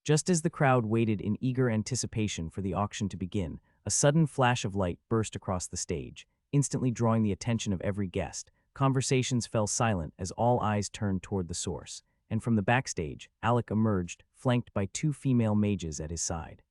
Just as the crowd waited in eager anticipation for the auction to begin, a sudden flash of light burst across the stage, instantly drawing the attention of every guest. Conversations fell silent as all eyes turned toward the source, and from the backstage, Alec emerged, flanked by two female mages at his side.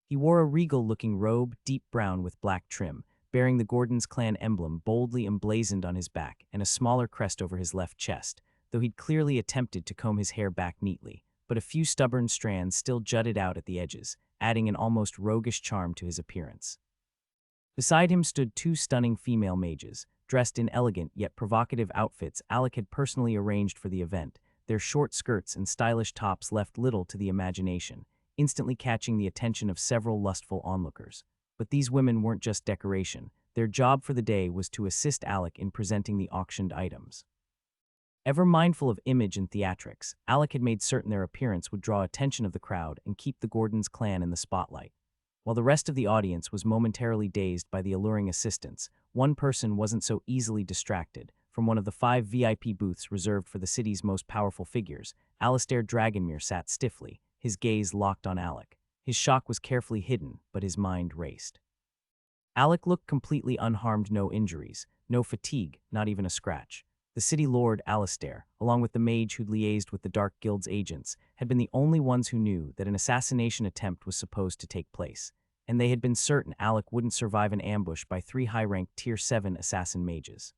He wore a regal-looking robe, deep brown with black trim, bearing the Gordon's clan emblem boldly emblazoned on his back and a smaller crest over his left chest, though he'd clearly attempted to comb his hair back neatly, but a few stubborn strands still jutted out at the edges, adding an almost roguish charm to his appearance. Beside him stood two stunning female mages, dressed in elegant yet provocative outfits Alec had personally arranged for the event. Their short skirts and stylish tops left little to the imagination, instantly catching the attention of several lustful onlookers. But these women weren't just decoration. Their job for the day was to assist Alec in presenting the auctioned items. Ever mindful of image and theatrics, Alec had made certain their appearance would draw attention of the crowd and keep the Gordon's clan in the spotlight. While the rest of the audience was momentarily dazed by the alluring assistance, one person wasn't so easily distracted. From one of the 5 VIP booths reserved for the city's most powerful figures, Alistair Dragonmere sat stiffly, his gaze locked on Alec. His shock was carefully hidden, but his mind raced. Alec looked completely unharmed, no injuries, no fatigue, not even a scratch. The city lord, Alistair, along with the mage who'd liaised with the Dark Guild's agents, had been the only ones who knew that an assassination attempt was supposed to take place, and they had been certain Alec wouldn't survive an ambush by 3 high-ranked Tier 7 assassin mages.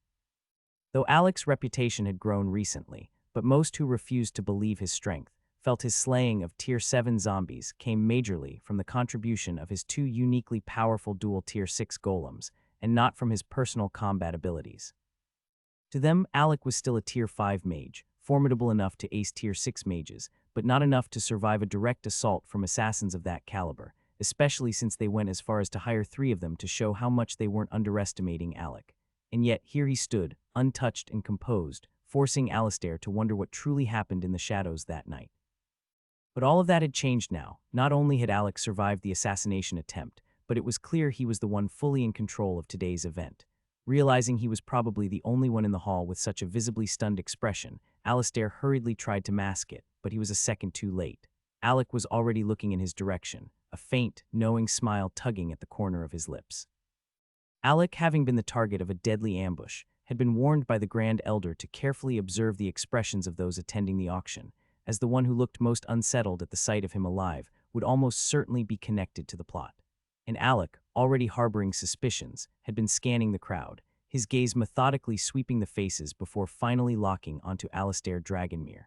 Though Alec's reputation had grown recently, but most who refused to believe his strength felt his slaying of Tier 7 zombies came majorly from the contribution of his 2 uniquely powerful dual Tier 6 golems, and not from his personal combat abilities. To them, Alec was still a Tier 5 mage, formidable enough to ace Tier 6 mages, but not enough to survive a direct assault from assassins of that caliber, especially since they went as far as to hire 3 of them to show how much they weren't underestimating Alec. And yet here he stood, untouched and composed, forcing Alistair to wonder what truly happened in the shadows that night. But all of that had changed now. Not only had Alec survived the assassination attempt, but it was clear he was the one fully in control of today's event. Realizing he was probably the only one in the hall with such a visibly stunned expression, Alistair hurriedly tried to mask it, but he was a second too late. Alec was already looking in his direction, a faint, knowing smile tugging at the corner of his lips. Alec, having been the target of a deadly ambush, had been warned by the Grand Elder to carefully observe the expressions of those attending the auction, as the one who looked most unsettled at the sight of him alive would almost certainly be connected to the plot. And Alec, already harboring suspicions, had been scanning the crowd, his gaze methodically sweeping the faces before finally locking onto Alistair Dragonmere.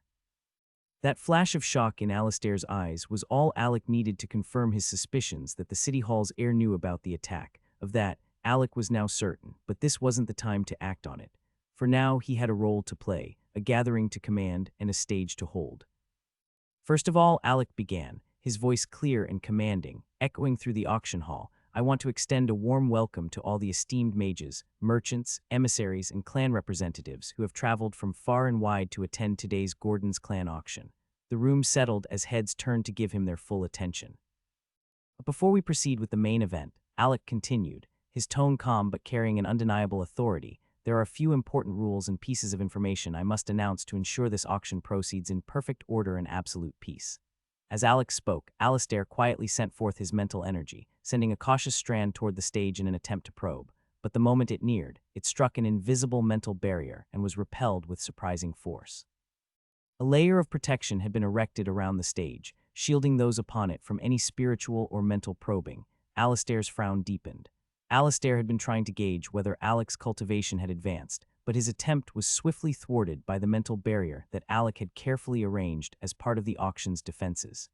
That flash of shock in Alistair's eyes was all Alec needed to confirm his suspicions that the City Hall's heir knew about the attack. Of that, Alec was now certain, but this wasn't the time to act on it. For now, he had a role to play, a gathering to command, and a stage to hold. First of all, Alec began, his voice clear and commanding, echoing through the auction hall. I want to extend a warm welcome to all the esteemed mages, merchants, emissaries, and clan representatives who have traveled from far and wide to attend today's Gordon's clan auction. The room settled as heads turned to give him their full attention. But before we proceed with the main event, Alec continued, his tone calm but carrying an undeniable authority. There are a few important rules and pieces of information I must announce to ensure this auction proceeds in perfect order and absolute peace. As Alec spoke, Alistair quietly sent forth his mental energy, sending a cautious strand toward the stage in an attempt to probe. But the moment it neared, it struck an invisible mental barrier and was repelled with surprising force. A layer of protection had been erected around the stage, shielding those upon it from any spiritual or mental probing. Alistair's frown deepened. Alistair had been trying to gauge whether Alec's cultivation had advanced, but his attempt was swiftly thwarted by the mental barrier that Alec had carefully arranged as part of the auction's defenses.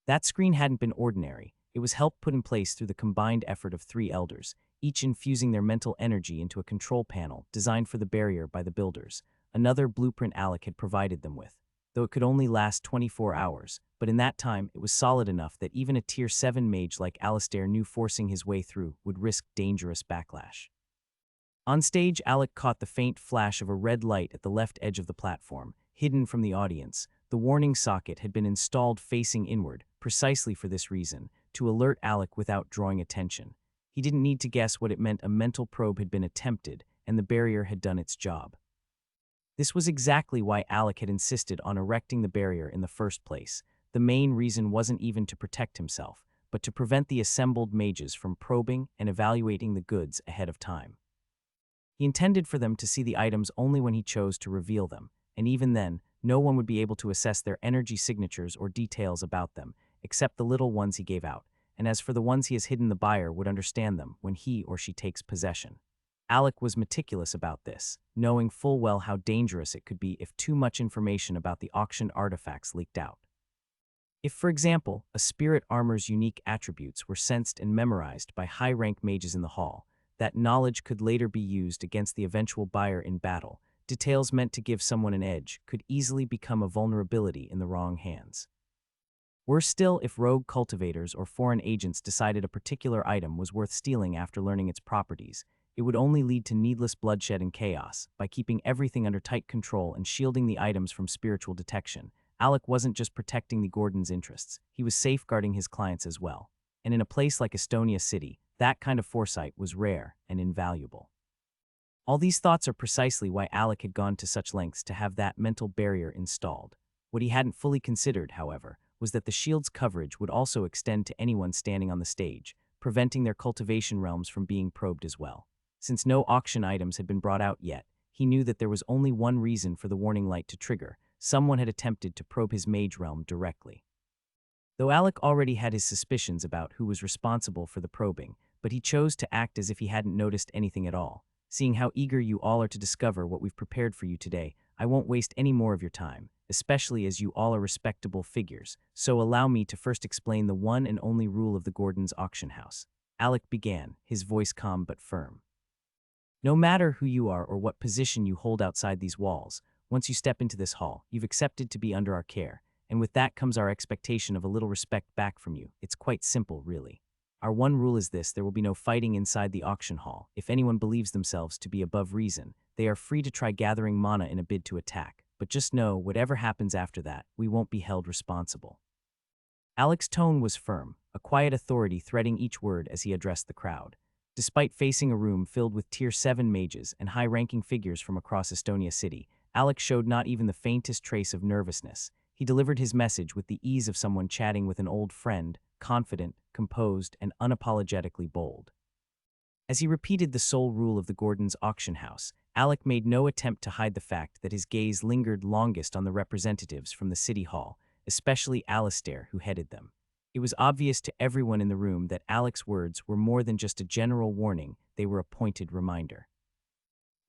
That screen hadn't been ordinary. It was helped put in place through the combined effort of 3 elders, each infusing their mental energy into a control panel designed for the barrier by the builders, another blueprint Alec had provided them with, though it could only last 24 hours, but in that time it was solid enough that even a Tier 7 mage like Alistair knew forcing his way through would risk dangerous backlash. On stage, Alec caught the faint flash of a red light at the left edge of the platform, hidden from the audience. The warning socket had been installed facing inward, precisely for this reason, to alert Alec without drawing attention. He didn't need to guess what it meant. A mental probe had been attempted, and the barrier had done its job. This was exactly why Alec had insisted on erecting the barrier in the first place. The main reason wasn't even to protect himself, but to prevent the assembled mages from probing and evaluating the goods ahead of time. He intended for them to see the items only when he chose to reveal them, and even then, no one would be able to assess their energy signatures or details about them, except the little ones he gave out, and as for the ones he has hidden, the buyer would understand them when he or she takes possession. Alec was meticulous about this, knowing full well how dangerous it could be if too much information about the auctioned artifacts leaked out. If, for example, a spirit armor's unique attributes were sensed and memorized by high-rank mages in the hall, that knowledge could later be used against the eventual buyer in battle. Details meant to give someone an edge could easily become a vulnerability in the wrong hands. Worse still, if rogue cultivators or foreign agents decided a particular item was worth stealing after learning its properties, it would only lead to needless bloodshed and chaos. By keeping everything under tight control and shielding the items from spiritual detection, Alec wasn't just protecting the Gordon's interests, he was safeguarding his clients as well. And in a place like Estonia City, that kind of foresight was rare and invaluable. All these thoughts are precisely why Alec had gone to such lengths to have that mental barrier installed. What he hadn't fully considered, however, was that the shield's coverage would also extend to anyone standing on the stage, preventing their cultivation realms from being probed as well. Since no auction items had been brought out yet, he knew that there was only one reason for the warning light to trigger: someone had attempted to probe his mage realm directly. Though Alec already had his suspicions about who was responsible for the probing, but he chose to act as if he hadn't noticed anything at all. Seeing how eager you all are to discover what we've prepared for you today, I won't waste any more of your time, especially as you all are respectable figures, so allow me to first explain the one and only rule of the Gordon's auction house. Alec began, his voice calm but firm. No matter who you are or what position you hold outside these walls, once you step into this hall, you've accepted to be under our care, and with that comes our expectation of a little respect back from you. It's quite simple, really. Our one rule is this: there will be no fighting inside the auction hall. If anyone believes themselves to be above reason, they are free to try gathering mana in a bid to attack, but just know, whatever happens after that, we won't be held responsible. Alec's tone was firm, a quiet authority threading each word as he addressed the crowd. Despite facing a room filled with Tier 7 mages and high-ranking figures from across Estonia City, Alec showed not even the faintest trace of nervousness. He delivered his message with the ease of someone chatting with an old friend, confident, composed, and unapologetically bold. As he repeated the sole rule of the Gordon's auction house, Alec made no attempt to hide the fact that his gaze lingered longest on the representatives from the city hall, especially Alistair, who headed them. It was obvious to everyone in the room that Alec's words were more than just a general warning, they were a pointed reminder.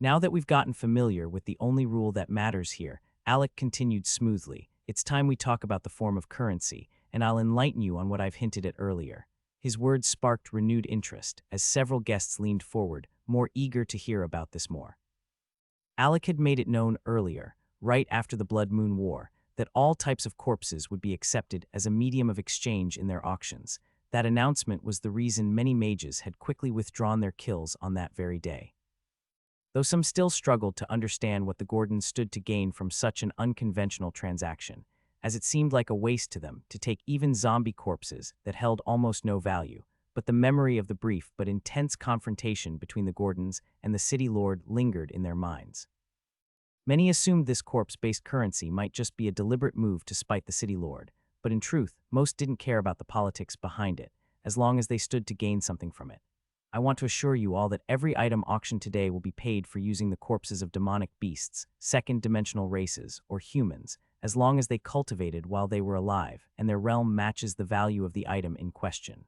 Now that we've gotten familiar with the only rule that matters here, Alec continued smoothly, it's time we talk about the form of currency, and I'll enlighten you on what I've hinted at earlier. His words sparked renewed interest, as several guests leaned forward, more eager to hear about this more. Alec had made it known earlier, right after the Blood Moon War, that all types of corpses would be accepted as a medium of exchange in their auctions. That announcement was the reason many mages had quickly withdrawn their kills on that very day. Though some still struggled to understand what the Gordons stood to gain from such an unconventional transaction, as it seemed like a waste to them to take even zombie corpses that held almost no value, but the memory of the brief but intense confrontation between the Gordons and the city lord lingered in their minds. Many assumed this corpse-based currency might just be a deliberate move to spite the city lord, but in truth, most didn't care about the politics behind it, as long as they stood to gain something from it. I want to assure you all that every item auctioned today will be paid for using the corpses of demonic beasts, second-dimensional races, or humans, as long as they cultivated while they were alive, and their realm matches the value of the item in question.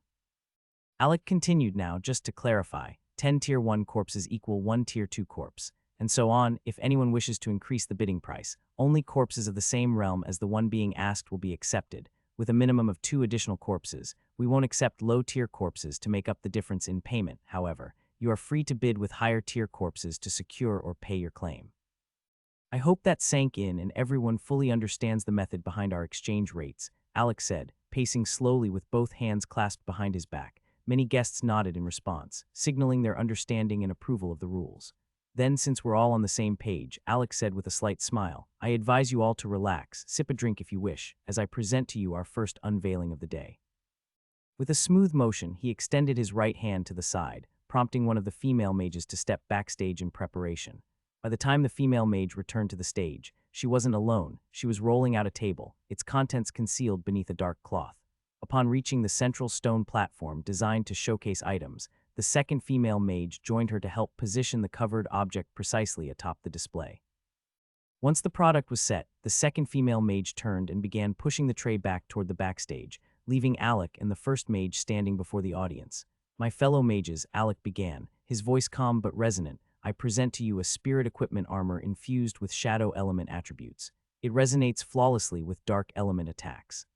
Alec continued now, just to clarify, 10 Tier 1 corpses equal 1 Tier 2 corpse, and so on. If anyone wishes to increase the bidding price, only corpses of the same realm as the one being asked will be accepted, with a minimum of 2 additional corpses. We won't accept low-tier corpses to make up the difference in payment, however. You are free to bid with higher-tier corpses to secure or pay your claim. I hope that sank in and everyone fully understands the method behind our exchange rates, Alec said, pacing slowly with both hands clasped behind his back. Many guests nodded in response, signaling their understanding and approval of the rules. Then, since we're all on the same page, Alec said with a slight smile, I advise you all to relax, sip a drink if you wish, as I present to you our first unveiling of the day. With a smooth motion, he extended his right hand to the side, prompting one of the female mages to step backstage in preparation. By the time the female mage returned to the stage, she wasn't alone. She was rolling out a table, its contents concealed beneath a dark cloth. Upon reaching the central stone platform designed to showcase items, the second female mage joined her to help position the covered object precisely atop the display. Once the product was set, the second female mage turned and began pushing the tray back toward the backstage, leaving Alec and the first mage standing before the audience. "My fellow mages," Alec began, his voice calm but resonant, "I present to you a spirit equipment armor infused with shadow element attributes. It resonates flawlessly with dark element attacks.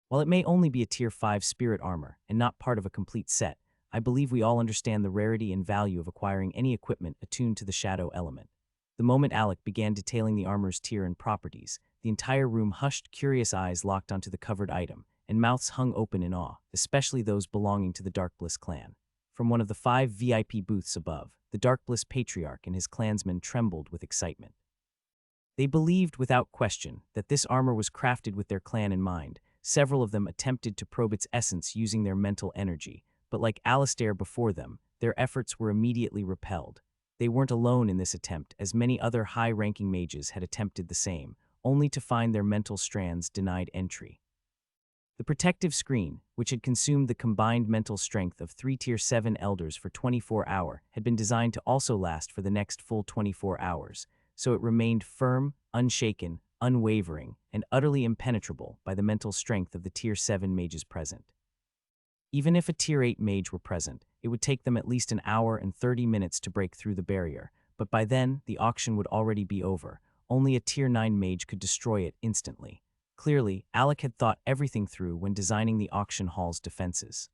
While it may only be a tier 5 spirit armor and not part of a complete set, I believe we all understand the rarity and value of acquiring any equipment attuned to the shadow element." The moment Alec began detailing the armor's tier and properties, the entire room hushed, curious eyes locked onto the covered item, and mouths hung open in awe, especially those belonging to the Dark Bliss clan. From one of the 5 VIP booths above, the Dark Bliss patriarch and his clansmen trembled with excitement. They believed, without question, that this armor was crafted with their clan in mind. Several of them attempted to probe its essence using their mental energy, but like Alistair before them, their efforts were immediately repelled. They weren't alone in this attempt, as many other high-ranking mages had attempted the same, only to find their mental strands denied entry. The protective screen, which had consumed the combined mental strength of 3 Tier 7 elders for 24 hours, had been designed to also last for the next full 24 hours, so it remained firm, unshaken, unwavering, and utterly impenetrable by the mental strength of the Tier 7 mages present. Even if a Tier 8 mage were present, it would take them at least an hour and 30 minutes to break through the barrier, but by then, the auction would already be over. Only a Tier 9 mage could destroy it instantly. Clearly, Alec had thought everything through when designing the auction hall's defenses.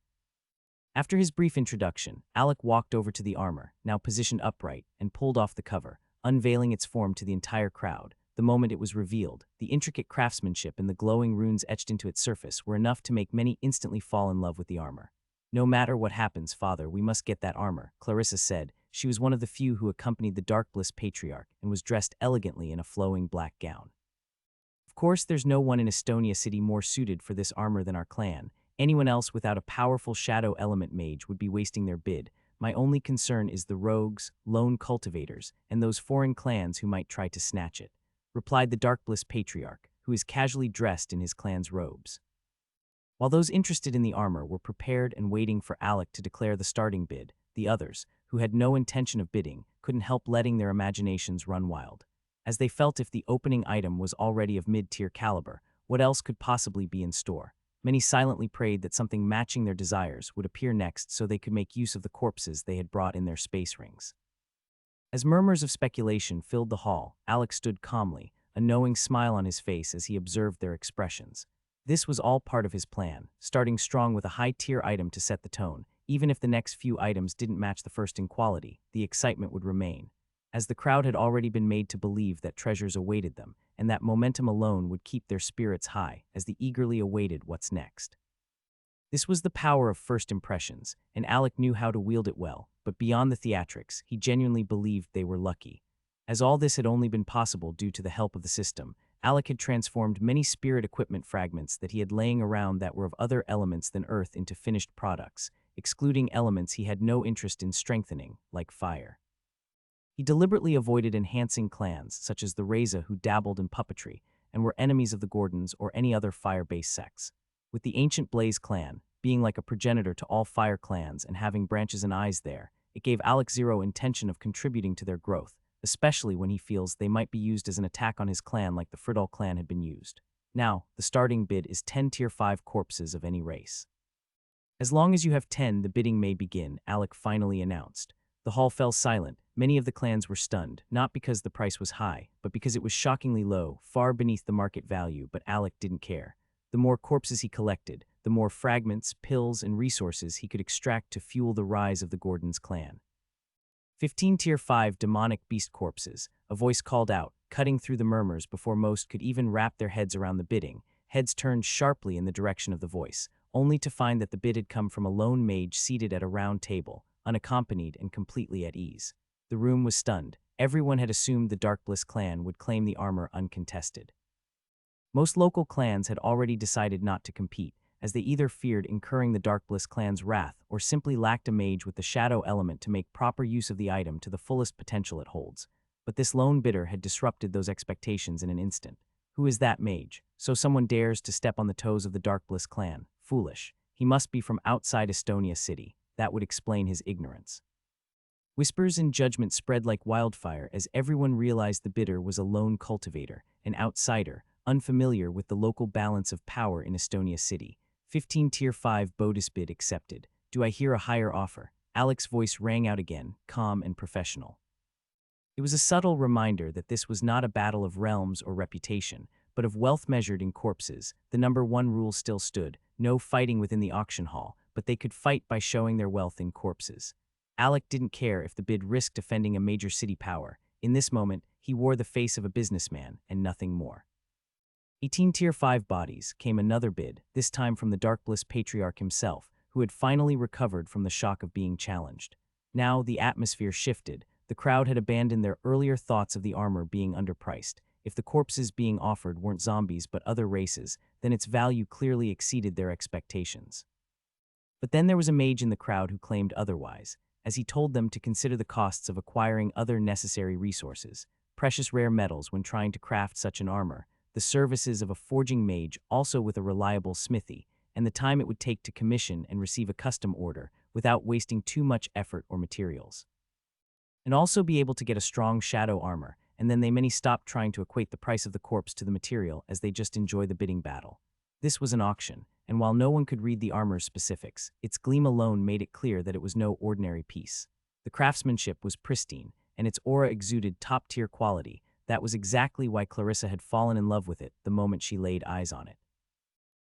After his brief introduction, Alec walked over to the armor, now positioned upright, and pulled off the cover, unveiling its form to the entire crowd. The moment it was revealed, the intricate craftsmanship and the glowing runes etched into its surface were enough to make many instantly fall in love with the armor. "No matter what happens, Father, we must get that armor," Clarissa said. She was one of the few who accompanied the Dark Bliss patriarch and was dressed elegantly in a flowing black gown. "Of course, there's no one in Estonia City more suited for this armor than our clan. Anyone else without a powerful shadow element mage would be wasting their bid. My only concern is the rogues, lone cultivators, and those foreign clans who might try to snatch it," replied the Dark Bliss patriarch, who is casually dressed in his clan's robes. While those interested in the armor were prepared and waiting for Alec to declare the starting bid, the others, who had no intention of bidding, couldn't help letting their imaginations run wild. As they felt if the opening item was already of mid-tier caliber, what else could possibly be in store? Many silently prayed that something matching their desires would appear next so they could make use of the corpses they had brought in their space rings. As murmurs of speculation filled the hall, Alec stood calmly, a knowing smile on his face as he observed their expressions. This was all part of his plan, starting strong with a high-tier item to set the tone. Even if the next few items didn't match the first in quality, the excitement would remain, as the crowd had already been made to believe that treasures awaited them, and that momentum alone would keep their spirits high as they eagerly awaited what's next. This was the power of first impressions, and Alec knew how to wield it well, but beyond the theatrics, he genuinely believed they were lucky. As all this had only been possible due to the help of the system, Alec had transformed many spirit equipment fragments that he had laying around that were of other elements than earth into finished products, excluding elements he had no interest in strengthening, like fire. He deliberately avoided enhancing clans, such as the Reza, who dabbled in puppetry and were enemies of the Gordons or any other fire-based sects. With the ancient Blaze clan, being like a progenitor to all fire clans and having branches and eyes there, it gave Alec zero intention of contributing to their growth, especially when he feels they might be used as an attack on his clan like the Friddall clan had been used. Now, the starting bid is 10 Tier 5 corpses of any race. "As long as you have 10, the bidding may begin," Alec finally announced. The hall fell silent. Many of the clans were stunned, not because the price was high, but because it was shockingly low, far beneath the market value, but Alec didn't care. The more corpses he collected, the more fragments, pills, and resources he could extract to fuel the rise of the Gordons clan. 15 Tier 5 demonic beast corpses, a voice called out, cutting through the murmurs before most could even wrap their heads around the bidding. Heads turned sharply in the direction of the voice, only to find that the bid had come from a lone mage seated at a round table, unaccompanied and completely at ease. The room was stunned. Everyone had assumed the Dark Bliss clan would claim the armor uncontested. Most local clans had already decided not to compete, as they either feared incurring the Dark Bliss clan's wrath or simply lacked a mage with the shadow element to make proper use of the item to the fullest potential it holds. But this lone bidder had disrupted those expectations in an instant. Who is that mage? So someone dares to step on the toes of the Dark Bliss clan. Foolish. He must be from outside Estonia City. That would explain his ignorance. Whispers and judgment spread like wildfire as everyone realized the bidder was a lone cultivator, an outsider, unfamiliar with the local balance of power in Estonia City. 15 Tier 5 bonus bid accepted. Do I hear a higher offer? Alex's voice rang out again, calm and professional. It was a subtle reminder that this was not a battle of realms or reputation, but of wealth measured in corpses. The number one rule still stood: no fighting within the auction hall, but they could fight by showing their wealth in corpses. Alec didn't care if the bid risked offending a major city power. In this moment, he wore the face of a businessman and nothing more. 18 Tier 5 bodies came another bid, this time from the Dark Bliss patriarch himself, who had finally recovered from the shock of being challenged. Now the atmosphere shifted. The crowd had abandoned their earlier thoughts of the armor being underpriced. If the corpses being offered weren't zombies but other races, then its value clearly exceeded their expectations. But then there was a mage in the crowd who claimed otherwise, as he told them to consider the costs of acquiring other necessary resources, precious rare metals when trying to craft such an armor, the services of a forging mage also with a reliable smithy, and the time it would take to commission and receive a custom order without wasting too much effort or materials. And also be able to get a strong shadow armor, and then many stopped trying to equate the price of the corpse to the material as they just enjoy the bidding battle. This was an auction, and while no one could read the armor's specifics, its gleam alone made it clear that it was no ordinary piece. The craftsmanship was pristine, and its aura exuded top-tier quality. That was exactly why Clarissa had fallen in love with it the moment she laid eyes on it.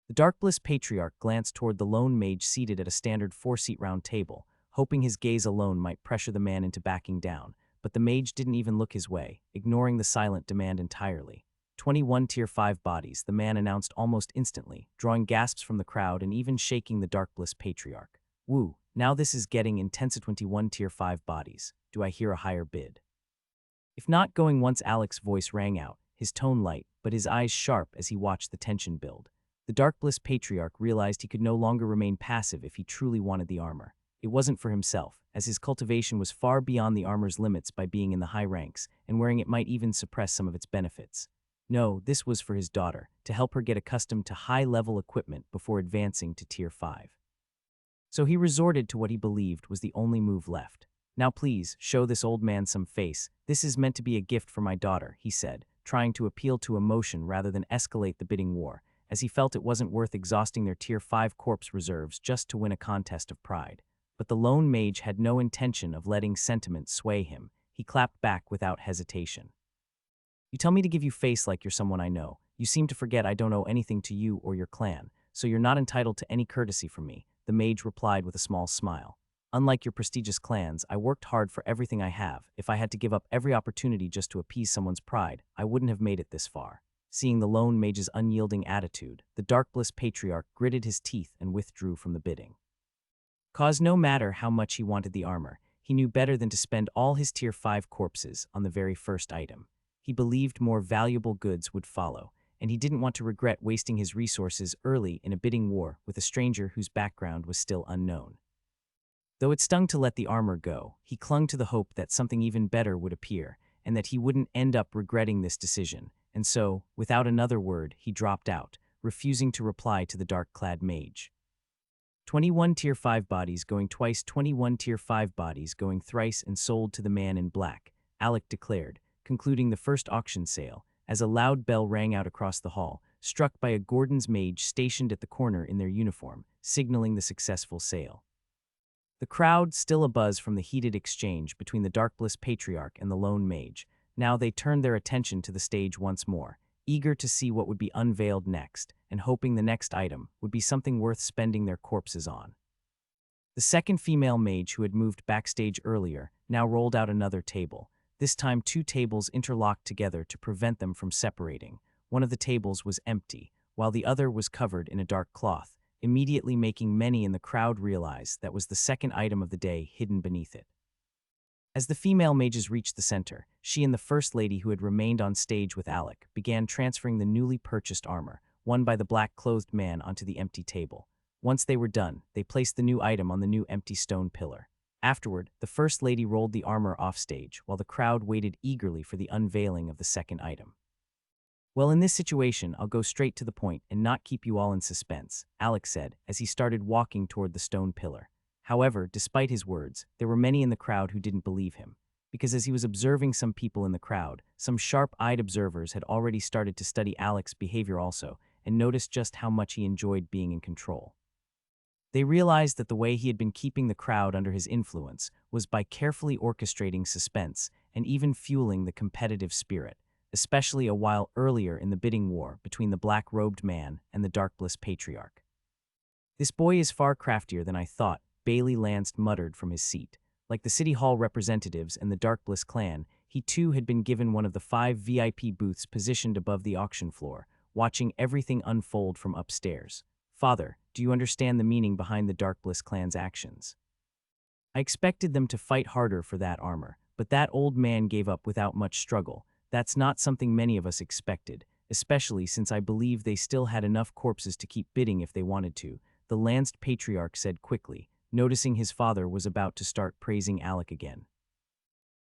The Dark Bliss patriarch glanced toward the lone mage seated at a standard 4-seat round table, hoping his gaze alone might pressure the man into backing down, but the mage didn't even look his way, ignoring the silent demand entirely. 21 Tier 5 bodies, the man announced almost instantly, drawing gasps from the crowd and even shaking the Dark Bliss patriarch. Woo, now this is getting intense. 21 Tier 5 bodies. Do I hear a higher bid? If not going once, Alex's voice rang out, his tone light, but his eyes sharp as he watched the tension build. The Dark Bliss patriarch realized he could no longer remain passive if he truly wanted the armor. It wasn't for himself, as his cultivation was far beyond the armor's limits by being in the high ranks, and wearing it might even suppress some of its benefits. No, this was for his daughter, to help her get accustomed to high-level equipment before advancing to Tier 5. So he resorted to what he believed was the only move left. Now please, show this old man some face. This is meant to be a gift for my daughter, he said, trying to appeal to emotion rather than escalate the bidding war, as he felt it wasn't worth exhausting their Tier 5 corpse reserves just to win a contest of pride. But the lone mage had no intention of letting sentiment sway him. He clapped back without hesitation. You tell me to give you face like you're someone I know. You seem to forget I don't owe anything to you or your clan, so you're not entitled to any courtesy from me, the mage replied with a small smile. Unlike your prestigious clans, I worked hard for everything I have. If I had to give up every opportunity just to appease someone's pride, I wouldn't have made it this far. Seeing the lone mage's unyielding attitude, the Dark Bliss patriarch gritted his teeth and withdrew from the bidding. Cause no matter how much he wanted the armor, he knew better than to spend all his Tier 5 corpses on the very first item. He believed more valuable goods would follow, and he didn't want to regret wasting his resources early in a bidding war with a stranger whose background was still unknown. Though it stung to let the armor go, he clung to the hope that something even better would appear, and that he wouldn't end up regretting this decision, and so, without another word, he dropped out, refusing to reply to the dark-clad mage. 21 Tier 5 bodies going twice, 21 Tier 5 bodies going thrice and sold to the man in black, Alec declared, concluding the first auction sale, as a loud bell rang out across the hall, struck by a Gordon's mage stationed at the corner in their uniform, signaling the successful sale. The crowd, still abuzz from the heated exchange between the Dark Bliss patriarch and the lone mage, now they turned their attention to the stage once more, eager to see what would be unveiled next, and hoping the next item would be something worth spending their corpses on. The second female mage who had moved backstage earlier now rolled out another table, this time 2 tables interlocked together to prevent them from separating. One of the tables was empty, while the other was covered in a dark cloth, immediately making many in the crowd realize that was the second item of the day hidden beneath it. As the female mages reached the center, she and the first lady who had remained on stage with Alec began transferring the newly purchased armor, won by the black-clothed man, onto the empty table. Once they were done, they placed the new item on the new empty stone pillar. Afterward, the First Lady rolled the armor off stage while the crowd waited eagerly for the unveiling of the second item. "Well, in this situation, I'll go straight to the point and not keep you all in suspense," Alex said as he started walking toward the stone pillar. However, despite his words, there were many in the crowd who didn't believe him, because as he was observing some people in the crowd, some sharp-eyed observers had already started to study Alex's behavior also and noticed just how much he enjoyed being in control. They realized that the way he had been keeping the crowd under his influence was by carefully orchestrating suspense and even fueling the competitive spirit, especially a while earlier in the bidding war between the black-robed man and the dark-bliss patriarch. "This boy is far craftier than I thought," Bailey Lance muttered from his seat. Like the City Hall representatives and the Darkbliss clan, he too had been given one of the 5 VIP booths positioned above the auction floor, watching everything unfold from upstairs. "Father, do you understand the meaning behind the Darkbliss clan's actions? I expected them to fight harder for that armor, but that old man gave up without much struggle. That's not something many of us expected, especially since I believe they still had enough corpses to keep bidding if they wanted to," the Lanced patriarch said quickly, noticing his father was about to start praising Alec again.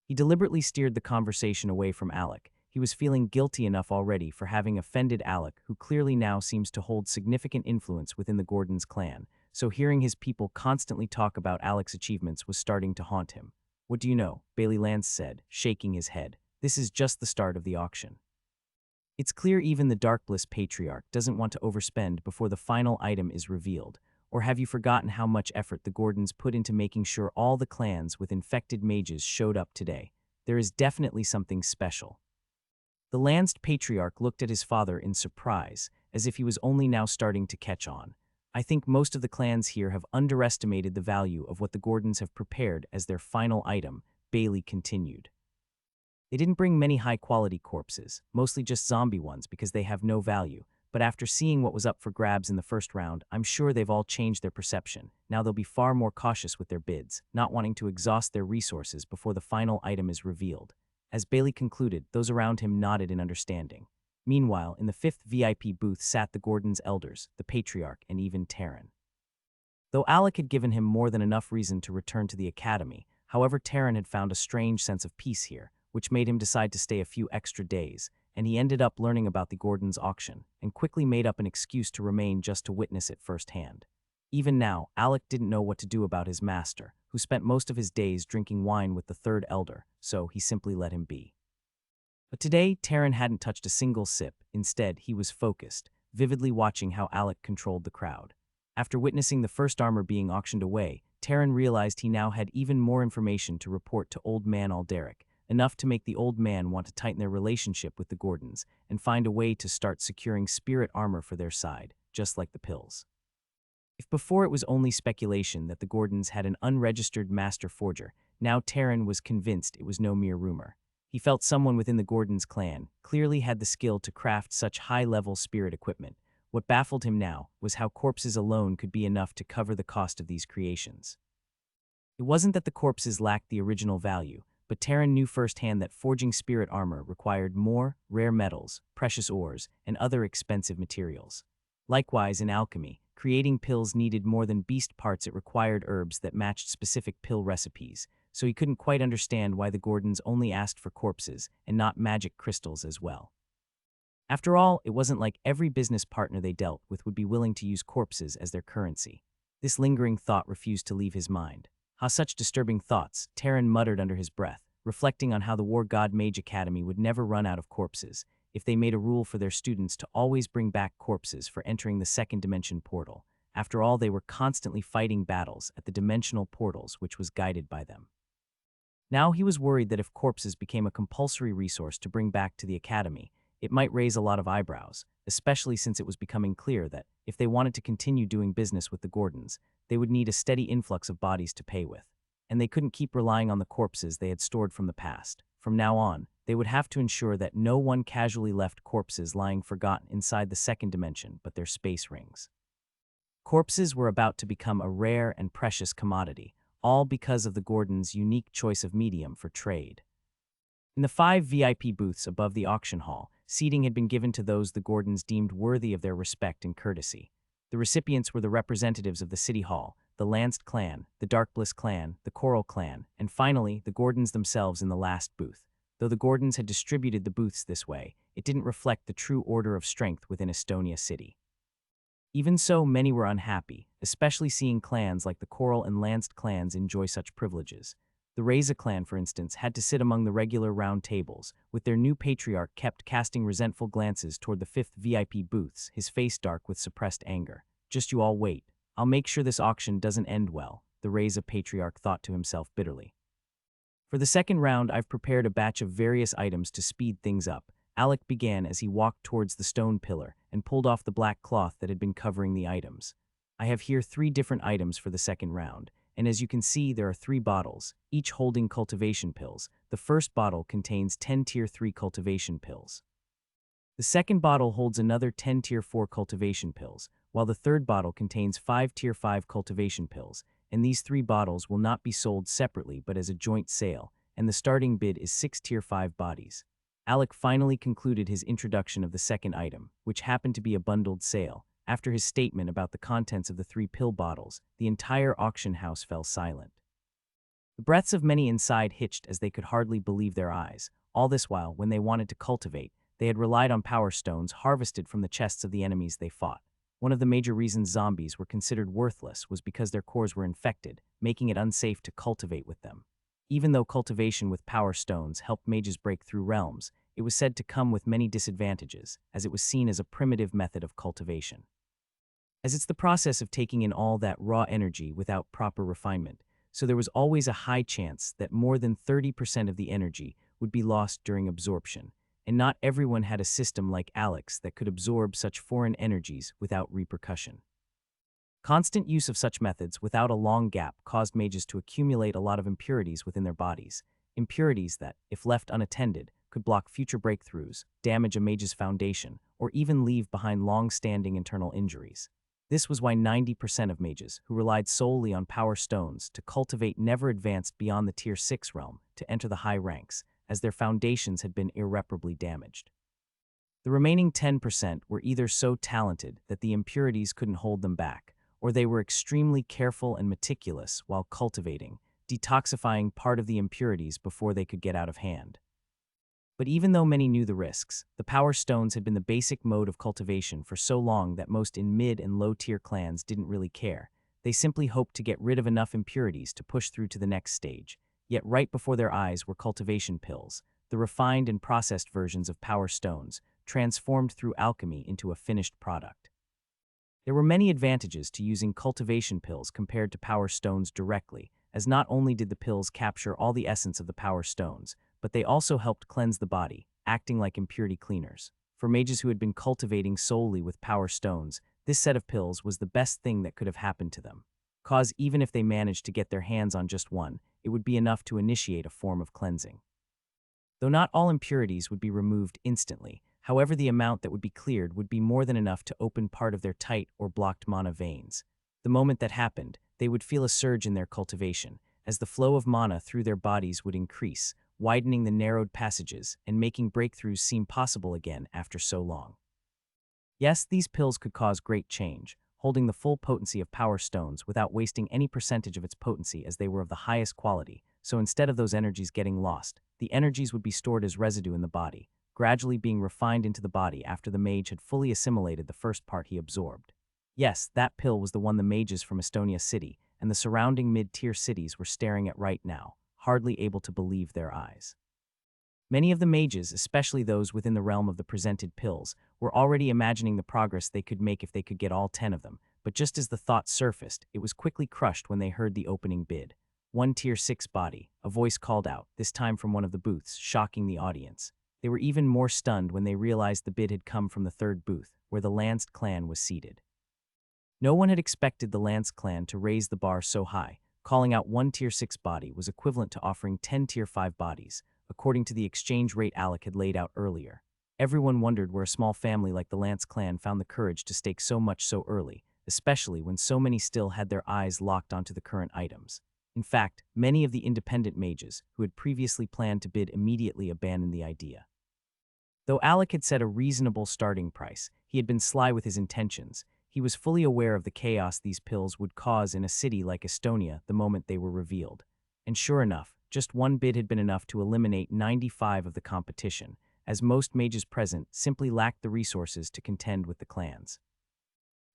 He deliberately steered the conversation away from Alec. He was feeling guilty enough already for having offended Alec, who clearly now seems to hold significant influence within the Gordons clan, so hearing his people constantly talk about Alec's achievements was starting to haunt him. "What do you know?" Bailey Lance said, shaking his head. "This is just the start of the auction. It's clear even the Darkbliss patriarch doesn't want to overspend before the final item is revealed. Or have you forgotten how much effort the Gordons put into making sure all the clans with infected mages showed up today? There is definitely something special." The Lanced patriarch looked at his father in surprise, as if he was only now starting to catch on. "I think most of the clans here have underestimated the value of what the Gordons have prepared as their final item," Bailey continued. "They didn't bring many high-quality corpses, mostly just zombie ones because they have no value. But after seeing what was up for grabs in the first round, I'm sure they've all changed their perception. Now they'll be far more cautious with their bids, not wanting to exhaust their resources before the final item is revealed." As Bailey concluded, those around him nodded in understanding. Meanwhile, in the 5th VIP booth sat the Gordons' elders, the patriarch, and even Taryn. Though Alec had given him more than enough reason to return to the academy, however, Taryn had found a strange sense of peace here, which made him decide to stay a few extra days, and he ended up learning about the Gordons' auction, and quickly made up an excuse to remain just to witness it firsthand. Even now, Alec didn't know what to do about his master, who spent most of his days drinking wine with the 3rd elder, so he simply let him be. But today, Taryn hadn't touched a single sip. Instead, he was focused, vividly watching how Alec controlled the crowd. After witnessing the first armor being auctioned away, Taryn realized he now had even more information to report to Old Man Alderic, enough to make the old man want to tighten their relationship with the Gordons and find a way to start securing spirit armor for their side, just like the pills. If before it was only speculation that the Gordons had an unregistered master forger, now Taryn was convinced it was no mere rumor. He felt someone within the Gordons clan clearly had the skill to craft such high-level spirit equipment. What baffled him now was how corpses alone could be enough to cover the cost of these creations. It wasn't that the corpses lacked the original value, but Taryn knew firsthand that forging spirit armor required more rare metals, precious ores, and other expensive materials. Likewise, in alchemy, creating pills needed more than beast parts. It required herbs that matched specific pill recipes, so he couldn't quite understand why the Gordons only asked for corpses and not magic crystals as well. After all, it wasn't like every business partner they dealt with would be willing to use corpses as their currency. This lingering thought refused to leave his mind. "How such disturbing thoughts," Taryn muttered under his breath, reflecting on how the War God Mage Academy would never run out of corpses if they made a rule for their students to always bring back corpses for entering the second dimension portal. After all, they were constantly fighting battles at the dimensional portals which was guided by them. Now he was worried that if corpses became a compulsory resource to bring back to the academy, it might raise a lot of eyebrows, especially since it was becoming clear that, if they wanted to continue doing business with the Gordons, they would need a steady influx of bodies to pay with. And they couldn't keep relying on the corpses they had stored from the past. From now on, they would have to ensure that no one casually left corpses lying forgotten inside the second dimension but their space rings. Corpses were about to become a rare and precious commodity, all because of the Gordons' unique choice of medium for trade. In the 5 VIP booths above the auction hall, seating had been given to those the Gordons deemed worthy of their respect and courtesy. The recipients were the representatives of the City Hall, the the Lanced clan, the Darkbliss clan, the Coral clan, and finally, the Gordons themselves in the last booth. Though the Gordons had distributed the booths this way, it didn't reflect the true order of strength within Estonia City. Even so, many were unhappy, especially seeing clans like the Coral and Lanced clans enjoy such privileges. The Reza clan, for instance, had to sit among the regular round tables, with their new patriarch kept casting resentful glances toward the fifth VIP booths, his face dark with suppressed anger. Just you all wait. I'll make sure this auction doesn't end well, the Reza patriarch thought to himself bitterly. For the second round, I've prepared a batch of various items to speed things up. Alec began as he walked towards the stone pillar and pulled off the black cloth that had been covering the items. I have here 3 different items for the second round, and as you can see, there are 3 bottles, each holding cultivation pills. The first bottle contains 10 Tier 3 cultivation pills. The second bottle holds another 10 Tier 4 cultivation pills, while the third bottle contains 5 Tier 5 cultivation pills, and these 3 bottles will not be sold separately but as a joint sale, and the starting bid is 6 Tier 5 bodies. Alec finally concluded his introduction of the second item, which happened to be a bundled sale. After his statement about the contents of the 3 pill bottles, the entire auction house fell silent. The breaths of many inside hitched as they could hardly believe their eyes. All this while, when they wanted to cultivate, they had relied on power stones harvested from the chests of the enemies they fought. One of the major reasons zombies were considered worthless was because their cores were infected, making it unsafe to cultivate with them. Even though cultivation with power stones helped mages break through realms, it was said to come with many disadvantages, as it was seen as a primitive method of cultivation. As it's the process of taking in all that raw energy without proper refinement, so there was always a high chance that more than 30% of the energy would be lost during absorption, and not everyone had a system like Alec's that could absorb such foreign energies without repercussion. Constant use of such methods without a long gap caused mages to accumulate a lot of impurities within their bodies, impurities that, if left unattended, could block future breakthroughs, damage a mage's foundation, or even leave behind long-standing internal injuries. This was why 90% of mages, who relied solely on power stones to cultivate, never advanced beyond the Tier 6 realm to enter the high ranks, as their foundations had been irreparably damaged. The remaining 10% were either so talented that the impurities couldn't hold them back, or they were extremely careful and meticulous while cultivating, detoxifying part of the impurities before they could get out of hand. But even though many knew the risks, the power stones had been the basic mode of cultivation for so long that most in mid- and low-tier clans didn't really care. They simply hoped to get rid of enough impurities to push through to the next stage. Yet right before their eyes were cultivation pills, the refined and processed versions of power stones, transformed through alchemy into a finished product. There were many advantages to using cultivation pills compared to power stones directly, as not only did the pills capture all the essence of the power stones, but they also helped cleanse the body, acting like impurity cleaners. For mages who had been cultivating solely with power stones, this set of pills was the best thing that could have happened to them. Cause even if they managed to get their hands on just one, it would be enough to initiate a form of cleansing. Though not all impurities would be removed instantly, however, the amount that would be cleared would be more than enough to open part of their tight or blocked mana veins. The moment that happened, they would feel a surge in their cultivation, as the flow of mana through their bodies would increase, widening the narrowed passages and making breakthroughs seem possible again after so long. Yes, these pills could cause great change, holding the full potency of power stones without wasting any percentage of its potency, as they were of the highest quality, so instead of those energies getting lost, the energies would be stored as residue in the body, gradually being refined into the body after the mage had fully assimilated the first part he absorbed. Yes, that pill was the one the mages from Estonia City and the surrounding mid-tier cities were staring at right now, hardly able to believe their eyes. Many of the mages, especially those within the realm of the presented pills, were already imagining the progress they could make if they could get all 10 of them, but just as the thought surfaced, it was quickly crushed when they heard the opening bid. 1 Tier 6 body, a voice called out, this time from one of the booths, shocking the audience. They were even more stunned when they realized the bid had come from the third booth, where the Lanced clan was seated. No one had expected the Lanced clan to raise the bar so high. Calling out 1 Tier 6 body was equivalent to offering 10 Tier 5 bodies, according to the exchange rate Alec had laid out earlier. Everyone wondered where a small family like the Lance clan found the courage to stake so much so early, especially when so many still had their eyes locked onto the current items. In fact, many of the independent mages, who had previously planned to bid, immediately abandoned the idea. Though Alec had set a reasonable starting price, he had been sly with his intentions. He was fully aware of the chaos these pills would cause in a city like Estonia the moment they were revealed. And sure enough, just one bid had been enough to eliminate 95 of the competition, as most mages present simply lacked the resources to contend with the clans.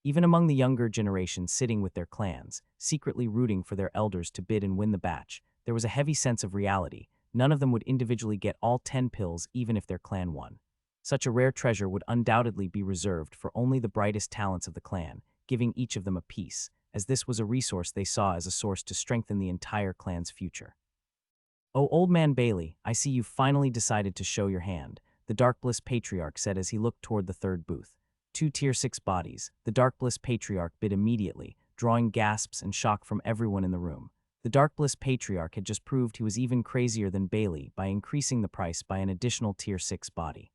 Even among the younger generation sitting with their clans, secretly rooting for their elders to bid and win the batch, there was a heavy sense of reality. None of them would individually get all 10 pills even if their clan won. Such a rare treasure would undoubtedly be reserved for only the brightest talents of the clan, giving each of them a piece, as this was a resource they saw as a source to strengthen the entire clan's future. "Oh, old man Bailey, I see you've finally decided to show your hand," the Darkbliss Patriarch said as he looked toward the third booth. 2 Tier 6 bodies, the Darkbliss Patriarch bid immediately, drawing gasps and shock from everyone in the room. The Darkbliss Patriarch had just proved he was even crazier than Bailey by increasing the price by an additional Tier 6 body,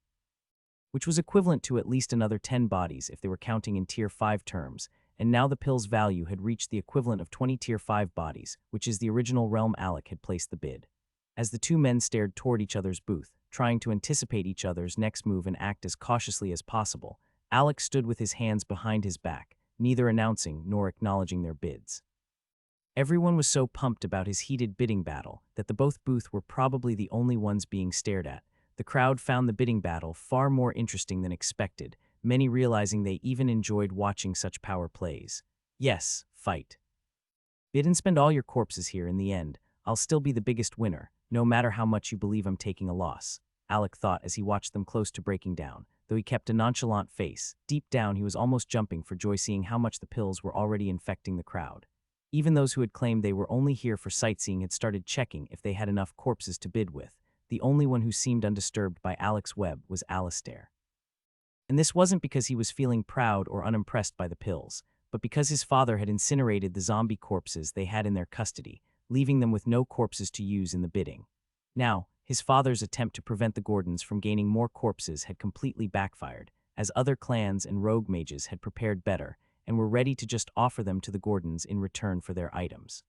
which was equivalent to at least another 10 bodies if they were counting in Tier 5 terms, and now the pill's value had reached the equivalent of 20 Tier 5 bodies, which is the original realm Alec had placed the bid. As the two men stared toward each other's booth, trying to anticipate each other's next move and act as cautiously as possible, Alec stood with his hands behind his back, neither announcing nor acknowledging their bids. Everyone was so pumped about his heated bidding battle that the both booths were probably the only ones being stared at. The crowd found the bidding battle far more interesting than expected, many realizing they even enjoyed watching such power plays. "Yes, fight. Bid and spend all your corpses here. In the end, I'll still be the biggest winner, no matter how much you believe I'm taking a loss," Alec thought as he watched them close to breaking down. Though he kept a nonchalant face, deep down he was almost jumping for joy seeing how much the pills were already infecting the crowd. Even those who had claimed they were only here for sightseeing had started checking if they had enough corpses to bid with. The only one who seemed undisturbed by Alec's web was Alistair. And this wasn't because he was feeling proud or unimpressed by the pills, but because his father had incinerated the zombie corpses they had in their custody, leaving them with no corpses to use in the bidding. Now, his father's attempt to prevent the Gordons from gaining more corpses had completely backfired, as other clans and rogue mages had prepared better and were ready to just offer them to the Gordons in return for their items.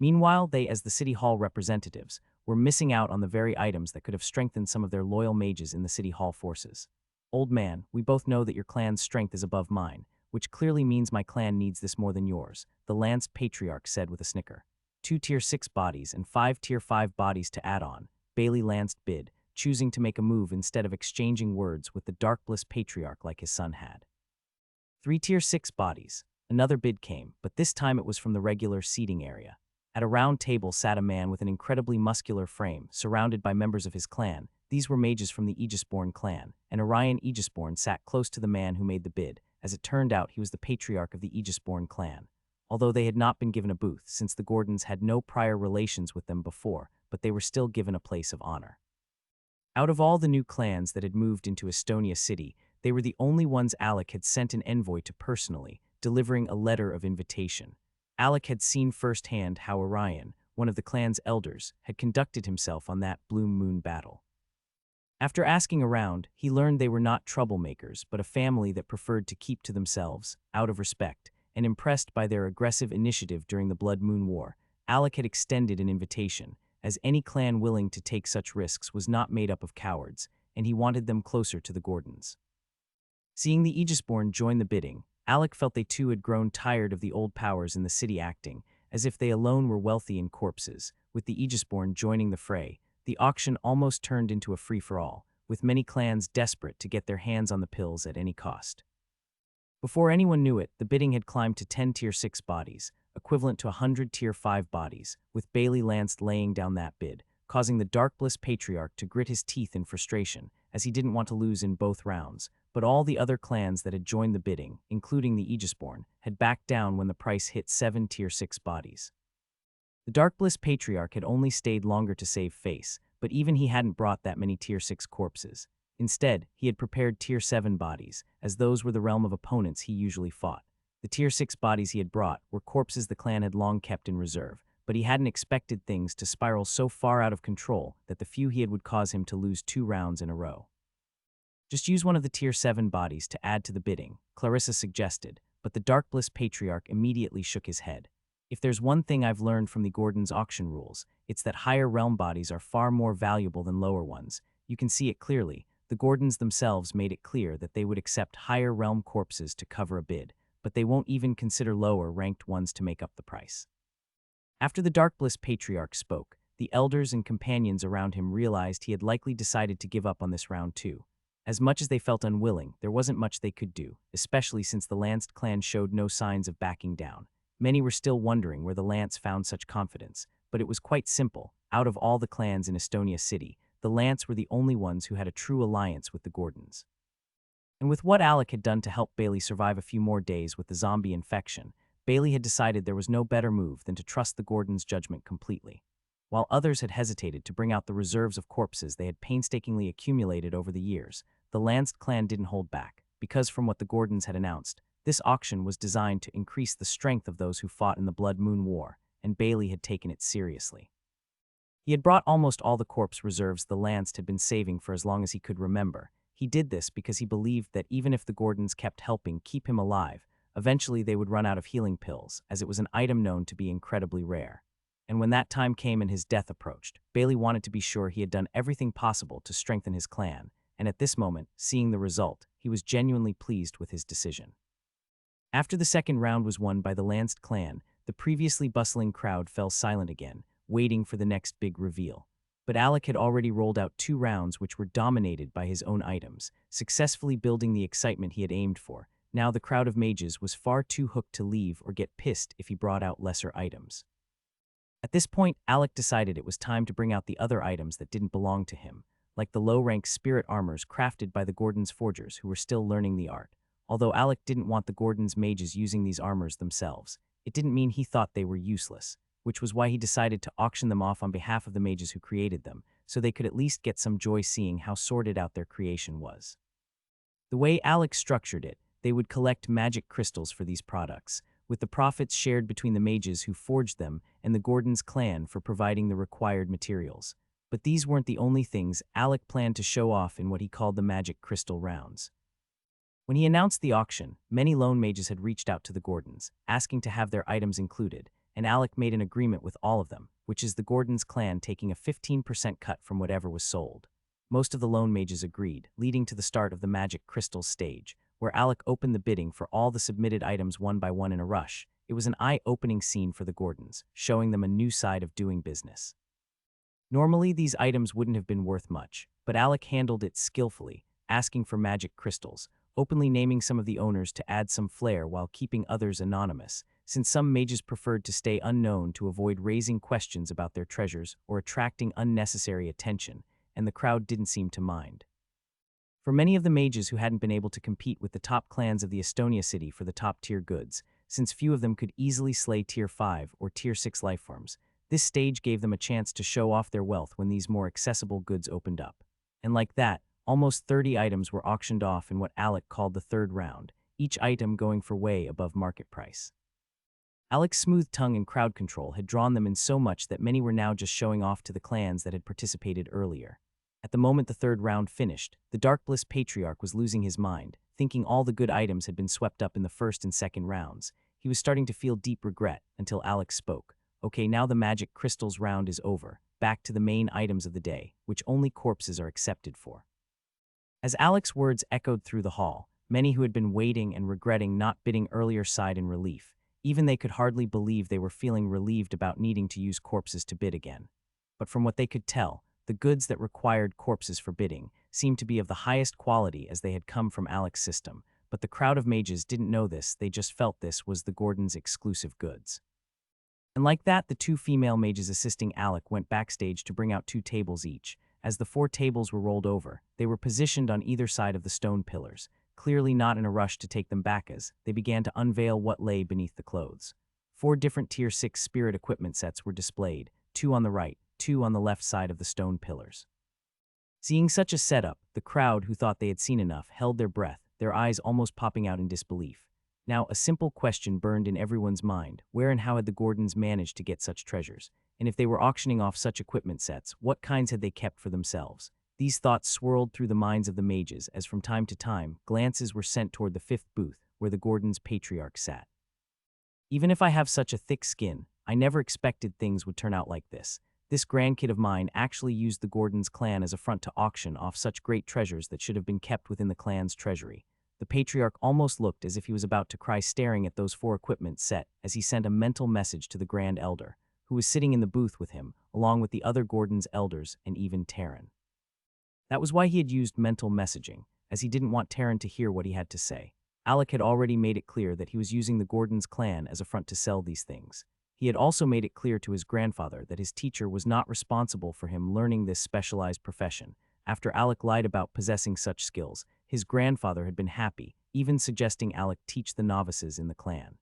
Meanwhile, they, as the City Hall representatives, were missing out on the very items that could have strengthened some of their loyal mages in the City Hall forces. "Old man, we both know that your clan's strength is above mine, which clearly means my clan needs this more than yours," the Lance Patriarch said with a snicker. 2 Tier 6 bodies and 5 Tier 5 bodies to add on, Bailey lanced bid, choosing to make a move instead of exchanging words with the Darkbliss Patriarch like his son had. 3 Tier 6 bodies. Another bid came, but this time it was from the regular seating area. At a round table sat a man with an incredibly muscular frame, surrounded by members of his clan. These were mages from the Aegisborn clan, and Orion Aegisborn sat close to the man who made the bid. As it turned out, he was the patriarch of the Aegisborn clan. Although they had not been given a booth, since the Gordons had no prior relations with them before, but they were still given a place of honor. Out of all the new clans that had moved into Estonia City, they were the only ones Alec had sent an envoy to personally, delivering a letter of invitation. Alec had seen firsthand how Orion, one of the clan's elders, had conducted himself on that Blue Moon battle. After asking around, he learned they were not troublemakers, but a family that preferred to keep to themselves, out of respect, and impressed by their aggressive initiative during the Blood Moon War. Alec had extended an invitation, as any clan willing to take such risks was not made up of cowards, and he wanted them closer to the Gordons. Seeing the Aegisborn join the bidding, Alec felt they too had grown tired of the old powers in the city acting, as if they alone were wealthy in corpses. With the Aegisborn joining the fray, the auction almost turned into a free-for-all, with many clans desperate to get their hands on the pills at any cost. Before anyone knew it, the bidding had climbed to 10 Tier 6 bodies, equivalent to 100 Tier 5 bodies, with Bailey Lance laying down that bid, causing the Darkbliss Patriarch to grit his teeth in frustration, as he didn't want to lose in both rounds. But all the other clans that had joined the bidding, including the Aegisborn, had backed down when the price hit 7 Tier 6 bodies. The Darkbliss Patriarch had only stayed longer to save face, but even he hadn't brought that many Tier 6 corpses. Instead, he had prepared Tier 7 bodies, as those were the realm of opponents he usually fought. The Tier 6 bodies he had brought were corpses the clan had long kept in reserve, but he hadn't expected things to spiral so far out of control that the few he had would cause him to lose 2 rounds in a row. "Just use one of the Tier 7 bodies to add to the bidding," Clarissa suggested, but the Darkbliss Patriarch immediately shook his head. "If there's one thing I've learned from the Gordon's auction rules, it's that higher realm bodies are far more valuable than lower ones. You can see it clearly. the Gordons themselves made it clear that they would accept higher realm corpses to cover a bid, but they won't even consider lower-ranked ones to make up the price. After the Dark Bliss Patriarch spoke, the elders and companions around him realized he had likely decided to give up on this round too. As much as they felt unwilling, there wasn't much they could do, especially since the Lanced clan showed no signs of backing down. Many were still wondering where the Lance found such confidence, but it was quite simple. Out of all the clans in Estonia City, the Lance were the only ones who had a true alliance with the Gordons. And with what Alec had done to help Bailey survive a few more days with the zombie infection, Bailey had decided there was no better move than to trust the Gordons' judgment completely. While others had hesitated to bring out the reserves of corpses they had painstakingly accumulated over the years, the Lanced clan didn't hold back, because from what the Gordons had announced, this auction was designed to increase the strength of those who fought in the Blood Moon War, and Bailey had taken it seriously. He had brought almost all the corpse reserves the Lanced had been saving for as long as he could remember. He did this because he believed that even if the Gordons kept helping keep him alive, eventually they would run out of healing pills, as it was an item known to be incredibly rare. And when that time came and his death approached, Bailey wanted to be sure he had done everything possible to strengthen his clan, and at this moment, seeing the result, he was genuinely pleased with his decision. After the second round was won by the Lanced clan, the previously bustling crowd fell silent again, waiting for the next big reveal. But Alec had already rolled out 2 rounds which were dominated by his own items, successfully building the excitement he had aimed for. Now the crowd of mages was far too hooked to leave or get pissed if he brought out lesser items. At this point, Alec decided it was time to bring out the other items that didn't belong to him, like the low-rank spirit armors crafted by the Gordons' forgers who were still learning the art. Although Alec didn't want the Gordons' mages using these armors themselves, it didn't mean he thought they were useless, which was why he decided to auction them off on behalf of the mages who created them, so they could at least get some joy seeing how sorted out their creation was. The way Alec structured it, they would collect magic crystals for these products, with the profits shared between the mages who forged them and the Gordons' clan for providing the required materials. But these weren't the only things Alec planned to show off in what he called the magic crystal rounds. When he announced the auction, many lone mages had reached out to the Gordons, asking to have their items included, and Alec made an agreement with all of them, which is the Gordons' clan taking a 15% cut from whatever was sold. Most of the lone mages agreed, leading to the start of the magic crystals stage, where Alec opened the bidding for all the submitted items one by one in a rush. It was an eye-opening scene for the Gordons, showing them a new side of doing business. Normally, these items wouldn't have been worth much, but Alec handled it skillfully, asking for magic crystals, openly naming some of the owners to add some flair while keeping others anonymous, since some mages preferred to stay unknown to avoid raising questions about their treasures or attracting unnecessary attention, and the crowd didn't seem to mind. For many of the mages who hadn't been able to compete with the top clans of the Estonia City for the top-tier goods, since few of them could easily slay Tier 5 or Tier 6 lifeforms, this stage gave them a chance to show off their wealth when these more accessible goods opened up. And like that, almost 30 items were auctioned off in what Alec called the third round, each item going for way above market price. Alec's smooth tongue and crowd control had drawn them in so much that many were now just showing off to the clans that had participated earlier. At the moment the third round finished, the Dark Bliss Patriarch was losing his mind, thinking all the good items had been swept up in the first and second rounds. He was starting to feel deep regret until Alec spoke. Okay, now the magic crystals round is over, back to the main items of the day, which only corpses are accepted for. As Alec's words echoed through the hall, many who had been waiting and regretting not bidding earlier sighed in relief. Even they could hardly believe they were feeling relieved about needing to use corpses to bid again. But from what they could tell, the goods that required corpses for bidding seemed to be of the highest quality as they had come from Alec's system, but the crowd of mages didn't know this, they just felt this was the Gordons' exclusive goods. And like that, the 2 female mages assisting Alec went backstage to bring out 2 tables each. As the 4 tables were rolled over, they were positioned on either side of the stone pillars, clearly not in a rush to take them back as they began to unveil what lay beneath the clothes. 4 different Tier 6 spirit equipment sets were displayed, 2 on the right, 2 on the left side of the stone pillars. Seeing such a setup, the crowd, who thought they had seen enough, held their breath, their eyes almost popping out in disbelief. Now, a simple question burned in everyone's mind: where and how had the Gordons managed to get such treasures? And if they were auctioning off such equipment sets, what kinds had they kept for themselves? These thoughts swirled through the minds of the mages as from time to time, glances were sent toward the 5th booth, where the Gordons' Patriarch sat. Even if I have such a thick skin, I never expected things would turn out like this. This grandkid of mine actually used the Gordon's clan as a front to auction off such great treasures that should have been kept within the clan's treasury. The patriarch almost looked as if he was about to cry staring at those 4 equipment set as he sent a mental message to the Grand Elder, who was sitting in the booth with him, along with the other Gordon's elders and even Taryn. That was why he had used mental messaging, as he didn't want Taryn to hear what he had to say. Alec had already made it clear that he was using the Gordon's clan as a front to sell these things. He had also made it clear to his grandfather that his teacher was not responsible for him learning this specialized profession. After Alec lied about possessing such skills, his grandfather had been happy, even suggesting Alec teach the novices in the clan.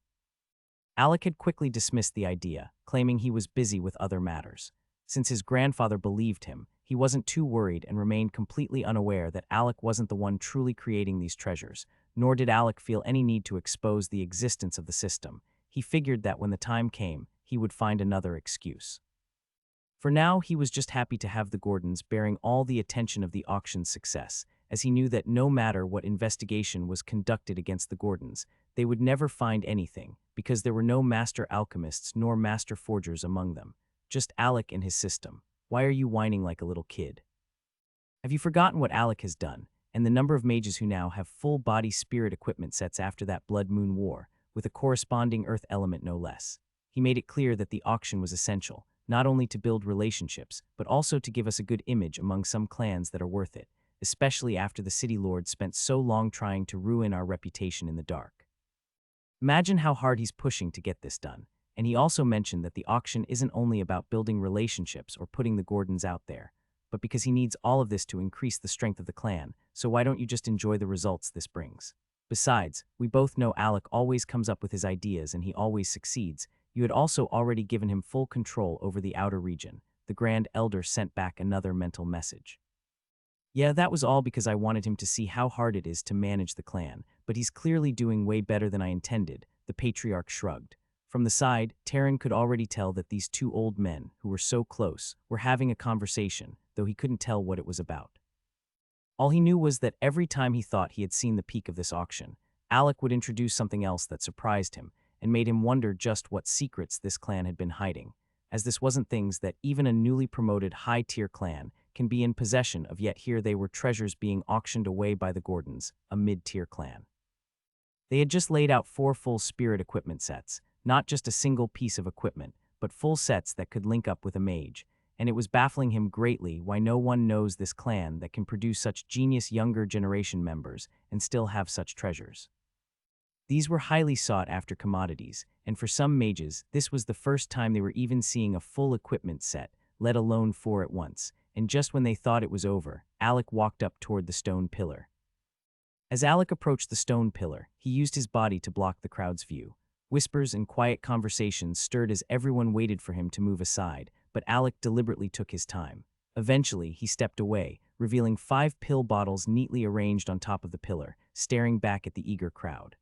Alec had quickly dismissed the idea, claiming he was busy with other matters. Since his grandfather believed him, he wasn't too worried and remained completely unaware that Alec wasn't the one truly creating these treasures, nor did Alec feel any need to expose the existence of the system. He figured that when the time came, he would find another excuse. For now, he was just happy to have the Gordons bearing all the attention of the auction's success, as he knew that no matter what investigation was conducted against the Gordons, they would never find anything, because there were no master alchemists nor master forgers among them. Just Alec and his system. Why are you whining like a little kid? Have you forgotten what Alec has done, and the number of mages who now have full-body spirit equipment sets after that Blood Moon War, with a corresponding earth element no less? He made it clear that the auction was essential, not only to build relationships, but also to give us a good image among some clans that are worth it, especially after the city lords spent so long trying to ruin our reputation in the dark. Imagine how hard he's pushing to get this done. And he also mentioned that the auction isn't only about building relationships or putting the Gordons out there, but because he needs all of this to increase the strength of the clan, so why don't you just enjoy the results this brings? Besides, we both know Alec always comes up with his ideas and he always succeeds. You had also already given him full control over the outer region. The Grand Elder sent back another mental message. Yeah, that was all because I wanted him to see how hard it is to manage the clan, but he's clearly doing way better than I intended, the patriarch shrugged. From the side, Taryn could already tell that these 2 old men, who were so close, were having a conversation, though he couldn't tell what it was about. All he knew was that every time he thought he had seen the peak of this auction, Alec would introduce something else that surprised him and made him wonder just what secrets this clan had been hiding, as this wasn't things that even a newly promoted high-tier clan can be in possession of, yet here they were treasures being auctioned away by the Gordons, a mid-tier clan. They had just laid out 4 full spirit equipment sets, not just a single piece of equipment, but full sets that could link up with a mage, and it was baffling him greatly why no one knows this clan that can produce such genius younger generation members and still have such treasures. These were highly sought-after commodities, and for some mages, this was the first time they were even seeing a full equipment set, let alone 4 at once, and just when they thought it was over, Alec walked up toward the stone pillar. As Alec approached the stone pillar, he used his body to block the crowd's view. Whispers and quiet conversations stirred as everyone waited for him to move aside, but Alec deliberately took his time. Eventually, he stepped away, revealing 5 pill bottles neatly arranged on top of the pillar, staring back at the eager crowd.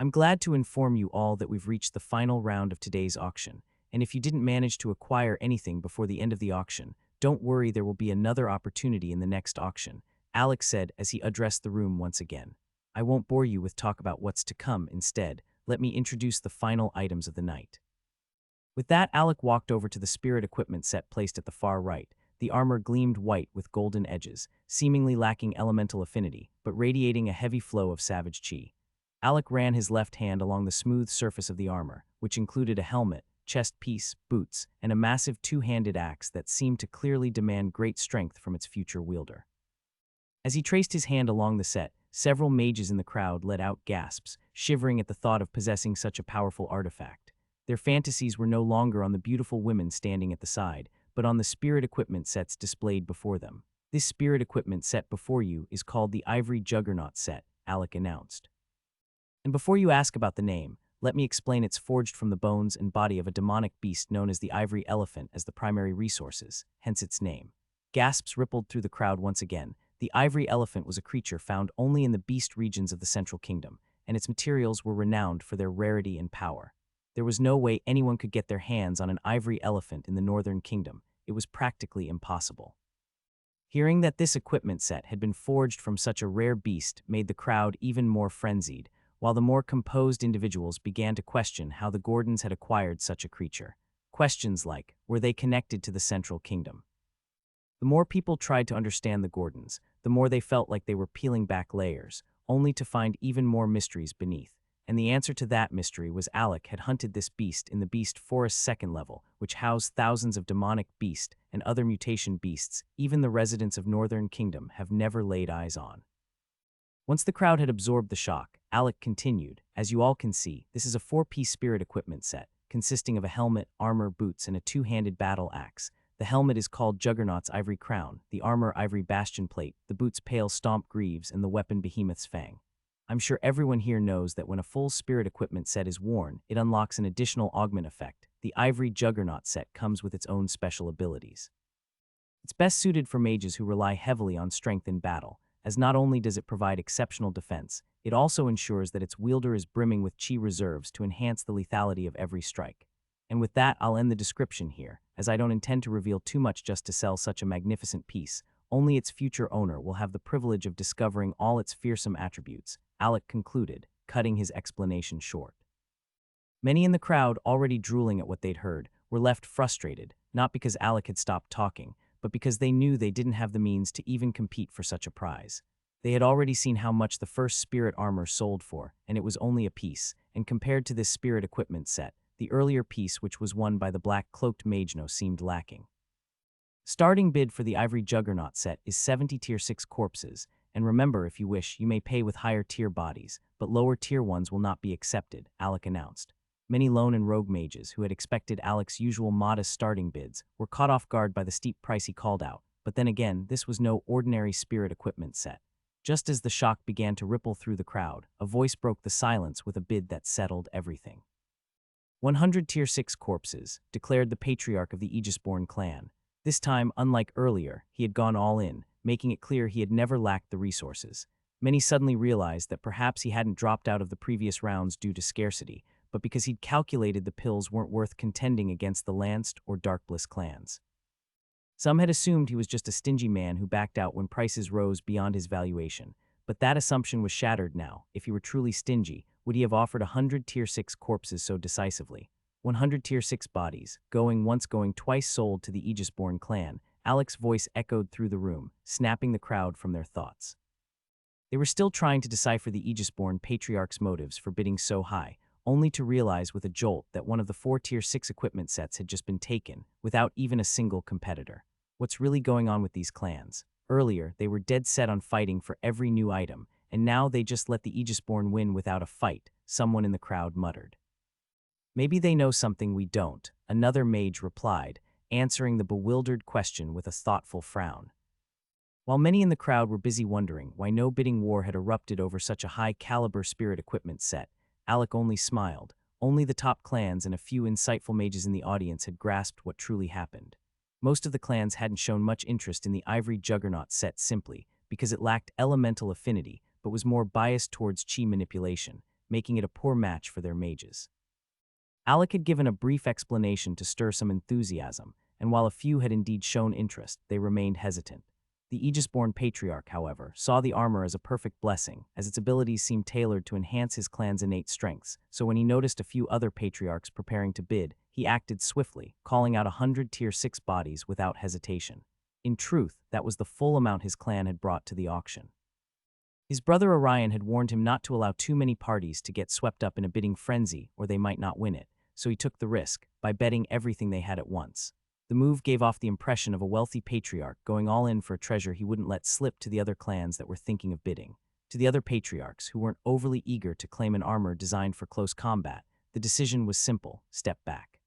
I'm glad to inform you all that we've reached the final round of today's auction, and if you didn't manage to acquire anything before the end of the auction, don't worry, there will be another opportunity in the next auction, Alec said as he addressed the room once again. I won't bore you with talk about what's to come. Instead, let me introduce the final items of the night. With that, Alec walked over to the spirit equipment set placed at the far right. The armor gleamed white with golden edges, seemingly lacking elemental affinity, but radiating a heavy flow of savage chi. Alec ran his left hand along the smooth surface of the armor, which included a helmet, chest piece, boots, and a massive 2-handed axe that seemed to clearly demand great strength from its future wielder. As he traced his hand along the set, several mages in the crowd let out gasps, shivering at the thought of possessing such a powerful artifact. Their fantasies were no longer on the beautiful women standing at the side, but on the spirit equipment sets displayed before them. This spirit equipment set before you is called the Ivory Juggernaut set, Alec announced. And before you ask about the name, let me explain it's forged from the bones and body of a demonic beast known as the Ivory Elephant as the primary resources, hence its name. Gasps rippled through the crowd once again. The Ivory Elephant was a creature found only in the beast regions of the Central Kingdom, and its materials were renowned for their rarity and power. There was no way anyone could get their hands on an ivory elephant in the Northern Kingdom. It was practically impossible. Hearing that this equipment set had been forged from such a rare beast made the crowd even more frenzied, while the more composed individuals began to question how the Gordons had acquired such a creature. Questions like, were they connected to the Central Kingdom? The more people tried to understand the Gordons, the more they felt like they were peeling back layers, only to find even more mysteries beneath. And the answer to that mystery was Alec had hunted this beast in the Beast Forest second level, which housed thousands of demonic beasts and other mutation beasts even the residents of Northern Kingdom have never laid eyes on. Once the crowd had absorbed the shock, Alec continued, as you all can see, this is a 4-piece spirit equipment set, consisting of a helmet, armor, boots, and a 2-handed battle axe. The helmet is called Juggernaut's Ivory Crown, the armor Ivory Bastion Plate, the boots Pale Stomp Greaves, and the weapon Behemoth's Fang. I'm sure everyone here knows that when a full spirit equipment set is worn, it unlocks an additional augment effect. The Ivory Juggernaut set comes with its own special abilities. It's best suited for mages who rely heavily on strength in battle, as not only does it provide exceptional defense, it also ensures that its wielder is brimming with chi reserves to enhance the lethality of every strike. And with that, I'll end the description here, as I don't intend to reveal too much just to sell such a magnificent piece. Only its future owner will have the privilege of discovering all its fearsome attributes, Alec concluded, cutting his explanation short. Many in the crowd, already drooling at what they'd heard, were left frustrated, not because Alec had stopped talking, but because they knew they didn't have the means to even compete for such a prize. They had already seen how much the first spirit armor sold for, and it was only a piece, and compared to this spirit equipment set, the earlier piece which was won by the black-cloaked Mage seemed lacking. Starting bid for the Ivory Juggernaut set is 70 Tier 6 corpses, and remember, if you wish, you may pay with higher tier bodies, but lower tier ones will not be accepted, Alec announced. Many lone and rogue mages who had expected Alec's usual modest starting bids were caught off guard by the steep price he called out, but then again, this was no ordinary spirit equipment set. Just as the shock began to ripple through the crowd, a voice broke the silence with a bid that settled everything. 100 Tier 6 corpses, declared the patriarch of the Aegisborn clan. This time, unlike earlier, he had gone all in, making it clear he had never lacked the resources. Many suddenly realized that perhaps he hadn't dropped out of the previous rounds due to scarcity, but because he'd calculated the pills weren't worth contending against the Lanced or Darkbliss clans. Some had assumed he was just a stingy man who backed out when prices rose beyond his valuation, but that assumption was shattered now. If he were truly stingy, would he have offered 100 Tier 6 corpses so decisively? 100 Tier 6 bodies, going twice sold to the Aegisborn clan. Alec's voice echoed through the room, snapping the crowd from their thoughts. They were still trying to decipher the Aegisborn patriarch's motives for bidding so high, only to realize with a jolt that one of the 4 Tier 6 equipment sets had just been taken, without even a single competitor. What's really going on with these clans? Earlier, they were dead set on fighting for every new item, and now they just let the Aegisborn win without a fight, someone in the crowd muttered. Maybe they know something we don't, another mage replied, answering the bewildered question with a thoughtful frown. While many in the crowd were busy wondering why no bidding war had erupted over such a high-caliber spirit equipment set, Alec only smiled. Only the top clans and a few insightful mages in the audience had grasped what truly happened. Most of the clans hadn't shown much interest in the Ivory Juggernaut set simply because it lacked elemental affinity but was more biased towards chi manipulation, making it a poor match for their mages. Alec had given a brief explanation to stir some enthusiasm, and while a few had indeed shown interest, they remained hesitant. The Aegisborn patriarch, however, saw the armor as a perfect blessing, as its abilities seemed tailored to enhance his clan's innate strengths, so when he noticed a few other patriarchs preparing to bid, he acted swiftly, calling out 100 Tier 6 bodies without hesitation. In truth, that was the full amount his clan had brought to the auction. His brother Orion had warned him not to allow too many parties to get swept up in a bidding frenzy or they might not win it, so he took the risk, by betting everything they had at once. The move gave off the impression of a wealthy patriarch going all in for a treasure he wouldn't let slip to the other clans that were thinking of bidding. To the other patriarchs, who weren't overly eager to claim an armor designed for close combat, the decision was simple: step back.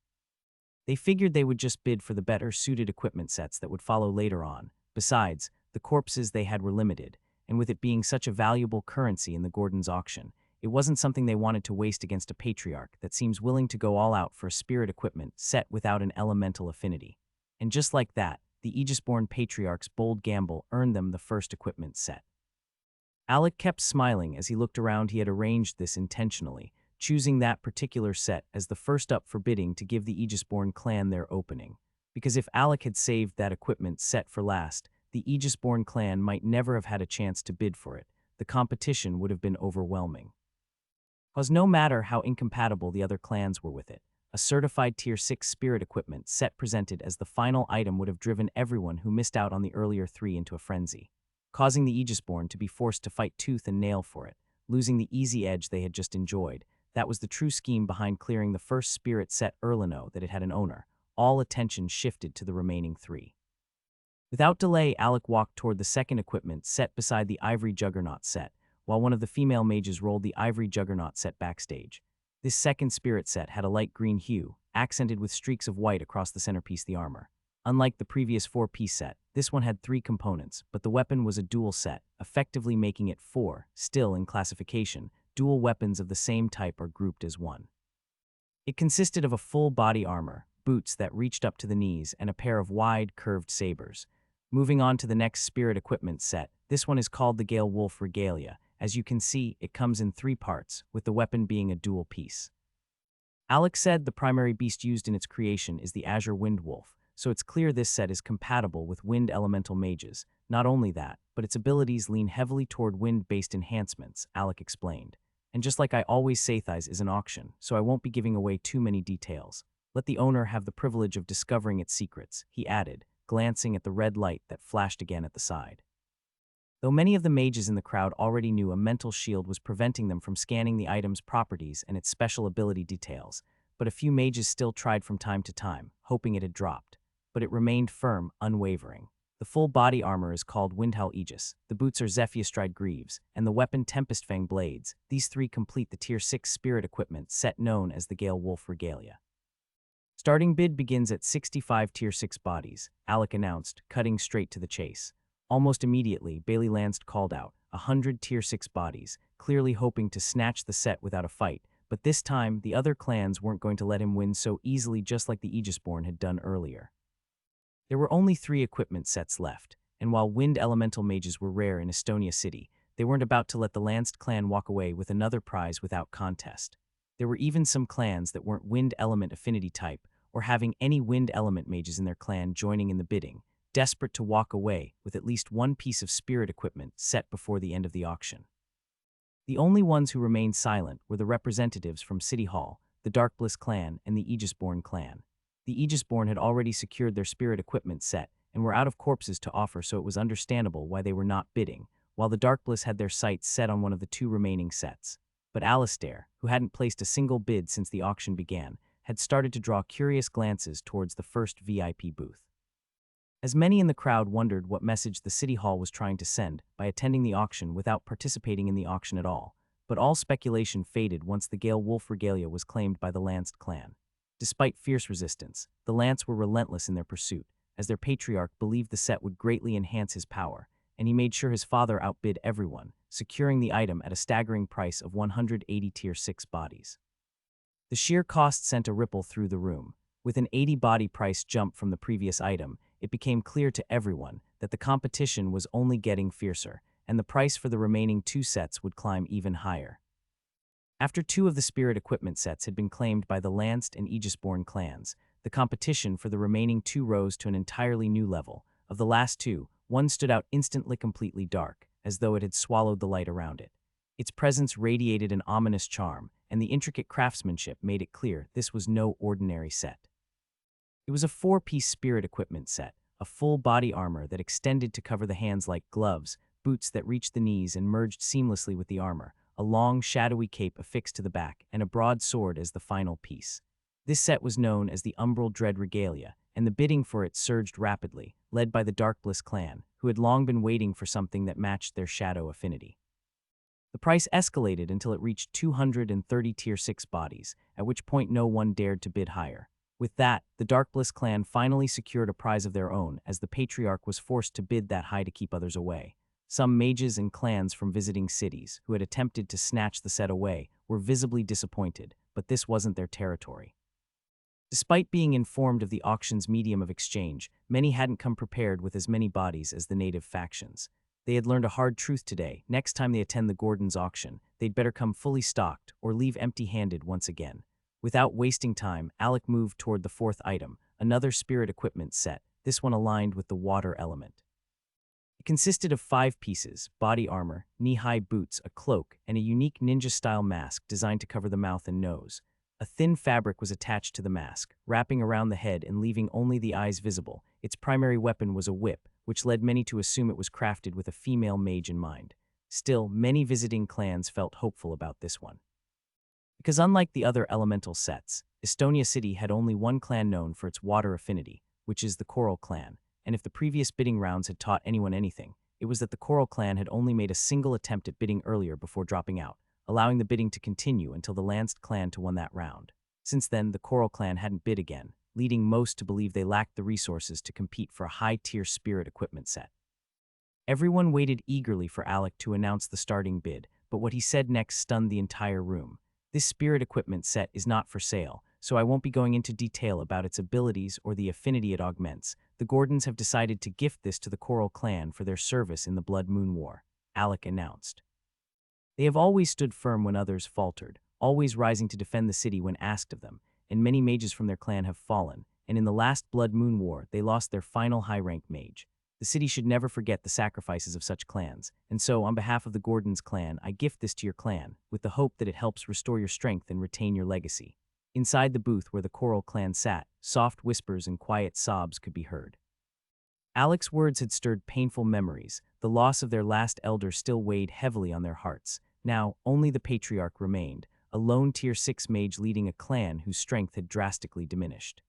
They figured they would just bid for the better-suited equipment sets that would follow later on. Besides, the corpses they had were limited, and with it being such a valuable currency in the Gordon's auction, it wasn't something they wanted to waste against a patriarch that seems willing to go all out for a spirit equipment set without an elemental affinity. And just like that, the Aegisborn patriarch's bold gamble earned them the first equipment set. Alec kept smiling as he looked around. He had arranged this intentionally, choosing that particular set as the first up for bidding to give the Aegisborn clan their opening. Because if Alec had saved that equipment set for last, the Aegisborn clan might never have had a chance to bid for it. The competition would have been overwhelming. Because no matter how incompatible the other clans were with it, a certified Tier 6 spirit equipment set presented as the final item would have driven everyone who missed out on the earlier 3 into a frenzy, causing the Aegisborn to be forced to fight tooth and nail for it, losing the easy edge they had just enjoyed. That was the true scheme behind clearing the first spirit set early that it had an owner. All attention shifted to the remaining 3. Without delay, Alec walked toward the second equipment set beside the Ivory Juggernaut set, while one of the female mages rolled the Ivory Juggernaut set backstage. This second spirit set had a light green hue, accented with streaks of white across the centerpiece of the armor. Unlike the previous 4-piece set, this one had 3 components, but the weapon was a dual set, effectively making it 4. Still, in classification, dual weapons of the same type are grouped as 1. It consisted of a full body armor, boots that reached up to the knees, and a pair of wide, curved sabers. Moving on to the next spirit equipment set, this one is called the Gale Wolf Regalia. As you can see, it comes in 3 parts, with the weapon being a dual piece. Alex said the primary beast used in its creation is the Azure Wind Wolf, so it's clear this set is compatible with wind elemental mages. Not only that, but its abilities lean heavily toward wind-based enhancements, Alec explained. And just like I always say, this is an auction, so I won't be giving away too many details. Let the owner have the privilege of discovering its secrets, he added, glancing at the red light that flashed again at the side. Though many of the mages in the crowd already knew a mental shield was preventing them from scanning the item's properties and its special ability details, but a few mages still tried from time to time, hoping it had dropped. But it remained firm, unwavering. The full body armor is called Windhowl Aegis, the boots are Zephyrstride Greaves, and the weapon Tempestfang Blades. These 3 complete the Tier 6 spirit equipment set known as the Gale Wolf Regalia. Starting bid begins at 65 Tier 6 bodies, Alec announced, cutting straight to the chase. Almost immediately, Bailey Lansd called out, 100 Tier 6 bodies, clearly hoping to snatch the set without a fight, but this time, the other clans weren't going to let him win so easily, just like the Aegisborn had done earlier. There were only 3 equipment sets left, and while wind elemental mages were rare in Estonia City, they weren't about to let the Lansd clan walk away with another prize without contest. There were even some clans that weren't wind element affinity type, or having any wind element mages in their clan joining in the bidding, desperate to walk away with at least 1 piece of spirit equipment set before the end of the auction. The only ones who remained silent were the representatives from City Hall, the Darkbliss clan, and the Aegisborn clan. The Aegisborn had already secured their spirit equipment set and were out of corpses to offer, so it was understandable why they were not bidding, while the Darkbliss had their sights set on one of the 2 remaining sets. But Alistair, who hadn't placed a single bid since the auction began, had started to draw curious glances towards the first VIP booth. As many in the crowd wondered what message the City Hall was trying to send by attending the auction without participating in the auction at all, but all speculation faded once the Gale Wolf Regalia was claimed by the Lansd clan. Despite fierce resistance, the Lance were relentless in their pursuit, as their patriarch believed the set would greatly enhance his power, and he made sure his father outbid everyone, securing the item at a staggering price of 180 Tier 6 bodies. The sheer cost sent a ripple through the room. With an 80-body price jump from the previous item, it became clear to everyone that the competition was only getting fiercer, and the price for the remaining 2 sets would climb even higher. After 2 of the spirit equipment sets had been claimed by the Lansd and Aegisborn clans, the competition for the remaining 2 rose to an entirely new level. Of the last 2, one stood out instantly, completely dark, as though it had swallowed the light around it. Its presence radiated an ominous charm, and the intricate craftsmanship made it clear this was no ordinary set. It was a 4-piece spirit equipment set, a full body armor that extended to cover the hands like gloves, boots that reached the knees and merged seamlessly with the armor, a long, shadowy cape affixed to the back, and a broad sword as the final piece. This set was known as the Umbral Dread Regalia, and the bidding for it surged rapidly, led by the Darkbliss clan, who had long been waiting for something that matched their shadow affinity. The price escalated until it reached 230 Tier 6 bodies, at which point no one dared to bid higher. With that, the Darkbliss clan finally secured a prize of their own, as the patriarch was forced to bid that high to keep others away. Some mages and clans from visiting cities, who had attempted to snatch the set away, were visibly disappointed, but this wasn't their territory. Despite being informed of the auction's medium of exchange, many hadn't come prepared with as many bodies as the native factions. They had learned a hard truth today. Next time they attend the Gordon's auction, they'd better come fully stocked or leave empty-handed once again. Without wasting time, Alec moved toward the 4th item, another spirit equipment set, this one aligned with the water element. It consisted of 5 pieces: body armor, knee-high boots, a cloak, and a unique ninja-style mask designed to cover the mouth and nose. A thin fabric was attached to the mask, wrapping around the head and leaving only the eyes visible. Its primary weapon was a whip, which led many to assume it was crafted with a female mage in mind. Still, many visiting clans felt hopeful about this one. Because unlike the other elemental sets, Estonia City had only one clan known for its water affinity, which is the Coral clan, and if the previous bidding rounds had taught anyone anything, it was that the Coral clan had only made a single attempt at bidding earlier before dropping out, allowing the bidding to continue until the Lanced clan to won that round. Since then, the Coral clan hadn't bid again, leading most to believe they lacked the resources to compete for a high-tier spirit equipment set. Everyone waited eagerly for Alec to announce the starting bid, but what he said next stunned the entire room. This spirit equipment set is not for sale, so I won't be going into detail about its abilities or the affinity it augments. The Gordons have decided to gift this to the Coral clan for their service in the Blood Moon War, Alec announced. They have always stood firm when others faltered, always rising to defend the city when asked of them, and many mages from their clan have fallen, and in the last Blood Moon War they lost their final high-ranked mage. The city should never forget the sacrifices of such clans, and so, on behalf of the Gordons clan, I gift this to your clan, with the hope that it helps restore your strength and retain your legacy. Inside the booth where the Coral clan sat, soft whispers and quiet sobs could be heard. Alec's words had stirred painful memories. The loss of their last elder still weighed heavily on their hearts. Now, only the Patriarch remained, a lone Tier 6 mage leading a clan whose strength had drastically diminished.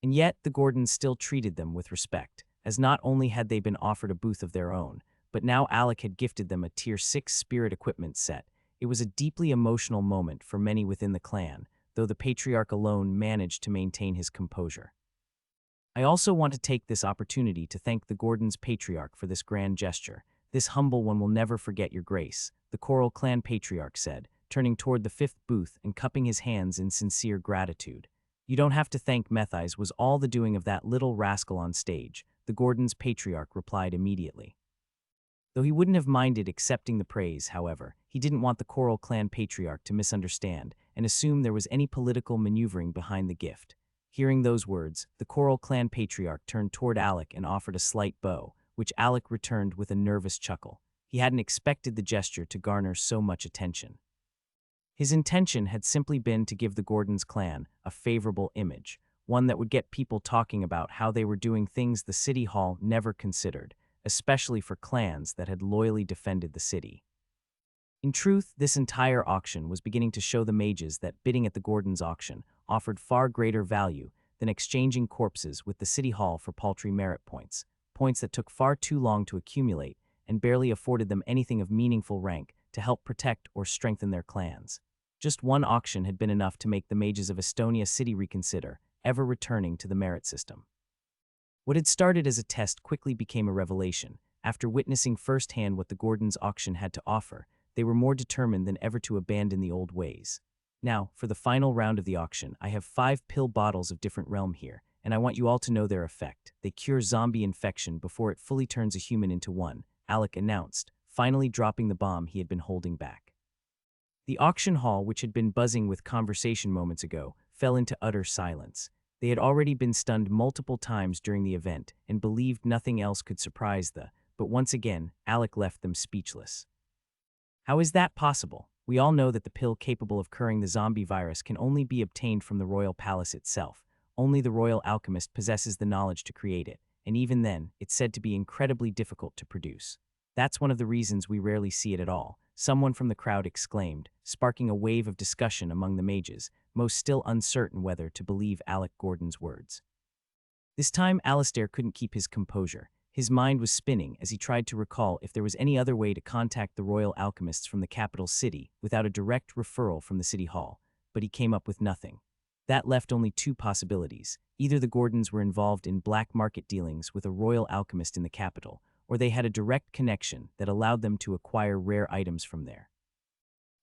And yet, the Gordons still treated them with respect, as not only had they been offered a booth of their own, but now Alec had gifted them a Tier 6 spirit equipment set. It was a deeply emotional moment for many within the clan, though the Patriarch alone managed to maintain his composure. I also want to take this opportunity to thank the Gordons' Patriarch for this grand gesture. This humble one will never forget your grace, the Coral clan Patriarch said, turning toward the fifth booth and cupping his hands in sincere gratitude. You don't have to thank Methies, was all the doing of that little rascal on stage, the Gordons' Patriarch replied immediately. Though he wouldn't have minded accepting the praise, however, he didn't want the Coral clan Patriarch to misunderstand and assume there was any political maneuvering behind the gift. Hearing those words, the Coral clan Patriarch turned toward Alec and offered a slight bow, which Alec returned with a nervous chuckle. He hadn't expected the gesture to garner so much attention. His intention had simply been to give the Gordons clan a favorable image, one that would get people talking about how they were doing things the city hall never considered, especially for clans that had loyally defended the city. In truth, this entire auction was beginning to show the mages that bidding at the Gordons auction offered far greater value than exchanging corpses with the city hall for paltry merit points, points that took far too long to accumulate and barely afforded them anything of meaningful rank to help protect or strengthen their clans. Just one auction had been enough to make the mages of Estonia City reconsider ever returning to the merit system. What had started as a test quickly became a revelation. After witnessing firsthand what the Gordons auction had to offer, they were more determined than ever to abandon the old ways. Now, for the final round of the auction, I have 5 pill bottles of different realm here, and I want you all to know their effect. They cure zombie infection before it fully turns a human into one, Alec announced, finally dropping the bomb he had been holding back. The auction hall, which had been buzzing with conversation moments ago, fell into utter silence. They had already been stunned multiple times during the event and believed nothing else could surprise but once again, Alec left them speechless. How is that possible? We all know that the pill capable of curing the zombie virus can only be obtained from the royal palace itself. Only the royal alchemist possesses the knowledge to create it, and even then, it's said to be incredibly difficult to produce. That's one of the reasons we rarely see it at all, someone from the crowd exclaimed, sparking a wave of discussion among the mages, most still uncertain whether to believe Alec Gordon's words. This time, Alistair couldn't keep his composure. His mind was spinning as he tried to recall if there was any other way to contact the royal alchemists from the capital city without a direct referral from the city hall, but he came up with nothing. That left only 2 possibilities. Either the Gordons were involved in black market dealings with a royal alchemist in the capital, or they had a direct connection that allowed them to acquire rare items from there.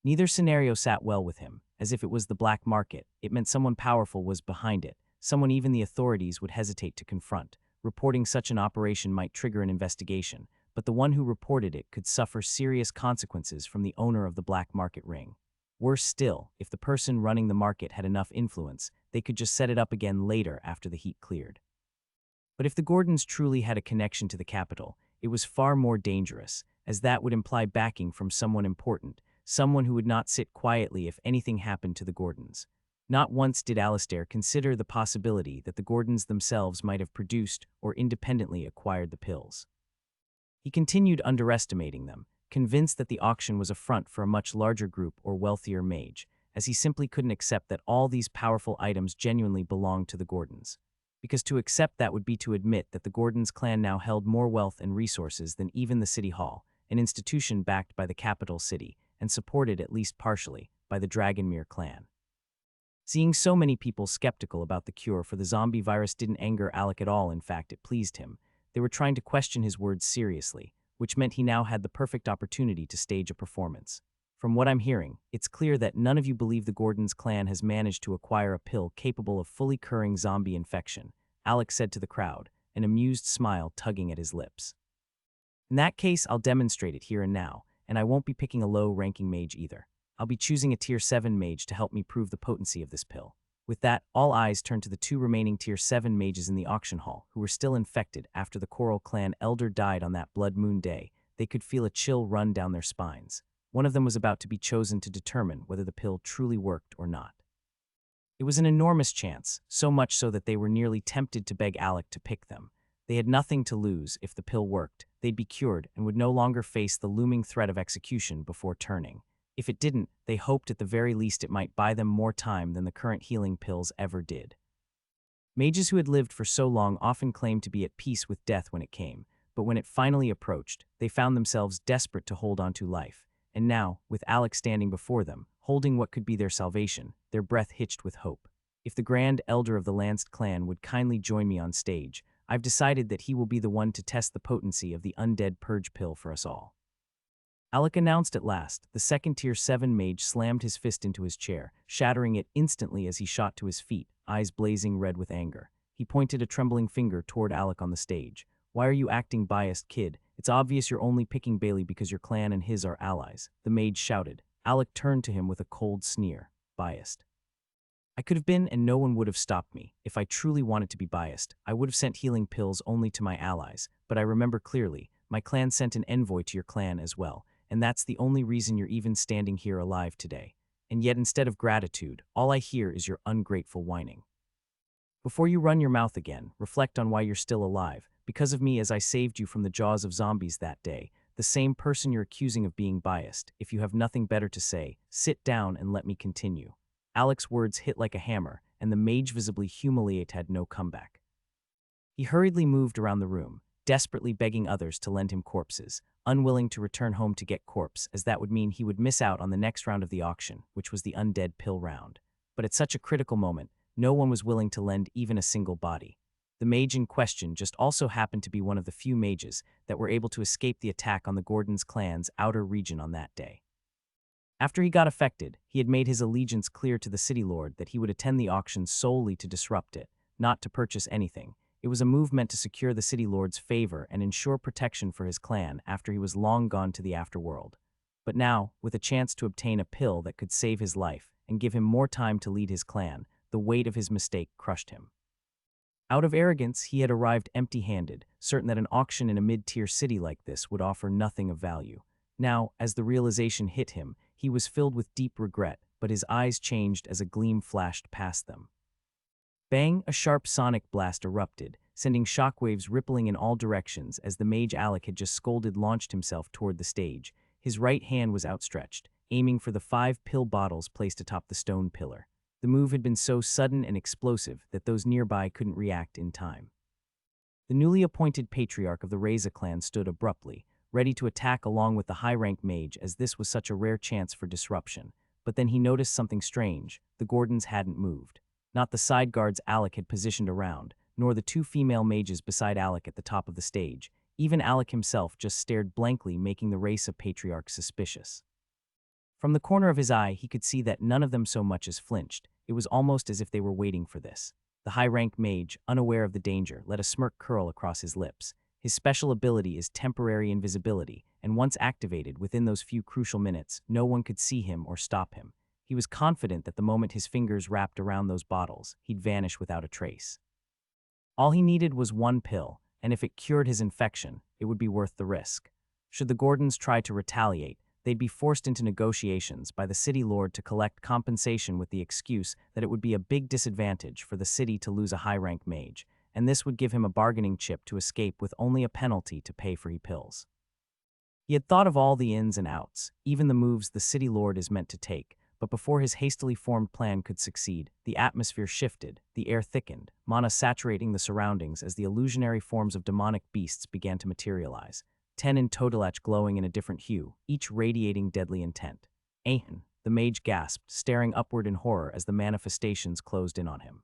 Neither scenario sat well with him, as if it was the black market, it meant someone powerful was behind it, someone even the authorities would hesitate to confront. Reporting such an operation might trigger an investigation, but the one who reported it could suffer serious consequences from the owner of the black market ring. Worse still, if the person running the market had enough influence, they could just set it up again later after the heat cleared. But if the Gordons truly had a connection to the capital, it was far more dangerous, as that would imply backing from someone important, someone who would not sit quietly if anything happened to the Gordons. Not once did Alistair consider the possibility that the Gordons themselves might have produced or independently acquired the pills. He continued underestimating them, convinced that the auction was a front for a much larger group or wealthier mage, as he simply couldn't accept that all these powerful items genuinely belonged to the Gordons. Because to accept that would be to admit that the Gordons clan now held more wealth and resources than even the City Hall, an institution backed by the capital city, and supported at least partially by the Dragonmere clan. Seeing so many people skeptical about the cure for the zombie virus didn't anger Alec at all. In fact, it pleased him. They were trying to question his words seriously, which meant he now had the perfect opportunity to stage a performance. From what I'm hearing, it's clear that none of you believe the Gordons clan has managed to acquire a pill capable of fully curing zombie infection, Alec said to the crowd, an amused smile tugging at his lips. In that case, I'll demonstrate it here and now, and I won't be picking a low-ranking mage either. I'll be choosing a Tier 7 mage to help me prove the potency of this pill. With that, all eyes turned to the two remaining Tier 7 mages in the auction hall, who were still infected after the Coral clan elder died on that blood moon day. They could feel a chill run down their spines. One of them was about to be chosen to determine whether the pill truly worked or not. It was an enormous chance, so much so that they were nearly tempted to beg Alec to pick them. They had nothing to lose. If the pill worked, they'd be cured and would no longer face the looming threat of execution before turning. If it didn't, they hoped at the very least it might buy them more time than the current healing pills ever did. Mages who had lived for so long often claimed to be at peace with death when it came, but when it finally approached, they found themselves desperate to hold on to life. And now, with Alec standing before them, holding what could be their salvation, their breath hitched with hope. If the Grand Elder of the Lanced clan would kindly join me on stage, I've decided that he will be the one to test the potency of the undead purge pill for us all. Alec announced at last. The second Tier 7 mage slammed his fist into his chair, shattering it instantly as he shot to his feet, eyes blazing red with anger. He pointed a trembling finger toward Alec on the stage. Why are you acting biased, kid? It's obvious you're only picking Bailey because your clan and his are allies, the mage shouted. Alec turned to him with a cold sneer. Biased. I could have been, and no one would have stopped me. If I truly wanted to be biased, I would have sent healing pills only to my allies, but I remember clearly, my clan sent an envoy to your clan as well. And that's the only reason you're even standing here alive today. And yet instead of gratitude, all I hear is your ungrateful whining. Before you run your mouth again, reflect on why you're still alive. Because of me, as I saved you from the jaws of zombies that day, the same person you're accusing of being biased. If you have nothing better to say, sit down and let me continue. Alec's words hit like a hammer, and the mage, visibly humiliated, had no comeback. He hurriedly moved around the room, desperately begging others to lend him corpses, unwilling to return home to get corpse, as that would mean he would miss out on the next round of the auction, which was the undead pill round. But at such a critical moment, no one was willing to lend even a single body. The mage in question just also happened to be one of the few mages that were able to escape the attack on the Gordons clan's outer region on that day. After he got affected, he had made his allegiance clear to the city lord that he would attend the auction solely to disrupt it, not to purchase anything. It was a move meant to secure the city lord's favor and ensure protection for his clan after he was long gone to the afterworld. But now, with a chance to obtain a pill that could save his life and give him more time to lead his clan, the weight of his mistake crushed him. Out of arrogance, he had arrived empty-handed, certain that an auction in a mid-tier city like this would offer nothing of value. Now, as the realization hit him, he was filled with deep regret, but his eyes changed as a gleam flashed past them. Bang! A sharp sonic blast erupted, sending shockwaves rippling in all directions as the mage Alec had just scolded launched himself toward the stage. His right hand was outstretched, aiming for the 5 pill bottles placed atop the stone pillar. The move had been so sudden and explosive that those nearby couldn't react in time. The newly appointed patriarch of the Reza clan stood abruptly, ready to attack along with the high-rank mage, as this was such a rare chance for disruption. But then he noticed something strange. The Gordons hadn't moved. Not the side guards Alec had positioned around, nor the 2 female mages beside Alec at the top of the stage. Even Alec himself just stared blankly, making the race of patriarchs suspicious. From the corner of his eye, he could see that none of them so much as flinched. It was almost as if they were waiting for this. The high-rank mage, unaware of the danger, let a smirk curl across his lips. His special ability is temporary invisibility, and once activated within those few crucial minutes, no one could see him or stop him. He was confident that the moment his fingers wrapped around those bottles, he'd vanish without a trace. All he needed was 1 pill, and if it cured his infection, it would be worth the risk. Should the Gordons try to retaliate, they'd be forced into negotiations by the city lord to collect compensation with the excuse that it would be a big disadvantage for the city to lose a high-rank mage, and this would give him a bargaining chip to escape with only a penalty to pay for pills. He had thought of all the ins and outs, even the moves the city lord is meant to take, but before his hastily formed plan could succeed, the atmosphere shifted, the air thickened, mana saturating the surroundings as the illusionary forms of demonic beasts began to materialize, 10 in total, glowing in a different hue, each radiating deadly intent. Ahen, the mage gasped, staring upward in horror as the manifestations closed in on him.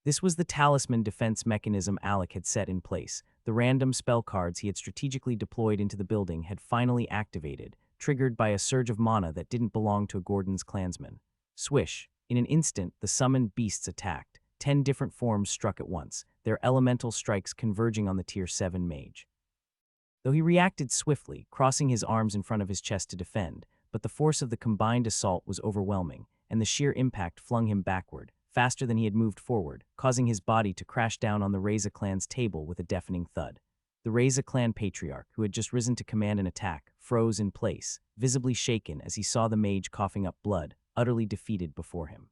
This was the talisman defense mechanism Alec had set in place. The random spell cards he had strategically deployed into the building had finally activated, triggered by a surge of mana that didn't belong to Gordon's clansmen. Swish! In an instant, the summoned beasts attacked. 10 different forms struck at once, their elemental strikes converging on the Tier 7 mage. Though he reacted swiftly, crossing his arms in front of his chest to defend, but the force of the combined assault was overwhelming, and the sheer impact flung him backward, faster than he had moved forward, causing his body to crash down on the Reza clan's table with a deafening thud. The Reza clan patriarch, who had just risen to command an attack, froze in place, visibly shaken as he saw the mage coughing up blood, utterly defeated before him.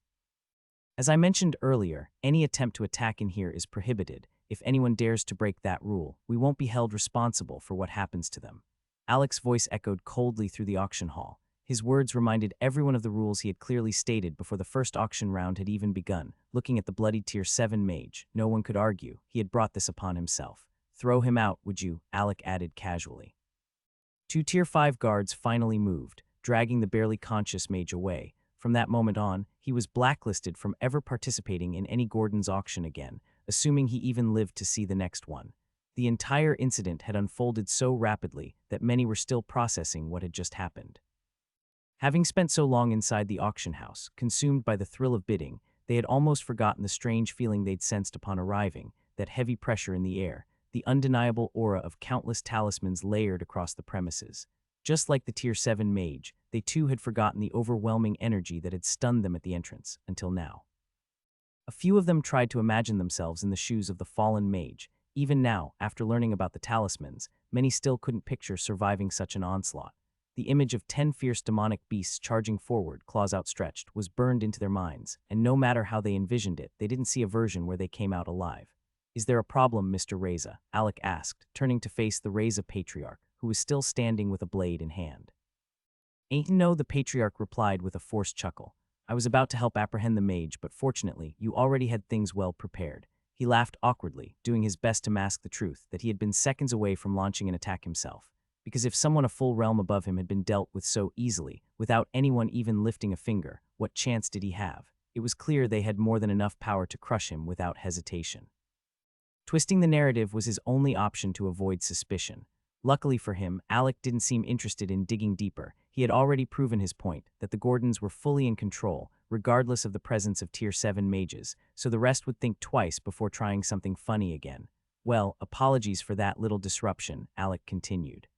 As I mentioned earlier, any attempt to attack in here is prohibited. If anyone dares to break that rule, we won't be held responsible for what happens to them. Alec's voice echoed coldly through the auction hall. His words reminded everyone of the rules he had clearly stated before the first auction round had even begun. Looking at the bloody Tier 7 mage, no one could argue. He had brought this upon himself. "Throw him out, would you?" Alec added casually. 2 Tier 5 guards finally moved, dragging the barely conscious mage away. From that moment on, he was blacklisted from ever participating in any Gordon's auction again, assuming he even lived to see the next one. The entire incident had unfolded so rapidly that many were still processing what had just happened. Having spent so long inside the auction house, consumed by the thrill of bidding, they had almost forgotten the strange feeling they'd sensed upon arriving, that heavy pressure in the air, the undeniable aura of countless talismans layered across the premises. Just like the Tier 7 mage, they too had forgotten the overwhelming energy that had stunned them at the entrance, until now. A few of them tried to imagine themselves in the shoes of the fallen mage. Even now, after learning about the talismans, many still couldn't picture surviving such an onslaught. The image of 10 fierce demonic beasts charging forward, claws outstretched, was burned into their minds, and no matter how they envisioned it, they didn't see a version where they came out alive. "Is there a problem, Mr. Reza?" Alec asked, turning to face the Reza patriarch, who was still standing with a blade in hand. "Ain't no," the patriarch replied with a forced chuckle. "I was about to help apprehend the mage, but fortunately, you already had things well prepared." He laughed awkwardly, doing his best to mask the truth that he had been seconds away from launching an attack himself. Because if someone a full realm above him had been dealt with so easily, without anyone even lifting a finger, what chance did he have? It was clear they had more than enough power to crush him without hesitation. Twisting the narrative was his only option to avoid suspicion. Luckily for him, Alec didn't seem interested in digging deeper. He had already proven his point, that the Gordons were fully in control, regardless of the presence of Tier 7 mages, so the rest would think twice before trying something funny again. "Well, apologies for that little disruption," Alec continued.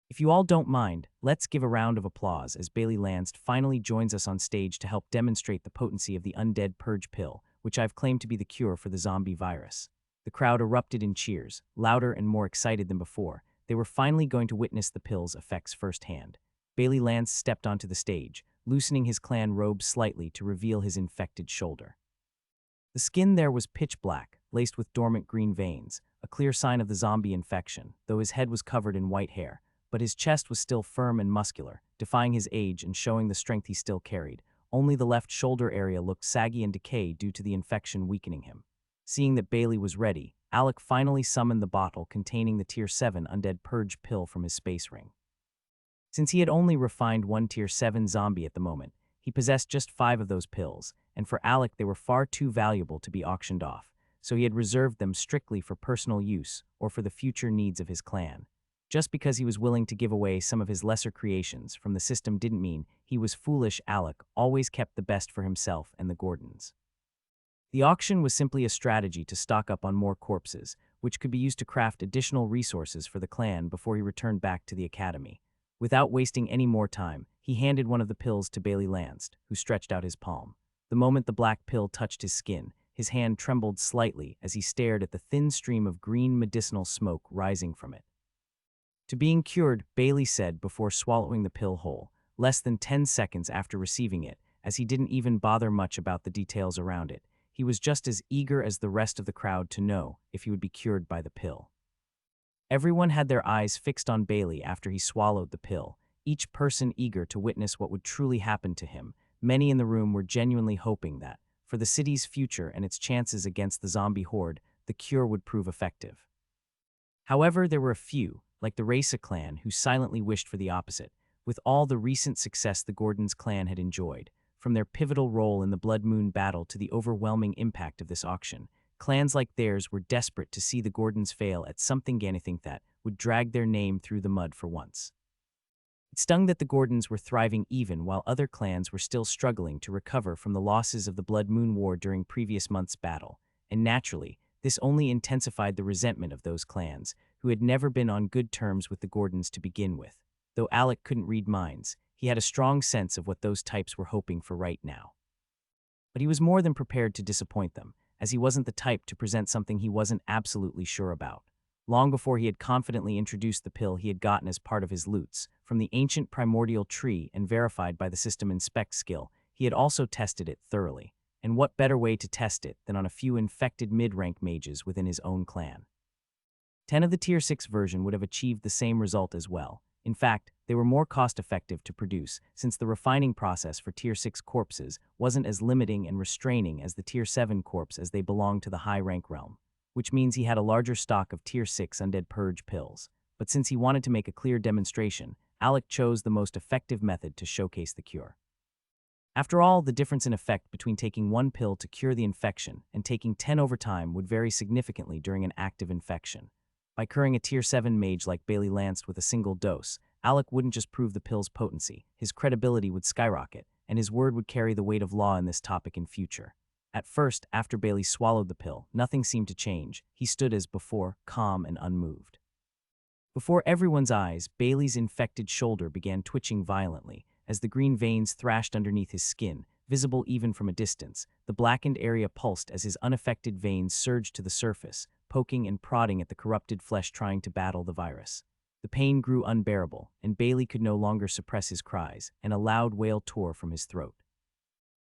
"If you all don't mind, let's give a round of applause as Bailey Lansd finally joins us on stage to help demonstrate the potency of the undead purge pill, which I've claimed to be the cure for the zombie virus." The crowd erupted in cheers, louder and more excited than before. They were finally going to witness the pill's effects firsthand. Bailey Lansd stepped onto the stage, loosening his clan robe slightly to reveal his infected shoulder. The skin there was pitch black, laced with dormant green veins, a clear sign of the zombie infection, though his head was covered in white hair. But his chest was still firm and muscular, defying his age and showing the strength he still carried. Only the left shoulder area looked saggy and decayed due to the infection weakening him. Seeing that Bailey was ready, Alec finally summoned the bottle containing the Tier 7 undead purge pill from his space ring. Since he had only refined one Tier 7 zombie at the moment, he possessed just 5 of those pills, and for Alec they were far too valuable to be auctioned off, so he had reserved them strictly for personal use or for the future needs of his clan. Just because he was willing to give away some of his lesser creations from the system didn't mean he was foolish. Alec always kept the best for himself and the Gordons. The auction was simply a strategy to stock up on more corpses, which could be used to craft additional resources for the clan before he returned back to the academy. Without wasting any more time, he handed one of the pills to Bailey Lansd, who stretched out his palm. The moment the black pill touched his skin, his hand trembled slightly as he stared at the thin stream of green medicinal smoke rising from it. To being cured, Bailey said before swallowing the pill whole, less than 10 seconds after receiving it, as he didn't even bother much about the details around it. He was just as eager as the rest of the crowd to know if he would be cured by the pill. Everyone had their eyes fixed on Bailey after he swallowed the pill, each person eager to witness what would truly happen to him. Many in the room were genuinely hoping that, for the city's future and its chances against the zombie horde, the cure would prove effective. However, there were a few, like the Raisa clan, who silently wished for the opposite. With all the recent success the Gordons clan had enjoyed, from their pivotal role in the Blood Moon battle to the overwhelming impact of this auction, clans like theirs were desperate to see the Gordons fail at something anything that would drag their name through the mud for once. It stung that the Gordons were thriving even while other clans were still struggling to recover from the losses of the Blood Moon War during previous month's battle, and naturally, this only intensified the resentment of those clans, who had never been on good terms with the Gordons to begin with. Though Alec couldn't read minds, he had a strong sense of what those types were hoping for right now. But he was more than prepared to disappoint them, as he wasn't the type to present something he wasn't absolutely sure about. Long before he had confidently introduced the pill he had gotten as part of his loots, from the ancient primordial tree and verified by the system inspect skill, he had also tested it thoroughly. And what better way to test it than on a few infected mid-rank mages within his own clan? 10 of the Tier 6 version would have achieved the same result as well. In fact, they were more cost-effective to produce, since the refining process for Tier 6 corpses wasn't as limiting and restraining as the Tier 7 corpse, as they belonged to the high-rank realm, which means he had a larger stock of Tier 6 undead purge pills. But since he wanted to make a clear demonstration, Alec chose the most effective method to showcase the cure. After all, the difference in effect between taking one pill to cure the infection and taking 10 over time would vary significantly during an active infection. By curing a Tier 7 mage like Bailey Lanced with a single dose, Alec wouldn't just prove the pill's potency, his credibility would skyrocket, and his word would carry the weight of law in this topic in future. At first, after Bailey swallowed the pill, nothing seemed to change. He stood as before, calm and unmoved. Before everyone's eyes, Bailey's infected shoulder began twitching violently, as the green veins thrashed underneath his skin, visible even from a distance. The blackened area pulsed as his unaffected veins surged to the surface, poking and prodding at the corrupted flesh trying to battle the virus. The pain grew unbearable, and Bailey could no longer suppress his cries, and a loud wail tore from his throat.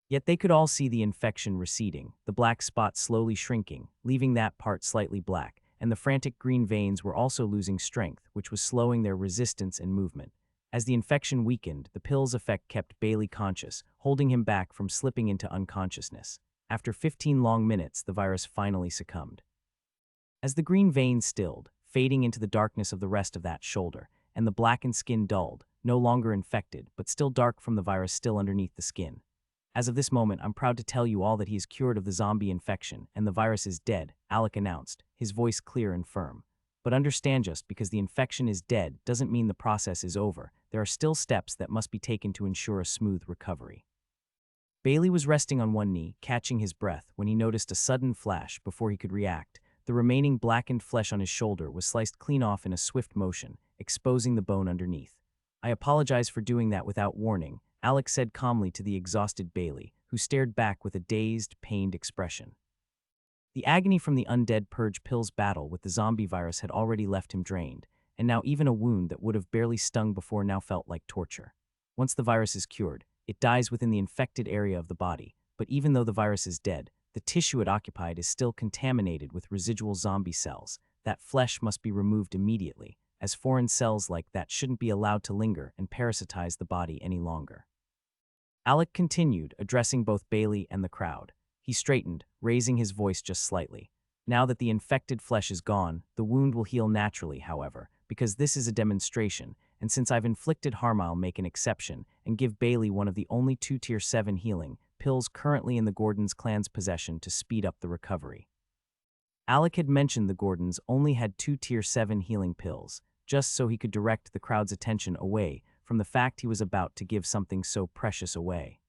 Yet they could all see the infection receding, the black spot slowly shrinking, leaving that part slightly black, and the frantic green veins were also losing strength, which was slowing their resistance and movement. As the infection weakened, the pill's effect kept Bailey conscious, holding him back from slipping into unconsciousness. After 15 long minutes, the virus finally succumbed. As the green veins stilled, fading into the darkness of the rest of that shoulder, and the blackened skin dulled, no longer infected, but still dark from the virus still underneath the skin. As of this moment, I'm proud to tell you all that he is cured of the zombie infection, and the virus is dead, Alec announced, his voice clear and firm. But understand, just because the infection is dead doesn't mean the process is over. There are still steps that must be taken to ensure a smooth recovery. Bailey was resting on one knee, catching his breath, when he noticed a sudden flash. Before he could react, the remaining blackened flesh on his shoulder was sliced clean off in a swift motion, exposing the bone underneath. I apologize for doing that without warning, Alec said calmly to the exhausted Bailey, who stared back with a dazed, pained expression. The agony from the undead purge pill's battle with the zombie virus had already left him drained, and now even a wound that would have barely stung before now felt like torture. Once the virus is cured, it dies within the infected area of the body, but even though the virus is dead, the tissue it occupied is still contaminated with residual zombie cells. That flesh must be removed immediately, as foreign cells like that shouldn't be allowed to linger and parasitize the body any longer. Alec continued, addressing both Bailey and the crowd. He straightened, raising his voice just slightly. Now that the infected flesh is gone, the wound will heal naturally, however, because this is a demonstration, and since I've inflicted harm, I'll make an exception and give Bailey one of the only 2 Tier 7 healing pills currently in the Gordons clan's possession to speed up the recovery. Alec had mentioned the Gordons only had 2 Tier 7 healing pills, just so he could direct the crowd's attention away from the fact he was about to give something so precious away.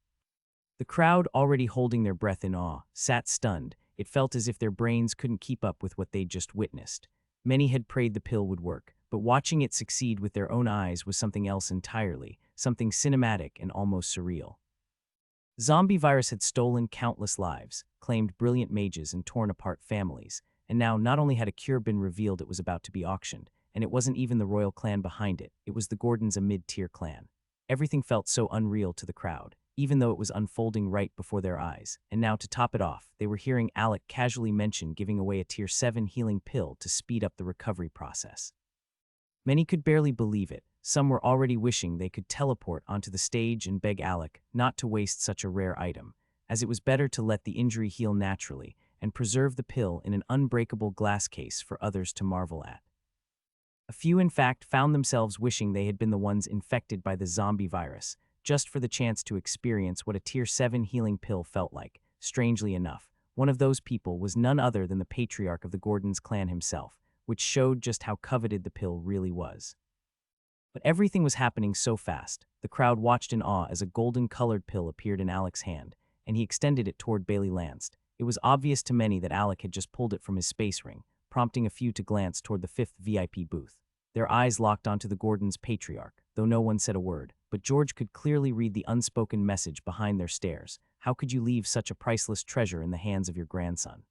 The crowd, already holding their breath in awe, sat stunned. It felt as if their brains couldn't keep up with what they'd just witnessed. Many had prayed the pill would work, but watching it succeed with their own eyes was something else entirely, something cinematic and almost surreal. Zombie virus had stolen countless lives, claimed brilliant mages and torn apart families, and now not only had a cure been revealed, it was about to be auctioned, and it wasn't even the royal clan behind it, it was the Gordons, a mid-tier clan. Everything felt so unreal to the crowd, even though it was unfolding right before their eyes. And now, to top it off, they were hearing Alec casually mention giving away a Tier 7 healing pill to speed up the recovery process. Many could barely believe it. Some were already wishing they could teleport onto the stage and beg Alec not to waste such a rare item, as it was better to let the injury heal naturally and preserve the pill in an unbreakable glass case for others to marvel at. A few, in fact, found themselves wishing they had been the ones infected by the zombie virus, just for the chance to experience what a Tier 7 healing pill felt like. Strangely enough, one of those people was none other than the patriarch of the Gordons clan himself, which showed just how coveted the pill really was. But everything was happening so fast, the crowd watched in awe as a golden-colored pill appeared in Alec's hand, and he extended it toward Bailey Lanced. It was obvious to many that Alec had just pulled it from his space ring, prompting a few to glance toward the 5th VIP booth. Their eyes locked onto the Gordons' patriarch, though no one said a word, but George could clearly read the unspoken message behind their stares. How could you leave such a priceless treasure in the hands of your grandson?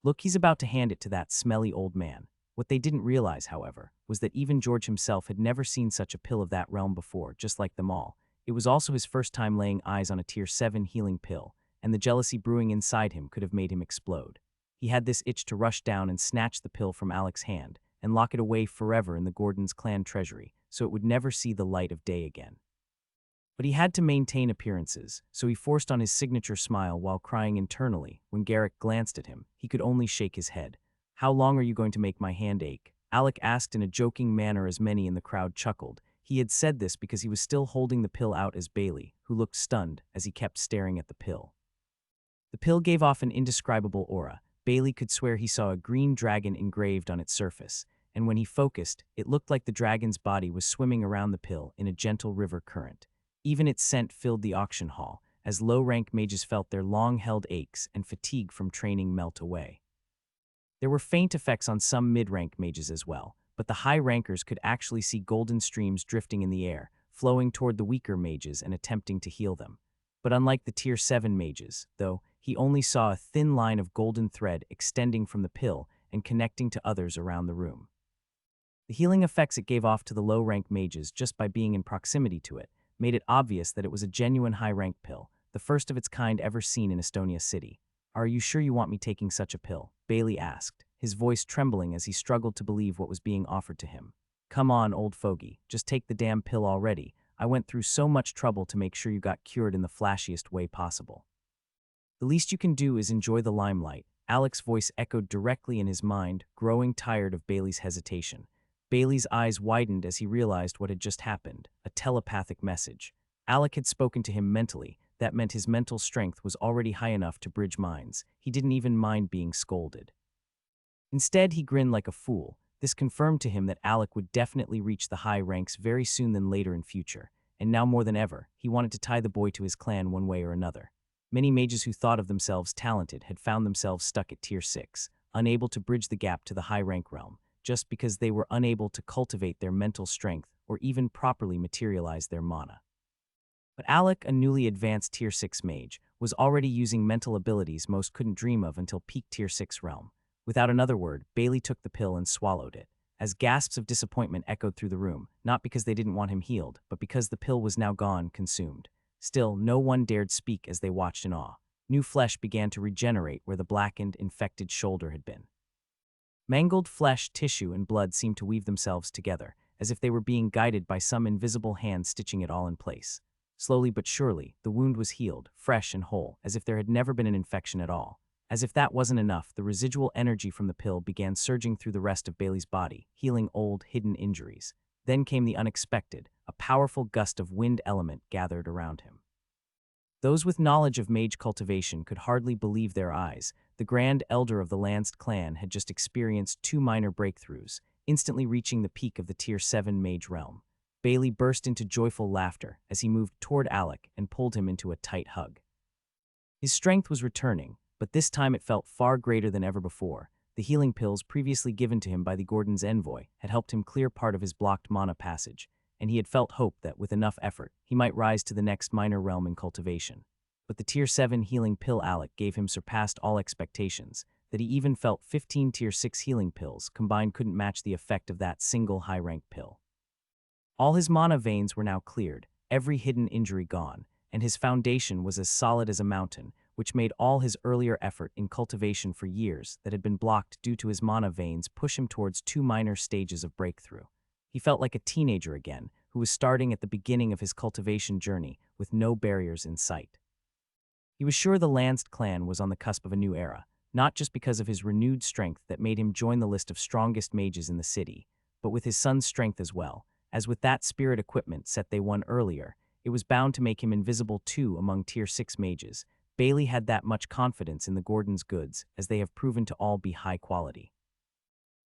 Look, he's about to hand it to that smelly old man. What they didn't realize, however, was that even George himself had never seen such a pill of that realm before, just like them all. It was also his first time laying eyes on a Tier 7 healing pill, and the jealousy brewing inside him could have made him explode. He had this itch to rush down and snatch the pill from Alec's hand and lock it away forever in the Gordons' clan treasury, so it would never see the light of day again. But he had to maintain appearances, so he forced on his signature smile while crying internally. When Garrick glanced at him, he could only shake his head. "How long are you going to make my hand ache?" Alec asked in a joking manner as many in the crowd chuckled. He had said this because he was still holding the pill out as Bailey, who looked stunned as he kept staring at the pill. The pill gave off an indescribable aura. Bailey could swear he saw a green dragon engraved on its surface, and when he focused, it looked like the dragon's body was swimming around the pill in a gentle river current. Even its scent filled the auction hall, as low-rank mages felt their long-held aches and fatigue from training melt away. There were faint effects on some mid-rank mages as well, but the high rankers could actually see golden streams drifting in the air, flowing toward the weaker mages and attempting to heal them. But unlike the Tier 7 mages, though, he only saw a thin line of golden thread extending from the pill and connecting to others around the room. The healing effects it gave off to the low-rank mages just by being in proximity to it made it obvious that it was a genuine high-rank pill, the first of its kind ever seen in Estonia City. "Are you sure you want me taking such a pill?" Bailey asked, his voice trembling as he struggled to believe what was being offered to him. "Come on, old fogey, just take the damn pill already. I went through so much trouble to make sure you got cured in the flashiest way possible." "The least you can do is enjoy the limelight," Alec's voice echoed directly in his mind, growing tired of Bailey's hesitation. Bailey's eyes widened as he realized what had just happened, a telepathic message. Alec had spoken to him mentally. That meant his mental strength was already high enough to bridge minds. He didn't even mind being scolded. Instead, he grinned like a fool. This confirmed to him that Alec would definitely reach the high ranks very soon than later in future, and now more than ever, he wanted to tie the boy to his clan one way or another. Many mages who thought of themselves talented had found themselves stuck at Tier 6, unable to bridge the gap to the high-rank realm, just because they were unable to cultivate their mental strength or even properly materialize their mana. But Alec, a newly advanced Tier 6 mage, was already using mental abilities most couldn't dream of until peak Tier 6 realm. Without another word, Bailey took the pill and swallowed it, as gasps of disappointment echoed through the room, not because they didn't want him healed, but because the pill was now gone, consumed. Still, no one dared speak as they watched in awe. New flesh began to regenerate where the blackened, infected shoulder had been. Mangled flesh, tissue, and blood seemed to weave themselves together, as if they were being guided by some invisible hand stitching it all in place. Slowly but surely, the wound was healed, fresh and whole, as if there had never been an infection at all. As if that wasn't enough, the residual energy from the pill began surging through the rest of Bailey's body, healing old, hidden injuries. Then came the unexpected. A powerful gust of wind element gathered around him. Those with knowledge of mage cultivation could hardly believe their eyes. The Grand Elder of the Lanced clan had just experienced 2 minor breakthroughs, instantly reaching the peak of the Tier 7 mage realm. Bailey burst into joyful laughter as he moved toward Alec and pulled him into a tight hug. His strength was returning, but this time it felt far greater than ever before. The healing pills previously given to him by the Gordon's envoy had helped him clear part of his blocked mana passage, and he had felt hope that, with enough effort, he might rise to the next minor realm in cultivation. But the Tier 7 healing pill Alec gave him surpassed all expectations. that he even felt 15 Tier 6 healing pills combined couldn't match the effect of that single high-rank pill. All his mana veins were now cleared, every hidden injury gone, and his foundation was as solid as a mountain, which made all his earlier effort in cultivation for years that had been blocked due to his mana veins push him towards two minor stages of breakthrough. He felt like a teenager again, who was starting at the beginning of his cultivation journey with no barriers in sight. He was sure the Lanced clan was on the cusp of a new era, not just because of his renewed strength that made him join the list of strongest mages in the city, but with his son's strength as well, as with that spirit equipment set they won earlier, it was bound to make him invisible too among Tier 6 mages. Bailey had that much confidence in the Gordon's goods, as they have proven to all be high quality.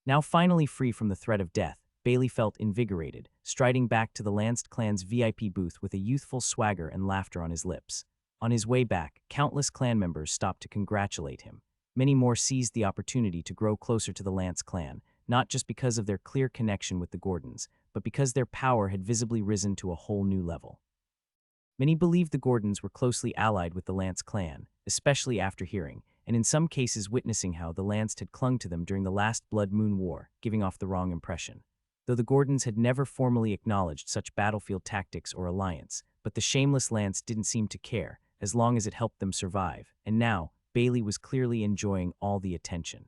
Now finally free from the threat of death, Bailey felt invigorated, striding back to the Lanced clan's VIP booth with a youthful swagger and laughter on his lips. On his way back, countless clan members stopped to congratulate him. Many more seized the opportunity to grow closer to the Lance clan, not just because of their clear connection with the Gordons, but because their power had visibly risen to a whole new level. Many believed the Gordons were closely allied with the Lance clan, especially after hearing, and in some cases witnessing how the Lance had clung to them during the last Blood Moon War, giving off the wrong impression. Though the Gordons had never formally acknowledged such battlefield tactics or alliance, but the shameless Lance didn't seem to care, as long as it helped them survive, and now, Bailey was clearly enjoying all the attention.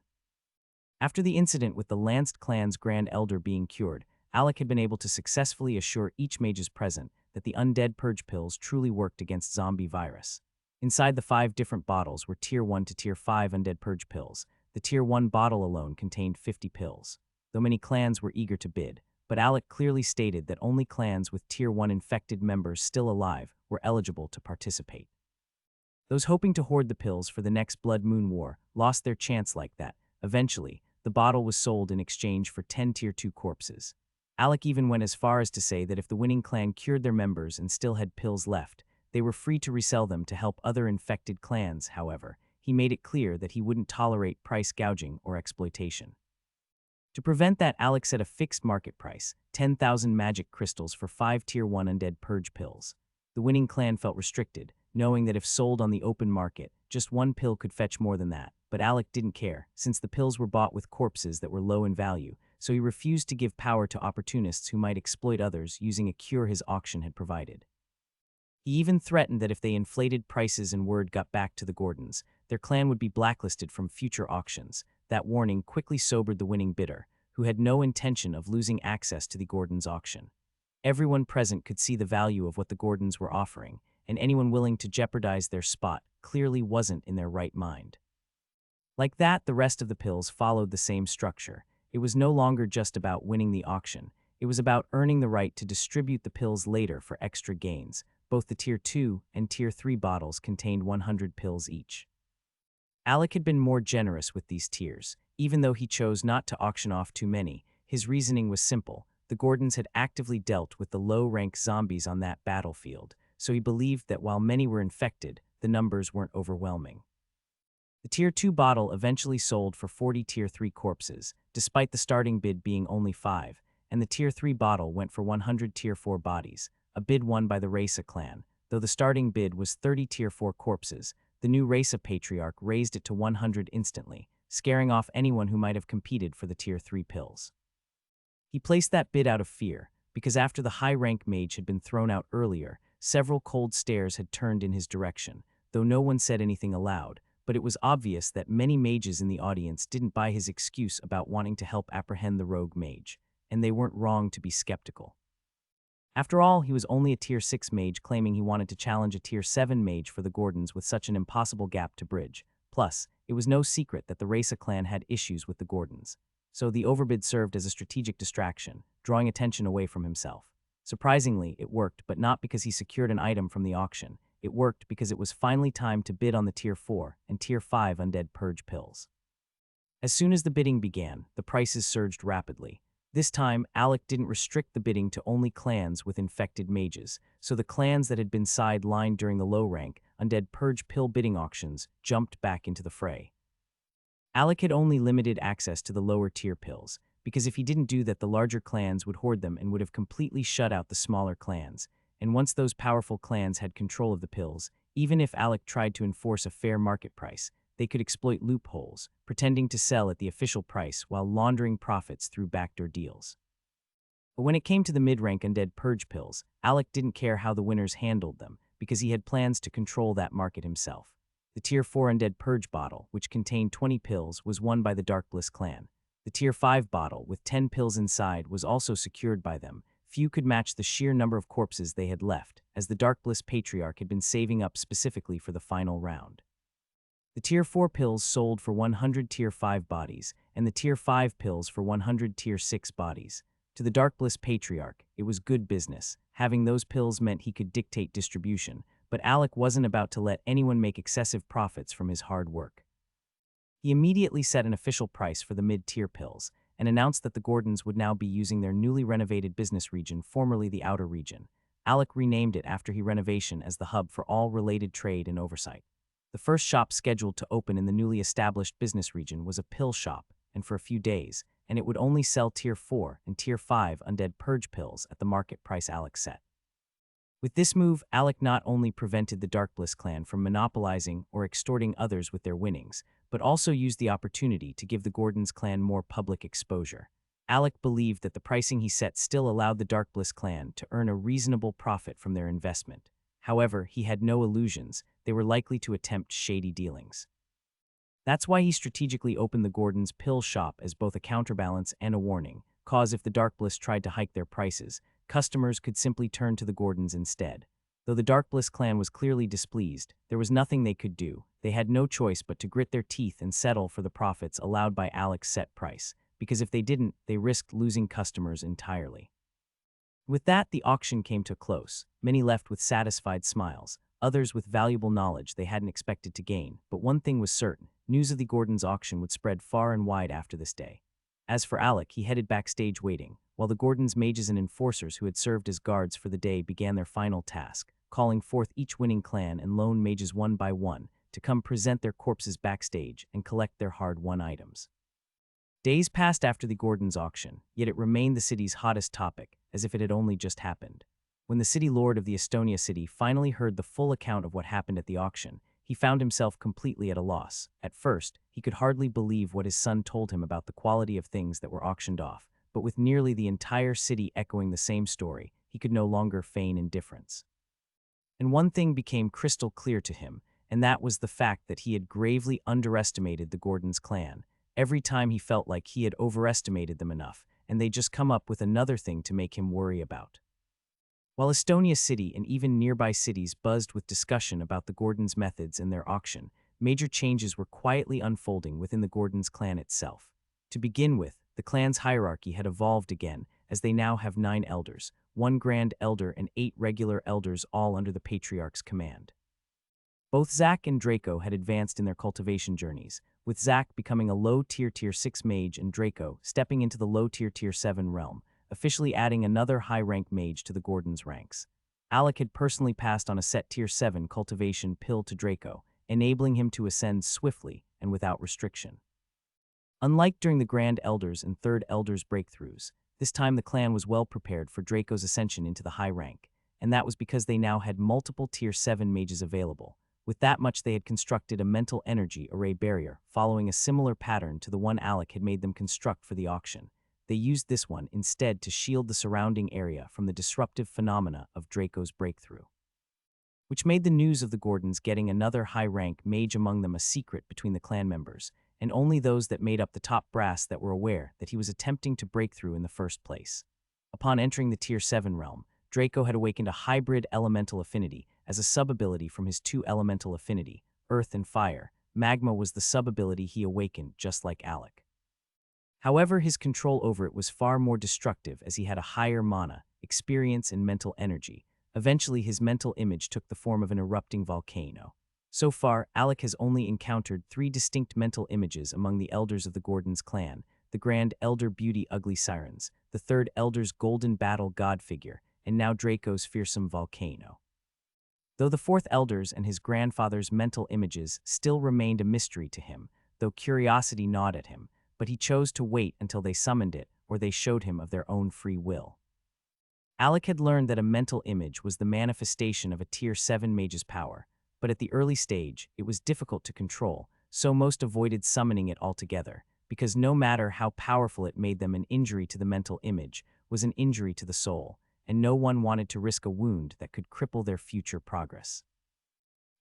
After the incident with the Lanced clan's Grand Elder being cured, Alec had been able to successfully assure each mages present that the undead purge pills truly worked against zombie virus. Inside the 5 different bottles were Tier 1 to Tier 5 undead purge pills. The Tier 1 bottle alone contained 50 pills. Though many clans were eager to bid, but Alec clearly stated that only clans with Tier 1 infected members still alive were eligible to participate. Those hoping to hoard the pills for the next Blood Moon War lost their chance like that. Eventually, the bottle was sold in exchange for 10 Tier 2 corpses. Alec even went as far as to say that if the winning clan cured their members and still had pills left, they were free to resell them to help other infected clans. However, he made it clear that he wouldn't tolerate price gouging or exploitation. To prevent that, Alec set a fixed market price, 10,000 magic crystals for 5 Tier 1 undead purge pills. The winning clan felt restricted, knowing that if sold on the open market, just one pill could fetch more than that. But Alec didn't care, since the pills were bought with corpses that were low in value, so he refused to give power to opportunists who might exploit others using a cure his auction had provided. He even threatened that if they inflated prices and word got back to the Gordons, their clan would be blacklisted from future auctions. That warning quickly sobered the winning bidder, who had no intention of losing access to the Gordons' auction. Everyone present could see the value of what the Gordons were offering, and anyone willing to jeopardize their spot clearly wasn't in their right mind. Like that, the rest of the pills followed the same structure. It was no longer just about winning the auction. It was about earning the right to distribute the pills later for extra gains. Both the Tier 2 and Tier 3 bottles contained 100 pills each. Alec had been more generous with these tiers. Even though he chose not to auction off too many, his reasoning was simple. The Gordons had actively dealt with the low-rank zombies on that battlefield, so he believed that while many were infected, the numbers weren't overwhelming. The Tier 2 bottle eventually sold for 40 Tier 3 corpses, despite the starting bid being only 5, and the Tier 3 bottle went for 100 Tier 4 bodies, a bid won by the Rasa clan. Though the starting bid was 30 Tier 4 corpses, the new Rasa patriarch raised it to 100 instantly, scaring off anyone who might have competed for the Tier 3 pills. He placed that bid out of fear, because after the high-rank mage had been thrown out earlier, several cold stares had turned in his direction, though no one said anything aloud. But it was obvious that many mages in the audience didn't buy his excuse about wanting to help apprehend the rogue mage, and they weren't wrong to be skeptical. After all, he was only a Tier 6 mage claiming he wanted to challenge a Tier 7 mage for the Gordons with such an impossible gap to bridge. Plus, it was no secret that the Rasa clan had issues with the Gordons, so the overbid served as a strategic distraction, drawing attention away from himself. Surprisingly, it worked, but not because he secured an item from the auction. It worked because it was finally time to bid on the Tier 4 and Tier 5 undead purge pills. As soon as the bidding began, the prices surged rapidly. This time, Alec didn't restrict the bidding to only clans with infected mages, so the clans that had been sidelined during the low-rank, undead purge pill bidding auctions jumped back into the fray. Alec had only limited access to the lower-tier pills, because if he didn't do that, the larger clans would hoard them and would have completely shut out the smaller clans. And once those powerful clans had control of the pills, even if Alec tried to enforce a fair market price, they could exploit loopholes, pretending to sell at the official price while laundering profits through backdoor deals. But when it came to the mid-rank undead purge pills, Alec didn't care how the winners handled them, because he had plans to control that market himself. The Tier 4 undead purge bottle, which contained 20 pills, was won by the Dark Bliss clan. The Tier 5 bottle, with 10 pills inside, was also secured by them. Few could match the sheer number of corpses they had left, as the Dark Bliss Patriarch had been saving up specifically for the final round. The Tier 4 pills sold for 100 Tier 5 bodies, and the Tier 5 pills for 100 Tier 6 bodies. To the Dark Bliss Patriarch, it was good business. Having those pills meant he could dictate distribution, but Alec wasn't about to let anyone make excessive profits from his hard work. He immediately set an official price for the mid-tier pills, and announced that the Gordons would now be using their newly renovated business region, formerly the Outer Region. Alec renamed it after his renovation as the hub for all related trade and oversight. The first shop scheduled to open in the newly established business region was a pill shop, and for a few days, and it would only sell Tier 4 and Tier 5 undead purge pills at the market price Alec set. With this move, Alec not only prevented the Dark Bliss clan from monopolizing or extorting others with their winnings, but also used the opportunity to give the Gordons clan more public exposure. Alec believed that the pricing he set still allowed the Dark Bliss clan to earn a reasonable profit from their investment. However, he had no illusions; they were likely to attempt shady dealings. That's why he strategically opened the Gordons' pill shop as both a counterbalance and a warning, cause if the Dark Bliss tried to hike their prices, customers could simply turn to the Gordons instead. Though the Dark Bliss clan was clearly displeased, there was nothing they could do. They had no choice but to grit their teeth and settle for the profits allowed by Alec's set price, because if they didn't, they risked losing customers entirely. With that, the auction came to a close. Many left with satisfied smiles, others with valuable knowledge they hadn't expected to gain. But one thing was certain: news of the Gordons' auction would spread far and wide after this day. As for Alec, he headed backstage waiting, while the Gordons' mages and enforcers who had served as guards for the day began their final task, calling forth each winning clan and lone mages one by one to come present their corpses backstage and collect their hard-won items. Days passed after the Gordons' auction, yet it remained the city's hottest topic, as if it had only just happened. When the city lord of the Estonia city finally heard the full account of what happened at the auction, he found himself completely at a loss. At first, he could hardly believe what his son told him about the quality of things that were auctioned off, but with nearly the entire city echoing the same story, he could no longer feign indifference. And one thing became crystal clear to him, and that was the fact that he had gravely underestimated the Gordons' clan. Every time he felt like he had overestimated them enough, and they'd just come up with another thing to make him worry about. While Estonia City and even nearby cities buzzed with discussion about the Gordons' methods and their auction, major changes were quietly unfolding within the Gordons' clan itself. To begin with, the clan's hierarchy had evolved again, as they now have 9 elders, 1 grand elder and 8 regular elders, all under the Patriarch's command. Both Zach and Draco had advanced in their cultivation journeys, with Zach becoming a low-tier Tier 6 mage and Draco stepping into the low-tier Tier 7 realm, officially adding another high-rank mage to the Gordons' ranks. Alec had personally passed on a set Tier 7 cultivation pill to Draco, enabling him to ascend swiftly and without restriction. Unlike during the Grand Elders and Third Elders breakthroughs, this time the clan was well prepared for Draco's ascension into the high rank, and that was because they now had multiple Tier 7 mages available. With that much, they had constructed a mental energy array barrier, following a similar pattern to the one Alec had made them construct for the auction. They used this one instead to shield the surrounding area from the disruptive phenomena of Draco's breakthrough, which made the news of the Gordons getting another high-rank mage among them a secret between the clan members, and only those that made up the top brass that were aware that he was attempting to break through in the first place. Upon entering the Tier 7 realm, Draco had awakened a hybrid elemental affinity as a sub-ability from his 2 elemental affinity, Earth and Fire. Magma was the sub-ability he awakened, just like Alec. However, his control over it was far more destructive as he had a higher mana, experience, and mental energy. Eventually, his mental image took the form of an erupting volcano. So far, Alec has only encountered 3 distinct mental images among the elders of the Gordons' clan: the Grand Elder Beauty Ugly Sirens, the Third Elder's Golden Battle God figure, and now Draco's fearsome volcano. Though the Fourth Elder's and his grandfather's mental images still remained a mystery to him, though curiosity gnawed at him, but he chose to wait until they summoned it or they showed him of their own free will. Alec had learned that a mental image was the manifestation of a Tier 7 mage's power, but at the early stage, it was difficult to control, so most avoided summoning it altogether, because no matter how powerful it made them, an injury to the mental image was an injury to the soul, and no one wanted to risk a wound that could cripple their future progress.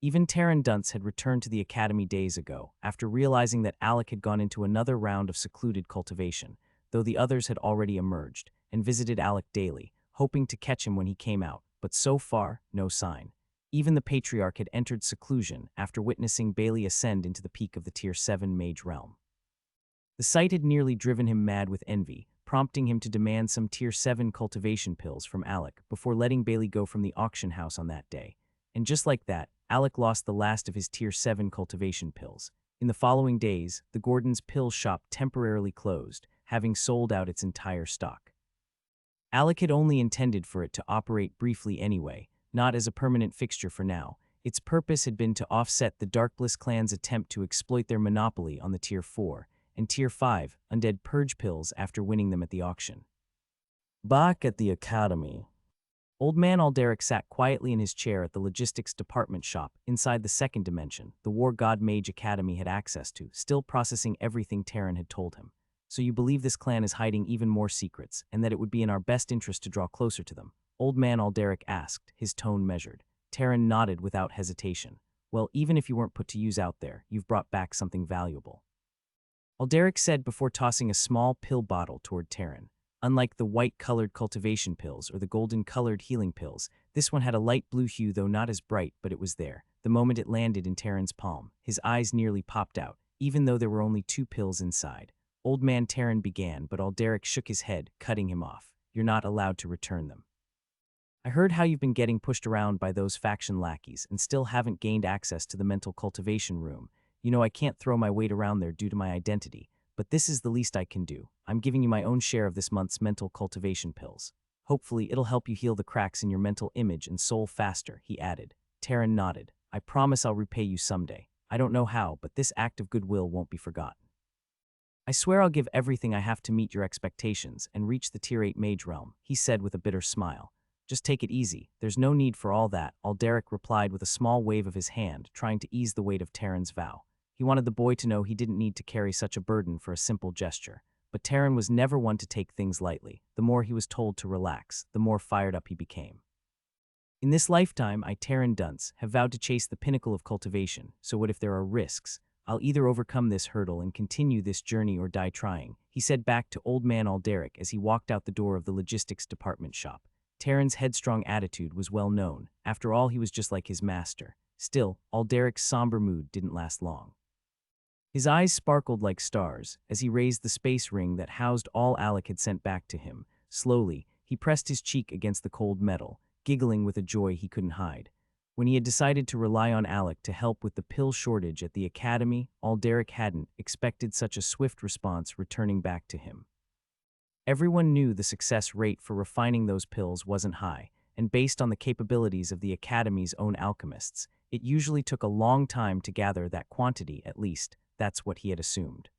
Even Taryn Dunce had returned to the academy days ago, after realizing that Alec had gone into another round of secluded cultivation, though the others had already emerged, and visited Alec daily, hoping to catch him when he came out, but so far, no sign. Even the patriarch had entered seclusion after witnessing Bailey ascend into the peak of the Tier 7 mage realm. The sight had nearly driven him mad with envy, prompting him to demand some Tier 7 cultivation pills from Alec before letting Bailey go from the auction house on that day. And just like that, Alec lost the last of his Tier 7 cultivation pills. In the following days, the Gordon's pill shop temporarily closed, having sold out its entire stock. Alec had only intended for it to operate briefly anyway, not as a permanent fixture for now. Its purpose had been to offset the Darkbliss clan's attempt to exploit their monopoly on the Tier 4 and Tier 5 undead purge pills after winning them at the auction. Back at the academy, Old Man Alderic sat quietly in his chair at the logistics department shop inside the second dimension the War God Mage Academy had access to, still processing everything Taryn had told him. So you believe this clan is hiding even more secrets, and that it would be in our best interest to draw closer to them? Old Man Alderic asked, his tone measured. Taryn nodded without hesitation. Well, even if you weren't put to use out there, you've brought back something valuable. Alderic said before tossing a small pill bottle toward Taryn. Unlike the white-colored cultivation pills or the golden-colored healing pills, this one had a light blue hue, though not as bright, but it was there. The moment it landed in Taryn's palm, his eyes nearly popped out, even though there were only 2 pills inside. Old Man Taryn began, but Alderic shook his head, cutting him off. You're not allowed to return them. I heard how you've been getting pushed around by those faction lackeys and still haven't gained access to the mental cultivation room. You know I can't throw my weight around there due to my identity, but this is the least I can do. I'm giving you my own share of this month's mental cultivation pills. Hopefully it'll help you heal the cracks in your mental image and soul faster, he added. Taryn nodded. I promise I'll repay you someday. I don't know how, but this act of goodwill won't be forgotten. I swear I'll give everything I have to meet your expectations and reach the Tier 8 mage realm, he said with a bitter smile. Just take it easy. There's no need for all that, Alderic replied with a small wave of his hand, trying to ease the weight of Taryn's vow. He wanted the boy to know he didn't need to carry such a burden for a simple gesture. But Taryn was never one to take things lightly. The more he was told to relax, the more fired up he became. In this lifetime, I, Taryn Dunce, have vowed to chase the pinnacle of cultivation, so what if there are risks? I'll either overcome this hurdle and continue this journey or die trying, he said back to Old Man Alderic as he walked out the door of the logistics department shop. Taryn's headstrong attitude was well known. After all, he was just like his master. Still, Alderic's somber mood didn't last long. His eyes sparkled like stars as he raised the space ring that housed all Alec had sent back to him. Slowly, he pressed his cheek against the cold metal, giggling with a joy he couldn't hide. When he had decided to rely on Alec to help with the pill shortage at the academy, Alderic hadn't expected such a swift response returning back to him. Everyone knew the success rate for refining those pills wasn't high, and based on the capabilities of the academy's own alchemists, it usually took a long time to gather that quantity, at least. That's what he had assumed.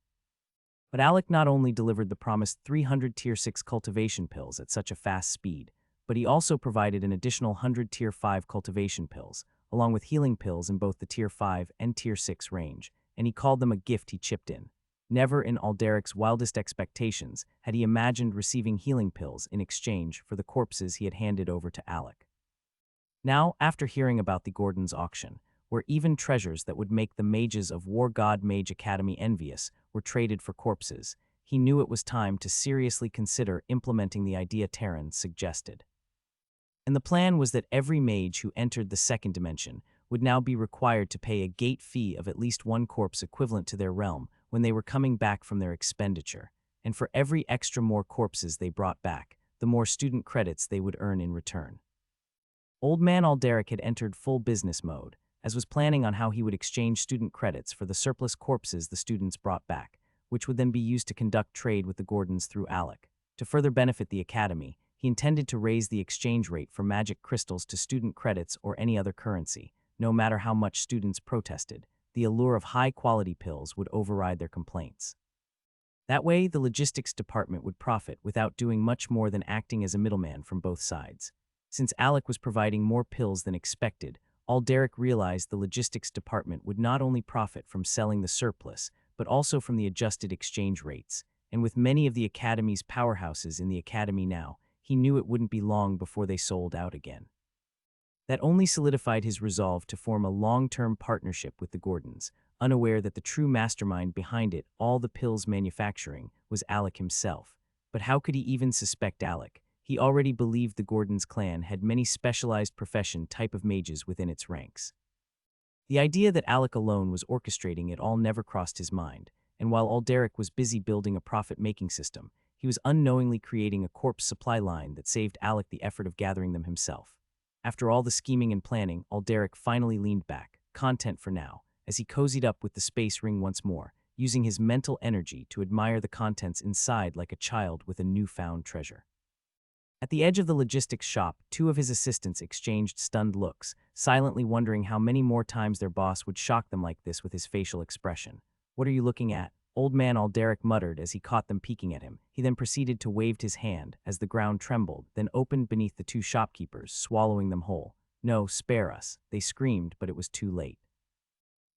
But Alec not only delivered the promised 300 Tier 6 cultivation pills at such a fast speed, but he also provided an additional 100 Tier 5 cultivation pills, along with healing pills in both the Tier 5 and Tier 6 range, and he called them a gift he chipped in. Never in Alderic's wildest expectations had he imagined receiving healing pills in exchange for the corpses he had handed over to Alec. Now, after hearing about the Gordon's auction, where even treasures that would make the mages of War God Mage Academy envious were traded for corpses, he knew it was time to seriously consider implementing the idea Taryn suggested. And the plan was that every mage who entered the second dimension would now be required to pay a gate fee of at least 1 corpse equivalent to their realm when they were coming back from their expenditure, and for every extra more corpses they brought back, the more student credits they would earn in return. Old Man Alderic had entered full business mode, as was planning on how he would exchange student credits for the surplus corpses the students brought back, which would then be used to conduct trade with the Gordons through Alec. To further benefit the academy, he intended to raise the exchange rate for magic crystals to student credits or any other currency. No matter how much students protested, the allure of high-quality pills would override their complaints. That way, the logistics department would profit without doing much more than acting as a middleman from both sides. Since Alec was providing more pills than expected, Alderic realized the logistics department would not only profit from selling the surplus, but also from the adjusted exchange rates. And with many of the Academy's powerhouses in the Academy now, he knew it wouldn't be long before they sold out again. That only solidified his resolve to form a long-term partnership with the Gordons, unaware that the true mastermind behind it, all the pills manufacturing, was Alec himself. But how could he even suspect Alec? He already believed the Gordons clan had many specialized profession type of mages within its ranks. The idea that Alec alone was orchestrating it all never crossed his mind, and while Alderic was busy building a profit-making system, he was unknowingly creating a corpse supply line that saved Alec the effort of gathering them himself. After all the scheming and planning, Alderic finally leaned back, content for now, as he cozied up with the space ring once more, using his mental energy to admire the contents inside like a child with a newfound treasure. At the edge of the logistics shop, two of his assistants exchanged stunned looks, silently wondering how many more times their boss would shock them like this with his facial expression. "What are you looking at?" Old man Alderic muttered as he caught them peeking at him. He then proceeded to wave his hand as the ground trembled, then opened beneath the two shopkeepers, swallowing them whole. "No, spare us," they screamed, but it was too late.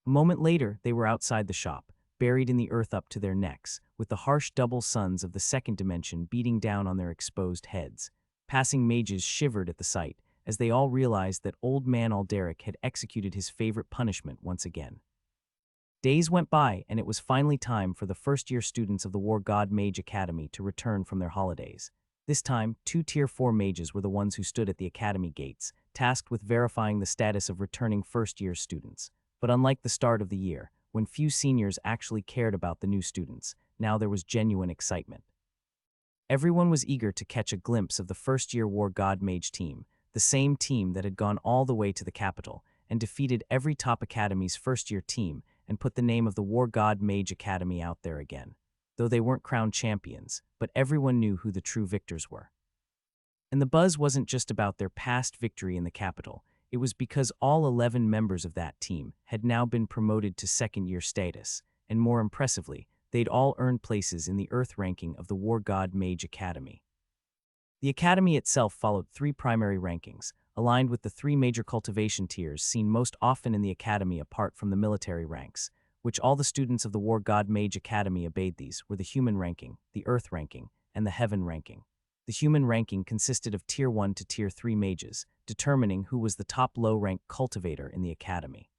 A moment later, they were outside the shop, buried in the earth up to their necks, with the harsh double suns of the second dimension beating down on their exposed heads. Passing mages shivered at the sight, as they all realized that old man Alderic had executed his favorite punishment once again. Days went by, and it was finally time for the first-year students of the War God Mage Academy to return from their holidays. This time, 2 Tier 4 mages were the ones who stood at the academy gates, tasked with verifying the status of returning first-year students. But unlike the start of the year, when few seniors actually cared about the new students, now there was genuine excitement. Everyone was eager to catch a glimpse of the first-year War God Mage team, the same team that had gone all the way to the capital and defeated every top academy's first-year team and put the name of the War God Mage Academy out there again. Though they weren't crowned champions, but everyone knew who the true victors were. And the buzz wasn't just about their past victory in the capital. It was because all 11 members of that team had now been promoted to second-year status, and more impressively, they'd all earned places in the Earth ranking of the War God Mage Academy. The Academy itself followed 3 primary rankings, aligned with the 3 major cultivation tiers seen most often in the Academy apart from the military ranks, which all the students of the War God Mage Academy obeyed. These were the Human ranking, the Earth ranking, and the Heaven ranking. The Human ranking consisted of Tier 1 to Tier 3 mages, determining who was the top low-rank cultivator in the Academy.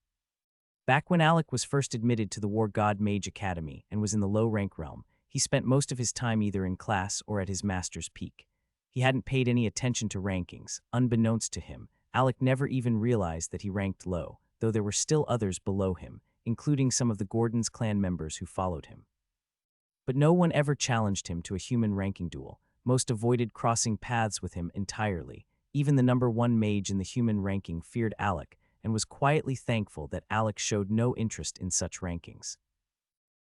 Back when Alec was first admitted to the War God Mage Academy and was in the low-rank realm, he spent most of his time either in class or at his master's peak. He hadn't paid any attention to rankings. Unbeknownst to him, Alec never even realized that he ranked low, though there were still others below him, including some of the Gordons clan members who followed him. But no one ever challenged him to a human ranking duel. Most avoided crossing paths with him entirely. Even the number 1 mage in the human ranking feared Alec and was quietly thankful that Alec showed no interest in such rankings.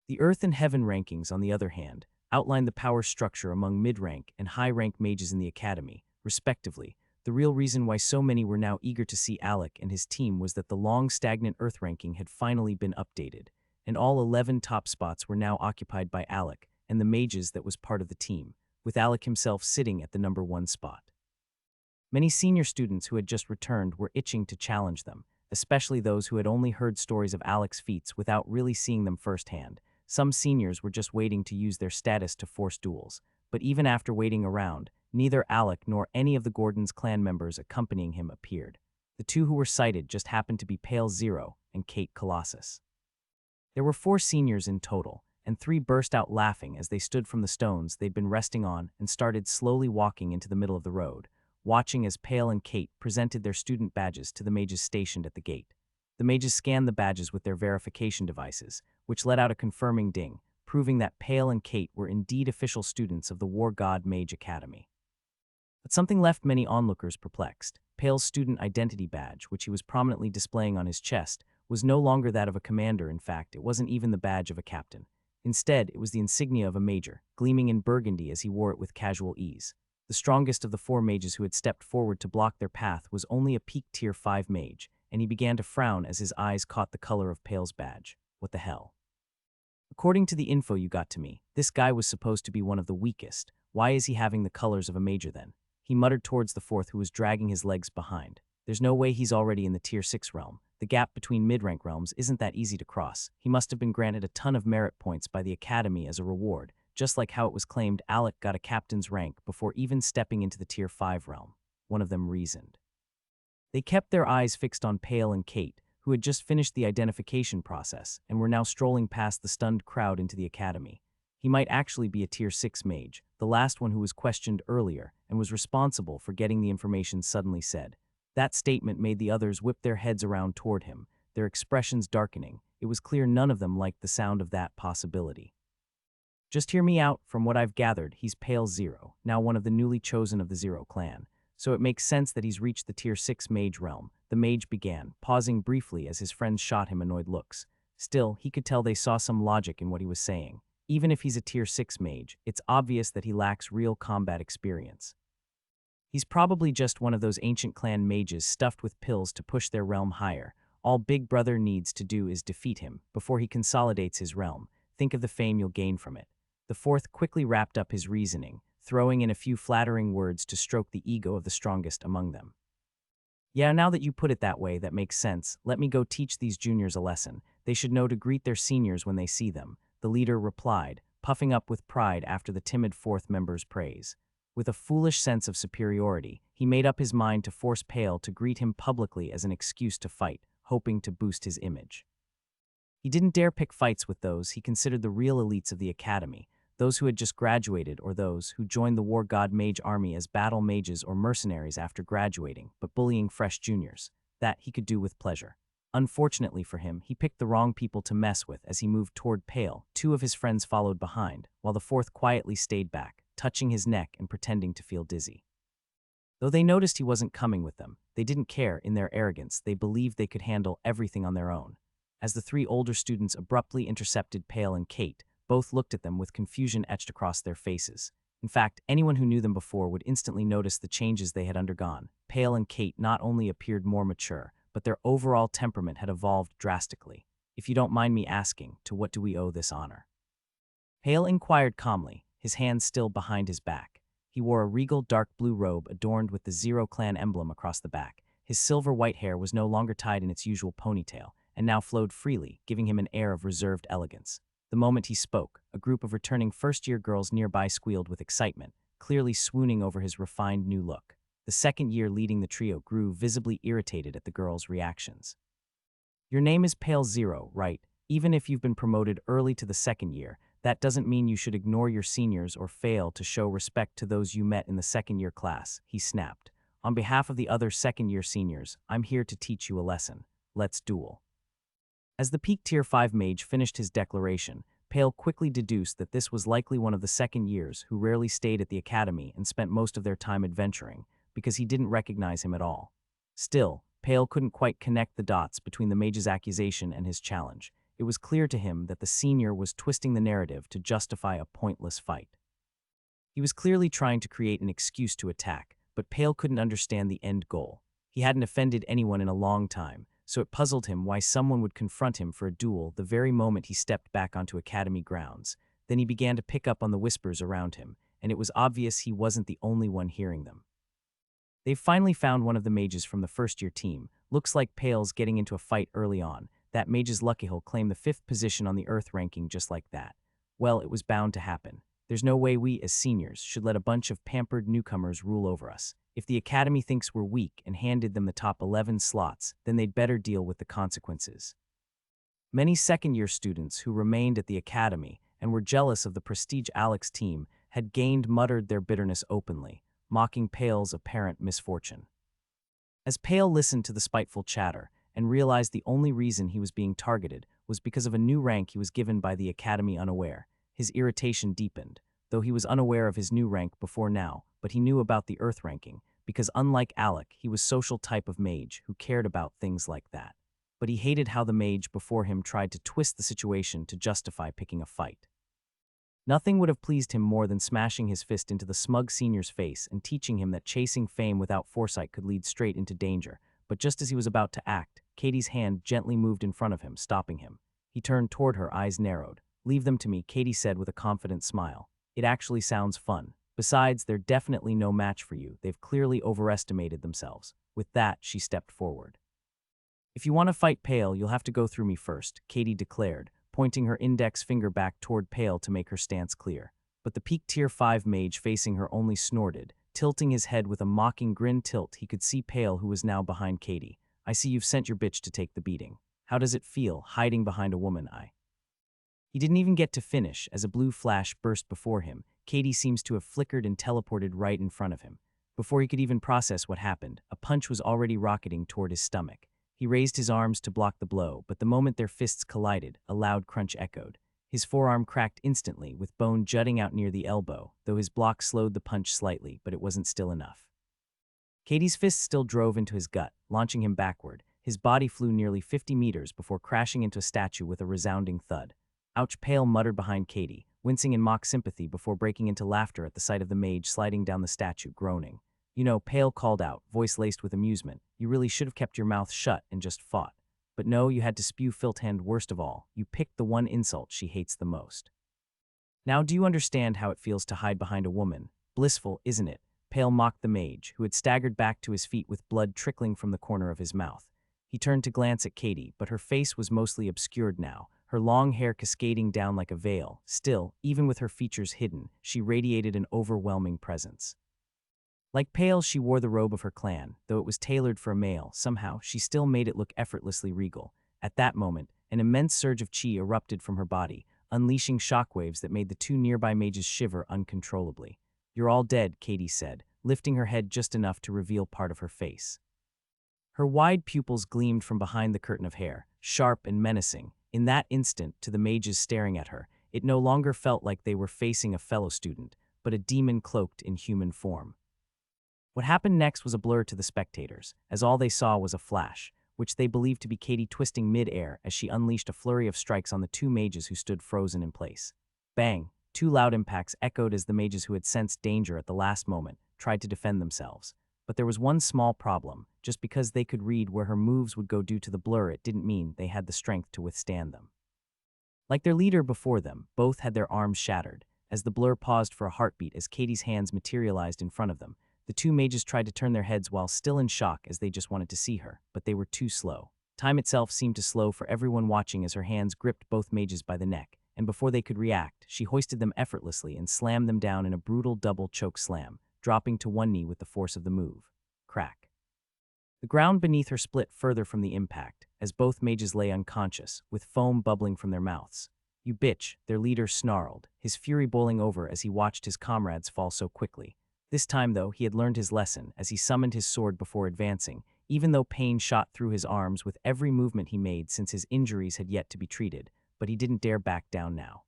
The Earth and Heaven rankings, on the other hand, outlined the power structure among mid-rank and high-rank mages in the Academy, respectively. The real reason why so many were now eager to see Alec and his team was that the long-stagnant Earth ranking had finally been updated, and all 11 top spots were now occupied by Alec and the mages that was part of the team, with Alec himself sitting at the number 1 spot. Many senior students who had just returned were itching to challenge them, especially those who had only heard stories of Alec's feats without really seeing them firsthand. Some seniors were just waiting to use their status to force duels, but even after waiting around, neither Alec nor any of the Gordons clan members accompanying him appeared. The 2 who were cited just happened to be Pale Zero and Kate Colossus. There were 4 seniors in total, and 3 burst out laughing as they stood from the stones they'd been resting on and started slowly walking into the middle of the road, watching as Pale and Kate presented their student badges to the mages stationed at the gate. The mages scanned the badges with their verification devices, which let out a confirming ding, proving that Pale and Kate were indeed official students of the War God Mage Academy. But something left many onlookers perplexed. Pale's student identity badge, which he was prominently displaying on his chest, was no longer that of a commander. In fact, it wasn't even the badge of a captain. Instead, it was the insignia of a major, gleaming in burgundy as he wore it with casual ease. The strongest of the 4 mages who had stepped forward to block their path was only a peak Tier 5 mage, and he began to frown as his eyes caught the color of Pale's badge. What the hell? According to the info you got to me, this guy was supposed to be one of the weakest. Why is he having the colors of a major then? He muttered towards the 4th who was dragging his legs behind. There's no way he's already in the Tier 6 realm. The gap between mid-rank realms isn't that easy to cross. He must have been granted a ton of merit points by the Academy as a reward, just like how it was claimed Alec got a captain's rank before even stepping into the Tier 5 realm. One of them reasoned. They kept their eyes fixed on Pale and Kate, who had just finished the identification process and were now strolling past the stunned crowd into the academy. He might actually be a Tier 6 mage, the last one who was questioned earlier and was responsible for getting the information suddenly said. That statement made the others whip their heads around toward him, their expressions darkening. It was clear none of them liked the sound of that possibility. Just hear me out. From what I've gathered, he's Pale Zero, now one of the newly chosen of the Zero clan. So it makes sense that he's reached the Tier 6 mage realm. The mage began, pausing briefly as his friends shot him annoyed looks. Still, he could tell they saw some logic in what he was saying. Even if he's a Tier 6 mage, it's obvious that he lacks real combat experience. He's probably just one of those ancient clan mages stuffed with pills to push their realm higher. All Big Brother needs to do is defeat him before he consolidates his realm. Think of the fame you'll gain from it. The fourth quickly wrapped up his reasoning, throwing in a few flattering words to stroke the ego of the strongest among them. Yeah, now that you put it that way, that makes sense. Let me go teach these juniors a lesson. They should know to greet their seniors when they see them, the leader replied, puffing up with pride after the timid fourth member's praise. With a foolish sense of superiority, he made up his mind to force Pale to greet him publicly as an excuse to fight, hoping to boost his image. He didn't dare pick fights with those he considered the real elites of the academy, those who had just graduated or those who joined the War God Mage army as battle mages or mercenaries after graduating, but bullying fresh juniors. That he could do with pleasure. Unfortunately for him, he picked the wrong people to mess with as he moved toward Pale. Two of his friends followed behind, while the fourth quietly stayed back, touching his neck and pretending to feel dizzy. Though they noticed he wasn't coming with them, they didn't care. In their arrogance, they believed they could handle everything on their own. As the three older students abruptly intercepted Pale and Kate, both looked at them with confusion etched across their faces. In fact, anyone who knew them before would instantly notice the changes they had undergone. Pale and Kate not only appeared more mature, but their overall temperament had evolved drastically. If you don't mind me asking, to what do we owe this honor? Pale inquired calmly, his hands still behind his back. He wore a regal dark blue robe adorned with the Zero Clan emblem across the back. His silver-white hair was no longer tied in its usual ponytail, and now flowed freely, giving him an air of reserved elegance. The moment he spoke, a group of returning first-year girls nearby squealed with excitement, clearly swooning over his refined new look. The second year leading the trio grew visibly irritated at the girls' reactions. Your name is Pale Zero, right? Even if you've been promoted early to the second year, that doesn't mean you should ignore your seniors or fail to show respect to those you met in the second-year class, he snapped. On behalf of the other second-year seniors, I'm here to teach you a lesson. Let's duel. As the peak Tier 5 mage finished his declaration, Pale quickly deduced that this was likely one of the second years who rarely stayed at the academy and spent most of their time adventuring, because he didn't recognize him at all. Still, Pale couldn't quite connect the dots between the mage's accusation and his challenge. It was clear to him that the senior was twisting the narrative to justify a pointless fight. He was clearly trying to create an excuse to attack, but Pale couldn't understand the end goal. He hadn't offended anyone in a long time, so it puzzled him why someone would confront him for a duel the very moment he stepped back onto academy grounds. Then he began to pick up on the whispers around him, and it was obvious he wasn't the only one hearing them. They've finally found one of the mages from the first-year team. Looks like Pale's getting into a fight early on. That mage's lucky he'll claim the 5th position on the Earth ranking just like that. Well, it was bound to happen. There's no way we, as seniors, should let a bunch of pampered newcomers rule over us. If the academy thinks we're weak and handed them the top 11 slots, then they'd better deal with the consequences. Many second-year students who remained at the academy and were jealous of the prestige Alec's team had muttered their bitterness openly, mocking Pale's apparent misfortune. As Pale listened to the spiteful chatter and realized the only reason he was being targeted was because of a new rank he was given by the academy unaware, his irritation deepened, though he was unaware of his new rank before now, but he knew about the Earth ranking, because unlike Alec, he was social type of mage who cared about things like that. But he hated how the mage before him tried to twist the situation to justify picking a fight. Nothing would have pleased him more than smashing his fist into the smug senior's face and teaching him that chasing fame without foresight could lead straight into danger. But just as he was about to act, Katie's hand gently moved in front of him, stopping him. He turned toward her, eyes narrowed. "Leave them to me," Katie said with a confident smile. "It actually sounds fun. Besides, they're definitely no match for you. They've clearly overestimated themselves." With that, she stepped forward. "If you want to fight Pale, you'll have to go through me first," Katie declared, pointing her index finger back toward Pale to make her stance clear. But the peak Tier 5 mage facing her only snorted, tilting his head with a mocking grin. He could see Pale, who was now behind Katie. "I see you've sent your bitch to take the beating. How does it feel, hiding behind a woman?" He didn't even get to finish as a blue flash burst before him. Katie seems to have flickered and teleported right in front of him. Before he could even process what happened, a punch was already rocketing toward his stomach. He raised his arms to block the blow, but the moment their fists collided, a loud crunch echoed. His forearm cracked instantly, with bone jutting out near the elbow, though his block slowed the punch slightly, but it wasn't still enough. Katie's fist still drove into his gut, launching him backward. His body flew nearly 50 meters before crashing into a statue with a resounding thud. "Ouch," Pale muttered behind Katie, wincing in mock sympathy before breaking into laughter at the sight of the mage sliding down the statue, groaning. "You know," Pale called out, voice laced with amusement, "you really should have kept your mouth shut and just fought. But no, you had to spew filth, and worst of all, you picked the one insult she hates the most. Now do you understand how it feels to hide behind a woman? Blissful, isn't it?" Pale mocked the mage, who had staggered back to his feet with blood trickling from the corner of his mouth. He turned to glance at Katie, but her face was mostly obscured now, her long hair cascading down like a veil. Still, even with her features hidden, she radiated an overwhelming presence. Like Pale, she wore the robe of her clan, though it was tailored for a male. Somehow, she still made it look effortlessly regal. At that moment, an immense surge of chi erupted from her body, unleashing shockwaves that made the two nearby mages shiver uncontrollably. "You're all dead," Katie said, lifting her head just enough to reveal part of her face. Her wide pupils gleamed from behind the curtain of hair, sharp and menacing. In that instant, to the mages staring at her, it no longer felt like they were facing a fellow student, but a demon cloaked in human form. What happened next was a blur to the spectators, as all they saw was a flash, which they believed to be Katie twisting mid-air as she unleashed a flurry of strikes on the two mages who stood frozen in place. Bang! Two loud impacts echoed as the mages who had sensed danger at the last moment tried to defend themselves. But there was one small problem. Just because they could read where her moves would go due to the blur, it didn't mean they had the strength to withstand them. Like their leader before them, both had their arms shattered. As the blur paused for a heartbeat as Katie's hands materialized in front of them, the two mages tried to turn their heads while still in shock as they just wanted to see her, but they were too slow. Time itself seemed to slow for everyone watching as her hands gripped both mages by the neck, and before they could react, she hoisted them effortlessly and slammed them down in a brutal double choke slam, dropping to one knee with the force of the move. Crack. The ground beneath her split further from the impact, as both mages lay unconscious, with foam bubbling from their mouths. "You bitch," their leader snarled, his fury boiling over as he watched his comrades fall so quickly. This time, though, he had learned his lesson as he summoned his sword before advancing, even though pain shot through his arms with every movement he made since his injuries had yet to be treated, but he didn't dare back down now.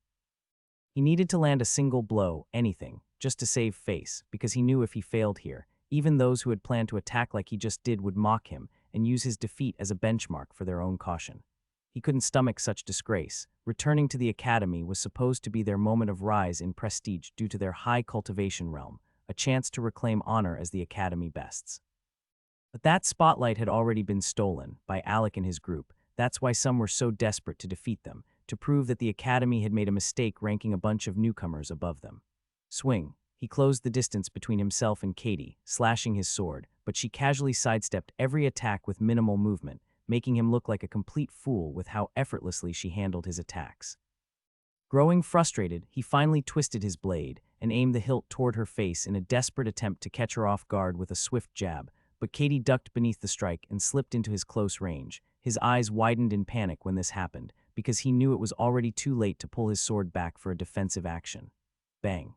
He needed to land a single blow, anything, just to save face, because he knew if he failed here, even those who had planned to attack like he just did would mock him and use his defeat as a benchmark for their own caution. He couldn't stomach such disgrace. Returning to the academy was supposed to be their moment of rise in prestige due to their high cultivation realm, a chance to reclaim honor as the academy bests. But that spotlight had already been stolen by Alec and his group. That's why some were so desperate to defeat them, to prove that the academy had made a mistake ranking a bunch of newcomers above them. Swing. He closed the distance between himself and Katie, slashing his sword, but she casually sidestepped every attack with minimal movement, making him look like a complete fool with how effortlessly she handled his attacks. Growing frustrated, he finally twisted his blade and aimed the hilt toward her face in a desperate attempt to catch her off guard with a swift jab, but Katie ducked beneath the strike and slipped into his close range. His eyes widened in panic when this happened, because he knew it was already too late to pull his sword back for a defensive action. Bang.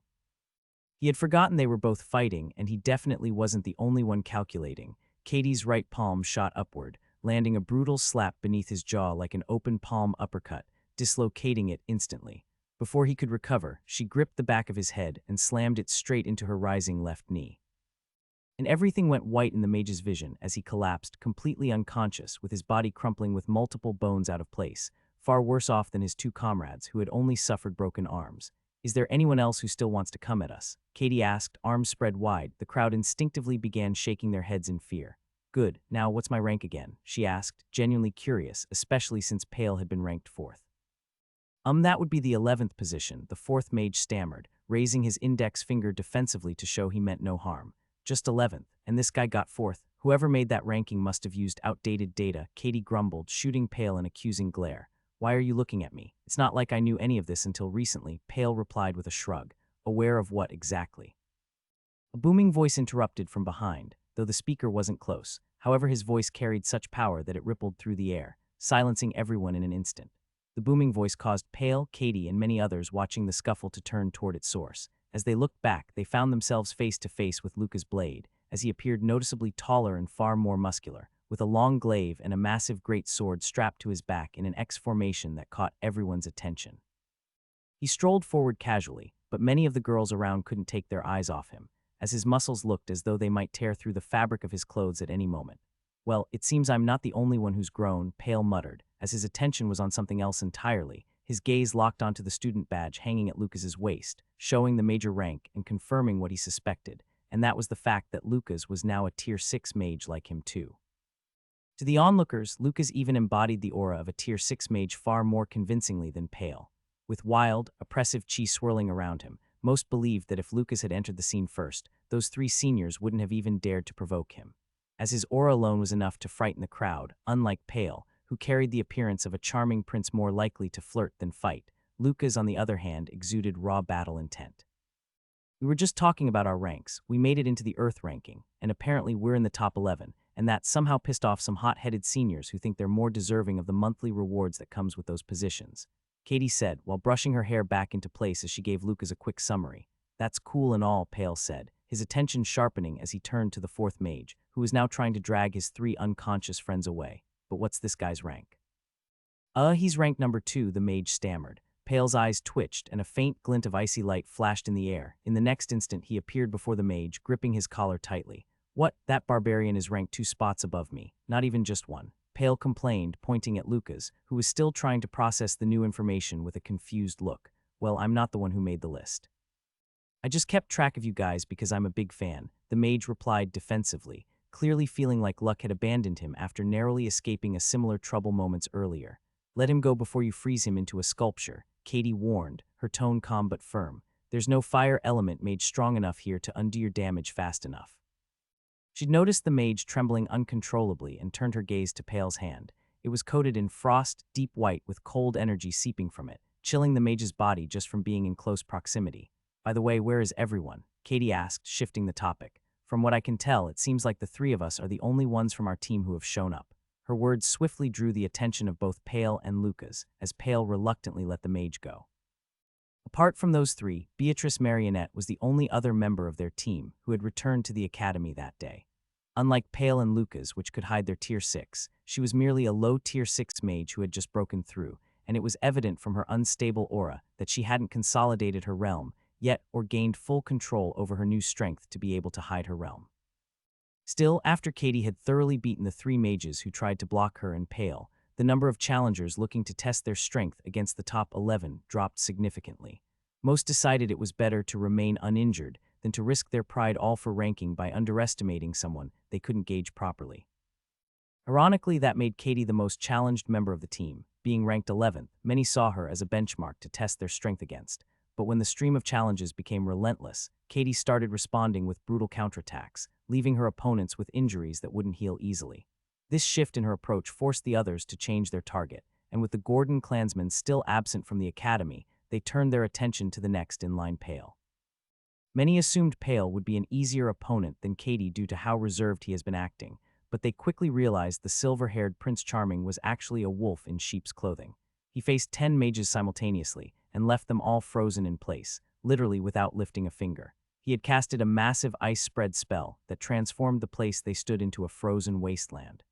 He had forgotten they were both fighting, and he definitely wasn't the only one calculating. Katie's right palm shot upward, landing a brutal slap beneath his jaw like an open palm uppercut, dislocating it instantly. Before he could recover, she gripped the back of his head and slammed it straight into her rising left knee. And everything went white in the mage's vision as he collapsed, completely unconscious, with his body crumpling with multiple bones out of place, far worse off than his two comrades who had only suffered broken arms. "Is there anyone else who still wants to come at us?" Katie asked, arms spread wide. The crowd instinctively began shaking their heads in fear. "Good, now what's my rank again?" she asked, genuinely curious, especially since Pale had been ranked 4th. That would be the 11th position," the 4th mage stammered, raising his index finger defensively to show he meant no harm. "Just 11th, and this guy got 4th. Whoever made that ranking must have used outdated data, Katie grumbled, shooting Pale an accusing glare. Why are you looking at me? It's not like I knew any of this until recently, Pale replied with a shrug. Aware of what exactly? A booming voice interrupted from behind, though the speaker wasn't close. However, his voice carried such power that it rippled through the air, silencing everyone in an instant. The booming voice caused Pale, Katie, and many others watching the scuffle to turn toward its source. As they looked back, they found themselves face to face with Luca's blade, as he appeared noticeably taller and far more muscular, with a long glaive and a massive great sword strapped to his back in an X formation that caught everyone's attention. He strolled forward casually, but many of the girls around couldn't take their eyes off him, as his muscles looked as though they might tear through the fabric of his clothes at any moment. Well, it seems I'm not the only one who's grown, Pale muttered, as his attention was on something else entirely. His gaze locked onto the student badge hanging at Lucas's waist, showing the major rank and confirming what he suspected, and that was the fact that Lucas was now a Tier 6 mage like him too. To the onlookers, Lucas even embodied the aura of a Tier 6 mage far more convincingly than Pale. With wild, oppressive chi swirling around him, most believed that if Lucas had entered the scene first, those three seniors wouldn't have even dared to provoke him, as his aura alone was enough to frighten the crowd. Unlike Pale, who carried the appearance of a charming prince more likely to flirt than fight, Lucas, on the other hand, exuded raw battle intent. We were just talking about our ranks. We made it into the Earth ranking, and apparently we're in the top 11, and that somehow pissed off some hot-headed seniors who think they're more deserving of the monthly rewards that comes with those positions, Katie said, while brushing her hair back into place as she gave Lucas a quick summary. That's cool and all, Pale said, his attention sharpening as he turned to the fourth mage, who was now trying to drag his three unconscious friends away. But what's this guy's rank? He's ranked number 2, the mage stammered. Pale's eyes twitched, and a faint glint of icy light flashed in the air. In the next instant, he appeared before the mage, gripping his collar tightly. What? That barbarian is ranked 2 spots above me, not even just 1. Pale complained, pointing at Lucas, who was still trying to process the new information with a confused look. Well, I'm not the one who made the list. I just kept track of you guys because I'm a big fan, the mage replied defensively, clearly feeling like luck had abandoned him after narrowly escaping a similar trouble moments earlier. Let him go before you freeze him into a sculpture, Katie warned, her tone calm but firm. There's no fire element mage strong enough here to undo your damage fast enough. She'd noticed the mage trembling uncontrollably and turned her gaze to Pale's hand. It was coated in frost, deep white with cold energy seeping from it, chilling the mage's body just from being in close proximity. By the way, where is everyone? Katie asked, shifting the topic. From what I can tell, it seems like the 3 of us are the only ones from our team who have shown up. Her words swiftly drew the attention of both Pale and Lucas, as Pale reluctantly let the mage go. Apart from those 3, Beatrice Marionette was the only other member of their team who had returned to the academy that day. Unlike Pale and Lucas, which could hide their Tier 6, she was merely a low Tier 6 mage who had just broken through, and it was evident from her unstable aura that she hadn't consolidated her realm yet or gained full control over her new strength to be able to hide her realm. Still, after Katie had thoroughly beaten the 3 mages who tried to block her and Pale, the number of challengers looking to test their strength against the top 11 dropped significantly. Most decided it was better to remain uninjured than to risk their pride all for ranking by underestimating someone they couldn't gauge properly. Ironically, that made Katie the most challenged member of the team. Being ranked 11th, many saw her as a benchmark to test their strength against. But when the stream of challenges became relentless, Katie started responding with brutal counterattacks, leaving her opponents with injuries that wouldn't heal easily. This shift in her approach forced the others to change their target, and with the Gordon clansmen still absent from the academy, they turned their attention to the next in line, Pale. Many assumed Pale would be an easier opponent than Katie due to how reserved he has been acting, but they quickly realized the silver-haired Prince Charming was actually a wolf in sheep's clothing. He faced 10 mages simultaneously and left them all frozen in place, literally without lifting a finger. He had casted a massive ice spread spell that transformed the place they stood into a frozen wasteland.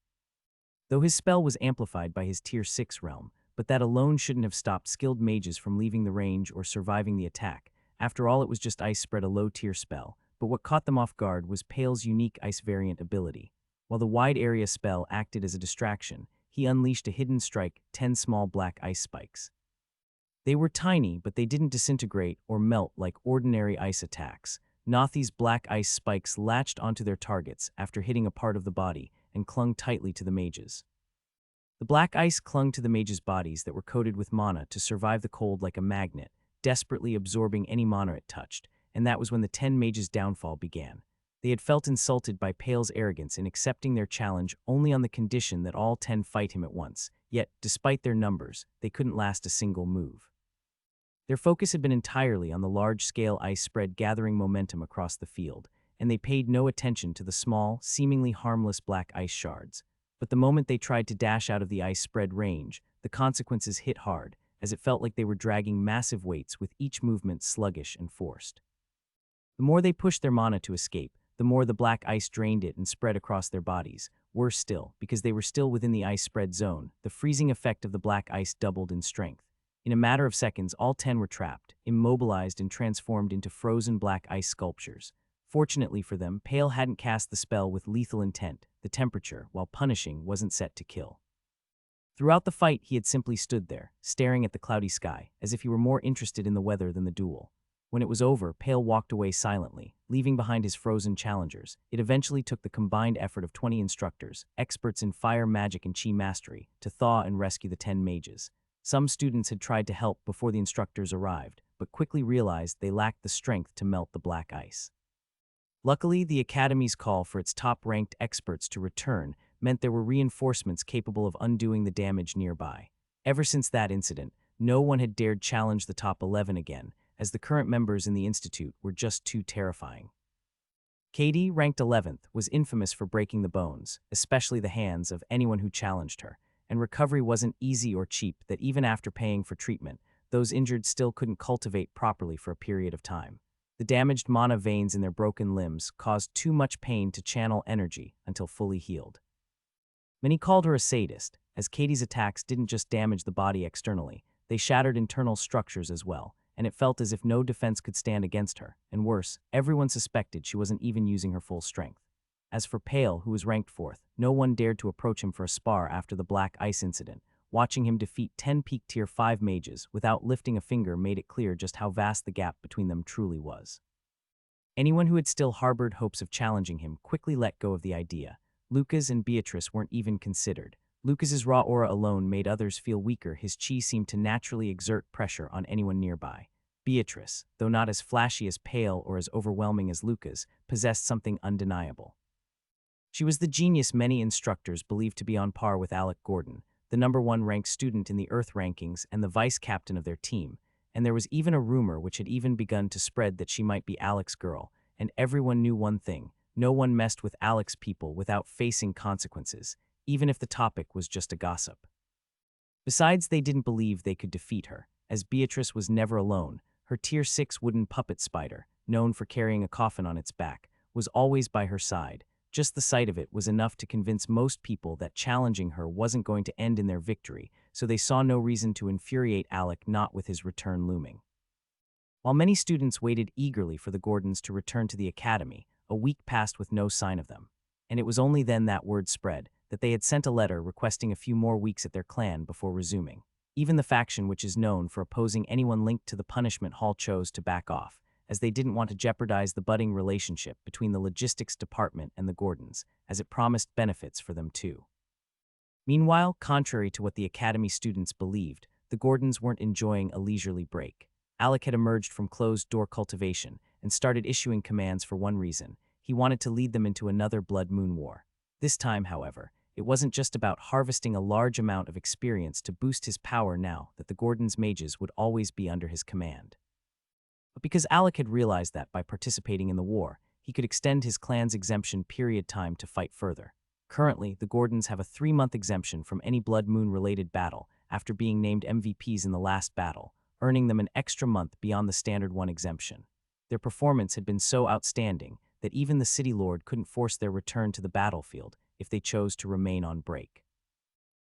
Though his spell was amplified by his Tier 6 realm, but that alone shouldn't have stopped skilled mages from leaving the range or surviving the attack. After all, it was just ice spread, a low-tier spell, but what caught them off guard was Pale's unique ice variant ability. While the wide area spell acted as a distraction, he unleashed a hidden strike, 10 small black ice spikes. They were tiny, but they didn't disintegrate or melt like ordinary ice attacks. Nothi's black ice spikes latched onto their targets after hitting a part of the body and clung tightly to the mages. The black ice clung to the mages' bodies that were coated with mana to survive the cold like a magnet, desperately absorbing any mana it touched, and that was when the 10 mages' downfall began. They had felt insulted by Pale's arrogance in accepting their challenge only on the condition that all 10 fight him at once, yet, despite their numbers, they couldn't last a single move. Their focus had been entirely on the large-scale ice spread gathering momentum across the field, and they paid no attention to the small, seemingly harmless black ice shards. But the moment they tried to dash out of the ice spread range, the consequences hit hard, as it felt like they were dragging massive weights with each movement sluggish and forced. The more they pushed their mana to escape, the more the black ice drained it and spread across their bodies. Worse still, because they were still within the ice spread zone, the freezing effect of the black ice doubled in strength. In a matter of seconds, all 10 were trapped, immobilized and transformed into frozen black ice sculptures. Fortunately for them, Pale hadn't cast the spell with lethal intent. The temperature, while punishing, wasn't set to kill. Throughout the fight, he had simply stood there, staring at the cloudy sky, as if he were more interested in the weather than the duel. When it was over, Pale walked away silently, leaving behind his frozen challengers. It eventually took the combined effort of 20 instructors, experts in fire magic and chi mastery, to thaw and rescue the 10 mages. Some students had tried to help before the instructors arrived, but quickly realized they lacked the strength to melt the black ice. Luckily, the Academy's call for its top-ranked experts to return meant there were reinforcements capable of undoing the damage nearby. Ever since that incident, no one had dared challenge the top 11 again, as the current members in the Institute were just too terrifying. Katie, ranked 11th, was infamous for breaking the bones, especially the hands, of anyone who challenged her, and recovery wasn't easy or cheap. That even after paying for treatment, those injured still couldn't cultivate properly for a period of time. The damaged mana veins in their broken limbs caused too much pain to channel energy until fully healed. Many called her a sadist, as Katie's attacks didn't just damage the body externally, they shattered internal structures as well, and it felt as if no defense could stand against her, and worse, everyone suspected she wasn't even using her full strength. As for Pale, who was ranked 4th, no one dared to approach him for a spar after the black ice incident. Watching him defeat 10 peak tier 5 mages without lifting a finger made it clear just how vast the gap between them truly was. Anyone who had still harbored hopes of challenging him quickly let go of the idea. Lucas and Beatrice weren't even considered. Lucas's raw aura alone made others feel weaker. His chi seemed to naturally exert pressure on anyone nearby. Beatrice, though not as flashy as Pale or as overwhelming as Lucas, possessed something undeniable. She was the genius many instructors believed to be on par with Alec Gordon, the #1 ranked student in the Earth rankings and the vice-captain of their team, and there was even a rumor which had even begun to spread that she might be Alec's girl, and everyone knew one thing: no one messed with Alec's people without facing consequences, even if the topic was just a gossip. Besides, they didn't believe they could defeat her, as Beatrice was never alone. Her tier 6 wooden puppet spider, known for carrying a coffin on its back, was always by her side. Just the sight of it was enough to convince most people that challenging her wasn't going to end in their victory, so they saw no reason to infuriate Alec, not with his return looming. While many students waited eagerly for the Gordons to return to the Academy, a week passed with no sign of them. And it was only then that word spread that they had sent a letter requesting a few more weeks at their clan before resuming. Even the faction which is known for opposing anyone linked to the punishment hall chose to back off, as they didn't want to jeopardize the budding relationship between the logistics department and the Gordons, as it promised benefits for them too. Meanwhile, contrary to what the Academy students believed, the Gordons weren't enjoying a leisurely break. Alec had emerged from closed-door cultivation and started issuing commands for one reason: he wanted to lead them into another Blood Moon War. This time, however, it wasn't just about harvesting a large amount of experience to boost his power now that the Gordons' mages would always be under his command. But because Alec had realized that by participating in the war, he could extend his clan's exemption period time to fight further. Currently, the Gordons have a 3-month exemption from any Blood Moon-related battle after being named MVPs in the last battle, earning them an extra month beyond the standard 1 exemption. Their performance had been so outstanding that even the City Lord couldn't force their return to the battlefield if they chose to remain on break.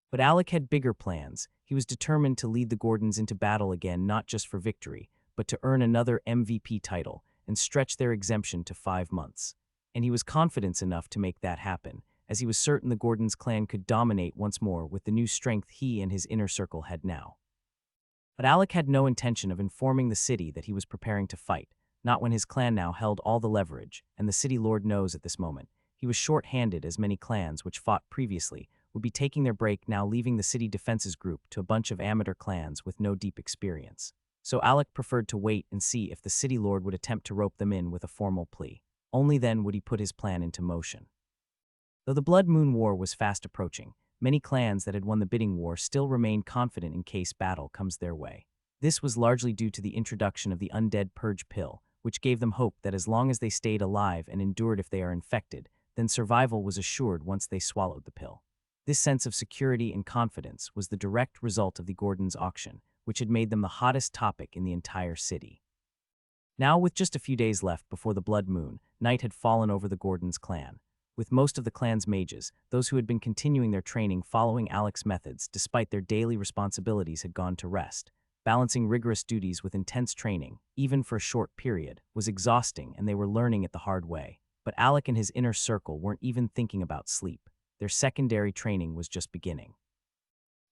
But Alec had bigger plans. He was determined to lead the Gordons into battle again, not just for victory, but to earn another MVP title and stretch their exemption to 5 months. And he was confident enough to make that happen, as he was certain the Gordons' clan could dominate once more with the new strength he and his inner circle had now. But Alec had no intention of informing the city that he was preparing to fight, not when his clan now held all the leverage, and the City Lord knows at this moment. He was short-handed, as many clans which fought previously would be taking their break now, leaving the city defenses group to a bunch of amateur clans with no deep experience. So Alec preferred to wait and see if the City Lord would attempt to rope them in with a formal plea. Only then would he put his plan into motion. Though the Blood Moon War was fast approaching, many clans that had won the bidding war still remained confident in case battle comes their way. This was largely due to the introduction of the Undead Purge pill, which gave them hope that as long as they stayed alive and endured if they are infected, then survival was assured once they swallowed the pill. This sense of security and confidence was the direct result of the Gordon's auction, which had made them the hottest topic in the entire city. Now, with just a few days left before the Blood Moon, night had fallen over the Gordon's clan. With most of the clan's mages, those who had been continuing their training following Alec's methods despite their daily responsibilities had gone to rest. Balancing rigorous duties with intense training, even for a short period, was exhausting and they were learning it the hard way. But Alec and his inner circle weren't even thinking about sleep. Their secondary training was just beginning.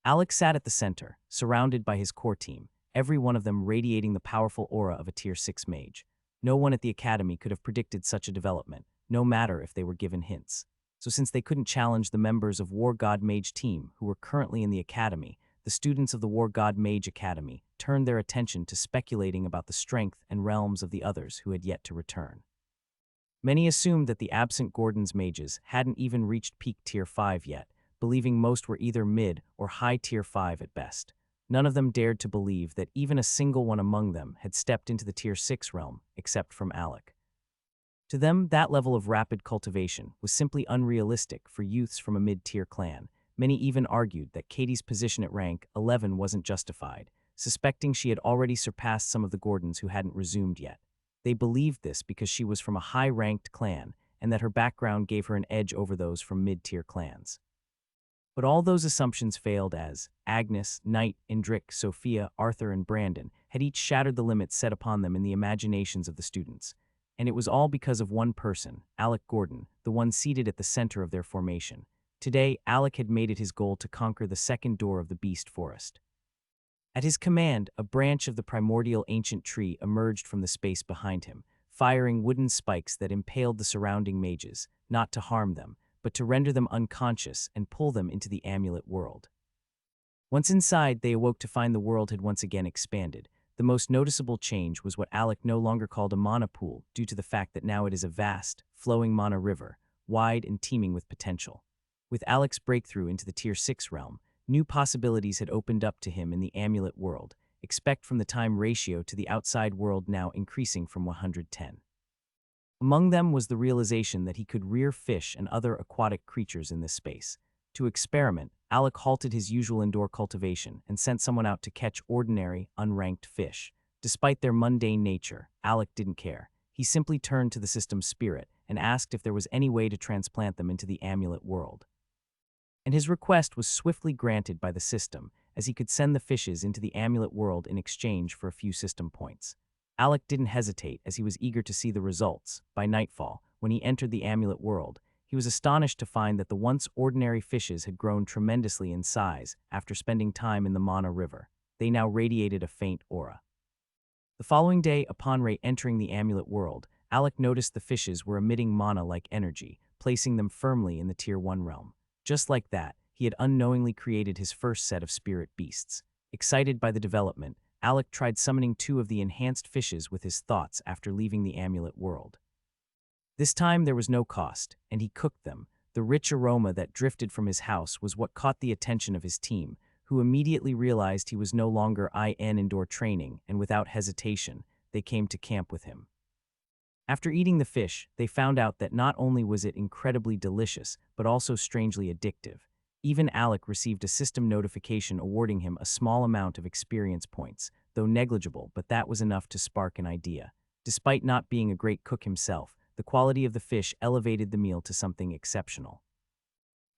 Alec sat at the center, surrounded by his core team, every one of them radiating the powerful aura of a Tier 6 mage. No one at the academy could have predicted such a development, no matter if they were given hints. So since they couldn't challenge the members of War God Mage team who were currently in the academy, the students of the War God Mage Academy turned their attention to speculating about the strength and realms of the others who had yet to return. Many assumed that the absent Gordon's mages hadn't even reached peak Tier 5 yet, believing most were either mid or high Tier 5 at best. None of them dared to believe that even a single one among them had stepped into the Tier 6 realm, except from Alec. To them, that level of rapid cultivation was simply unrealistic for youths from a mid-tier clan. Many even argued that Katie's position at rank 11 wasn't justified, suspecting she had already surpassed some of the Gordons who hadn't resumed yet. They believed this because she was from a high-ranked clan and that her background gave her an edge over those from mid-tier clans. But all those assumptions failed as Agnes, Knight, Indric, Sophia, Arthur, and Brandon had each shattered the limits set upon them in the imaginations of the students. And it was all because of one person, Alec Gordon, the one seated at the center of their formation. Today, Alec had made it his goal to conquer the second door of the Beast Forest. At his command, a branch of the primordial ancient tree emerged from the space behind him, firing wooden spikes that impaled the surrounding mages, not to harm them, but to render them unconscious and pull them into the amulet world. Once inside, they awoke to find the world had once again expanded. The most noticeable change was what Alec no longer called a mana pool due to the fact that now it is a vast, flowing mana river, wide and teeming with potential. With Alec's breakthrough into the Tier 6 realm, new possibilities had opened up to him in the amulet world, expect from the time ratio to the outside world now increasing from 110. Among them was the realization that he could rear fish and other aquatic creatures in this space. To experiment, Alec halted his usual indoor cultivation and sent someone out to catch ordinary, unranked fish. Despite their mundane nature, Alec didn't care. He simply turned to the system's spirit and asked if there was any way to transplant them into the amulet world. And his request was swiftly granted by the system, as he could send the fishes into the amulet world in exchange for a few system points. Alec didn't hesitate as he was eager to see the results. By nightfall, when he entered the amulet world, he was astonished to find that the once ordinary fishes had grown tremendously in size after spending time in the Mana River. They now radiated a faint aura. The following day, upon re-entering the amulet world, Alec noticed the fishes were emitting mana-like energy, placing them firmly in the Tier 1 realm. Just like that, he had unknowingly created his first set of spirit beasts. Excited by the development, Alec tried summoning 2 of the enhanced fishes with his thoughts after leaving the amulet world. This time there was no cost, and he cooked them. The rich aroma that drifted from his house was what caught the attention of his team, who immediately realized he was no longer in indoor training, and without hesitation, they came to camp with him. After eating the fish, they found out that not only was it incredibly delicious, but also strangely addictive. Even Alec received a system notification awarding him a small amount of experience points, though negligible, but that was enough to spark an idea. Despite not being a great cook himself, the quality of the fish elevated the meal to something exceptional.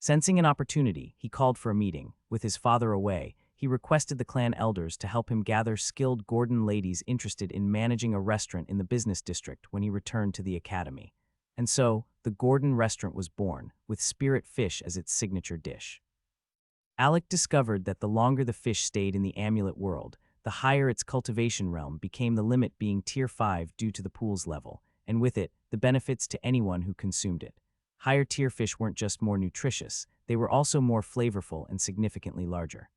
Sensing an opportunity, he called for a meeting. With his father away, he requested the clan elders to help him gather skilled Gordon ladies interested in managing a restaurant in the business district when he returned to the academy. And so, the Gordon restaurant was born, with spirit fish as its signature dish. Alec discovered that the longer the fish stayed in the amulet world, the higher its cultivation realm became, the limit being Tier 5 due to the pool's level, and with it, the benefits to anyone who consumed it. Higher tier fish weren't just more nutritious, they were also more flavorful and significantly larger.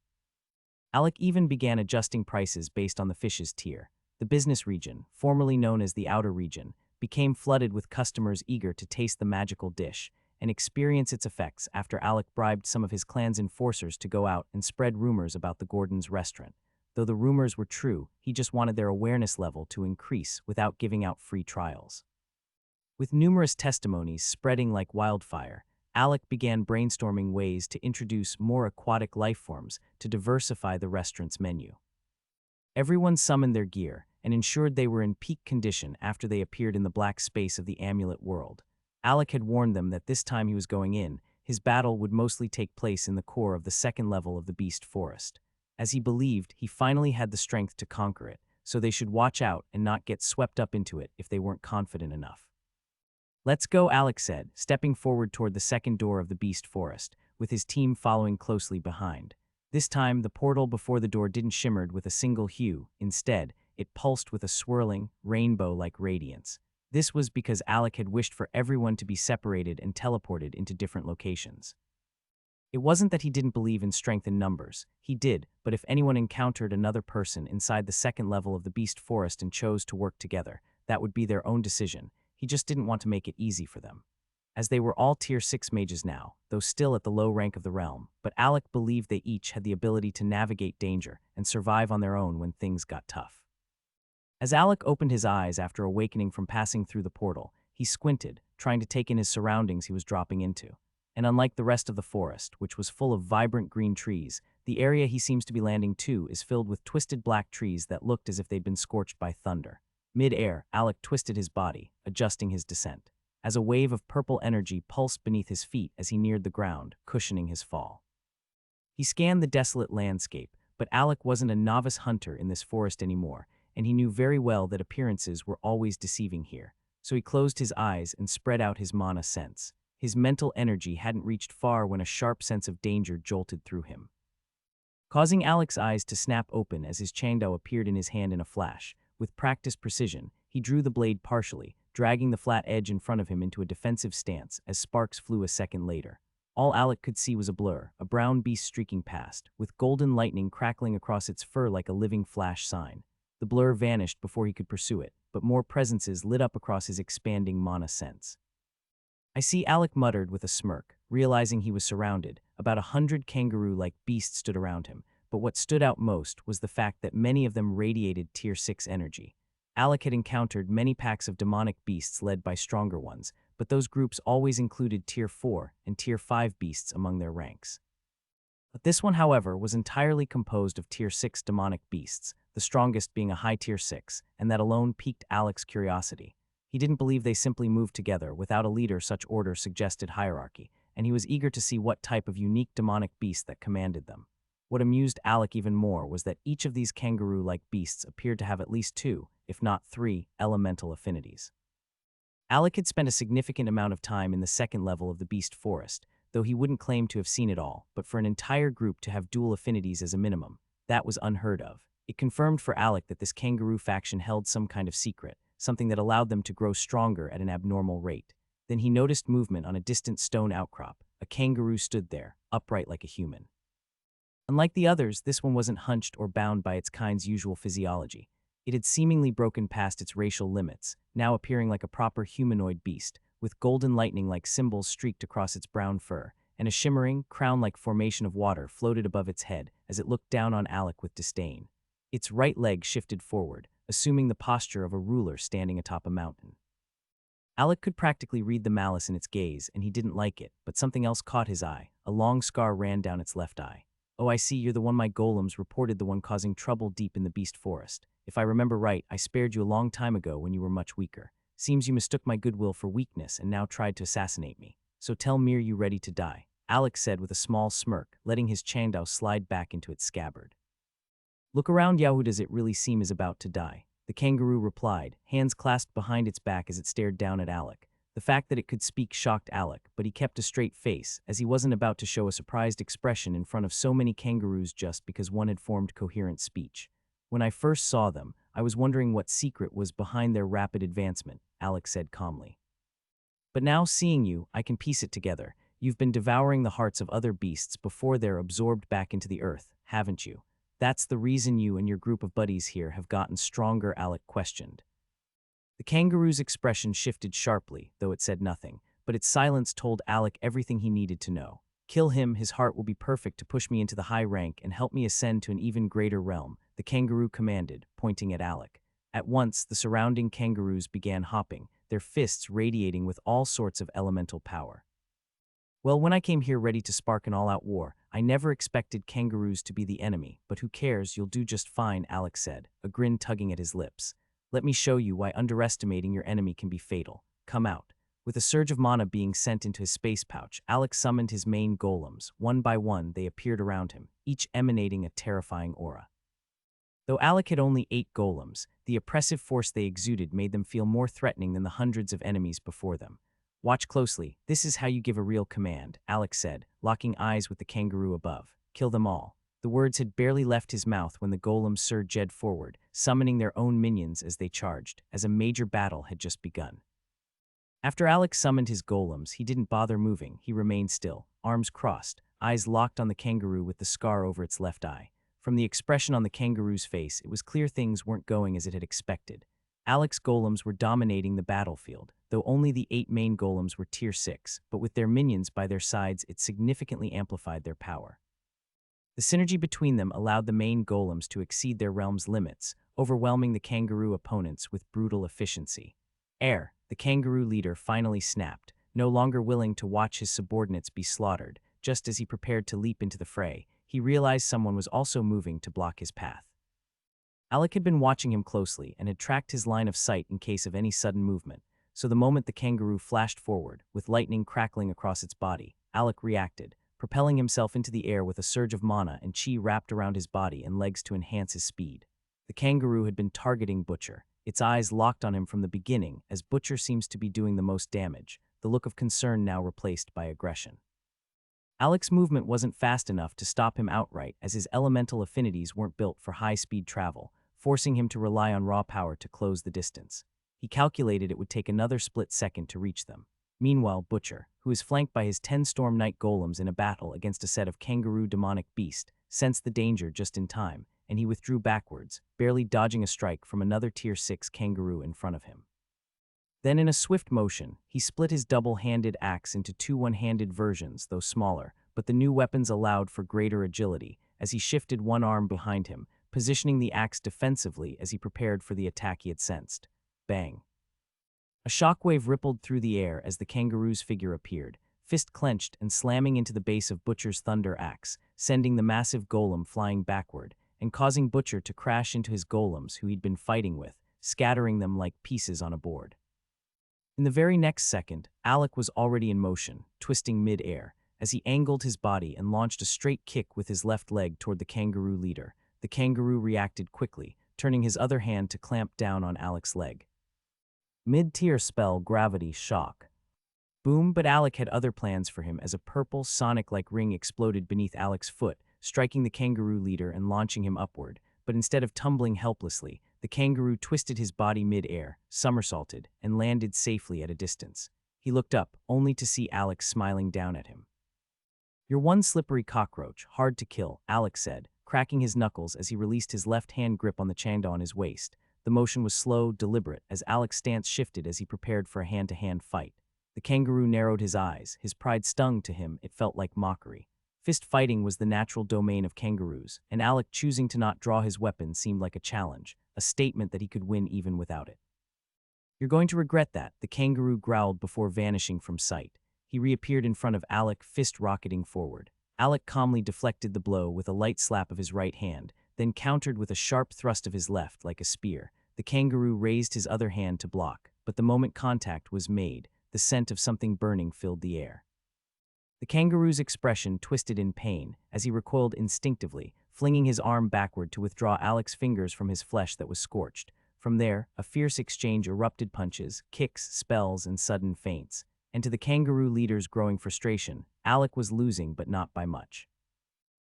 Alec even began adjusting prices based on the fish's tier. The business region, formerly known as the outer region, became flooded with customers eager to taste the magical dish and experience its effects after Alec bribed some of his clan's enforcers to go out and spread rumors about the Gordons' restaurant. Though the rumors were true, he just wanted their awareness level to increase without giving out free trials. With numerous testimonies spreading like wildfire, Alec began brainstorming ways to introduce more aquatic lifeforms to diversify the restaurant's menu. Everyone summoned their gear and ensured they were in peak condition after they appeared in the black space of the amulet world. Alec had warned them that this time he was going in, his battle would mostly take place in the core of the second level of the Beast Forest, as he believed he finally had the strength to conquer it, so they should watch out and not get swept up into it if they weren't confident enough. "Let's go," Alec said, stepping forward toward the second door of the Beast Forest, with his team following closely behind. This time, the portal before the door didn't shimmer with a single hue. Instead, it pulsed with a swirling, rainbow-like radiance. This was because Alec had wished for everyone to be separated and teleported into different locations. It wasn't that he didn't believe in strength in numbers. He did, but if anyone encountered another person inside the second level of the Beast Forest and chose to work together, that would be their own decision. He just didn't want to make it easy for them. As they were all Tier 6 mages now, though still at the low rank of the realm, but Alec believed they each had the ability to navigate danger and survive on their own when things got tough. As Alec opened his eyes after awakening from passing through the portal, he squinted, trying to take in his surroundings he was dropping into. And unlike the rest of the forest, which was full of vibrant green trees, the area he seems to be landing to is filled with twisted black trees that looked as if they'd been scorched by thunder. Mid-air, Alec twisted his body, adjusting his descent, as a wave of purple energy pulsed beneath his feet as he neared the ground, cushioning his fall. He scanned the desolate landscape, but Alec wasn't a novice hunter in this forest anymore, and he knew very well that appearances were always deceiving here, so he closed his eyes and spread out his mana sense. His mental energy hadn't reached far when a sharp sense of danger jolted through him, causing Alec's eyes to snap open as his Changdao appeared in his hand in a flash. With practiced precision, he drew the blade partially, dragging the flat edge in front of him into a defensive stance as sparks flew a second later. All Alec could see was a blur, a brown beast streaking past, with golden lightning crackling across its fur like a living flash sign. The blur vanished before he could pursue it, but more presences lit up across his expanding mana sense. "I see," Alec muttered with a smirk, realizing he was surrounded. About 100 kangaroo-like beasts stood around him, but what stood out most was the fact that many of them radiated Tier 6 energy. Alec had encountered many packs of demonic beasts led by stronger ones, but those groups always included Tier 4 and Tier 5 beasts among their ranks. But this one, however, was entirely composed of Tier 6 demonic beasts, the strongest being a high Tier 6, and that alone piqued Alec's curiosity. He didn't believe they simply moved together without a leader. Such order suggested hierarchy, and he was eager to see what type of unique demonic beast that commanded them. What amused Alec even more was that each of these kangaroo-like beasts appeared to have at least 2, if not 3, elemental affinities. Alec had spent a significant amount of time in the second level of the Beast Forest, though he wouldn't claim to have seen it all, but for an entire group to have dual affinities as a minimum, that was unheard of. It confirmed for Alec that this kangaroo faction held some kind of secret, something that allowed them to grow stronger at an abnormal rate. Then he noticed movement on a distant stone outcrop. A kangaroo stood there, upright like a human. Unlike the others, this one wasn't hunched or bound by its kind's usual physiology. It had seemingly broken past its racial limits, now appearing like a proper humanoid beast, with golden lightning-like symbols streaked across its brown fur, and a shimmering, crown-like formation of water floated above its head as it looked down on Alec with disdain. Its right leg shifted forward, assuming the posture of a ruler standing atop a mountain. Alec could practically read the malice in its gaze, and he didn't like it, but something else caught his eye. A long scar ran down its left eye. "Oh, I see, you're the one my golems reported, the one causing trouble deep in the Beast Forest. If I remember right, I spared you a long time ago when you were much weaker. Seems you mistook my goodwill for weakness and now tried to assassinate me. So tell me, are you ready to die?" Alec said with a small smirk, letting his Changdao slide back into its scabbard. "Look around, Yahoo, does it really seem is about to die?" The kangaroo replied, hands clasped behind its back as it stared down at Alec. The fact that it could speak shocked Alec, but he kept a straight face, as he wasn't about to show a surprised expression in front of so many kangaroos just because one had formed coherent speech. "When I first saw them, I was wondering what secret was behind their rapid advancement," Alec said calmly. "But now, seeing you, I can piece it together. You've been devouring the hearts of other beasts before they're absorbed back into the earth, haven't you? That's the reason you and your group of buddies here have gotten stronger," Alec questioned. The kangaroo's expression shifted sharply, though it said nothing, but its silence told Alec everything he needed to know. Kill him, his heart will be perfect to push me into the high rank and help me ascend to an even greater realm, the kangaroo commanded, pointing at Alec. At once, the surrounding kangaroos began hopping, their fists radiating with all sorts of elemental power. Well, when I came here ready to spark an all-out war, I never expected kangaroos to be the enemy, but who cares, you'll do just fine, Alec said, a grin tugging at his lips. Let me show you why underestimating your enemy can be fatal. Come out. With a surge of mana being sent into his space pouch, Alec summoned his main golems. One by one, they appeared around him, each emanating a terrifying aura. Though Alec had only 8 golems, the oppressive force they exuded made them feel more threatening than the hundreds of enemies before them. Watch closely. This is how you give a real command, Alec said, locking eyes with the kangaroo above. Kill them all. The words had barely left his mouth when the golems surged forward, summoning their own minions as they charged, as a major battle had just begun. After Alec summoned his golems, he didn't bother moving. He remained still, arms crossed, eyes locked on the kangaroo with the scar over its left eye. From the expression on the kangaroo's face, it was clear things weren't going as it had expected. Alec's golems were dominating the battlefield, though only the 8 main golems were tier 6, but with their minions by their sides it significantly amplified their power. The synergy between them allowed the main golems to exceed their realm's limits, overwhelming the kangaroo opponents with brutal efficiency. The kangaroo leader finally snapped, no longer willing to watch his subordinates be slaughtered. Just as he prepared to leap into the fray, he realized someone was also moving to block his path. Alec had been watching him closely and had tracked his line of sight in case of any sudden movement, so the moment the kangaroo flashed forward, with lightning crackling across its body, Alec reacted, propelling himself into the air with a surge of mana and chi wrapped around his body and legs to enhance his speed. The kangaroo had been targeting Butcher, its eyes locked on him from the beginning, as Butcher seems to be doing the most damage, the look of concern now replaced by aggression. Alec's movement wasn't fast enough to stop him outright, as his elemental affinities weren't built for high-speed travel, forcing him to rely on raw power to close the distance. He calculated it would take another split second to reach them. Meanwhile, Butcher, who is flanked by his 10 Storm Knight golems in a battle against a set of kangaroo demonic beast, sensed the danger just in time, and he withdrew backwards, barely dodging a strike from another tier 6 kangaroo in front of him. Then in a swift motion, he split his double-handed axe into 2 one-handed versions, though smaller, but the new weapons allowed for greater agility, as he shifted one arm behind him, positioning the axe defensively as he prepared for the attack he had sensed. Bang. A shockwave rippled through the air as the kangaroo's figure appeared, fist clenched and slamming into the base of Butcher's thunder axe, sending the massive golem flying backward, and causing Butcher to crash into his golems who he'd been fighting with, scattering them like pieces on a board. In the very next second, Alec was already in motion, twisting mid-air, as he angled his body and launched a straight kick with his left leg toward the kangaroo leader. The kangaroo reacted quickly, turning his other hand to clamp down on Alec's leg. Mid-tier spell Gravity Shock. Boom, but Alec had other plans for him as a purple, sonic-like ring exploded beneath Alec's foot, striking the kangaroo leader and launching him upward, but instead of tumbling helplessly, the kangaroo twisted his body mid-air, somersaulted, and landed safely at a distance. He looked up, only to see Alec smiling down at him. "You're one slippery cockroach, hard to kill," Alec said, cracking his knuckles as he released his left-hand grip on the changda on his waist. The motion was slow, deliberate, as Alec's stance shifted as he prepared for a hand-to-hand fight. The kangaroo narrowed his eyes, his pride stung to him, it felt like mockery. Fist fighting was the natural domain of kangaroos, and Alec choosing to not draw his weapon seemed like a challenge, a statement that he could win even without it. "You're going to regret that," the kangaroo growled before vanishing from sight. He reappeared in front of Alec, fist rocketing forward. Alec calmly deflected the blow with a light slap of his right hand, then countered with a sharp thrust of his left like a spear. The kangaroo raised his other hand to block, but the moment contact was made, the scent of something burning filled the air. The kangaroo's expression twisted in pain as he recoiled instinctively, flinging his arm backward to withdraw Alec's fingers from his flesh that was scorched. From there, a fierce exchange erupted: punches, kicks, spells, and sudden feints. And to the kangaroo leader's growing frustration, Alec was losing, but not by much.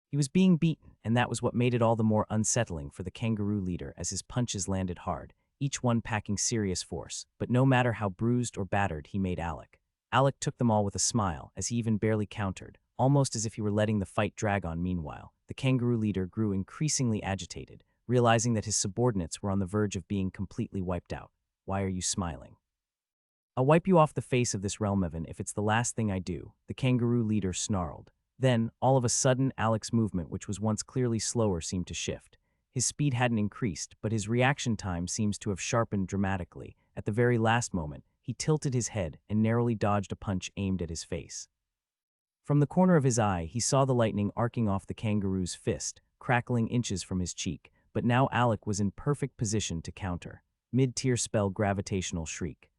He was being beaten, and that was what made it all the more unsettling for the kangaroo leader as his punches landed hard, each one packing serious force, but no matter how bruised or battered he made Alec. Alec took them all with a smile, as he even barely countered, almost as if he were letting the fight drag on. Meanwhile, the kangaroo leader grew increasingly agitated, realizing that his subordinates were on the verge of being completely wiped out. Why are you smiling? I'll wipe you off the face of this realm, Evan, if it's the last thing I do, the kangaroo leader snarled. Then, all of a sudden, Alec's movement, which was once clearly slower, seemed to shift. His speed hadn't increased, but his reaction time seems to have sharpened dramatically. At the very last moment, he tilted his head and narrowly dodged a punch aimed at his face. From the corner of his eye, he saw the lightning arcing off the kangaroo's fist, crackling inches from his cheek, but now Alec was in perfect position to counter. Mid-tier spell gravitational shriek.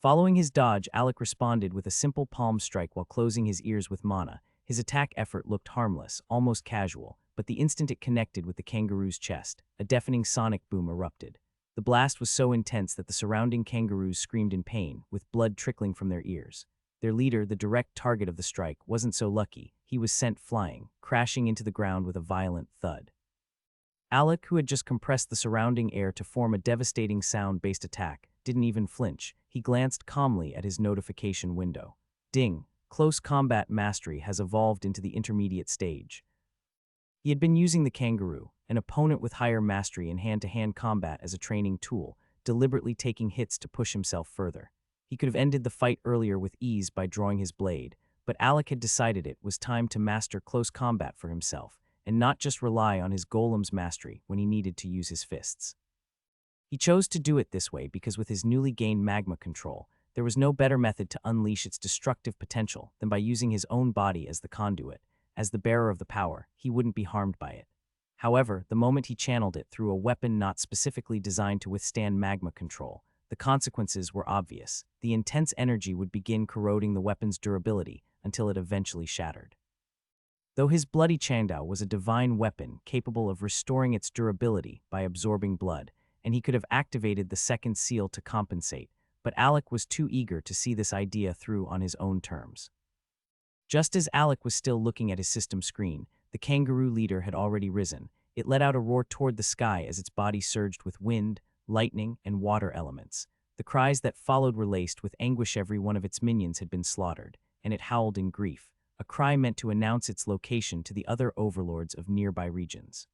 Following his dodge, Alec responded with a simple palm strike while closing his ears with mana. His attack effort looked harmless, almost casual, but the instant it connected with the kangaroo's chest, a deafening sonic boom erupted. The blast was so intense that the surrounding kangaroos screamed in pain, with blood trickling from their ears. Their leader, the direct target of the strike, wasn't so lucky. He was sent flying, crashing into the ground with a violent thud. Alec, who had just compressed the surrounding air to form a devastating sound-based attack, didn't even flinch. He glanced calmly at his notification window. Ding! Close combat mastery has evolved into the intermediate stage. He had been using the kangaroo, an opponent with higher mastery in hand-to-hand combat, as a training tool, deliberately taking hits to push himself further. He could have ended the fight earlier with ease by drawing his blade, but Alec had decided it was time to master close combat for himself, and not just rely on his golem's mastery when he needed to use his fists. He chose to do it this way because with his newly gained magma control, there was no better method to unleash its destructive potential than by using his own body as the conduit. As the bearer of the power, he wouldn't be harmed by it. However, the moment he channeled it through a weapon not specifically designed to withstand magma control, the consequences were obvious. The intense energy would begin corroding the weapon's durability until it eventually shattered. Though his bloody Chandao was a divine weapon capable of restoring its durability by absorbing blood, and he could have activated the second seal to compensate, but Alec was too eager to see this idea through on his own terms. Just as Alec was still looking at his system screen, the kangaroo leader had already risen. It let out a roar toward the sky as its body surged with wind, lightning, and water elements. The cries that followed were laced with anguish. Every one of its minions had been slaughtered, and it howled in grief, a cry meant to announce its location to the other overlords of nearby regions.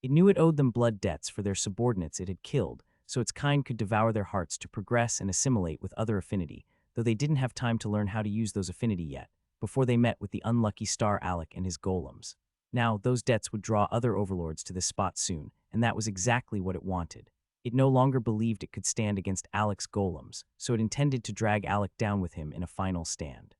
It knew it owed them blood debts for their subordinates it had killed, so its kind could devour their hearts to progress and assimilate with other affinity, though they didn't have time to learn how to use those affinity yet, before they met with the unlucky star Alec and his golems. Now, those debts would draw other overlords to this spot soon, and that was exactly what it wanted. It no longer believed it could stand against Alec's golems, so it intended to drag Alec down with him in a final stand.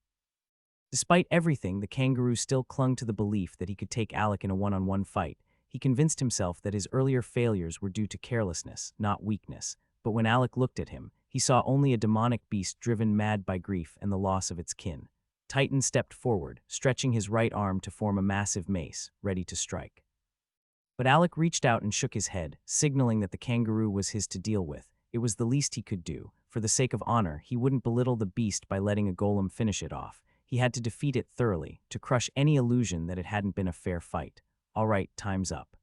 Despite everything, the kangaroo still clung to the belief that he could take Alec in a one-on-one fight. He convinced himself that his earlier failures were due to carelessness, not weakness, but when Alec looked at him, he saw only a demonic beast driven mad by grief and the loss of its kin. Titan stepped forward, stretching his right arm to form a massive mace, ready to strike. But Alec reached out and shook his head, signaling that the kangaroo was his to deal with. It was the least he could do. For the sake of honor, he wouldn't belittle the beast by letting a golem finish it off. He had to defeat it thoroughly, to crush any illusion that it hadn't been a fair fight. All right, time's up.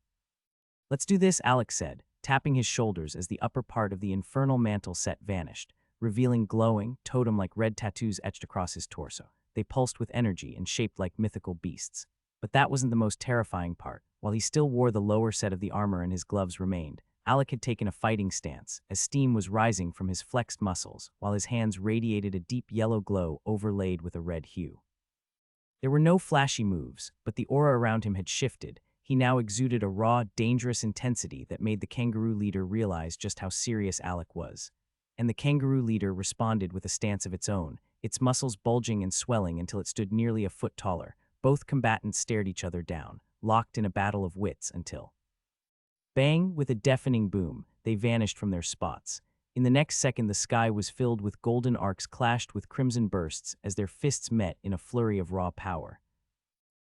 Let's do this, Alec said, tapping his shoulders as the upper part of the infernal mantle set vanished, revealing glowing, totem-like red tattoos etched across his torso. They pulsed with energy and shaped like mythical beasts. But that wasn't the most terrifying part. While he still wore the lower set of the armor and his gloves remained, Alec had taken a fighting stance, as steam was rising from his flexed muscles, while his hands radiated a deep yellow glow overlaid with a red hue. There were no flashy moves, but the aura around him had shifted. He now exuded a raw, dangerous intensity that made the kangaroo leader realize just how serious Alec was. And the kangaroo leader responded with a stance of its own, its muscles bulging and swelling until it stood nearly a foot taller. Both combatants stared each other down, locked in a battle of wits until... Bang! With a deafening boom, they vanished from their spots. In the next second, the sky was filled with golden arcs clashed with crimson bursts as their fists met in a flurry of raw power.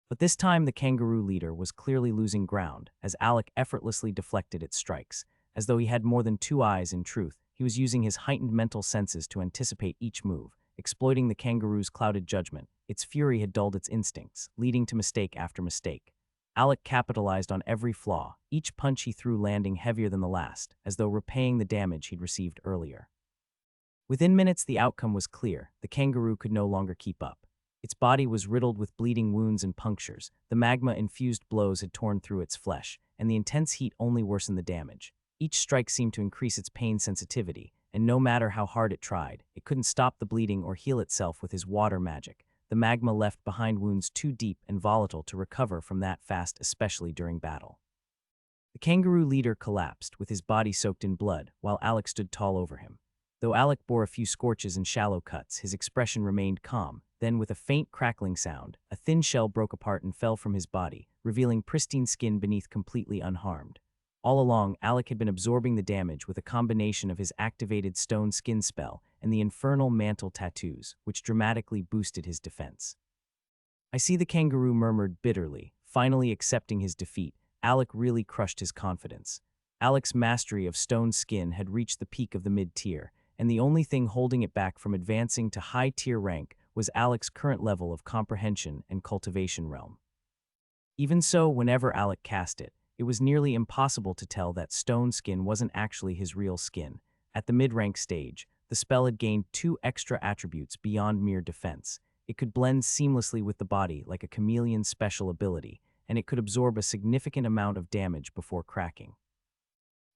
But this time, the kangaroo leader was clearly losing ground as Alec effortlessly deflected its strikes. As though he had more than two eyes, in truth, he was using his heightened mental senses to anticipate each move, exploiting the kangaroo's clouded judgment. Its fury had dulled its instincts, leading to mistake after mistake. Alec capitalized on every flaw, each punch he threw landing heavier than the last, as though repaying the damage he'd received earlier. Within minutes, the outcome was clear. The kangaroo could no longer keep up. Its body was riddled with bleeding wounds and punctures. The magma-infused blows had torn through its flesh, and the intense heat only worsened the damage. Each strike seemed to increase its pain sensitivity, and no matter how hard it tried, it couldn't stop the bleeding or heal itself with his water magic. The magma left behind wounds too deep and volatile to recover from that fast, especially during battle. The kangaroo leader collapsed, with his body soaked in blood, while Alec stood tall over him. Though Alec bore a few scorches and shallow cuts, his expression remained calm. Then, with a faint crackling sound, a thin shell broke apart and fell from his body, revealing pristine skin beneath completely unharmed. All along, Alec had been absorbing the damage with a combination of his activated stone skin spell and the infernal mantle tattoos, which dramatically boosted his defense. I see, the kangaroo murmured bitterly, finally accepting his defeat. Alec really crushed his confidence. Alec's mastery of stone skin had reached the peak of the mid-tier, and the only thing holding it back from advancing to high-tier rank was Alec's current level of comprehension and cultivation realm. Even so, whenever Alec cast it, it was nearly impossible to tell that stone skin wasn't actually his real skin. At the mid-rank stage, the spell had gained 2 extra attributes beyond mere defense. It could blend seamlessly with the body like a chameleon's special ability, and it could absorb a significant amount of damage before cracking.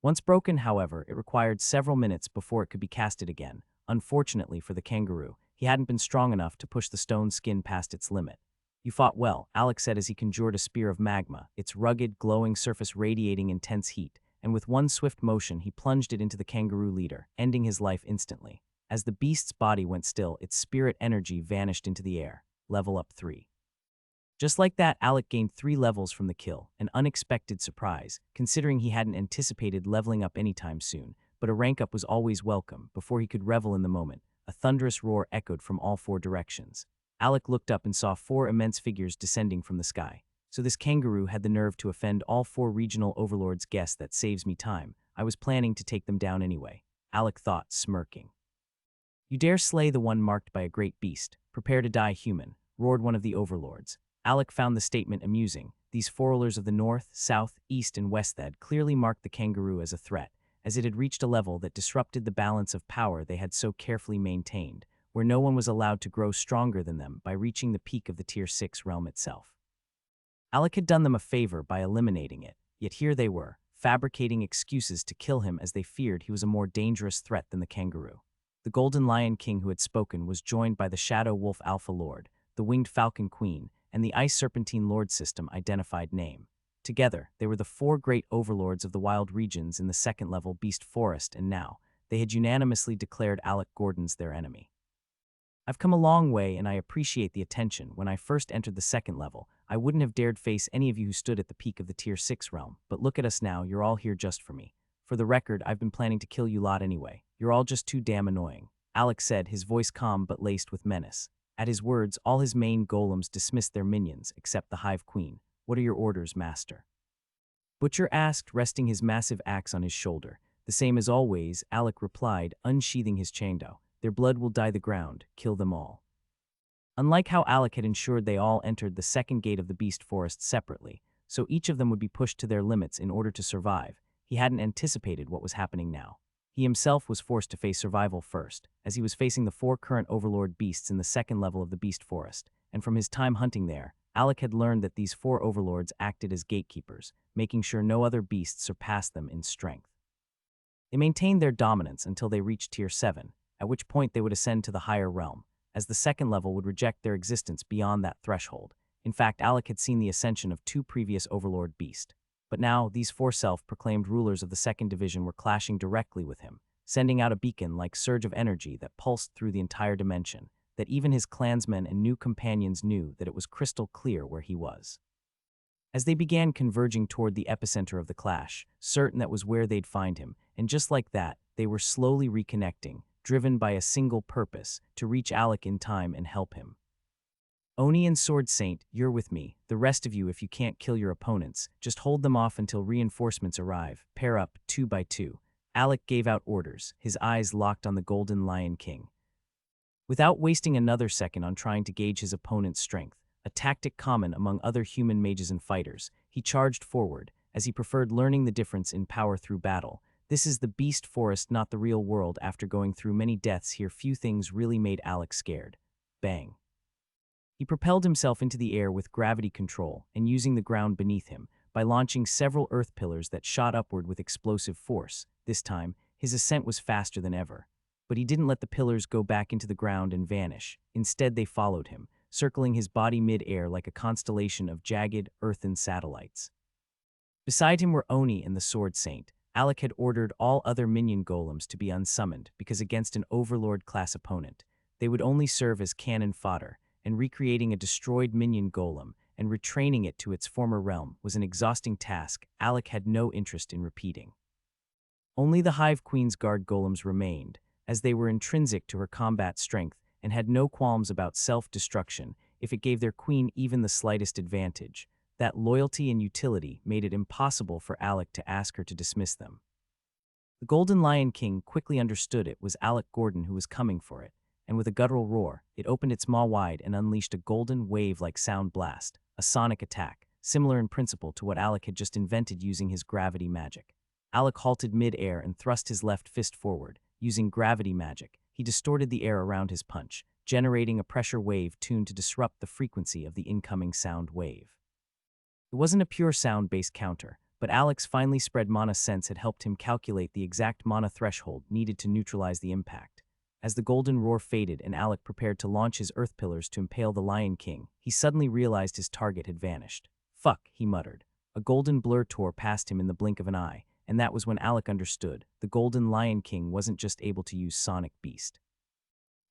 Once broken, however, it required several minutes before it could be casted again. Unfortunately for the kangaroo, he hadn't been strong enough to push the stone skin past its limit. "You fought well," Alec said as he conjured a spear of magma, its rugged, glowing surface radiating intense heat, and with one swift motion he plunged it into the kangaroo leader, ending his life instantly. As the beast's body went still, its spirit energy vanished into the air. Level up 3. Just like that, Alec gained 3 levels from the kill, an unexpected surprise, considering he hadn't anticipated leveling up anytime soon, but a rank up was always welcome. Before he could revel in the moment, a thunderous roar echoed from all 4 directions. Alec looked up and saw 4 immense figures descending from the sky. So this kangaroo had the nerve to offend all 4 regional overlords. "Guess that saves me time. I was planning to take them down anyway," Alec thought, smirking. "You dare slay the one marked by a great beast? Prepare to die, human," roared one of the overlords. Alec found the statement amusing. These 4 rulers of the north, south, east, and west had clearly marked the kangaroo as a threat, as it had reached a level that disrupted the balance of power they had so carefully maintained, where no one was allowed to grow stronger than them by reaching the peak of the Tier 6 realm itself. Alec had done them a favor by eliminating it, yet here they were, fabricating excuses to kill him as they feared he was a more dangerous threat than the kangaroo. The Golden Lion King who had spoken was joined by the Shadow Wolf Alpha Lord, the Winged Falcon Queen, and the Ice Serpentine Lord system identified name. Together, they were the 4 great overlords of the wild regions in the 2nd level Beast Forest, and now, they had unanimously declared Alec Gordon's their enemy. "I've come a long way and I appreciate the attention. When I first entered the 2nd level, I wouldn't have dared face any of you who stood at the peak of the Tier 6 realm, but look at us now, you're all here just for me. For the record, I've been planning to kill you lot anyway. You're all just too damn annoying," Alec said, his voice calm but laced with menace. At his words, all his main golems dismissed their minions, except the Hive Queen. "What are your orders, master?" Butcher asked, resting his massive axe on his shoulder. "The same as always," Alec replied, unsheathing his chando. "Their blood will dye the ground. Kill them all." Unlike how Alec had ensured they all entered the 2nd gate of the Beast Forest separately, so each of them would be pushed to their limits in order to survive, he hadn't anticipated what was happening now. He himself was forced to face survival first, as he was facing the 4 current overlord beasts in the 2nd level of the Beast Forest, and from his time hunting there, Alec had learned that these 4 overlords acted as gatekeepers, making sure no other beasts surpassed them in strength. They maintained their dominance until they reached Tier 7, at which point they would ascend to the higher realm, as the 2nd level would reject their existence beyond that threshold. In fact, Alec had seen the ascension of 2 previous overlord beasts. But now, these 4 self-proclaimed rulers of the 2nd division were clashing directly with him, sending out a beacon-like surge of energy that pulsed through the entire dimension, that even his clansmen and new companions knew that it was crystal clear where he was. As they began converging toward the epicenter of the clash, certain that was where they'd find him, and just like that, they were slowly reconnecting, driven by a single purpose, to reach Alec in time and help him. "Oni and Sword Saint, you're with me. The rest of you, if you can't kill your opponents, just hold them off until reinforcements arrive. Pair up, 2 by 2. Alec gave out orders, his eyes locked on the Golden Lion King. Without wasting another second on trying to gauge his opponent's strength, a tactic common among other human mages and fighters, he charged forward, as he preferred learning the difference in power through battle. This is the Beast Forest, not the real world. After going through many deaths here, few things really made Alec scared. Bang. He propelled himself into the air with gravity control and using the ground beneath him, by launching several earth pillars that shot upward with explosive force. This time, his ascent was faster than ever. But he didn't let the pillars go back into the ground and vanish. Instead, they followed him, circling his body mid-air like a constellation of jagged, earthen satellites. Beside him were Oni and the Sword Saint. Alec had ordered all other minion golems to be unsummoned because against an Overlord-class opponent, they would only serve as cannon fodder, and recreating a destroyed minion golem and retraining it to its former realm was an exhausting task Alec had no interest in repeating. Only the Hive Queen's guard golems remained, as they were intrinsic to her combat strength and had no qualms about self-destruction if it gave their queen even the slightest advantage. That loyalty and utility made it impossible for Alec to ask her to dismiss them. The Golden Lion King quickly understood it was Alec Gordon who was coming for it, and with a guttural roar, it opened its maw wide and unleashed a golden wave-like sound blast, a sonic attack, similar in principle to what Alec had just invented using his gravity magic. Alec halted mid-air and thrust his left fist forward. Using gravity magic, he distorted the air around his punch, generating a pressure wave tuned to disrupt the frequency of the incoming sound wave. It wasn't a pure sound-based counter, but Alec's finely spread mana sense had helped him calculate the exact mana threshold needed to neutralize the impact. As the golden roar faded and Alec prepared to launch his earth pillars to impale the Lion King, he suddenly realized his target had vanished. "Fuck," he muttered. A golden blur tore past him in the blink of an eye, and that was when Alec understood the Golden Lion King wasn't just able to use Sonic Beast.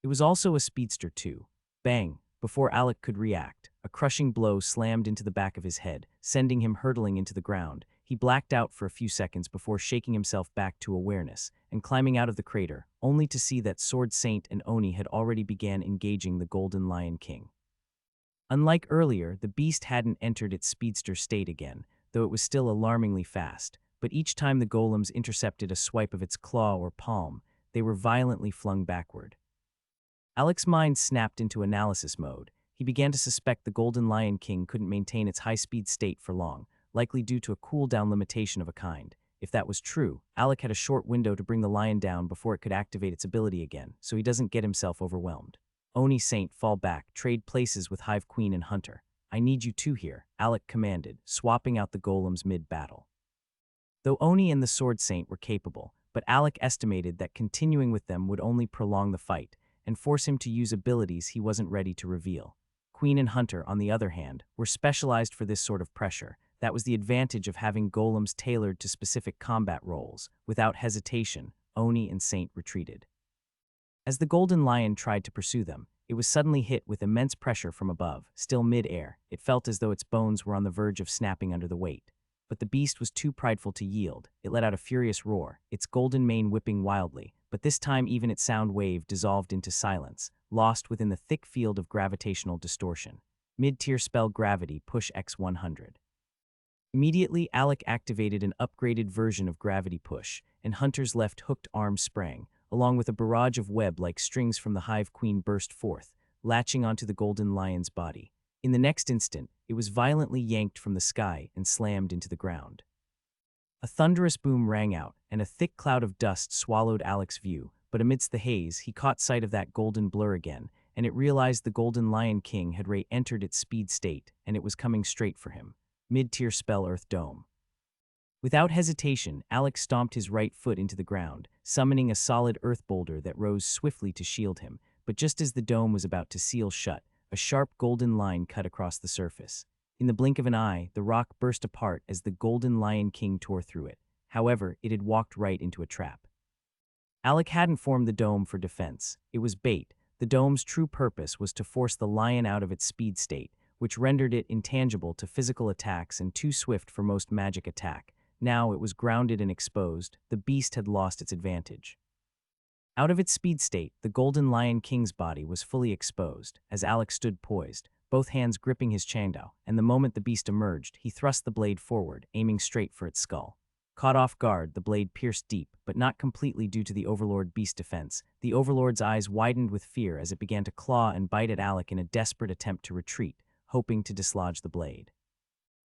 It was also a speedster too. Bang! Before Alec could react, a crushing blow slammed into the back of his head, sending him hurtling into the ground. He blacked out for a few seconds before shaking himself back to awareness and climbing out of the crater, only to see that Sword Saint and Oni had already began engaging the Golden Lion King. Unlike earlier, the beast hadn't entered its speedster state again, though it was still alarmingly fast, but each time the golems intercepted a swipe of its claw or palm, they were violently flung backward. Alec's mind snapped into analysis mode. He began to suspect the Golden Lion King couldn't maintain its high-speed state for long, likely due to a cooldown limitation of a kind. If that was true, Alec had a short window to bring the lion down before it could activate its ability again, so he doesn't get himself overwhelmed. Oni Saint, fall back, trade places with Hive Queen and Hunter. I need you two here, Alec commanded, swapping out the golems mid-battle. Though Oni and the Sword Saint were capable, but Alec estimated that continuing with them would only prolong the fight and force him to use abilities he wasn't ready to reveal. Queen and Hunter, on the other hand, were specialized for this sort of pressure. That was the advantage of having golems tailored to specific combat roles. Without hesitation, Oni and Saint retreated. As the Golden Lion tried to pursue them, it was suddenly hit with immense pressure from above. Still mid-air, it felt as though its bones were on the verge of snapping under the weight. But the beast was too prideful to yield. It let out a furious roar, its golden mane whipping wildly, but this time even its sound wave dissolved into silence, lost within the thick field of gravitational distortion. Mid-tier spell Gravity, push X100. Immediately, Alec activated an upgraded version of Gravity Push, and Hunter's left hooked arm sprang, along with a barrage of web-like strings from the Hive Queen burst forth, latching onto the Golden Lion's body. In the next instant, it was violently yanked from the sky and slammed into the ground. A thunderous boom rang out, and a thick cloud of dust swallowed Alec's view, but amidst the haze, he caught sight of that golden blur again, and it realized the Golden Lion King had re-entered its speed state, and it was coming straight for him. Mid-tier spell Earth Dome. Without hesitation, Alec stomped his right foot into the ground, summoning a solid earth boulder that rose swiftly to shield him, but just as the dome was about to seal shut, a sharp golden line cut across the surface. In the blink of an eye, the rock burst apart as the Golden Lion King tore through it. However, it had walked right into a trap. Alec hadn't formed the dome for defense. It was bait. The dome's true purpose was to force the lion out of its speed state, which rendered it intangible to physical attacks and too swift for most magic attack. Now it was grounded and exposed. The beast had lost its advantage. Out of its speed state, the Golden Lion King's body was fully exposed, as Alec stood poised, both hands gripping his Changdao, and the moment the beast emerged, he thrust the blade forward, aiming straight for its skull. Caught off guard, the blade pierced deep, but not completely due to the Overlord beast defense. The Overlord's eyes widened with fear as it began to claw and bite at Alec in a desperate attempt to retreat, hoping to dislodge the blade.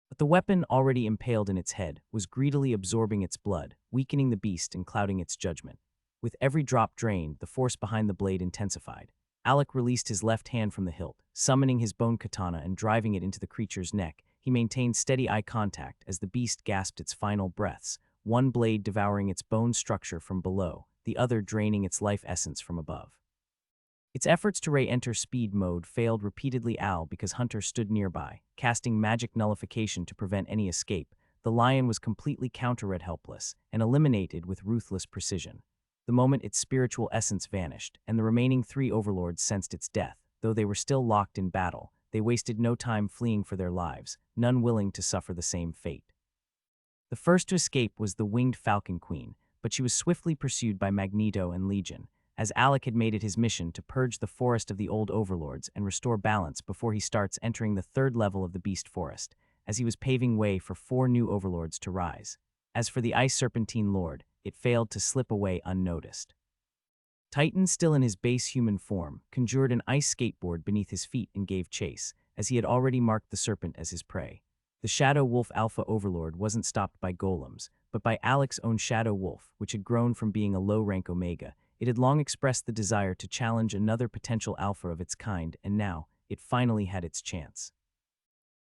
But the weapon, already impaled in its head, was greedily absorbing its blood, weakening the beast and clouding its judgment. With every drop drained, the force behind the blade intensified. Alec released his left hand from the hilt, summoning his bone katana and driving it into the creature's neck. he maintained steady eye contact as the beast gasped its final breaths, one blade devouring its bone structure from below, the other draining its life essence from above. Its efforts to re-enter speed mode failed repeatedly because Hunter stood nearby, casting magic nullification to prevent any escape. The lion was completely counter-red helpless and eliminated with ruthless precision. The moment its spiritual essence vanished, and the remaining 3 overlords sensed its death, though they were still locked in battle, they wasted no time fleeing for their lives, none willing to suffer the same fate. The first to escape was the winged Falcon Queen, but she was swiftly pursued by Magneto and Legion, as Alec had made it his mission to purge the forest of the old overlords and restore balance before he starts entering the 3rd level of the Beast Forest, as he was paving way for 4 new overlords to rise. As for the Ice Serpentine Lord, it failed to slip away unnoticed. Titan, still in his base human form, conjured an ice skateboard beneath his feet and gave chase, as he had already marked the serpent as his prey. The Shadow Wolf Alpha Overlord wasn't stopped by golems, but by Alec's own Shadow Wolf, which had grown from being a low-rank Omega. It had long expressed the desire to challenge another potential alpha of its kind, and now, it finally had its chance.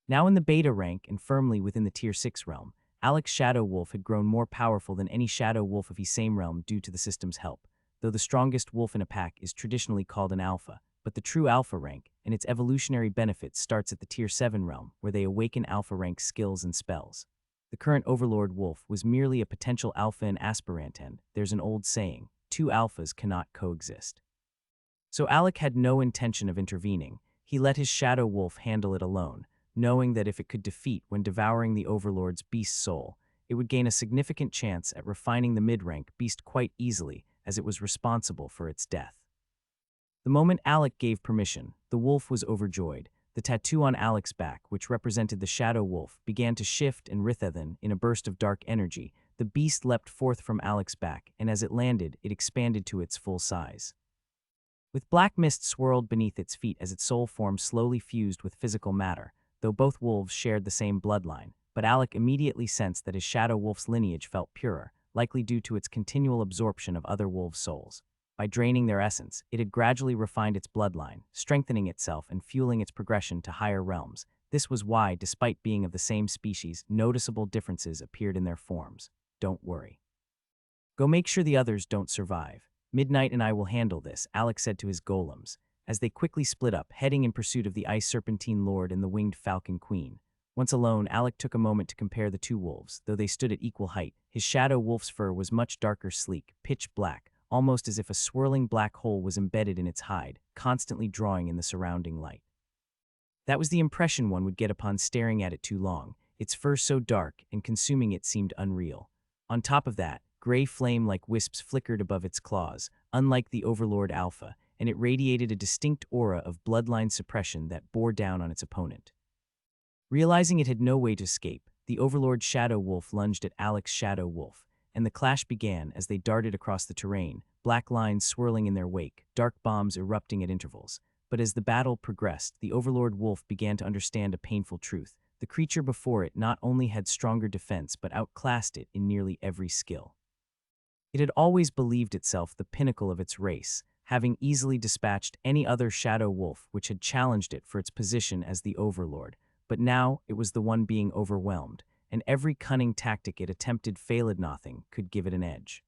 Now in the beta rank and firmly within the Tier 6 realm, Alec's Shadow Wolf had grown more powerful than any Shadow Wolf of the same realm due to the system's help, though the strongest wolf in a pack is traditionally called an alpha, but the true alpha rank and its evolutionary benefits starts at the Tier 7 realm, where they awaken alpha rank skills and spells. The current Overlord Wolf was merely a potential alpha and aspirant, and there's an old saying, 2 alphas cannot coexist. So Alec had no intention of intervening. He let his Shadow Wolf handle it alone, knowing that if it could defeat when devouring the Overlord's beast soul, it would gain a significant chance at refining the mid-rank beast quite easily, as it was responsible for its death. The moment Alec gave permission, the wolf was overjoyed. The tattoo on Alec's back, which represented the Shadow Wolf, began to shift and writhe. In a burst of dark energy, the beast leapt forth from Alec's back, and as it landed, it expanded to its full size. With black mist swirled beneath its feet as its soul form slowly fused with physical matter, though both wolves shared the same bloodline, but Alec immediately sensed that his Shadow Wolf's lineage felt purer, likely due to its continual absorption of other wolves' souls. By draining their essence, it had gradually refined its bloodline, strengthening itself and fueling its progression to higher realms. This was why, despite being of the same species, noticeable differences appeared in their forms. Don't worry. Go make sure the others don't survive. Midnight and I will handle this, Alec said to his golems, as they quickly split up, heading in pursuit of the Ice Serpentine Lord and the Winged Falcon Queen. Once alone, Alec took a moment to compare the 2 wolves, though they stood at equal height. His Shadow Wolf's fur was much darker, sleek, pitch black, almost as if a swirling black hole was embedded in its hide, constantly drawing in the surrounding light. That was the impression one would get upon staring at it too long, its fur so dark and consuming it seemed unreal. On top of that, gray flame-like wisps flickered above its claws, unlike the Overlord Alpha, and it radiated a distinct aura of bloodline suppression that bore down on its opponent. Realizing it had no way to escape, the Overlord Shadow Wolf lunged at Alec's Shadow Wolf, and the clash began as they darted across the terrain, black lines swirling in their wake, dark bombs erupting at intervals. But as the battle progressed, the Overlord Wolf began to understand a painful truth. The creature before it not only had stronger defense but outclassed it in nearly every skill. It had always believed itself the pinnacle of its race, having easily dispatched any other Shadow Wolf which had challenged it for its position as the Overlord, but now it was the one being overwhelmed, and every cunning tactic it attempted failed. Nothing could give it an edge.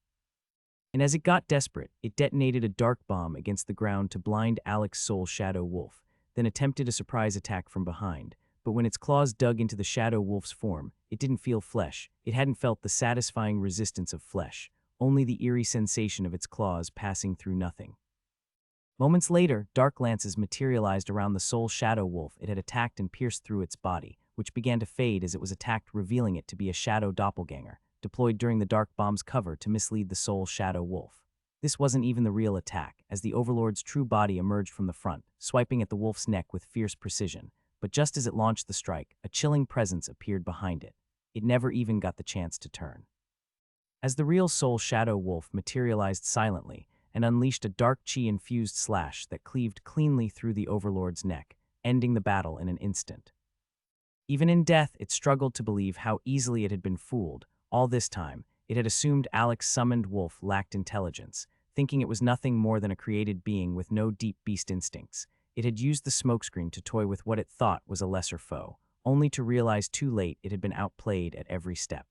And as it got desperate, it detonated a dark bomb against the ground to blind Alec's soul Shadow Wolf, then attempted a surprise attack from behind. But when its claws dug into the Shadow Wolf's form, it didn't feel flesh. It hadn't felt the satisfying resistance of flesh, only the eerie sensation of its claws passing through nothing. Moments later, dark lances materialized around the soul Shadow Wolf it had attacked and pierced through its body, which began to fade as it was attacked, revealing it to be a shadow doppelganger, deployed during the dark bomb's cover to mislead the soul Shadow Wolf. This wasn't even the real attack, as the Overlord's true body emerged from the front, swiping at the wolf's neck with fierce precision. But just as it launched the strike, a chilling presence appeared behind it. It never even got the chance to turn. As the real soul Shadow Wolf materialized silently and unleashed a dark chi-infused slash that cleaved cleanly through the Overlord's neck, ending the battle in an instant. Even in death, it struggled to believe how easily it had been fooled. All this time, it had assumed Alec's summoned wolf lacked intelligence, thinking it was nothing more than a created being with no deep beast instincts. It had used the smokescreen to toy with what it thought was a lesser foe, only to realize too late it had been outplayed at every step.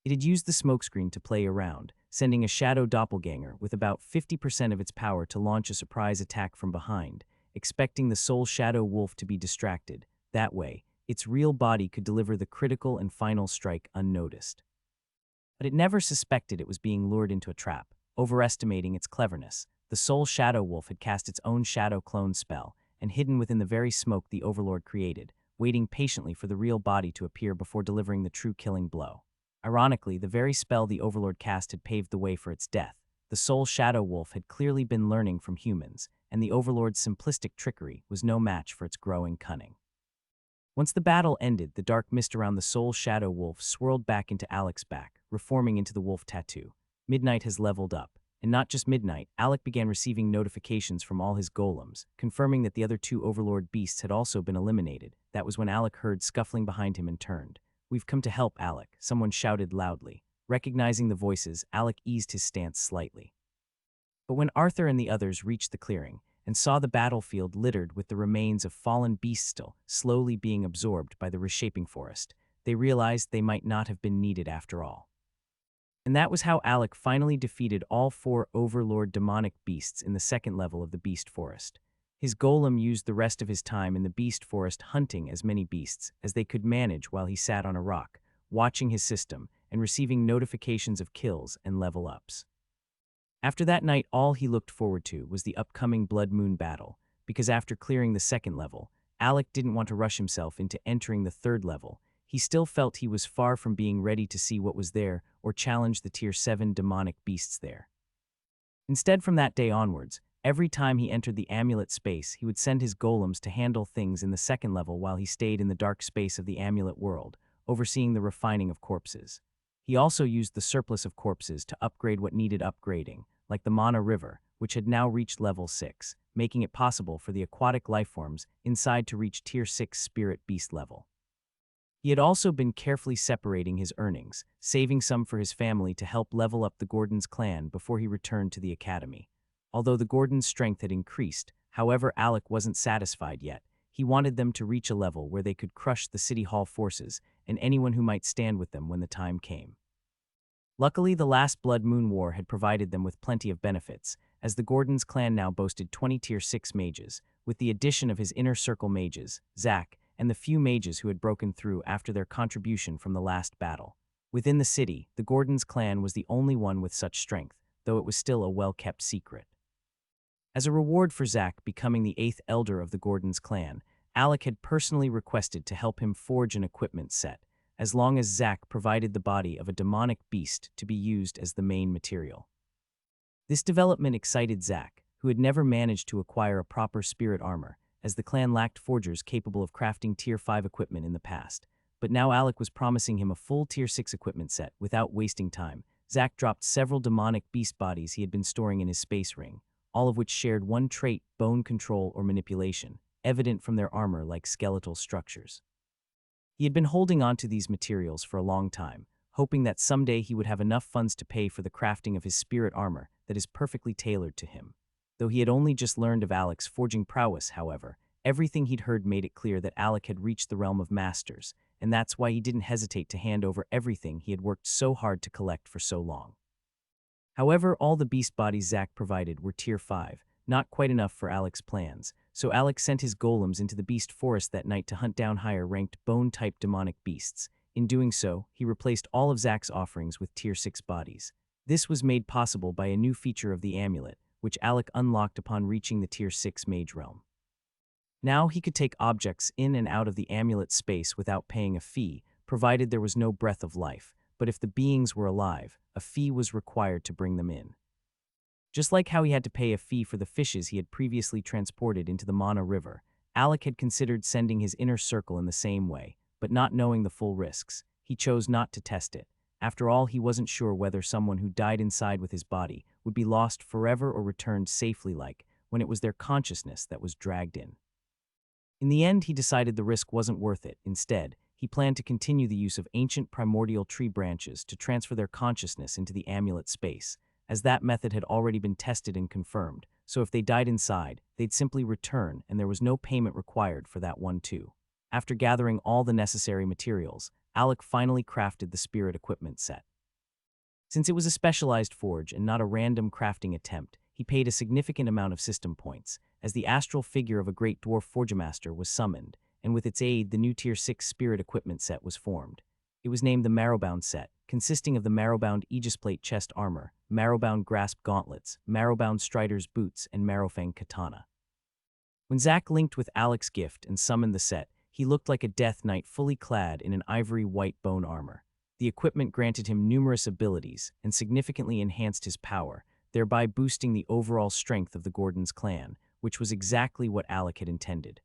It had used the smokescreen to play around, sending a shadow doppelganger with about 50% of its power to launch a surprise attack from behind, expecting the sole shadow wolf to be distracted. That way, its real body could deliver the critical and final strike unnoticed. But it never suspected it was being lured into a trap. Overestimating its cleverness, the sole shadow wolf had cast its own shadow clone spell and hidden within the very smoke the Overlord created, waiting patiently for the real body to appear before delivering the true killing blow. Ironically, the very spell the Overlord cast had paved the way for its death. The sole shadow wolf had clearly been learning from humans, and the Overlord's simplistic trickery was no match for its growing cunning. Once the battle ended, the dark mist around the sole shadow wolf swirled back into Alec's back, reforming into the wolf tattoo. Midnight has leveled up. And not just Midnight, Alec began receiving notifications from all his golems, confirming that the other two Overlord beasts had also been eliminated. That was when Alec heard scuffling behind him and turned. "We've come to help, Alec," someone shouted loudly. Recognizing the voices, Alec eased his stance slightly. But when Arthur and the others reached the clearing and saw the battlefield littered with the remains of fallen beasts still slowly being absorbed by the reshaping forest, they realized they might not have been needed after all. And that was how Alec finally defeated all 4 Overlord demonic beasts in the second level of the Beast Forest. His golem used the rest of his time in the Beast Forest hunting as many beasts as they could manage while he sat on a rock, watching his system and receiving notifications of kills and level ups. After that night, all he looked forward to was the upcoming Blood Moon battle, because after clearing the second level, Alec didn't want to rush himself into entering the third level. He still felt he was far from being ready to see what was there or challenge the Tier 7 demonic beasts there. Instead, from that day onwards, every time he entered the amulet space, he would send his golems to handle things in the second level while he stayed in the dark space of the amulet world, overseeing the refining of corpses. He also used the surplus of corpses to upgrade what needed upgrading, like the Mana River, which had now reached level 6, making it possible for the aquatic lifeforms inside to reach Tier 6 spirit beast level. He had also been carefully separating his earnings, saving some for his family to help level up the Gordon's clan before he returned to the academy. Although the Gordon's strength had increased, however, Alec wasn't satisfied yet. He wanted them to reach a level where they could crush the City Hall forces and anyone who might stand with them when the time came. Luckily, the last Blood Moon War had provided them with plenty of benefits, as the Gordon's clan now boasted 20 Tier 6 mages, with the addition of his inner circle mages, Zack, and the few mages who had broken through after their contribution from the last battle. Within the city, the Gordon's clan was the only one with such strength, though it was still a well-kept secret. As a reward for Zack becoming the 8th elder of the Gordon's clan, Alec had personally requested to help him forge an equipment set, as long as Zack provided the body of a demonic beast to be used as the main material. This development excited Zack, who had never managed to acquire a proper spirit armor, as the clan lacked forgers capable of crafting Tier 5 equipment in the past. But now Alec was promising him a full Tier 6 equipment set. Without wasting time, Zack dropped several demonic beast bodies he had been storing in his space ring, all of which shared one trait: bone control or manipulation, evident from their armor like skeletal structures. He had been holding on to these materials for a long time, hoping that someday he would have enough funds to pay for the crafting of his spirit armor that is perfectly tailored to him. Though he had only just learned of Alec's forging prowess, however, everything he'd heard made it clear that Alec had reached the realm of masters, and that's why he didn't hesitate to hand over everything he had worked so hard to collect for so long. However, all the beast bodies Zack provided were Tier 5, not quite enough for Alec's plans, so Alec sent his golems into the beast forest that night to hunt down higher-ranked bone-type demonic beasts. In doing so, he replaced all of Zack's offerings with Tier 6 bodies. This was made possible by a new feature of the amulet, which Alec unlocked upon reaching the Tier 6 mage realm. Now he could take objects in and out of the amulet space without paying a fee, provided there was no breath of life, but if the beings were alive, a fee was required to bring them in. Just like how he had to pay a fee for the fishes he had previously transported into the Mana River, Alec had considered sending his inner circle in the same way, but not knowing the full risks, he chose not to test it. After all, he wasn't sure whether someone who died inside with his body would be lost forever or returned safely, like when it was their consciousness that was dragged in. In the end, he decided the risk wasn't worth it. Instead, he planned to continue the use of ancient primordial tree branches to transfer their consciousness into the amulet space, as that method had already been tested and confirmed, so if they died inside, they'd simply return and there was no payment required for that one too. After gathering all the necessary materials, Alec finally crafted the spirit equipment set. Since it was a specialized forge and not a random crafting attempt, he paid a significant amount of system points, as the astral figure of a great dwarf forgemaster was summoned, and with its aid the new Tier 6 spirit equipment set was formed. It was named the Marrowbound set, consisting of the Marrowbound Aegis Plate chest armor, Marrowbound Grasp gauntlets, Marrowbound Strider's boots, and Marrowfang katana. When Zack linked with Alec's gift and summoned the set, he looked like a death knight fully clad in an ivory white bone armor. The equipment granted him numerous abilities and significantly enhanced his power, thereby boosting the overall strength of the Gordon's clan, which was exactly what Alec had intended.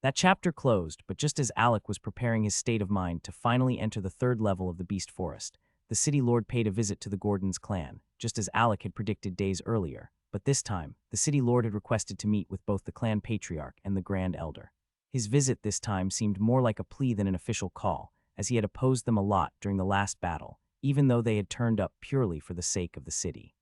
That chapter closed, but just as Alec was preparing his state of mind to finally enter the third level of the Beast Forest, the City Lord paid a visit to the Gordon's clan, just as Alec had predicted days earlier. But this time, the City Lord had requested to meet with both the clan patriarch and the Grand Elder. His visit this time seemed more like a plea than an official call, as he had opposed them a lot during the last battle, even though they had turned up purely for the sake of the city.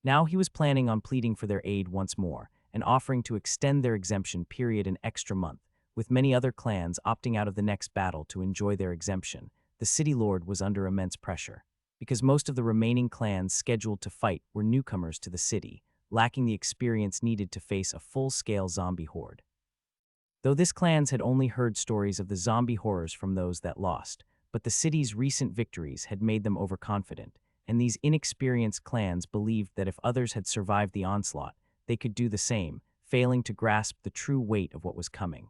Now he was planning on pleading for their aid once more, and offering to extend their exemption period an extra month, with many other clans opting out of the next battle to enjoy their exemption. The City Lord was under immense pressure, because most of the remaining clans scheduled to fight were newcomers to the city, lacking the experience needed to face a full-scale zombie horde. Though this clans had only heard stories of the zombie horrors from those that lost, but the city's recent victories had made them overconfident, and these inexperienced clans believed that if others had survived the onslaught, they could do the same, failing to grasp the true weight of what was coming.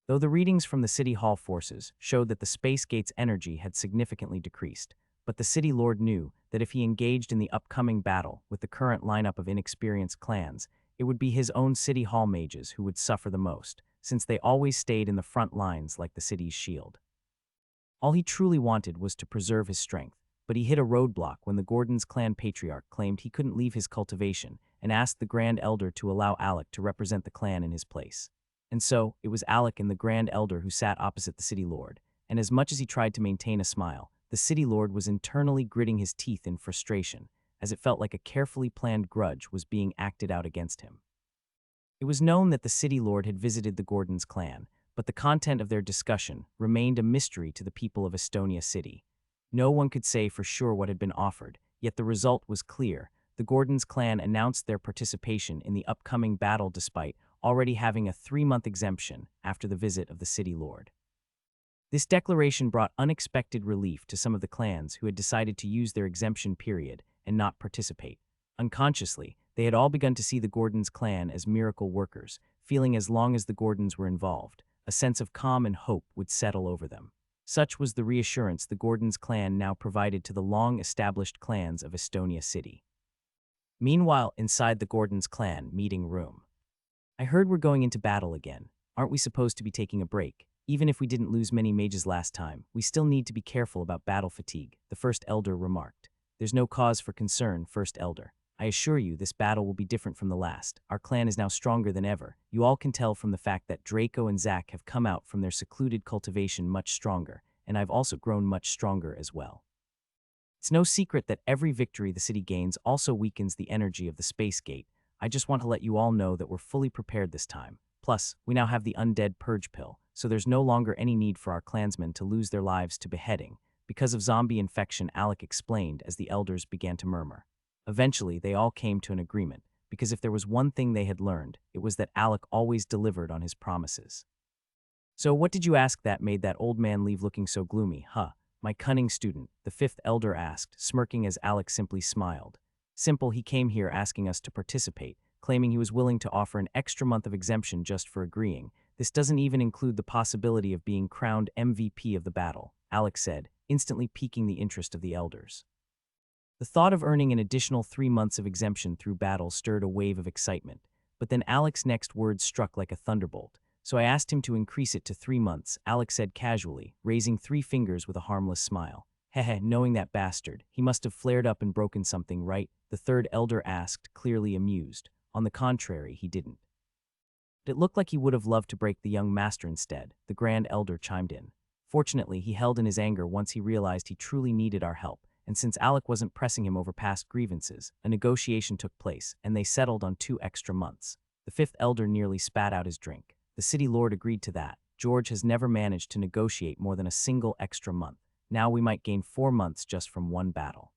Though the readings from the City Hall forces showed that the Space Gate's energy had significantly decreased, but the City Lord knew that if he engaged in the upcoming battle with the current lineup of inexperienced clans, it would be his own City Hall mages who would suffer the most, since they always stayed in the front lines like the city's shield. All he truly wanted was to preserve his strength, but he hit a roadblock when the Gordon's clan patriarch claimed he couldn't leave his cultivation and asked the Grand Elder to allow Alec to represent the clan in his place. And so, it was Alec and the Grand Elder who sat opposite the City Lord, and as much as he tried to maintain a smile, the City Lord was internally gritting his teeth in frustration, as it felt like a carefully planned grudge was being acted out against him. It was known that the City Lord had visited the Gordon's clan, but the content of their discussion remained a mystery to the people of Estonia City. No one could say for sure what had been offered, yet the result was clear. The Gordon's clan announced their participation in the upcoming battle despite already having a 3-month exemption after the visit of the City Lord. This declaration brought unexpected relief to some of the clans who had decided to use their exemption period and not participate. Unconsciously, they had all begun to see the Gordon's clan as miracle workers, feeling as long as the Gordons were involved, a sense of calm and hope would settle over them. Such was the reassurance the Gordon's clan now provided to the long-established clans of Estonia City. Meanwhile, inside the Gordon's clan meeting room. I heard we're going into battle again. Aren't we supposed to be taking a break? Even if we didn't lose many mages last time, we still need to be careful about battle fatigue, the First Elder remarked. There's no cause for concern, First Elder. I assure you this battle will be different from the last. Our clan is now stronger than ever. You all can tell from the fact that Draco and Zack have come out from their secluded cultivation much stronger, and I've also grown much stronger as well. It's no secret that every victory the city gains also weakens the energy of the Space Gate. I just want to let you all know that we're fully prepared this time. Plus, we now have the Undead Purge Pill, so there's no longer any need for our clansmen to lose their lives to beheading. Because of zombie infection, Alec explained as the elders began to murmur. Eventually, they all came to an agreement, because if there was one thing they had learned, it was that Alec always delivered on his promises. So what did you ask that made that old man leave looking so gloomy, huh? My cunning student, the fifth elder asked, smirking as Alec simply smiled. Simple, he came here asking us to participate, claiming he was willing to offer an extra month of exemption just for agreeing. This doesn't even include the possibility of being crowned MVP of the battle, Alec said, instantly piquing the interest of the elders. The thought of earning an additional 3 months of exemption through battle stirred a wave of excitement, but then Alec's next words struck like a thunderbolt. So I asked him to increase it to 3 months, Alec said casually, raising 3 fingers with a harmless smile. Heh, knowing that bastard, he must have flared up and broken something, right? The third elder asked, clearly amused. On the contrary, he didn't. It looked like he would have loved to break the young master instead, the Grand Elder chimed in. Fortunately, he held in his anger once he realized he truly needed our help, and since Alec wasn't pressing him over past grievances, a negotiation took place, and they settled on 2 extra months. The fifth elder nearly spat out his drink. The City Lord agreed to that, George has never managed to negotiate more than a single extra month. Now we might gain 4 months just from one battle.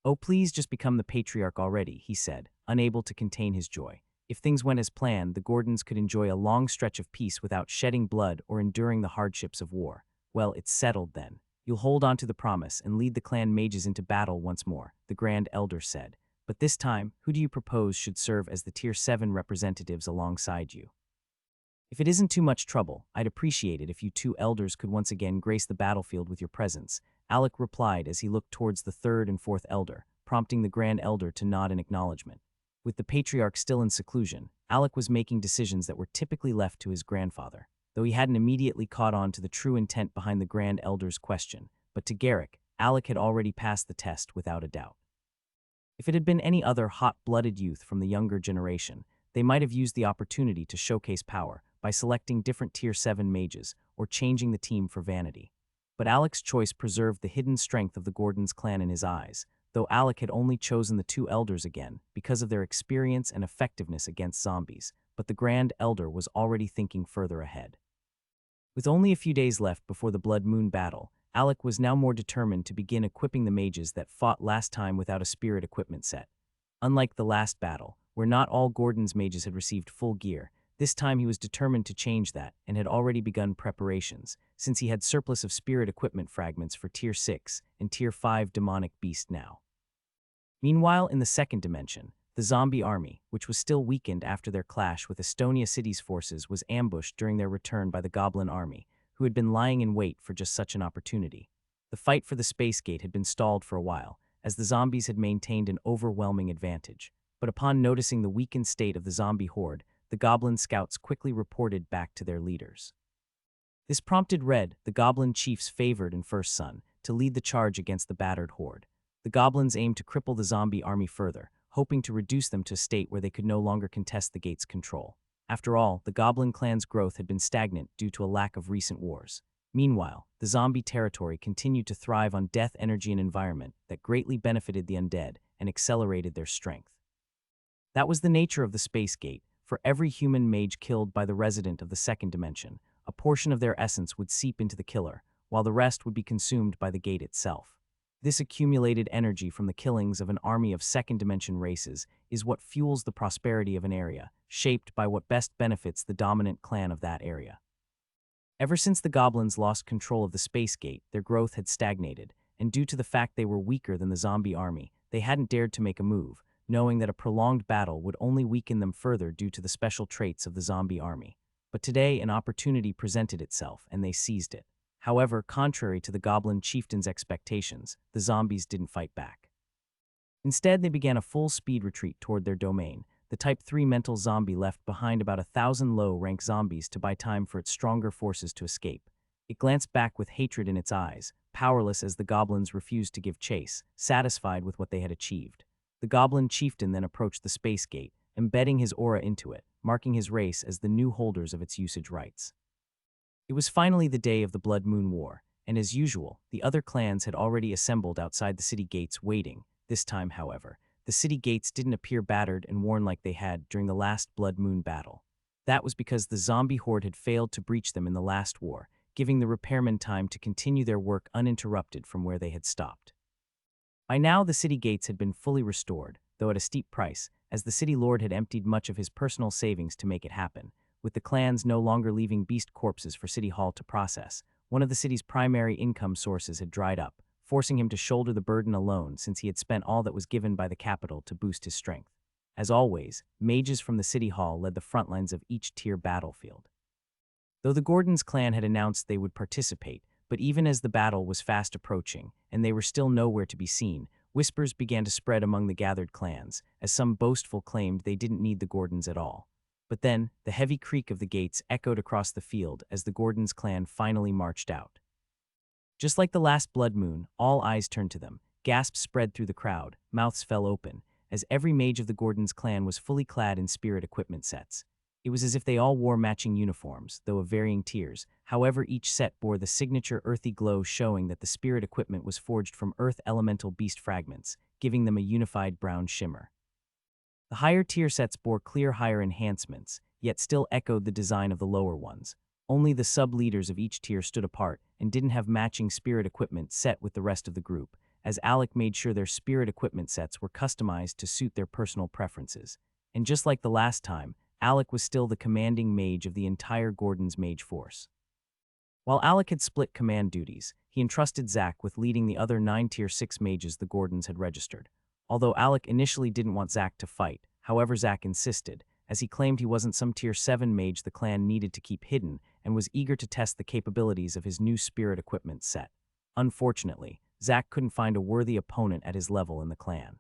Oh, please just become the patriarch already, he said, unable to contain his joy. If things went as planned, the Gordons could enjoy a long stretch of peace without shedding blood or enduring the hardships of war. Well, it's settled then. You'll hold on to the promise and lead the clan mages into battle once more, the Grand Elder said. But this time, who do you propose should serve as the Tier 7 representatives alongside you? If it isn't too much trouble, I'd appreciate it if you two elders could once again grace the battlefield with your presence, Alec replied as he looked towards the third and fourth elder, prompting the Grand Elder to nod in acknowledgement. With the patriarch still in seclusion, Alec was making decisions that were typically left to his grandfather, though he hadn't immediately caught on to the true intent behind the Grand Elder's question. But to Garrick, Alec had already passed the test without a doubt. If it had been any other hot-blooded youth from the younger generation, they might have used the opportunity to showcase power by selecting different Tier 7 mages or changing the team for vanity. But Alec's choice preserved the hidden strength of the Gordons clan in his eyes, though Alec had only chosen the two elders again because of their experience and effectiveness against zombies, but the Grand Elder was already thinking further ahead. With only a few days left before the Blood Moon battle, Alec was now more determined to begin equipping the mages that fought last time without a spirit equipment set. Unlike the last battle, where not all Gordon's mages had received full gear, this time he was determined to change that and had already begun preparations, since he had surplus of spirit equipment fragments for Tier 6 and Tier 5 demonic beast now. Meanwhile, in the second dimension, the zombie army, which was still weakened after their clash with Estonia City's forces, was ambushed during their return by the Goblin army, who had been lying in wait for just such an opportunity. The fight for the space gate had been stalled for a while, as the zombies had maintained an overwhelming advantage. But upon noticing the weakened state of the zombie horde, the Goblin scouts quickly reported back to their leaders. This prompted Red, the Goblin chief's favored and first son, to lead the charge against the battered horde. The Goblins aimed to cripple the zombie army further, hoping to reduce them to a state where they could no longer contest the gate's control. After all, the Goblin clan's growth had been stagnant due to a lack of recent wars. Meanwhile, the zombie territory continued to thrive on death energy and environment that greatly benefited the undead and accelerated their strength. That was the nature of the space gate. For every human mage killed by the resident of the second dimension, a portion of their essence would seep into the killer, while the rest would be consumed by the gate itself. This accumulated energy from the killings of an army of second-dimension races is what fuels the prosperity of an area, shaped by what best benefits the dominant clan of that area. Ever since the Goblins lost control of the space gate, their growth had stagnated, and due to the fact they were weaker than the zombie army, they hadn't dared to make a move, knowing that a prolonged battle would only weaken them further due to the special traits of the zombie army. But today, an opportunity presented itself, and they seized it. However, contrary to the Goblin chieftain's expectations, the zombies didn't fight back. Instead, they began a full-speed retreat toward their domain. The Type 3 mental zombie left behind about 1,000 low-rank zombies to buy time for its stronger forces to escape. It glanced back with hatred in its eyes, powerless as the Goblins refused to give chase, satisfied with what they had achieved. The Goblin chieftain then approached the space gate, embedding his aura into it, marking his race as the new holders of its usage rights. It was finally the day of the Blood Moon War, and as usual, the other clans had already assembled outside the city gates waiting. This time, however, the city gates didn't appear battered and worn like they had during the last Blood Moon battle. That was because the zombie horde had failed to breach them in the last war, giving the repairmen time to continue their work uninterrupted from where they had stopped. By now, the city gates had been fully restored, though at a steep price, as the city lord had emptied much of his personal savings to make it happen. With the clans no longer leaving beast corpses for City Hall to process, one of the city's primary income sources had dried up, forcing him to shoulder the burden alone since he had spent all that was given by the capital to boost his strength. As always, mages from the City Hall led the front lines of each tier battlefield. Though the Gordons clan had announced they would participate, but even as the battle was fast approaching, and they were still nowhere to be seen, whispers began to spread among the gathered clans, as some boastful claimed they didn't need the Gordons at all. But then, the heavy creak of the gates echoed across the field as the Gordons clan finally marched out. Just like the last blood moon, all eyes turned to them. Gasps spread through the crowd, mouths fell open, as every mage of the Gordons clan was fully clad in spirit equipment sets. It was as if they all wore matching uniforms, though of varying tiers. However, each set bore the signature earthy glow showing that the spirit equipment was forged from earth elemental beast fragments, giving them a unified brown shimmer. The higher tier sets bore clear higher enhancements, yet still echoed the design of the lower ones. Only the sub-leaders of each tier stood apart and didn't have matching spirit equipment set with the rest of the group, as Alec made sure their spirit equipment sets were customized to suit their personal preferences. And just like the last time, Alec was still the commanding mage of the entire Gordon's mage force. While Alec had split command duties, he entrusted Zack with leading the other 9 Tier 6 mages the Gordons had registered. Although Alec initially didn't want Zack to fight, however Zack insisted, as he claimed he wasn't some Tier 7 mage the clan needed to keep hidden and was eager to test the capabilities of his new spirit equipment set. Unfortunately, Zack couldn't find a worthy opponent at his level in the clan.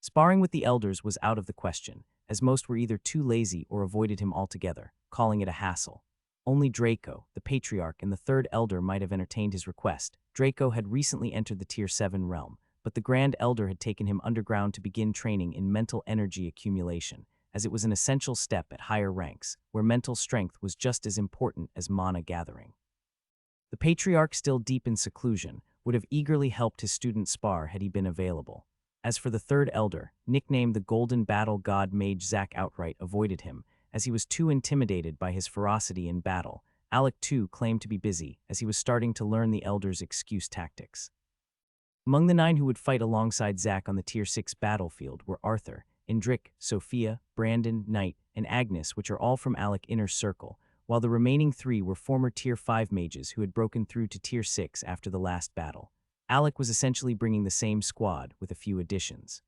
Sparring with the elders was out of the question, as most were either too lazy or avoided him altogether, calling it a hassle. Only Draco, the patriarch and the third elder might have entertained his request. Draco had recently entered the Tier 7 realm, but the Grand Elder had taken him underground to begin training in mental energy accumulation, as it was an essential step at higher ranks, where mental strength was just as important as mana gathering. The patriarch, still deep in seclusion, would have eagerly helped his student spar had he been available. As for the third elder, nicknamed the Golden Battle God Mage, Zack outright avoided him, as he was too intimidated by his ferocity in battle. Alec too claimed to be busy, as he was starting to learn the elder's excuse tactics. Among the 9 who would fight alongside Zack on the Tier 6 battlefield were Arthur, Indrik, Sophia, Brandon, Knight, and Agnes, which are all from Alec's inner circle, while the remaining 3 were former Tier 5 mages who had broken through to Tier 6 after the last battle. Alec was essentially bringing the same squad, with a few additions.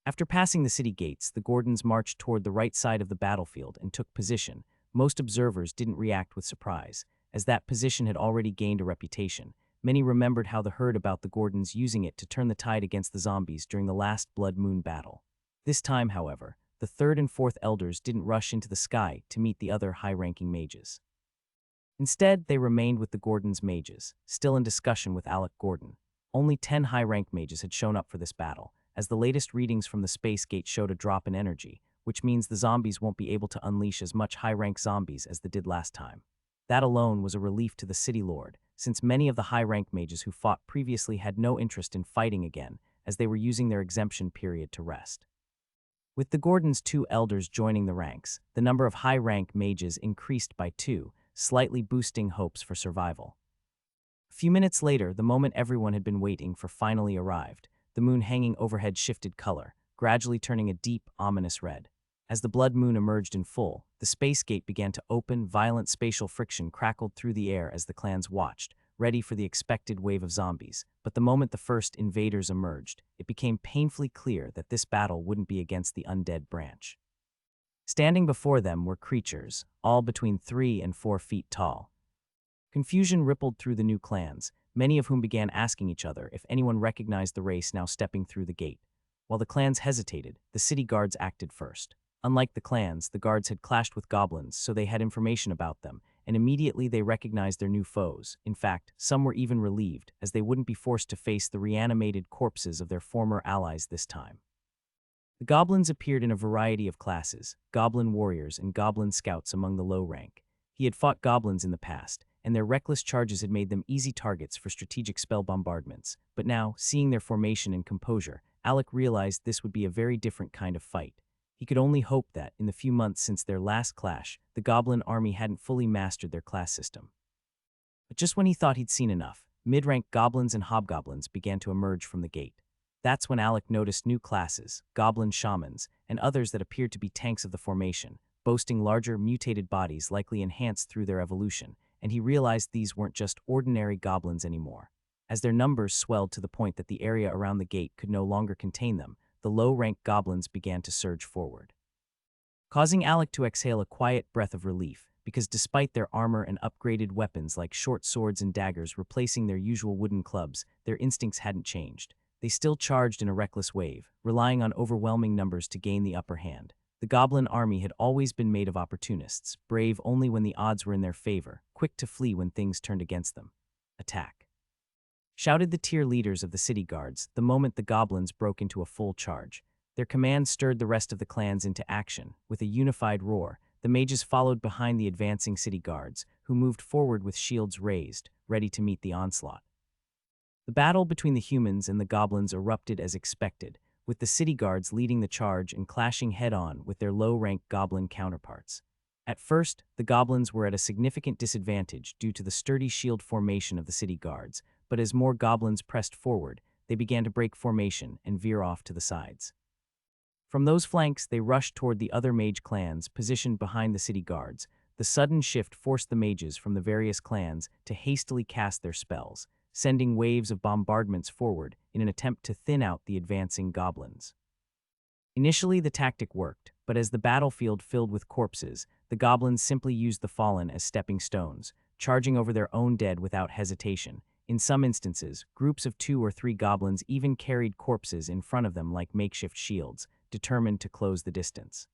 After passing the city gates, the Gordons marched toward the right side of the battlefield and took position. Most observers didn't react with surprise, as that position had already gained a reputation. Many remembered how the heard about the Gordons using it to turn the tide against the zombies during the last Blood Moon battle. This time, however, the third and fourth elders didn't rush into the sky to meet the other high-ranking mages. Instead, they remained with the Gordons' mages, still in discussion with Alec Gordon. Only 10 high-ranked mages had shown up for this battle, as the latest readings from the space gate showed a drop in energy, which means the zombies won't be able to unleash as much high-rank zombies as they did last time. That alone was a relief to the city lord, since many of the high-ranked mages who fought previously had no interest in fighting again, as they were using their exemption period to rest. With the Gordons' 2 elders joining the ranks, the number of high-rank mages increased by 2, slightly boosting hopes for survival. A few minutes later, the moment everyone had been waiting for finally arrived. The moon hanging overhead shifted color, gradually turning a deep, ominous red. As the blood moon emerged in full, the space gate began to open. Violent spatial friction crackled through the air as the clans watched, ready for the expected wave of zombies. But the moment the first invaders emerged, it became painfully clear that this battle wouldn't be against the undead branch. Standing before them were creatures, all between 3 and 4 feet tall. Confusion rippled through the new clans, many of whom began asking each other if anyone recognized the race now stepping through the gate. While the clans hesitated, the city guards acted first. Unlike the clans, the guards had clashed with goblins, so they had information about them, and immediately they recognized their new foes. In fact, some were even relieved, as they wouldn't be forced to face the reanimated corpses of their former allies this time. The goblins appeared in a variety of classes, goblin warriors and goblin scouts among the low rank. He had fought goblins in the past, and their reckless charges had made them easy targets for strategic spell bombardments. But now, seeing their formation and composure, Alec realized this would be a very different kind of fight. He could only hope that, in the few months since their last clash, the goblin army hadn't fully mastered their class system. But just when he thought he'd seen enough, mid-rank goblins and hobgoblins began to emerge from the gate. That's when Alec noticed new classes, goblin shamans, and others that appeared to be tanks of the formation, boasting larger, mutated bodies likely enhanced through their evolution, and he realized these weren't just ordinary goblins anymore. As their numbers swelled to the point that the area around the gate could no longer contain them, the low-ranked goblins began to surge forward, causing Alec to exhale a quiet breath of relief, because despite their armor and upgraded weapons like short swords and daggers replacing their usual wooden clubs, their instincts hadn't changed. They still charged in a reckless wave, relying on overwhelming numbers to gain the upper hand. The goblin army had always been made of opportunists, brave only when the odds were in their favor, quick to flee when things turned against them. Attack! Shouted the tier leaders of the city guards the moment the goblins broke into a full charge. Their command stirred the rest of the clans into action. With a unified roar, the mages followed behind the advancing city guards, who moved forward with shields raised, ready to meet the onslaught. The battle between the humans and the goblins erupted as expected, with the city guards leading the charge and clashing head-on with their low-ranked goblin counterparts. At first, the goblins were at a significant disadvantage due to the sturdy shield formation of the city guards, but as more goblins pressed forward, they began to break formation and veer off to the sides. From those flanks, they rushed toward the other mage clans positioned behind the city guards. The sudden shift forced the mages from the various clans to hastily cast their spells, sending waves of bombardments forward in an attempt to thin out the advancing goblins. Initially, the tactic worked, but as the battlefield filled with corpses, the goblins simply used the fallen as stepping stones, charging over their own dead without hesitation. In some instances, groups of 2 or 3 goblins even carried corpses in front of them like makeshift shields, determined to close the distance.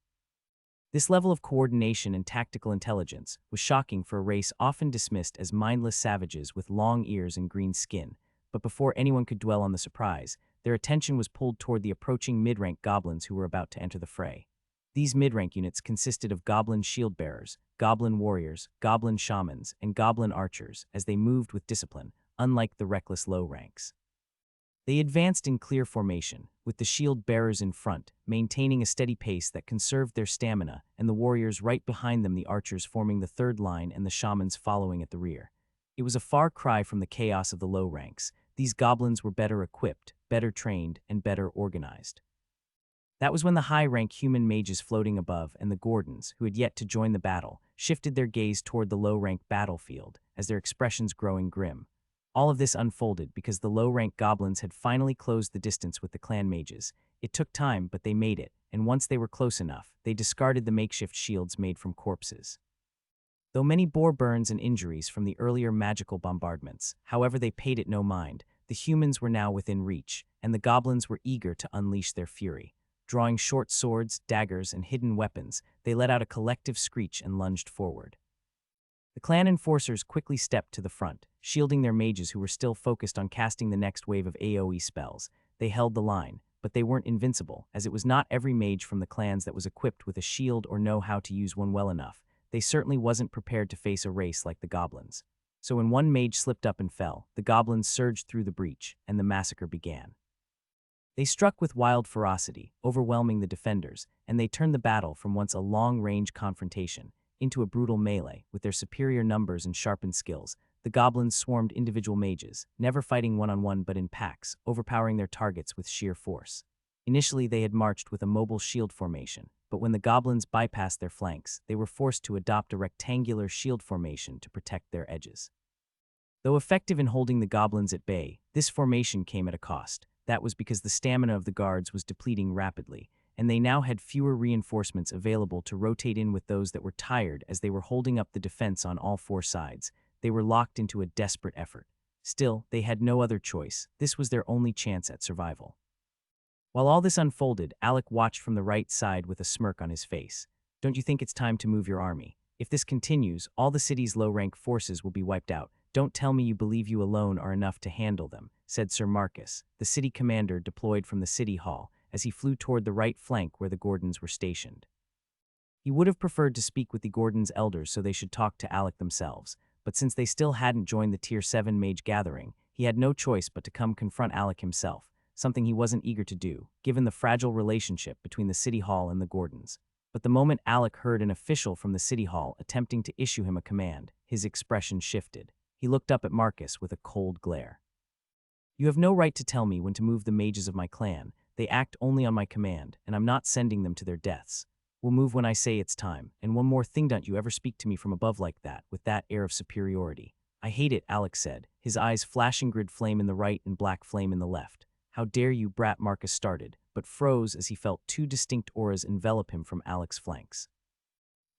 This level of coordination and tactical intelligence was shocking for a race often dismissed as mindless savages with long ears and green skin, but before anyone could dwell on the surprise, their attention was pulled toward the approaching mid-rank goblins who were about to enter the fray. These mid-rank units consisted of goblin shield-bearers, goblin warriors, goblin shamans, and goblin archers as they moved with discipline, unlike the reckless low ranks. They advanced in clear formation, with the shield-bearers in front, maintaining a steady pace that conserved their stamina, and the warriors right behind them, the archers forming the third line and the shamans following at the rear. It was a far cry from the chaos of the low ranks. These goblins were better equipped, better trained, and better organized. That was when the high-rank human mages floating above and the Gordons, who had yet to join the battle, shifted their gaze toward the low-rank battlefield, as their expressions growing grim. All of this unfolded because the low-rank goblins had finally closed the distance with the clan mages. It took time, but they made it, and once they were close enough, they discarded the makeshift shields made from corpses. Though many bore burns and injuries from the earlier magical bombardments, however, they paid it no mind. The humans were now within reach, and the goblins were eager to unleash their fury. Drawing short swords, daggers, and hidden weapons, they let out a collective screech and lunged forward. The clan enforcers quickly stepped to the front, shielding their mages who were still focused on casting the next wave of AoE spells. They held the line, but they weren't invincible, as it was not every mage from the clans that was equipped with a shield or know how to use one well enough. They certainly wasn't prepared to face a race like the goblins. So when one mage slipped up and fell, the goblins surged through the breach, and the massacre began. They struck with wild ferocity, overwhelming the defenders, and they turned the battle from once a long-range confrontation into a brutal melee. With their superior numbers and sharpened skills, the goblins swarmed individual mages, never fighting one-on-one but in packs, overpowering their targets with sheer force. Initially, they had marched with a mobile shield formation, but when the goblins bypassed their flanks, they were forced to adopt a rectangular shield formation to protect their edges. Though effective in holding the goblins at bay, this formation came at a cost. That was because the stamina of the guards was depleting rapidly, and they now had fewer reinforcements available to rotate in with those that were tired as they were holding up the defense on all 4 sides. They were locked into a desperate effort. Still, they had no other choice. This was their only chance at survival. While all this unfolded, Alec watched from the right side with a smirk on his face. "Don't you think it's time to move your army? If this continues, all the city's low-rank forces will be wiped out. Don't tell me you believe you alone are enough to handle them," said Sir Marcus, the city commander deployed from the city hall, as he flew toward the right flank where the Gordons were stationed. He would have preferred to speak with the Gordons' elders so they should talk to Alec themselves, but since they still hadn't joined the Tier 7 Mage gathering, he had no choice but to come confront Alec himself, something he wasn't eager to do, given the fragile relationship between the city hall and the Gordons. But the moment Alec heard an official from the city hall attempting to issue him a command, his expression shifted. He looked up at Marcus with a cold glare. "You have no right to tell me when to move the mages of my clan. They act only on my command, and I'm not sending them to their deaths. We'll move when I say it's time, and one more thing, don't you ever speak to me from above like that, with that air of superiority." "I hate it," Alec said, his eyes flashing grid flame in the right and black flame in the left. "How dare you, brat," Marcus started, but froze as he felt 2 distinct auras envelop him from Alec's flanks.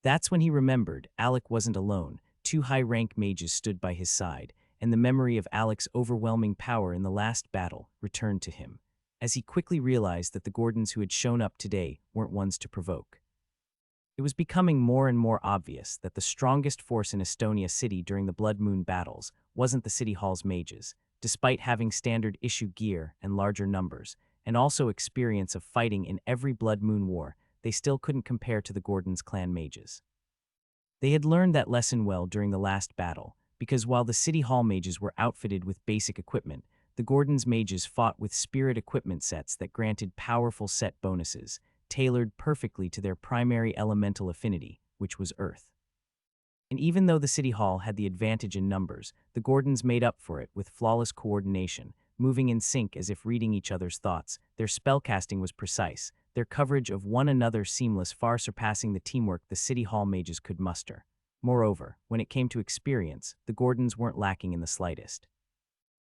That's when he remembered Alec wasn't alone. 2 high-rank mages stood by his side, and the memory of Alec's overwhelming power in the last battle returned to him, as he quickly realized that the Gordons who had shown up today weren't ones to provoke. It was becoming more and more obvious that the strongest force in Estonia City during the Blood Moon battles wasn't the City Hall's mages. Despite having standard issue gear and larger numbers, and also experience of fighting in every Blood Moon war, they still couldn't compare to the Gordons' clan mages. They had learned that lesson well during the last battle, because while the City Hall mages were outfitted with basic equipment, the Gordons' mages fought with spirit equipment sets that granted powerful set bonuses, tailored perfectly to their primary elemental affinity, which was Earth. And even though the City Hall had the advantage in numbers, the Gordons made up for it with flawless coordination, moving in sync as if reading each other's thoughts. Their spellcasting was precise, their coverage of one another seamless, far surpassing the teamwork the City Hall mages could muster. Moreover, when it came to experience, the Gordons weren't lacking in the slightest.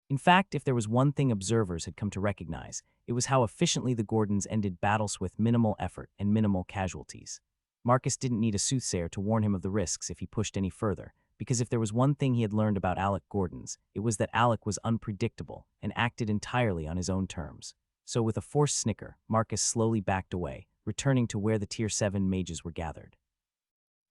In fact, if there was one thing observers had come to recognize, it was how efficiently the Gordons ended battles with minimal effort and minimal casualties. Marcus didn't need a soothsayer to warn him of the risks if he pushed any further, because if there was one thing he had learned about Alec Gordons, it was that Alec was unpredictable and acted entirely on his own terms. So with a forced snicker, Marcus slowly backed away, returning to where the Tier 7 mages were gathered.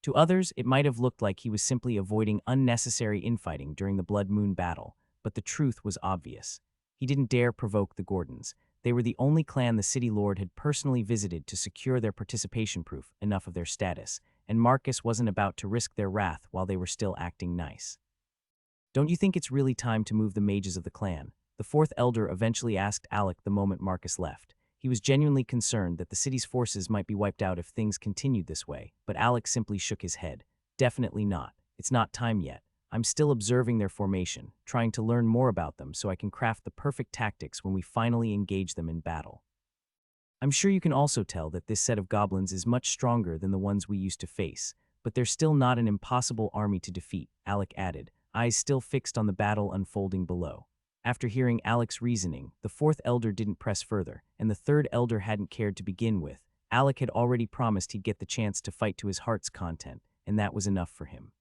To others, it might have looked like he was simply avoiding unnecessary infighting during the Blood Moon battle, but the truth was obvious. He didn't dare provoke the Gordons. They were the only clan the City Lord had personally visited to secure their participation proof enough of their status, and Marcus wasn't about to risk their wrath while they were still acting nice. "Don't you think it's really time to move the mages of the clan?" the fourth elder eventually asked Alec the moment Marcus left. He was genuinely concerned that the city's forces might be wiped out if things continued this way, but Alec simply shook his head. "Definitely not. It's not time yet. I'm still observing their formation, trying to learn more about them so I can craft the perfect tactics when we finally engage them in battle. I'm sure you can also tell that this set of goblins is much stronger than the ones we used to face, but they're still not an impossible army to defeat," Alec added, eyes still fixed on the battle unfolding below. After hearing Alec's reasoning, the fourth elder didn't press further, and the third elder hadn't cared to begin with. Alec had already promised he'd get the chance to fight to his heart's content, and that was enough for him.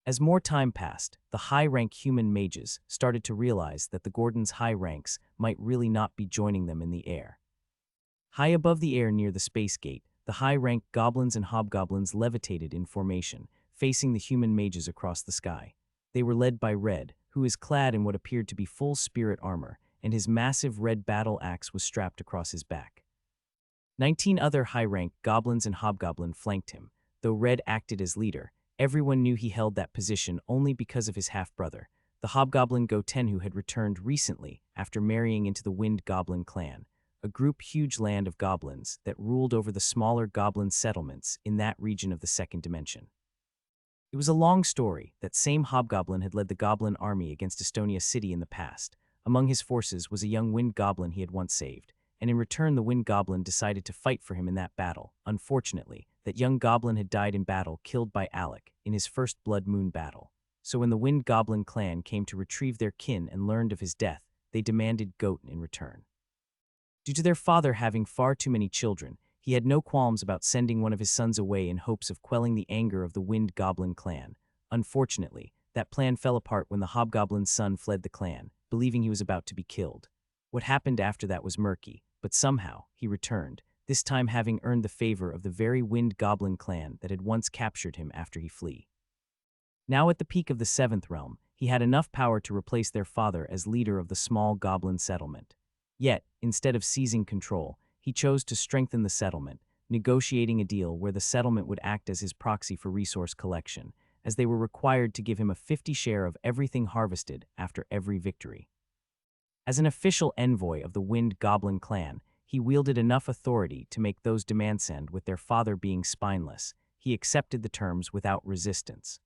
As more time passed, the high-rank human mages started to realize that the Gordons' high ranks might really not be joining them in the air. High above the air near the space gate, the high-rank goblins and hobgoblins levitated in formation, facing the human mages across the sky. They were led by Red, who is clad in what appeared to be full spirit armor, and his massive red battle axe was strapped across his back. 19 other high-rank goblins and hobgoblin flanked him. Though Red acted as leader, everyone knew he held that position only because of his half-brother, the hobgoblin Goten, who had returned recently after marrying into the Wind Goblin clan, a group huge land of goblins that ruled over the smaller goblin settlements in that region of the second dimension. It was a long story. That same hobgoblin had led the goblin army against Estonia City in the past. Among his forces was a young wind goblin he had once saved, and in return the wind goblin decided to fight for him in that battle. Unfortunately, that young goblin had died in battle, killed by Alec in his first Blood Moon battle. So when the Wind Goblin clan came to retrieve their kin and learned of his death, they demanded Goten in return. Due to their father having far too many children, he had no qualms about sending one of his sons away in hopes of quelling the anger of the Wind Goblin clan. Unfortunately, that plan fell apart when the hobgoblin's son fled the clan, believing he was about to be killed. What happened after that was murky, but somehow he returned, this time having earned the favor of the very Wind Goblin clan that had once captured him after he fled. Now at the peak of the seventh realm, he had enough power to replace their father as leader of the small goblin settlement. Yet, instead of seizing control, he chose to strengthen the settlement, negotiating a deal where the settlement would act as his proxy for resource collection, as they were required to give him a 50 share of everything harvested after every victory. As an official envoy of the Wind Goblin clan, he wielded enough authority to make those demands end. With their father being spineless, he accepted the terms without resistance.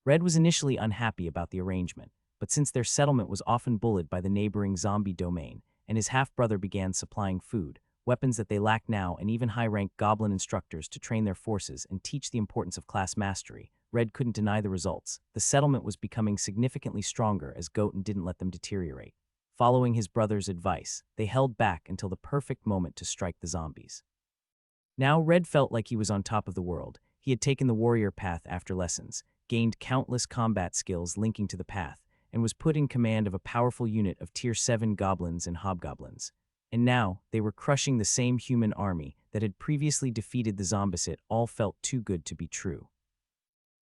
Red was initially unhappy about the arrangement, but since their settlement was often bullied by the neighboring zombie domain, and his half-brother began supplying food, weapons that they lacked now, and even high-ranked goblin instructors to train their forces and teach the importance of class mastery, Red couldn't deny the results. The settlement was becoming significantly stronger as Goten didn't let them deteriorate. Following his brother's advice, they held back until the perfect moment to strike the zombies. Now Red felt like he was on top of the world. He had taken the warrior path after lessons, gained countless combat skills linking to the path, and was put in command of a powerful unit of Tier 7 goblins and hobgoblins. And now, they were crushing the same human army that had previously defeated the zombies. It all felt too good to be true.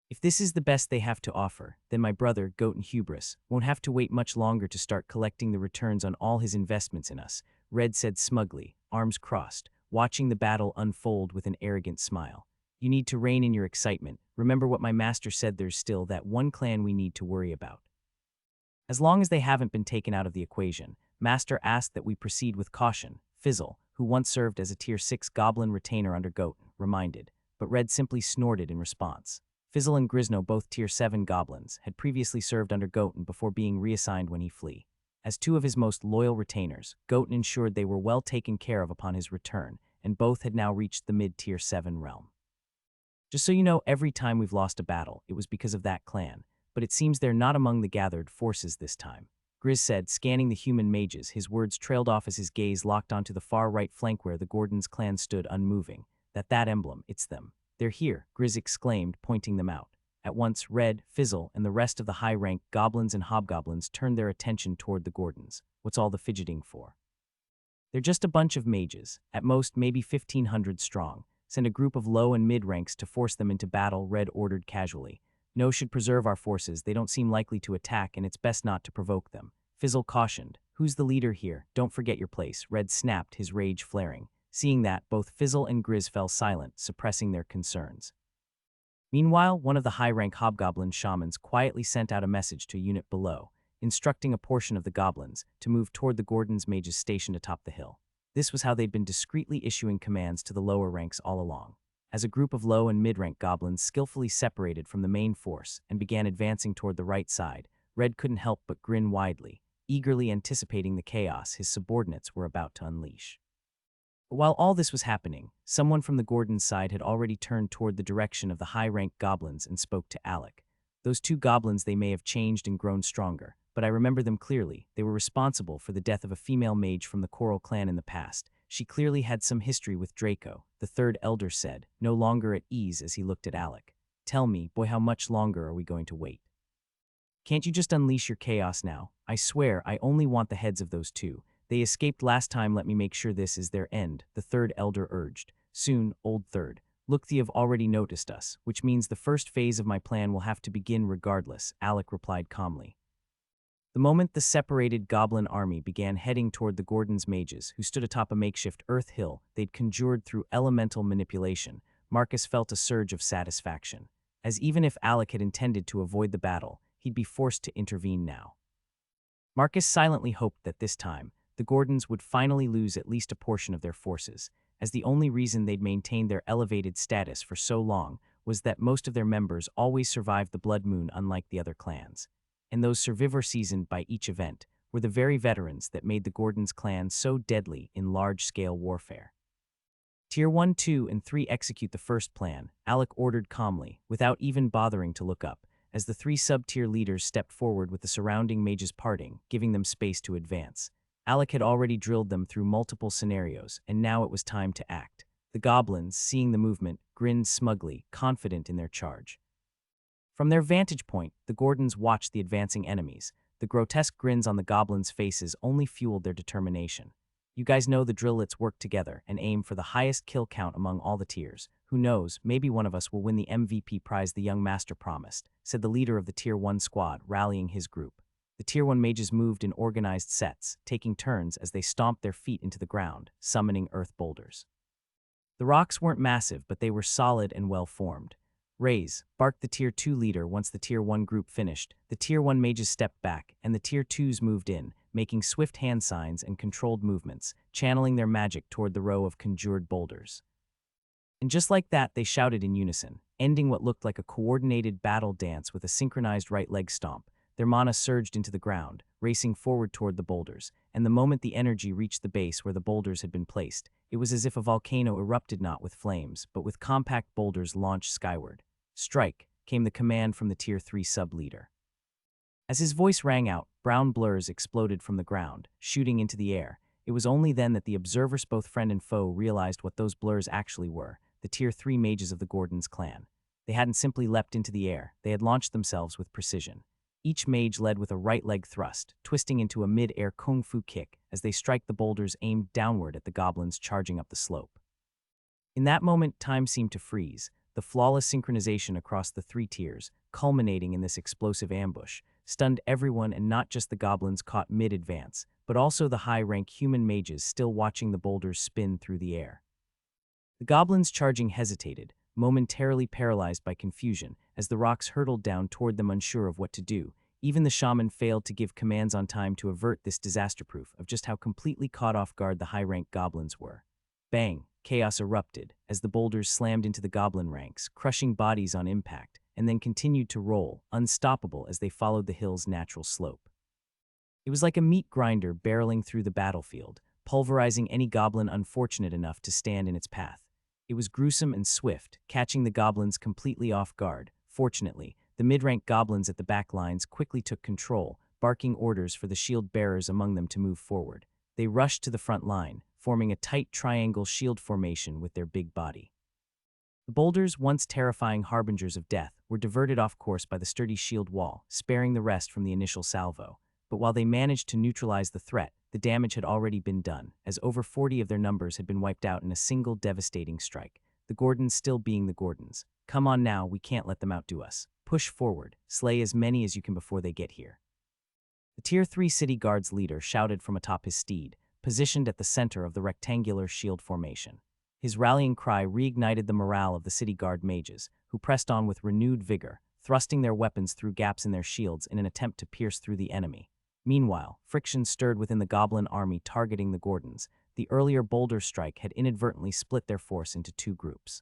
If this is the best they have to offer, then my brother, Goten Hubris, won't have to wait much longer to start collecting the returns on all his investments in us, Red said smugly, arms crossed, watching the battle unfold with an arrogant smile. You need to rein in your excitement. Remember what my master said, there's still that one clan we need to worry about. As long as they haven't been taken out of the equation, Master asked that we proceed with caution, Fizzle, who once served as a Tier 6 goblin retainer under Goten, reminded. but Red simply snorted in response. Fizzle and Grisno, both Tier 7 goblins, had previously served under Goten before being reassigned when he flee. As two of his most loyal retainers, Goten ensured they were well taken care of upon his return, and both had now reached the mid-Tier 7 realm. Just so you know, every time we've lost a battle, it was because of that clan, but it seems they're not among the gathered forces this time. Grizz said, scanning the human mages, his words trailed off as his gaze locked onto the far right flank where the Gordons clan stood unmoving. That emblem, it's them. They're here, Grizz exclaimed, pointing them out. At once, Red, Fizzle, and the rest of the high-rank goblins and hobgoblins turned their attention toward the Gordons. What's all the fidgeting for? They're just a bunch of mages, at most maybe 1,500 strong. Send a group of low and mid-ranks to force them into battle, Red ordered casually. No should preserve our forces, they don't seem likely to attack and it's best not to provoke them. Fizzle cautioned. Who's the leader here? Don't forget your place, Red snapped, his rage flaring. Seeing that, both Fizzle and Grizz fell silent, suppressing their concerns. Meanwhile, one of the high-rank hobgoblin shamans quietly sent out a message to a unit below, instructing a portion of the goblins to move toward the Gordons mages stationed atop the hill. This was how they'd been discreetly issuing commands to the lower ranks all along. As a group of low and mid-rank goblins skillfully separated from the main force and began advancing toward the right side, Red couldn't help but grin widely, eagerly anticipating the chaos his subordinates were about to unleash. But while all this was happening, someone from the Gordons side had already turned toward the direction of the high-ranked goblins and spoke to Alec. Those two goblins, they may have changed and grown stronger, but I remember them clearly. They were responsible for the death of a female mage from the Coral clan in the past. She clearly had some history with Draco, the third elder said, no longer at ease as he looked at Alec. Tell me, boy, how much longer are we going to wait? Can't you just unleash your chaos now? I swear, I only want the heads of those two. They escaped last time, let me make sure this is their end, the third elder urged. Soon, old third. Look, they have already noticed us, which means the first phase of my plan will have to begin regardless, Alec replied calmly. The moment the separated goblin army began heading toward the Gordons mages, who stood atop a makeshift earth hill they'd conjured through elemental manipulation, Marcus felt a surge of satisfaction, as even if Alec had intended to avoid the battle, he'd be forced to intervene now. Marcus silently hoped that this time, the Gordons would finally lose at least a portion of their forces, as the only reason they'd maintained their elevated status for so long was that most of their members always survived the Blood Moon unlike the other clans. And those survivors seasoned by each event were the very veterans that made the Gordons clan so deadly in large-scale warfare. Tier 1, 2, and 3 execute the first plan, Alec ordered calmly, without even bothering to look up, as the three sub-tier leaders stepped forward with the surrounding mages parting, giving them space to advance. Alec had already drilled them through multiple scenarios, and now it was time to act. The goblins, seeing the movement, grinned smugly, confident in their charge. From their vantage point, the Gordons watched the advancing enemies. The grotesque grins on the goblins' faces only fueled their determination. You guys know the drill, let's work together and aim for the highest kill count among all the tiers. Who knows, maybe one of us will win the MVP prize the young master promised, said the leader of the Tier 1 squad, rallying his group. The Tier 1 mages moved in organized sets, taking turns as they stomped their feet into the ground, summoning earth boulders. The rocks weren't massive, but they were solid and well-formed. Raise, barked the Tier 2 leader once the Tier 1 group finished. The Tier 1 mages stepped back, and the Tier 2s moved in, making swift hand signs and controlled movements, channeling their magic toward the row of conjured boulders. And just like that, they shouted in unison, ending what looked like a coordinated battle dance with a synchronized right leg stomp. Their mana surged into the ground, racing forward toward the boulders, and the moment the energy reached the base where the boulders had been placed, it was as if a volcano erupted not with flames, but with compact boulders launched skyward. Strike, came the command from the Tier 3 sub-leader. As his voice rang out, brown blurs exploded from the ground, shooting into the air. It was only then that the observers, both friend and foe, realized what those blurs actually were, the Tier 3 mages of the Gordons clan. They hadn't simply leapt into the air, they had launched themselves with precision. Each mage led with a right leg thrust, twisting into a mid-air kung fu kick as they strike the boulders aimed downward at the goblins charging up the slope. In that moment, time seemed to freeze, the flawless synchronization across the three tiers, culminating in this explosive ambush, stunned everyone, and not just the goblins caught mid-advance, but also the high-rank human mages still watching the boulders spin through the air. The goblins charging hesitated, momentarily paralyzed by confusion, as the rocks hurtled down toward them unsure of what to do. Even the shaman failed to give commands on time to avert this disaster, proof of just how completely caught off guard the high-rank goblins were. Bang, chaos erupted as the boulders slammed into the goblin ranks, crushing bodies on impact, and then continued to roll, unstoppable as they followed the hill's natural slope. It was like a meat grinder barreling through the battlefield, pulverizing any goblin unfortunate enough to stand in its path. It was gruesome and swift, catching the goblins completely off guard. Fortunately, the mid-rank goblins at the back lines quickly took control, barking orders for the shield bearers among them to move forward. They rushed to the front line, forming a tight triangle shield formation with their big body. The boulders, once terrifying harbingers of death, were diverted off course by the sturdy shield wall, sparing the rest from the initial salvo. But while they managed to neutralize the threat, the damage had already been done, as over 40 of their numbers had been wiped out in a single devastating strike. The Gordons still being the Gordons. Come on now, we can't let them outdo us. Push forward, slay as many as you can before they get here. The Tier 3 City Guard's leader shouted from atop his steed, positioned at the center of the rectangular shield formation. His rallying cry reignited the morale of the City Guard mages, who pressed on with renewed vigor, thrusting their weapons through gaps in their shields in an attempt to pierce through the enemy. Meanwhile, friction stirred within the goblin army targeting the Gordons. The earlier boulder strike had inadvertently split their force into two groups.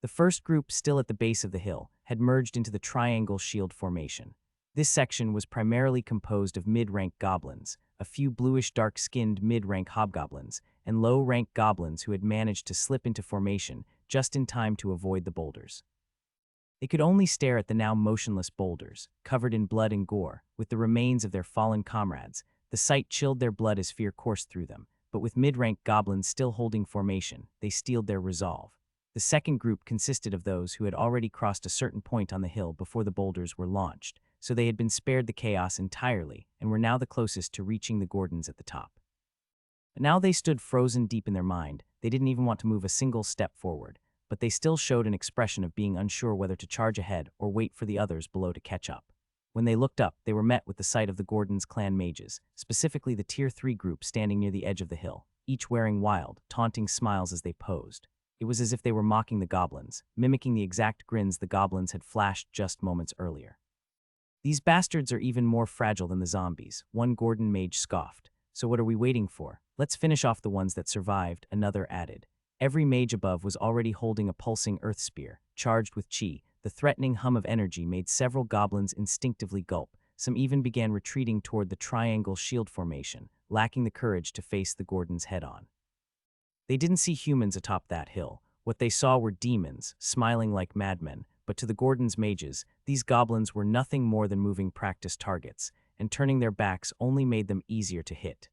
The first group, still at the base of the hill, had merged into the triangle shield formation. This section was primarily composed of mid-rank goblins, a few bluish dark-skinned mid-rank hobgoblins, and low-rank goblins who had managed to slip into formation just in time to avoid the boulders. They could only stare at the now motionless boulders, covered in blood and gore, with the remains of their fallen comrades. The sight chilled their blood as fear coursed through them, but with mid-rank goblins still holding formation, they steeled their resolve. The second group consisted of those who had already crossed a certain point on the hill before the boulders were launched, so they had been spared the chaos entirely and were now the closest to reaching the Gordons at the top. But now they stood frozen deep in their mind. They didn't even want to move a single step forward, but they still showed an expression of being unsure whether to charge ahead or wait for the others below to catch up. When they looked up, they were met with the sight of the Gordons' clan mages, specifically the Tier 3 group standing near the edge of the hill, each wearing wild, taunting smiles as they posed. It was as if they were mocking the goblins, mimicking the exact grins the goblins had flashed just moments earlier. These bastards are even more fragile than the zombies, one Gordon mage scoffed. So what are we waiting for? Let's finish off the ones that survived, another added. Every mage above was already holding a pulsing earth spear, charged with chi. The threatening hum of energy made several goblins instinctively gulp. Some even began retreating toward the triangle shield formation, lacking the courage to face the Gordons head-on. They didn't see humans atop that hill. What they saw were demons, smiling like madmen, but to the Gordons' mages, these goblins were nothing more than moving practice targets, and turning their backs only made them easier to hit.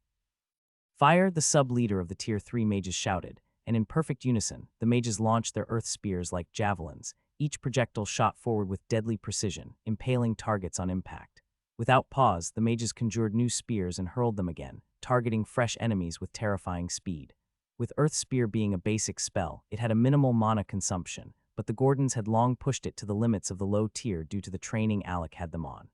Fire, the sub-leader of the Tier 3 mages shouted, and in perfect unison, the mages launched their earth spears like javelins. Each projectile shot forward with deadly precision, impaling targets on impact. Without pause, the mages conjured new spears and hurled them again, targeting fresh enemies with terrifying speed. With Earth Spear being a basic spell, it had a minimal mana consumption, but the Gordons had long pushed it to the limits of the low tier due to the training Alec had them on.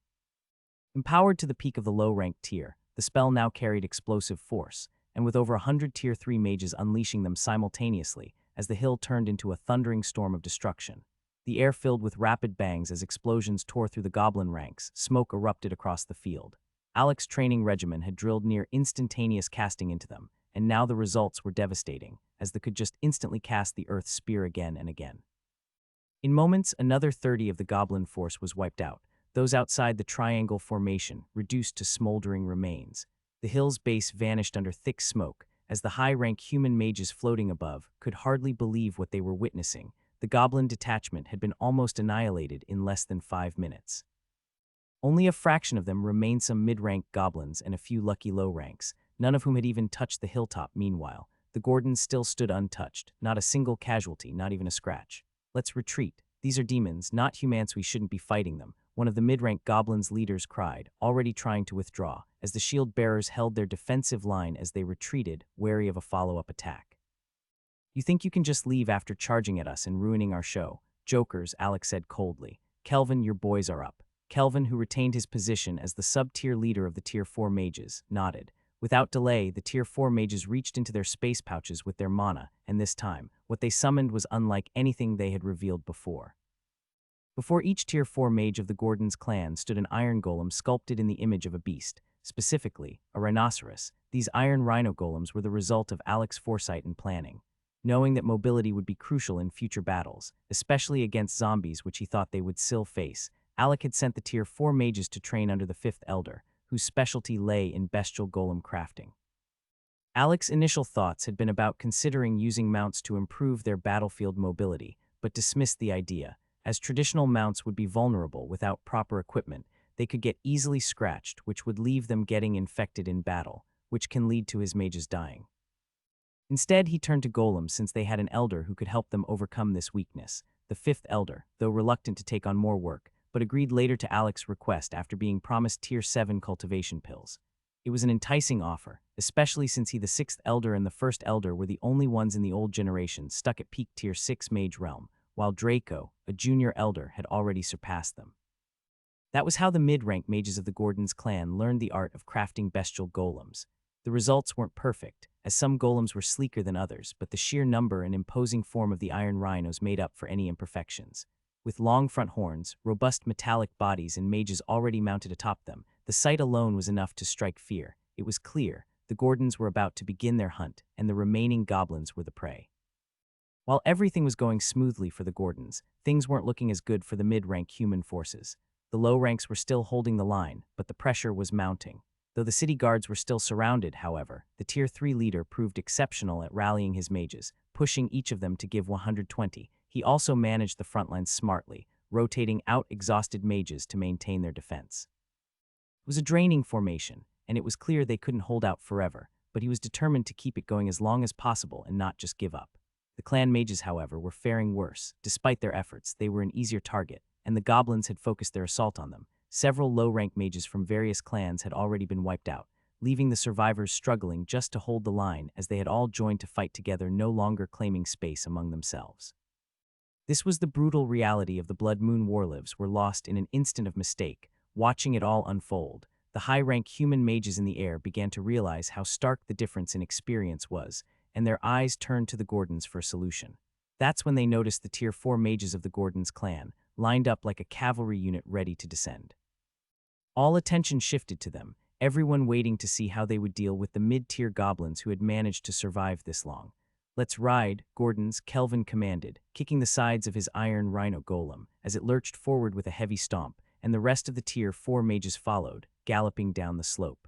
Empowered to the peak of the low-ranked tier, the spell now carried explosive force, and with over 100 Tier 3 mages unleashing them simultaneously, as the hill turned into a thundering storm of destruction. The air filled with rapid bangs as explosions tore through the goblin ranks, smoke erupted across the field. Alec's training regimen had drilled near instantaneous casting into them, and now the results were devastating, as they could just instantly cast the Earth Spear again and again. In moments, another 30 of the goblin force was wiped out, those outside the triangle formation reduced to smoldering remains. The hill's base vanished under thick smoke, as the high-rank human mages floating above could hardly believe what they were witnessing. The goblin detachment had been almost annihilated in less than 5 minutes. Only a fraction of them remained, some mid-rank goblins and a few lucky low ranks, none of whom had even touched the hilltop. Meanwhile, the Gordons still stood untouched, not a single casualty, not even a scratch. Let's retreat. These are demons, not humans. We shouldn't be fighting them, one of the mid-rank goblins' leaders cried, already trying to withdraw, as the shield bearers held their defensive line as they retreated, wary of a follow-up attack. You think you can just leave after charging at us and ruining our show? Jokers, Alex said coldly. Kelvin, your boys are up. Kelvin, who retained his position as the sub-tier leader of the Tier 4 mages, nodded. Without delay, the Tier 4 mages reached into their space pouches with their mana, and this time, what they summoned was unlike anything they had revealed before. Before each Tier 4 mage of the Gordons' clan stood an iron golem sculpted in the image of a beast, specifically, a rhinoceros. These iron rhino golems were the result of Alec's foresight and planning. knowing that mobility would be crucial in future battles, especially against zombies which he thought they would still face. Alec had sent the Tier 4 mages to train under the 5th Elder, whose specialty lay in bestial golem crafting. Alec's initial thoughts had been about considering using mounts to improve their battlefield mobility, but dismissed the idea, as traditional mounts would be vulnerable without proper equipment. They could get easily scratched, which would leave them getting infected in battle, which can lead to his mages dying. Instead, he turned to Golem since they had an elder who could help them overcome this weakness. The 5th Elder, though reluctant to take on more work, but agreed later to Alec's request after being promised Tier 7 cultivation pills. It was an enticing offer, especially since he, the 6th Elder and the 1st Elder, were the only ones in the old generation stuck at peak Tier 6 Mage realm, while Draco, a junior Elder, had already surpassed them. That was how the mid-rank mages of the Gordon's clan learned the art of crafting bestial golems. The results weren't perfect, as some golems were sleeker than others, but the sheer number and imposing form of the iron rhinos made up for any imperfections. With long front horns, robust metallic bodies, and mages already mounted atop them, the sight alone was enough to strike fear. It was clear the Gordons were about to begin their hunt, and the remaining goblins were the prey. While everything was going smoothly for the Gordons, things weren't looking as good for the mid-rank human forces. The low ranks were still holding the line, but the pressure was mounting. Though the city guards were still surrounded, however, the Tier 3 leader proved exceptional at rallying his mages, pushing each of them to give 120. He also managed the front lines smartly, rotating out exhausted mages to maintain their defense. It was a draining formation, and it was clear they couldn't hold out forever, but he was determined to keep it going as long as possible and not just give up. The clan mages, however, were faring worse. Despite their efforts, they were an easier target, and the goblins had focused their assault on them. Several low-rank mages from various clans had already been wiped out, leaving the survivors struggling just to hold the line as they had all joined to fight together, no longer claiming space among themselves. This was the brutal reality of the Blood Moon warlives were lost in an instant of mistake. Watching it all unfold, the high-rank human mages in the air began to realize how stark the difference in experience was, and their eyes turned to the Gordons for a solution. That's when they noticed the Tier 4 mages of the Gordons clan, lined up like a cavalry unit ready to descend. All attention shifted to them, everyone waiting to see how they would deal with the mid-tier goblins who had managed to survive this long. "Let's ride, Gordons," Kelvin commanded, kicking the sides of his iron rhino golem as it lurched forward with a heavy stomp, and the rest of the Tier 4 mages followed, galloping down the slope.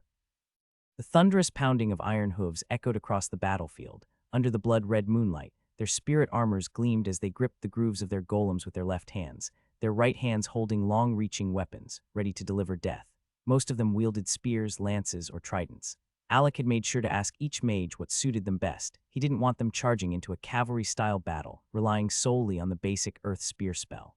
The thunderous pounding of iron hooves echoed across the battlefield. Under the blood-red moonlight, their spirit armors gleamed as they gripped the grooves of their golems with their left hands, their right hands holding long-reaching weapons, ready to deliver death. Most of them wielded spears, lances, or tridents. Alec had made sure to ask each mage what suited them best. He didn't want them charging into a cavalry-style battle, relying solely on the basic earth spear spell.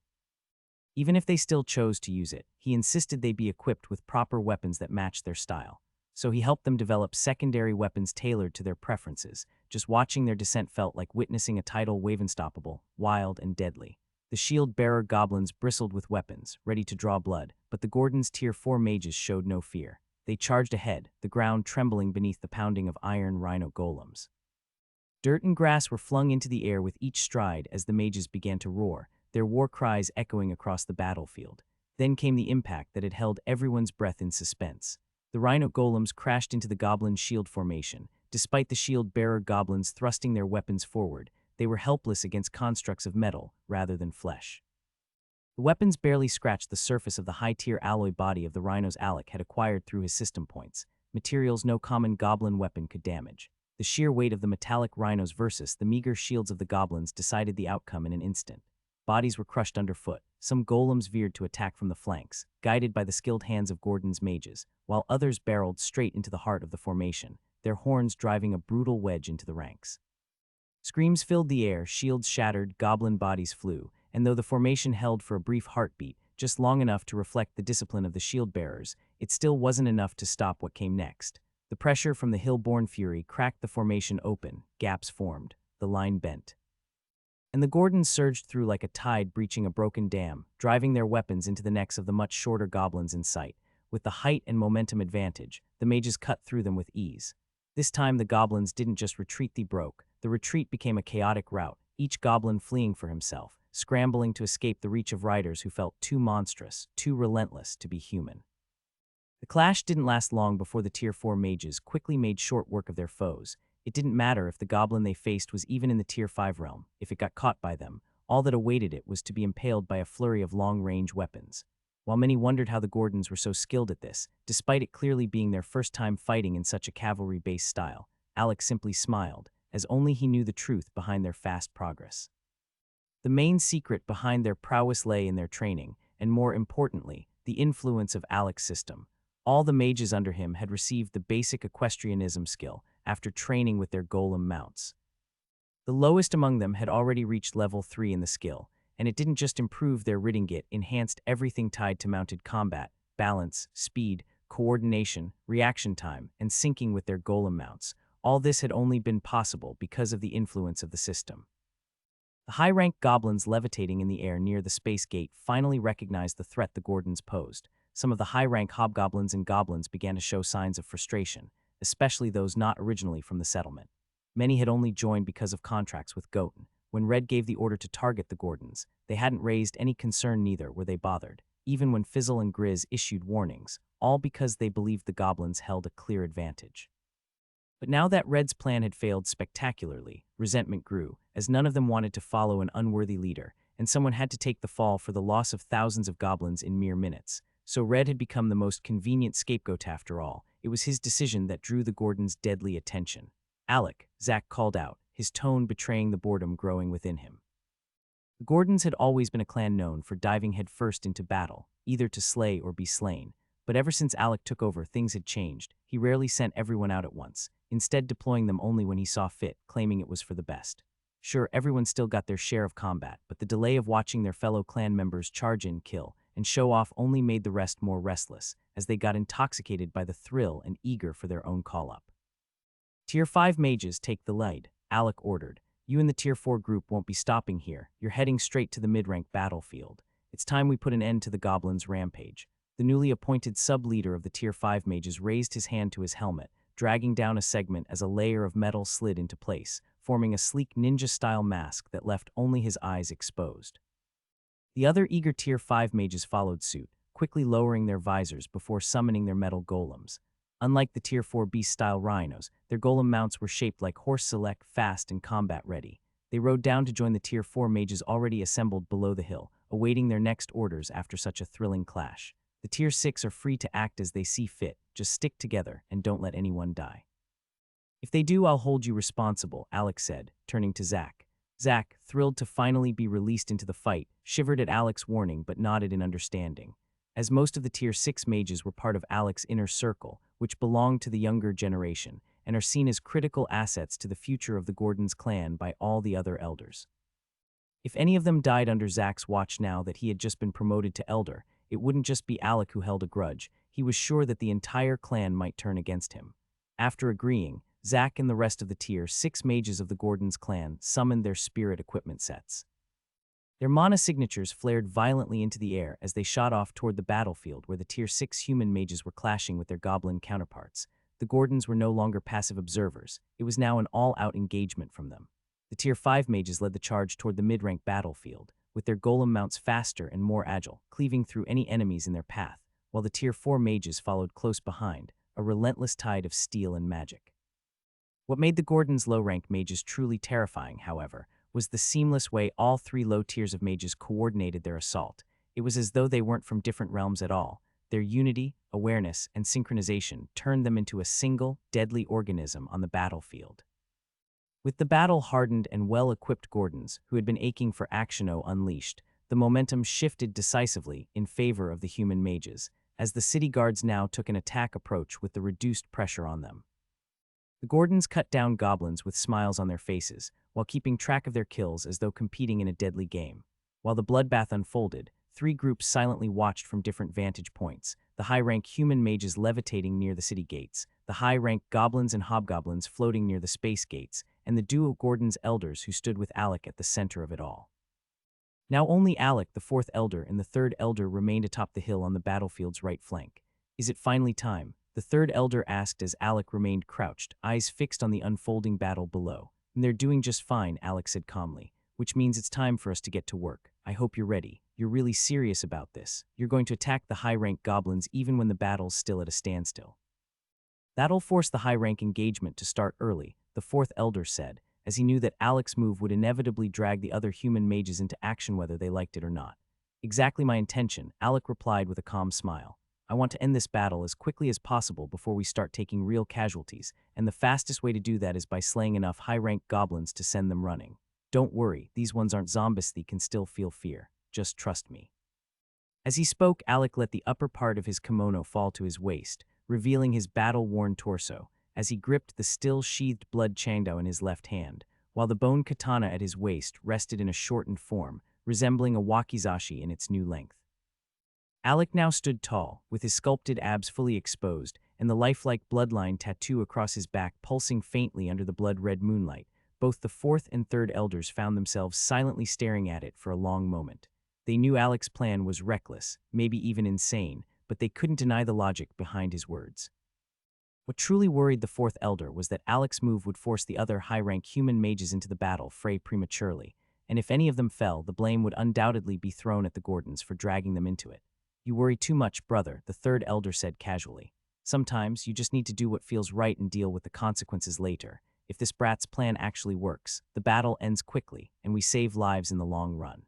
Even if they still chose to use it, he insisted they be equipped with proper weapons that matched their style. So he helped them develop secondary weapons tailored to their preferences. Just watching their descent felt like witnessing a tidal wave, unstoppable, wild, and deadly. The shield-bearer goblins bristled with weapons, ready to draw blood, but the Gordons' Tier 4 mages showed no fear. They charged ahead, the ground trembling beneath the pounding of iron rhino golems. Dirt and grass were flung into the air with each stride as the mages began to roar, their war cries echoing across the battlefield. Then came the impact that had held everyone's breath in suspense. The rhino golems crashed into the goblin shield formation. Despite the shield-bearer goblins thrusting their weapons forward, they were helpless against constructs of metal rather than flesh. The weapons barely scratched the surface of the high-tier alloy body of the rhinos Alec had acquired through his system points, materials no common goblin weapon could damage. The sheer weight of the metallic rhinos versus the meager shields of the goblins decided the outcome in an instant. Bodies were crushed underfoot, some golems veered to attack from the flanks, guided by the skilled hands of Gordon's mages, while others barreled straight into the heart of the formation, their horns driving a brutal wedge into the ranks. Screams filled the air, shields shattered, goblin bodies flew, and though the formation held for a brief heartbeat, just long enough to reflect the discipline of the shield-bearers, it still wasn't enough to stop what came next. The pressure from the hill-born fury cracked the formation open, gaps formed, the line bent. And the Gordons surged through like a tide breaching a broken dam, driving their weapons into the necks of the much shorter goblins in sight. With the height and momentum advantage, the mages cut through them with ease. This time the goblins didn't just retreat, they broke. The retreat became a chaotic rout, each goblin fleeing for himself, scrambling to escape the reach of riders who felt too monstrous, too relentless to be human. The clash didn't last long before the Tier 4 mages quickly made short work of their foes. It didn't matter if the goblin they faced was even in the Tier 5 realm. If it got caught by them, all that awaited it was to be impaled by a flurry of long-range weapons. While many wondered how the Gordons were so skilled at this, despite it clearly being their first time fighting in such a cavalry-based style, Alex simply smiled, as only he knew the truth behind their fast progress. The main secret behind their prowess lay in their training, and more importantly, the influence of Alex's system. All the mages under him had received the basic equestrianism skill after training with their golem mounts. The lowest among them had already reached level 3 in the skill, and it didn't just improve their riding, it enhanced everything tied to mounted combat: balance, speed, coordination, reaction time, and syncing with their golem mounts. All this had only been possible because of the influence of the system. The high-ranked goblins levitating in the air near the space gate finally recognized the threat the Gordons posed. Some of the high-rank hobgoblins and goblins began to show signs of frustration, especially those not originally from the settlement. Many had only joined because of contracts with Goten. When Red gave the order to target the Gordons, they hadn't raised any concern, neither were they bothered, even when Fizzle and Grizz issued warnings, all because they believed the goblins held a clear advantage. But now that Red's plan had failed spectacularly, resentment grew, as none of them wanted to follow an unworthy leader, and someone had to take the fall for the loss of thousands of goblins in mere minutes. So Red had become the most convenient scapegoat after all. It was his decision that drew the Gordons' deadly attention. "Alec," Zack called out, his tone betraying the boredom growing within him. The Gordons had always been a clan known for diving headfirst into battle, either to slay or be slain. But ever since Alec took over, things had changed. He rarely sent everyone out at once, instead deploying them only when he saw fit, claiming it was for the best. Sure, everyone still got their share of combat, but the delay of watching their fellow clan members charge in, kill, and show off only made the rest more restless, as they got intoxicated by the thrill and eager for their own call-up. "Tier 5 mages take the lead," Alec ordered. "You and the Tier 4 group won't be stopping here. You're heading straight to the mid-rank battlefield. It's time we put an end to the goblins' rampage." The newly appointed sub-leader of the Tier 5 mages raised his hand to his helmet, dragging down a segment as a layer of metal slid into place, forming a sleek ninja-style mask that left only his eyes exposed. The other eager Tier 5 mages followed suit, quickly lowering their visors before summoning their metal golems. Unlike the Tier 4 beast-style rhinos, their golem mounts were shaped like horse select, fast and combat-ready. They rode down to join the Tier 4 mages already assembled below the hill, awaiting their next orders after such a thrilling clash. The Tier 6 are free to act as they see fit, just stick together and don't let anyone die. "If they do, I'll hold you responsible," Alex said, turning to Zack. Zack, thrilled to finally be released into the fight, shivered at Alex's warning but nodded in understanding. As most of the Tier 6 mages were part of Alex's inner circle, which belonged to the younger generation, and are seen as critical assets to the future of the Gordons clan by all the other elders. If any of them died under Zack's watch now that he had just been promoted to elder, it wouldn't just be Alec who held a grudge. He was sure that the entire clan might turn against him. After agreeing, Zack and the rest of the Tier 6 mages of the Gordons clan summoned their spirit equipment sets. Their mana signatures flared violently into the air as they shot off toward the battlefield where the Tier 6 human mages were clashing with their goblin counterparts. The Gordons were no longer passive observers. It was now an all-out engagement from them. The Tier 5 mages led the charge toward the mid-rank battlefield, with their golem mounts faster and more agile, cleaving through any enemies in their path, while the Tier 4 mages followed close behind, a relentless tide of steel and magic. What made the Gordons' low-rank mages truly terrifying, however, was the seamless way all three low tiers of mages coordinated their assault. It was as though they weren't from different realms at all. Their unity, awareness, and synchronization turned them into a single, deadly organism on the battlefield. With the battle-hardened and well-equipped Gordons, who had been aching for action unleashed, the momentum shifted decisively in favor of the human mages, as the city guards now took an attack approach with the reduced pressure on them. The Gordons cut down goblins with smiles on their faces, while keeping track of their kills as though competing in a deadly game. While the bloodbath unfolded, three groups silently watched from different vantage points: the high-rank human mages levitating near the city gates, the high-rank goblins and hobgoblins floating near the space gates, and the duo Gordons elders who stood with Alec at the center of it all. Now only Alec, the fourth elder, and the third elder remained atop the hill on the battlefield's right flank. "Is it finally time?" the third elder asked as Alec remained crouched, eyes fixed on the unfolding battle below. "And they're doing just fine," Alec said calmly, "which means it's time for us to get to work. I hope you're ready. You're really serious about this. You're going to attack the high-rank goblins even when the battle's still at a standstill." "That'll force the high-rank engagement to start early," the fourth elder said, as he knew that Alec's move would inevitably drag the other human mages into action whether they liked it or not. Exactly my intention, Alec replied with a calm smile. I want to end this battle as quickly as possible before we start taking real casualties, and the fastest way to do that is by slaying enough high-ranked goblins to send them running. Don't worry, these ones aren't zombies, they can still feel fear. Just trust me. As he spoke, Alec let the upper part of his kimono fall to his waist, revealing his battle-worn torso, as he gripped the still-sheathed blood changdao in his left hand, while the bone katana at his waist rested in a shortened form, resembling a wakizashi in its new length. Alec now stood tall, with his sculpted abs fully exposed, and the lifelike bloodline tattoo across his back pulsing faintly under the blood-red moonlight. Both the fourth and third elders found themselves silently staring at it for a long moment. They knew Alec's plan was reckless, maybe even insane, but they couldn't deny the logic behind his words. What truly worried the fourth elder was that Alec's move would force the other high-rank human mages into the battle fray prematurely, and if any of them fell, the blame would undoubtedly be thrown at the Gordons for dragging them into it. You worry too much, brother, the third elder said casually. Sometimes you just need to do what feels right and deal with the consequences later. If this brat's plan actually works, the battle ends quickly, and we save lives in the long run.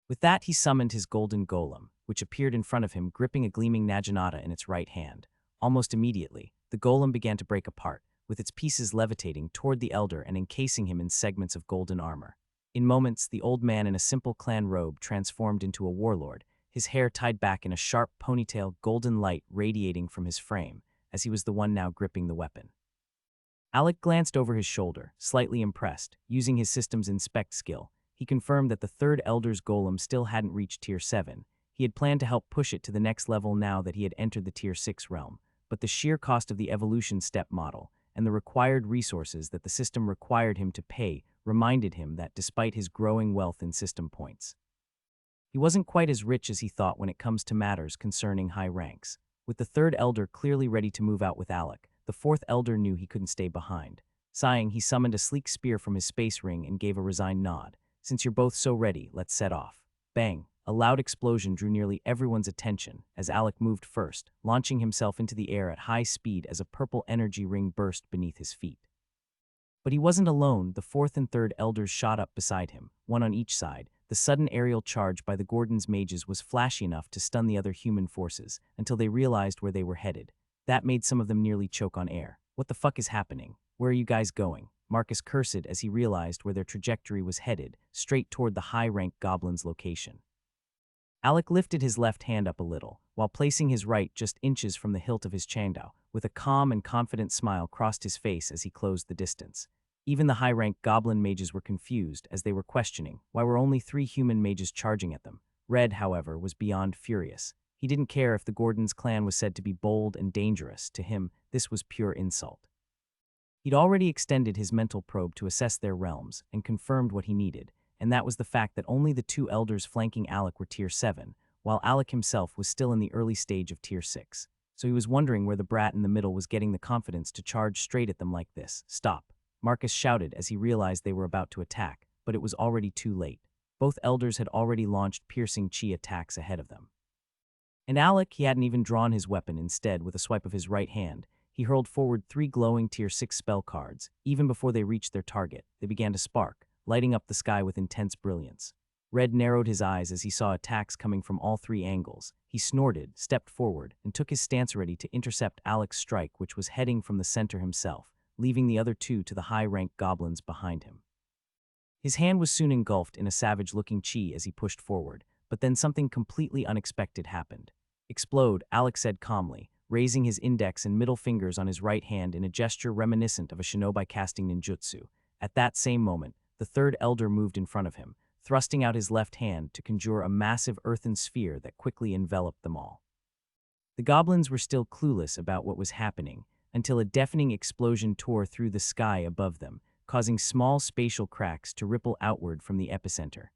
With that, he summoned his golden golem, which appeared in front of him gripping a gleaming naginata in its right hand. Almost immediately, the golem began to break apart, with its pieces levitating toward the elder and encasing him in segments of golden armor. In moments, the old man in a simple clan robe transformed into a warlord, his hair tied back in a sharp ponytail, golden light radiating from his frame, as he was the one now gripping the weapon. Alec glanced over his shoulder, slightly impressed. Using his system's inspect skill, he confirmed that the third elder's golem still hadn't reached Tier 7. He had planned to help push it to the next level now that he had entered the Tier 6 realm, but the sheer cost of the evolution step model and the required resources that the system required him to pay reminded him that despite his growing wealth in system points, he wasn't quite as rich as he thought when it comes to matters concerning high ranks. With the third elder clearly ready to move out with Alec, the fourth elder knew he couldn't stay behind. Sighing, he summoned a sleek spear from his space ring and gave a resigned nod. Since you're both so ready, let's set off. Bang! A loud explosion drew nearly everyone's attention as Alec moved first, launching himself into the air at high speed as a purple energy ring burst beneath his feet. But he wasn't alone. The fourth and third elders shot up beside him, one on each side. The sudden aerial charge by the Gordon's mages was flashy enough to stun the other human forces until they realized where they were headed. That made some of them nearly choke on air. What the fuck is happening? Where are you guys going? Marcus cursed as he realized where their trajectory was headed, straight toward the high-ranked goblin's location. Alec lifted his left hand up a little, while placing his right just inches from the hilt of his changdao. With a calm and confident smile crossed his face as he closed the distance. Even the high-ranked goblin mages were confused as they were questioning why were only 3 human mages charging at them. Red, however, was beyond furious. He didn't care if the Gordon's clan was said to be bold and dangerous. To him, this was pure insult. He'd already extended his mental probe to assess their realms and confirmed what he needed, and that was the fact that only the 2 elders flanking Alec were Tier 7, while Alec himself was still in the early stage of Tier 6. So he was wondering where the brat in the middle was getting the confidence to charge straight at them like this. Stop! Marcus shouted as he realized they were about to attack, but it was already too late. Both elders had already launched piercing chi attacks ahead of them. And Alec, he hadn't even drawn his weapon. Instead, with a swipe of his right hand, he hurled forward 3 glowing Tier 6 spell cards. Even before they reached their target, they began to spark, lighting up the sky with intense brilliance. Red narrowed his eyes as he saw attacks coming from all 3 angles. He snorted, stepped forward, and took his stance ready to intercept Alec's strike, which was heading from the center himself, leaving the other 2 to the high-ranked goblins behind him. His hand was soon engulfed in a savage-looking chi as he pushed forward, but then something completely unexpected happened. Explode, Alec said calmly, raising his index and middle fingers on his right hand in a gesture reminiscent of a shinobi casting ninjutsu. At that same moment, the third elder moved in front of him, thrusting out his left hand to conjure a massive earthen sphere that quickly enveloped them all. The goblins were still clueless about what was happening until a deafening explosion tore through the sky above them, causing small spatial cracks to ripple outward from the epicenter.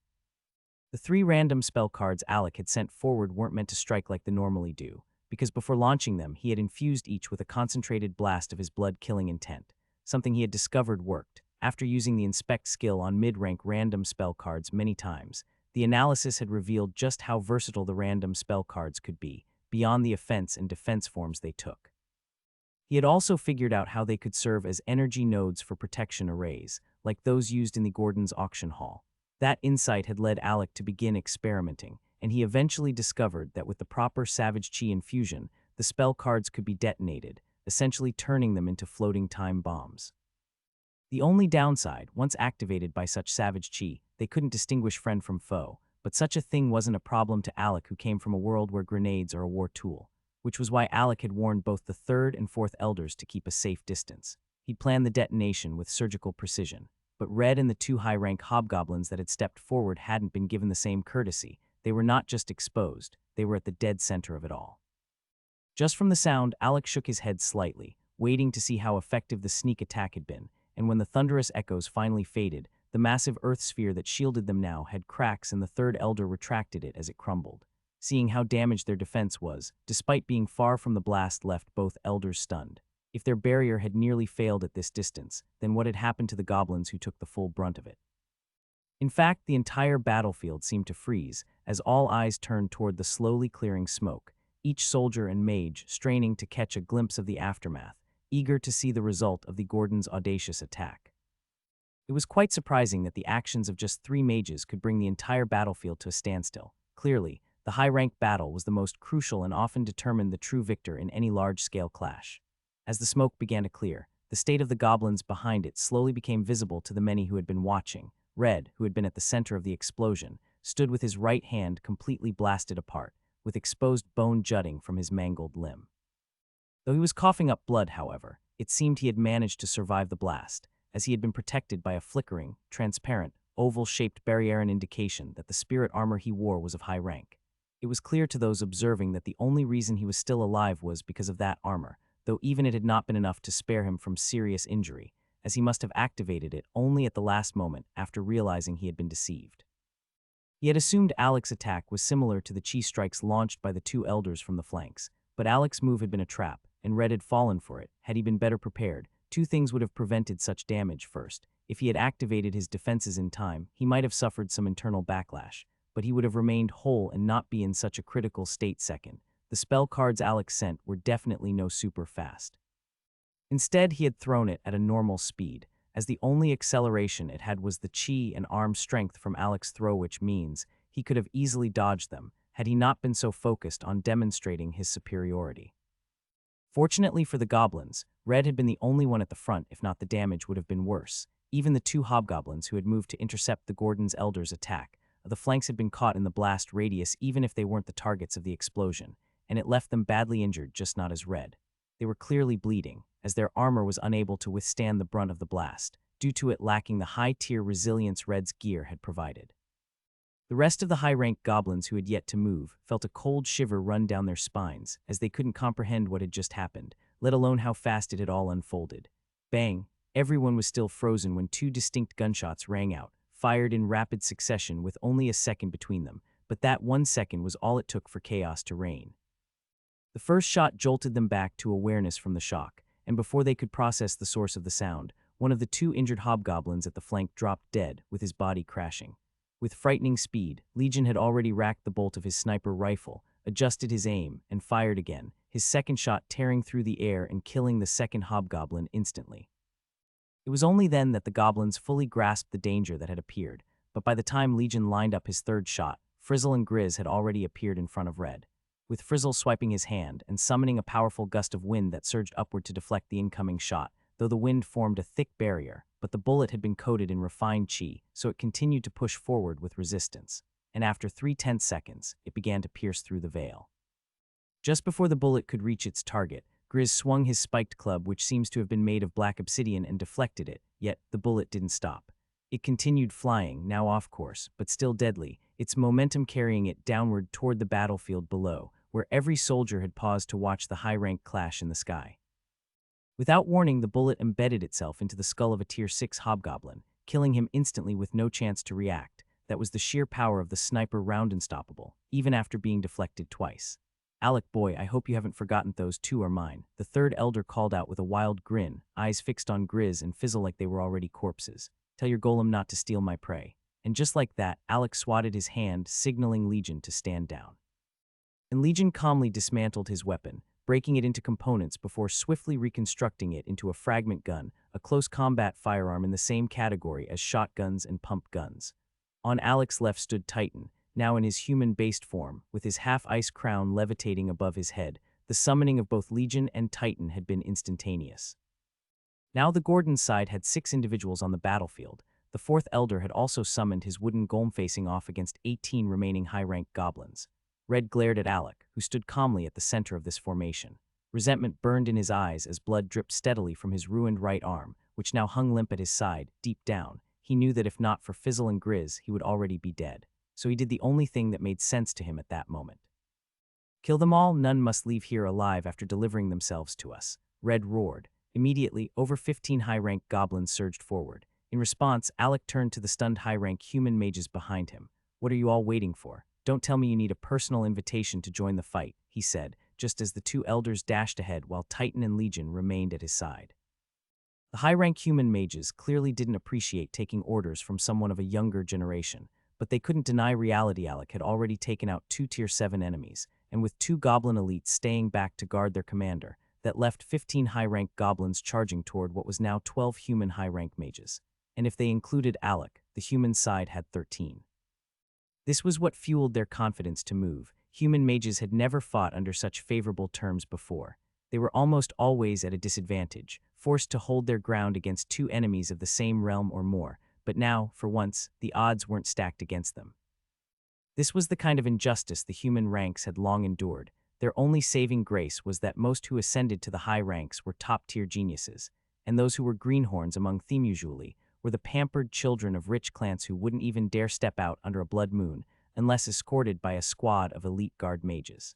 The 3 random spell cards Alec had sent forward weren't meant to strike like they normally do, because before launching them, he had infused each with a concentrated blast of his blood-killing intent, something he had discovered worked. After using the inspect skill on mid-rank random spell cards many times, the analysis had revealed just how versatile the random spell cards could be, beyond the offense and defense forms they took. He had also figured out how they could serve as energy nodes for protection arrays, like those used in the Gordon's auction hall. That insight had led Alec to begin experimenting, and he eventually discovered that with the proper Savage Chi infusion, the spell cards could be detonated, essentially turning them into floating time bombs. The only downside, once activated by such Savage Chi, they couldn't distinguish friend from foe, but such a thing wasn't a problem to Alec, who came from a world where grenades are a war tool, which was why Alec had warned both the third and fourth elders to keep a safe distance. He'd planned the detonation with surgical precision, but Red and the two high-rank hobgoblins that had stepped forward hadn't been given the same courtesy. They were not just exposed, they were at the dead center of it all. Just from the sound, Alec shook his head slightly, waiting to see how effective the sneak attack had been, and when the thunderous echoes finally faded, the massive earth sphere that shielded them now had cracks and the third elder retracted it as it crumbled. Seeing how damaged their defense was, despite being far from the blast, left both elders stunned. If their barrier had nearly failed at this distance, then what had happened to the goblins who took the full brunt of it? In fact, the entire battlefield seemed to freeze, as all eyes turned toward the slowly clearing smoke, each soldier and mage straining to catch a glimpse of the aftermath, eager to see the result of the Gordon's audacious attack. It was quite surprising that the actions of just 3 mages could bring the entire battlefield to a standstill. Clearly, the high-rank battle was the most crucial and often determined the true victor in any large-scale clash. As the smoke began to clear, the state of the goblins behind it slowly became visible to the many who had been watching. Red, who had been at the center of the explosion, stood with his right hand completely blasted apart, with exposed bone jutting from his mangled limb. Though he was coughing up blood, however, it seemed he had managed to survive the blast, as he had been protected by a flickering, transparent, oval-shaped barrier, an indication that the spirit armor he wore was of high rank. It was clear to those observing that the only reason he was still alive was because of that armor, though even it had not been enough to spare him from serious injury, as he must have activated it only at the last moment after realizing he had been deceived. He had assumed Alec's attack was similar to the chi strikes launched by the 2 elders from the flanks, but Alec's move had been a trap, and Red had fallen for it. Had he been better prepared, 2 things would have prevented such damage. First, if he had activated his defenses in time, he might have suffered some internal backlash, but he would have remained whole and not be in such a critical state. Second, the spell cards Alec sent were definitely no super fast. Instead, he had thrown it at a normal speed, as the only acceleration it had was the chi and arm strength from Alec's throw, which means he could have easily dodged them had he not been so focused on demonstrating his superiority. Fortunately for the goblins, Red had been the only one at the front. If not, the damage would have been worse. Even the 2 hobgoblins who had moved to intercept the Gordon's elders' attack, the flanks had been caught in the blast radius even if they weren't the targets of the explosion, and it left them badly injured, just not as Red. They were clearly bleeding, as their armor was unable to withstand the brunt of the blast, due to it lacking the high-tier resilience Red's gear had provided. The rest of the high-rank goblins who had yet to move felt a cold shiver run down their spines, as they couldn't comprehend what had just happened, let alone how fast it had all unfolded. Bang! Everyone was still frozen when 2 distinct gunshots rang out, fired in rapid succession with only a second between them, but that 1 second was all it took for chaos to reign. The first shot jolted them back to awareness from the shock, and before they could process the source of the sound, one of the 2 injured hobgoblins at the flank dropped dead, with his body crashing. With frightening speed, Legion had already racked the bolt of his sniper rifle, adjusted his aim, and fired again, his second shot tearing through the air and killing the second hobgoblin instantly. It was only then that the goblins fully grasped the danger that had appeared, but by the time Legion lined up his third shot, Frizzle and Grizz had already appeared in front of Red. With Frizzle swiping his hand and summoning a powerful gust of wind that surged upward to deflect the incoming shot, though the wind formed a thick barrier, but the bullet had been coated in refined chi, so it continued to push forward with resistance, and after 3 tense seconds, it began to pierce through the veil. Just before the bullet could reach its target, Grizz swung his spiked club, which seems to have been made of black obsidian, and deflected it, yet the bullet didn't stop. It continued flying, now off course, but still deadly, its momentum carrying it downward toward the battlefield below, where every soldier had paused to watch the high-rank clash in the sky. Without warning, the bullet embedded itself into the skull of a Tier 6 hobgoblin, killing him instantly with no chance to react. That was the sheer power of the sniper round, unstoppable, even after being deflected twice. "Alec boy, I hope you haven't forgotten those 2 are mine," the third elder called out with a wild grin, eyes fixed on Grizz and Fizzle like they were already corpses. "Tell your golem not to steal my prey." And just like that, Alec swatted his hand, signaling Legion to stand down. And Legion calmly dismantled his weapon, breaking it into components before swiftly reconstructing it into a fragment gun, a close combat firearm in the same category as shotguns and pump guns. On Alec's left stood Titan, now in his human-based form, with his half-ice crown levitating above his head. The summoning of both Legion and Titan had been instantaneous. Now the Gordon side had 6 individuals on the battlefield. The 4th Elder had also summoned his wooden golem facing off against 18 remaining high-ranked goblins. Red glared at Alec, who stood calmly at the center of this formation. Resentment burned in his eyes as blood dripped steadily from his ruined right arm, which now hung limp at his side. Deep down, he knew that if not for Fizzle and Grizz, he would already be dead. So he did the only thing that made sense to him at that moment. "Kill them all, none must leave here alive after delivering themselves to us," Red roared. Immediately, over 15 high-ranked goblins surged forward. In response, Alec turned to the stunned high-rank human mages behind him. "What are you all waiting for? Don't tell me you need a personal invitation to join the fight," he said, just as the 2 elders dashed ahead while Titan and Legion remained at his side. The high-rank human mages clearly didn't appreciate taking orders from someone of a younger generation, but they couldn't deny reality. Alec had already taken out 2 Tier 7 enemies, and with 2 goblin elites staying back to guard their commander, that left 15 high-ranked goblins charging toward what was now 12 human high-ranked mages. And if they included Alec, the human side had 13. This was what fueled their confidence to move. Human mages had never fought under such favorable terms before. They were almost always at a disadvantage, forced to hold their ground against 2 enemies of the same realm or more, but now, for once, the odds weren't stacked against them. This was the kind of injustice the human ranks had long endured. Their only saving grace was that most who ascended to the high ranks were top-tier geniuses, and those who were greenhorns among them usually were the pampered children of rich clans who wouldn't even dare step out under a blood moon unless escorted by a squad of elite guard mages.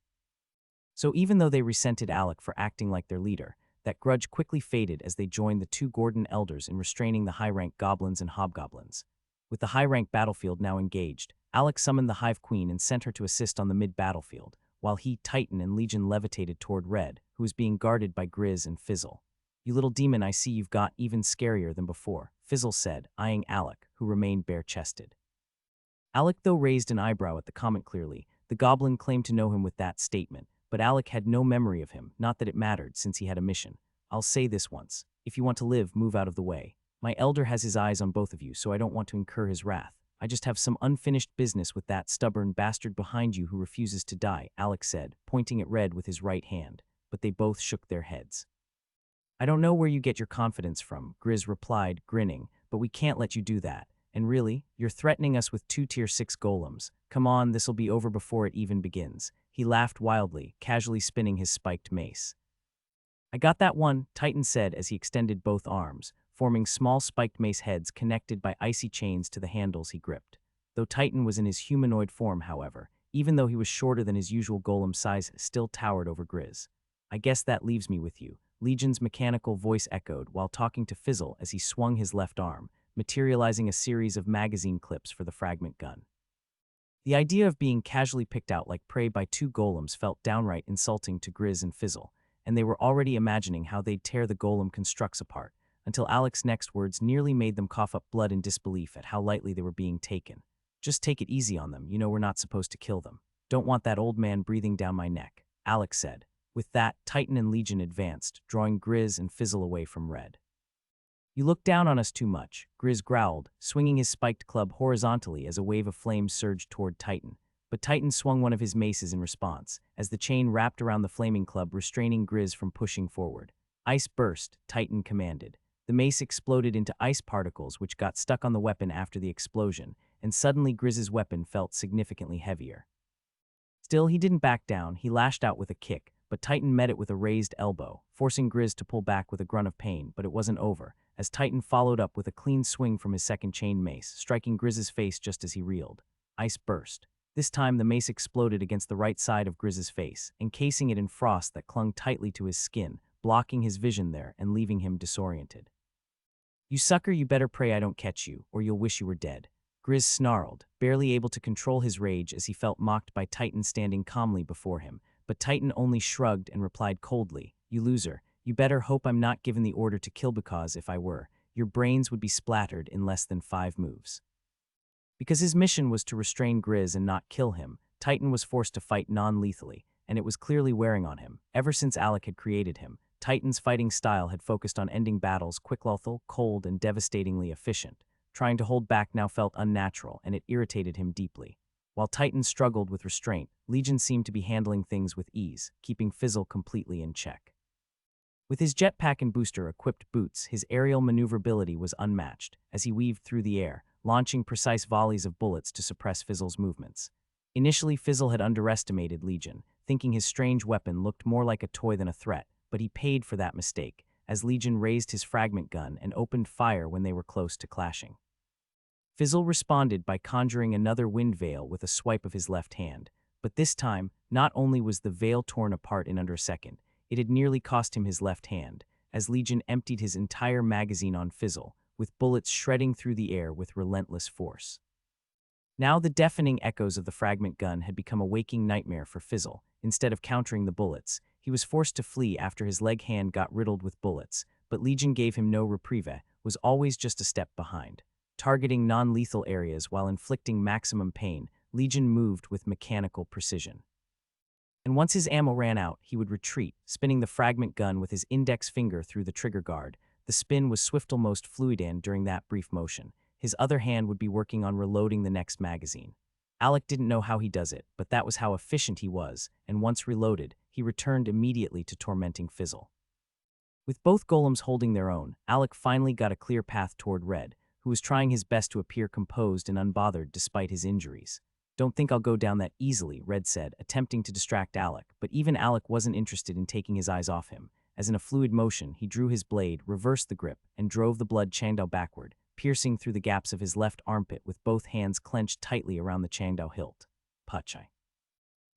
So even though they resented Alec for acting like their leader, that grudge quickly faded as they joined the 2 Gordon elders in restraining the high-ranked goblins and hobgoblins. With the high-ranked battlefield now engaged, Alec summoned the Hive Queen and sent her to assist on the mid-battlefield, while he, Titan, and Legion levitated toward Red, who was being guarded by Grizz and Fizzle. "You little demon, I see you've got even scarier than before," Fizzle said, eyeing Alec, who remained bare-chested. Alec, though, raised an eyebrow at the comment. Clearly, the goblin claimed to know him with that statement, but Alec had no memory of him, not that it mattered since he had a mission. "I'll say this once. If you want to live, move out of the way. My elder has his eyes on both of you, so I don't want to incur his wrath. I just have some unfinished business with that stubborn bastard behind you who refuses to die," Alec said, pointing at Red with his right hand, but they both shook their heads. "I don't know where you get your confidence from," Grizz replied, grinning, "but we can't let you do that. And really, you're threatening us with 2 Tier 6 golems. Come on, this'll be over before it even begins." He laughed wildly, casually spinning his spiked mace. "I got that one," Titan said as he extended both arms, forming small spiked mace heads connected by icy chains to the handles he gripped. Though Titan was in his humanoid form, however, even though he was shorter than his usual golem size, still towered over Grizz. "I guess that leaves me with you," Legion's mechanical voice echoed while talking to Fizzle as he swung his left arm, materializing a series of magazine clips for the fragment gun. The idea of being casually picked out like prey by 2 golems felt downright insulting to Grizz and Fizzle, and they were already imagining how they'd tear the golem constructs apart, until Alec's next words nearly made them cough up blood in disbelief at how lightly they were being taken. "Just take it easy on them, you know we're not supposed to kill them. Don't want that old man breathing down my neck," Alec said. With that, Titan and Legion advanced, drawing Grizz and Fizzle away from Red. "You look down on us too much," Grizz growled, swinging his spiked club horizontally as a wave of flames surged toward Titan. But Titan swung one of his maces in response, as the chain wrapped around the flaming club, restraining Grizz from pushing forward. "Ice burst," Titan commanded. The mace exploded into ice particles which got stuck on the weapon after the explosion, and suddenly Grizz's weapon felt significantly heavier. Still, he didn't back down. He lashed out with a kick, but Titan met it with a raised elbow, forcing Grizz to pull back with a grunt of pain. But it wasn't over, as Titan followed up with a clean swing from his second chain mace, striking Grizz's face just as he reeled. Ice burst. This time, the mace exploded against the right side of Grizz's face, encasing it in frost that clung tightly to his skin, blocking his vision there and leaving him disoriented. "You sucker, you better pray I don't catch you, or you'll wish you were dead." Grizz snarled, barely able to control his rage as he felt mocked by Titan standing calmly before him. But Titan only shrugged and replied coldly, "You loser, you better hope I'm not given the order to kill, because if I were, your brains would be splattered in less than 5 moves." Because his mission was to restrain Grizz and not kill him, Titan was forced to fight non-lethally, and it was clearly wearing on him. Ever since Alec had created him, Titan's fighting style had focused on ending battles quick-lethal, cold, and devastatingly efficient. Trying to hold back now felt unnatural, and it irritated him deeply. While Titan struggled with restraint, Legion seemed to be handling things with ease, keeping Fizzle completely in check. With his jetpack and booster-equipped boots, his aerial maneuverability was unmatched, as he weaved through the air, launching precise volleys of bullets to suppress Fizzle's movements. Initially, Fizzle had underestimated Legion, thinking his strange weapon looked more like a toy than a threat, but he paid for that mistake, as Legion raised his fragment gun and opened fire when they were close to clashing. Fizzle responded by conjuring another wind veil with a swipe of his left hand, but this time, not only was the veil torn apart in under a second, it had nearly cost him his left hand, as Legion emptied his entire magazine on Fizzle, with bullets shredding through the air with relentless force. Now the deafening echoes of the fragment gun had become a waking nightmare for Fizzle. Instead of countering the bullets, he was forced to flee after his leg hand got riddled with bullets, but Legion gave him no reprieve, was always just a step behind. Targeting non-lethal areas while inflicting maximum pain, Legion moved with mechanical precision. And once his ammo ran out, he would retreat, spinning the fragment gun with his index finger through the trigger guard. The spin was swift-almost fluid during that brief motion. His other hand would be working on reloading the next magazine. Alec didn't know how he does it, but that was how efficient he was, and once reloaded, he returned immediately to tormenting Fizzle. With both golems holding their own, Alec finally got a clear path toward Red, who was trying his best to appear composed and unbothered despite his injuries. "Don't think I'll go down that easily," Red said, attempting to distract Alec, but even Alec wasn't interested in taking his eyes off him. As in a fluid motion, he drew his blade, reversed the grip, and drove the blood Changdao backward, piercing through the gaps of his left armpit with both hands clenched tightly around the Changdao hilt. Pachai.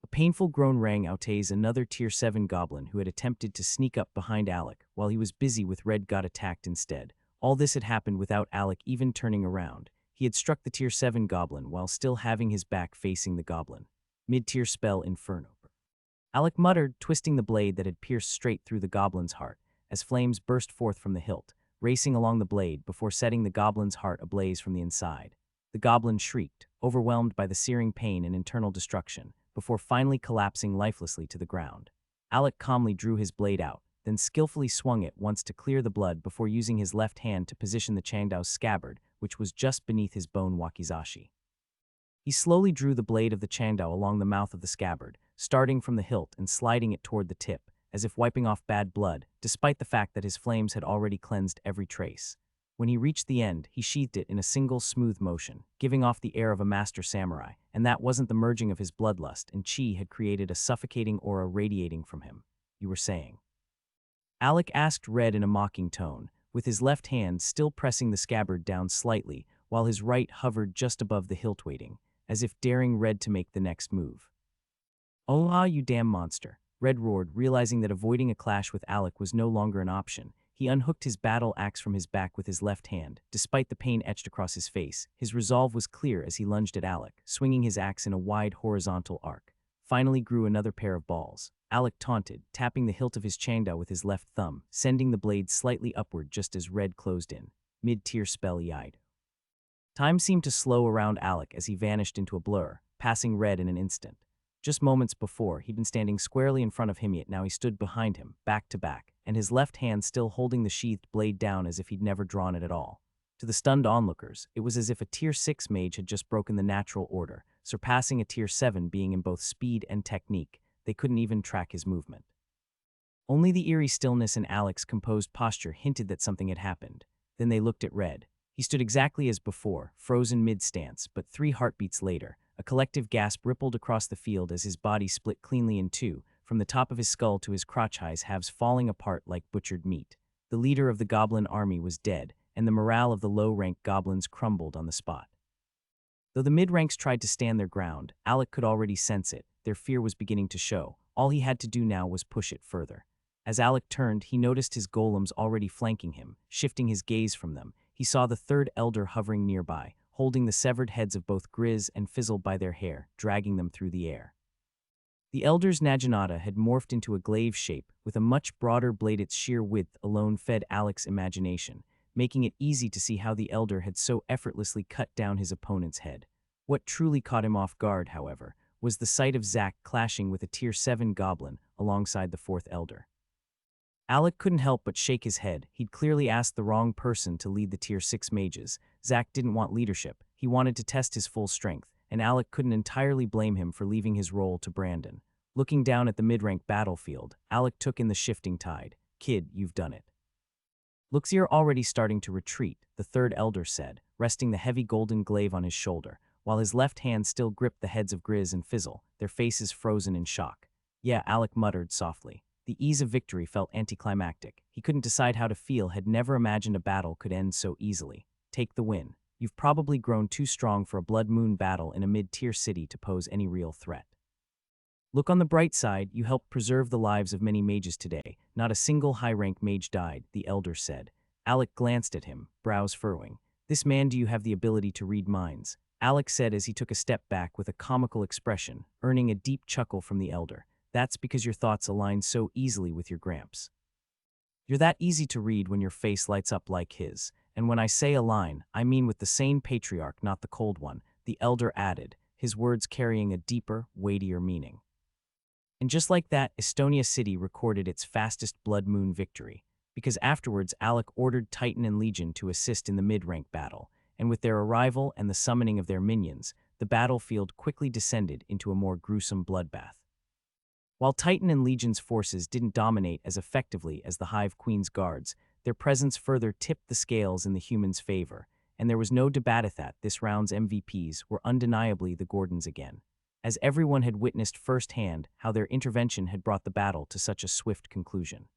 A painful groan rang out as another Tier 7 goblin who had attempted to sneak up behind Alec while he was busy with Red got attacked instead. All this had happened without Alec even turning around. He had struck the Tier 7 goblin while still having his back facing the goblin. Mid-tier spell Inferno. Alec muttered, twisting the blade that had pierced straight through the goblin's heart, as flames burst forth from the hilt, racing along the blade before setting the goblin's heart ablaze from the inside. The goblin shrieked, overwhelmed by the searing pain and internal destruction, before finally collapsing lifelessly to the ground. Alec calmly drew his blade out, then skillfully swung it once to clear the blood before using his left hand to position the Changdao's scabbard, which was just beneath his bone wakizashi. He slowly drew the blade of the Changdao along the mouth of the scabbard, starting from the hilt and sliding it toward the tip, as if wiping off bad blood, despite the fact that his flames had already cleansed every trace. When he reached the end, he sheathed it in a single smooth motion, giving off the air of a master samurai, and that wasn't the merging of his bloodlust and chi had created a suffocating aura radiating from him. "You were saying?" Alec asked Red in a mocking tone, with his left hand still pressing the scabbard down slightly, while his right hovered just above the hilt waiting, as if daring Red to make the next move. "Oh, you damn monster," Red roared, realizing that avoiding a clash with Alec was no longer an option. He unhooked his battle axe from his back with his left hand. Despite the pain etched across his face, his resolve was clear as he lunged at Alec, swinging his axe in a wide horizontal arc. Finally grew another pair of balls. Alec taunted, tapping the hilt of his Changdao with his left thumb, sending the blade slightly upward just as Red closed in. Mid-tier spell Eyed. Time seemed to slow around Alec as he vanished into a blur, passing Red in an instant. Just moments before, he'd been standing squarely in front of him, yet now he stood behind him, back to back, and his left hand still holding the sheathed blade down as if he'd never drawn it at all. To the stunned onlookers, it was as if a Tier 6 mage had just broken the natural order, surpassing a Tier 7 being in both speed and technique. They couldn't even track his movement. Only the eerie stillness in Alec's composed posture hinted that something had happened. Then they looked at Red. He stood exactly as before, frozen mid-stance, but 3 heartbeats later, a collective gasp rippled across the field as his body split cleanly in two, from the top of his skull to his crotch, his halves falling apart like butchered meat. The leader of the goblin army was dead, and the morale of the low-ranked goblins crumbled on the spot. Though the mid-ranks tried to stand their ground, Alec could already sense it. Their fear was beginning to show. All he had to do now was push it further. As Alec turned, he noticed his golems already flanking him. Shifting his gaze from them, he saw the third elder hovering nearby, holding the severed heads of both Grizz and Fizzle by their hair, dragging them through the air. The elder's naginata had morphed into a glaive shape, with a much broader blade. Its sheer width alone fed Alec's imagination, making it easy to see how the elder had so effortlessly cut down his opponent's head. What truly caught him off guard, however, was the sight of Zack clashing with a Tier 7 goblin alongside the fourth elder. Alec couldn't help but shake his head. He'd clearly asked the wrong person to lead the Tier 6 mages. Zack didn't want leadership. He wanted to test his full strength, and Alec couldn't entirely blame him for leaving his role to Brandon. Looking down at the mid-rank battlefield, Alec took in the shifting tide. "Kid, you've done it." "Looks you're already starting to retreat," the third elder said, resting the heavy golden glaive on his shoulder, while his left hand still gripped the heads of Grizz and Fizzle, their faces frozen in shock. "Yeah," Alec muttered softly. The ease of victory felt anticlimactic. He couldn't decide how to feel, had never imagined a battle could end so easily. "Take the win. You've probably grown too strong for a Blood Moon battle in a mid-tier city to pose any real threat. Look on the bright side, you helped preserve the lives of many mages today. Not a single high-rank mage died," the elder said. Alec glanced at him, brows furrowing. "This man, do you have the ability to read minds?" Alec said as he took a step back with a comical expression, earning a deep chuckle from the elder. "That's because your thoughts align so easily with your Gramps. You're that easy to read when your face lights up like his. And when I say align, I mean with the sane patriarch, not the cold one," the elder added, his words carrying a deeper, weightier meaning. And just like that, Estonia City recorded its fastest Blood Moon victory, because afterwards Alec ordered Titan and Legion to assist in the mid-rank battle, and with their arrival and the summoning of their minions, the battlefield quickly descended into a more gruesome bloodbath. While Titan and Legion's forces didn't dominate as effectively as the Hive Queen's guards, their presence further tipped the scales in the humans' favor, and there was no debate that this round's MVPs were undeniably the Gordons again, as everyone had witnessed firsthand how their intervention had brought the battle to such a swift conclusion.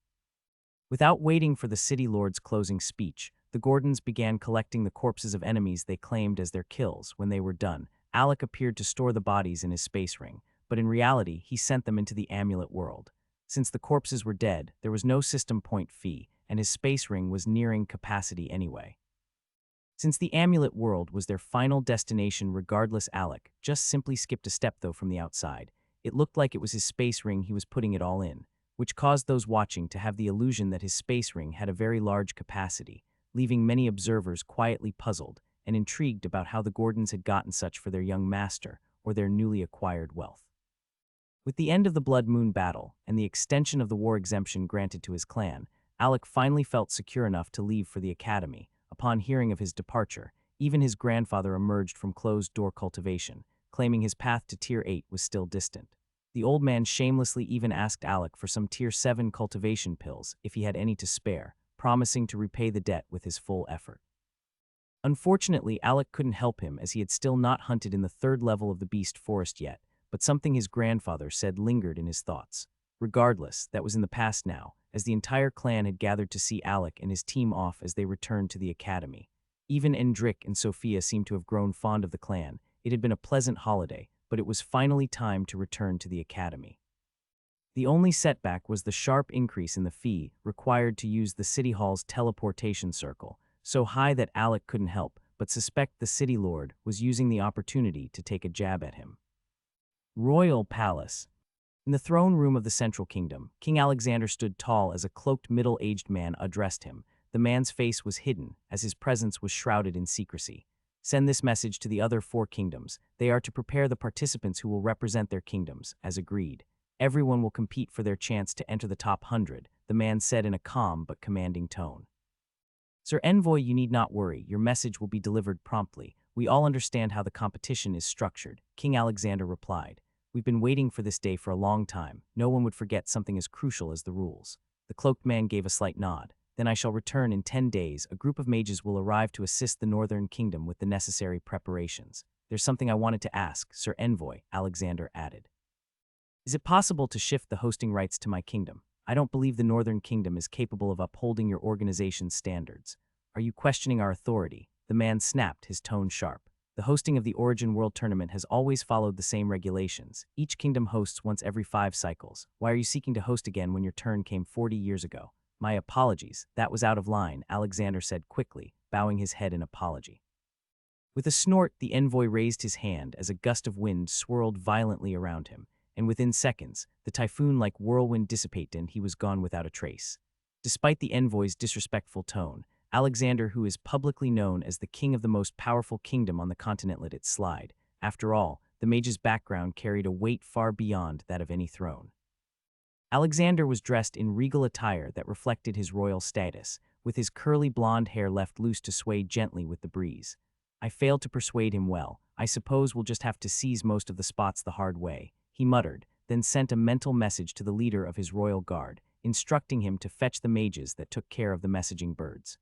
Without waiting for the City Lord's closing speech, the Gordons began collecting the corpses of enemies they claimed as their kills. When they were done, Alec appeared to store the bodies in his space ring, but in reality, he sent them into the amulet world. Since the corpses were dead, there was no system point fee, and his space ring was nearing capacity anyway. Since the amulet world was their final destination regardless, Alec just simply skipped a step though from the outside. It looked like it was his space ring he was putting it all in, which caused those watching to have the illusion that his space ring had a very large capacity, leaving many observers quietly puzzled and intrigued about how the Gordons had gotten such for their young master or their newly acquired wealth. With the end of the Blood Moon battle and the extension of the war exemption granted to his clan, Alec finally felt secure enough to leave for the academy. Upon hearing of his departure, even his grandfather emerged from closed-door cultivation, claiming his path to Tier 8 was still distant. The old man shamelessly even asked Alec for some Tier 7 cultivation pills if he had any to spare, promising to repay the debt with his full effort. Unfortunately, Alec couldn't help him as he had still not hunted in the third level of the Beast Forest yet, but something his grandfather said lingered in his thoughts. Regardless, that was in the past now, as the entire clan had gathered to see Alec and his team off as they returned to the academy. Even Endrick and Sophia seemed to have grown fond of the clan. It had been a pleasant holiday, but it was finally time to return to the academy. The only setback was the sharp increase in the fee required to use the City Hall's teleportation circle, so high that Alec couldn't help but suspect the City Lord was using the opportunity to take a jab at him. Royal Palace. In the throne room of the Central Kingdom, King Alexander stood tall as a cloaked middle-aged man addressed him. The man's face was hidden, as his presence was shrouded in secrecy. "Send this message to the other 4 kingdoms. They are to prepare the participants who will represent their kingdoms, as agreed. Everyone will compete for their chance to enter the top 100, the man said in a calm but commanding tone. "Sir Envoy, you need not worry. Your message will be delivered promptly. We all understand how the competition is structured," King Alexander replied. "We've been waiting for this day for a long time. No one would forget something as crucial as the rules." The cloaked man gave a slight nod. "Then I shall return in 10 days. A group of mages will arrive to assist the Northern Kingdom with the necessary preparations. There's something I wanted to ask, Sir Envoy," Alexander added. "Is it possible to shift the hosting rights to my kingdom? I don't believe the Northern Kingdom is capable of upholding your organization's standards. Are you questioning our authority?" The man snapped, his tone sharp. "The hosting of the Origin World Tournament has always followed the same regulations. Each kingdom hosts once every 5 cycles. Why are you seeking to host again when your turn came 40 years ago?" "My apologies, that was out of line," Alexander said quickly, bowing his head in apology. With a snort, the envoy raised his hand as a gust of wind swirled violently around him, and within seconds, the typhoon-like whirlwind dissipated and he was gone without a trace. Despite the envoy's disrespectful tone, Alexander, who is publicly known as the king of the most powerful kingdom on the continent, let it slide. After all, the mage's background carried a weight far beyond that of any throne. Alexander was dressed in regal attire that reflected his royal status, with his curly blonde hair left loose to sway gently with the breeze. I failed to persuade him well. I suppose we'll just have to seize most of the spots the hard way, he muttered, then sent a mental message to the leader of his royal guard, instructing him to fetch the mages that took care of the messaging birds.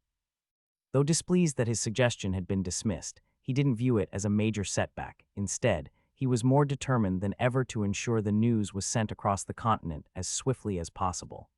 Though displeased that his suggestion had been dismissed, he didn't view it as a major setback. Instead, he was more determined than ever to ensure the news was sent across the continent as swiftly as possible.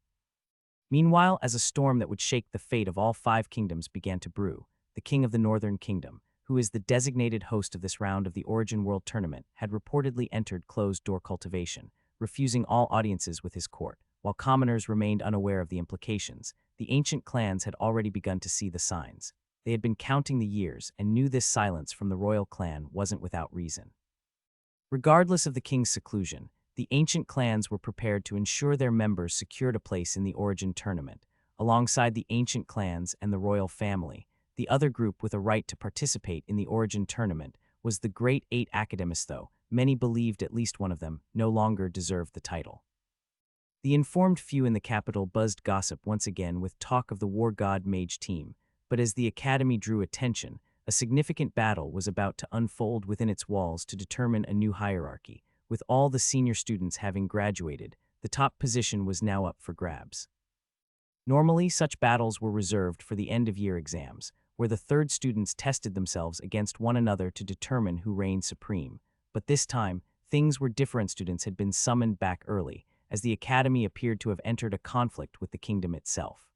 Meanwhile, as a storm that would shake the fate of all 5 kingdoms began to brew, the king of the Northern Kingdom, who is the designated host of this round of the Origin World Tournament, had reportedly entered closed-door cultivation, refusing all audiences with his court. While commoners remained unaware of the implications, the ancient clans had already begun to see the signs. They had been counting the years and knew this silence from the royal clan wasn't without reason. Regardless of the king's seclusion, the ancient clans were prepared to ensure their members secured a place in the Origin tournament. Alongside the ancient clans and the royal family, the other group with a right to participate in the Origin tournament was the Great 8 Academists, though many believed at least one of them no longer deserved the title. The informed few in the capital buzzed gossip once again with talk of the war god Mage team, but as the academy drew attention, a significant battle was about to unfold within its walls to determine a new hierarchy. With all the senior students having graduated, the top position was now up for grabs. Normally, such battles were reserved for the end-of-year exams, where the third students tested themselves against one another to determine who reigned supreme. But this time, things were different. Students had been summoned back early, as the academy appeared to have entered a conflict with the kingdom itself.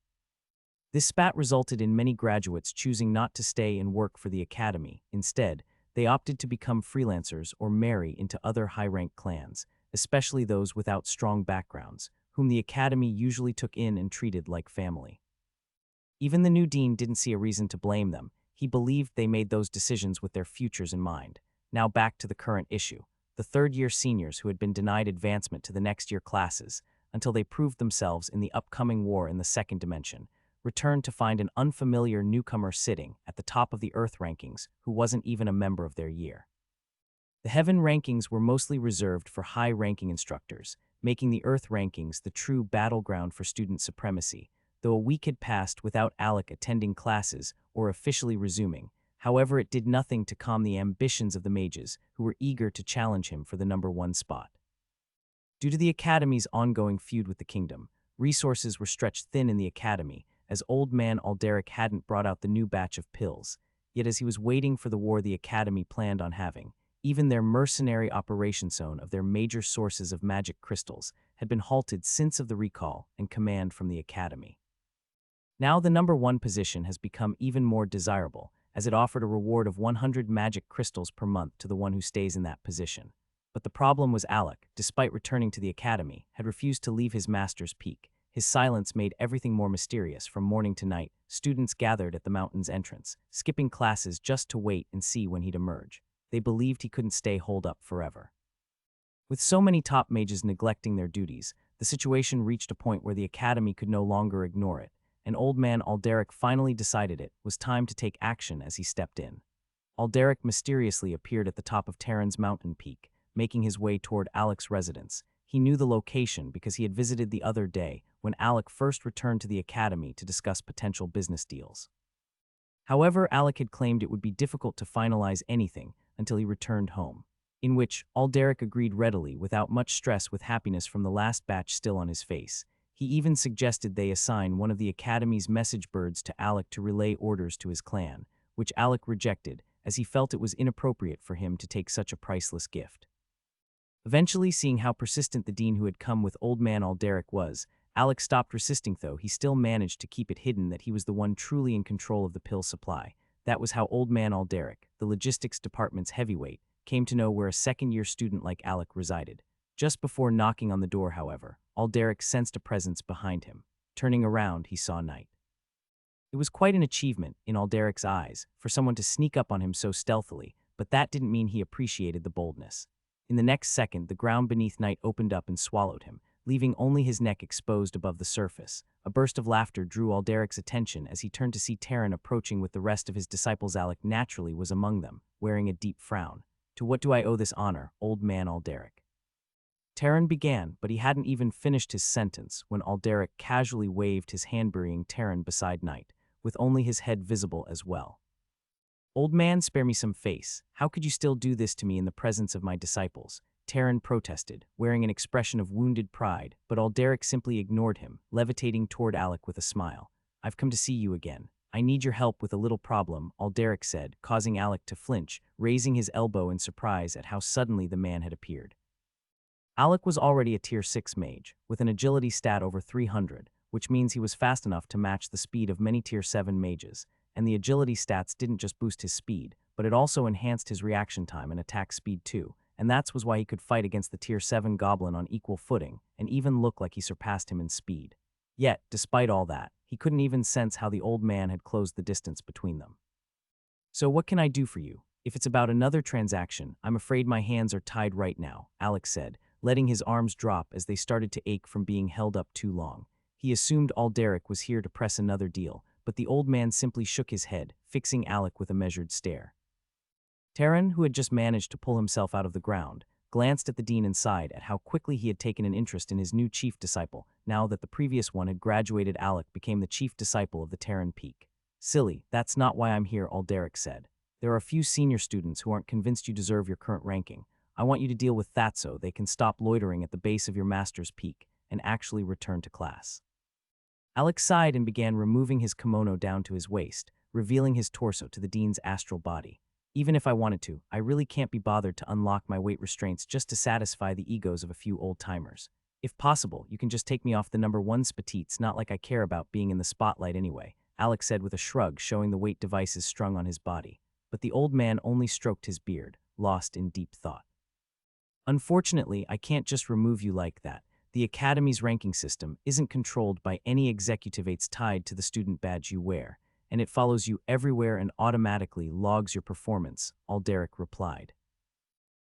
This spat resulted in many graduates choosing not to stay and work for the academy. Instead, they opted to become freelancers or marry into other high-ranked clans, especially those without strong backgrounds, whom the academy usually took in and treated like family. Even the new dean didn't see a reason to blame them. He believed they made those decisions with their futures in mind. Now back to the current issue. The third-year seniors who had been denied advancement to the next-year classes until they proved themselves in the upcoming war in the second dimension, returned to find an unfamiliar newcomer sitting at the top of the Earth rankings who wasn't even a member of their year. The Heaven rankings were mostly reserved for high-ranking instructors, making the Earth rankings the true battleground for student supremacy, though a week had passed without Alec attending classes or officially resuming. However, it did nothing to calm the ambitions of the mages, who were eager to challenge him for the #1 spot. Due to the academy's ongoing feud with the kingdom, resources were stretched thin in the academy, as old man Alderic hadn't brought out the new batch of pills. Yet as he was waiting for the war the academy planned on having, even their mercenary operation zone of their major sources of magic crystals had been halted since of the recall and command from the academy. Now the #1 position has become even more desirable, as it offered a reward of 100 magic crystals per month to the one who stays in that position. But the problem was Alec, despite returning to the academy, had refused to leave his master's peak. His silence made everything more mysterious. From morning to night, students gathered at the mountain's entrance, skipping classes just to wait and see when he'd emerge. They believed he couldn't stay holed up forever. With so many top mages neglecting their duties, the situation reached a point where the academy could no longer ignore it, and old man Alderic finally decided it was time to take action as he stepped in. Alderic mysteriously appeared at the top of Terran's mountain peak, making his way toward Alec's residence. He knew the location because he had visited the other day when Alec first returned to the academy to discuss potential business deals. However, Alec had claimed it would be difficult to finalize anything until he returned home, in which Alderic agreed readily without much stress, with happiness from the last batch still on his face. He even suggested they assign one of the academy's message birds to Alec to relay orders to his clan, which Alec rejected as he felt it was inappropriate for him to take such a priceless gift. Eventually, seeing how persistent the dean who had come with old man Alderic was, Alec stopped resisting, though he still managed to keep it hidden that he was the one truly in control of the pill supply. That was how old man Alderic, the logistics department's heavyweight, came to know where a second-year student like Alec resided. Just before knocking on the door, however, Alderic sensed a presence behind him. Turning around, he saw Night. It was quite an achievement, in Alderic's eyes, for someone to sneak up on him so stealthily, but that didn't mean he appreciated the boldness. In the next second, the ground beneath Night opened up and swallowed him, leaving only his neck exposed above the surface. A burst of laughter drew Alderic's attention as he turned to see Terran approaching with the rest of his disciples. Alec naturally was among them, wearing a deep frown. To what do I owe this honor, old man Alderic? Terran began, but he hadn't even finished his sentence when Alderic casually waved his hand, burying Terran beside Knight, with only his head visible as well. Old man, spare me some face. How could you still do this to me in the presence of my disciples? Terran protested, wearing an expression of wounded pride, but Alderic simply ignored him, levitating toward Alec with a smile. I've come to see you again. I need your help with a little problem, Alderic said, causing Alec to flinch, raising his elbow in surprise at how suddenly the man had appeared. Alec was already a Tier 6 mage, with an agility stat over 300, which means he was fast enough to match the speed of many Tier 7 mages, and the agility stats didn't just boost his speed, but it also enhanced his reaction time and attack speed too, and that was why he could fight against the Tier 7 goblin on equal footing, and even look like he surpassed him in speed. Yet, despite all that, he couldn't even sense how the old man had closed the distance between them. So what can I do for you? If it's about another transaction, I'm afraid my hands are tied right now, Alex said, letting his arms drop as they started to ache from being held up too long. He assumed Alderic was here to press another deal, but the old man simply shook his head, fixing Alec with a measured stare. Terran, who had just managed to pull himself out of the ground, glanced at the dean and sighed at how quickly he had taken an interest in his new chief disciple, now that the previous one had graduated. Alec became the chief disciple of the Terran Peak. Silly, that's not why I'm here, Alderic said. There are a few senior students who aren't convinced you deserve your current ranking. I want you to deal with that so they can stop loitering at the base of your master's peak and actually return to class. Alex sighed and began removing his kimono down to his waist, revealing his torso to the dean's astral body. Even if I wanted to, I really can't be bothered to unlock my weight restraints just to satisfy the egos of a few old-timers. If possible, you can just take me off the number 1 spatites, not like I care about being in the spotlight anyway, Alex said with a shrug, showing the weight devices strung on his body. But the old man only stroked his beard, lost in deep thought. Unfortunately, I can't just remove you like that. The Academy's ranking system isn't controlled by any executivates tied to the student badge you wear, and it follows you everywhere and automatically logs your performance, Alderic replied.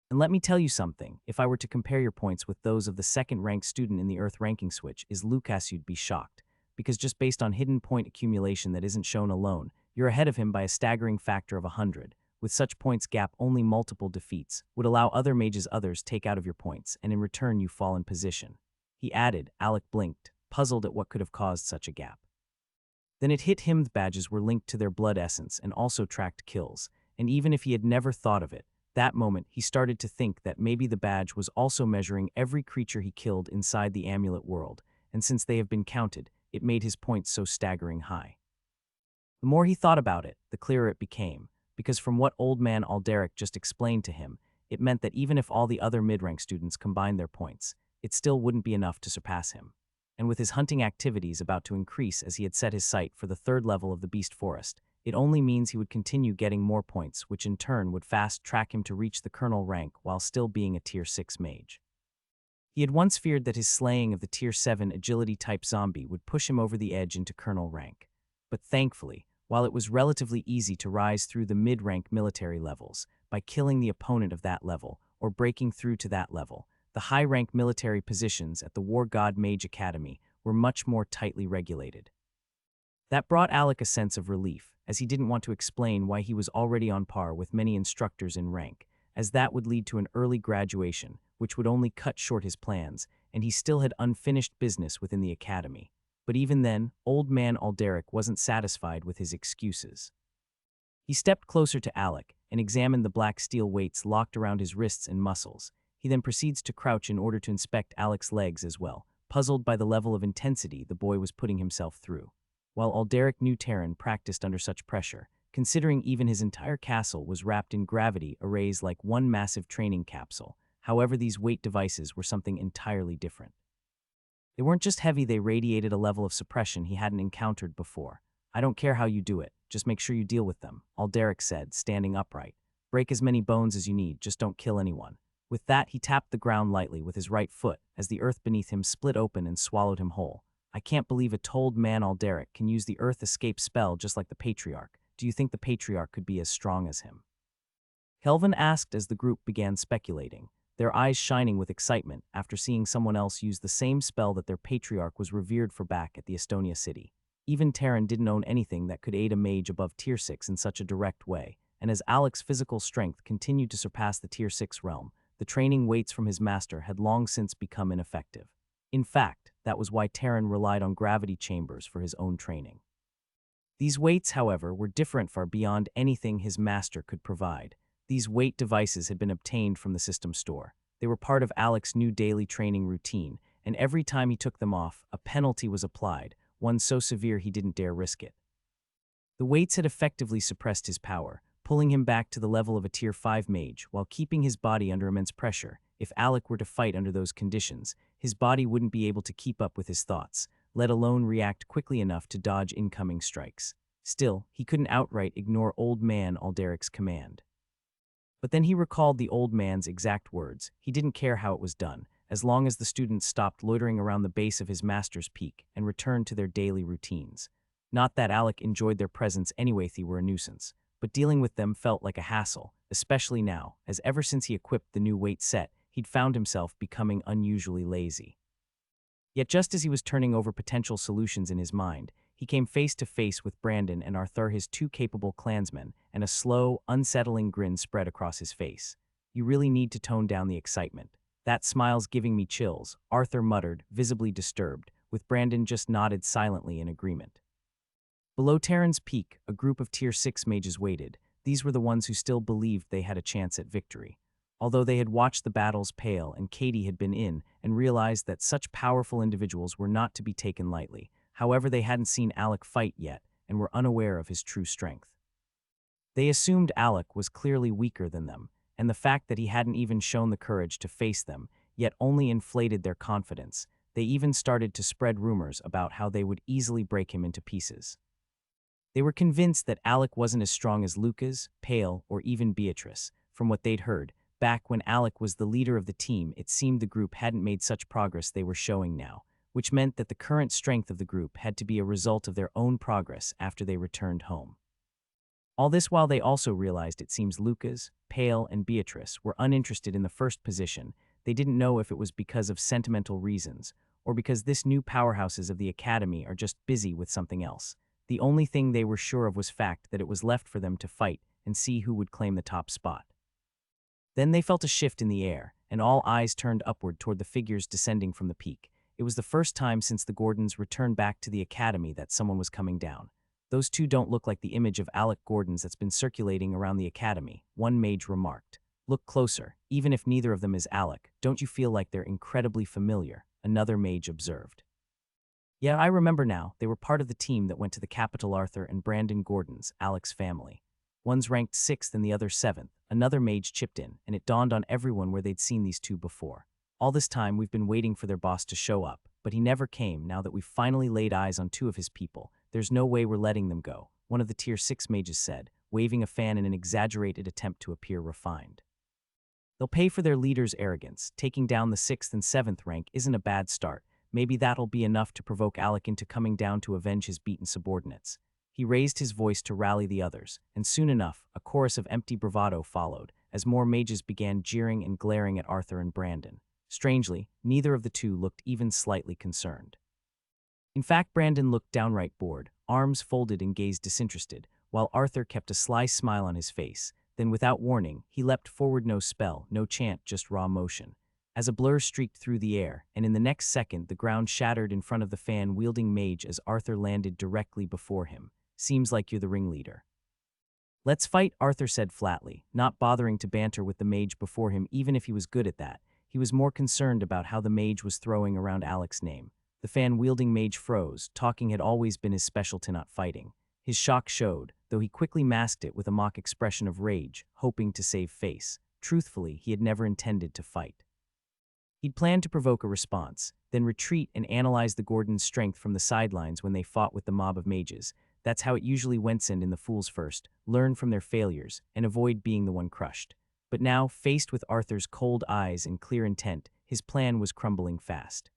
And let me tell you something, if I were to compare your points with those of the second-ranked student in the Earth ranking switch, is Lucas, you'd be shocked, because just based on hidden point accumulation that isn't shown alone, you're ahead of him by a staggering factor of 100. With such points gap, only multiple defeats would allow other mages others take out of your points, and in return you fall in position. He added. Alec blinked, puzzled at what could have caused such a gap. Then it hit him the badges were linked to their blood essence and also tracked kills, and even if he had never thought of it, that moment he started to think that maybe the badge was also measuring every creature he killed inside the amulet world, and since they have been counted, it made his points so staggering high. The more he thought about it, the clearer it became, because from what old man Alderic just explained to him, it meant that even if all the other mid-rank students combined their points, it still wouldn't be enough to surpass him. And with his hunting activities about to increase as he had set his sight for the 3rd level of the Beast Forest, it only means he would continue getting more points, which in turn would fast-track him to reach the Colonel rank while still being a Tier 6 mage. He had once feared that his slaying of the Tier 7 agility-type zombie would push him over the edge into Colonel rank. But thankfully, while it was relatively easy to rise through the mid-rank military levels by killing the opponent of that level or breaking through to that level, the high-rank military positions at the War God Mage Academy were much more tightly regulated. That brought Alec a sense of relief, as he didn't want to explain why he was already on par with many instructors in rank, as that would lead to an early graduation, which would only cut short his plans, and he still had unfinished business within the academy. But even then, old man Alderic wasn't satisfied with his excuses. He stepped closer to Alec and examined the black steel weights locked around his wrists and muscles. He then proceeds to crouch in order to inspect Alec's legs as well, puzzled by the level of intensity the boy was putting himself through. While Alderic knew Terran practiced under such pressure, considering even his entire castle was wrapped in gravity arrays like one massive training capsule. However, these weight devices were something entirely different. They weren't just heavy, they radiated a level of suppression he hadn't encountered before. I don't care how you do it, just make sure you deal with them, Alderic said, standing upright. Break as many bones as you need, just don't kill anyone. With that, he tapped the ground lightly with his right foot as the earth beneath him split open and swallowed him whole. I can't believe a told man Alderic can use the earth escape spell just like the Patriarch. Do you think the Patriarch could be as strong as him? Kelvin asked as the group began speculating, their eyes shining with excitement after seeing someone else use the same spell that their Patriarch was revered for back at the Estonia city. Even Terran didn't own anything that could aid a mage above Tier 6 in such a direct way, and as Alec's physical strength continued to surpass the Tier 6 realm, the training weights from his master had long since become ineffective. In fact, that was why Terran relied on gravity chambers for his own training. These weights, however, were different far beyond anything his master could provide. These weight devices had been obtained from the system store. They were part of Alec's new daily training routine, and every time he took them off, a penalty was applied, one so severe he didn't dare risk it. The weights had effectively suppressed his power, pulling him back to the level of a Tier 5 mage while keeping his body under immense pressure. If Alec were to fight under those conditions, his body wouldn't be able to keep up with his thoughts, let alone react quickly enough to dodge incoming strikes. Still, he couldn't outright ignore Old Man Alderic's command. But then he recalled the old man's exact words. He didn't care how it was done, as long as the students stopped loitering around the base of his master's peak and returned to their daily routines. Not that Alec enjoyed their presence anyway, they were a nuisance, but dealing with them felt like a hassle, especially now, as ever since he equipped the new weight set, he'd found himself becoming unusually lazy. Yet just as he was turning over potential solutions in his mind, he came face to face with Brandon and Arthur, his two capable clansmen, and a slow, unsettling grin spread across his face. "You really need to tone down the excitement. That smile's giving me chills," Arthur muttered, visibly disturbed, with Brandon just nodded silently in agreement. Below Terran's peak, a group of Tier 6 mages waited. These were the ones who still believed they had a chance at victory. Although they had watched the battles pale and Katie had been in and realized that such powerful individuals were not to be taken lightly, however, they hadn't seen Alec fight yet and were unaware of his true strength. They assumed Alec was clearly weaker than them, and the fact that he hadn't even shown the courage to face them yet only inflated their confidence. They even started to spread rumors about how they would easily break him into pieces. They were convinced that Alec wasn't as strong as Lucas, Pale, or even Beatrice. From what they'd heard, back when Alec was the leader of the team, it seemed the group hadn't made such progress they were showing now, which meant that the current strength of the group had to be a result of their own progress after they returned home. All this while they also realized it seems Lucas, Pale, and Beatrice were uninterested in the first position. They didn't know if it was because of sentimental reasons, or because this new powerhouses of the academy are just busy with something else. The only thing they were sure of was fact that it was left for them to fight and see who would claim the top spot. Then they felt a shift in the air, and all eyes turned upward toward the figures descending from the peak. It was the first time since the Gordons returned back to the academy that someone was coming down. "Those two don't look like the image of Alec Gordons that's been circulating around the academy," one mage remarked. "Look closer. Even if neither of them is Alec, don't you feel like they're incredibly familiar?" another mage observed. "Yeah, I remember now. They were part of the team that went to the capital. Arthur and Brandon Gordons, Alec's family. One's ranked 6th and the other 7th. Another mage chipped in, and it dawned on everyone where they'd seen these two before. "All this time we've been waiting for their boss to show up, but he never came. Now that we've finally laid eyes on two of his people, there's no way we're letting them go," one of the Tier 6 mages said, waving a fan in an exaggerated attempt to appear refined. "They'll pay for their leader's arrogance. Taking down the 6th and 7th rank isn't a bad start. Maybe that'll be enough to provoke Alec into coming down to avenge his beaten subordinates." He raised his voice to rally the others, and soon enough, a chorus of empty bravado followed, as more mages began jeering and glaring at Arthur and Brandon. Strangely, neither of the two looked even slightly concerned. In fact, Brandon looked downright bored, arms folded and gaze disinterested, while Arthur kept a sly smile on his face. Then, without warning, he leapt forward, no spell, no chant, just raw motion. As a blur streaked through the air, and in the next second the ground shattered in front of the fan-wielding mage as Arthur landed directly before him. "Seems like you're the ringleader." "Let's fight," Arthur said flatly, not bothering to banter with the mage before him even if he was good at that. He was more concerned about how the mage was throwing around Alec's name. The fan-wielding mage froze. Talking had always been his specialty, not fighting. His shock showed, though he quickly masked it with a mock expression of rage, hoping to save face. Truthfully, he had never intended to fight. He'd planned to provoke a response, then retreat and analyze the Gordons' strength from the sidelines when they fought with the mob of mages. That's how it usually went. In the fools first, learn from their failures, and avoid being the one crushed. But now, faced with Arthur's cold eyes and clear intent, his plan was crumbling fast.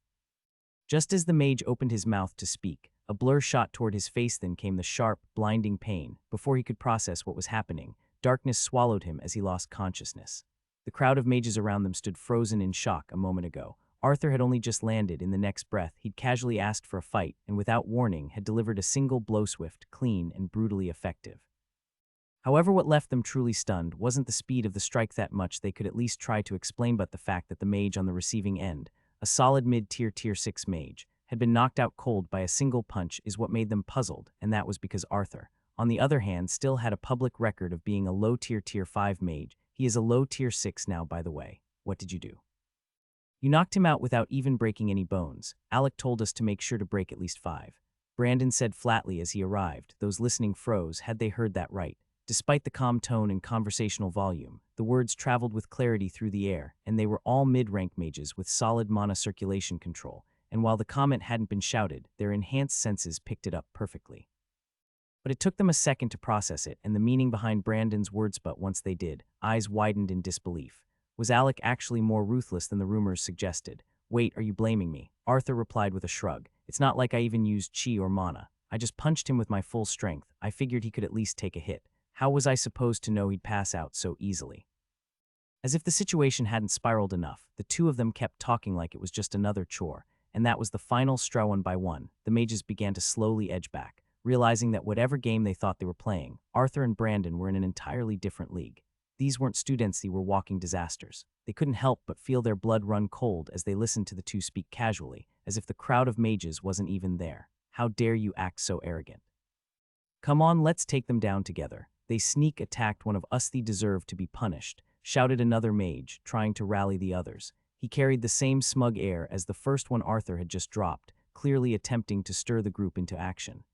Just as the mage opened his mouth to speak, a blur shot toward his face. Then came the sharp, blinding pain. Before he could process what was happening, darkness swallowed him as he lost consciousness. The crowd of mages around them stood frozen in shock. A moment ago, Arthur had only just landed. In the next breath, he'd casually asked for a fight and without warning had delivered a single blow, swift, clean, and brutally effective. However, what left them truly stunned wasn't the speed of the strike that much they could at least try to explain, but the fact that the mage on the receiving end, a solid mid-tier tier 6 mage, had been knocked out cold by a single punch is what made them puzzled, and that was because Arthur, on the other hand, still had a public record of being a low-tier tier 5 mage. He is a low tier 6 now, by the way. What did you do? You knocked him out without even breaking any bones. Alec told us to make sure to break at least 5. Brandon said flatly as he arrived. Those listening froze. Had they heard that right? Despite the calm tone and conversational volume, the words traveled with clarity through the air, and they were all mid-rank mages with solid mana circulation control, and while the comment hadn't been shouted, their enhanced senses picked it up perfectly. But it took them a second to process it and the meaning behind Brandon's words, but once they did, eyes widened in disbelief. Was Alec actually more ruthless than the rumors suggested? Wait, are you blaming me? Arthur replied with a shrug. It's not like I even used chi or mana. I just punched him with my full strength. I figured he could at least take a hit. How was I supposed to know he'd pass out so easily? As if the situation hadn't spiraled enough, the two of them kept talking like it was just another chore, and that was the final straw. One by one, the mages began to slowly edge back, realizing that whatever game they thought they were playing, Arthur and Brandon were in an entirely different league. These weren't students, they were walking disasters. They couldn't help but feel their blood run cold as they listened to the two speak casually, as if the crowd of mages wasn't even there. How dare you act so arrogant? Come on, let's take them down together. They sneak attacked one of us, they deserve to be punished, shouted another mage, trying to rally the others. He carried the same smug air as the first one Arthur had just dropped, clearly attempting to stir the group into action.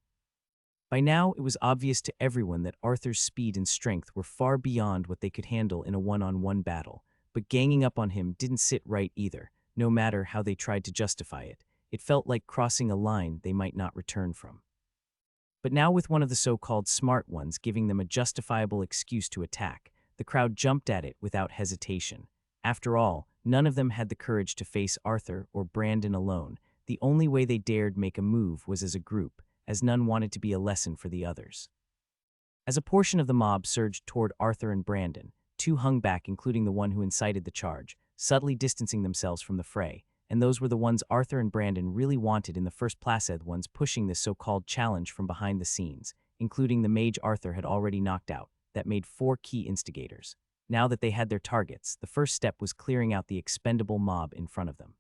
By now, it was obvious to everyone that Arthur's speed and strength were far beyond what they could handle in a one-on-one battle, but ganging up on him didn't sit right either, no matter how they tried to justify it. It felt like crossing a line they might not return from. But now, with one of the so-called smart ones giving them a justifiable excuse to attack, the crowd jumped at it without hesitation. After all, none of them had the courage to face Arthur or Brandon alone. The only way they dared make a move was as a group, as none wanted to be a lesson for the others. As a portion of the mob surged toward Arthur and Brandon, two hung back, including the one who incited the charge, subtly distancing themselves from the fray, and those were the ones Arthur and Brandon really wanted in the first place, the ones pushing this so-called challenge from behind the scenes, including the mage Arthur had already knocked out. That made 4 key instigators. Now that they had their targets, the first step was clearing out the expendable mob in front of them.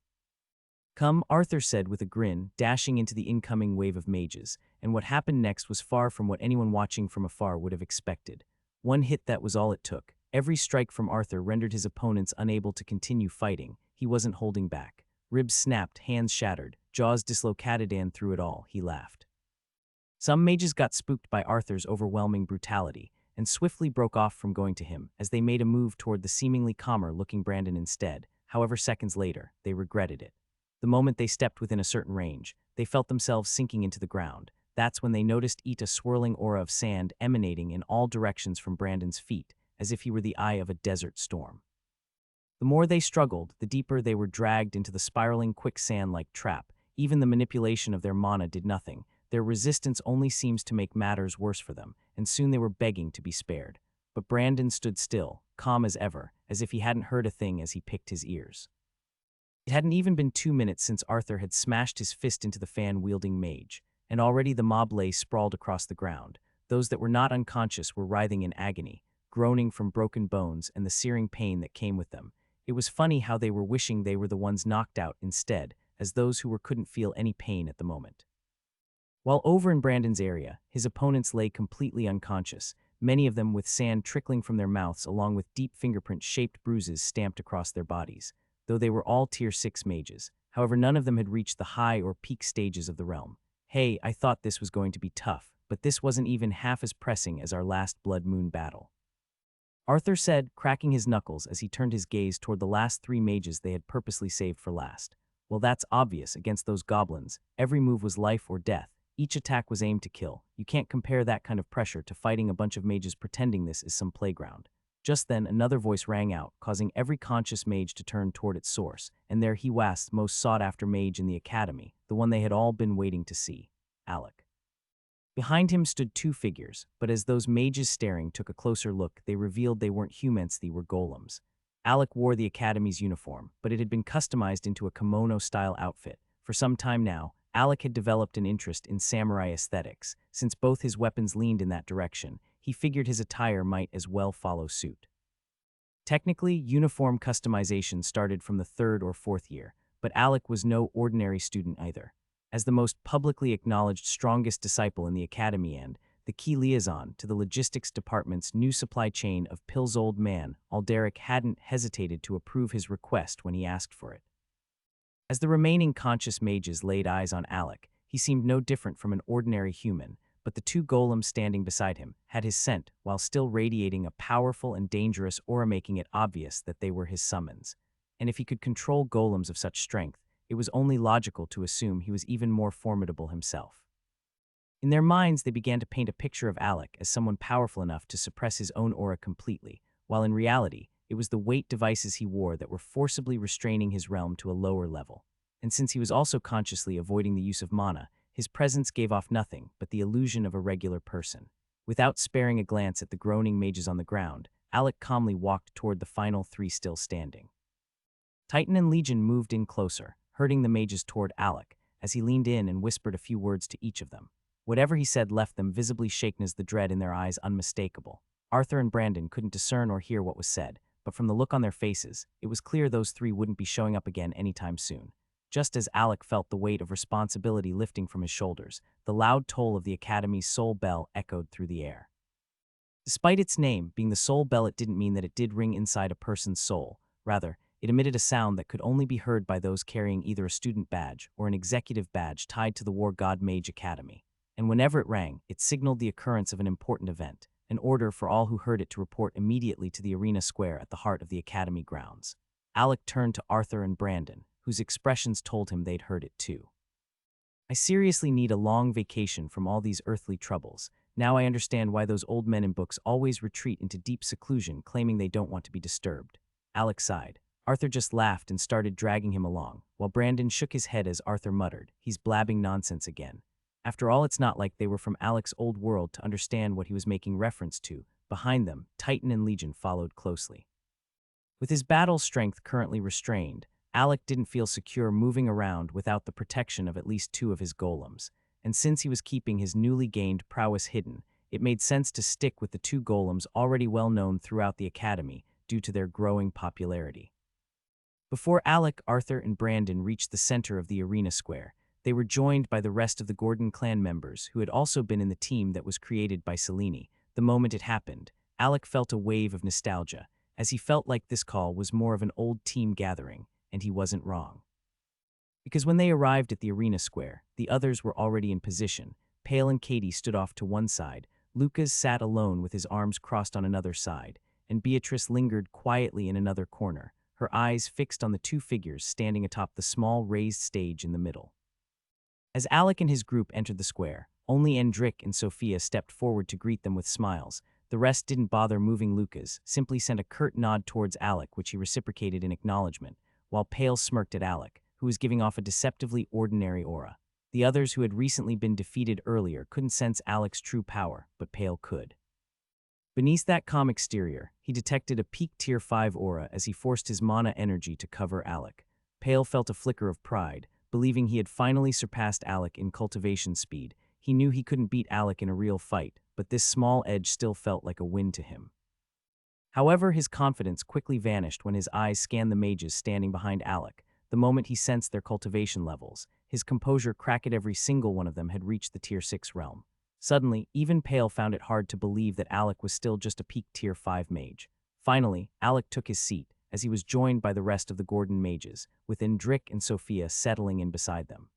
Come, Arthur said with a grin, dashing into the incoming wave of mages, and what happened next was far from what anyone watching from afar would have expected. One hit, that was all it took. Every strike from Arthur rendered his opponents unable to continue fighting. He wasn't holding back. Ribs snapped, hands shattered, jaws dislocated, and through it all, he laughed. Some mages got spooked by Arthur's overwhelming brutality, and swiftly broke off from going to him as they made a move toward the seemingly calmer-looking Brandon instead. However, seconds later, they regretted it. The moment they stepped within a certain range, they felt themselves sinking into the ground. That's when they noticed a swirling aura of sand emanating in all directions from Brandon's feet, as if he were the eye of a desert storm. The more they struggled, the deeper they were dragged into the spiraling quicksand-like trap. Even the manipulation of their mana did nothing. Their resistance only seems to make matters worse for them, and soon they were begging to be spared. But Brandon stood still, calm as ever, as if he hadn't heard a thing as he picked his ears. It hadn't even been 2 minutes since Arthur had smashed his fist into the fan-wielding mage, and already the mob lay sprawled across the ground. Those that were not unconscious were writhing in agony, groaning from broken bones and the searing pain that came with them. It was funny how they were wishing they were the ones knocked out instead, as those who couldn't feel any pain at the moment. While over in Brandon's area, his opponents lay completely unconscious, many of them with sand trickling from their mouths along with deep fingerprint-shaped bruises stamped across their bodies. Though they were all tier 6 mages, however, none of them had reached the high or peak stages of the realm. Hey, I thought this was going to be tough, but this wasn't even half as pressing as our last Blood Moon battle. Arthur said, cracking his knuckles as he turned his gaze toward the last 3 mages they had purposely saved for last. Well, that's obvious. Against those goblins, every move was life or death. Each attack was aimed to kill. You can't compare that kind of pressure to fighting a bunch of mages pretending this is some playground. Just then, another voice rang out, causing every conscious mage to turn toward its source, and there he was, most sought-after mage in the academy, the one they had all been waiting to see, Alec. Behind him stood 2 figures, but as those mages staring took a closer look, they revealed they weren't humans, they were golems. Alec wore the academy's uniform, but it had been customized into a kimono-style outfit. For some time now, Alec had developed an interest in samurai aesthetics. Since both his weapons leaned in that direction, he figured his attire might as well follow suit. Technically, uniform customization started from the third or fourth year, but Alec was no ordinary student either. As the most publicly acknowledged strongest disciple in the academy and the key liaison to the logistics department's new supply chain of Pill's old man, Alderic hadn't hesitated to approve his request when he asked for it. As the remaining conscious mages laid eyes on Alec, he seemed no different from an ordinary human, but the two golems standing beside him had his scent while still radiating a powerful and dangerous aura, making it obvious that they were his summons. And if he could control golems of such strength, it was only logical to assume he was even more formidable himself. In their minds, they began to paint a picture of Alec as someone powerful enough to suppress his own aura completely, while in reality, it was the weight devices he wore that were forcibly restraining his realm to a lower level. And since he was also consciously avoiding the use of mana, his presence gave off nothing but the illusion of a regular person. Without sparing a glance at the groaning mages on the ground, Alec calmly walked toward the final three still standing. Titan and Legion moved in closer, herding the mages toward Alec, as he leaned in and whispered a few words to each of them. Whatever he said left them visibly shaken, as the dread in their eyes unmistakable. Arthur and Brandon couldn't discern or hear what was said, but from the look on their faces, it was clear those three wouldn't be showing up again anytime soon. Just as Alec felt the weight of responsibility lifting from his shoulders, the loud toll of the Academy's soul bell echoed through the air. Despite its name being the soul bell, it didn't mean that it did ring inside a person's soul. Rather, it emitted a sound that could only be heard by those carrying either a student badge or an executive badge tied to the War God Mage Academy. And whenever it rang, it signaled the occurrence of an important event, an order for all who heard it to report immediately to the arena square at the heart of the Academy grounds. Alec turned to Arthur and Brandon, whose expressions told him they'd heard it too. I seriously need a long vacation from all these earthly troubles. Now I understand why those old men in books always retreat into deep seclusion, claiming they don't want to be disturbed. Alec sighed. Arthur just laughed and started dragging him along, while Brandon shook his head as Arthur muttered, "He's blabbing nonsense again." After all, it's not like they were from Alec's old world to understand what he was making reference to. Behind them, Titan and Legion followed closely. With his battle strength currently restrained, Alec didn't feel secure moving around without the protection of at least two of his golems, and since he was keeping his newly gained prowess hidden, it made sense to stick with the two golems already well known throughout the academy due to their growing popularity. Before Alec, Arthur, and Brandon reached the center of the arena square, they were joined by the rest of the Gordon clan members who had also been in the team that was created by Selene. The moment it happened, Alec felt a wave of nostalgia, as he felt like this call was more of an old team gathering, and he wasn't wrong. Because when they arrived at the arena square, the others were already in position. Pale and Katie stood off to one side, Lucas sat alone with his arms crossed on another side, and Beatrice lingered quietly in another corner, her eyes fixed on the two figures standing atop the small raised stage in the middle. As Alec and his group entered the square, only Endrick and Sophia stepped forward to greet them with smiles. The rest didn't bother moving. Lucas simply sent a curt nod towards Alec, which he reciprocated in acknowledgement, while Pale smirked at Alec, who was giving off a deceptively ordinary aura. The others who had recently been defeated earlier couldn't sense Alec's true power, but Pale could. Beneath that calm exterior, he detected a peak Tier 5 aura as he forced his mana energy to cover Alec. Pale felt a flicker of pride, believing he had finally surpassed Alec in cultivation speed. He knew he couldn't beat Alec in a real fight, but this small edge still felt like a win to him. However, his confidence quickly vanished when his eyes scanned the mages standing behind Alec. The moment he sensed their cultivation levels, his composure cracked. Every single one of them had reached the Tier 6 realm. Suddenly, even Pale found it hard to believe that Alec was still just a peak Tier 5 mage. Finally, Alec took his seat, as he was joined by the rest of the Gordon mages, with Indrick and Sophia settling in beside them.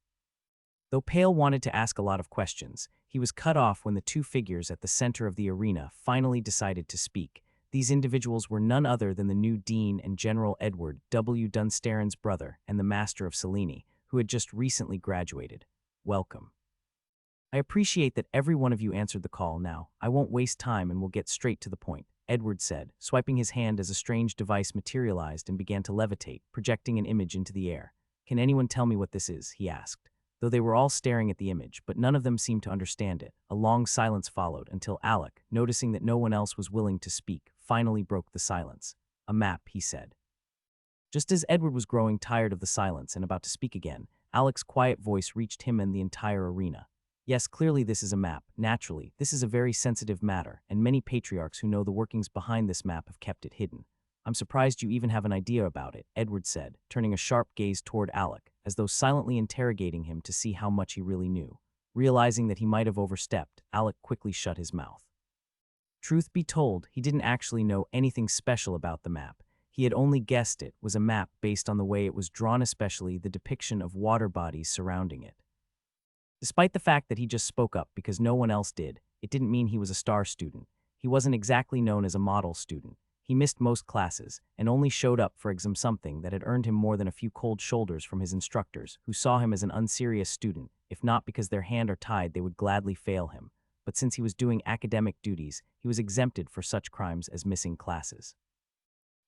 Though Pale wanted to ask a lot of questions, he was cut off when the two figures at the center of the arena finally decided to speak. These individuals were none other than the new Dean and General Edward W. Dunstarin's brother and the Master of Selene, who had just recently graduated. Welcome. I appreciate that every one of you answered the call. Now, I won't waste time and will get straight to the point, Edward said, swiping his hand as a strange device materialized and began to levitate, projecting an image into the air. Can anyone tell me what this is? He asked. Though they were all staring at the image, but none of them seemed to understand it. A long silence followed until Alec, noticing that no one else was willing to speak, finally broke the silence. A map, he said. Just as Edward was growing tired of the silence and about to speak again, Alec's quiet voice reached him and the entire arena. Yes, clearly this is a map. Naturally, this is a very sensitive matter, and many patriarchs who know the workings behind this map have kept it hidden. I'm surprised you even have an idea about it, Edward said, turning a sharp gaze toward Alec, as though silently interrogating him to see how much he really knew. Realizing that he might have overstepped, Alec quickly shut his mouth. Truth be told, he didn't actually know anything special about the map. He had only guessed it was a map based on the way it was drawn, especially the depiction of water bodies surrounding it. Despite the fact that he just spoke up because no one else did, it didn't mean he was a star student. He wasn't exactly known as a model student. He missed most classes and only showed up for exam, something that had earned him more than a few cold shoulders from his instructors, who saw him as an unserious student. If not because their hand are tied, they would gladly fail him. But since he was doing academic duties, he was exempted for such crimes as missing classes.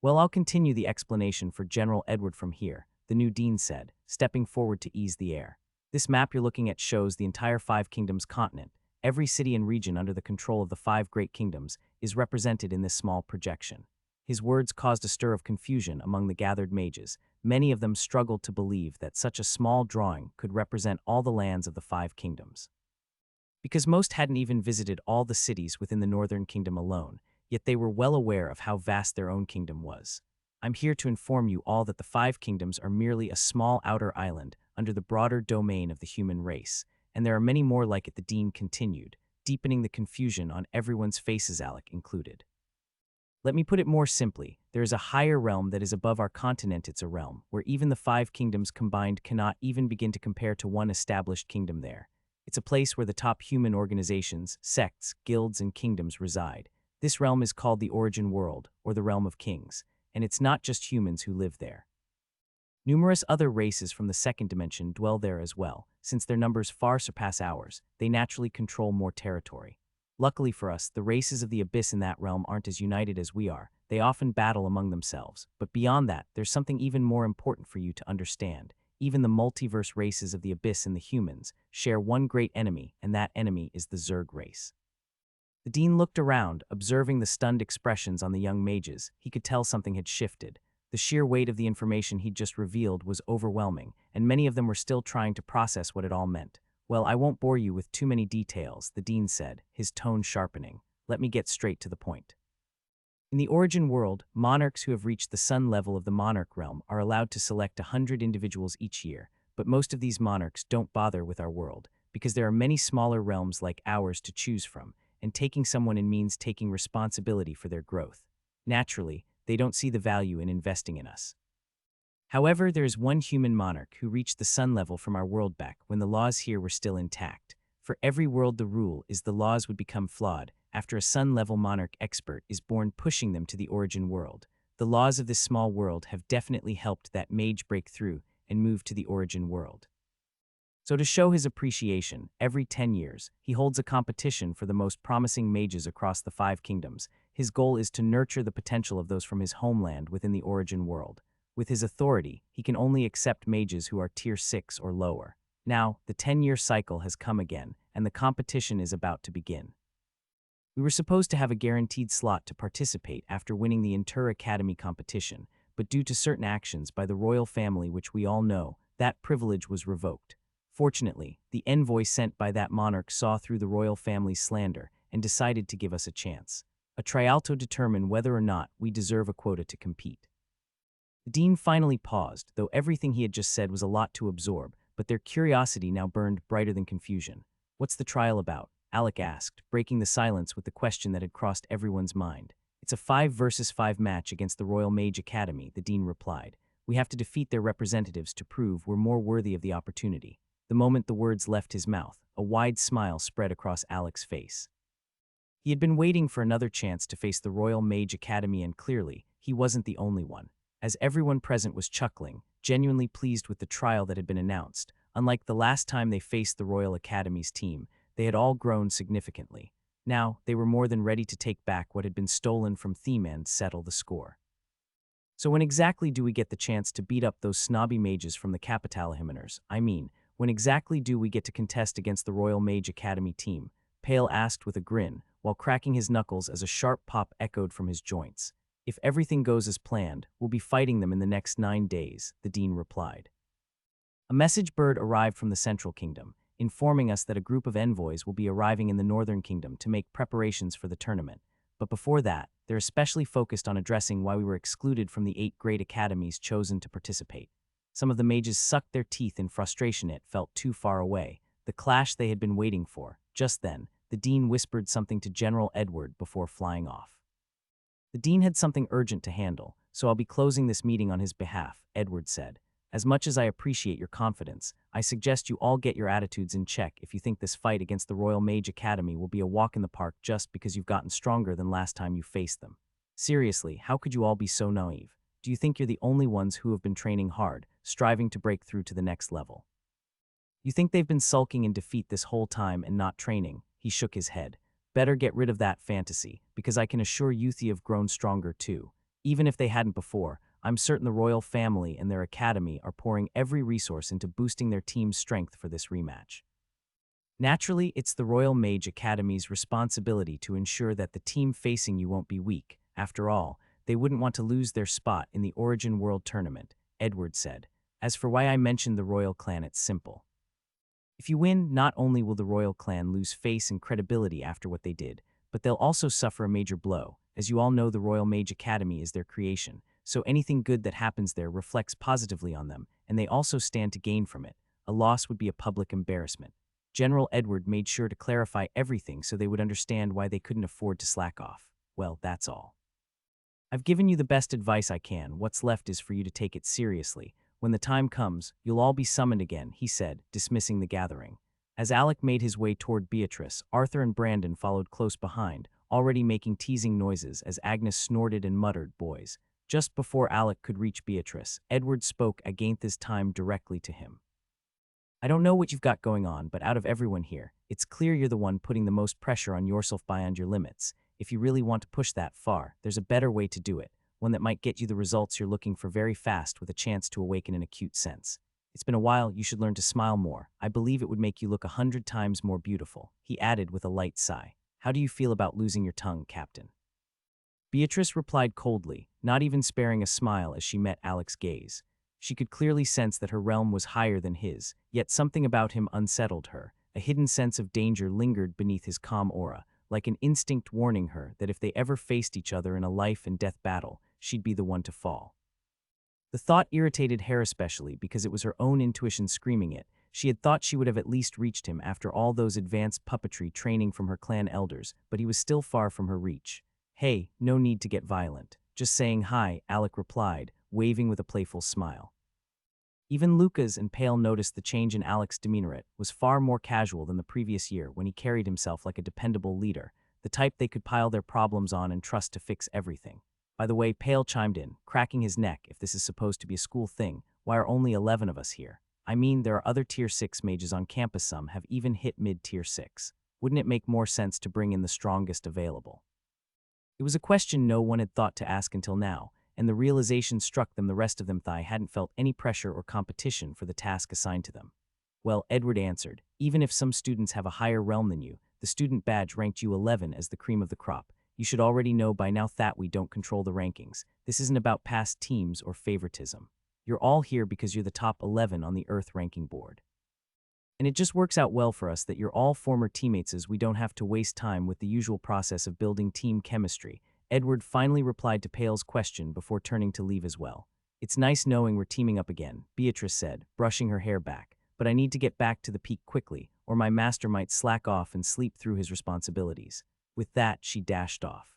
Well, I'll continue the explanation for General Edward from here, the new dean said, stepping forward to ease the air. This map you're looking at shows the entire Five Kingdoms continent. Every city and region under the control of the five great kingdoms is represented in this small projection. His words caused a stir of confusion among the gathered mages. Many of them struggled to believe that such a small drawing could represent all the lands of the five kingdoms. Because most hadn't even visited all the cities within the Northern Kingdom alone, yet they were well aware of how vast their own kingdom was. I'm here to inform you all that the five kingdoms are merely a small outer island under the broader domain of the human race, and there are many more like it, the dean continued, deepening the confusion on everyone's faces, Alec included. Let me put it more simply, there is a higher realm that is above our continent. It's a realm where even the five kingdoms combined cannot even begin to compare to one established kingdom there. It's a place where the top human organizations, sects, guilds, and kingdoms reside. This realm is called the Origin World, or the Realm of Kings, and it's not just humans who live there. Numerous other races from the second dimension dwell there as well. Since their numbers far surpass ours, they naturally control more territory. Luckily for us, the races of the abyss in that realm aren't as united as we are. They often battle among themselves. But beyond that, there's something even more important for you to understand. Even the multiverse races of the abyss and the humans share one great enemy, and that enemy is the Zerg race. The dean looked around, observing the stunned expressions on the young mages. He could tell something had shifted. The sheer weight of the information he'd just revealed was overwhelming, and many of them were still trying to process what it all meant. Well, I won't bore you with too many details, the dean said, his tone sharpening. Let me get straight to the point. In the Origin World, monarchs who have reached the sun level of the monarch realm are allowed to select 100 individuals each year, but most of these monarchs don't bother with our world, because there are many smaller realms like ours to choose from, and taking someone in means taking responsibility for their growth. Naturally, they don't see the value in investing in us. However, there is one human monarch who reached the sun level from our world back when the laws here were still intact. For every world, the rule is the laws would become flawed after a sun-level monarch expert is born, pushing them to the Origin World. The laws of this small world have definitely helped that mage break through and move to the Origin World. So to show his appreciation, every 10 years, he holds a competition for the most promising mages across the five kingdoms. His goal is to nurture the potential of those from his homeland within the Origin World. With his authority, he can only accept mages who are tier 6 or lower. Now, the 10-year cycle has come again, and the competition is about to begin. We were supposed to have a guaranteed slot to participate after winning the Inter-Academy competition, but due to certain actions by the royal family which we all know, that privilege was revoked. Fortunately, the envoy sent by that monarch saw through the royal family's slander and decided to give us a chance. A trial to determine whether or not we deserve a quota to compete. The dean finally paused, though everything he had just said was a lot to absorb, but their curiosity now burned brighter than confusion. What's the trial about? Alec asked, breaking the silence with the question that had crossed everyone's mind. It's a 5 versus 5 match against the Royal Mage Academy, the dean replied. We have to defeat their representatives to prove we're more worthy of the opportunity. The moment the words left his mouth, a wide smile spread across Alec's face. He had been waiting for another chance to face the Royal Mage Academy, and clearly, he wasn't the only one. As everyone present was chuckling, genuinely pleased with the trial that had been announced, unlike the last time they faced the Royal Academy's team, they had all grown significantly. Now, they were more than ready to take back what had been stolen from Theme and settle the score. So when exactly do we get the chance to beat up those snobby mages from the Capitalihiminers? I mean, when exactly do we get to contest against the Royal Mage Academy team? Pale asked with a grin, while cracking his knuckles as a sharp pop echoed from his joints. If everything goes as planned, we'll be fighting them in the next 9 days, the dean replied. A message bird arrived from the Central Kingdom, informing us that a group of envoys will be arriving in the Northern Kingdom to make preparations for the tournament. But before that, they're especially focused on addressing why we were excluded from the 8 great academies chosen to participate. Some of the mages sucked their teeth in frustration. It felt too far away, the clash they had been waiting for. Just then, the dean whispered something to General Edward before flying off. The dean had something urgent to handle, so I'll be closing this meeting on his behalf, Edward said. As much as I appreciate your confidence, I suggest you all get your attitudes in check if you think this fight against the Royal Mage Academy will be a walk in the park just because you've gotten stronger than last time you faced them. Seriously, how could you all be so naive? Do you think you're the only ones who have been training hard, striving to break through to the next level? You think they've been sulking in defeat this whole time and not training? He shook his head. Better get rid of that fantasy, because I can assure you they've grown stronger too. Even if they hadn't before, I'm certain the royal family and their academy are pouring every resource into boosting their team's strength for this rematch. Naturally, it's the Royal Mage Academy's responsibility to ensure that the team facing you won't be weak. After all, they wouldn't want to lose their spot in the Origin World Tournament, Edward said. As for why I mentioned the royal clan, it's simple. If you win, not only will the royal clan lose face and credibility after what they did, but they'll also suffer a major blow. As you all know, the Royal Mage Academy is their creation, so anything good that happens there reflects positively on them, and they also stand to gain from it. A loss would be a public embarrassment. General Edward made sure to clarify everything so they would understand why they couldn't afford to slack off. Well, that's all. I've given you the best advice I can. What's left is for you to take it seriously. When the time comes, you'll all be summoned again, he said, dismissing the gathering. As Alec made his way toward Beatrice, Arthur and Brandon followed close behind, already making teasing noises as Agnes snorted and muttered, "Boys." Just before Alec could reach Beatrice, Edward spoke again, this time directly to him. I don't know what you've got going on, but out of everyone here, it's clear you're the one putting the most pressure on yourself beyond your limits. If you really want to push that far, there's a better way to do it, one that might get you the results you're looking for very fast with a chance to awaken an acute sense. It's been a while, you should learn to smile more. I believe it would make you look 100 times more beautiful, he added with a light sigh. How do you feel about losing your tongue, Captain? Beatrice replied coldly, not even sparing a smile as she met Alec's gaze. She could clearly sense that her realm was higher than his, yet something about him unsettled her. A hidden sense of danger lingered beneath his calm aura, like an instinct warning her that if they ever faced each other in a life-and-death battle, she'd be the one to fall. The thought irritated her especially because it was her own intuition screaming it. She had thought she would have at least reached him after all those advanced puppetry training from her clan elders, but he was still far from her reach. Hey, no need to get violent. Just saying hi, Alec replied, waving with a playful smile. Even Lucas and Pale noticed the change in Alec's demeanor. It was far more casual than the previous year when he carried himself like a dependable leader, the type they could pile their problems on and trust to fix everything. By the way, Pale chimed in, cracking his neck. If this is supposed to be a school thing, why are only 11 of us here? I mean, there are other Tier 6 mages on campus, some have even hit mid-Tier 6. Wouldn't it make more sense to bring in the strongest available? It was a question no one had thought to ask until now, and the realization struck them the rest of them hadn't felt any pressure or competition for the task assigned to them. Well, Edward answered, even if some students have a higher realm than you, the student badge ranked you 11 as the cream of the crop. You should already know by now that we don't control the rankings. This isn't about past teams or favoritism. You're all here because you're the top 11 on the Earth ranking board. And it just works out well for us that you're all former teammates, as we don't have to waste time with the usual process of building team chemistry. Edward finally replied to Pale's question before turning to leave as well. It's nice knowing we're teaming up again, Beatrice said, brushing her hair back, but I need to get back to the peak quickly, or my master might slack off and sleep through his responsibilities. With that, she dashed off.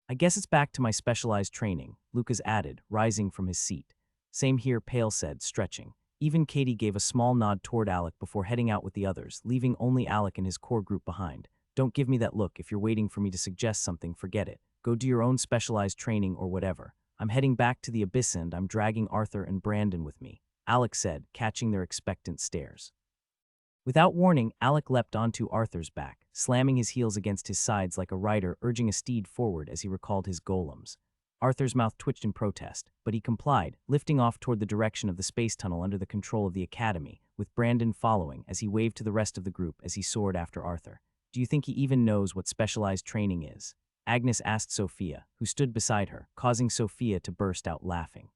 I guess it's back to my specialized training, Lucas added, rising from his seat. Same here, Pale said, stretching. Even Katie gave a small nod toward Alec before heading out with the others, leaving only Alec and his core group behind. Don't give me that look. If you're waiting for me to suggest something, forget it. Go do your own specialized training or whatever. I'm heading back to the abyss and I'm dragging Arthur and Brandon with me, Alec said, catching their expectant stares. Without warning, Alec leapt onto Arthur's back, slamming his heels against his sides like a rider urging a steed forward as he recalled his golems. Arthur's mouth twitched in protest, but he complied, lifting off toward the direction of the space tunnel under the control of the academy, with Brandon following as he waved to the rest of the group as he soared after Arthur. Do you think he even knows what specialized training is? Agnes asked Sophia, who stood beside her, causing Sophia to burst out laughing.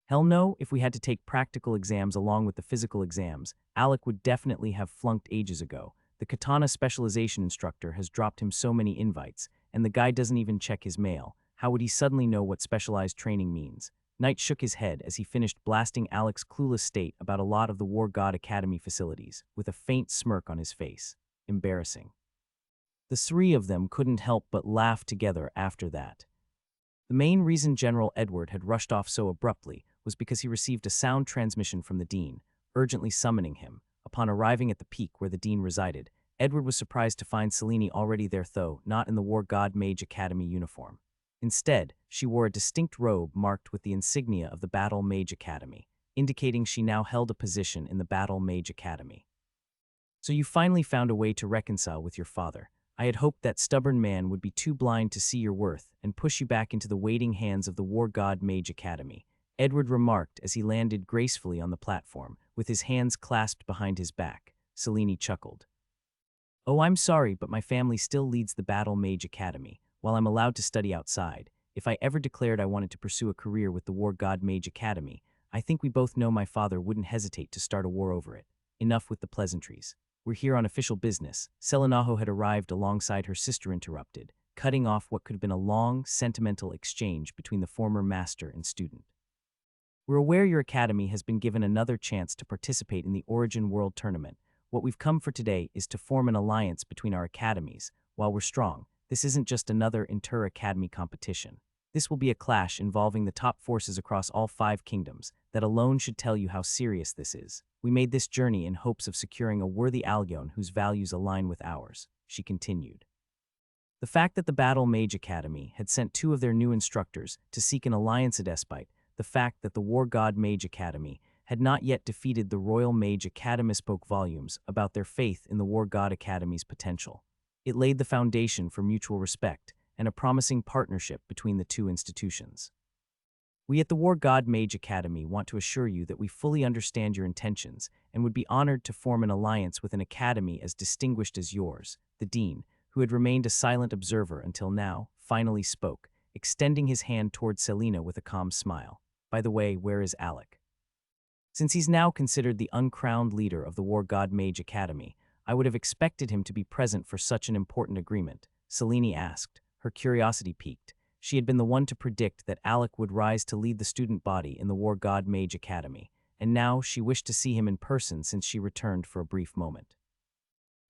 Hell no, if we had to take practical exams along with the physical exams, Alec would definitely have flunked ages ago. The katana specialization instructor has dropped him so many invites, and the guy doesn't even check his mail. How would he suddenly know what specialized training means? Knight shook his head as he finished blasting Alec's clueless state about a lot of the War God Academy facilities, with a faint smirk on his face. Embarrassing. The three of them couldn't help but laugh together after that. The main reason General Edward had rushed off so abruptly was because he received a sound transmission from the dean, urgently summoning him. Upon arriving at the peak where the dean resided, Edward was surprised to find Selene already there, though not in the War God Mage Academy uniform. Instead, she wore a distinct robe marked with the insignia of the Battle Mage Academy, indicating she now held a position in the Battle Mage Academy. So you finally found a way to reconcile with your father. I had hoped that stubborn man would be too blind to see your worth and push you back into the waiting hands of the War God Mage Academy, Edward remarked as he landed gracefully on the platform, with his hands clasped behind his back. Selene chuckled. Oh, I'm sorry, but my family still leads the Battle Mage Academy, while I'm allowed to study outside. If I ever declared I wanted to pursue a career with the War God Mage Academy, I think we both know my father wouldn't hesitate to start a war over it. Enough with the pleasantries. We're here on official business. Selenaho had arrived alongside her sister interrupted, cutting off what could have been a long, sentimental exchange between the former master and student. We're aware your academy has been given another chance to participate in the Origin World Tournament. What we've come for today is to form an alliance between our academies. While we're strong, this isn't just another inter-academy competition. This will be a clash involving the top forces across all 5 kingdoms. That alone should tell you how serious this is. We made this journey in hopes of securing a worthy Algion whose values align with ours, she continued. The fact that the Battle Mage Academy had sent 2 of their new instructors to seek an alliance despite the fact that the War God Mage Academy had not yet defeated the Royal Mage Academy spoke volumes about their faith in the War God Academy's potential. It laid the foundation for mutual respect and a promising partnership between the 2 institutions. We at the War God Mage Academy want to assure you that we fully understand your intentions and would be honored to form an alliance with an academy as distinguished as yours. The dean, who had remained a silent observer until now, finally spoke, extending his hand toward Selena with a calm smile. By the way, where is Alec? Since he's now considered the uncrowned leader of the War God Mage Academy, I would have expected him to be present for such an important agreement, Selene asked, her curiosity piqued. She had been the one to predict that Alec would rise to lead the student body in the War God Mage Academy, and now she wished to see him in person since she returned for a brief moment.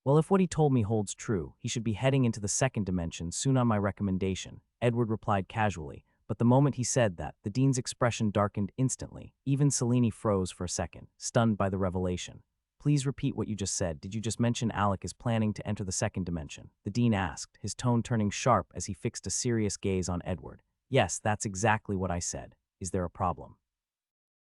Well, if what he told me holds true, he should be heading into the 2nd dimension soon on my recommendation, Edward replied casually, but the moment he said that, the dean's expression darkened instantly. Even Selene froze for a second, stunned by the revelation. Please repeat what you just said. Did you just mention Alec is planning to enter the 2nd dimension? The dean asked, his tone turning sharp as he fixed a serious gaze on Edward. Yes, that's exactly what I said. Is there a problem?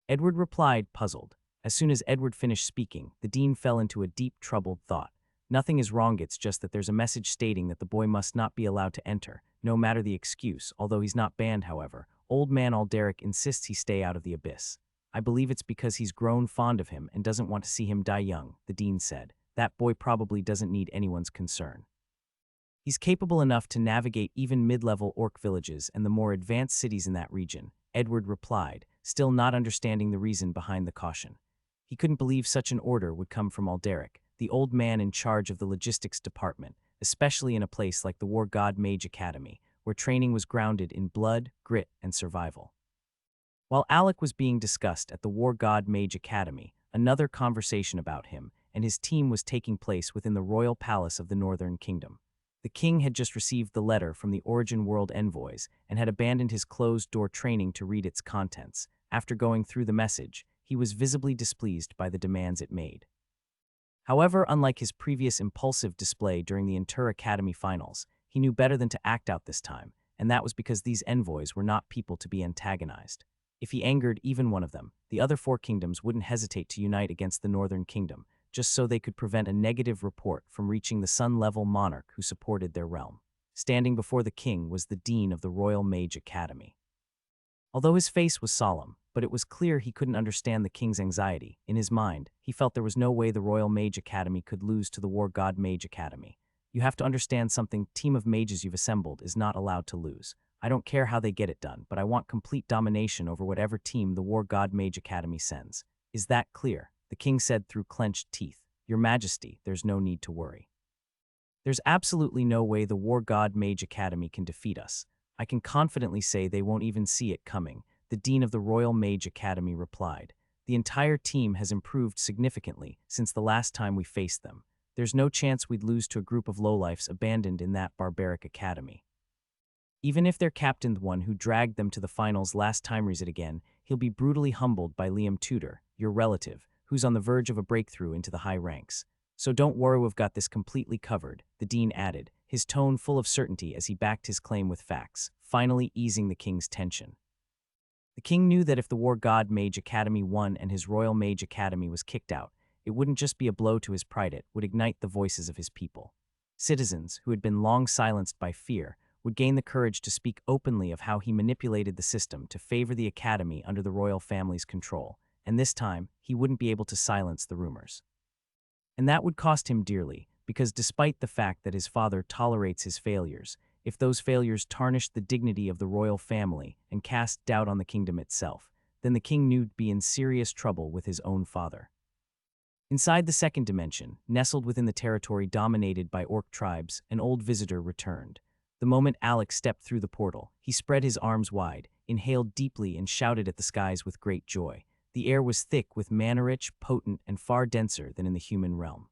Edward replied, puzzled. As soon as Edward finished speaking, the dean fell into a deep, troubled thought. Nothing is wrong, it's just that there's a message stating that the boy must not be allowed to enter, no matter the excuse, although he's not banned, however. Old man Alderic insists he stay out of the abyss. I believe it's because he's grown fond of him and doesn't want to see him die young, the dean said. That boy probably doesn't need anyone's concern. He's capable enough to navigate even mid-level orc villages and the more advanced cities in that region, Edward replied, still not understanding the reason behind the caution. He couldn't believe such an order would come from Alderic, the old man in charge of the logistics department, especially in a place like the War God Mage Academy, where training was grounded in blood, grit, and survival. While Alec was being discussed at the War God Mage Academy, another conversation about him and his team was taking place within the royal palace of the Northern Kingdom. The king had just received the letter from the Origin World envoys and had abandoned his closed-door training to read its contents. After going through the message, he was visibly displeased by the demands it made. However, unlike his previous impulsive display during the Inter-Academy finals, he knew better than to act out this time, and that was because these envoys were not people to be antagonized. If he angered even one of them, the other 4 kingdoms wouldn't hesitate to unite against the Northern Kingdom, just so they could prevent a negative report from reaching the Sun-level monarch who supported their realm. Standing before the king was the dean of the Royal Mage Academy. Although his face was solemn, but it was clear he couldn't understand the king's anxiety. In his mind, he felt there was no way the Royal Mage Academy could lose to the War God Mage Academy. You have to understand something, team of mages you've assembled is not allowed to lose. I don't care how they get it done, but I want complete domination over whatever team the War God Mage Academy sends. Is that clear? The king said through clenched teeth. Your Majesty, there's no need to worry. There's absolutely no way the War God Mage Academy can defeat us. I can confidently say they won't even see it coming, the Dean of the Royal Mage Academy replied. The entire team has improved significantly since the last time we faced them. There's no chance we'd lose to a group of lowlifes abandoned in that barbaric academy. Even if their captain, the one who dragged them to the finals last time, reads it again, he'll be brutally humbled by Liam Tudor, your relative, who's on the verge of a breakthrough into the high ranks. So don't worry, we've got this completely covered, the dean added, his tone full of certainty as he backed his claim with facts, finally easing the king's tension. The king knew that if the War God Mage Academy won and his Royal Mage Academy was kicked out, it wouldn't just be a blow to his pride, it would ignite the voices of his people. Citizens, who had been long silenced by fear, would gain the courage to speak openly of how he manipulated the system to favor the academy under the royal family's control, and this time, he wouldn't be able to silence the rumors. And that would cost him dearly, because despite the fact that his father tolerates his failures, if those failures tarnished the dignity of the royal family and cast doubt on the kingdom itself, then the king knew he'd be in serious trouble with his own father. Inside the second dimension, nestled within the territory dominated by orc tribes, an old visitor returned. The moment Alec stepped through the portal, he spread his arms wide, inhaled deeply, and shouted at the skies with great joy. The air was thick with mana-rich, potent, and far denser than in the human realm.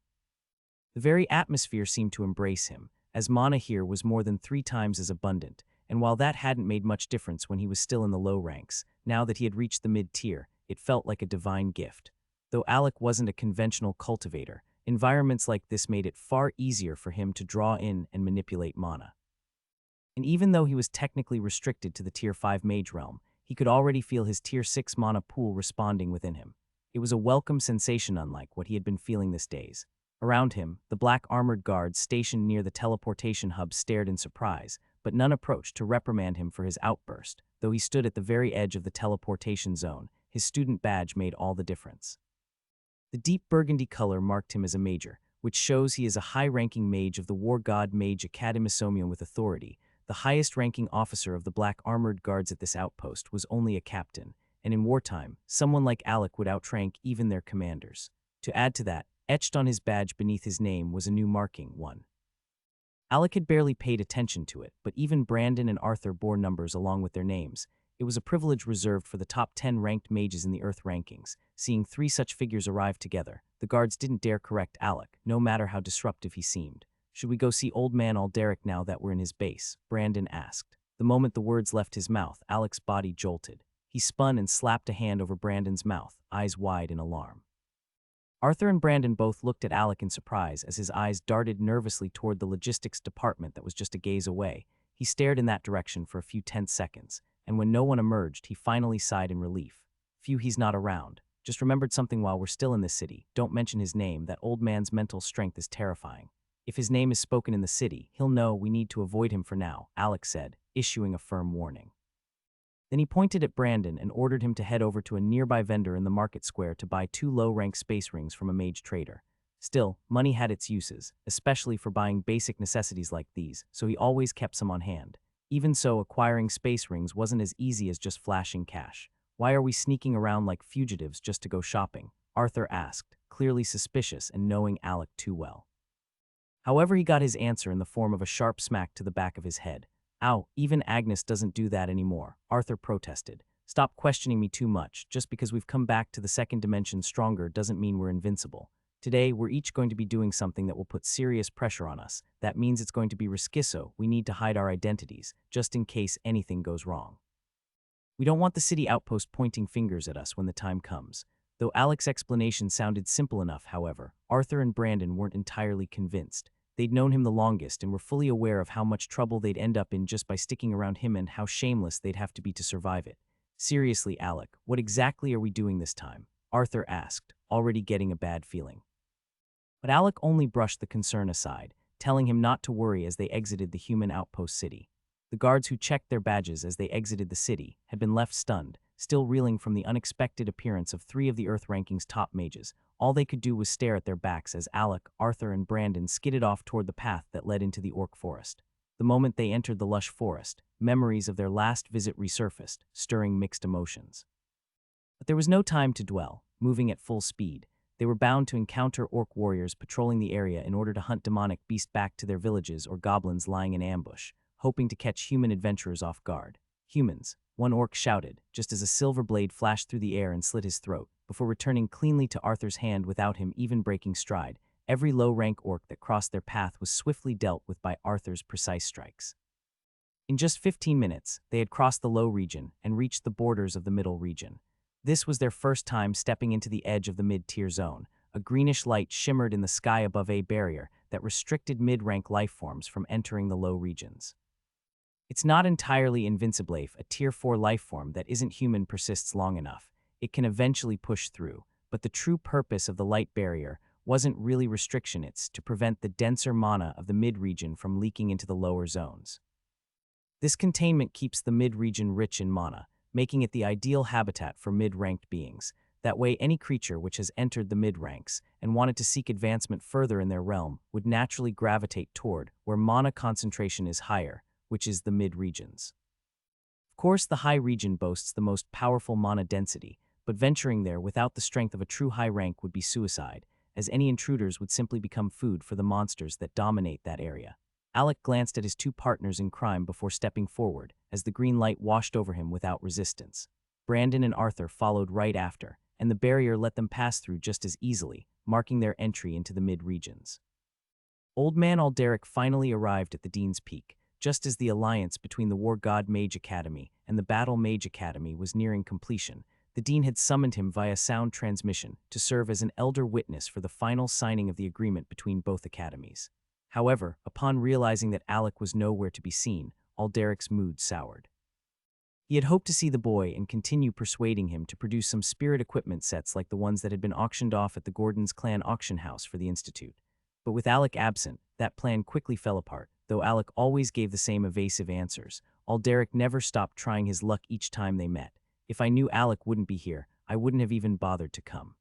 The very atmosphere seemed to embrace him, as mana here was more than 3 times as abundant, and while that hadn't made much difference when he was still in the low ranks, now that he had reached the mid-tier, it felt like a divine gift. Though Alec wasn't a conventional cultivator, environments like this made it far easier for him to draw in and manipulate mana. And even though he was technically restricted to the Tier 5 mage realm, he could already feel his Tier 6 mana pool responding within him. It was a welcome sensation unlike what he had been feeling these days. Around him, the black armored guards stationed near the teleportation hub stared in surprise, but none approached to reprimand him for his outburst. Though he stood at the very edge of the teleportation zone, his student badge made all the difference. The deep burgundy color marked him as a major, which shows he is a high-ranking mage of the War God Mage Academy with authority. The highest-ranking officer of the black armored guards at this outpost was only a captain, and in wartime, someone like Alec would outrank even their commanders. To add to that, etched on his badge beneath his name was a new marking, 1. Alec had barely paid attention to it, but even Brandon and Arthur bore numbers along with their names. It was a privilege reserved for the top 10 ranked mages in the Earth rankings. Seeing 3 such figures arrive together, the guards didn't dare correct Alec, no matter how disruptive he seemed. Should we go see Old Man Alderic now that we're in his base? Brandon asked. The moment the words left his mouth, Alec's body jolted. He spun and slapped a hand over Brandon's mouth, eyes wide in alarm. Arthur and Brandon both looked at Alec in surprise as his eyes darted nervously toward the logistics department that was just a gaze away. He stared in that direction for a few tense seconds, and when no one emerged, he finally sighed in relief. Phew, he's not around. Just remembered something while we're still in this city. Don't mention his name. That old man's mental strength is terrifying. If his name is spoken in the city, he'll know we need to avoid him for now, Alec said, issuing a firm warning. Then he pointed at Brandon and ordered him to head over to a nearby vendor in the market square to buy 2 low-rank space rings from a mage trader. Still, money had its uses, especially for buying basic necessities like these, so he always kept some on hand. Even so, acquiring space rings wasn't as easy as just flashing cash. Why are we sneaking around like fugitives just to go shopping? Arthur asked, clearly suspicious and knowing Alec too well. However, he got his answer in the form of a sharp smack to the back of his head. Ow, even Agnes doesn't do that anymore, Arthur protested. Stop questioning me too much. Just because we've come back to the second dimension stronger doesn't mean we're invincible. Today, we're each going to be doing something that will put serious pressure on us. That means it's going to be risky, so we need to hide our identities, just in case anything goes wrong. We don't want the city outpost pointing fingers at us when the time comes. Though Alec's explanation sounded simple enough, however, Arthur and Brandon weren't entirely convinced. They'd known him the longest and were fully aware of how much trouble they'd end up in just by sticking around him and how shameless they'd have to be to survive it. Seriously, Alec, what exactly are we doing this time? Arthur asked, already getting a bad feeling. But Alec only brushed the concern aside, telling him not to worry as they exited the human outpost city. The guards who checked their badges as they exited the city had been left stunned, still reeling from the unexpected appearance of 3 of the Earth ranking's top mages. All they could do was stare at their backs as Alec, Arthur, and Brandon skidded off toward the path that led into the orc forest. The moment they entered the lush forest, memories of their last visit resurfaced, stirring mixed emotions. But there was no time to dwell. Moving at full speed, they were bound to encounter orc warriors patrolling the area in order to hunt demonic beasts back to their villages or goblins lying in ambush, hoping to catch human adventurers off guard. Humans, one orc shouted, just as a silver blade flashed through the air and slit his throat, before returning cleanly to Arthur's hand without him even breaking stride. Every low-rank orc that crossed their path was swiftly dealt with by Arthur's precise strikes. In just 15 minutes, they had crossed the low region and reached the borders of the middle region. This was their first time stepping into the edge of the mid-tier zone. A greenish light shimmered in the sky above a barrier that restricted mid-rank lifeforms from entering the low regions. It's not entirely invincible if a Tier 4 lifeform that isn't human persists long enough. It can eventually push through, but the true purpose of the light barrier wasn't really restriction, it's to prevent the denser mana of the mid-region from leaking into the lower zones. This containment keeps the mid-region rich in mana, making it the ideal habitat for mid-ranked beings. That way, any creature which has entered the mid-ranks and wanted to seek advancement further in their realm would naturally gravitate toward where mana concentration is higher, which is the mid-regions. Of course, the high region boasts the most powerful mana density, but venturing there without the strength of a true high rank would be suicide, as any intruders would simply become food for the monsters that dominate that area. Alec glanced at his two partners in crime before stepping forward, as the green light washed over him without resistance. Brandon and Arthur followed right after, and the barrier let them pass through just as easily, marking their entry into the mid-regions. Old Man Alderic finally arrived at the Dean's Peak, just as the alliance between the War God Mage Academy and the Battle Mage Academy was nearing completion. The Dean had summoned him via sound transmission to serve as an elder witness for the final signing of the agreement between both academies. However, upon realizing that Alec was nowhere to be seen, Alderic's mood soured. He had hoped to see the boy and continue persuading him to produce some spirit equipment sets like the ones that had been auctioned off at the Gordon's Clan auction house for the Institute. But with Alec absent, that plan quickly fell apart. Though Alec always gave the same evasive answers, Alderic never stopped trying his luck each time they met. If I knew Alec wouldn't be here, I wouldn't have even bothered to come.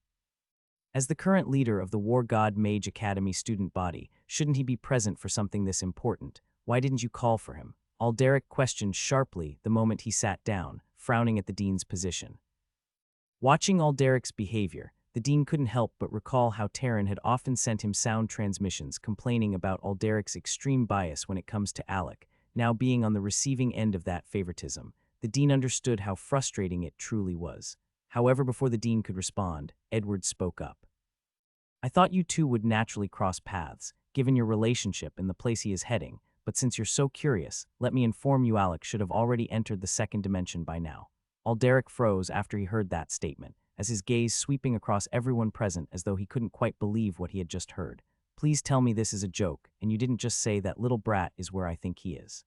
As the current leader of the War God Mage Academy student body, shouldn't he be present for something this important? Why didn't you call for him? Alderic questioned sharply the moment he sat down, frowning at the dean's position. Watching Alderic's behavior, the dean couldn't help but recall how Taryn had often sent him sound transmissions complaining about Alderic's extreme bias when it comes to Alec. Now being on the receiving end of that favoritism, the dean understood how frustrating it truly was. However, before the dean could respond, Edward spoke up. I thought you two would naturally cross paths, given your relationship and the place he is heading, but since you're so curious, let me inform you Alec should have already entered the second dimension by now. Alderic froze after he heard that statement, as his gaze sweeping across everyone present as though he couldn't quite believe what he had just heard. Please tell me this is a joke, and you didn't just say that little brat is where I think he is.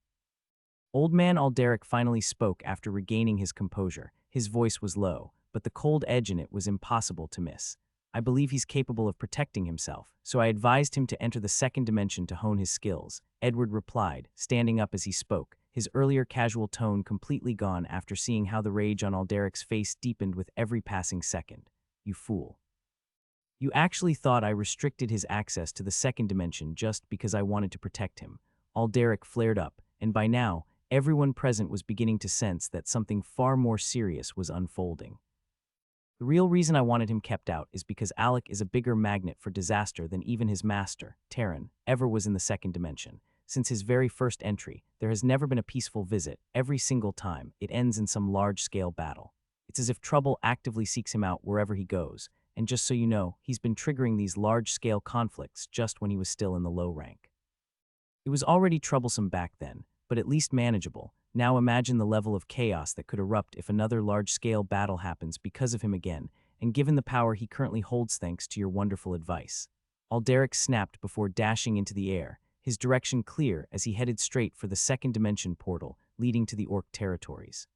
Old Man Alderic finally spoke after regaining his composure. His voice was low, but the cold edge in it was impossible to miss. I believe he's capable of protecting himself, so I advised him to enter the second dimension to hone his skills, Edward replied, standing up as he spoke, his earlier casual tone completely gone after seeing how the rage on Alderic's face deepened with every passing second. You fool. You actually thought I restricted his access to the second dimension just because I wanted to protect him. Alderic flared up, and by now, everyone present was beginning to sense that something far more serious was unfolding. The real reason I wanted him kept out is because Alec is a bigger magnet for disaster than even his master, Taryn, ever was in the second dimension. Since his very first entry, there has never been a peaceful visit. Every single time, it ends in some large-scale battle. It's as if trouble actively seeks him out wherever he goes, and just so you know, he's been triggering these large-scale conflicts just when he was still in the low rank. It was already troublesome back then, but at least manageable. Now imagine the level of chaos that could erupt if another large-scale battle happens because of him again, and given the power he currently holds thanks to your wonderful advice. Alderic snapped before dashing into the air, his direction clear as he headed straight for the second dimension portal leading to the Orc territories.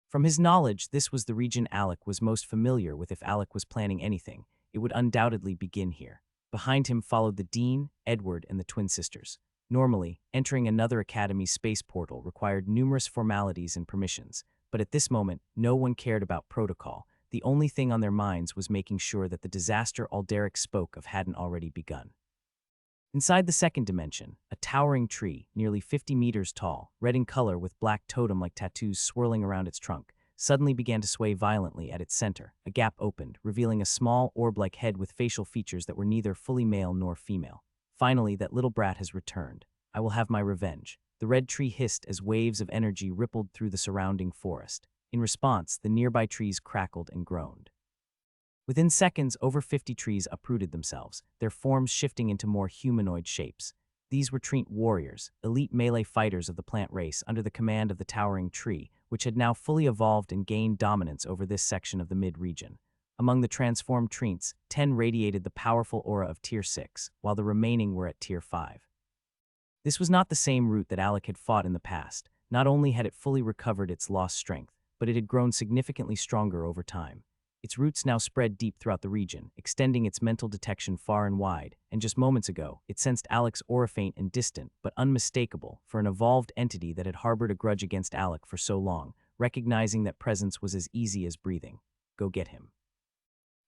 From his knowledge, this was the region Alec was most familiar with. If Alec was planning anything, it would undoubtedly begin here. Behind him followed the Dean, Edward, and the twin sisters. Normally, entering another academy's space portal required numerous formalities and permissions, but at this moment, no one cared about protocol. The only thing on their minds was making sure that the disaster Alderic spoke of hadn't already begun. Inside the second dimension, a towering tree, nearly 50 meters tall, red in color with black totem-like tattoos swirling around its trunk, suddenly began to sway violently at its center. A gap opened, revealing a small, orb-like head with facial features that were neither fully male nor female. Finally, that little brat has returned. I will have my revenge. The red tree hissed as waves of energy rippled through the surrounding forest. In response, the nearby trees crackled and groaned. Within seconds, over 50 trees uprooted themselves, their forms shifting into more humanoid shapes. These were Treant warriors, elite melee fighters of the plant race under the command of the towering tree, which had now fully evolved and gained dominance over this section of the mid-region. Among the transformed Treants, 10 radiated the powerful aura of Tier 6, while the remaining were at Tier 5. This was not the same root that Alec had fought in the past. Not only had it fully recovered its lost strength, but it had grown significantly stronger over time. Its roots now spread deep throughout the region, extending its mental detection far and wide, and just moments ago, it sensed Alec's aura faint and distant, but unmistakable for an evolved entity that had harbored a grudge against Alec for so long, recognizing that presence was as easy as breathing. Go get him.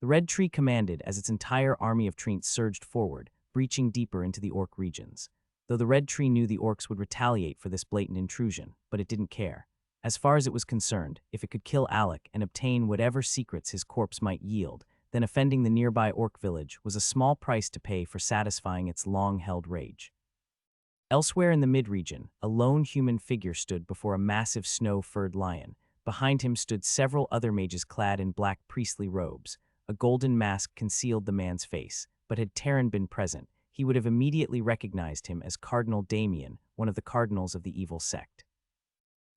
The red tree commanded as its entire army of Treants surged forward, breaching deeper into the orc regions. Though the red tree knew the orcs would retaliate for this blatant intrusion, but it didn't care. As far as it was concerned, if it could kill Alec and obtain whatever secrets his corpse might yield, then offending the nearby orc village was a small price to pay for satisfying its long-held rage. Elsewhere in the mid-region, a lone human figure stood before a massive snow-furred lion. Behind him stood several other mages clad in black priestly robes. A golden mask concealed the man's face, but had Terran been present, he would have immediately recognized him as Cardinal Damien, one of the cardinals of the evil sect.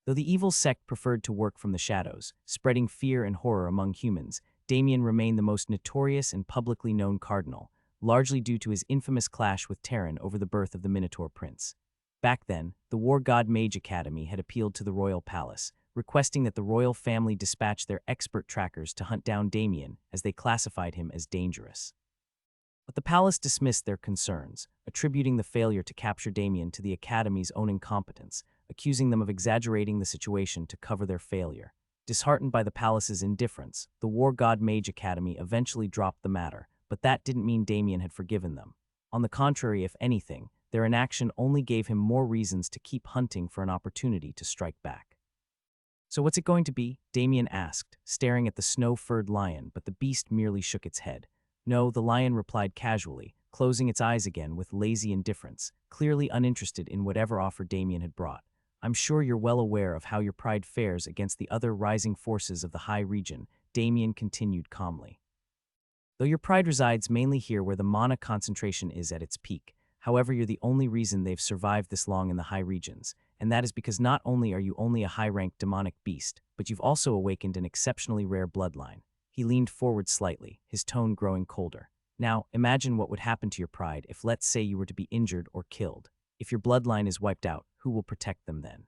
Though the evil sect preferred to work from the shadows, spreading fear and horror among humans, Damien remained the most notorious and publicly known cardinal, largely due to his infamous clash with Terran over the birth of the Minotaur Prince. Back then, the war god Mage Academy had appealed to the royal palace, requesting that the royal family dispatch their expert trackers to hunt down Damien, as they classified him as dangerous. But the palace dismissed their concerns, attributing the failure to capture Damien to the Academy's own incompetence, accusing them of exaggerating the situation to cover their failure. Disheartened by the palace's indifference, the war god Mage Academy eventually dropped the matter, but that didn't mean Damien had forgiven them. On the contrary, if anything, their inaction only gave him more reasons to keep hunting for an opportunity to strike back. "So what's it going to be?" Damien asked, staring at the snow-furred lion, but the beast merely shook its head. "No," the lion replied casually, closing its eyes again with lazy indifference, clearly uninterested in whatever offer Damien had brought. "I'm sure you're well aware of how your pride fares against the other rising forces of the high region," Damien continued calmly. "Though your pride resides mainly here where the mana concentration is at its peak, however, you're the only reason they've survived this long in the high regions, and that is because not only are you only a high-ranked demonic beast, but you've also awakened an exceptionally rare bloodline." He leaned forward slightly, his tone growing colder. "Now, imagine what would happen to your pride if, let's say, you were to be injured or killed. If your bloodline is wiped out, who will protect them then?"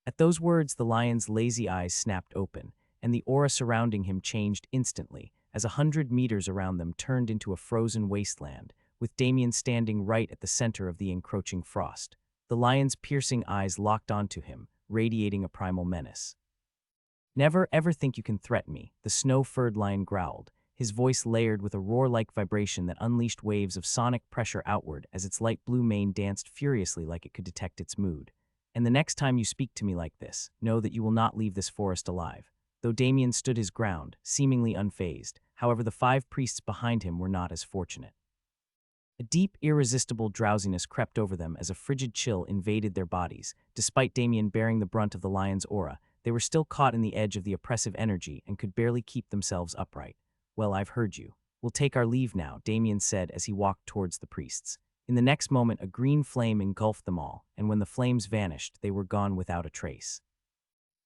At those words, the lion's lazy eyes snapped open, and the aura surrounding him changed instantly, as 100 meters around them turned into a frozen wasteland, with Damien standing right at the center of the encroaching frost. The lion's piercing eyes locked onto him, radiating a primal menace. "Never ever think you can threaten me," the snow-furred lion growled, his voice layered with a roar-like vibration that unleashed waves of sonic pressure outward as its light blue mane danced furiously like it could detect its mood. "And the next time you speak to me like this, know that you will not leave this forest alive." Though Damien stood his ground, seemingly unfazed, however the 5 priests behind him were not as fortunate. A deep, irresistible drowsiness crept over them as a frigid chill invaded their bodies. Despite Damien bearing the brunt of the lion's aura, they were still caught in the edge of the oppressive energy and could barely keep themselves upright. "Well, I've heard you. We'll take our leave now," Damien said as he walked towards the priests. In the next moment, a green flame engulfed them all, and when the flames vanished, they were gone without a trace.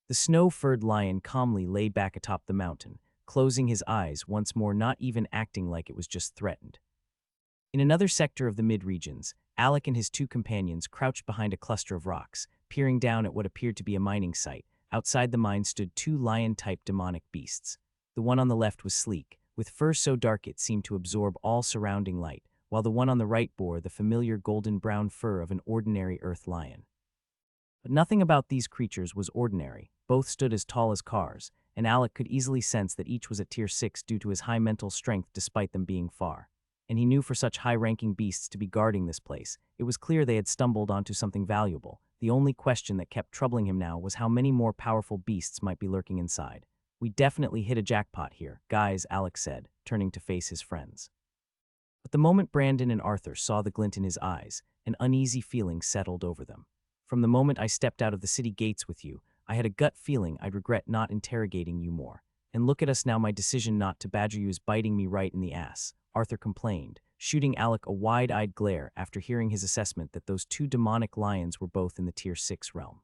The snow-furred lion calmly lay back atop the mountain, closing his eyes once more, not even acting like it was just threatened. In another sector of the mid-regions, Alec and his 2 companions crouched behind a cluster of rocks, peering down at what appeared to be a mining site. Outside the mine stood 2 lion-type demonic beasts. The one on the left was sleek, with fur so dark it seemed to absorb all surrounding light, while the one on the right bore the familiar golden-brown fur of an ordinary earth lion. But nothing about these creatures was ordinary. Both stood as tall as cars, and Alec could easily sense that each was at Tier 6 due to his high mental strength despite them being far. and he knew for such high-ranking beasts to be guarding this place, it was clear they had stumbled onto something valuable. The only question that kept troubling him now was how many more powerful beasts might be lurking inside. "We definitely hit a jackpot here, guys," Alex said, turning to face his friends. But the moment Brandon and Arthur saw the glint in his eyes, an uneasy feeling settled over them. "From the moment I stepped out of the city gates with you, I had a gut feeling I'd regret not interrogating you more. And look at us now, my decision not to badger you is biting me right in the ass," Arthur complained, shooting Alec a wide-eyed glare after hearing his assessment that those two demonic lions were both in the Tier 6 realm.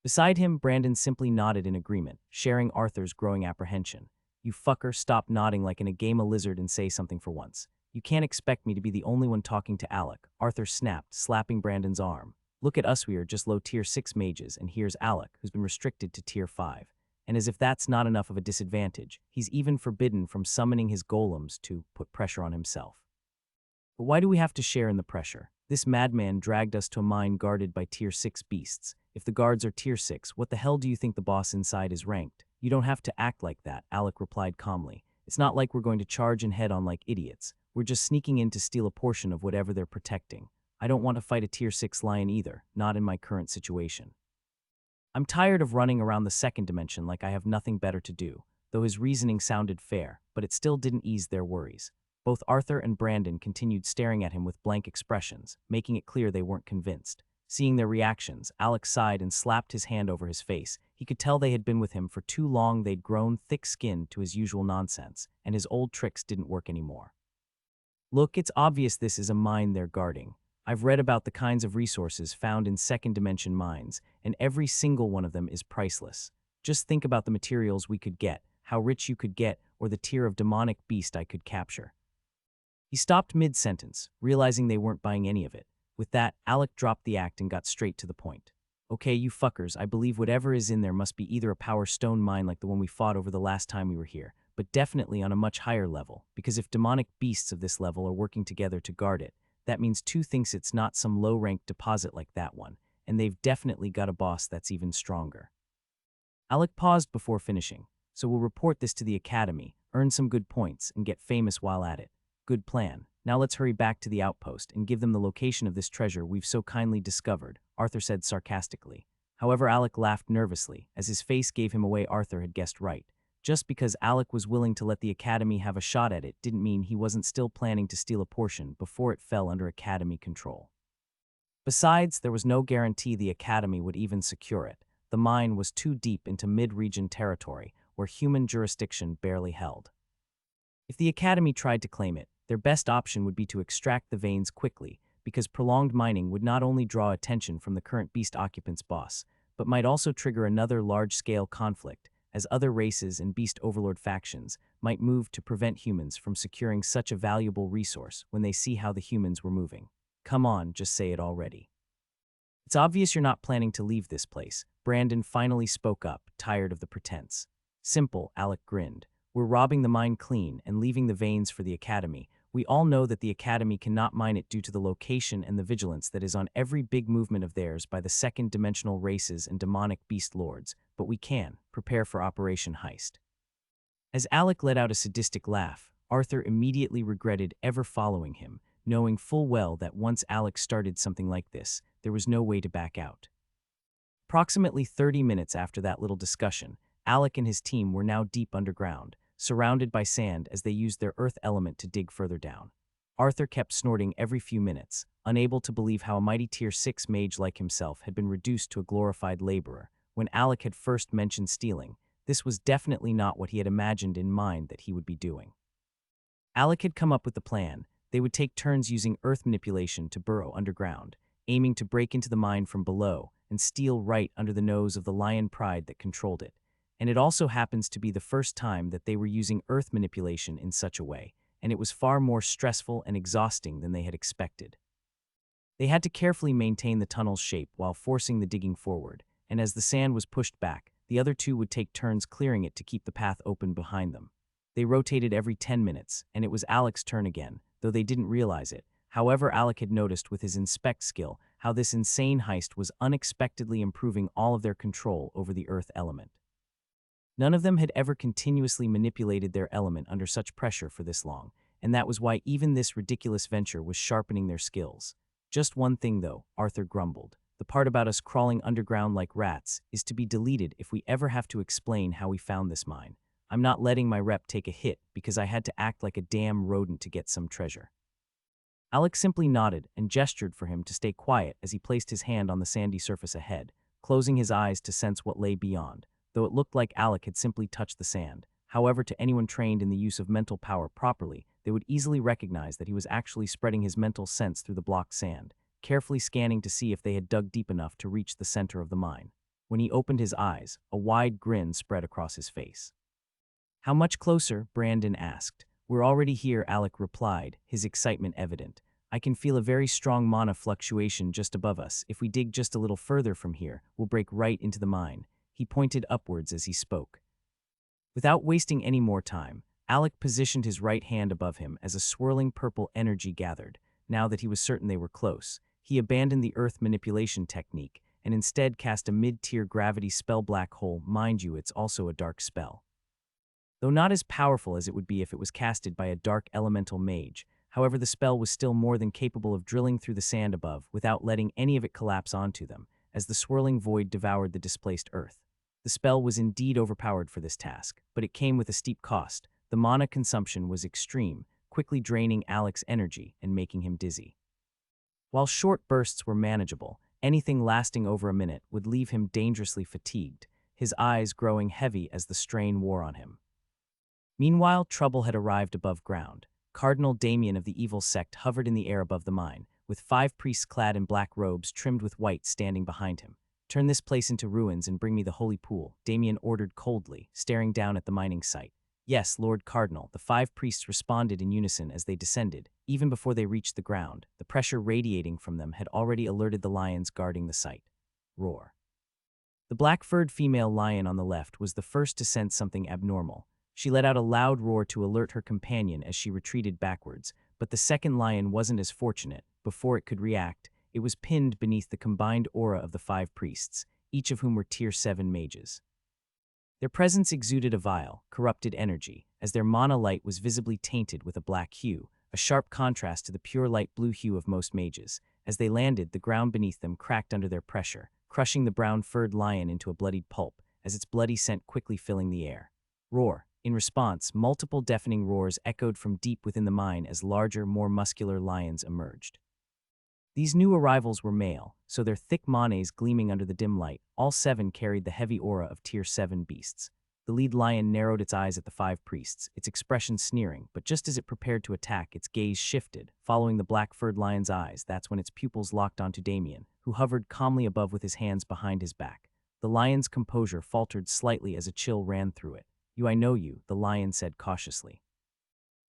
Beside him, Brandon simply nodded in agreement, sharing Arthur's growing apprehension. "You fucker, stop nodding like in a game of lizard and say something for once. You can't expect me to be the only one talking to Alec," Arthur snapped, slapping Brandon's arm. "Look at us, we are just low Tier 6 mages, and here's Alec, who's been restricted to Tier 5. And as if that's not enough of a disadvantage, he's even forbidden from summoning his golems to put pressure on himself. But why do we have to share in the pressure? This madman dragged us to a mine guarded by Tier 6 beasts. If the guards are Tier 6, what the hell do you think the boss inside is ranked?" "You don't have to act like that," Alec replied calmly. "It's not like we're going to charge in head-on like idiots. We're just sneaking in to steal a portion of whatever they're protecting. I don't want to fight a Tier 6 lion either, not in my current situation. I'm tired of running around the second dimension like I have nothing better to do," though his reasoning sounded fair, but it still didn't ease their worries. Both Arthur and Brandon continued staring at him with blank expressions, making it clear they weren't convinced. Seeing their reactions, Alex sighed and slapped his hand over his face. He could tell they had been with him for too long. They'd grown thick-skinned to his usual nonsense, and his old tricks didn't work anymore. "Look, it's obvious this is a mine they're guarding. I've read about the kinds of resources found in second-dimension mines, and every single one of them is priceless. Just think about the materials we could get, how rich you could get, or the tier of demonic beast I could capture." He stopped mid-sentence, realizing they weren't buying any of it. With that, Alec dropped the act and got straight to the point. "Okay, you fuckers, I believe whatever is in there must be either a power stone mine like the one we fought over the last time we were here, but definitely on a much higher level, because if demonic beasts of this level are working together to guard it, that means two thinks it's not some low-ranked deposit like that one, and they've definitely got a boss that's even stronger." Alec paused before finishing. "So we'll report this to the Academy, earn some good points, and get famous while at it. Good plan. Now let's hurry back to the outpost and give them the location of this treasure we've so kindly discovered," Arthur said sarcastically. However, Alec laughed nervously, as his face gave him away Arthur had guessed right. Just because Alec was willing to let the Academy have a shot at it didn't mean he wasn't still planning to steal a portion before it fell under Academy control. Besides, there was no guarantee the Academy would even secure it. The mine was too deep into mid-region territory, where human jurisdiction barely held. If the Academy tried to claim it, their best option would be to extract the veins quickly, because prolonged mining would not only draw attention from the current beast occupant's boss, but might also trigger another large-scale conflict, as other races and beast overlord factions might move to prevent humans from securing such a valuable resource when they see how the humans were moving. "Come on, just say it already." "It's obvious you're not planning to leave this place," Brandon finally spoke up, tired of the pretense. "Simple," Alec grinned. "We're robbing the mine clean and leaving the veins for the Academy. We all know that the Academy cannot mine it due to the location and the vigilance that is on every big movement of theirs by the second-dimensional races and demonic beast lords, but we can prepare for Operation Heist." As Alec let out a sadistic laugh, Arthur immediately regretted ever following him, knowing full well that once Alec started something like this, there was no way to back out. Approximately 30 minutes after that little discussion, Alec and his team were now deep underground, surrounded by sand as they used their earth element to dig further down. Arthur kept snorting every few minutes, unable to believe how a mighty Tier 6 mage like himself had been reduced to a glorified laborer. When Alec had first mentioned stealing, this was definitely not what he had imagined in mind that he would be doing. Alec had come up with the plan. They would take turns using earth manipulation to burrow underground, aiming to break into the mine from below and steal right under the nose of the lion pride that controlled it. And it also happens to be the first time that they were using earth manipulation in such a way, and it was far more stressful and exhausting than they had expected. They had to carefully maintain the tunnel's shape while forcing the digging forward, and as the sand was pushed back, the other two would take turns clearing it to keep the path open behind them. They rotated every 10 minutes, and it was Alec's turn again, though they didn't realize it. However, Alec had noticed with his inspect skill how this insane heist was unexpectedly improving all of their control over the earth element. None of them had ever continuously manipulated their element under such pressure for this long, and that was why even this ridiculous venture was sharpening their skills. Just one thing, though, Arthur grumbled. The part about us crawling underground like rats is to be deleted if we ever have to explain how we found this mine. I'm not letting my rep take a hit because I had to act like a damn rodent to get some treasure. Alex simply nodded and gestured for him to stay quiet as he placed his hand on the sandy surface ahead, closing his eyes to sense what lay beyond, though it looked like Alec had simply touched the sand. However, to anyone trained in the use of mental power properly, they would easily recognize that he was actually spreading his mental sense through the blocked sand, carefully scanning to see if they had dug deep enough to reach the center of the mine. When he opened his eyes, a wide grin spread across his face. "How much closer?" Brandon asked. "We're already here," Alec replied, his excitement evident. "I can feel a very strong mana fluctuation just above us. If we dig just a little further from here, we'll break right into the mine." He pointed upwards as he spoke. Without wasting any more time, Alec positioned his right hand above him as a swirling purple energy gathered. Now that he was certain they were close, he abandoned the earth manipulation technique and instead cast a mid-tier gravity spell black hole. Mind you, it's also a dark spell, though not as powerful as it would be if it was casted by a dark elemental mage. However, the spell was still more than capable of drilling through the sand above without letting any of it collapse onto them, as the swirling void devoured the displaced earth. The spell was indeed overpowered for this task, but it came with a steep cost. The mana consumption was extreme, quickly draining Alec's energy and making him dizzy. While short bursts were manageable, anything lasting over a minute would leave him dangerously fatigued, his eyes growing heavy as the strain wore on him. Meanwhile, trouble had arrived above ground. Cardinal Damien of the evil sect hovered in the air above the mine, with 5 priests clad in black robes trimmed with white standing behind him. "Turn this place into ruins and bring me the holy pool," Damien ordered coldly, staring down at the mining site. "Yes, Lord Cardinal," the 5 priests responded in unison as they descended. Even before they reached the ground, the pressure radiating from them had already alerted the lions guarding the site. Roar. The black-furred female lion on the left was the first to sense something abnormal. She let out a loud roar to alert her companion as she retreated backwards, but the second lion wasn't as fortunate. Before it could react, it was pinned beneath the combined aura of the 5 priests, each of whom were Tier 7 mages. Their presence exuded a vile, corrupted energy, as their mana light was visibly tainted with a black hue, a sharp contrast to the pure light blue hue of most mages. As they landed, the ground beneath them cracked under their pressure, crushing the brown-furred lion into a bloodied pulp, as its bloody scent quickly filling the air. Roar. In response, multiple deafening roars echoed from deep within the mine as larger, more muscular lions emerged. These new arrivals were male, so their thick manes gleaming under the dim light, all 7 carried the heavy aura of Tier 7 beasts. The lead lion narrowed its eyes at the 5 priests, its expression sneering, but just as it prepared to attack, its gaze shifted, following the black-furred lion's eyes. That's when its pupils locked onto Damien, who hovered calmly above with his hands behind his back. The lion's composure faltered slightly as a chill ran through it. "I know you," the lion said cautiously.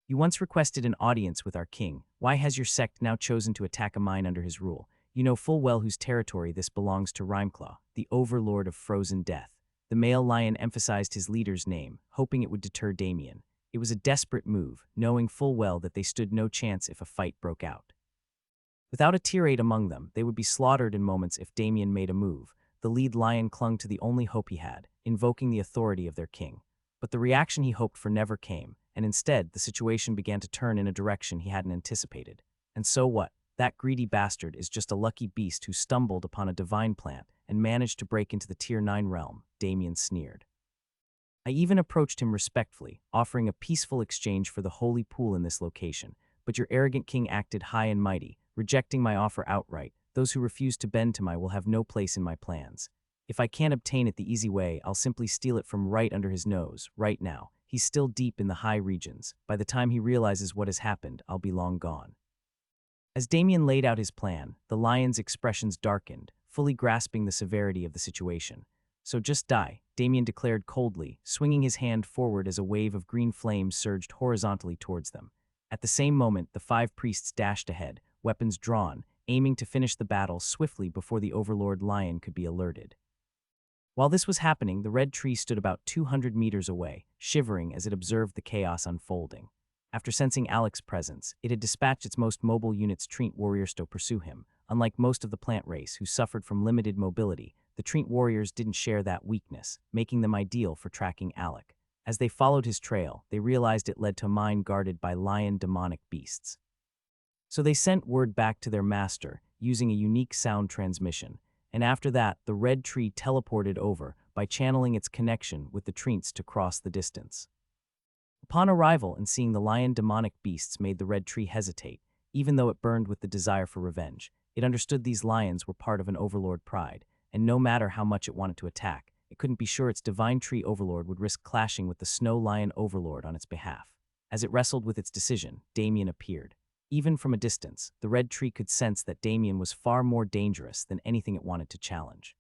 "You once requested an audience with our king. Why has your sect now chosen to attack a mine under his rule? You know full well whose territory this belongs to. Rhymeclaw, the overlord of frozen death." The male lion emphasized his leader's name, hoping it would deter Damien. It was a desperate move, knowing full well that they stood no chance if a fight broke out. Without a Tier 8 among them, they would be slaughtered in moments if Damien made a move. The lead lion clung to the only hope he had, invoking the authority of their king. But the reaction he hoped for never came, and instead, the situation began to turn in a direction he hadn't anticipated. And so what? That greedy bastard is just a lucky beast who stumbled upon a divine plant and managed to break into the Tier 9 realm, Damien sneered. "I even approached him respectfully, offering a peaceful exchange for the holy pool in this location, but your arrogant king acted high and mighty, rejecting my offer outright. Those who refuse to bend to my will have no place in my plans. If I can't obtain it the easy way, I'll simply steal it from right under his nose, right now. He's still deep in the high regions. By the time he realizes what has happened, I'll be long gone." As Damien laid out his plan, the lion's expressions darkened, fully grasping the severity of the situation. "So just die," Damien declared coldly, swinging his hand forward as a wave of green flames surged horizontally towards them. At the same moment, the 5 priests dashed ahead, weapons drawn, aiming to finish the battle swiftly before the overlord lion could be alerted. While this was happening, the red tree stood about 200 meters away, shivering as it observed the chaos unfolding. After sensing Alec's presence, it had dispatched its most mobile units Treant warriors to pursue him. Unlike most of the plant race who suffered from limited mobility, the Treant warriors didn't share that weakness, making them ideal for tracking Alec. As they followed his trail, they realized it led to a mine guarded by lion demonic beasts. So they sent word back to their master, using a unique sound transmission, and after that, the red tree teleported over by channeling its connection with the treants to cross the distance. Upon arrival and seeing the lion demonic beasts made the red tree hesitate, even though it burned with the desire for revenge. It understood these lions were part of an overlord pride, and no matter how much it wanted to attack, it couldn't be sure its divine tree overlord would risk clashing with the snow lion overlord on its behalf. As it wrestled with its decision, Damien appeared. Even from a distance, the red tree could sense that Damien was far more dangerous than anything it wanted to challenge.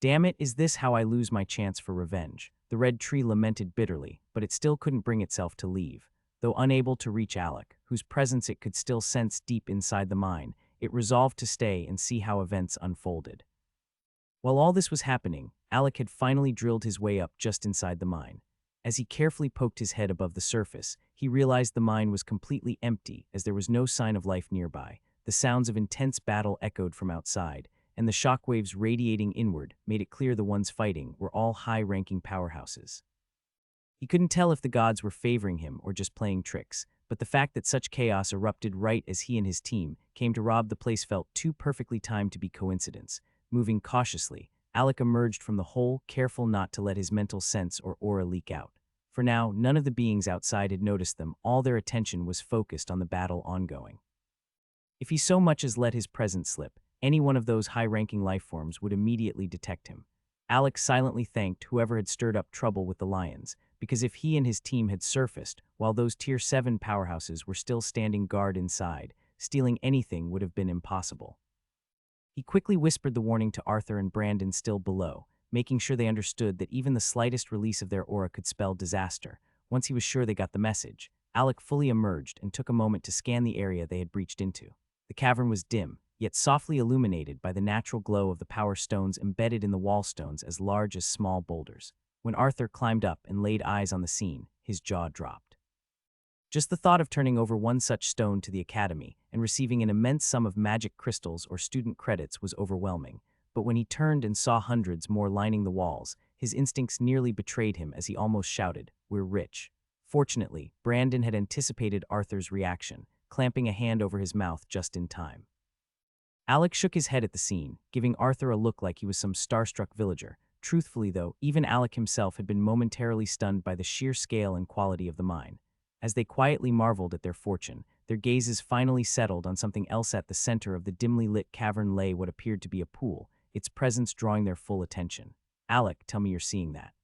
Damn it, is this how I lose my chance for revenge? The red tree lamented bitterly, but it still couldn't bring itself to leave. Though unable to reach Alec, whose presence it could still sense deep inside the mine, it resolved to stay and see how events unfolded. While all this was happening, Alec had finally drilled his way up just inside the mine. As he carefully poked his head above the surface, he realized the mine was completely empty as there was no sign of life nearby. The sounds of intense battle echoed from outside, and the shockwaves radiating inward made it clear the ones fighting were all high-ranking powerhouses. He couldn't tell if the gods were favoring him or just playing tricks, but the fact that such chaos erupted right as he and his team came to rob the place felt too perfectly timed to be coincidence. Moving cautiously, Alec emerged from the hole, careful not to let his mental sense or aura leak out. For now, none of the beings outside had noticed them. All their attention was focused on the battle ongoing. If he so much as let his presence slip, any one of those high-ranking lifeforms would immediately detect him. Alec silently thanked whoever had stirred up trouble with the lions, because if he and his team had surfaced while those Tier 7 powerhouses were still standing guard inside, stealing anything would have been impossible. He quickly whispered the warning to Arthur and Brandon still below, making sure they understood that even the slightest release of their aura could spell disaster. Once he was sure they got the message, Alec fully emerged and took a moment to scan the area they had breached into. The cavern was dim, yet softly illuminated by the natural glow of the power stones embedded in the wall stones as large as small boulders. When Arthur climbed up and laid eyes on the scene, his jaw dropped. Just the thought of turning over one such stone to the academy and receiving an immense sum of magic crystals or student credits was overwhelming, but when he turned and saw hundreds more lining the walls, his instincts nearly betrayed him as he almost shouted, "We're rich." Fortunately, Brandon had anticipated Arthur's reaction, clamping a hand over his mouth just in time. Alec shook his head at the scene, giving Arthur a look like he was some starstruck villager. Truthfully, though, even Alec himself had been momentarily stunned by the sheer scale and quality of the mine. As they quietly marveled at their fortune, their gazes finally settled on something else. At the center of the dimly lit cavern lay what appeared to be a pool, its presence drawing their full attention. "Alec, tell me you're seeing that."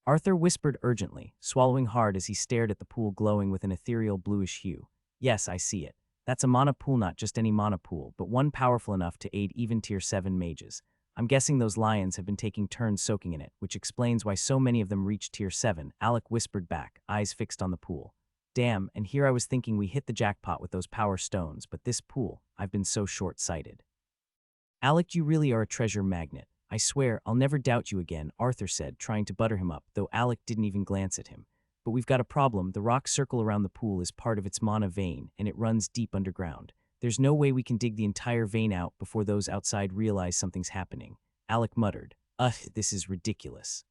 Arthur whispered urgently, swallowing hard as he stared at the pool glowing with an ethereal bluish hue. "Yes, I see it. That's a mana pool, not just any mana pool, but one powerful enough to aid even Tier 7 mages. I'm guessing those lions have been taking turns soaking in it, which explains why so many of them reached Tier 7, Alec whispered back, eyes fixed on the pool. Damn, and here I was thinking we hit the jackpot with those power stones, but this pool, I've been so short-sighted. Alec, you really are a treasure magnet. I swear, I'll never doubt you again, Arthur said, trying to butter him up, though Alec didn't even glance at him. But we've got a problem. The rock circle around the pool is part of its mana vein, and it runs deep underground. There's no way we can dig the entire vein out before those outside realize something's happening. Alec muttered, this is ridiculous.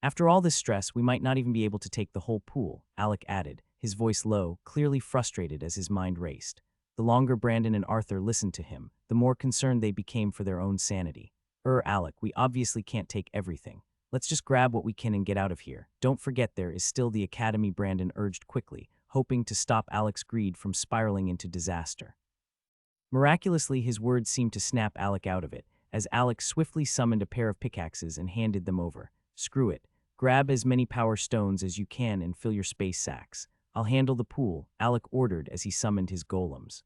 After all this stress, we might not even be able to take the whole pool, Alec added, his voice low, clearly frustrated as his mind raced. The longer Brandon and Arthur listened to him, the more concerned they became for their own sanity. Alec, we obviously can't take everything. Let's just grab what we can and get out of here. Don't forget there is still the academy, Brandon urged quickly, hoping to stop Alec's greed from spiraling into disaster. Miraculously, his words seemed to snap Alec out of it, as Alec swiftly summoned a pair of pickaxes and handed them over. Screw it. Grab as many power stones as you can and fill your space sacks. I'll handle the pool, Alec ordered as he summoned his golems.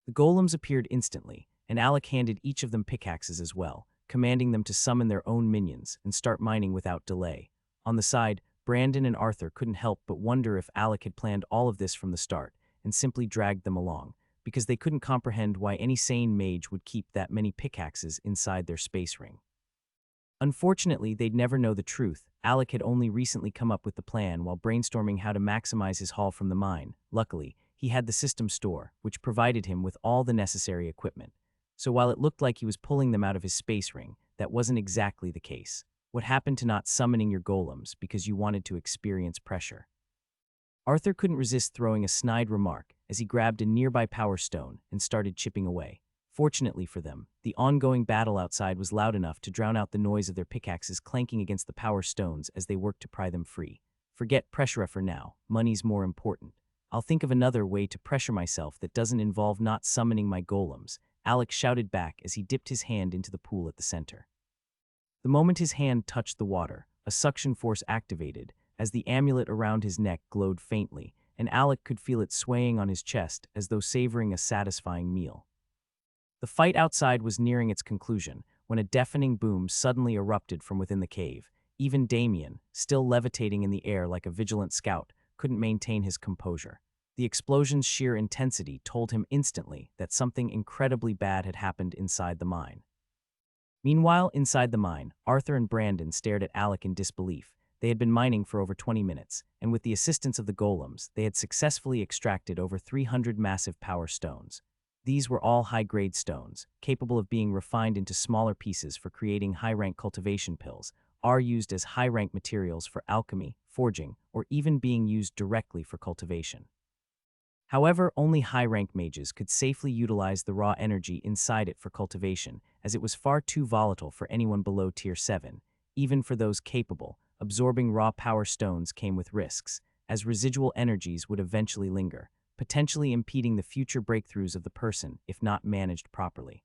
The golems appeared instantly, and Alec handed each of them pickaxes as well, commanding them to summon their own minions and start mining without delay. On the side, Brandon and Arthur couldn't help but wonder if Alec had planned all of this from the start and simply dragged them along, because they couldn't comprehend why any sane mage would keep that many pickaxes inside their space ring. Unfortunately, they'd never know the truth. Alec had only recently come up with the plan while brainstorming how to maximize his haul from the mine. Luckily, he had the system store, which provided him with all the necessary equipment. So while it looked like he was pulling them out of his space ring, that wasn't exactly the case. What happened to not summoning your golems because you wanted to experience pressure? Arthur couldn't resist throwing a snide remark as he grabbed a nearby power stone and started chipping away. Fortunately for them, the ongoing battle outside was loud enough to drown out the noise of their pickaxes clanking against the power stones as they worked to pry them free. Forget pressure for now, money's more important. I'll think of another way to pressure myself that doesn't involve not summoning my golems, Alex shouted back as he dipped his hand into the pool at the center. The moment his hand touched the water, a suction force activated, as the amulet around his neck glowed faintly, and Alec could feel it swaying on his chest as though savoring a satisfying meal. The fight outside was nearing its conclusion when a deafening boom suddenly erupted from within the cave. Even Damien, still levitating in the air like a vigilant scout, couldn't maintain his composure. The explosion's sheer intensity told him instantly that something incredibly bad had happened inside the mine. Meanwhile, inside the mine, Arthur and Brandon stared at Alec in disbelief. They had been mining for over 20 minutes, and with the assistance of the golems, they had successfully extracted over 300 massive power stones. These were all high-grade stones, capable of being refined into smaller pieces for creating high-rank cultivation pills, are used as high-rank materials for alchemy, forging, or even being used directly for cultivation. However, only high-rank mages could safely utilize the raw energy inside it for cultivation, as it was far too volatile for anyone below Tier 7. Even for those capable, absorbing raw power stones came with risks, as residual energies would eventually linger, potentially impeding the future breakthroughs of the person if not managed properly.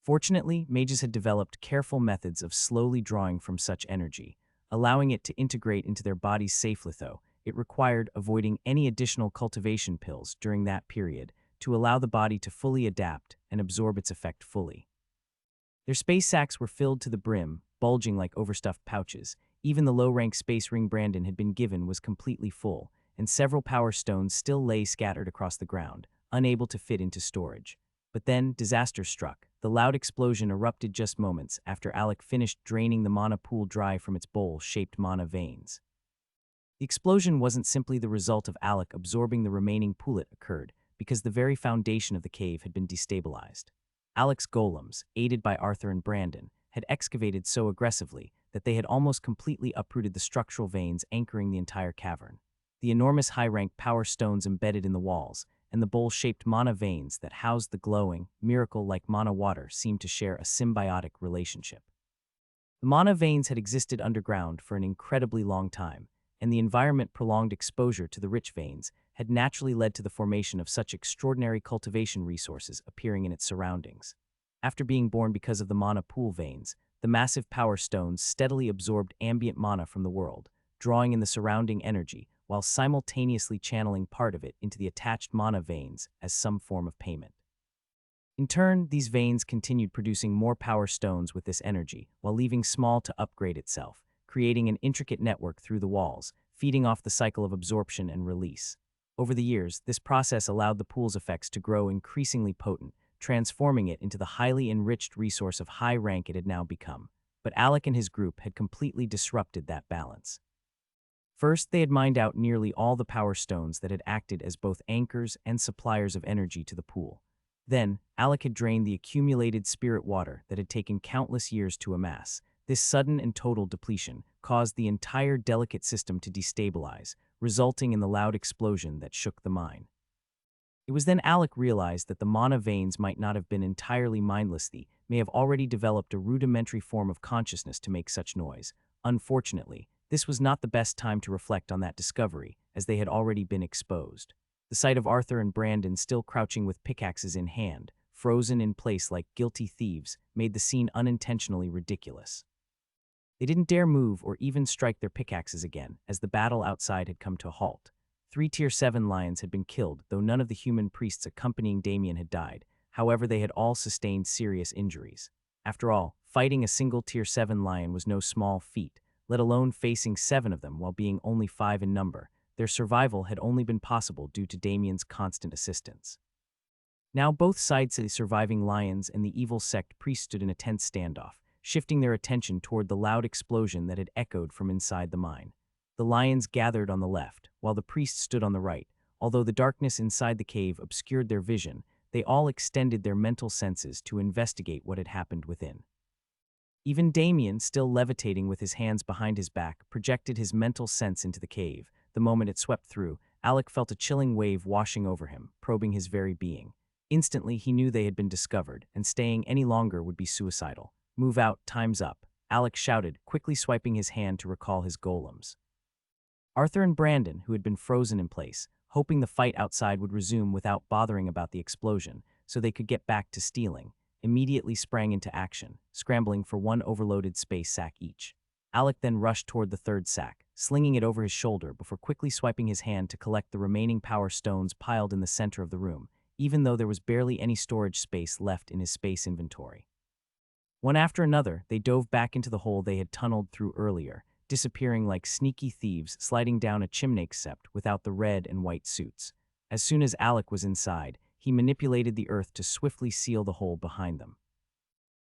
Fortunately, mages had developed careful methods of slowly drawing from such energy, allowing it to integrate into their bodies safely though. It required avoiding any additional cultivation pills during that period to allow the body to fully adapt and absorb its effect fully. Their space sacks were filled to the brim, bulging like overstuffed pouches. Even the low-rank space ring Brandon had been given was completely full, and several power stones still lay scattered across the ground, unable to fit into storage. But then, disaster struck. The loud explosion erupted just moments after Alec finished draining the mana pool dry from its bowl-shaped mana veins. The explosion wasn't simply the result of Alec absorbing the remaining pool. It occurred because the very foundation of the cave had been destabilized. Alec's golems, aided by Arthur and Brandon, had excavated so aggressively that they had almost completely uprooted the structural veins anchoring the entire cavern. The enormous high-rank power stones embedded in the walls, and the bowl-shaped mana veins that housed the glowing, miracle-like mana water seemed to share a symbiotic relationship. The mana veins had existed underground for an incredibly long time, and the environment prolonged exposure to the rich veins had naturally led to the formation of such extraordinary cultivation resources appearing in its surroundings. After being born because of the mana pool veins, the massive power stones steadily absorbed ambient mana from the world, drawing in the surrounding energy while simultaneously channeling part of it into the attached mana veins as some form of payment. In turn, these veins continued producing more power stones with this energy, while leaving small to upgrade itself, creating an intricate network through the walls, feeding off the cycle of absorption and release. Over the years, this process allowed the pool's effects to grow increasingly potent, transforming it into the highly enriched resource of high rank it had now become. But Alec and his group had completely disrupted that balance. First, they had mined out nearly all the power stones that had acted as both anchors and suppliers of energy to the pool. Then, Alec had drained the accumulated spirit water that had taken countless years to amass. This sudden and total depletion caused the entire delicate system to destabilize, resulting in the loud explosion that shook the mine. It was then Alec realized that the mana veins might not have been entirely mindless. They may have already developed a rudimentary form of consciousness to make such noise. Unfortunately, this was not the best time to reflect on that discovery, as they had already been exposed. The sight of Arthur and Brandon still crouching with pickaxes in hand, frozen in place like guilty thieves, made the scene unintentionally ridiculous. They didn't dare move or even strike their pickaxes again, as the battle outside had come to a halt. 3 Tier 7 lions had been killed, though none of the human priests accompanying Damien had died. However, they had all sustained serious injuries. After all, fighting a single Tier 7 lion was no small feat, let alone facing 7 of them while being only 5 in number. Their survival had only been possible due to Damien's constant assistance. Now both sides of the surviving lions and the evil sect priest stood in a tense standoff, shifting their attention toward the loud explosion that had echoed from inside the mine. The lions gathered on the left, while the priests stood on the right. Although the darkness inside the cave obscured their vision, they all extended their mental senses to investigate what had happened within. Even Damien, still levitating with his hands behind his back, projected his mental sense into the cave. The moment it swept through, Alec felt a chilling wave washing over him, probing his very being. Instantly, he knew they had been discovered, and staying any longer would be suicidal. "Move out, time's up," Alec shouted, quickly swiping his hand to recall his golems. Arthur and Brandon, who had been frozen in place, hoping the fight outside would resume without bothering about the explosion, so they could get back to stealing, immediately sprang into action, scrambling for one overloaded space sack each. Alec then rushed toward the third sack, slinging it over his shoulder before quickly swiping his hand to collect the remaining power stones piled in the center of the room, even though there was barely any storage space left in his space inventory. One after another, they dove back into the hole they had tunneled through earlier, disappearing like sneaky thieves sliding down a chimney sept without the red and white suits. As soon as Alec was inside, he manipulated the earth to swiftly seal the hole behind them.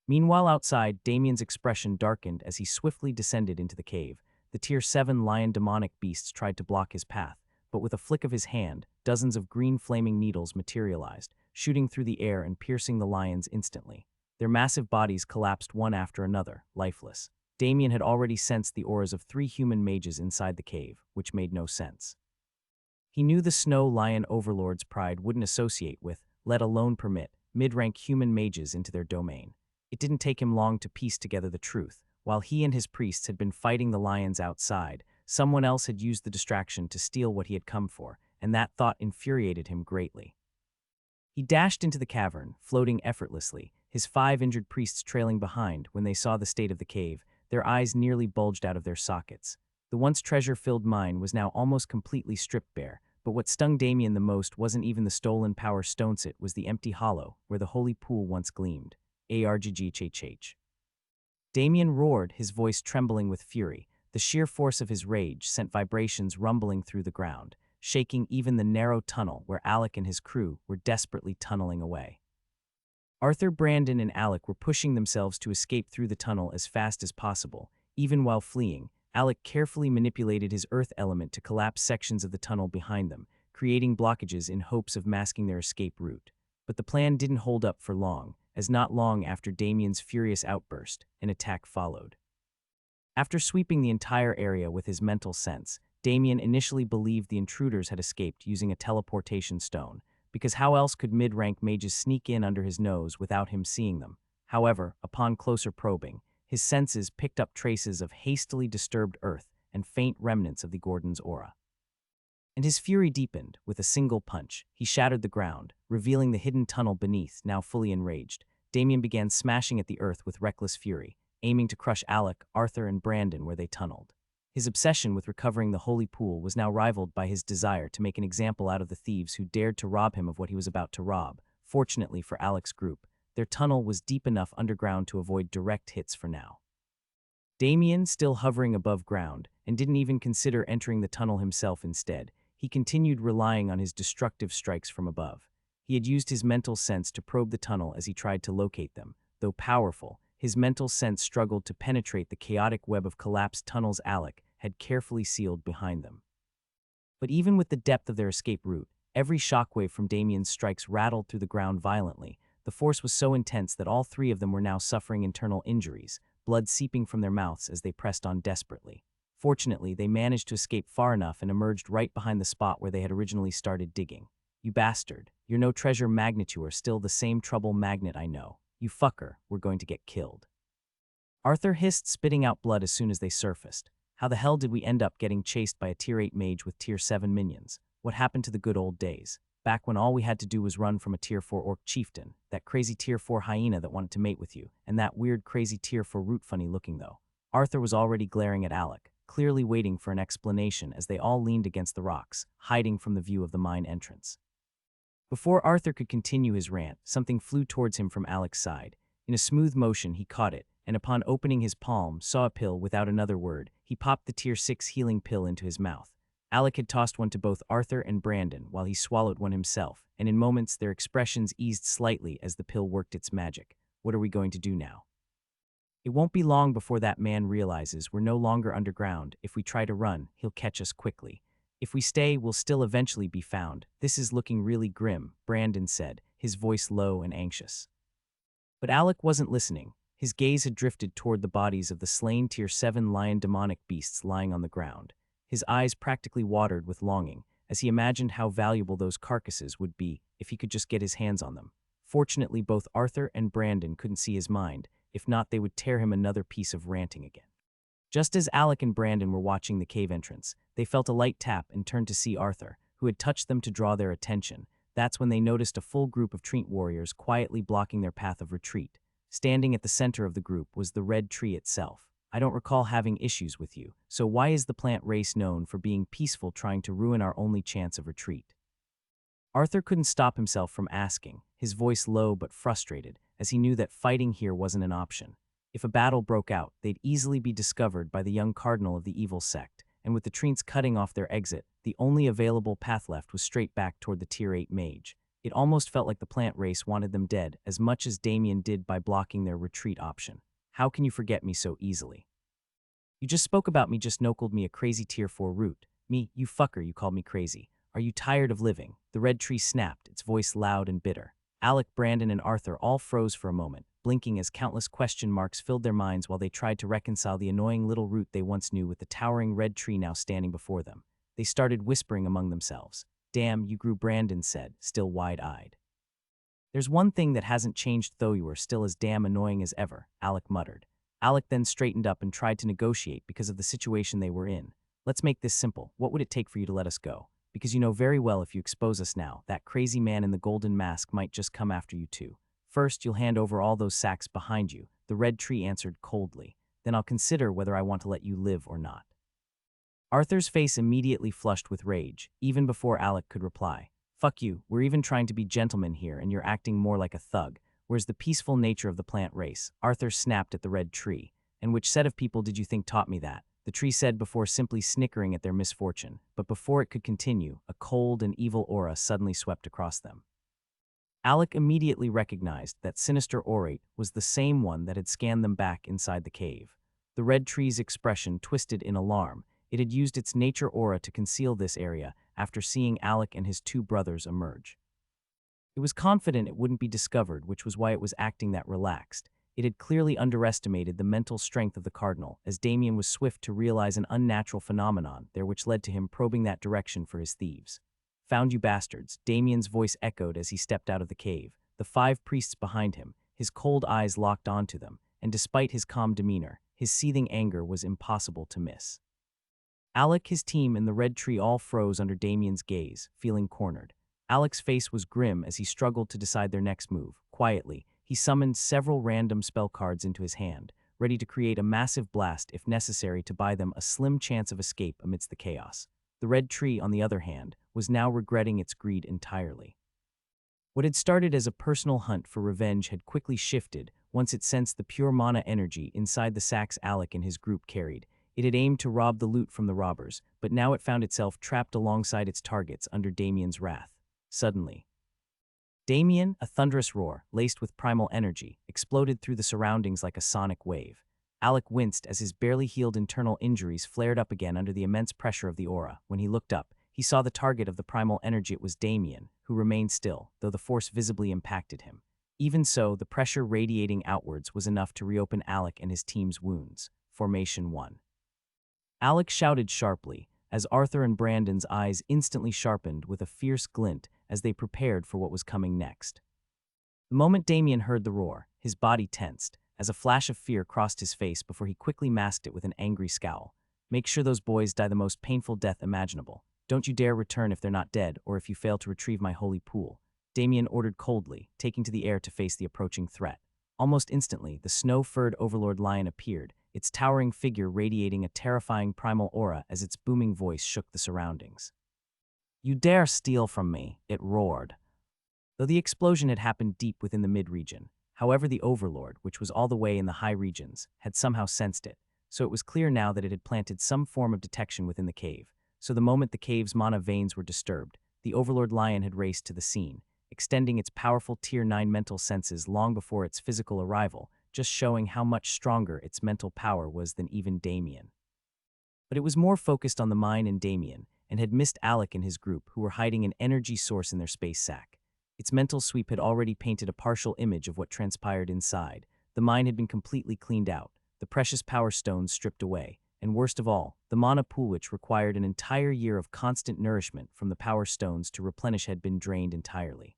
Meanwhile outside, Damien's expression darkened as he swiftly descended into the cave. The Tier 7 lion demonic beasts tried to block his path, but with a flick of his hand, dozens of green flaming needles materialized, shooting through the air and piercing the lions instantly. Their massive bodies collapsed one after another, lifeless. Damien had already sensed the auras of 3 human mages inside the cave, which made no sense. He knew the Snow Lion Overlord's pride wouldn't associate with, let alone permit, mid-rank human mages into their domain. It didn't take him long to piece together the truth. While he and his priests had been fighting the lions outside, someone else had used the distraction to steal what he had come for, and that thought infuriated him greatly. He dashed into the cavern, floating effortlessly, his 5 injured priests trailing behind. When they saw the state of the cave, their eyes nearly bulged out of their sockets. The once treasure-filled mine was now almost completely stripped bare, but what stung Damien the most wasn't even the stolen power stones, it was the empty hollow where the holy pool once gleamed. Arggh. Damien roared, his voice trembling with fury. The sheer force of his rage sent vibrations rumbling through the ground, shaking even the narrow tunnel where Alec and his crew were desperately tunneling away. Arthur, Brandon, and Alec were pushing themselves to escape through the tunnel as fast as possible. Even while fleeing, Alec carefully manipulated his earth element to collapse sections of the tunnel behind them, creating blockages in hopes of masking their escape route. But the plan didn't hold up for long, as not long after Damien's furious outburst, an attack followed. After sweeping the entire area with his mental sense, Damien initially believed the intruders had escaped using a teleportation stone, because how else could mid-rank mages sneak in under his nose without him seeing them? However, upon closer probing, his senses picked up traces of hastily disturbed earth and faint remnants of the Gordon's aura. And his fury deepened. With a single punch, he shattered the ground, revealing the hidden tunnel beneath. Now fully enraged, Damien began smashing at the earth with reckless fury, aiming to crush Alec, Arthur, and Brandon where they tunneled. His obsession with recovering the holy pool was now rivaled by his desire to make an example out of the thieves who dared to rob him of what he was about to rob. Fortunately for Alec's group, their tunnel was deep enough underground to avoid direct hits for now. Damien, still hovering above ground, and didn't even consider entering the tunnel himself. Instead, he continued relying on his destructive strikes from above. He had used his mental sense to probe the tunnel as he tried to locate them. Though powerful, his mental sense struggled to penetrate the chaotic web of collapsed tunnels Alec had carefully sealed behind them. But even with the depth of their escape route, every shockwave from Damien's strikes rattled through the ground violently. The force was so intense that all 3 of them were now suffering internal injuries, blood seeping from their mouths as they pressed on desperately. Fortunately, they managed to escape far enough and emerged right behind the spot where they had originally started digging. "You bastard. You're no treasure magnet, you are still the same trouble magnet I know. You fucker, we're going to get killed." Arthur hissed, spitting out blood as soon as they surfaced. "How the hell did we end up getting chased by a Tier 8 mage with Tier 7 minions? What happened to the good old days? Back when all we had to do was run from a Tier 4 orc chieftain, that crazy Tier 4 hyena that wanted to mate with you, and that weird crazy Tier 4 root funny looking though." Arthur was already glaring at Alec, clearly waiting for an explanation as they all leaned against the rocks, hiding from the view of the mine entrance. Before Arthur could continue his rant, something flew towards him from Alec's side. In a smooth motion, he caught it, and upon opening his palm, saw a pill. Without another word, he popped the Tier 6 healing pill into his mouth. Alec had tossed one to both Arthur and Brandon while he swallowed one himself, and in moments their expressions eased slightly as the pill worked its magic. "What are we going to do now?" "It won't be long before that man realizes we're no longer underground. If we try to run, he'll catch us quickly. If we stay, we'll still eventually be found. This is looking really grim," Brandon said, his voice low and anxious. But Alec wasn't listening. His gaze had drifted toward the bodies of the slain Tier 7 lion demonic beasts lying on the ground. His eyes practically watered with longing, as he imagined how valuable those carcasses would be if he could just get his hands on them. Fortunately, both Arthur and Brandon couldn't see his mind. If not, they would tear him another piece of ranting again. Just as Alec and Brandon were watching the cave entrance, they felt a light tap and turned to see Arthur, who had touched them to draw their attention. That's when they noticed a full group of Treant warriors quietly blocking their path of retreat. Standing at the center of the group was the red tree itself. I don't recall having issues with you, so why is the plant race known for being peaceful, trying to ruin our only chance of retreat? Arthur couldn't stop himself from asking, his voice low but frustrated, as he knew that fighting here wasn't an option. If a battle broke out, they'd easily be discovered by the young cardinal of the evil sect, and with the Treants cutting off their exit, the only available path left was straight back toward the Tier 8 Mage. It almost felt like the plant race wanted them dead as much as Damien did by blocking their retreat option. How can you forget me so easily? You just spoke about me, just no-called me a crazy Tier 4 root. Me, you fucker, you called me crazy. Are you tired of living? The red tree snapped, its voice loud and bitter. Alec, Brandon, and Arthur all froze for a moment, blinking as countless question marks filled their minds while they tried to reconcile the annoying little root they once knew with the towering red tree now standing before them. They started whispering among themselves. Damn, you grew, Brandon said, still wide-eyed. There's one thing that hasn't changed, though. You are still as damn annoying as ever, Alec muttered. Alec then straightened up and tried to negotiate because of the situation they were in. Let's make this simple. What would it take for you to let us go? Because you know very well if you expose us now, that crazy man in the golden mask might just come after you too. First, you'll hand over all those sacks behind you, the red tree answered coldly. Then I'll consider whether I want to let you live or not. Arthur's face immediately flushed with rage, even before Alec could reply. Fuck you, we're even trying to be gentlemen here and you're acting more like a thug. Where's the peaceful nature of the plant race? Arthur snapped at the red tree. And which set of people did you think taught me that? The tree said before simply snickering at their misfortune, but before it could continue, a cold and evil aura suddenly swept across them. Alec immediately recognized that sinister aurate was the same one that had scanned them back inside the cave. The red tree's expression twisted in alarm. It had used its nature aura to conceal this area after seeing Alec and his two brothers emerge. It was confident it wouldn't be discovered, which was why it was acting that relaxed. It had clearly underestimated the mental strength of the cardinal, as Damien was swift to realize an unnatural phenomenon there which led to him probing that direction for his thieves. Found you bastards, Damien's voice echoed as he stepped out of the cave, the 5 priests behind him, his cold eyes locked onto them, and despite his calm demeanor, his seething anger was impossible to miss. Alec, his team, and the red tree all froze under Damien's gaze, feeling cornered. Alec's face was grim as he struggled to decide their next move. Quietly, he summoned several random spell cards into his hand, ready to create a massive blast if necessary to buy them a slim chance of escape amidst the chaos. The red tree, on the other hand, was now regretting its greed entirely. What had started as a personal hunt for revenge had quickly shifted once it sensed the pure mana energy inside the sacks Alec and his group carried. It had aimed to rob the loot from the robbers, but now it found itself trapped alongside its targets under Damien's wrath. Suddenly, Damien, a thunderous roar, laced with primal energy, exploded through the surroundings like a sonic wave. Alec winced as his barely healed internal injuries flared up again under the immense pressure of the aura. When he looked up, he saw the target of the primal energy. It was Damien, who remained still, though the force visibly impacted him. Even so, the pressure radiating outwards was enough to reopen Alec and his team's wounds. Formation 1. Alec shouted sharply, as Arthur and Brandon's eyes instantly sharpened with a fierce glint as they prepared for what was coming next. The moment Damien heard the roar, his body tensed, as a flash of fear crossed his face before he quickly masked it with an angry scowl. Make sure those boys die the most painful death imaginable. Don't you dare return if they're not dead, or if you fail to retrieve my holy pool, Damien ordered coldly, taking to the air to face the approaching threat. Almost instantly, the snow-furred overlord lion appeared, its towering figure radiating a terrifying primal aura as its booming voice shook the surroundings. You dare steal from me, it roared. Though the explosion had happened deep within the mid-region, however, the overlord, which was all the way in the high regions, had somehow sensed it, so it was clear now that it had planted some form of detection within the cave. So the moment the cave's mana veins were disturbed, the overlord lion had raced to the scene, extending its powerful Tier 9 mental senses long before its physical arrival, just showing how much stronger its mental power was than even Damien. But it was more focused on the mind and Damien, and had missed Alec and his group, who were hiding an energy source in their space sack. Its mental sweep had already painted a partial image of what transpired inside, The mine had been completely cleaned out, the precious power stones stripped away, and worst of all, the mana pool which required an entire year of constant nourishment from the power stones to replenish had been drained entirely.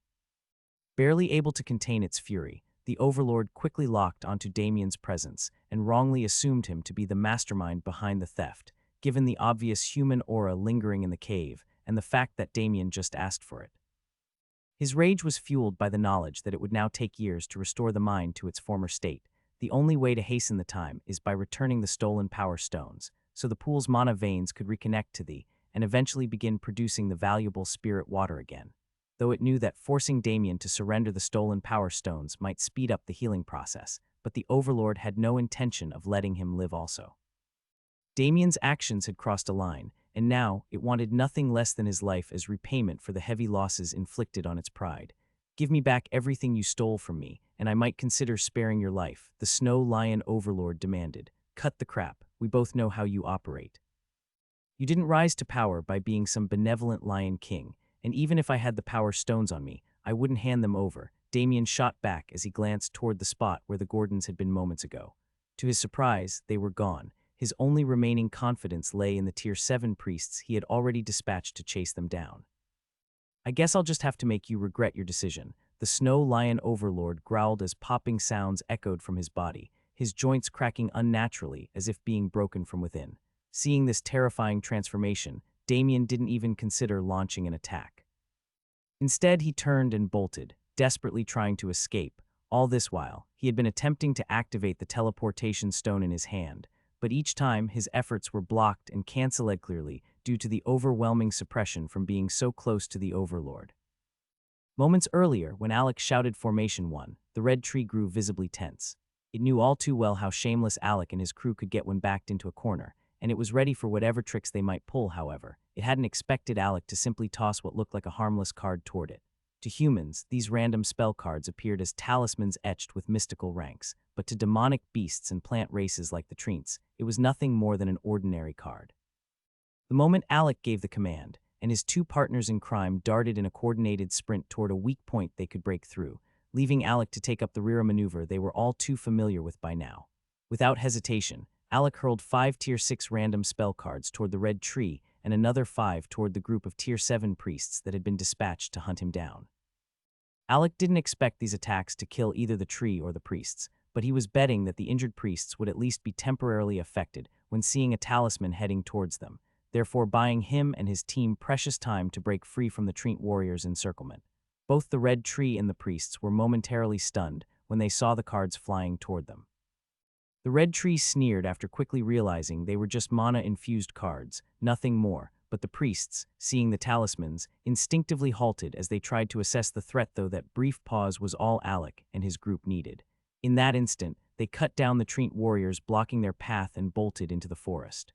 Barely able to contain its fury, the Overlord quickly locked onto Damien's presence and wrongly assumed him to be the mastermind behind the theft, given the obvious human aura lingering in the cave and the fact that Damien just asked for it. His rage was fueled by the knowledge that it would now take years to restore the mine to its former state. The only way to hasten the time is by returning the stolen power stones, so the pool's mana veins could reconnect to thee and eventually begin producing the valuable spirit water again. Though it knew that forcing Damien to surrender the stolen power stones might speed up the healing process, but the Overlord had no intention of letting him live also. Damien's actions had crossed a line, and now it wanted nothing less than his life as repayment for the heavy losses inflicted on its pride. "Give me back everything you stole from me, and I might consider sparing your life," the Snow Lion Overlord demanded. "Cut the crap, we both know how you operate. You didn't rise to power by being some benevolent Lion King, and even if I had the power stones on me, I wouldn't hand them over." Damien shot back as he glanced toward the spot where the Gordons had been moments ago. To his surprise, they were gone. His only remaining confidence lay in the Tier 7 priests he had already dispatched to chase them down. "I guess I'll just have to make you regret your decision," the Snow Lion Overlord growled as popping sounds echoed from his body, his joints cracking unnaturally as if being broken from within. Seeing this terrifying transformation, Damien didn't even consider launching an attack. Instead, he turned and bolted, desperately trying to escape. All this while, he had been attempting to activate the teleportation stone in his hand, but each time his efforts were blocked and cancelled clearly due to the overwhelming suppression from being so close to the Overlord. Moments earlier, when Alec shouted Formation 1, the red tree grew visibly tense. It knew all too well how shameless Alec and his crew could get when backed into a corner, and it was ready for whatever tricks they might pull. However, it hadn't expected Alec to simply toss what looked like a harmless card toward it. To humans, these random spell cards appeared as talismans etched with mystical ranks, but to demonic beasts and plant races like the Treants, it was nothing more than an ordinary card. The moment Alec gave the command, and his two partners in crime darted in a coordinated sprint toward a weak point they could break through, leaving Alec to take up the rear maneuver they were all too familiar with by now. Without hesitation, Alec hurled 5 Tier 6 random spell cards toward the red tree and another 5 toward the group of Tier 7 priests that had been dispatched to hunt him down. Alec didn't expect these attacks to kill either the tree or the priests, but he was betting that the injured priests would at least be temporarily affected when seeing a talisman heading towards them, therefore buying him and his team precious time to break free from the Treant warriors' encirclement. Both the red tree and the priests were momentarily stunned when they saw the cards flying toward them. The red tree sneered after quickly realizing they were just mana-infused cards, nothing more, but the priests, seeing the talismans, instinctively halted as they tried to assess the threat, though that brief pause was all Alec and his group needed. In that instant, they cut down the Treant warriors blocking their path and bolted into the forest.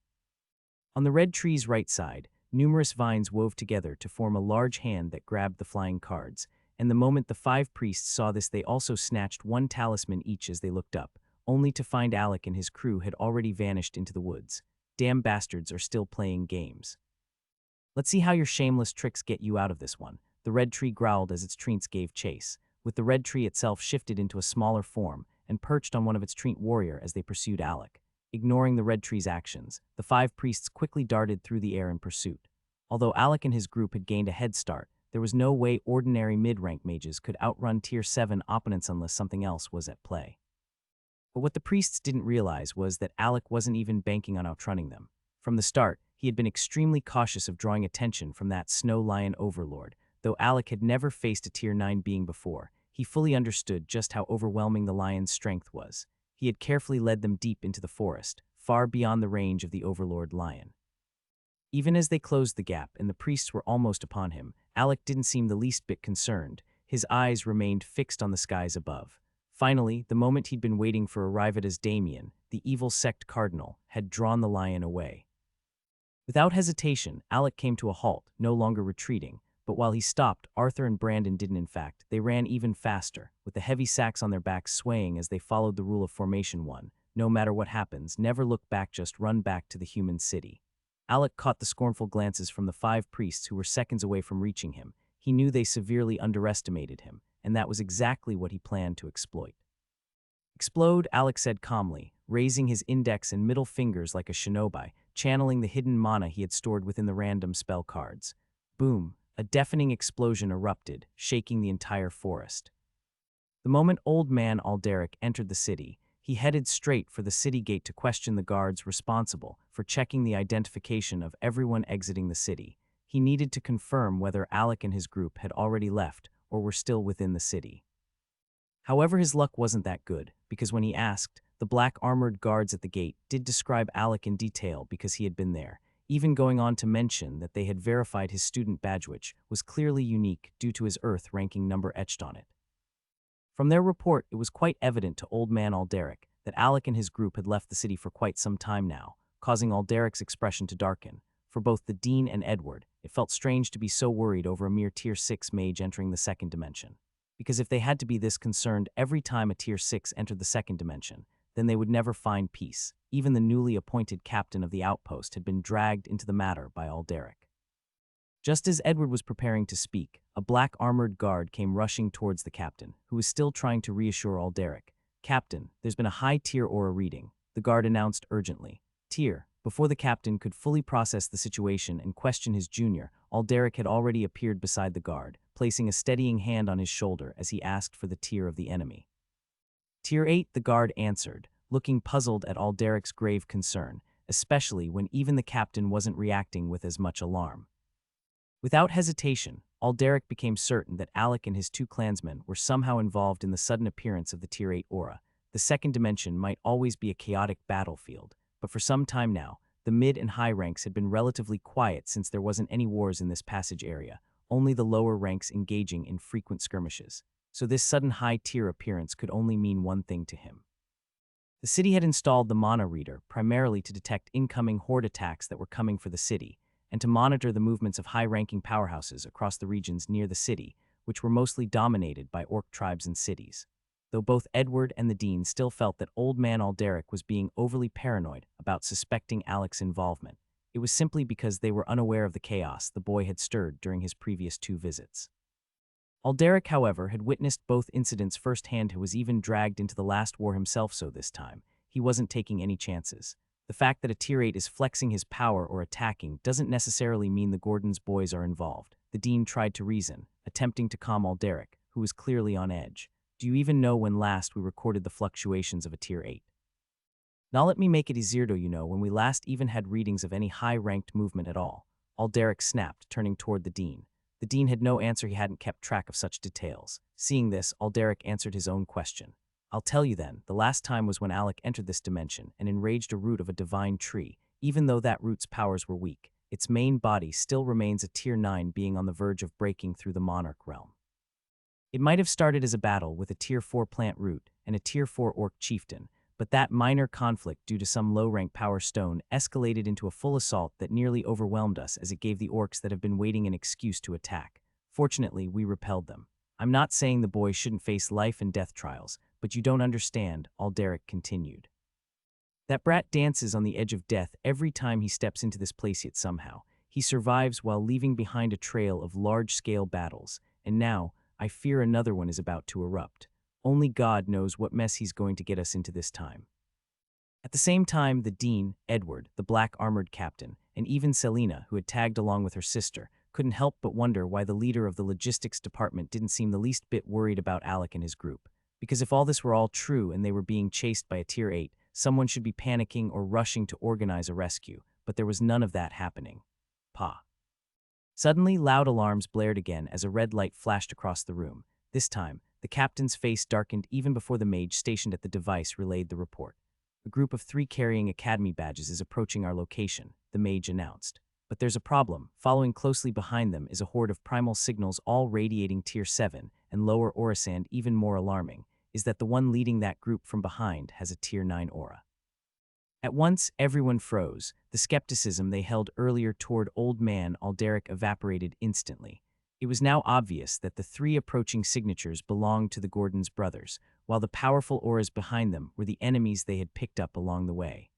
On the red tree's right side, numerous vines wove together to form a large hand that grabbed the flying cards, and the moment the 5 priests saw this, they also snatched one talisman each as they looked up, only to find Alec and his crew had already vanished into the woods. "Damn bastards are still playing games. Let's see how your shameless tricks get you out of this one," the red tree growled as its treants gave chase, with the red tree itself shifted into a smaller form and perched on one of its treant warrior as they pursued Alec. Ignoring the red tree's actions, the 5 priests quickly darted through the air in pursuit. Although Alec and his group had gained a head start, there was no way ordinary mid-rank mages could outrun Tier 7 opponents unless something else was at play. But what the priests didn't realize was that Alec wasn't even banking on outrunning them. From the start, he had been extremely cautious of drawing attention from that Snow Lion Overlord. Though Alec had never faced a Tier 9 being before, he fully understood just how overwhelming the lion's strength was. He had carefully led them deep into the forest, far beyond the range of the Overlord lion. Even as they closed the gap and the priests were almost upon him, Alec didn't seem the least bit concerned. His eyes remained fixed on the skies above. Finally, the moment he'd been waiting for arrived as Damien, the evil sect cardinal, had drawn the lion away. Without hesitation, Alec came to a halt, no longer retreating, but while he stopped, Arthur and Brandon didn't. In fact, they ran even faster, with the heavy sacks on their backs swaying as they followed the rule of Formation 1. No matter what happens, never look back, just run back to the human city. Alec caught the scornful glances from the 5 priests who were seconds away from reaching him. He knew they severely underestimated him, and that was exactly what he planned to exploit. Explode, Alec said calmly, raising his index and middle fingers like a shinobi, channeling the hidden mana he had stored within the random spell cards. Boom, a deafening explosion erupted, shaking the entire forest. The moment Old Man Alderic entered the city, he headed straight for the city gate to question the guards responsible for checking the identification of everyone exiting the city. He needed to confirm whether Alec and his group had already left or were still within the city. However, his luck wasn't that good, because when he asked, the black armored guards at the gate did describe Alec in detail because he had been there, even going on to mention that they had verified his student badge, which was clearly unique due to his Earth ranking number etched on it. From their report, it was quite evident to Old Man Alderic that Alec and his group had left the city for quite some time now, causing Alderic's expression to darken. For both the Dean and Edward, it felt strange to be so worried over a mere Tier 6 mage entering the second dimension. Because if they had to be this concerned every time a Tier 6 entered the second dimension, then they would never find peace. Even the newly appointed captain of the outpost had been dragged into the matter by Alderic. Just as Edward was preparing to speak, a black armored guard came rushing towards the captain, who was still trying to reassure Alderic. "Captain, there's been a high-tier aura reading," the guard announced urgently. "Tier." Before the captain could fully process the situation and question his junior, Alderic had already appeared beside the guard, placing a steadying hand on his shoulder as he asked for the tier of the enemy. "Tier 8, the guard answered, looking puzzled at Alderic's grave concern, especially when even the captain wasn't reacting with as much alarm. Without hesitation, Alderic became certain that Alec and his two clansmen were somehow involved in the sudden appearance of the Tier 8 aura. The second dimension might always be a chaotic battlefield, but for some time now, the mid and high ranks had been relatively quiet since there wasn't any wars in this passage area, only the lower ranks engaging in frequent skirmishes. So this sudden high-tier appearance could only mean one thing to him. The city had installed the Mana Reader primarily to detect incoming horde attacks that were coming for the city, and to monitor the movements of high-ranking powerhouses across the regions near the city, which were mostly dominated by orc tribes and cities. Though both Edward and the Dean still felt that Old Man Alderic was being overly paranoid about suspecting Alec's involvement, it was simply because they were unaware of the chaos the boy had stirred during his previous 2 visits. Alderic, however, had witnessed both incidents firsthand and was even dragged into the last war himself, so this time, he wasn't taking any chances. The fact that a Tier 8 is flexing his power or attacking doesn't necessarily mean the Gordon's boys are involved. The Dean tried to reason, attempting to calm Alderic, who was clearly on edge. "Do you even know when last we recorded the fluctuations of a Tier 8? Now let me make it easier to when we last even had readings of any high-ranked movement at all," Alderic snapped, turning toward the Dean. The Dean had no answer. He hadn't kept track of such details. Seeing this, Alderic answered his own question. "I'll tell you then, the last time was when Alec entered this dimension and enraged a root of a divine tree. Even though that root's powers were weak, its main body still remains a Tier 9 being on the verge of breaking through the Monarch realm. It might have started as a battle with a Tier 4 plant root and a Tier 4 orc chieftain, but that minor conflict due to some low-rank power stone escalated into a full assault that nearly overwhelmed us as it gave the orcs that have been waiting an excuse to attack. Fortunately, we repelled them. I'm not saying the boy shouldn't face life and death trials, but you don't understand," Alderic continued. "That brat dances on the edge of death every time he steps into this place, yet somehow he survives while leaving behind a trail of large-scale battles, and now I fear another one is about to erupt. Only God knows what mess he's going to get us into this time." At the same time, the Dean, Edward, the black armored captain, and even Selena, who had tagged along with her sister, couldn't help but wonder why the leader of the logistics department didn't seem the least bit worried about Alec and his group. Because if all this were all true and they were being chased by a Tier 8, someone should be panicking or rushing to organize a rescue, but there was none of that happening. Suddenly, loud alarms blared again as a red light flashed across the room. This time, the captain's face darkened even before the mage stationed at the device relayed the report. "A group of 3 carrying academy badges is approaching our location," the mage announced. "But there's a problem. Following closely behind them is a horde of primal signals all radiating Tier 7, and lower Orasand. Even more alarming is that the one leading that group from behind has a Tier 9 aura." At once, everyone froze. The skepticism they held earlier toward Old Man Alderic evaporated instantly. It was now obvious that the 3 approaching signatures belonged to the Gordon's brothers, while the powerful auras behind them were the enemies they had picked up along the way.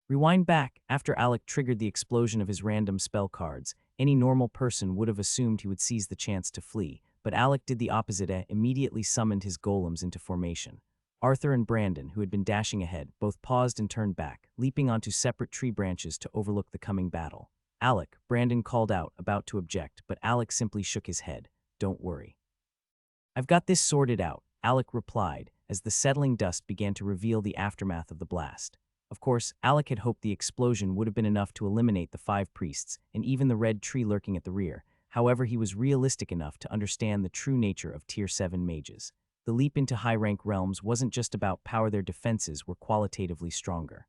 Rewind back, after Alec triggered the explosion of his random spell cards, any normal person would have assumed he would seize the chance to flee, but Alec did the opposite. Immediately summoned his golems into formation. Arthur and Brandon, who had been dashing ahead, both paused and turned back, leaping onto separate tree branches to overlook the coming battle. "Alec," Brandon called out, about to object, but Alec simply shook his head. "Don't worry. I've got this sorted out," Alec replied, as the settling dust began to reveal the aftermath of the blast. Of course, Alec had hoped the explosion would have been enough to eliminate the 5 priests, and even the red tree lurking at the rear. However, he was realistic enough to understand the true nature of Tier 7 mages. The leap into high-rank realms wasn't just about power, their defenses were qualitatively stronger.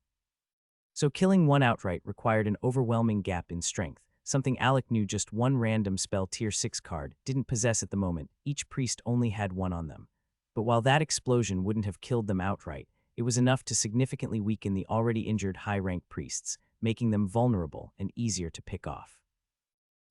So killing one outright required an overwhelming gap in strength, something Alec knew just one random spell Tier 6 card didn't possess at the moment. Each priest only had one on them. But while that explosion wouldn't have killed them outright, it was enough to significantly weaken the already injured high-rank priests, making them vulnerable and easier to pick off.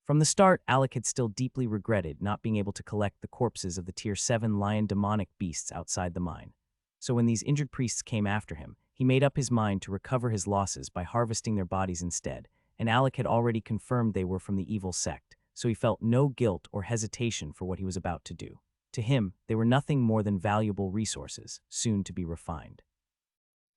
From the start, Alec had still deeply regretted not being able to collect the corpses of the Tier 7 lion demonic beasts outside the mine. So when these injured priests came after him, he made up his mind to recover his losses by harvesting their bodies instead, and Alec had already confirmed they were from the evil sect, so he felt no guilt or hesitation for what he was about to do. To him, they were nothing more than valuable resources, soon to be refined.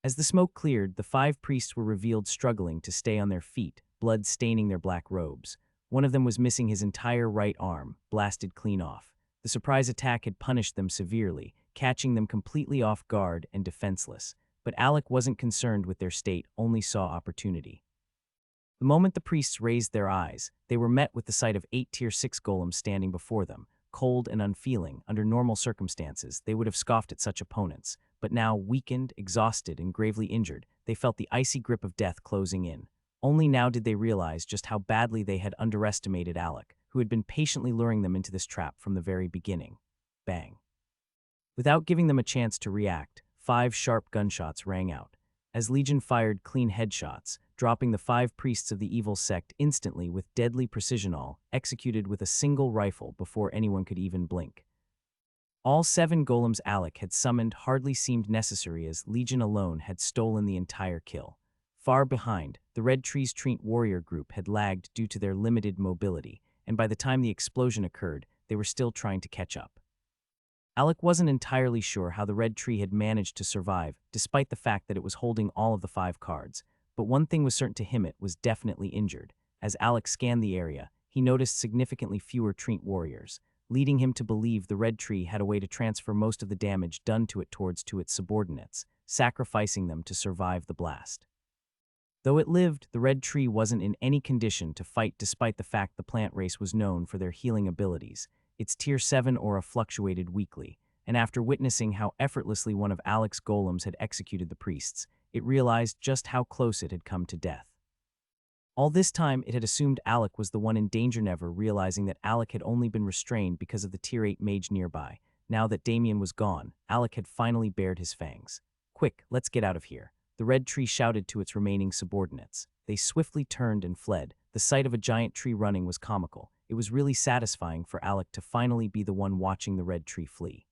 As the smoke cleared, the 5 priests were revealed struggling to stay on their feet, blood staining their black robes. One of them was missing his entire right arm, blasted clean off. The surprise attack had punished them severely, catching them completely off guard and defenseless. But Alec wasn't concerned with their state, only saw opportunity. The moment the priests raised their eyes, they were met with the sight of 8 Tier 6 golems standing before them. Cold and unfeeling, under normal circumstances, they would have scoffed at such opponents. But now, weakened, exhausted, and gravely injured, they felt the icy grip of death closing in. Only now did they realize just how badly they had underestimated Alec, who had been patiently luring them into this trap from the very beginning. Bang. Without giving them a chance to react, 5 sharp gunshots rang out, as Legion fired clean headshots, dropping the 5 priests of the evil sect instantly with deadly precision, all executed with a single rifle before anyone could even blink. All 7 golems Alec had summoned hardly seemed necessary, as Legion alone had stolen the entire kill. Far behind, the Red Tree's Treant warrior group had lagged due to their limited mobility, and by the time the explosion occurred, they were still trying to catch up. Alec wasn't entirely sure how the Red Tree had managed to survive, despite the fact that it was holding all of the 5 cards, but one thing was certain to him: it was definitely injured. As Alec scanned the area, he noticed significantly fewer Treant warriors, leading him to believe the Red Tree had a way to transfer most of the damage done to it towards its subordinates, sacrificing them to survive the blast. Though it lived, the Red Tree wasn't in any condition to fight, despite the fact the plant race was known for their healing abilities. Its Tier 7 aura fluctuated weekly, and after witnessing how effortlessly one of Alec's golems had executed the priests, it realized just how close it had come to death. All this time, it had assumed Alec was the one in danger, never realizing that Alec had only been restrained because of the Tier 8 mage nearby. Now that Damien was gone, Alec had finally bared his fangs. "Quick, let's get out of here," the Red Tree shouted to its remaining subordinates. They swiftly turned and fled. The sight of a giant tree running was comical. It was really satisfying for Alec to finally be the one watching the Red Tree flee.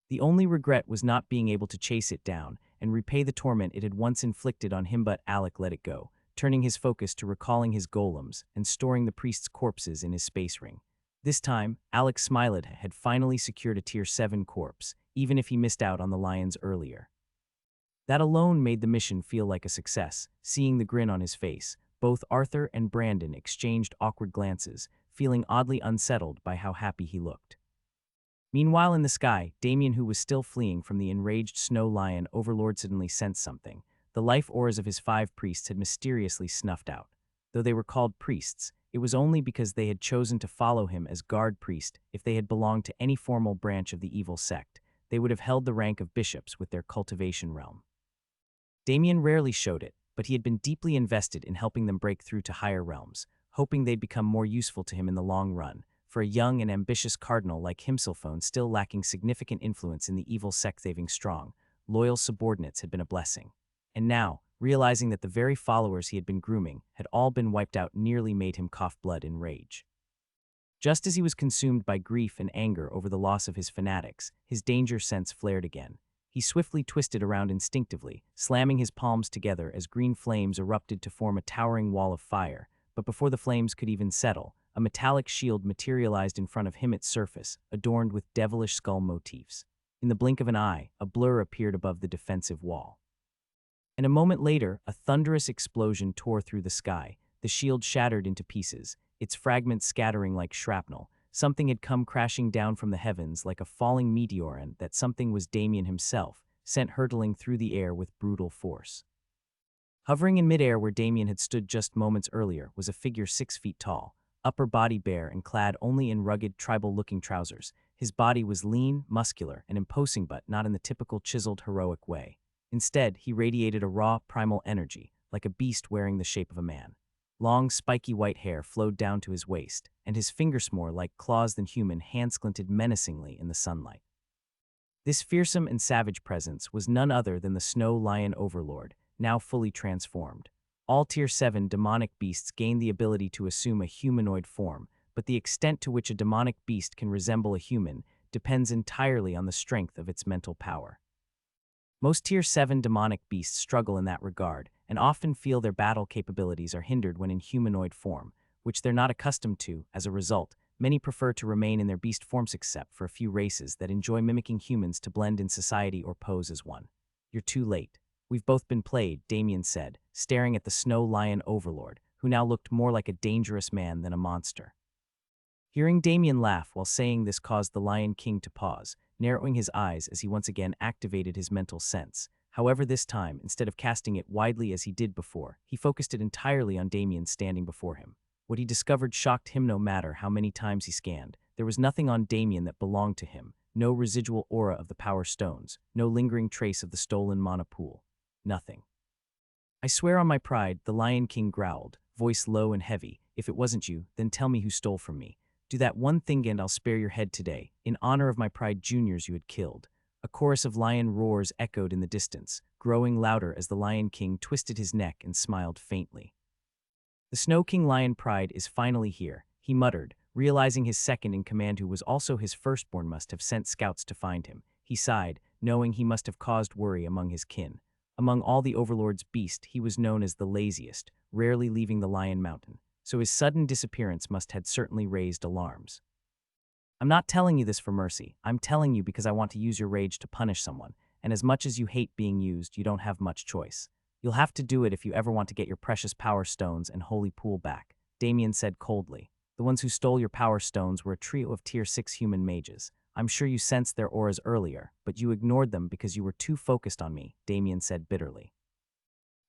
The only regret was not being able to chase it down and repay the torment it had once inflicted on him, but Alec let it go, turning his focus to recalling his golems and storing the priest's corpses in his space ring. This time, Alec Smilet had finally secured a Tier 7 corpse, even if he missed out on the lions earlier. That alone made the mission feel like a success. Seeing the grin on his face, both Arthur and Brandon exchanged awkward glances, feeling oddly unsettled by how happy he looked. Meanwhile, in the sky, Damien, who was still fleeing from the enraged snow lion overlord, suddenly sensed something. The life auras of his 5 priests had mysteriously snuffed out. Though they were called priests, it was only because they had chosen to follow him as guard priest. If they had belonged to any formal branch of the evil sect, they would have held the rank of bishops with their cultivation realm. Damien rarely showed it, but he had been deeply invested in helping them break through to higher realms, hoping they'd become more useful to him in the long run. For a young and ambitious cardinal like himself, still lacking significant influence in the evil sect, saving strong, loyal subordinates had been a blessing. And now, realizing that the very followers he had been grooming had all been wiped out, nearly made him cough blood in rage. Just as he was consumed by grief and anger over the loss of his fanatics, his danger sense flared again. He swiftly twisted around instinctively, slamming his palms together as green flames erupted to form a towering wall of fire. But before the flames could even settle, a metallic shield materialized in front of him, its surface adorned with devilish skull motifs. In the blink of an eye, a blur appeared above the defensive wall. And a moment later, a thunderous explosion tore through the sky. The shield shattered into pieces, its fragments scattering like shrapnel. Something had come crashing down from the heavens like a falling meteor, and that something was Damien himself, sent hurtling through the air with brutal force. Hovering in midair where Damien had stood just moments earlier was a figure 6 feet tall, upper body bare and clad only in rugged, tribal-looking trousers. His body was lean, muscular, and imposing, but not in the typical chiseled, heroic way. Instead, he radiated a raw, primal energy, like a beast wearing the shape of a man. Long, spiky white hair flowed down to his waist, and his fingers, more like claws than human hands, glinted menacingly in the sunlight. This fearsome and savage presence was none other than the Snow Lion Overlord, now fully transformed. All Tier 7 demonic beasts gain the ability to assume a humanoid form, but the extent to which a demonic beast can resemble a human depends entirely on the strength of its mental power. Most Tier 7 demonic beasts struggle in that regard, and often feel their battle capabilities are hindered when in humanoid form, which they're not accustomed to. As a result, many prefer to remain in their beast forms, except for a few races that enjoy mimicking humans to blend in society or pose as one. You're too late. We've both been played, Damien said, staring at the Snow Lion Overlord, who now looked more like a dangerous man than a monster. Hearing Damien laugh while saying this caused the Lion King to pause, narrowing his eyes as he once again activated his mental sense. However, this time, instead of casting it widely as he did before, he focused it entirely on Damien standing before him. What he discovered shocked him. No matter how many times he scanned, there was nothing on Damien that belonged to him. No residual aura of the Power Stones, no lingering trace of the stolen mana pool. Nothing. I swear on my pride, the Lion King growled, voice low and heavy. If it wasn't you, then tell me who stole from me. Do that one thing and I'll spare your head today, in honor of my pride juniors you had killed. A chorus of lion roars echoed in the distance, growing louder as the Lion King twisted his neck and smiled faintly. The Snow King Lion Pride is finally here, he muttered, realizing his second in command, who was also his firstborn, must have sent scouts to find him. He sighed, knowing he must have caused worry among his kin. Among all the Overlord's beasts, he was known as the laziest, rarely leaving the Lion Mountain, so his sudden disappearance must have certainly raised alarms. I'm not telling you this for mercy. I'm telling you because I want to use your rage to punish someone, and as much as you hate being used, you don't have much choice. You'll have to do it if you ever want to get your precious power stones and holy pool back, Damien said coldly. The ones who stole your power stones were a trio of Tier 6 human mages. I'm sure you sensed their auras earlier, but you ignored them because you were too focused on me, Damien said bitterly.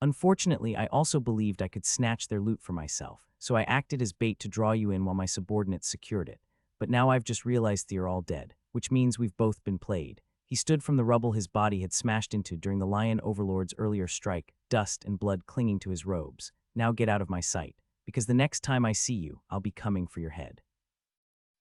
Unfortunately, I also believed I could snatch their loot for myself, so I acted as bait to draw you in while my subordinates secured it. But now I've just realized they're all dead, which means we've both been played. He stood from the rubble his body had smashed into during the Lion Overlord's earlier strike, dust and blood clinging to his robes. Now get out of my sight, because the next time I see you, I'll be coming for your head.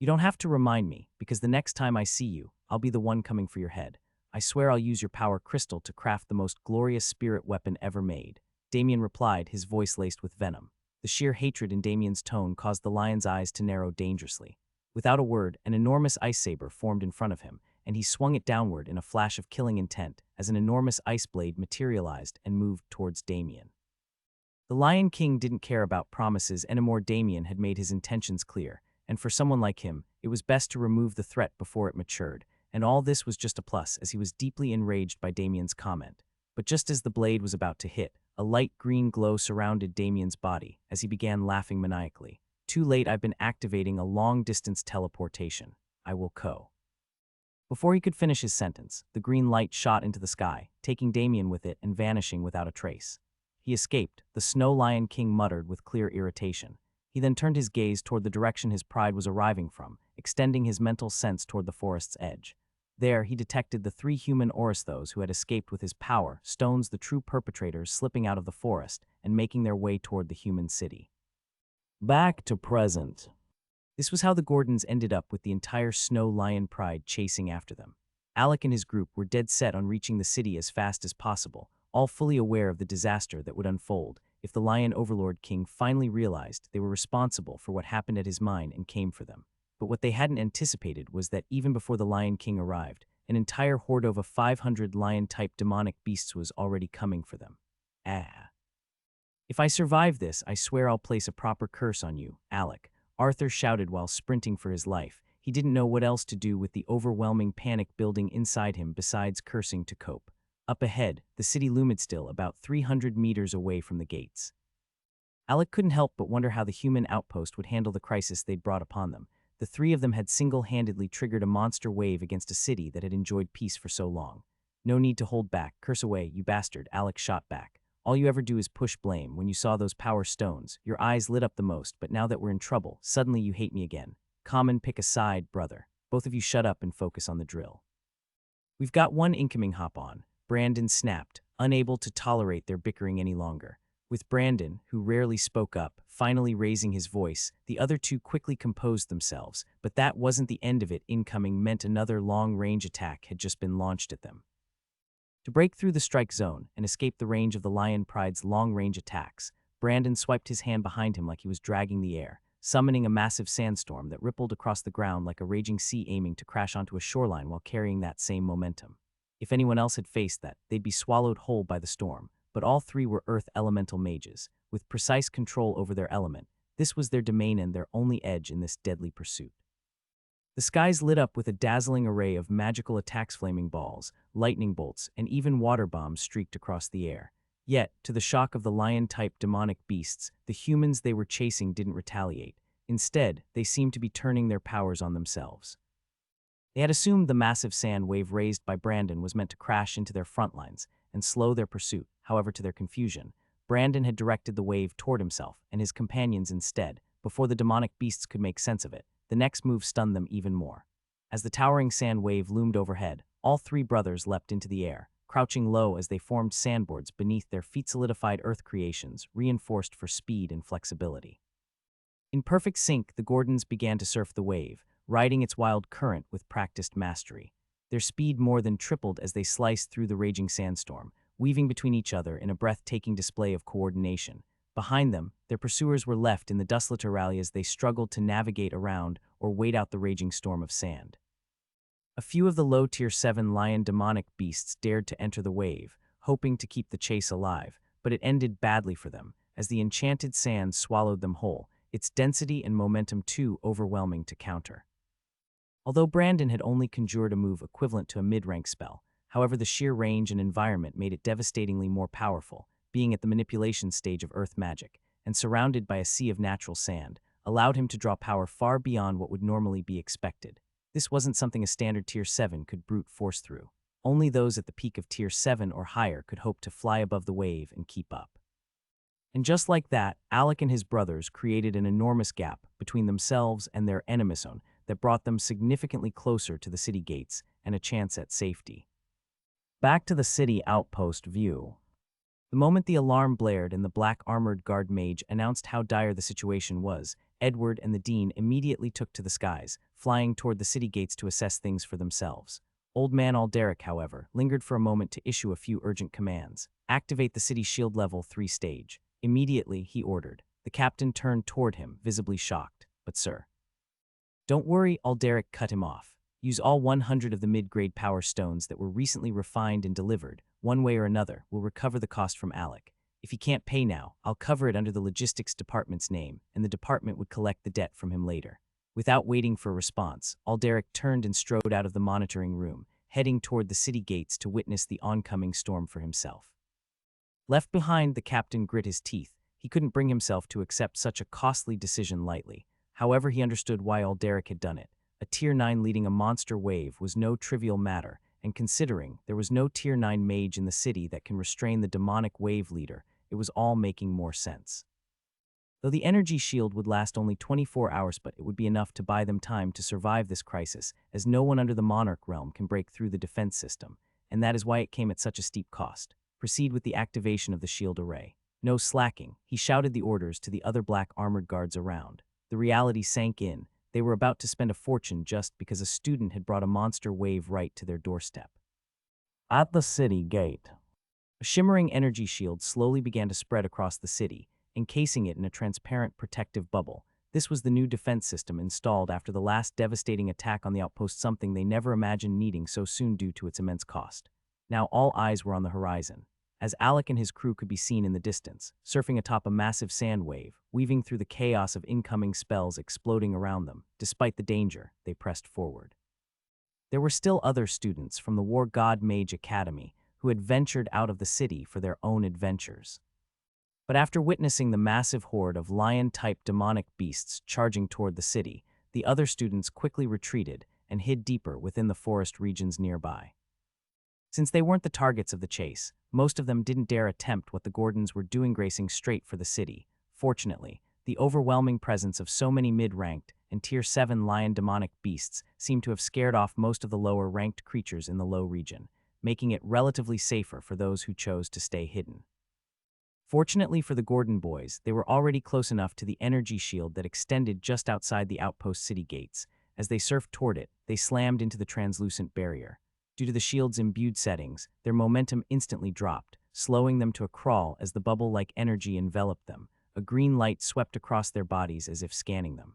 You don't have to remind me, because the next time I see you, I'll be the one coming for your head. I swear I'll use your power crystal to craft the most glorious spirit weapon ever made, Damien replied, his voice laced with venom. The sheer hatred in Damien's tone caused the lion's eyes to narrow dangerously. Without a word, an enormous ice saber formed in front of him, and he swung it downward in a flash of killing intent as an enormous ice blade materialized and moved towards Damien. The Lion King didn't care about promises anymore. Damien had made his intentions clear, and for someone like him, it was best to remove the threat before it matured, and all this was just a plus as he was deeply enraged by Damien's comment. But just as the blade was about to hit, a light green glow surrounded Damien's body as he began laughing maniacally. Too late, I've been activating a long-distance teleportation. I will go. Before he could finish his sentence, the green light shot into the sky, taking Damien with it and vanishing without a trace. He escaped, the Snow Lion King muttered with clear irritation. He then turned his gaze toward the direction his pride was arriving from, extending his mental sense toward the forest's edge. There, he detected the 3 human Orithos who had escaped with his power stones, the true perpetrators slipping out of the forest and making their way toward the human city. Back to present. This was how the Gordons ended up with the entire Snow Lion Pride chasing after them. Alec and his group were dead set on reaching the city as fast as possible, all fully aware of the disaster that would unfold if the Lion Overlord King finally realized they were responsible for what happened at his mine and came for them. But what they hadn't anticipated was that even before the Lion King arrived, an entire horde of 500 lion-type demonic beasts was already coming for them. If I survive this, I swear I'll place a proper curse on you, Alec, Arthur shouted while sprinting for his life. He didn't know what else to do with the overwhelming panic building inside him besides cursing to cope. Up ahead, the city loomed still, about 300 meters away from the gates. Alec couldn't help but wonder how the human outpost would handle the crisis they'd brought upon them. The three of them had single-handedly triggered a monster wave against a city that had enjoyed peace for so long. "No need to hold back. Curse away, you bastard," Alec shot back. "All you ever do is push blame. When you saw those power stones, your eyes lit up the most, but now that we're in trouble, suddenly you hate me again. Common, pick a side, brother. Both of you shut up and focus on the drill." "We've got one incoming, hop on," Brandon snapped, unable to tolerate their bickering any longer. With Brandon, who rarely spoke up, finally raising his voice, the other two quickly composed themselves, but that wasn't the end of it. Incoming meant another long-range attack had just been launched at them. To break through the strike zone and escape the range of the Lion Pride's long-range attacks, Brandon swiped his hand behind him like he was dragging the air, summoning a massive sandstorm that rippled across the ground like a raging sea aiming to crash onto a shoreline while carrying that same momentum. If anyone else had faced that, they'd be swallowed whole by the storm. But all three were earth elemental mages, with precise control over their element. This was their domain and their only edge in this deadly pursuit. The skies lit up with a dazzling array of magical attacks. Flaming balls, lightning bolts, and even water bombs streaked across the air. Yet, to the shock of the lion-type demonic beasts, the humans they were chasing didn't retaliate. Instead, they seemed to be turning their powers on themselves. They had assumed the massive sand wave raised by Brandon was meant to crash into their front lines and slow their pursuit. However, to their confusion, Brandon had directed the wave toward himself and his companions instead. Before the demonic beasts could make sense of it, the next move stunned them even more. As the towering sand wave loomed overhead, all three brothers leapt into the air, crouching low as they formed sandboards beneath their feet-solidified earth creations, reinforced for speed and flexibility. In perfect sync, the Gordons began to surf the wave, riding its wild current with practiced mastery. Their speed more than tripled as they sliced through the raging sandstorm, weaving between each other in a breathtaking display of coordination. Behind them, their pursuers were left in the dust littorally as they struggled to navigate around or wait out the raging storm of sand. A few of the low Tier 7 lion demonic beasts dared to enter the wave, hoping to keep the chase alive, but it ended badly for them, as the enchanted sand swallowed them whole, its density and momentum too overwhelming to counter. Although Brandon had only conjured a move equivalent to a mid-rank spell, however, the sheer range and environment made it devastatingly more powerful. Being at the manipulation stage of earth magic, and surrounded by a sea of natural sand, allowed him to draw power far beyond what would normally be expected. This wasn't something a standard Tier 7 could brute force through. Only those at the peak of Tier 7 or higher could hope to fly above the wave and keep up. And just like that, Alec and his brothers created an enormous gap between themselves and their animerecap that brought them significantly closer to the city gates and a chance at safety. Back to the city outpost view. The moment the alarm blared and the black-armored guard mage announced how dire the situation was, Edward and the dean immediately took to the skies, flying toward the city gates to assess things for themselves. Old Man Alderic, however, lingered for a moment to issue a few urgent commands. "Activate the city shield level 3 stage. Immediately, he ordered. The captain turned toward him, visibly shocked. "But sir." "Don't worry," Alderic cut him off. "Use all 100 of the mid-grade power stones that were recently refined and delivered. One way or another, we'll recover the cost from Alec. If he can't pay now, I'll cover it under the logistics department's name, and the department would collect the debt from him later." Without waiting for a response, Alderic turned and strode out of the monitoring room, heading toward the city gates to witness the oncoming storm for himself. Left behind, the captain grit his teeth. He couldn't bring himself to accept such a costly decision lightly. However, he understood why Alderic had done it. A Tier 9 leading a monster wave was no trivial matter, and considering there was no Tier 9 mage in the city that can restrain the demonic wave leader, it was all making more sense. Though the energy shield would last only 24 hours, but it would be enough to buy them time to survive this crisis, as no one under the Monarch realm can break through the defense system, and that is why it came at such a steep cost. Proceed with the activation of the shield array. No slacking, he shouted the orders to the other black armored guards around. The reality sank in. They were about to spend a fortune just because a student had brought a monster wave right to their doorstep. At the city gate, a shimmering energy shield slowly began to spread across the city, encasing it in a transparent protective bubble. This was the new defense system installed after the last devastating attack on the outpost, something they never imagined needing so soon due to its immense cost. Now all eyes were on the horizon. as Alec and his crew could be seen in the distance, surfing atop a massive sand wave, weaving through the chaos of incoming spells exploding around them. Despite the danger, they pressed forward. There were still other students from the War God Mage Academy who had ventured out of the city for their own adventures. But after witnessing the massive horde of lion-type demonic beasts charging toward the city, the other students quickly retreated and hid deeper within the forest regions nearby. Since they weren't the targets of the chase, most of them didn't dare attempt what the Gordons were doing, racing straight for the city. Fortunately, the overwhelming presence of so many mid-ranked and Tier 7 lion demonic beasts seemed to have scared off most of the lower-ranked creatures in the low region, making it relatively safer for those who chose to stay hidden. Fortunately for the Gordon boys, they were already close enough to the energy shield that extended just outside the outpost city gates. As they surfed toward it, they slammed into the translucent barrier. Due to the shield's imbued settings, their momentum instantly dropped, slowing them to a crawl as the bubble-like energy enveloped them. A green light swept across their bodies as if scanning them.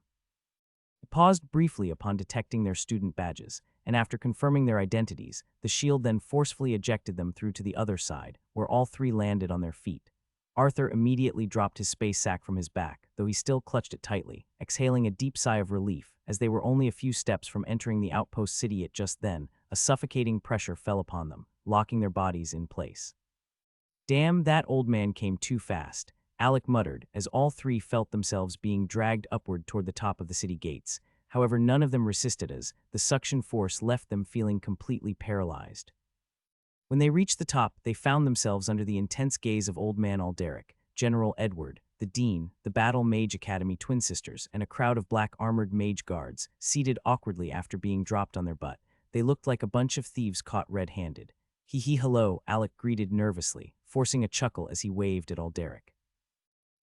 It paused briefly upon detecting their student badges, and after confirming their identities, the shield then forcefully ejected them through to the other side, where all three landed on their feet. Arthur immediately dropped his space sack from his back, though he still clutched it tightly, exhaling a deep sigh of relief. As they were only a few steps from entering the outpost city at just then, a suffocating pressure fell upon them, locking their bodies in place. "Damn, that old man came too fast," Alec muttered, as all three felt themselves being dragged upward toward the top of the city gates. However, none of them resisted as the suction force left them feeling completely paralyzed. When they reached the top, they found themselves under the intense gaze of Old Man Alderic, General Edward, the Dean, the Battle Mage Academy twin sisters, and a crowd of black-armored mage guards, seated awkwardly after being dropped on their butt. They looked like a bunch of thieves caught red-handed. "Hee hello," Alec greeted nervously, forcing a chuckle as he waved at Alderic.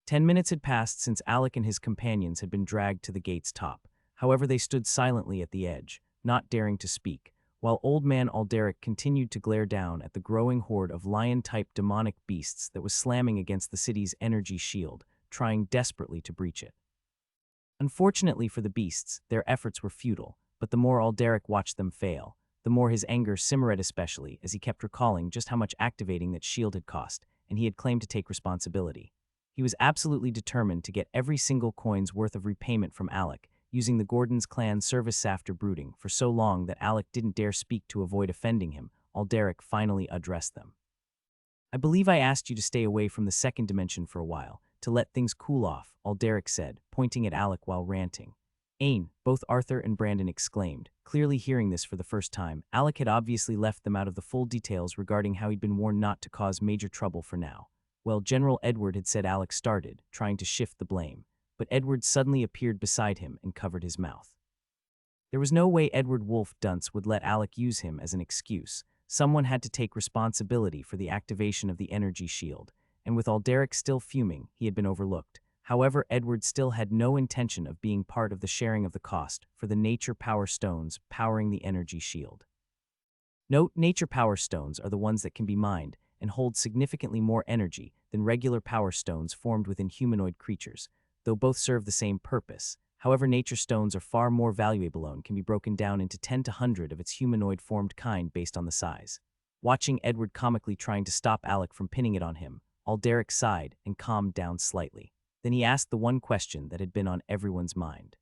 10 minutes had passed since Alec and his companions had been dragged to the gate's top. However, they stood silently at the edge, not daring to speak, while Old Man Alderic continued to glare down at the growing horde of lion-type demonic beasts that was slamming against the city's energy shield, trying desperately to breach it. Unfortunately for the beasts, their efforts were futile, but the more Alderic watched them fail, the more his anger simmered, especially as he kept recalling just how much activating that shield had cost, and he had claimed to take responsibility. He was absolutely determined to get every single coin's worth of repayment from Alec, using the Gordon's clan service after brooding for so long that Alec didn't dare speak to avoid offending him. Alderic finally addressed them. "I believe I asked you to stay away from the second dimension for a while, to let things cool off," Alderic said, pointing at Alec while ranting. "Ain," both Arthur and Brandon exclaimed, clearly hearing this for the first time. Alec had obviously left them out of the full details regarding how he'd been warned not to cause major trouble for now. Well, General Edward had said Alec started, trying to shift the blame, but Edward suddenly appeared beside him and covered his mouth. There was no way Edward Wolf Dunce would let Alec use him as an excuse. Someone had to take responsibility for the activation of the energy shield, and with Alderic still fuming, he had been overlooked. However, Edward still had no intention of being part of the sharing of the cost for the nature power stones powering the energy shield. Note, nature power stones are the ones that can be mined and hold significantly more energy than regular power stones formed within humanoid creatures, though both serve the same purpose. However, nature stones are far more valuable and can be broken down into 10 to 100 of its humanoid-formed kind based on the size. Watching Edward comically trying to stop Alec from pinning it on him, Alderic sighed and calmed down slightly. Then he asked the one question that had been on everyone's mind.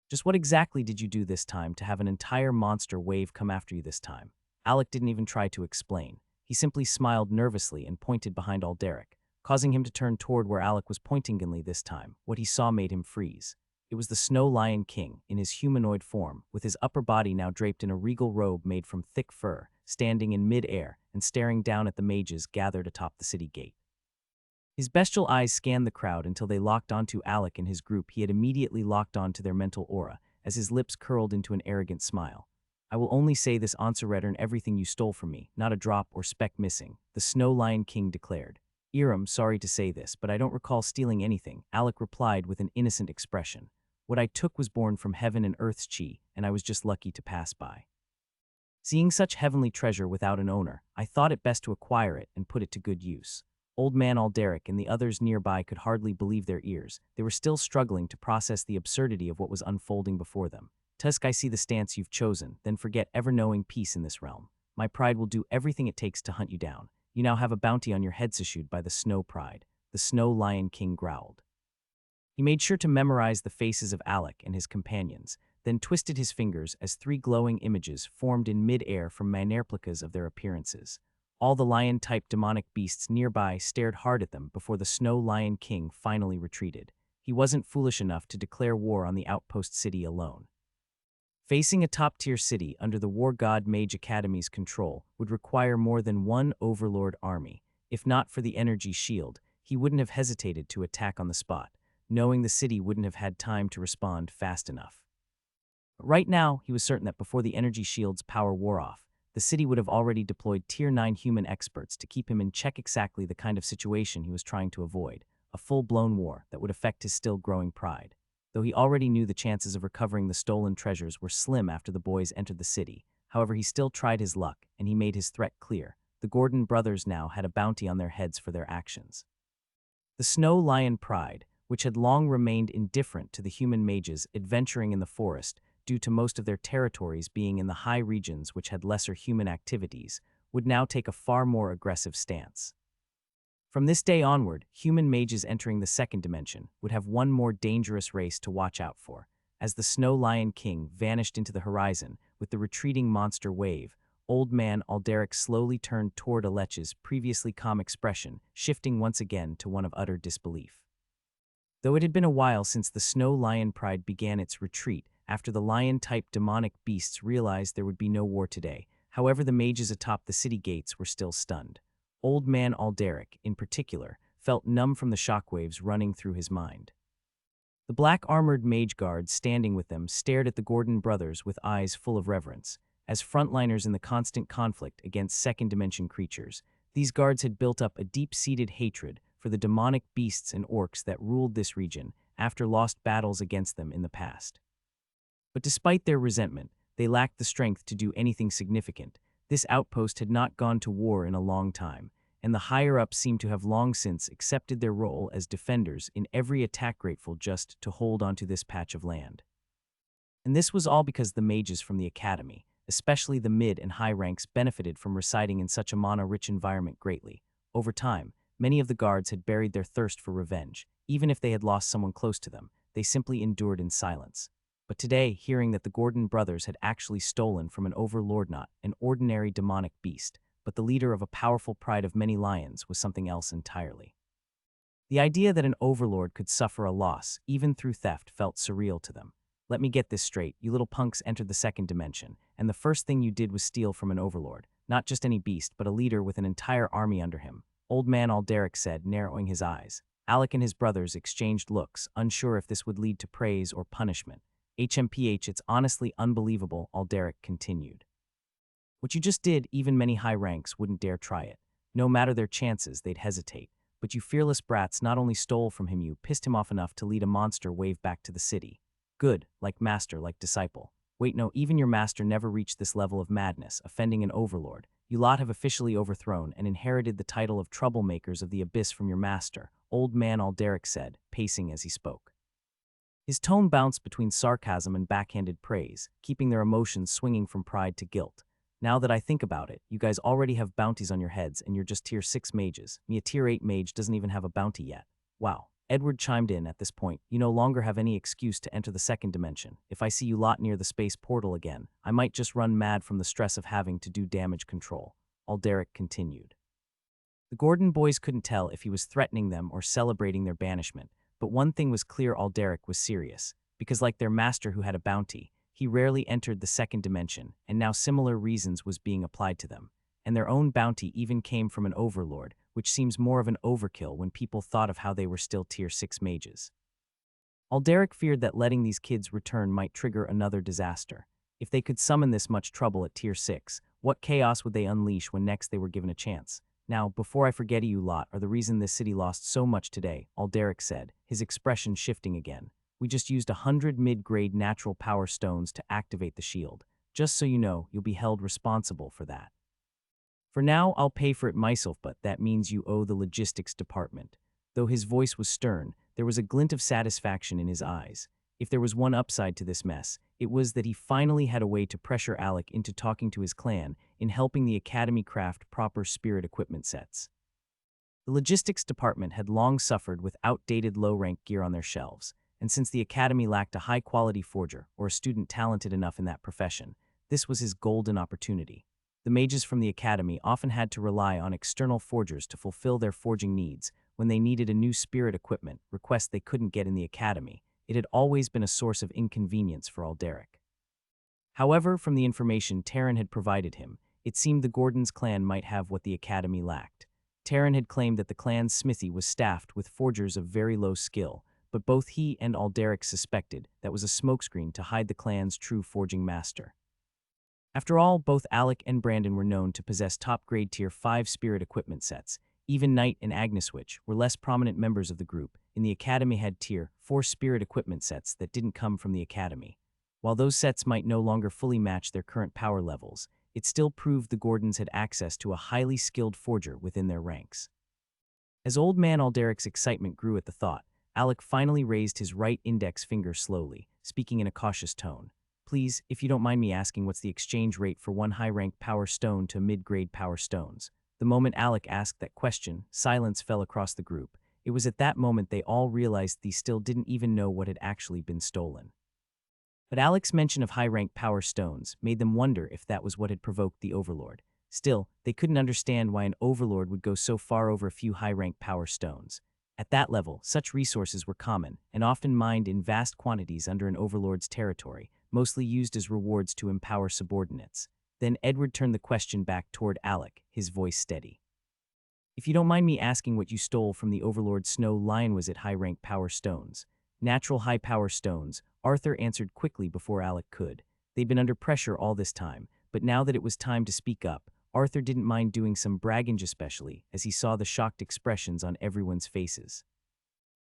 "Just what exactly did you do this time to have an entire monster wave come after you this time?" Alec didn't even try to explain. He simply smiled nervously and pointed behind Alderic, causing him to turn toward where Alec was pointing. This time, what he saw made him freeze. It was the Snow Lion King, in his humanoid form, with his upper body now draped in a regal robe made from thick fur, standing in mid-air and staring down at the mages gathered atop the city gate. His bestial eyes scanned the crowd until they locked onto Alec and his group. He had immediately locked onto their mental aura, as his lips curled into an arrogant smile. "I will only say this answer return everything you stole from me, not a drop or speck missing," the Snow Lion King declared. "Iram, sorry to say this, but I don't recall stealing anything," Alec replied with an innocent expression. "What I took was born from heaven and earth's chi, and I was just lucky to pass by. Seeing such heavenly treasure without an owner, I thought it best to acquire it and put it to good use." Old Man Alderic and the others nearby could hardly believe their ears. They were still struggling to process the absurdity of what was unfolding before them. "Tusk, I see the stance you've chosen, then forget ever knowing peace in this realm. My pride will do everything it takes to hunt you down. You now have a bounty on your heads issued by the Snow Pride, the Snow Lion King growled. He made sure to memorize the faces of Alec and his companions, then twisted his fingers as three glowing images formed in mid-air from manhwarecaps of their appearances. All the lion-type demonic beasts nearby stared hard at them before the Snow Lion King finally retreated. He wasn't foolish enough to declare war on the outpost city alone. Facing a top-tier city under the war god Mage Academy's control would require more than one overlord army. If not for the energy shield, he wouldn't have hesitated to attack on the spot, knowing the city wouldn't have had time to respond fast enough. But right now, he was certain that before the energy shield's power wore off, the city would have already deployed Tier 9 human experts to keep him in check, exactly the kind of situation he was trying to avoid, a full-blown war that would affect his still-growing pride. Though he already knew the chances of recovering the stolen treasures were slim after the boys entered the city, however he still tried his luck, and he made his threat clear. The Gordon brothers now had a bounty on their heads for their actions. The Snow Lion Pride, which had long remained indifferent to the human mages adventuring in the forest due to most of their territories being in the high regions which had lesser human activities, would now take a far more aggressive stance. From this day onward, human mages entering the second dimension would have one more dangerous race to watch out for. As the Snow Lion King vanished into the horizon with the retreating monster wave, Old Man Alderic slowly turned toward Alec's previously calm expression, shifting once again to one of utter disbelief. Though it had been a while since the Snow Lion Pride began its retreat after the lion-type demonic beasts realized there would be no war today, however the mages atop the city gates were still stunned. Old Man Alderic, in particular, felt numb from the shockwaves running through his mind. The black-armored mage guards standing with them stared at the Gordon brothers with eyes full of reverence. As frontliners in the constant conflict against second-dimension creatures, these guards had built up a deep-seated hatred for the demonic beasts and orcs that ruled this region after lost battles against them in the past. But despite their resentment, they lacked the strength to do anything significant. This outpost had not gone to war in a long time, and the higher-ups seemed to have long since accepted their role as defenders in every attack, grateful just to hold onto this patch of land. And this was all because the mages from the academy, especially the mid and high ranks, benefited from residing in such a mana-rich environment greatly. Over time, many of the guards had buried their thirst for revenge. Even if they had lost someone close to them, they simply endured in silence. But today, hearing that the Gordon brothers had actually stolen from an overlord, not an ordinary demonic beast, but the leader of a powerful pride of many lions, was something else entirely. The idea that an overlord could suffer a loss, even through theft, felt surreal to them. Let me get this straight, you little punks entered the second dimension, and the first thing you did was steal from an overlord, not just any beast, but a leader with an entire army under him, Old Man Alderic said, narrowing his eyes. Alec and his brothers exchanged looks, unsure if this would lead to praise or punishment. HMPH, it's honestly unbelievable, Alderic continued. What you just did, even many high ranks wouldn't dare try it. No matter their chances, they'd hesitate. But you fearless brats not only stole from him, you pissed him off enough to lead a monster wave back to the city. Good, like master, like disciple. Wait, no, even your master never reached this level of madness, offending an overlord. You lot have officially overthrown and inherited the title of troublemakers of the abyss from your master, Old Man Alderic said, pacing as he spoke. His tone bounced between sarcasm and backhanded praise, keeping their emotions swinging from pride to guilt. Now that I think about it, you guys already have bounties on your heads and you're just tier 6 mages. Me, a tier 8 mage, doesn't even have a bounty yet. Wow. Edward chimed in at this point. You no longer have any excuse to enter the second dimension. If I see you lot near the space portal again, I might just run mad from the stress of having to do damage control. Alderic continued. The Gordon boys couldn't tell if he was threatening them or celebrating their banishment, but one thing was clear: Alderic was serious, because like their master who had a bounty, he rarely entered the second dimension, and now similar reasons was being applied to them. And their own bounty even came from an overlord, which seems more of an overkill when people thought of how they were still tier 6 mages. Alderic feared that letting these kids return might trigger another disaster. If they could summon this much trouble at tier 6, what chaos would they unleash when next they were given a chance? Now, before I forget, you lot are the reason this city lost so much today, Alderic said, his expression shifting again. We just used 100 mid-grade natural power stones to activate the shield. Just so you know, you'll be held responsible for that. For now, I'll pay for it myself, but that means you owe the logistics department. Though his voice was stern, there was a glint of satisfaction in his eyes. If there was one upside to this mess, it was that he finally had a way to pressure Alec into talking to his clan in helping the Academy craft proper spirit equipment sets. The logistics department had long suffered with outdated low-rank gear on their shelves, and since the Academy lacked a high-quality forger or a student talented enough in that profession, this was his golden opportunity. The mages from the Academy often had to rely on external forgers to fulfill their forging needs when they needed a new spirit equipment, requests they couldn't get in the Academy. It had always been a source of inconvenience for Alderic. However, from the information Taryn had provided him, it seemed the Gordons clan might have what the Academy lacked. Taryn had claimed that the clan's smithy was staffed with forgers of very low skill, but both he and Alderic suspected that was a smokescreen to hide the clan's true forging master. After all, both Alec and Brandon were known to possess top-grade Tier 5 spirit equipment sets. Even Knight and Agneswitch were less prominent members of the group, and the Academy had Tier 4 spirit equipment sets that didn't come from the Academy. While those sets might no longer fully match their current power levels, it still proved the Gordons had access to a highly skilled forger within their ranks. As Old Man Alderic's excitement grew at the thought, Alec finally raised his right index finger slowly, speaking in a cautious tone. Please, if you don't mind me asking, what's the exchange rate for one high-rank power stone to mid-grade power stones? The moment Alec asked that question, silence fell across the group. It was at that moment they all realized they still didn't even know what had actually been stolen. But Alec's mention of high-rank power stones made them wonder if that was what had provoked the Overlord. Still, they couldn't understand why an Overlord would go so far over a few high-rank power stones. At that level, such resources were common and often mined in vast quantities under an Overlord's territory, mostly used as rewards to empower subordinates. Then Edward turned the question back toward Alec, his voice steady. If you don't mind me asking what you stole from the Overlord Snow Lion, was it high-rank power stones? Natural high-power stones, Arthur answered quickly before Alec could. They'd been under pressure all this time, but now that it was time to speak up, Arthur didn't mind doing some bragging, especially as he saw the shocked expressions on everyone's faces.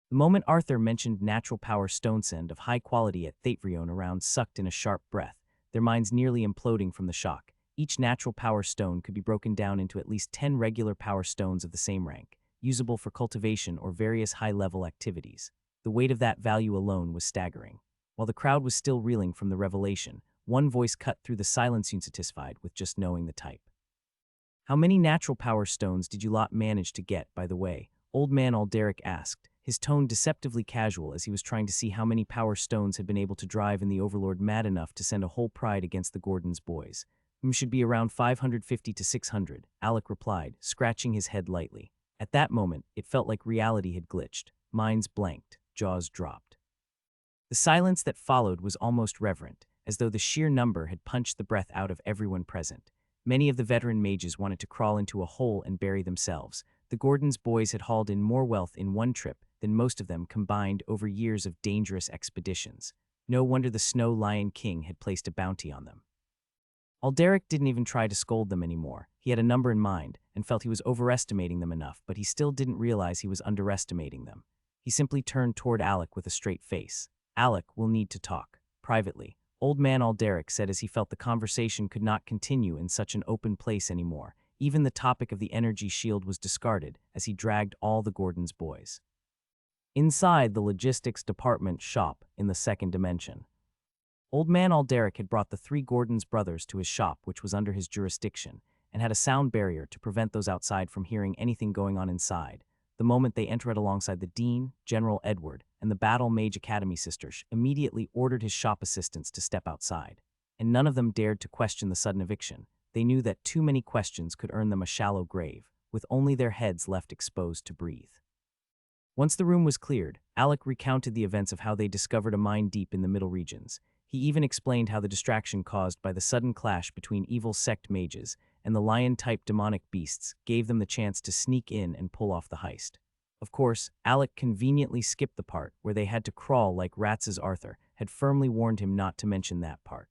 The moment Arthur mentioned natural power stone send of high quality at Thaetrion around sucked in a sharp breath, their minds nearly imploding from the shock. Each natural power stone could be broken down into at least 10 regular power stones of the same rank, usable for cultivation or various high-level activities. The weight of that value alone was staggering. While the crowd was still reeling from the revelation, one voice cut through the silence, unsatisfied with just knowing the type. How many natural power stones did you lot manage to get, by the way? Old Man Alderic asked, his tone deceptively casual as he was trying to see how many power stones had been able to drive in the Overlord mad enough to send a whole pride against the Gordons boys. Should be around 550 to 600, Alec replied, scratching his head lightly. At that moment, it felt like reality had glitched. Minds blanked, jaws dropped. The silence that followed was almost reverent, as though the sheer number had punched the breath out of everyone present. Many of the veteran mages wanted to crawl into a hole and bury themselves. The Gordons boys had hauled in more wealth in one trip than most of them combined over years of dangerous expeditions. No wonder the Snow Lion King had placed a bounty on them. Alderic didn't even try to scold them anymore. He had a number in mind and felt he was overestimating them enough, but he still didn't realize he was underestimating them. He simply turned toward Alec with a straight face. Alec, we'll need to talk. Privately, Old Man Alderic said as he felt the conversation could not continue in such an open place anymore. Even the topic of the energy shield was discarded as he dragged all the Gordons boys inside the logistics department shop in the second dimension. Old Man Alderic had brought the 3 Gordons brothers to his shop, which was under his jurisdiction, and had a sound barrier to prevent those outside from hearing anything going on inside. The moment they entered alongside the Dean, General Edward, and the Battle Mage Academy sisters, immediately ordered his shop assistants to step outside. And none of them dared to question the sudden eviction. They knew that too many questions could earn them a shallow grave, with only their heads left exposed to breathe. Once the room was cleared, Alec recounted the events of how they discovered a mine deep in the middle regions. He even explained how the distraction caused by the sudden clash between evil sect mages and the lion-type demonic beasts gave them the chance to sneak in and pull off the heist. Of course, Alec conveniently skipped the part where they had to crawl like rats, as Arthur had firmly warned him not to mention that part.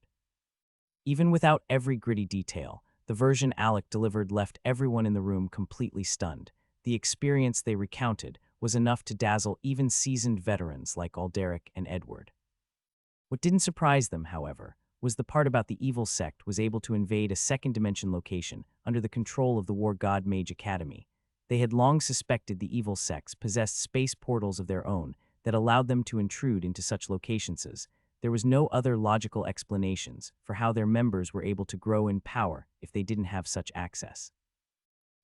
Even without every gritty detail, the version Alec delivered left everyone in the room completely stunned. The experience they recounted was enough to dazzle even seasoned veterans like Alderic and Edward. What didn't surprise them, however, was the part about the evil sect was able to invade a second-dimension location under the control of the War God Mage Academy. They had long suspected the evil sects possessed space portals of their own that allowed them to intrude into such locations. There was no other logical explanations for how their members were able to grow in power if they didn't have such access.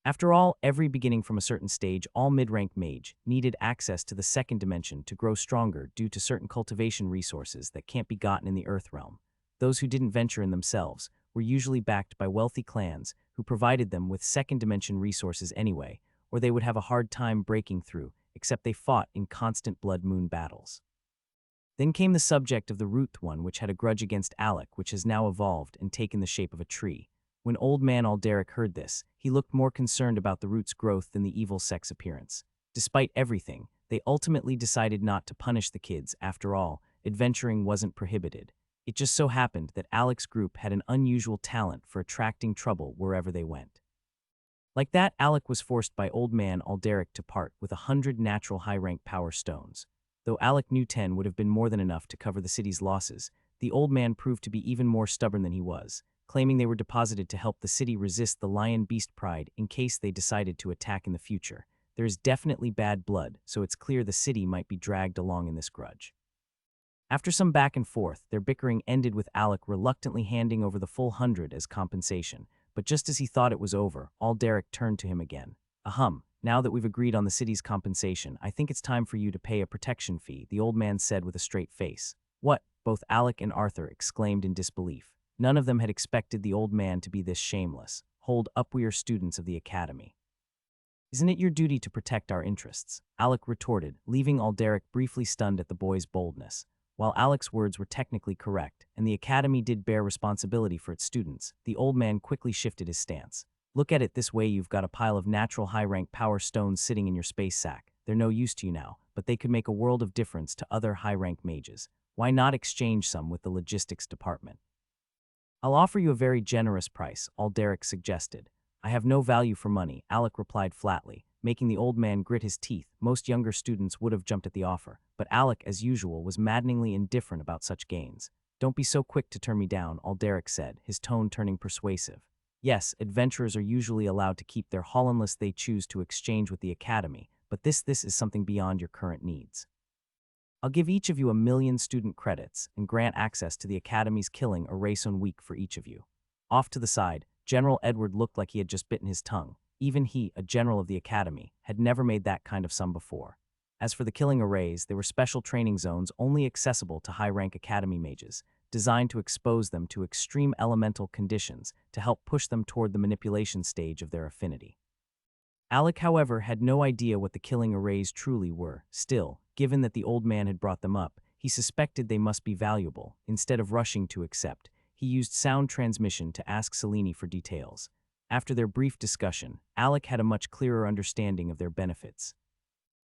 After all, every beginning from a certain stage, all mid-rank mage needed access to the second dimension to grow stronger due to certain cultivation resources that can't be gotten in the Earth realm. Those who didn't venture in themselves were usually backed by wealthy clans who provided them with second dimension resources anyway, or they would have a hard time breaking through, except they fought in constant blood moon battles. Then came the subject of the root one, which had a grudge against Alec, which has now evolved and taken the shape of a tree. When Old Man Alderic heard this, he looked more concerned about the root's growth than the evil sex appearance. Despite everything, they ultimately decided not to punish the kids. After all, adventuring wasn't prohibited. It just so happened that Alec's group had an unusual talent for attracting trouble wherever they went. Like that, Alec was forced by Old Man Alderic to part with 100 natural high-rank power stones. Though Alec knew 10 would have been more than enough to cover the city's losses, the old man proved to be even more stubborn than he was, claiming they were deposited to help the city resist the lion-beast pride in case they decided to attack in the future. There is definitely bad blood, so it's clear the city might be dragged along in this grudge. After some back and forth, their bickering ended with Alec reluctantly handing over the full 100 as compensation, but just as he thought it was over, Alderic turned to him again. Ahem, now that we've agreed on the city's compensation, I think it's time for you to pay a protection fee, the old man said with a straight face. What? Both Alec and Arthur exclaimed in disbelief. None of them had expected the old man to be this shameless. Hold up, we are students of the academy. Isn't it your duty to protect our interests? Alec retorted, leaving Alderic briefly stunned at the boy's boldness. While Alec's words were technically correct, and the academy did bear responsibility for its students, the old man quickly shifted his stance. Look at it this way, you've got a pile of natural high-rank power stones sitting in your space sack. They're no use to you now, but they could make a world of difference to other high-rank mages. Why not exchange some with the logistics department? I'll offer you a very generous price, Alderic suggested. I have no value for money, Alec replied flatly, making the old man grit his teeth. Most younger students would have jumped at the offer, but Alec, as usual, was maddeningly indifferent about such gains. Don't be so quick to turn me down, Alderic said, his tone turning persuasive. Yes, adventurers are usually allowed to keep their haul unless they choose to exchange with the academy, but this is something beyond your current needs. I'll give each of you 1,000,000 student credits and grant access to the Academy's killing Erason week for each of you. Off to the side, General Edward looked like he had just bitten his tongue. Even he, a general of the Academy, had never made that kind of sum before. As for the killing arrays, they were special training zones only accessible to high-rank Academy mages, designed to expose them to extreme elemental conditions to help push them toward the manipulation stage of their affinity. Alec, however, had no idea what the killing arrays truly were. Still, given that the old man had brought them up, he suspected they must be valuable. Instead of rushing to accept, he used sound transmission to ask Selene for details. After their brief discussion, Alec had a much clearer understanding of their benefits.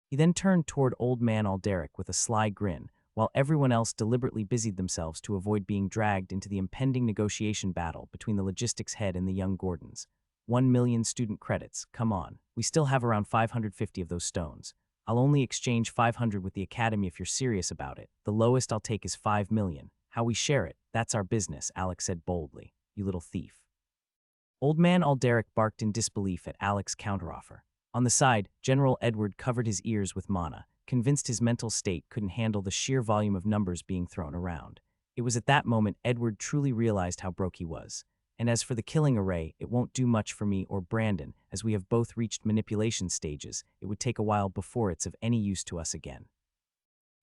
He then turned toward Old Man Alderic with a sly grin, while everyone else deliberately busied themselves to avoid being dragged into the impending negotiation battle between the logistics head and the young Gordons. 1,000,000 student credits, come on, we still have around 550 of those stones. I'll only exchange 500 with the Academy if you're serious about it. The lowest I'll take is 5,000,000. How we share it, that's our business, Alec said boldly. You little thief. Old Man Alderic barked in disbelief at Alec's counteroffer. On the side, General Edward covered his ears with mana, convinced his mental state couldn't handle the sheer volume of numbers being thrown around. It was at that moment Edward truly realized how broke he was. And as for the killing array, it won't do much for me or Brandon, as we have both reached manipulation stages. It would take a while before it's of any use to us again.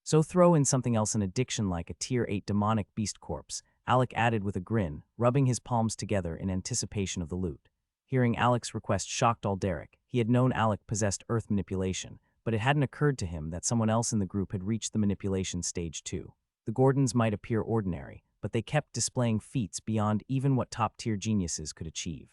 So throw in something else, an addiction like a tier 8 demonic beast corpse, Alec added with a grin, rubbing his palms together in anticipation of the loot. Hearing Alec's request shocked Alderic. He had known Alec possessed earth manipulation, but it hadn't occurred to him that someone else in the group had reached the manipulation stage too. The Gordons might appear ordinary, but they kept displaying feats beyond even what top-tier geniuses could achieve.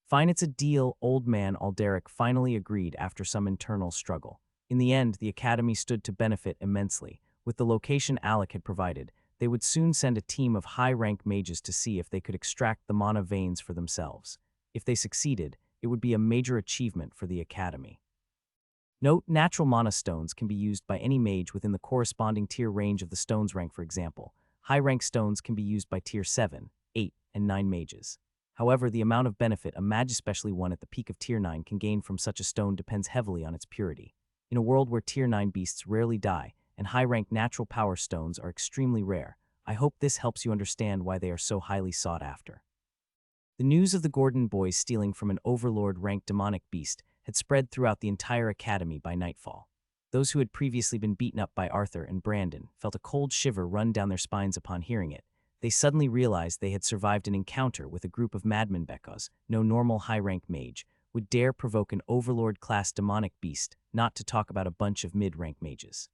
Fine, it's a deal, Old Man Alderic finally agreed after some internal struggle. In the end, the Academy stood to benefit immensely. With the location Alec had provided, they would soon send a team of high-rank mages to see if they could extract the mana veins for themselves. If they succeeded, it would be a major achievement for the Academy. Note, natural mana stones can be used by any mage within the corresponding tier range of the stone's rank. For example, high-rank stones can be used by tier 7, 8, and 9 mages. However, the amount of benefit a mage, especially one at the peak of tier 9, can gain from such a stone depends heavily on its purity. In a world where Tier 9 beasts rarely die and high-ranked natural power stones are extremely rare, I hope this helps you understand why they are so highly sought after. The news of the Gordon boys stealing from an overlord-ranked demonic beast had spread throughout the entire academy by nightfall. Those who had previously been beaten up by Arthur and Brandon felt a cold shiver run down their spines upon hearing it. They suddenly realized they had survived an encounter with a group of madmen because no normal high-rank mage would dare provoke an overlord-class demonic beast, not to talk about a bunch of mid-rank mages.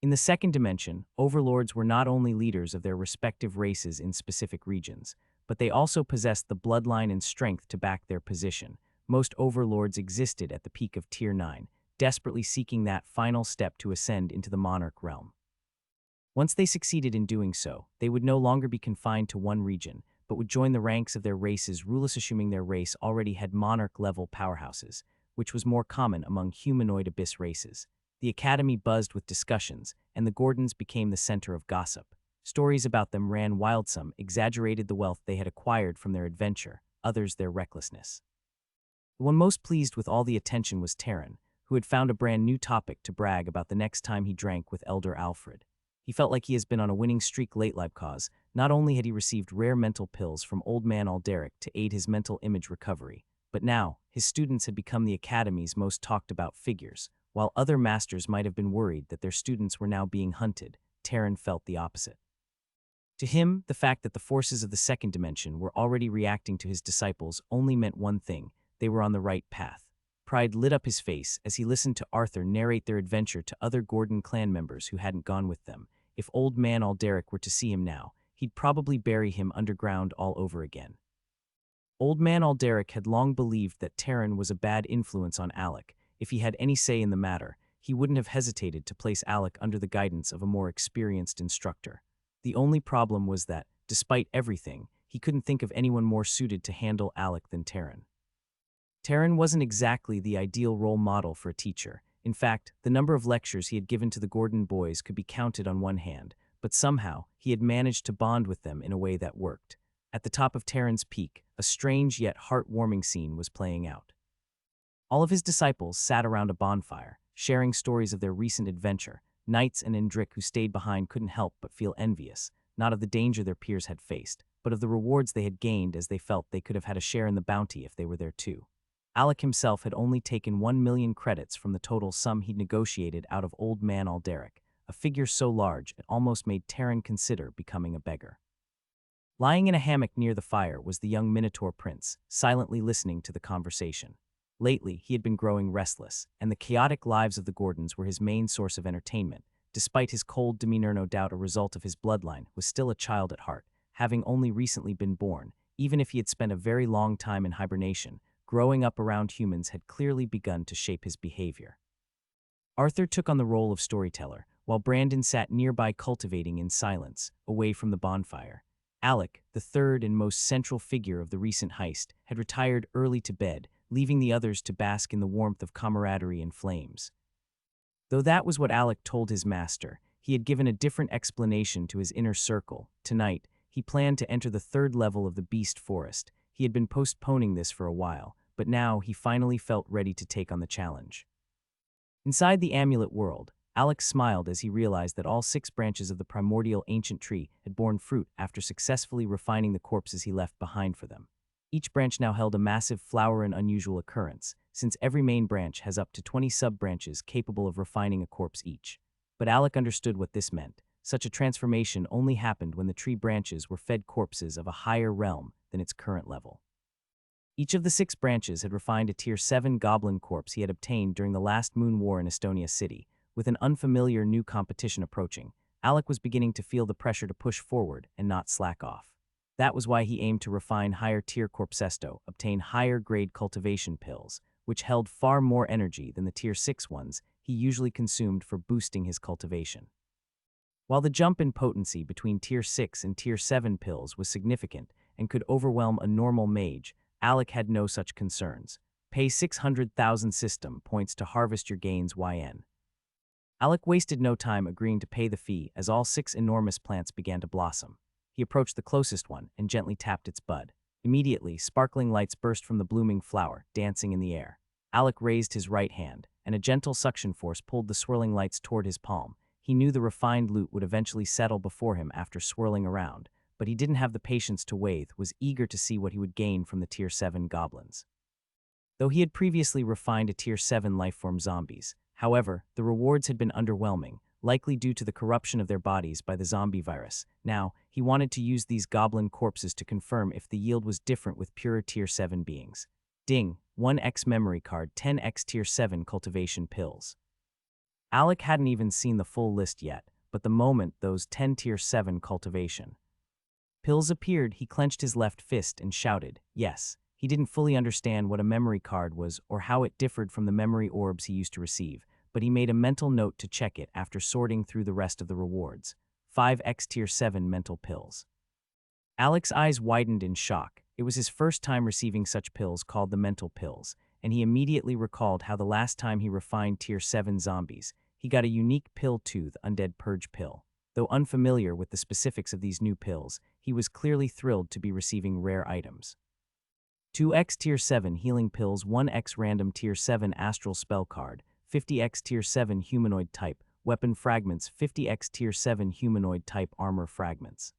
In the second dimension, overlords were not only leaders of their respective races in specific regions, but they also possessed the bloodline and strength to back their position. Most overlords existed at the peak of Tier 9, desperately seeking that final step to ascend into the monarch realm. Once they succeeded in doing so, they would no longer be confined to one region, but would join the ranks of their race's rulers, assuming their race already had monarch-level powerhouses, which was more common among humanoid abyss races. The academy buzzed with discussions, and the Gordons became the center of gossip. Stories about them ran wild. Some exaggerated the wealth they had acquired from their adventure, others their recklessness. The one most pleased with all the attention was Taryn, who had found a brand new topic to brag about the next time he drank with Elder Alfred. He felt like he has been on a winning streak lately because not only had he received rare mental pills from Old Man Alderic to aid his mental image recovery, but now his students had become the academy's most talked about figures. While other masters might have been worried that their students were now being hunted, Taryn felt the opposite. To him, the fact that the forces of the second dimension were already reacting to his disciples only meant one thing: they were on the right path. Pride lit up his face as he listened to Arthur narrate their adventure to other Gordon clan members who hadn't gone with them. If Old Man Alderic were to see him now, he'd probably bury him underground all over again. Old Man Alderic had long believed that Taryn was a bad influence on Alec. If he had any say in the matter, he wouldn't have hesitated to place Alec under the guidance of a more experienced instructor. The only problem was that, despite everything, he couldn't think of anyone more suited to handle Alec than Taryn. Taryn wasn't exactly the ideal role model for a teacher. In fact, the number of lectures he had given to the Gordon boys could be counted on one hand, but somehow he had managed to bond with them in a way that worked. At the top of Taryn's peak, a strange yet heartwarming scene was playing out. All of his disciples sat around a bonfire, sharing stories of their recent adventure. Knights and Indrik who stayed behind couldn't help but feel envious, not of the danger their peers had faced, but of the rewards they had gained, as they felt they could have had a share in the bounty if they were there too. Alec himself had only taken 1 million credits from the total sum he'd negotiated out of Old Man Alderic, a figure so large it almost made Taryn consider becoming a beggar. Lying in a hammock near the fire was the young Minotaur prince, silently listening to the conversation. Lately, he had been growing restless, and the chaotic lives of the Gordons were his main source of entertainment. Despite his cold demeanor, no doubt a result of his bloodline, was still a child at heart, having only recently been born. Even if he had spent a very long time in hibernation, growing up around humans had clearly begun to shape his behavior. Arthur took on the role of storyteller, while Brandon sat nearby cultivating in silence, away from the bonfire. Alec, the third and most central figure of the recent heist, had retired early to bed, leaving the others to bask in the warmth of camaraderie and flames. Though that was what Alec told his master, he had given a different explanation to his inner circle. Tonight, he planned to enter the third level of the Beast Forest. He had been postponing this for a while, but now he finally felt ready to take on the challenge. Inside the amulet world, Alec smiled as he realized that all 6 branches of the primordial ancient tree had borne fruit after successfully refining the corpses he left behind for them. Each branch now held a massive flower, an unusual occurrence, since every main branch has up to 20 sub-branches capable of refining a corpse each. But Alec understood what this meant. Such a transformation only happened when the tree branches were fed corpses of a higher realm than its current level. Each of the 6 branches had refined a Tier 7 goblin corpse he had obtained during the last Moon War in Estonia City. With an unfamiliar new competition approaching, Alec was beginning to feel the pressure to push forward and not slack off. That was why he aimed to refine higher-tier corpsesto, obtain higher-grade cultivation pills, which held far more energy than the Tier 6 ones he usually consumed for boosting his cultivation. While the jump in potency between Tier 6 and Tier 7 pills was significant and could overwhelm a normal mage, Alec had no such concerns. Pay 600,000 system points to harvest your gains YN. Alec wasted no time agreeing to pay the fee as all 6 enormous plants began to blossom. He approached the closest one and gently tapped its bud. Immediately, sparkling lights burst from the blooming flower, dancing in the air. Alec raised his right hand, and a gentle suction force pulled the swirling lights toward his palm. He knew the refined loot would eventually settle before him after swirling around, but he didn't have the patience to wait, was eager to see what he would gain from the Tier 7 goblins. Though he had previously refined a Tier 7 lifeform zombies, however, the rewards had been underwhelming, likely due to the corruption of their bodies by the zombie virus. Now, he wanted to use these goblin corpses to confirm if the yield was different with pure Tier 7 beings. Ding, 1x memory card, 10x Tier 7 cultivation pills. Alec hadn't even seen the full list yet, but the moment those 10 Tier 7 cultivation pills appeared, he clenched his left fist and shouted, yes. He didn't fully understand what a memory card was or how it differed from the memory orbs he used to receive, but he made a mental note to check it after sorting through the rest of the rewards. 5x Tier 7 mental pills. Alec's eyes widened in shock. It was his first time receiving such pills called the mental pills, and he immediately recalled how the last time he refined Tier 7 zombies, he got a unique pill too, the Undead Purge pill. Though unfamiliar with the specifics of these new pills, he was clearly thrilled to be receiving rare items. 2x Tier 7 healing pills, 1x random Tier 7 astral spell card, 50x Tier 7 humanoid type, weapon fragments, 50x Tier 7 humanoid type armor fragments.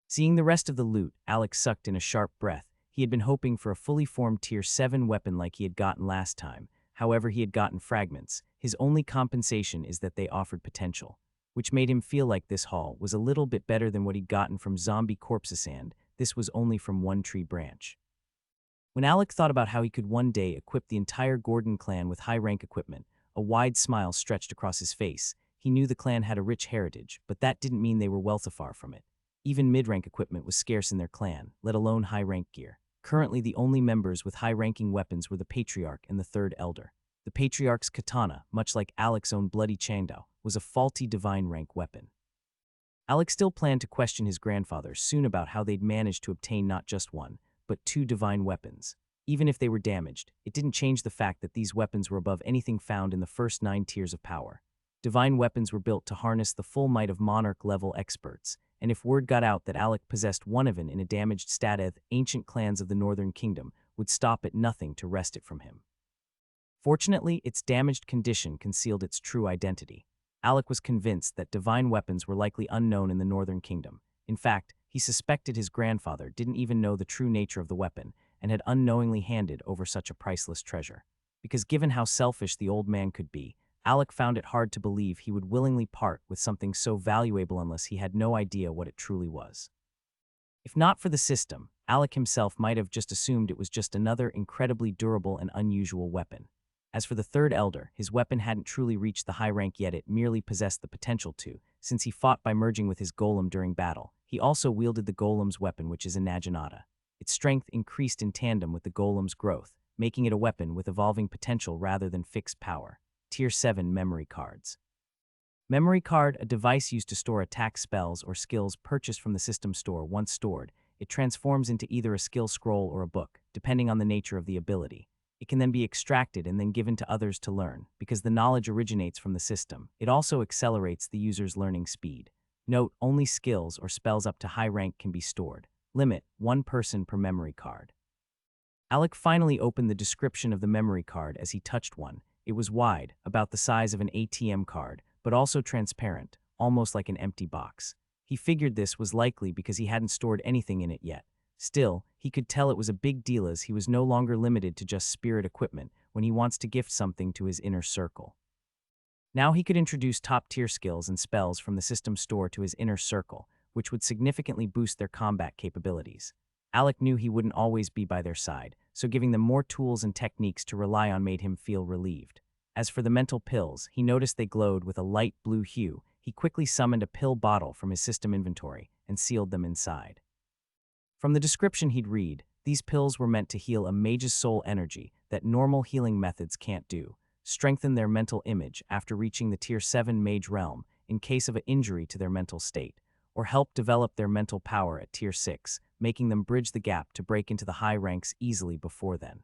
Seeing the rest of the loot, Alec sucked in a sharp breath. He had been hoping for a fully formed Tier 7 weapon like he had gotten last time. However, he had gotten fragments. His only compensation is that they offered potential, which made him feel like this haul was a little bit better than what he'd gotten from zombie corpses, and this was only from one tree branch. When Alec thought about how he could one day equip the entire Gordon clan with high-rank equipment, a wide smile stretched across his face. He knew the clan had a rich heritage, but that didn't mean they were wealthy-far from it. Even mid-rank equipment was scarce in their clan, let alone high-rank gear. Currently, the only members with high-ranking weapons were the Patriarch and the Third Elder. The Patriarch's katana, much like Alec's own bloody Changdao, was a faulty divine rank weapon. Alec still planned to question his grandfather soon about how they'd managed to obtain not just one, but 2 divine weapons. Even if they were damaged, it didn't change the fact that these weapons were above anything found in the first 9 tiers of power. Divine weapons were built to harness the full might of monarch-level experts, and if word got out that Alec possessed one of it in a damaged status, ancient clans of the Northern Kingdom would stop at nothing to wrest it from him. Fortunately, its damaged condition concealed its true identity. Alec was convinced that divine weapons were likely unknown in the Northern Kingdom. In fact, he suspected his grandfather didn't even know the true nature of the weapon and had unknowingly handed over such a priceless treasure. Because given how selfish the old man could be, Alec found it hard to believe he would willingly part with something so valuable unless he had no idea what it truly was. If not for the system, Alec himself might have just assumed it was just another incredibly durable and unusual weapon. As for the Third Elder, his weapon hadn't truly reached the high rank yet, it merely possessed the potential to, since he fought by merging with his golem during battle. He also wielded the golem's weapon, which is a naginata. Its strength increased in tandem with the golem's growth, making it a weapon with evolving potential rather than fixed power. Tier 7 memory cards. Memory card, a device used to store attack spells or skills purchased from the system store. Once stored, it transforms into either a skill scroll or a book, depending on the nature of the ability. It can then be extracted and then given to others to learn. Because the knowledge originates from the system, it also accelerates the user's learning speed. Note, only skills or spells up to high rank can be stored. Limit, 1 person per memory card. Alec finally opened the description of the memory card as he touched one. It was wide, about the size of an ATM card, but also transparent, almost like an empty box. He figured this was likely because he hadn't stored anything in it yet. Still, he could tell it was a big deal as he was no longer limited to just spirit equipment when he wants to gift something to his inner circle. Now he could introduce top-tier skills and spells from the system store to his inner circle, which would significantly boost their combat capabilities. Alec knew he wouldn't always be by their side, so giving them more tools and techniques to rely on made him feel relieved. As for the mental pills, he noticed they glowed with a light blue hue. He quickly summoned a pill bottle from his system inventory and sealed them inside. From the description he'd read, these pills were meant to heal a mage's soul energy that normal healing methods can't do, strengthen their mental image after reaching the Tier 7 mage realm in case of an injury to their mental state, or help develop their mental power at Tier 6, making them bridge the gap to break into the high ranks easily before then.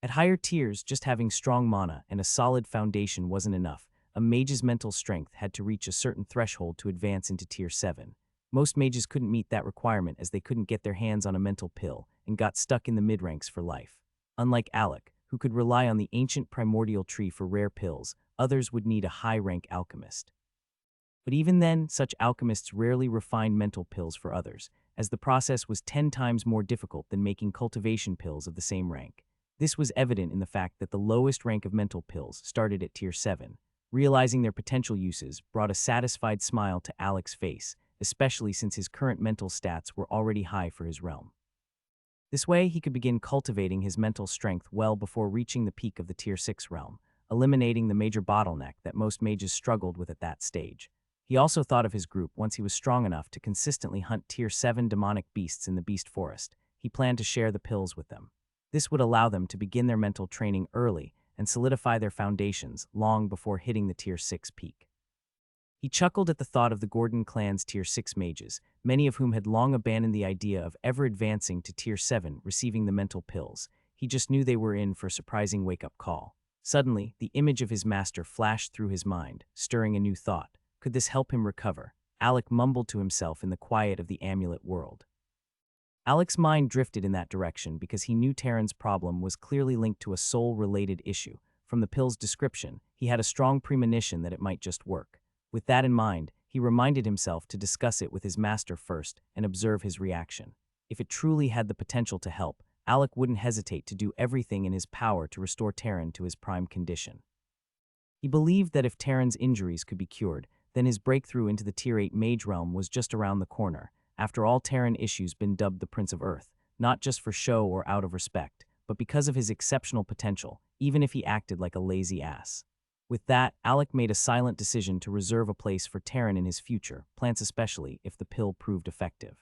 At higher tiers, just having strong mana and a solid foundation wasn't enough. A mage's mental strength had to reach a certain threshold to advance into Tier 7. Most mages couldn't meet that requirement as they couldn't get their hands on a mental pill and got stuck in the mid-ranks for life. Unlike Alec, who could rely on the ancient primordial tree for rare pills. Others would need a high-rank alchemist. But even then, such alchemists rarely refined mental pills for others, as the process was 10 times more difficult than making cultivation pills of the same rank. This was evident in the fact that the lowest rank of mental pills started at Tier 7. Realizing their potential uses brought a satisfied smile to Alec's face, especially since his current mental stats were already high for his realm. This way, he could begin cultivating his mental strength well before reaching the peak of the Tier 6 realm, eliminating the major bottleneck that most mages struggled with at that stage. He also thought of his group once he was strong enough to consistently hunt Tier 7 demonic beasts in the Beast Forest. He planned to share the pills with them. This would allow them to begin their mental training early and solidify their foundations long before hitting the Tier 6 peak. He chuckled at the thought of the Gordon clan's Tier 6 mages, many of whom had long abandoned the idea of ever advancing to Tier 7, receiving the mental pills. He just knew they were in for a surprising wake-up call. Suddenly, the image of his master flashed through his mind, stirring a new thought. Could this help him recover? Alec mumbled to himself in the quiet of the amulet world. Alec's mind drifted in that direction because he knew Terran's problem was clearly linked to a soul-related issue. From the pill's description, he had a strong premonition that it might just work. With that in mind, he reminded himself to discuss it with his master first and observe his reaction. If it truly had the potential to help, Alec wouldn't hesitate to do everything in his power to restore Terran to his prime condition. He believed that if Terran's injuries could be cured, then his breakthrough into the Tier 8 Mage realm was just around the corner. After all, Terran issues been dubbed the Prince of Earth, not just for show or out of respect, but because of his exceptional potential, even if he acted like a lazy ass. With that, Alec made a silent decision to reserve a place for Terran in his future, plants especially if the pill proved effective.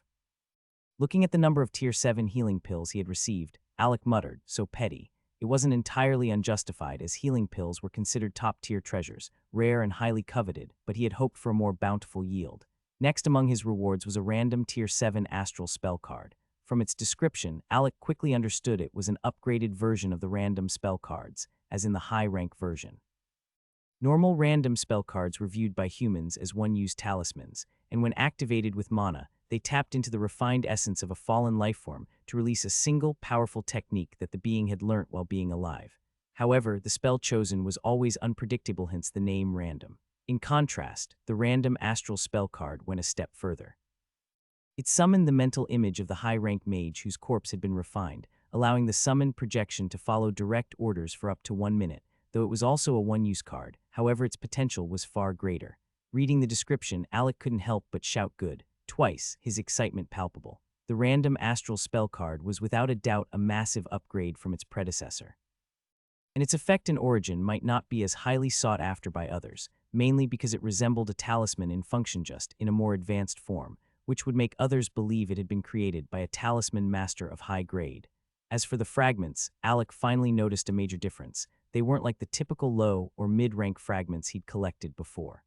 Looking at the number of Tier 7 healing pills he had received, Alec muttered, so petty. It wasn't entirely unjustified, as healing pills were considered top-tier treasures, rare and highly coveted, but he had hoped for a more bountiful yield. Next among his rewards was a random Tier 7 astral spell card. From its description, Alec quickly understood it was an upgraded version of the random spell cards, as in the high-rank version. Normal random spell cards were viewed by humans as one-use talismans, and when activated with mana, they tapped into the refined essence of a fallen lifeform to release a single, powerful technique that the being had learnt while being alive. However, the spell chosen was always unpredictable, hence the name random. In contrast, the random astral spell card went a step further. It summoned the mental image of the high-rank mage whose corpse had been refined, allowing the summoned projection to follow direct orders for up to 1 minute, though it was also a one-use card. However, its potential was far greater. Reading the description, Alec couldn't help but shout good. Twice, his excitement palpable. The random astral spell card was without a doubt a massive upgrade from its predecessor. And its effect and origin might not be as highly sought after by others, mainly because it resembled a talisman in function, just in a more advanced form, which would make others believe it had been created by a talisman master of high grade. As for the fragments, Alec finally noticed a major difference. They weren't like the typical low or mid-rank fragments he'd collected before.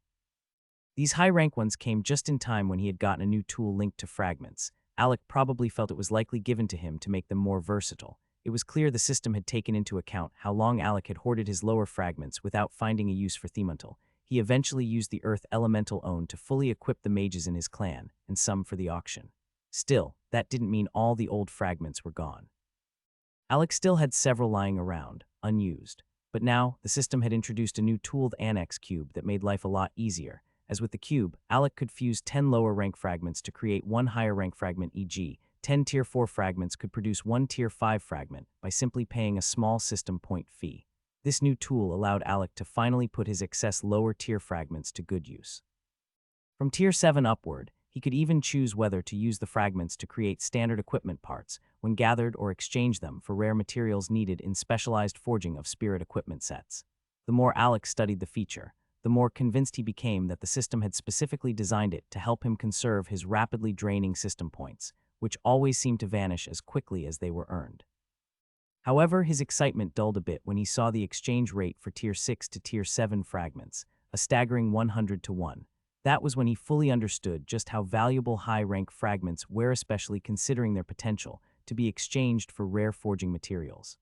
These high-rank ones came just in time when he had gotten a new tool linked to fragments. Alec probably felt it was likely given to him to make them more versatile. It was clear the system had taken into account how long Alec had hoarded his lower fragments without finding a use for Themental. He eventually used the Earth Elemental Own to fully equip the mages in his clan, and some for the auction. Still, that didn't mean all the old fragments were gone. Alec still had several lying around, unused. But now, the system had introduced a new tooled annex cube that made life a lot easier. As with the cube, Alec could fuse 10 lower-rank fragments to create one higher-rank fragment, e.g., 10 Tier 4 fragments could produce one Tier 5 fragment by simply paying a small system point fee. This new tool allowed Alec to finally put his excess lower-tier fragments to good use. From Tier 7 upward, he could even choose whether to use the fragments to create standard equipment parts when gathered or exchange them for rare materials needed in specialized forging of spirit equipment sets. The more Alec studied the feature, the more convinced he became that the system had specifically designed it to help him conserve his rapidly draining system points, which always seemed to vanish as quickly as they were earned. However, his excitement dulled a bit when he saw the exchange rate for Tier 6 to Tier 7 fragments, a staggering 100 to 1. That was when he fully understood just how valuable high-rank fragments were, especially considering their potential to be exchanged for rare forging materials.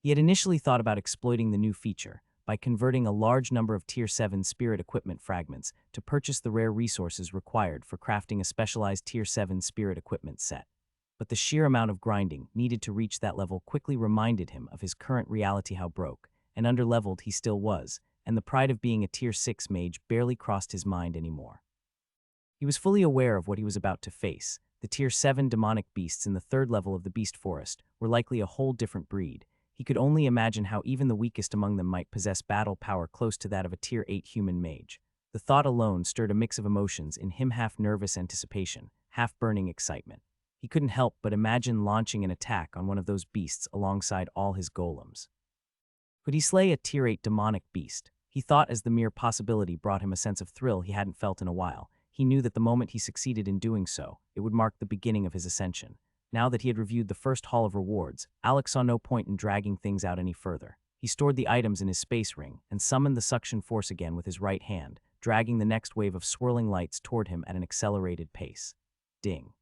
He had initially thought about exploiting the new feature by converting a large number of Tier 7 spirit equipment fragments to purchase the rare resources required for crafting a specialized Tier 7 spirit equipment set. but the sheer amount of grinding needed to reach that level quickly reminded him of his current reality, how broke and underleveled he still was, and the pride of being a Tier 6 mage barely crossed his mind anymore. He was fully aware of what he was about to face. The Tier 7 demonic beasts in the third level of the Beast Forest were likely a whole different breed. He could only imagine how even the weakest among them might possess battle power close to that of a Tier 8 human mage. The thought alone stirred a mix of emotions in him, half nervous anticipation, half burning excitement. He couldn't help but imagine launching an attack on one of those beasts alongside all his golems. Could he slay a Tier 8 demonic beast? He thought, as the mere possibility brought him a sense of thrill he hadn't felt in a while. He knew that the moment he succeeded in doing so, it would mark the beginning of his ascension. Now that he had reviewed the first hall of rewards, Alex saw no point in dragging things out any further. He stored the items in his space ring and summoned the suction force again with his right hand, dragging the next wave of swirling lights toward him at an accelerated pace. Ding.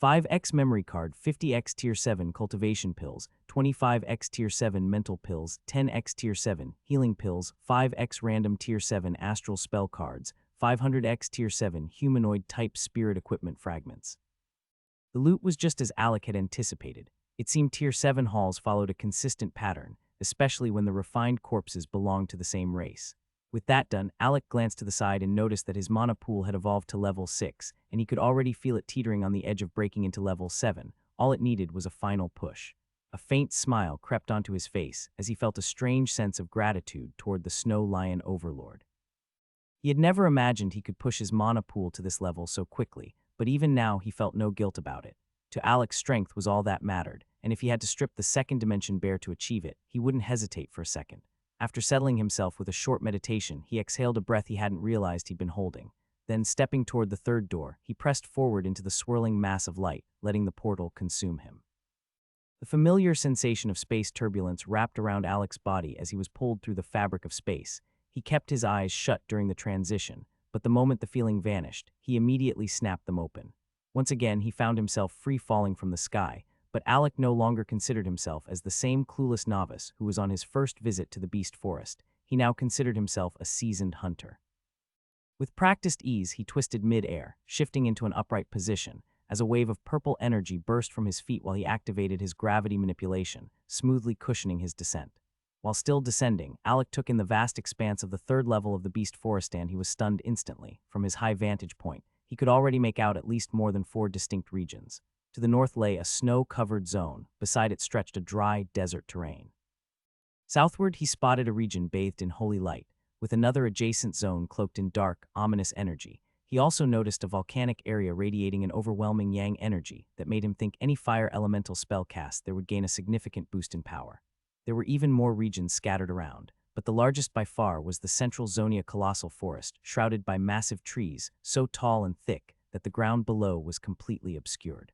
5x memory card, 50x Tier 7 cultivation pills, 25x Tier 7 mental pills, 10x Tier 7 healing pills, 5x random Tier 7 astral spell cards, 500x Tier 7 humanoid type spirit equipment fragments. The loot was just as Alec had anticipated. It seemed Tier 7 halls followed a consistent pattern, especially when the refined corpses belonged to the same race. With that done, Alec glanced to the side and noticed that his mana pool had evolved to level 6, and he could already feel it teetering on the edge of breaking into level 7. All it needed was a final push. A faint smile crept onto his face as he felt a strange sense of gratitude toward the Snow Lion Overlord. He had never imagined he could push his mana pool to this level so quickly, but even now he felt no guilt about it. To Alec's, strength was all that mattered, and if he had to strip the second dimension bare to achieve it, he wouldn't hesitate for a second. After settling himself with a short meditation, he exhaled a breath he hadn't realized he'd been holding. Then, stepping toward the third door, he pressed forward into the swirling mass of light, letting the portal consume him. The familiar sensation of space turbulence wrapped around Alec's body as he was pulled through the fabric of space. He kept his eyes shut during the transition, but the moment the feeling vanished, he immediately snapped them open. Once again, he found himself free falling from the sky, but Alec no longer considered himself as the same clueless novice who was on his first visit to the Beast Forest. He now considered himself a seasoned hunter. With practiced ease, he twisted mid-air, shifting into an upright position, as a wave of purple energy burst from his feet while he activated his gravity manipulation, smoothly cushioning his descent. While still descending, Alec took in the vast expanse of the third level of the Beast Forest, and he was stunned instantly. From his high vantage point, he could already make out at least more than 4 distinct regions. To the north lay a snow-covered zone. Beside it stretched a dry, desert terrain. Southward, he spotted a region bathed in holy light, with another adjacent zone cloaked in dark, ominous energy. He also noticed a volcanic area radiating an overwhelming yang energy that made him think any fire elemental spell cast there would gain a significant boost in power. There were even more regions scattered around, but the largest by far was the central Zonia colossal forest, shrouded by massive trees so tall and thick that the ground below was completely obscured.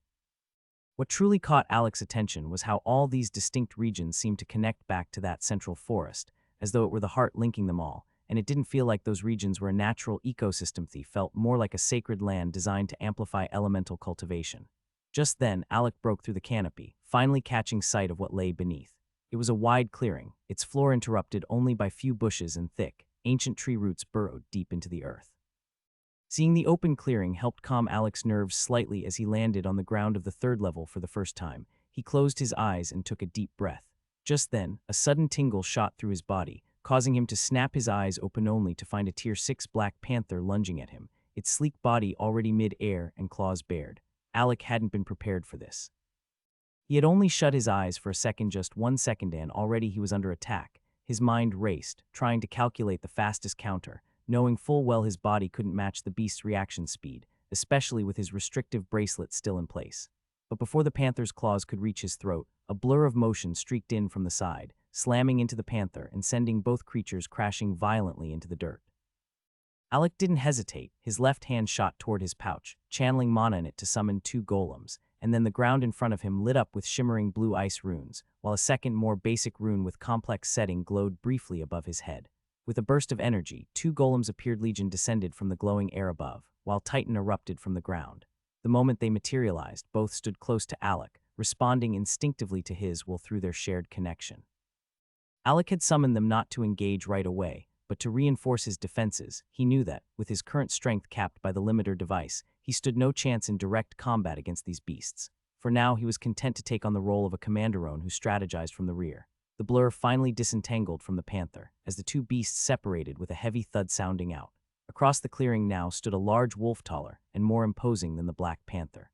What truly caught Alec's attention was how all these distinct regions seemed to connect back to that central forest, as though it were the heart linking them all, and it didn't feel like those regions were a natural ecosystem. They felt more like a sacred land designed to amplify elemental cultivation. Just then, Alec broke through the canopy, finally catching sight of what lay beneath. It was a wide clearing, its floor interrupted only by few bushes and thick, ancient tree roots burrowed deep into the earth. Seeing the open clearing helped calm Alec's nerves slightly as he landed on the ground of the third level for the first time. He closed his eyes and took a deep breath. Just then, a sudden tingle shot through his body, causing him to snap his eyes open only to find a Tier 6 black panther lunging at him, its sleek body already mid-air and claws bared. Alec hadn't been prepared for this. He had only shut his eyes for a second, just 1 second, and already he was under attack. His mind raced, trying to calculate the fastest counter, knowing full well his body couldn't match the beast's reaction speed, especially with his restrictive bracelet still in place. But before the panther's claws could reach his throat, a blur of motion streaked in from the side, slamming into the panther and sending both creatures crashing violently into the dirt. Alec didn't hesitate. His left hand shot toward his pouch, channeling mana in it to summon 2 golems, and then the ground in front of him lit up with shimmering blue ice runes, while a second, more basic rune with complex setting glowed briefly above his head. With a burst of energy, 2 golems appeared. Legion descended from the glowing air above, while Titan erupted from the ground. The moment they materialized, both stood close to Alec, responding instinctively to his will through their shared connection. Alec had summoned them not to engage right away, but to reinforce his defenses. He knew that, with his current strength capped by the limiter device, he stood no chance in direct combat against these beasts. For now, he was content to take on the role of a commanderone who strategized from the rear. The blur finally disentangled from the panther, as the two beasts separated with a heavy thud sounding out. Across the clearing now stood a large wolf taller and more imposing than the black panther.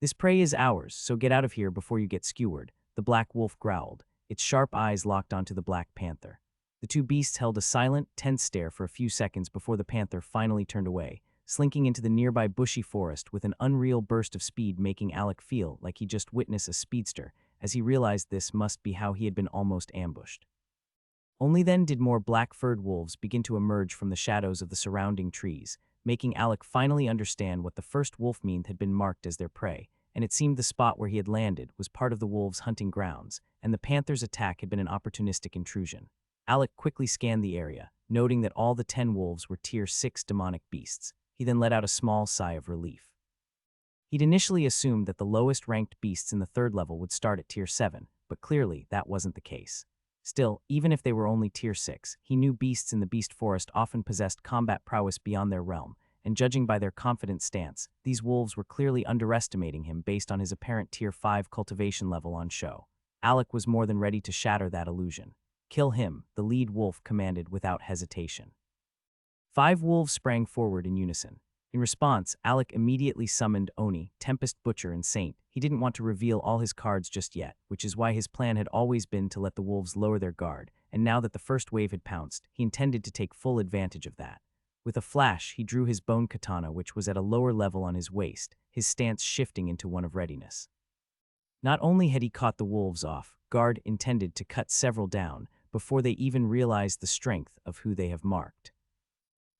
"This prey is ours, so get out of here before you get skewered," the black wolf growled, its sharp eyes locked onto the black panther. The two beasts held a silent, tense stare for a few seconds before the panther finally turned away, slinking into the nearby bushy forest with an unreal burst of speed, making Alec feel like he just witnessed a speedster, as he realized this must be how he had been almost ambushed. Only then did more black-furred wolves begin to emerge from the shadows of the surrounding trees, making Alec finally understand what the first wolf mean had been marked as their prey, and it seemed the spot where he had landed was part of the wolves' hunting grounds, and the panther's attack had been an opportunistic intrusion. Alec quickly scanned the area, noting that all the 10 wolves were Tier 6 demonic beasts. He then let out a small sigh of relief. He'd initially assumed that the lowest-ranked beasts in the 3rd level would start at Tier 7, but clearly that wasn't the case. Still, even if they were only Tier 6, he knew beasts in the Beast Forest often possessed combat prowess beyond their realm, and judging by their confident stance, these wolves were clearly underestimating him based on his apparent Tier 5 cultivation level on show. Alec was more than ready to shatter that illusion. "Kill him," the lead wolf commanded without hesitation. 5 wolves sprang forward in unison. In response, Alec immediately summoned Oni, Tempest Butcher, and Saint. He didn't want to reveal all his cards just yet, which is why his plan had always been to let the wolves lower their guard, and now that the first wave had pounced, he intended to take full advantage of that. With a flash, he drew his bone katana, which was at a lower level on his waist, his stance shifting into one of readiness. Not only had he caught the wolves off guard, intended to cut several down before they even realized the strength of who they have marked.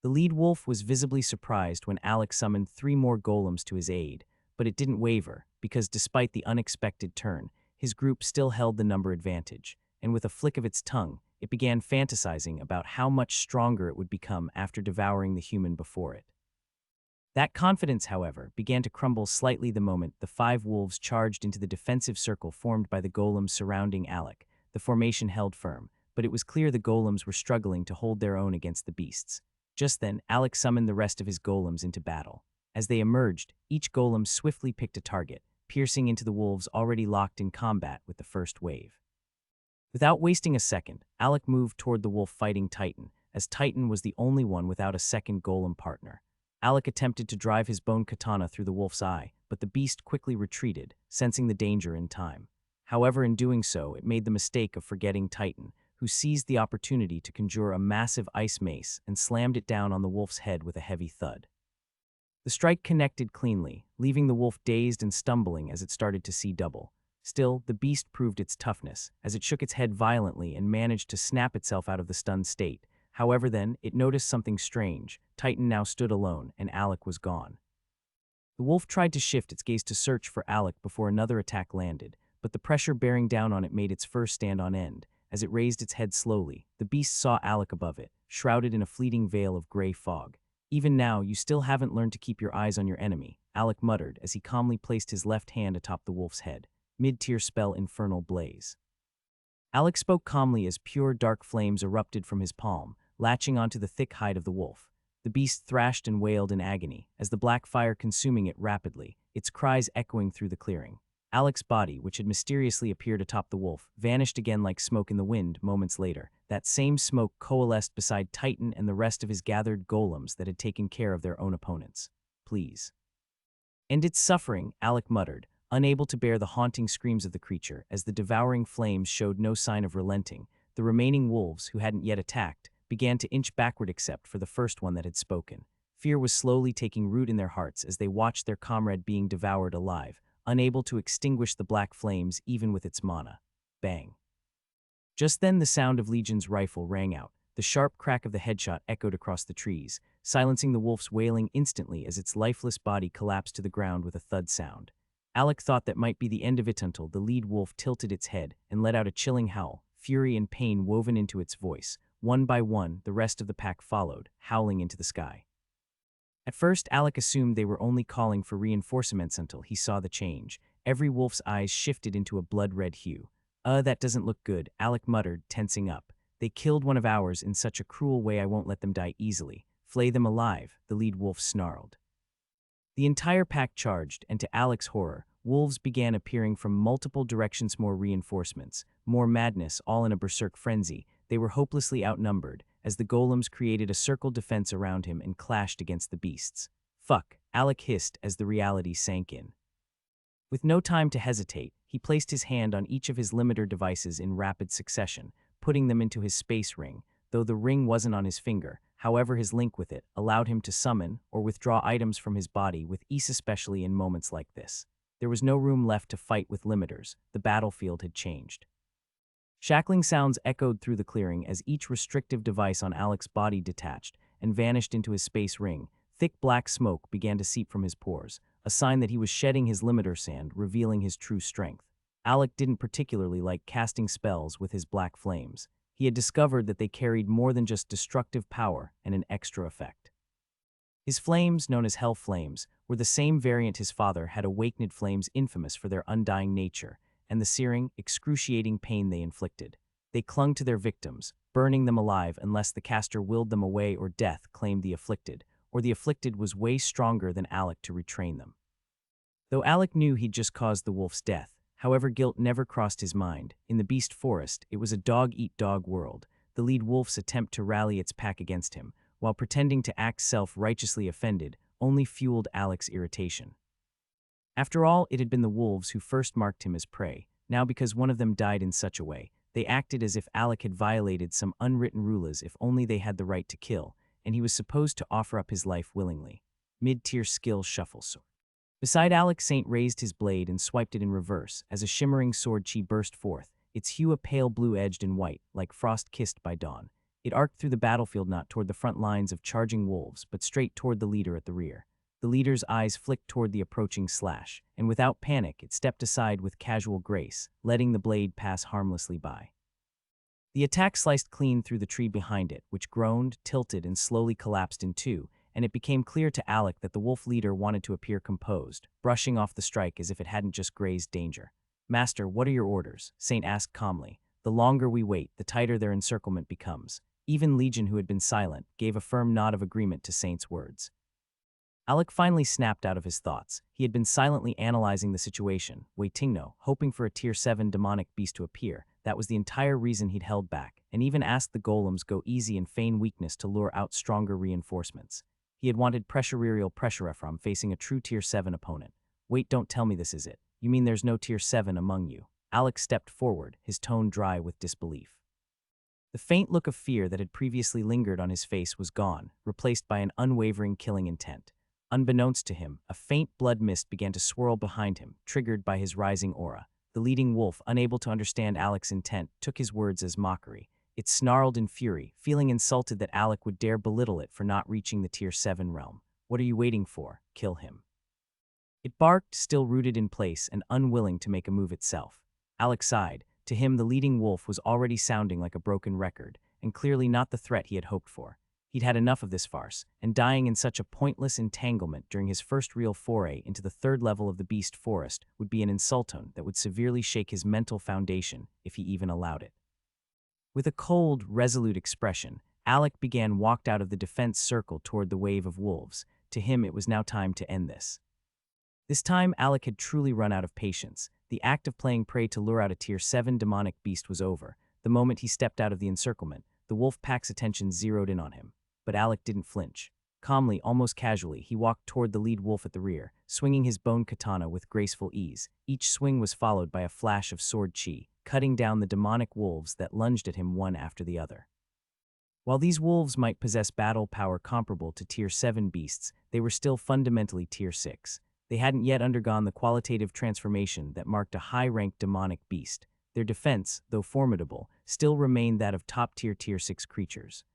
The lead wolf was visibly surprised when Alec summoned 3 more golems to his aid, but it didn't waver, because despite the unexpected turn, his group still held the number advantage, and with a flick of its tongue, it began fantasizing about how much stronger it would become after devouring the human before it. That confidence, however, began to crumble slightly the moment the 5 wolves charged into the defensive circle formed by the golems surrounding Alec. The formation held firm, but it was clear the golems were struggling to hold their own against the beasts. Just then, Alec summoned the rest of his golems into battle. As they emerged, each golem swiftly picked a target, piercing into the wolves already locked in combat with the first wave. Without wasting a second, Alec moved toward the wolf-fighting Titan, as Titan was the only one without a second golem partner. Alec attempted to drive his bone katana through the wolf's eye, but the beast quickly retreated, sensing the danger in time. However, in doing so, it made the mistake of forgetting Titan, who seized the opportunity to conjure a massive ice mace and slammed it down on the wolf's head with a heavy thud. The strike connected cleanly, leaving the wolf dazed and stumbling as it started to see double. Still, the beast proved its toughness, as it shook its head violently and managed to snap itself out of the stunned state. However then, it noticed something strange. Titan now stood alone, and Alec was gone. The wolf tried to shift its gaze to search for Alec before another attack landed, but the pressure bearing down on it made its fur stand on end. As it raised its head slowly, the beast saw Alec above it, shrouded in a fleeting veil of gray fog. "Even now, you still haven't learned to keep your eyes on your enemy," Alec muttered as he calmly placed his left hand atop the wolf's head. Mid-tier spell Infernal Blaze. Alec spoke calmly as pure dark flames erupted from his palm, latching onto the thick hide of the wolf. The beast thrashed and wailed in agony, as the black fire consuming it rapidly, its cries echoing through the clearing. Alec's body, which had mysteriously appeared atop the wolf, vanished again like smoke in the wind moments later. That same smoke coalesced beside Titan and the rest of his gathered golems that had taken care of their own opponents. "Please end its suffering," Alec muttered, unable to bear the haunting screams of the creature. As the devouring flames showed no sign of relenting, the remaining wolves, who hadn't yet attacked, began to inch backward except for the first one that had spoken. Fear was slowly taking root in their hearts as they watched their comrade being devoured alive, unable to extinguish the black flames even with its mana. Bang. Just then the sound of Legion's rifle rang out. The sharp crack of the headshot echoed across the trees, silencing the wolf's wailing instantly as its lifeless body collapsed to the ground with a thud sound. Alec thought that might be the end of it until the lead wolf tilted its head and let out a chilling howl, fury and pain woven into its voice. One by one, the rest of the pack followed, howling into the sky. At first, Alec assumed they were only calling for reinforcements until he saw the change. Every wolf's eyes shifted into a blood-red hue. That doesn't look good," Alec muttered, tensing up. "They killed one of ours in such a cruel way I won't let them die easily. Flay them alive," the lead wolf snarled. The entire pack charged, and to Alec's horror, wolves began appearing from multiple directions, more reinforcements, more madness, all in a berserk frenzy. They were hopelessly outnumbered, as the golems created a circle defense around him and clashed against the beasts. Fuck, Alec hissed as the reality sank in. With no time to hesitate, he placed his hand on each of his limiter devices in rapid succession, putting them into his space ring, though the ring wasn't on his finger. However, his link with it allowed him to summon or withdraw items from his body with ease, especially in moments like this. There was no room left to fight with limiters. The battlefield had changed. Shackling sounds echoed through the clearing as each restrictive device on Alec's body detached and vanished into his space ring. Thick black smoke began to seep from his pores, a sign that he was shedding his limiter sand, revealing his true strength. Alec didn't particularly like casting spells with his black flames. He had discovered that they carried more than just destructive power and an extra effect. His flames, known as hell flames, were the same variant his father had awakened flames infamous for their undying nature and the searing, excruciating pain they inflicted. They clung to their victims, burning them alive unless the caster willed them away or death claimed the afflicted, or the afflicted was way stronger than Alec to retrain them. Though Alec knew he'd just caused the wolf's death, however, guilt never crossed his mind. In the beast forest, it was a dog-eat-dog world. The lead wolf's attempt to rally its pack against him, while pretending to act self-righteously offended, only fueled Alec's irritation. After all, it had been the wolves who first marked him as prey. Now, because one of them died in such a way, they acted as if Alec had violated some unwritten rules. If only they had the right to kill, and he was supposed to offer up his life willingly. Mid-tier skill shuffle sword. Beside Alec, Saint raised his blade and swiped it in reverse as a shimmering sword chi burst forth, its hue a pale blue edged in white, like frost kissed by dawn. It arced through the battlefield, not toward the front lines of charging wolves, but straight toward the leader at the rear. The leader's eyes flicked toward the approaching slash, and without panic, it stepped aside with casual grace, letting the blade pass harmlessly by. The attack sliced clean through the tree behind it, which groaned, tilted, and slowly collapsed in two, and it became clear to Alec that the wolf leader wanted to appear composed, brushing off the strike as if it hadn't just grazed danger. "Master, what are your orders?" Saint asked calmly. "The longer we wait, the tighter their encirclement becomes." Even Legion, who had been silent, gave a firm nod of agreement to Saint's words. Alec finally snapped out of his thoughts. He had been silently analyzing the situation, waiting, hoping for a Tier 7 demonic beast to appear. That was the entire reason he'd held back, and even asked the golems go easy and feign weakness to lure out stronger reinforcements. He had wanted pressure from facing a true Tier 7 opponent. "Wait, don't tell me this is it. You mean there's no Tier 7 among you?" Alec stepped forward, his tone dry with disbelief. The faint look of fear that had previously lingered on his face was gone, replaced by an unwavering killing intent. Unbeknownst to him, a faint blood mist began to swirl behind him, triggered by his rising aura. The leading wolf, unable to understand Alec's intent, took his words as mockery. It snarled in fury, feeling insulted that Alec would dare belittle it for not reaching the Tier 7 realm. "What are you waiting for? Kill him." It barked, still rooted in place and unwilling to make a move itself. Alec sighed. To him, the leading wolf was already sounding like a broken record, and clearly not the threat he had hoped for. He'd had enough of this farce, and dying in such a pointless entanglement during his first real foray into the third level of the beast forest would be an insultone that would severely shake his mental foundation if he even allowed it. With a cold, resolute expression, Alec walked out of the defense circle toward the wave of wolves. To him, it was now time to end this. This time, Alec had truly run out of patience. The act of playing prey to lure out a Tier 7 demonic beast was over. The moment he stepped out of the encirclement, the wolf pack's attention zeroed in on him. But Alec didn't flinch. Calmly, almost casually, he walked toward the lead wolf at the rear, swinging his bone katana with graceful ease. Each swing was followed by a flash of sword chi, cutting down the demonic wolves that lunged at him one after the other. While these wolves might possess battle power comparable to Tier 7 beasts, they were still fundamentally Tier 6. They hadn't yet undergone the qualitative transformation that marked a high-ranked demonic beast. Their defense, though formidable, still remained that of top-tier Tier 6 creatures.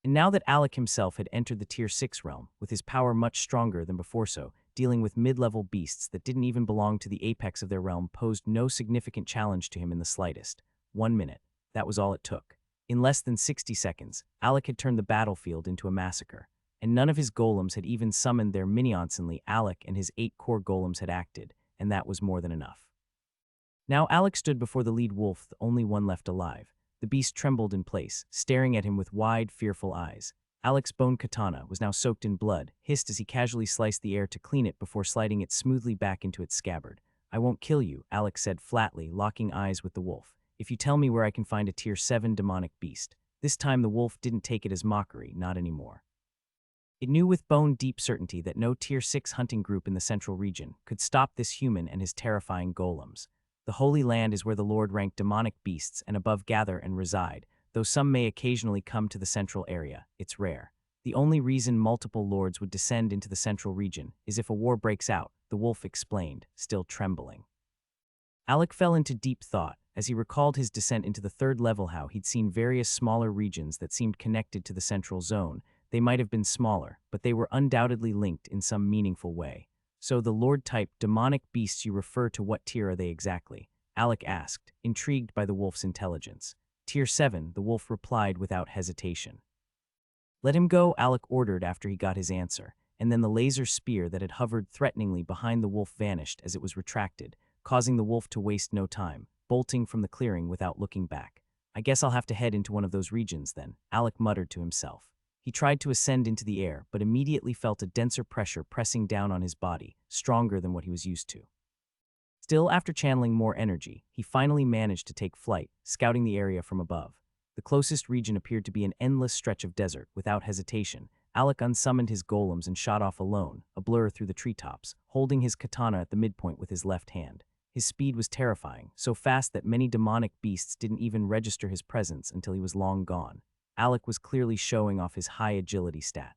And now that Alec himself had entered the Tier 6 realm, with his power much stronger than before, dealing with mid-level beasts that didn't even belong to the apex of their realm posed no significant challenge to him in the slightest. 1 minute. That was all it took. In less than 60 seconds, Alec had turned the battlefield into a massacre, and none of his golems had even summoned their minions. Alec and his 8 core golems had acted, and that was more than enough. Now Alec stood before the lead wolf, the only one left alive. The beast trembled in place, staring at him with wide, fearful eyes. Alec's bone katana was now soaked in blood, hissed as he casually sliced the air to clean it before sliding it smoothly back into its scabbard. "I won't kill you," Alec said flatly, locking eyes with the wolf, "if you tell me where I can find a tier 7 demonic beast." This time the wolf didn't take it as mockery, not anymore. It knew with bone-deep certainty that no tier 6 hunting group in the central region could stop this human and his terrifying golems. The Holy Land is where the Lord ranked demonic beasts and above gather and reside. Though some may occasionally come to the central area, it's rare. The only reason multiple lords would descend into the central region is if a war breaks out, the wolf explained, still trembling. Alec fell into deep thought as he recalled his descent into the third level, how he'd seen various smaller regions that seemed connected to the central zone. They might have been smaller, but they were undoubtedly linked in some meaningful way. "So the lord-type demonic beasts you refer to, what tier are they exactly?" Alec asked, intrigued by the wolf's intelligence. "Tier 7, the wolf replied without hesitation. "Let him go," Alec ordered after he got his answer, and then the laser spear that had hovered threateningly behind the wolf vanished as it was retracted, causing the wolf to waste no time, bolting from the clearing without looking back. "I guess I'll have to head into one of those regions then," Alec muttered to himself. He tried to ascend into the air, but immediately felt a denser pressure pressing down on his body, stronger than what he was used to. Still, after channeling more energy, he finally managed to take flight, scouting the area from above. The closest region appeared to be an endless stretch of desert. Without hesitation, Alec unsummoned his golems and shot off alone, a blur through the treetops, holding his katana at the midpoint with his left hand. His speed was terrifying, so fast that many demonic beasts didn't even register his presence until he was long gone. Alec was clearly showing off his high agility stat.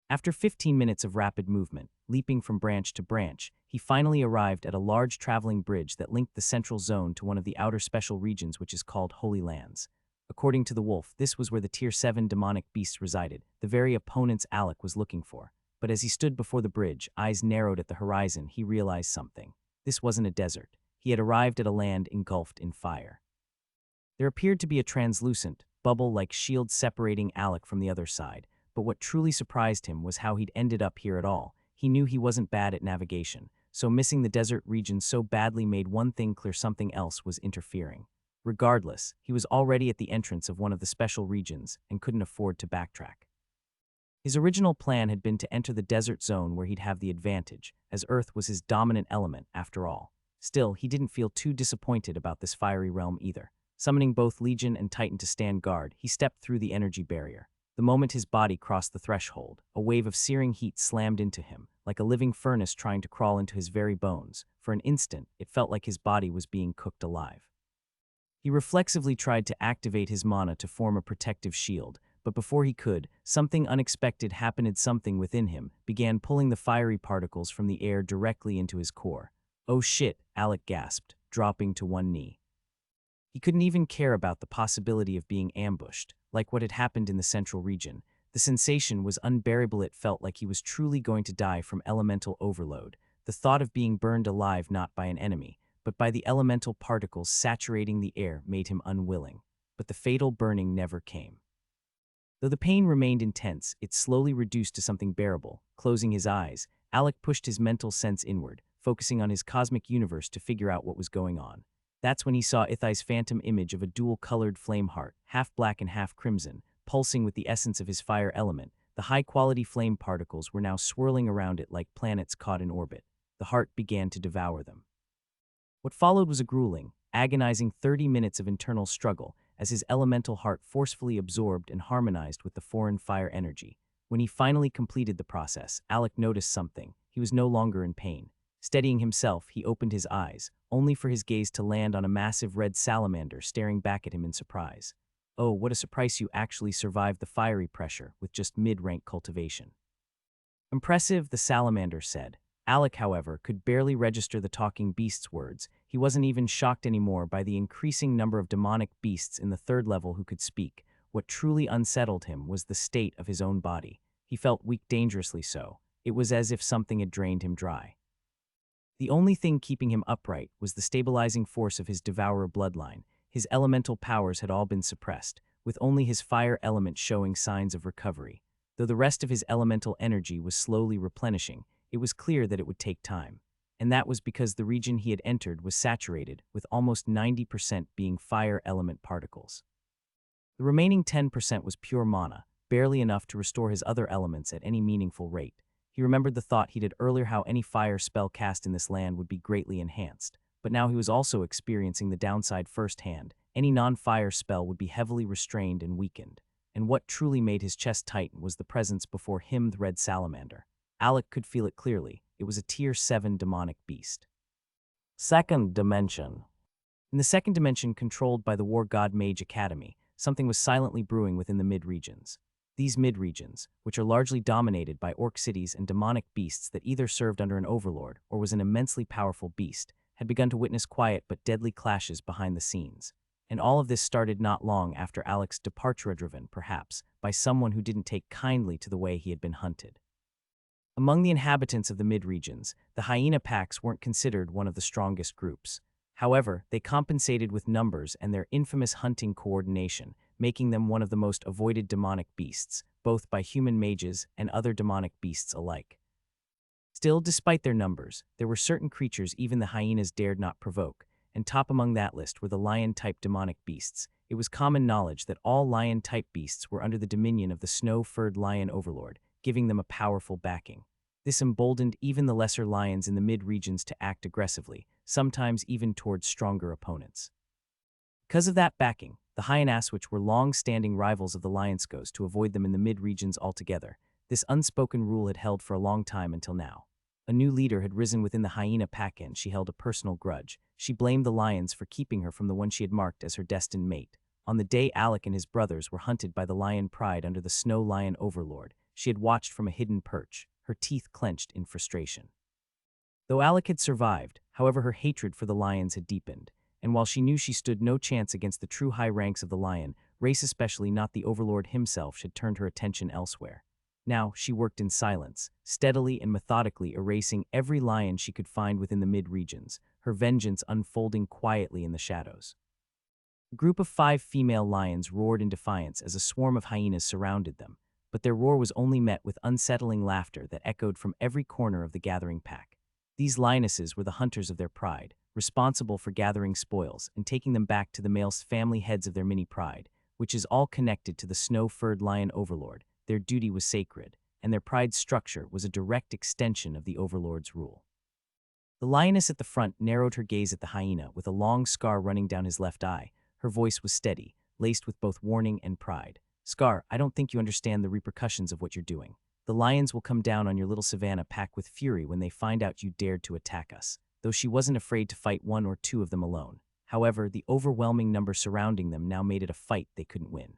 After 15 minutes of rapid movement, leaping from branch to branch, he finally arrived at a large traveling bridge that linked the central zone to one of the outer special regions, which is called Holy Lands. According to the wolf, this was where the tier 7 demonic beasts resided, the very opponents Alec was looking for. But as he stood before the bridge, eyes narrowed at the horizon, he realized something. This wasn't a desert. He had arrived at a land engulfed in fire. There appeared to be a translucent, bubble-like shield separating Alec from the other side, but what truly surprised him was how he'd ended up here at all. He knew he wasn't bad at navigation, so missing the desert region so badly made one thing clear: something else was interfering. Regardless, he was already at the entrance of one of the special regions and couldn't afford to backtrack. His original plan had been to enter the desert zone where he'd have the advantage, as Earth was his dominant element after all. Still, he didn't feel too disappointed about this fiery realm either. Summoning both Legion and Titan to stand guard, he stepped through the energy barrier. The moment his body crossed the threshold, a wave of searing heat slammed into him, like a living furnace trying to crawl into his very bones. For an instant, it felt like his body was being cooked alive. He reflexively tried to activate his mana to form a protective shield, but before he could, something unexpected happened. Something within him began pulling the fiery particles from the air directly into his core. "Oh shit," Alec gasped, dropping to one knee. He couldn't even care about the possibility of being ambushed, like what had happened in the central region. The sensation was unbearable. It felt like he was truly going to die from elemental overload. The thought of being burned alive not by an enemy, but by the elemental particles saturating the air made him unwilling. But the fatal burning never came. Though the pain remained intense, it slowly reduced to something bearable. Closing his eyes, Alec pushed his mental sense inward, focusing on his cosmic universe to figure out what was going on. That's when he saw Ithai's phantom image of a dual-colored flame heart, half black and half crimson, pulsing with the essence of his fire element. The high-quality flame particles were now swirling around it like planets caught in orbit. The heart began to devour them. What followed was a grueling, agonizing 30 minutes of internal struggle as his elemental heart forcefully absorbed and harmonized with the foreign fire energy. When he finally completed the process, Alec noticed something. He was no longer in pain. Steadying himself, he opened his eyes, only for his gaze to land on a massive red salamander staring back at him in surprise. "Oh, what a surprise, you actually survived the fiery pressure with just mid-rank cultivation." "Impressive," the salamander said. Alec, however, could barely register the talking beast's words. He wasn't even shocked anymore by the increasing number of demonic beasts in the third level who could speak. What truly unsettled him was the state of his own body. He felt weak, dangerously so. It was as if something had drained him dry. The only thing keeping him upright was the stabilizing force of his devourer bloodline. His elemental powers had all been suppressed, with only his fire element showing signs of recovery. Though the rest of his elemental energy was slowly replenishing, it was clear that it would take time. And that was because the region he had entered was saturated, with almost 90% being fire element particles. The remaining 10% was pure mana, barely enough to restore his other elements at any meaningful rate. He remembered the thought he did earlier how any fire spell cast in this land would be greatly enhanced, but now he was also experiencing the downside firsthand. Any non-fire spell would be heavily restrained and weakened. And what truly made his chest tighten was the presence before him the red salamander. Alec could feel it clearly. It was a Tier 7 demonic beast. Second dimension. In the second dimension controlled by the war god Mage Academy, something was silently brewing within the mid-regions. These mid-regions, which are largely dominated by orc cities and demonic beasts that either served under an overlord or was an immensely powerful beast, had begun to witness quiet but deadly clashes behind the scenes. And all of this started not long after Alec's departure, driven, perhaps, by someone who didn't take kindly to the way he had been hunted. Among the inhabitants of the mid-regions, the hyena packs weren't considered one of the strongest groups. However, they compensated with numbers and their infamous hunting coordination, making them one of the most avoided demonic beasts, both by human mages and other demonic beasts alike. Still, despite their numbers, there were certain creatures even the hyenas dared not provoke, and top among that list were the lion-type demonic beasts. It was common knowledge that all lion-type beasts were under the dominion of the snow-furred lion overlord, giving them a powerful backing. This emboldened even the lesser lions in the mid-regions to act aggressively, sometimes even towards stronger opponents. Because of that backing, the hyenas, which were long-standing rivals of the lionscos to avoid them in the mid-regions altogether, this unspoken rule had held for a long time until now. A new leader had risen within the hyena pack and she held a personal grudge. She blamed the lions for keeping her from the one she had marked as her destined mate. On the day Alec and his brothers were hunted by the lion pride under the snow lion overlord, she had watched from a hidden perch, her teeth clenched in frustration. Though Alec had survived, however, her hatred for the lions had deepened, and while she knew she stood no chance against the true high ranks of the lion race, especially not the overlord himself, had turned her attention elsewhere. Now, she worked in silence, steadily and methodically erasing every lion she could find within the mid-regions, her vengeance unfolding quietly in the shadows. A group of 5 female lions roared in defiance as a swarm of hyenas surrounded them, but their roar was only met with unsettling laughter that echoed from every corner of the gathering pack. These lionesses were the hunters of their pride, responsible for gathering spoils and taking them back to the male family heads of their mini-pride, which is all connected to the snow-furred lion overlord. Their duty was sacred, and their pride's structure was a direct extension of the overlord's rule. The lioness at the front narrowed her gaze at the hyena with a long scar running down his left eye. Her voice was steady, laced with both warning and pride. "Scar, I don't think you understand the repercussions of what you're doing. The lions will come down on your little savannah pack with fury when they find out you dared to attack us." Though she wasn't afraid to fight 1 or 2 of them alone. However, the overwhelming number surrounding them now made it a fight they couldn't win.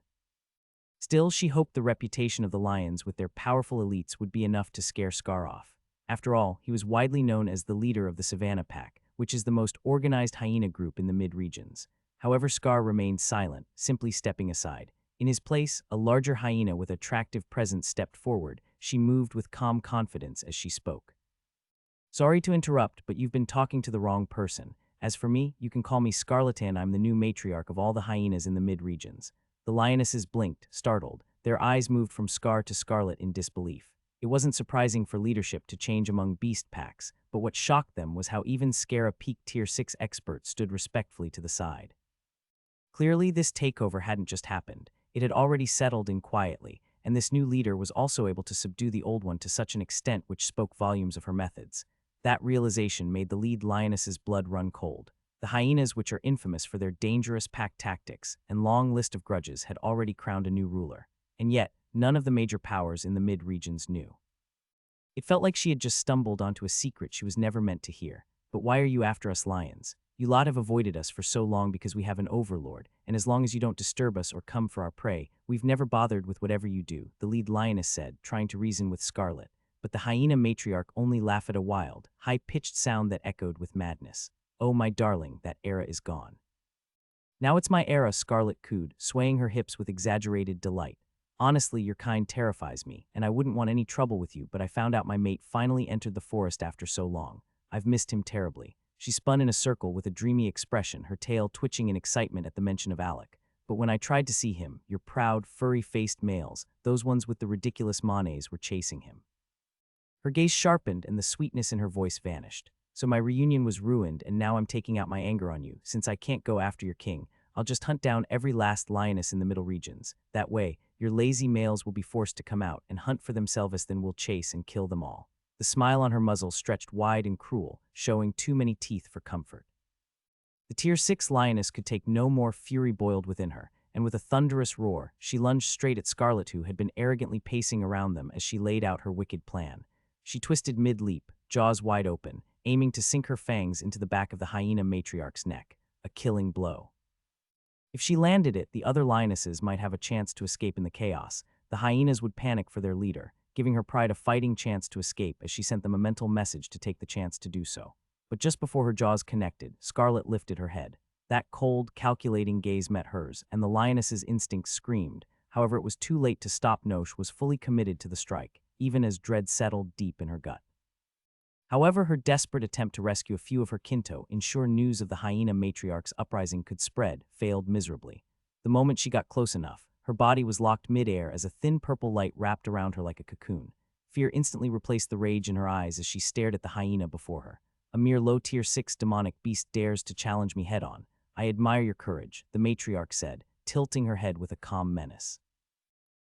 Still, she hoped the reputation of the lions with their powerful elites would be enough to scare Scar off. After all, he was widely known as the leader of the Savannah Pack, which is the most organized hyena group in the mid-regions. However, Scar remained silent, simply stepping aside. In his place, a larger hyena with attractive presence stepped forward. She moved with calm confidence as she spoke. "Sorry to interrupt, but you've been talking to the wrong person. As for me, you can call me Scarlet, and I'm the new matriarch of all the hyenas in the mid-regions." The lionesses blinked, startled. Their eyes moved from Scar to Scarlet in disbelief. It wasn't surprising for leadership to change among beast packs, but what shocked them was how even Scar, a peak Tier 6 expert, stood respectfully to the side. Clearly, this takeover hadn't just happened. It had already settled in quietly, and this new leader was also able to subdue the old one to such an extent which spoke volumes of her methods. That realization made the lead lioness's blood run cold. The hyenas, which are infamous for their dangerous pack tactics and long list of grudges, had already crowned a new ruler. And yet, none of the major powers in the mid-regions knew. It felt like she had just stumbled onto a secret she was never meant to hear. "But why are you after us lions? You lot have avoided us for so long because we have an overlord, and as long as you don't disturb us or come for our prey, we've never bothered with whatever you do," the lead lioness said, trying to reason with Scarlet. But the hyena matriarch only laughed at a wild, high-pitched sound that echoed with madness. "Oh, my darling, that era is gone." "Now it's my era," Scarlet cooed, swaying her hips with exaggerated delight. "Honestly, your kind terrifies me, and I wouldn't want any trouble with you, but I found out my mate finally entered the forest after so long. I've missed him terribly." She spun in a circle with a dreamy expression, her tail twitching in excitement at the mention of Alec. "But when I tried to see him, your proud, furry-faced males, those ones with the ridiculous manes, were chasing him." Her gaze sharpened and the sweetness in her voice vanished. "So my reunion was ruined, and now I'm taking out my anger on you. Since I can't go after your king, I'll just hunt down every last lioness in the middle regions. That way, your lazy males will be forced to come out and hunt for themselves, then we'll chase and kill them all." The smile on her muzzle stretched wide and cruel, showing too many teeth for comfort. The Tier 6 lioness could take no more. Fury boiled within her, and with a thunderous roar, she lunged straight at Scarlet, who had been arrogantly pacing around them as she laid out her wicked plan. She twisted mid-leap, jaws wide open, aiming to sink her fangs into the back of the hyena matriarch's neck, a killing blow. If she landed it, the other lionesses might have a chance to escape in the chaos. The hyenas would panic for their leader, giving her pride a fighting chance to escape as she sent them a mental message to take the chance to do so. But just before her jaws connected, Scarlet lifted her head. That cold, calculating gaze met hers, and the lioness's instincts screamed. However, it was too late to stop. Nosh was fully committed to the strike, even as dread settled deep in her gut. However, her desperate attempt to rescue a few of her kinto, ensure news of the hyena matriarch's uprising could spread, failed miserably. The moment she got close enough, her body was locked mid-air as a thin purple light wrapped around her like a cocoon. Fear instantly replaced the rage in her eyes as she stared at the hyena before her. "A mere low Tier 6 demonic beast dares to challenge me head-on. I admire your courage," the matriarch said, tilting her head with a calm menace.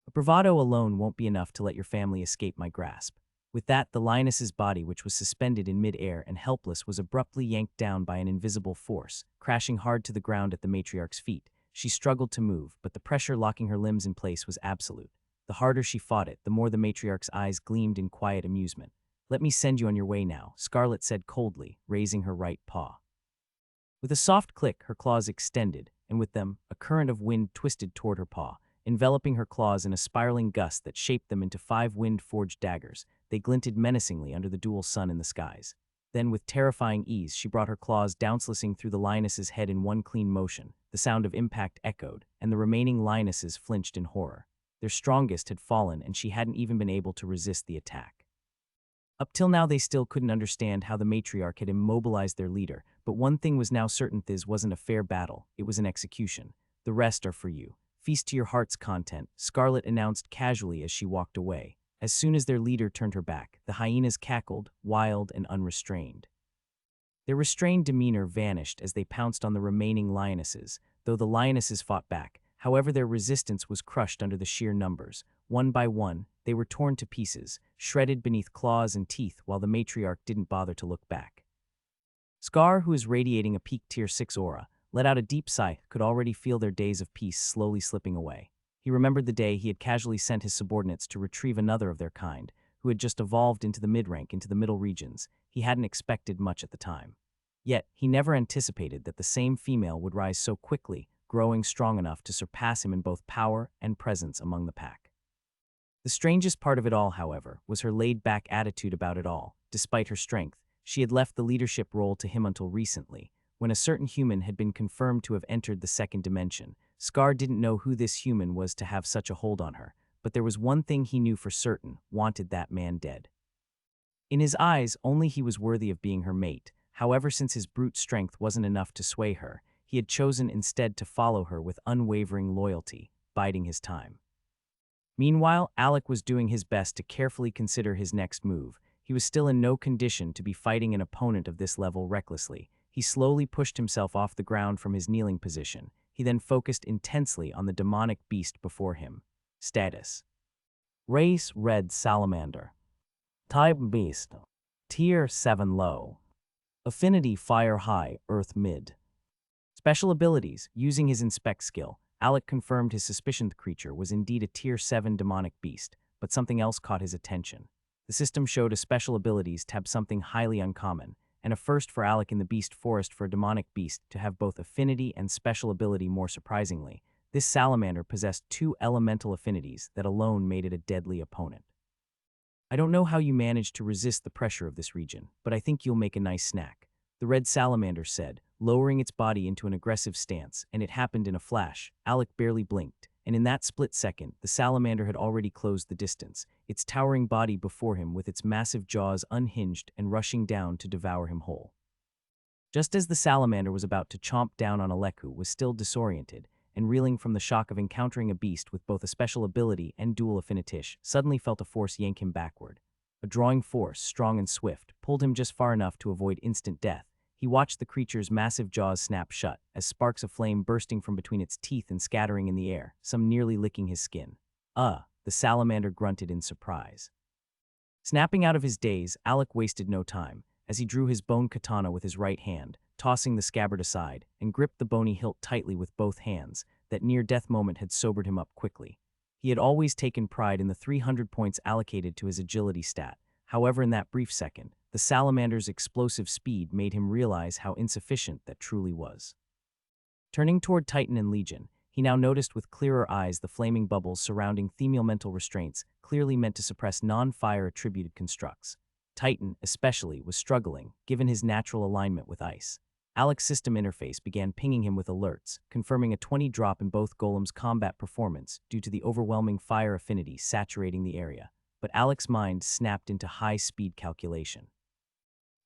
"But bravado alone won't be enough to let your family escape my grasp." With that, the lioness's body, which was suspended in mid-air and helpless, was abruptly yanked down by an invisible force, crashing hard to the ground at the matriarch's feet. She struggled to move, but the pressure locking her limbs in place was absolute. The harder she fought it, the more the matriarch's eyes gleamed in quiet amusement. "Let me send you on your way now," Scarlet said coldly, raising her right paw. With a soft click, her claws extended, and with them, a current of wind twisted toward her paw, enveloping her claws in a spiraling gust that shaped them into 5 wind-forged daggers. They glinted menacingly under the dual sun in the skies. Then, with terrifying ease, she brought her claws downslicing through the lioness's head in one clean motion. The sound of impact echoed, and the remaining lionesses flinched in horror. Their strongest had fallen, and she hadn't even been able to resist the attack. Up till now, they still couldn't understand how the matriarch had immobilized their leader, but one thing was now certain: this wasn't a fair battle, it was an execution. "The rest are for you. Feast to your heart's content," Scarlet announced casually as she walked away. As soon as their leader turned her back, the hyenas cackled, wild and unrestrained. Their restrained demeanor vanished as they pounced on the remaining lionesses, though the lionesses fought back. However, their resistance was crushed under the sheer numbers. One by one, they were torn to pieces, shredded beneath claws and teeth, while the matriarch didn't bother to look back. Scar, who was radiating a peak Tier 6 aura, let out a deep sigh. Could already feel their days of peace slowly slipping away. He remembered the day he had casually sent his subordinates to retrieve another of their kind, who had just evolved into the mid-rank, into the middle regions. He hadn't expected much at the time. Yet, he never anticipated that the same female would rise so quickly, growing strong enough to surpass him in both power and presence among the pack. The strangest part of it all, however, was her laid-back attitude about it all. Despite her strength, she had left the leadership role to him until recently, when a certain human had been confirmed to have entered the second dimension. Scar didn't know who this human was to have such a hold on her, but there was one thing he knew for certain: wanted that man dead. In his eyes, only he was worthy of being her mate. However, since his brute strength wasn't enough to sway her, he had chosen instead to follow her with unwavering loyalty, biding his time. Meanwhile, Alec was doing his best to carefully consider his next move. He was still in no condition to be fighting an opponent of this level recklessly. He slowly pushed himself off the ground from his kneeling position. He then focused intensely on the demonic beast before him. Status: Race Red Salamander. Type Beast. Tier 7 Low. Affinity Fire High, Earth Mid. Special abilities: using his Inspect skill, Alec confirmed his suspicion the creature was indeed a Tier 7 demonic beast, but something else caught his attention. The system showed a special abilities tab, something highly uncommon, and a first for Alec in the Beast Forest for a demonic beast to have both affinity and special ability. More surprisingly, this salamander possessed 2 elemental affinities that alone made it a deadly opponent. "I don't know how you managed to resist the pressure of this region, but I think you'll make a nice snack," the red salamander said, lowering its body into an aggressive stance, and it happened in a flash. Alec barely blinked, and in that split second, the salamander had already closed the distance, its towering body before him with its massive jaws unhinged and rushing down to devour him whole. Just as the salamander was about to chomp down on Alec, who was still disoriented and reeling from the shock of encountering a beast with both a special ability and dual affinitish, suddenly felt a force yank him backward. A drawing force, strong and swift, pulled him just far enough to avoid instant death. he watched the creature's massive jaws snap shut, as sparks of flame bursting from between its teeth and scattering in the air, some nearly licking his skin. The salamander grunted in surprise. Snapping out of his daze, Alec wasted no time, as he drew his bone katana with his right hand, tossing the scabbard aside, and gripped the bony hilt tightly with both hands. That near-death moment had sobered him up quickly. He had always taken pride in the 300 points allocated to his agility stat. However, in that brief second, the salamander's explosive speed made him realize how insufficient that truly was. Turning toward Titan and Legion, he now noticed with clearer eyes the flaming bubbles surrounding themial mental restraints, clearly meant to suppress non-fire-attributed constructs. Titan, especially, was struggling, given his natural alignment with ice. Alec's system interface began pinging him with alerts, confirming a 20 drop in both Golem's combat performance due to the overwhelming fire affinity saturating the area. But Alec's mind snapped into high-speed calculation.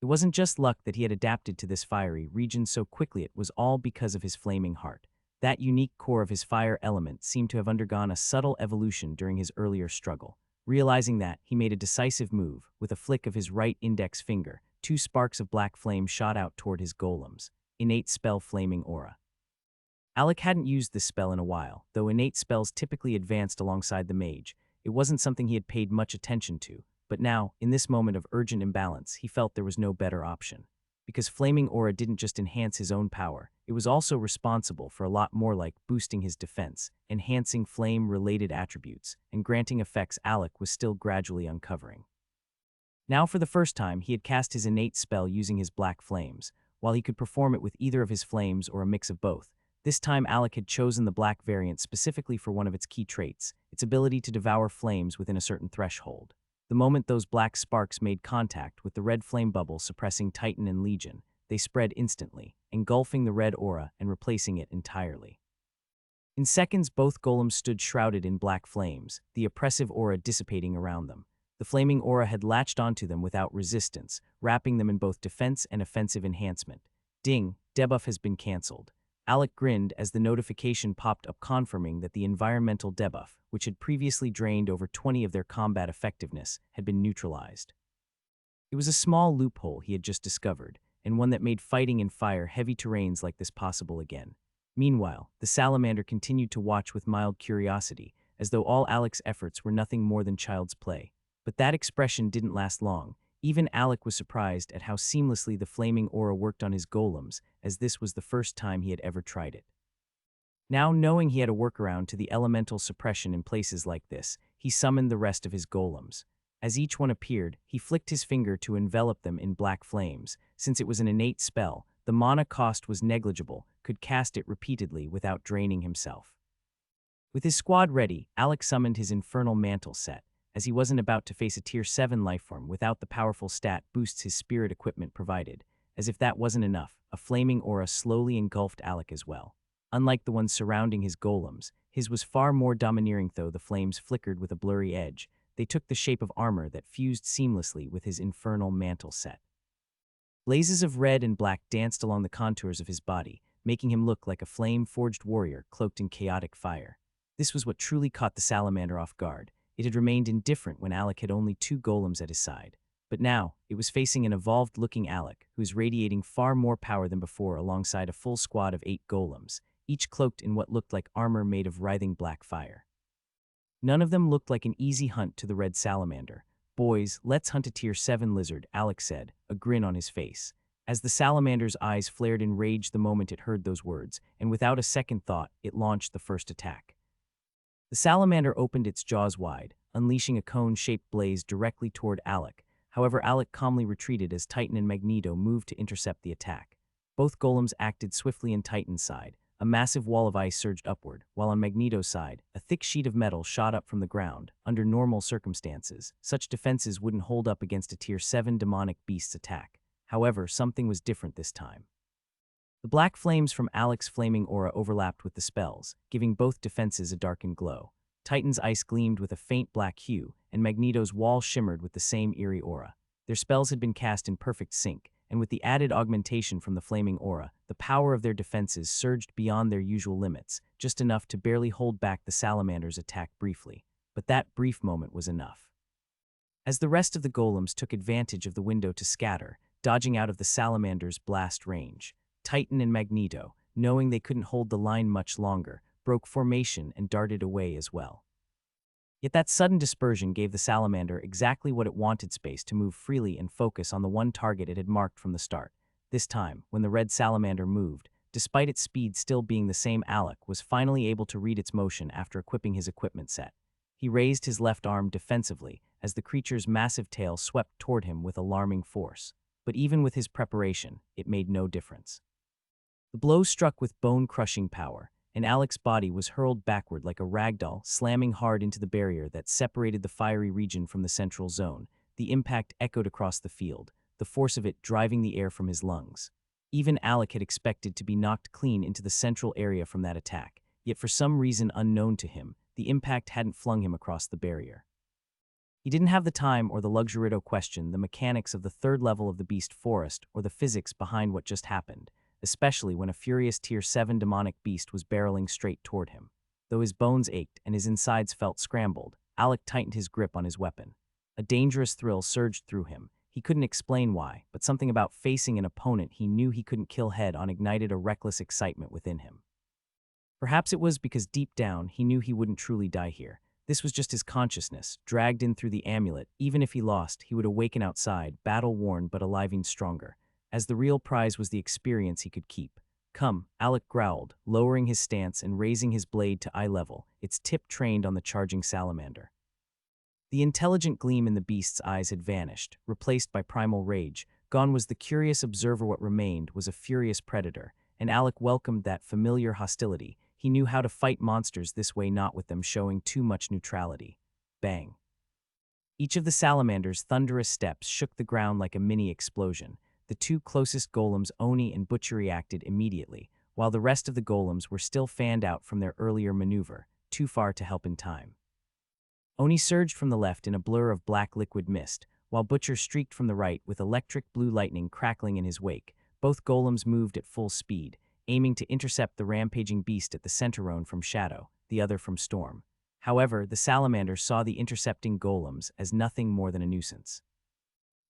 It wasn't just luck that he had adapted to this fiery region so quickly, it was all because of his flaming heart. That unique core of his fire element seemed to have undergone a subtle evolution during his earlier struggle. Realizing that, he made a decisive move. With a flick of his right index finger, 2 sparks of black flame shot out toward his golem's innate spell Flaming Aura. Alec hadn't used this spell in a while, though innate spells typically advanced alongside the mage. It wasn't something he had paid much attention to, but now, in this moment of urgent imbalance, he felt there was no better option. Because Flaming Aura didn't just enhance his own power, it was also responsible for a lot more, like boosting his defense, enhancing flame-related attributes, and granting effects Alec was still gradually uncovering. Now, for the first time, he had cast his innate spell using his black flames. While he could perform it with either of his flames or a mix of both, this time Alec had chosen the black variant specifically for one of its key traits, its ability to devour flames within a certain threshold. The moment those black sparks made contact with the red flame bubble suppressing Titan and Legion, they spread instantly, engulfing the red aura and replacing it entirely. In seconds, both golems stood shrouded in black flames, the oppressive aura dissipating around them. The flaming aura had latched onto them without resistance, wrapping them in both defense and offensive enhancement. Ding, debuff has been cancelled. Alec grinned as the notification popped up confirming that the environmental debuff, which had previously drained over 20 of their combat effectiveness, had been neutralized. It was a small loophole he had just discovered, and one that made fighting in fire heavy terrains like this possible again. Meanwhile, the salamander continued to watch with mild curiosity, as though all Alec's efforts were nothing more than child's play. But that expression didn't last long. Even Alec was surprised at how seamlessly the flaming aura worked on his golems, as this was the first time he had ever tried it. Now, knowing he had a workaround to the elemental suppression in places like this, he summoned the rest of his golems. As each one appeared, he flicked his finger to envelop them in black flames. Since it was an innate spell, the mana cost was negligible, could cast it repeatedly without draining himself. With his squad ready, Alec summoned his infernal mantle set, as he wasn't about to face a tier 7 lifeform without the powerful stat boosts his spirit equipment provided. As if that wasn't enough, a flaming aura slowly engulfed Alec as well. Unlike the ones surrounding his golems, his was far more domineering. Though the flames flickered with a blurry edge, they took the shape of armor that fused seamlessly with his infernal mantle set. Blazes of red and black danced along the contours of his body, making him look like a flame-forged warrior cloaked in chaotic fire. This was what truly caught the salamander off guard. It had remained indifferent when Alec had only 2 golems at his side. But now, it was facing an evolved-looking Alec, who was radiating far more power than before alongside a full squad of 8 golems, each cloaked in what looked like armor made of writhing black fire. None of them looked like an easy hunt to the red salamander. "Boys, let's hunt a tier 7 lizard," Alec said, a grin on his face. As the salamander's eyes flared in rage the moment it heard those words, and without a second thought, it launched the first attack. The salamander opened its jaws wide, unleashing a cone-shaped blaze directly toward Alec. However, Alec calmly retreated as Titan and Magneto moved to intercept the attack. Both golems acted swiftly in Titan's side. A massive wall of ice surged upward, while on Magneto's side, a thick sheet of metal shot up from the ground. Under normal circumstances, such defenses wouldn't hold up against a tier 7 demonic beast's attack. However, something was different this time. The black flames from Alec's flaming aura overlapped with the spells, giving both defenses a darkened glow. Titan's ice gleamed with a faint black hue, and Magneto's wall shimmered with the same eerie aura. Their spells had been cast in perfect sync, and with the added augmentation from the flaming aura, the power of their defenses surged beyond their usual limits, just enough to barely hold back the salamander's attack briefly. But that brief moment was enough. As the rest of the golems took advantage of the window to scatter, dodging out of the salamander's blast range. Titan and Magneto, knowing they couldn't hold the line much longer, broke formation and darted away as well. Yet that sudden dispersion gave the salamander exactly what it wanted: space to move freely and focus on the one target it had marked from the start. This time, when the red salamander moved, despite its speed still being the same, Alec was finally able to read its motion after equipping his equipment set. He raised his left arm defensively as the creature's massive tail swept toward him with alarming force. But even with his preparation, it made no difference. The blow struck with bone-crushing power, and Alec's body was hurled backward like a ragdoll, slamming hard into the barrier that separated the fiery region from the central zone. The impact echoed across the field, the force of it driving the air from his lungs. Even Alec had expected to be knocked clean into the central area from that attack, yet for some reason unknown to him, the impact hadn't flung him across the barrier. He didn't have the time or the luxury to question the mechanics of the third level of the beast forest or the physics behind what just happened, especially when a furious Tier 7 demonic beast was barreling straight toward him. Though his bones ached and his insides felt scrambled, Alec tightened his grip on his weapon. A dangerous thrill surged through him. He couldn't explain why, but something about facing an opponent he knew he couldn't kill head-on ignited a reckless excitement within him. Perhaps it was because deep down he knew he wouldn't truly die here. This was just his consciousness, dragged in through the amulet. Even if he lost, he would awaken outside, battle-worn but alive and stronger, as the real prize was the experience he could keep. "Come," Alec growled, lowering his stance and raising his blade to eye level, its tip trained on the charging salamander. The intelligent gleam in the beast's eyes had vanished, replaced by primal rage. Gone was the curious observer. What remained was a furious predator, and Alec welcomed that familiar hostility. He knew how to fight monsters this way, not with them showing too much neutrality. Bang. Each of the salamander's thunderous steps shook the ground like a mini-explosion. The two closest golems, Oni and Butcher, reacted immediately, while the rest of the golems were still fanned out from their earlier maneuver, too far to help in time. Oni surged from the left in a blur of black liquid mist, while Butcher streaked from the right with electric blue lightning crackling in his wake. Both golems moved at full speed, aiming to intercept the rampaging beast at the center, one from shadow, the other from storm. However, the salamander saw the intercepting golems as nothing more than a nuisance.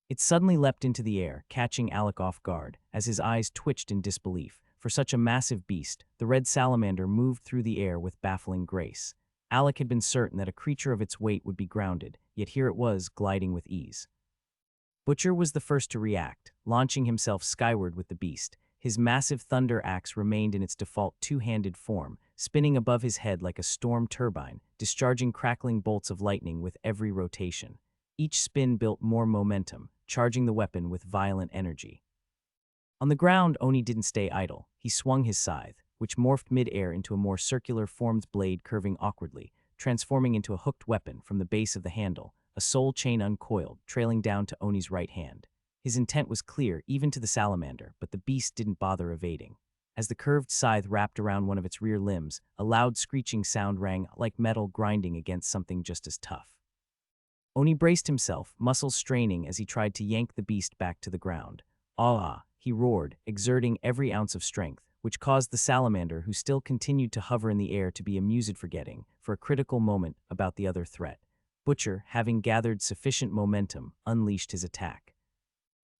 It suddenly leapt into the air, catching Alec off guard, as his eyes twitched in disbelief. For such a massive beast, the red salamander moved through the air with baffling grace. Alec had been certain that a creature of its weight would be grounded, yet here it was, gliding with ease. Butcher was the first to react, launching himself skyward with the beast. His massive thunder axe remained in its default two-handed form, spinning above his head like a storm turbine, discharging crackling bolts of lightning with every rotation. Each spin built more momentum, charging the weapon with violent energy. On the ground, Oni didn't stay idle. He swung his scythe, which morphed mid-air into a more circular-formed blade curving awkwardly, transforming into a hooked weapon from the base of the handle, a soul chain uncoiled, trailing down to Oni's right hand. His intent was clear, even to the salamander, but the beast didn't bother evading. As the curved scythe wrapped around one of its rear limbs, a loud screeching sound rang like metal grinding against something just as tough. Oni braced himself, muscles straining as he tried to yank the beast back to the ground. "Ah!" he roared, exerting every ounce of strength, which caused the salamander, who still continued to hover in the air, to be amused, forgetting, for a critical moment, about the other threat. Butcher, having gathered sufficient momentum, unleashed his attack.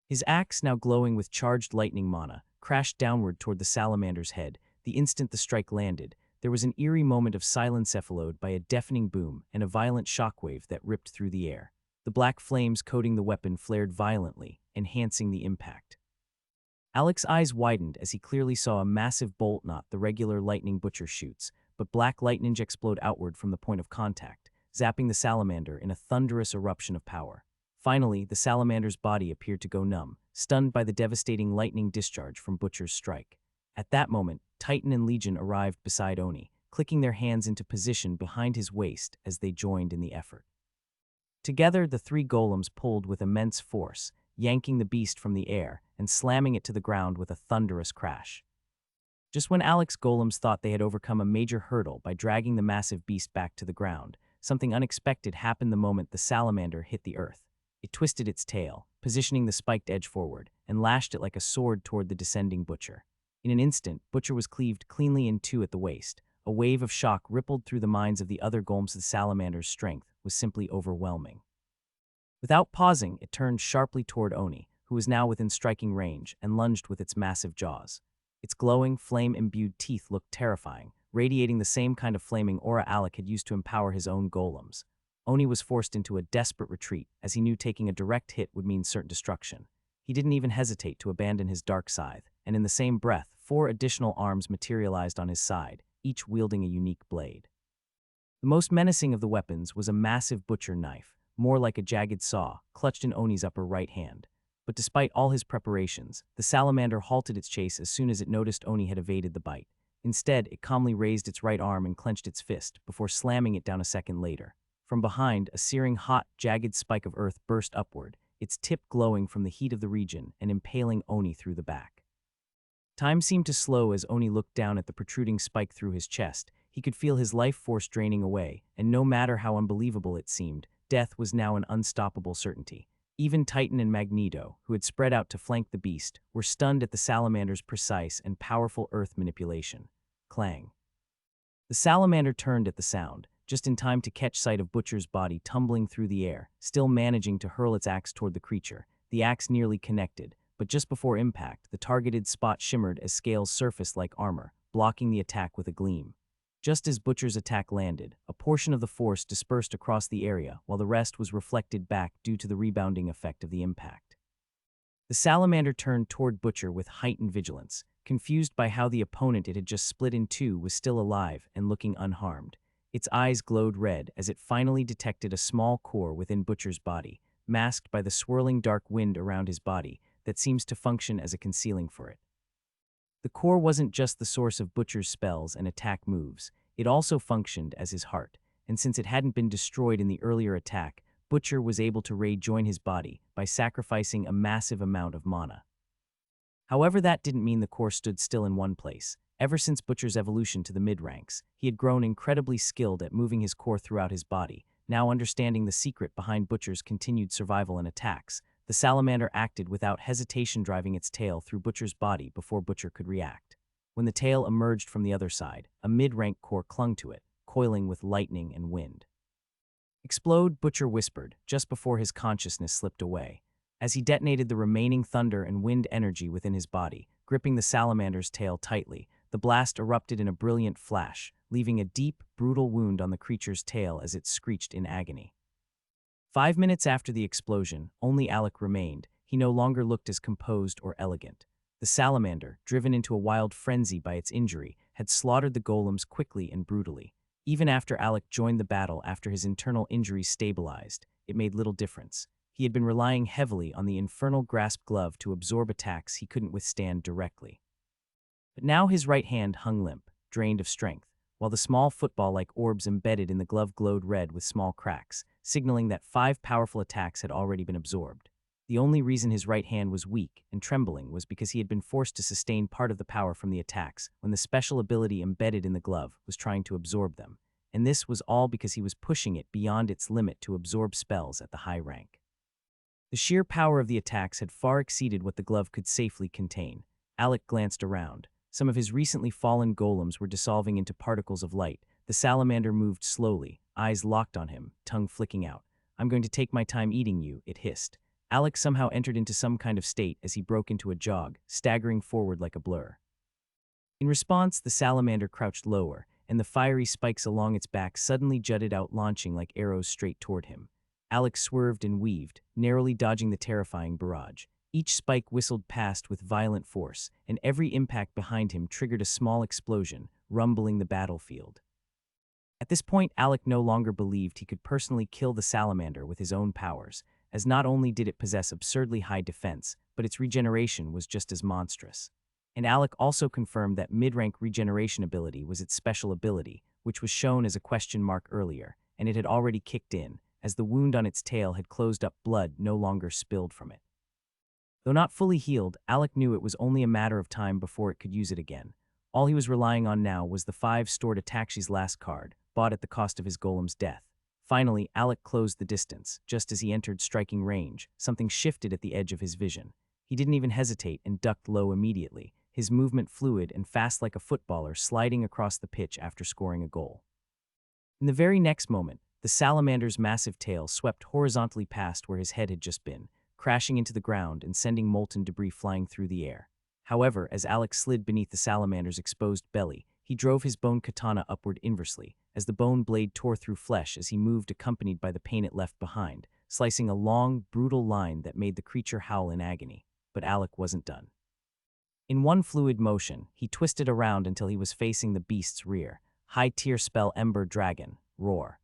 His axe, now glowing with charged lightning mana, crashed downward toward the salamander's head. The instant the strike landed, there was an eerie moment of silence, followed by a deafening boom and a violent shockwave that ripped through the air. The black flames coating the weapon flared violently, enhancing the impact. Alec's eyes widened as he clearly saw a massive bolt, not the regular lightning Butcher shoots, but black lightning explode outward from the point of contact, zapping the salamander in a thunderous eruption of power. Finally, the salamander's body appeared to go numb, stunned by the devastating lightning discharge from Butcher's strike. At that moment, Titan and Legion arrived beside Oni, clicking their hands into position behind his waist as they joined in the effort. Together, the three golems pulled with immense force, yanking the beast from the air and slamming it to the ground with a thunderous crash. Just when Alec's golems thought they had overcome a major hurdle by dragging the massive beast back to the ground, something unexpected happened the moment the salamander hit the earth. It twisted its tail, positioning the spiked edge forward, and lashed it like a sword toward the descending Butcher. In an instant, Butcher was cleaved cleanly in two at the waist. A wave of shock rippled through the minds of the other golems. The salamander's strength was simply overwhelming. Without pausing, it turned sharply toward Oni, who was now within striking range, and lunged with its massive jaws. Its glowing, flame-imbued teeth looked terrifying, radiating the same kind of flaming aura Alec had used to empower his own golems. Oni was forced into a desperate retreat, as he knew taking a direct hit would mean certain destruction. He didn't even hesitate to abandon his dark scythe, and in the same breath, 4 additional arms materialized on his side, each wielding a unique blade. The most menacing of the weapons was a massive butcher knife, more like a jagged saw, clutched in Oni's upper right hand. But despite all his preparations, the salamander halted its chase as soon as it noticed Oni had evaded the bite. Instead, it calmly raised its right arm and clenched its fist, before slamming it down a second later. From behind, a searing hot, jagged spike of earth burst upward, its tip glowing from the heat of the region and impaling Oni through the back. Time seemed to slow as Oni looked down at the protruding spike through his chest. He could feel his life force draining away, and no matter how unbelievable it seemed, death was now an unstoppable certainty. Even Titan and Magneto, who had spread out to flank the beast, were stunned at the salamander's precise and powerful earth manipulation. Clang. The salamander turned at the sound, just in time to catch sight of Butcher's body tumbling through the air, still managing to hurl its axe toward the creature. The axe nearly connected, but just before impact, the targeted spot shimmered as scales surfaced like armor, blocking the attack with a gleam. Just as Butcher's attack landed, a portion of the force dispersed across the area, while the rest was reflected back due to the rebounding effect of the impact. The salamander turned toward Butcher with heightened vigilance, confused by how the opponent it had just split in two was still alive and looking unharmed. Its eyes glowed red as it finally detected a small core within Butcher's body, masked by the swirling dark wind around his body that seems to function as a concealing for it. The core wasn't just the source of Butcher's spells and attack moves, it also functioned as his heart, and since it hadn't been destroyed in the earlier attack, Butcher was able to rejoin his body by sacrificing a massive amount of mana. However, that didn't mean the core stood still in one place. Ever since Butcher's evolution to the mid-ranks, he had grown incredibly skilled at moving his core throughout his body. Now understanding the secret behind Butcher's continued survival and attacks, the salamander acted without hesitation, driving its tail through Butcher's body before Butcher could react. When the tail emerged from the other side, a mid-rank core clung to it, coiling with lightning and wind. "Explode," Butcher whispered, just before his consciousness slipped away. As he detonated the remaining thunder and wind energy within his body, gripping the salamander's tail tightly, the blast erupted in a brilliant flash, leaving a deep, brutal wound on the creature's tail as it screeched in agony. 5 minutes after the explosion, only Alec remained. He no longer looked as composed or elegant. The salamander, driven into a wild frenzy by its injury, had slaughtered the golems quickly and brutally. Even after Alec joined the battle after his internal injuries stabilized, it made little difference. He had been relying heavily on the infernal grasp glove to absorb attacks he couldn't withstand directly. But now his right hand hung limp, drained of strength, while the small football-like orbs embedded in the glove glowed red with small cracks, signaling that 5 powerful attacks had already been absorbed. The only reason his right hand was weak and trembling was because he had been forced to sustain part of the power from the attacks when the special ability embedded in the glove was trying to absorb them, and this was all because he was pushing it beyond its limit to absorb spells at the high rank. The sheer power of the attacks had far exceeded what the glove could safely contain. Alec glanced around. Some of his recently fallen golems were dissolving into particles of light. The salamander moved slowly, eyes locked on him, tongue flicking out. "I'm going to take my time eating you," it hissed. Alec somehow entered into some kind of state as he broke into a jog, staggering forward like a blur. In response, the salamander crouched lower, and the fiery spikes along its back suddenly jutted out, launching like arrows straight toward him. Alec swerved and weaved, narrowly dodging the terrifying barrage. Each spike whistled past with violent force, and every impact behind him triggered a small explosion, rumbling the battlefield. At this point, Alec no longer believed he could personally kill the salamander with his own powers, as not only did it possess absurdly high defense, but its regeneration was just as monstrous. And Alec also confirmed that mid-rank regeneration ability was its special ability, which was shown as a question mark earlier, and it had already kicked in, as the wound on its tail had closed up, blood no longer spilled from it. Though not fully healed, Alec knew it was only a matter of time before it could use it again. All he was relying on now was the 5 stored Atakshi's last card, bought at the cost of his golem's death. Finally, Alec closed the distance. Just as he entered striking range, something shifted at the edge of his vision. He didn't even hesitate and ducked low immediately, his movement fluid and fast like a footballer sliding across the pitch after scoring a goal. In the very next moment, the salamander's massive tail swept horizontally past where his head had just been, crashing into the ground and sending molten debris flying through the air. However, as Alec slid beneath the salamander's exposed belly, he drove his bone katana upward inversely, as the bone blade tore through flesh as he moved, accompanied by the pain it left behind, slicing a long, brutal line that made the creature howl in agony. But Alec wasn't done. In one fluid motion, he twisted around until he was facing the beast's rear. High-tier spell Ember Dragon, Roar.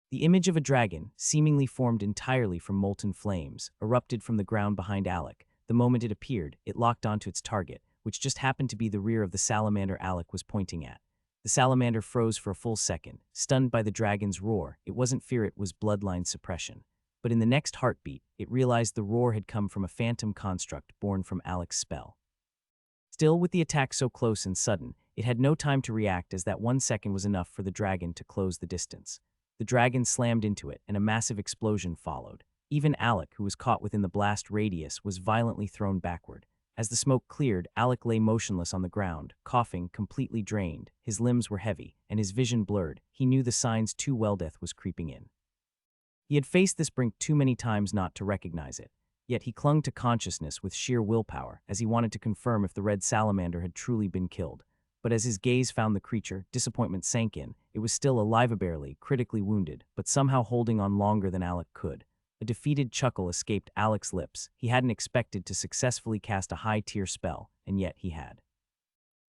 The image of a dragon, seemingly formed entirely from molten flames, erupted from the ground behind Alec. The moment it appeared, it locked onto its target, which just happened to be the rear of the salamander Alec was pointing at. The salamander froze for a full second, stunned by the dragon's roar. It wasn't fear, it was bloodline suppression. But in the next heartbeat, it realized the roar had come from a phantom construct born from Alec's spell. Still, with the attack so close and sudden, it had no time to react, as that 1 second was enough for the dragon to close the distance. The dragon slammed into it, and a massive explosion followed. Even Alec, who was caught within the blast radius, was violently thrown backward. As the smoke cleared, Alec lay motionless on the ground, coughing, completely drained. His limbs were heavy, and his vision blurred. He knew the signs too well, death was creeping in. He had faced this brink too many times not to recognize it. Yet he clung to consciousness with sheer willpower, as he wanted to confirm if the red salamander had truly been killed. But as his gaze found the creature, disappointment sank in. It was still alive, barely, critically wounded, but somehow holding on longer than Alec could. A defeated chuckle escaped Alec's lips. He hadn't expected to successfully cast a high-tier spell, and yet he had.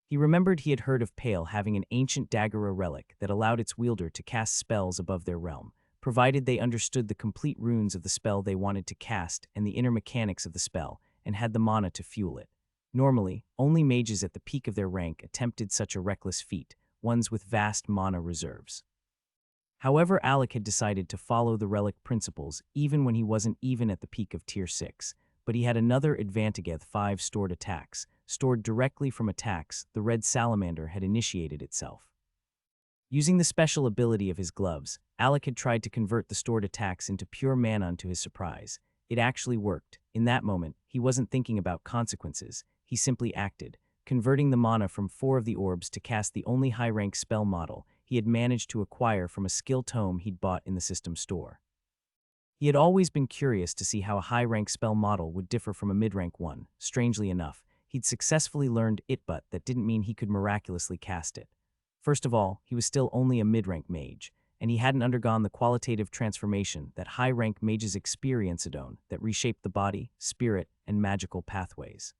He remembered he had heard of Pale having an ancient dagger, a relic that allowed its wielder to cast spells above their realm, provided they understood the complete runes of the spell they wanted to cast and the inner mechanics of the spell, and had the mana to fuel it. Normally, only mages at the peak of their rank attempted such a reckless feat, ones with vast mana reserves. However, Alec had decided to follow the relic principles even when he wasn't even at the peak of Tier 6, but he had another advantage: 5 stored attacks. Stored directly from attacks the red salamander had initiated itself. Using the special ability of his gloves, Alec had tried to convert the stored attacks into pure mana. To his surprise, it actually worked. In that moment, he wasn't thinking about consequences. He simply acted, converting the mana from 4 of the orbs to cast the only high-rank spell model he had managed to acquire from a skill tome he'd bought in the system store. He had always been curious to see how a high-rank spell model would differ from a mid-rank one. Strangely enough, he'd successfully learned it, but that didn't mean he could miraculously cast it. First of all, he was still only a mid-rank mage, and he hadn't undergone the qualitative transformation that high-rank mages experience that reshaped the body, spirit, and magical pathways.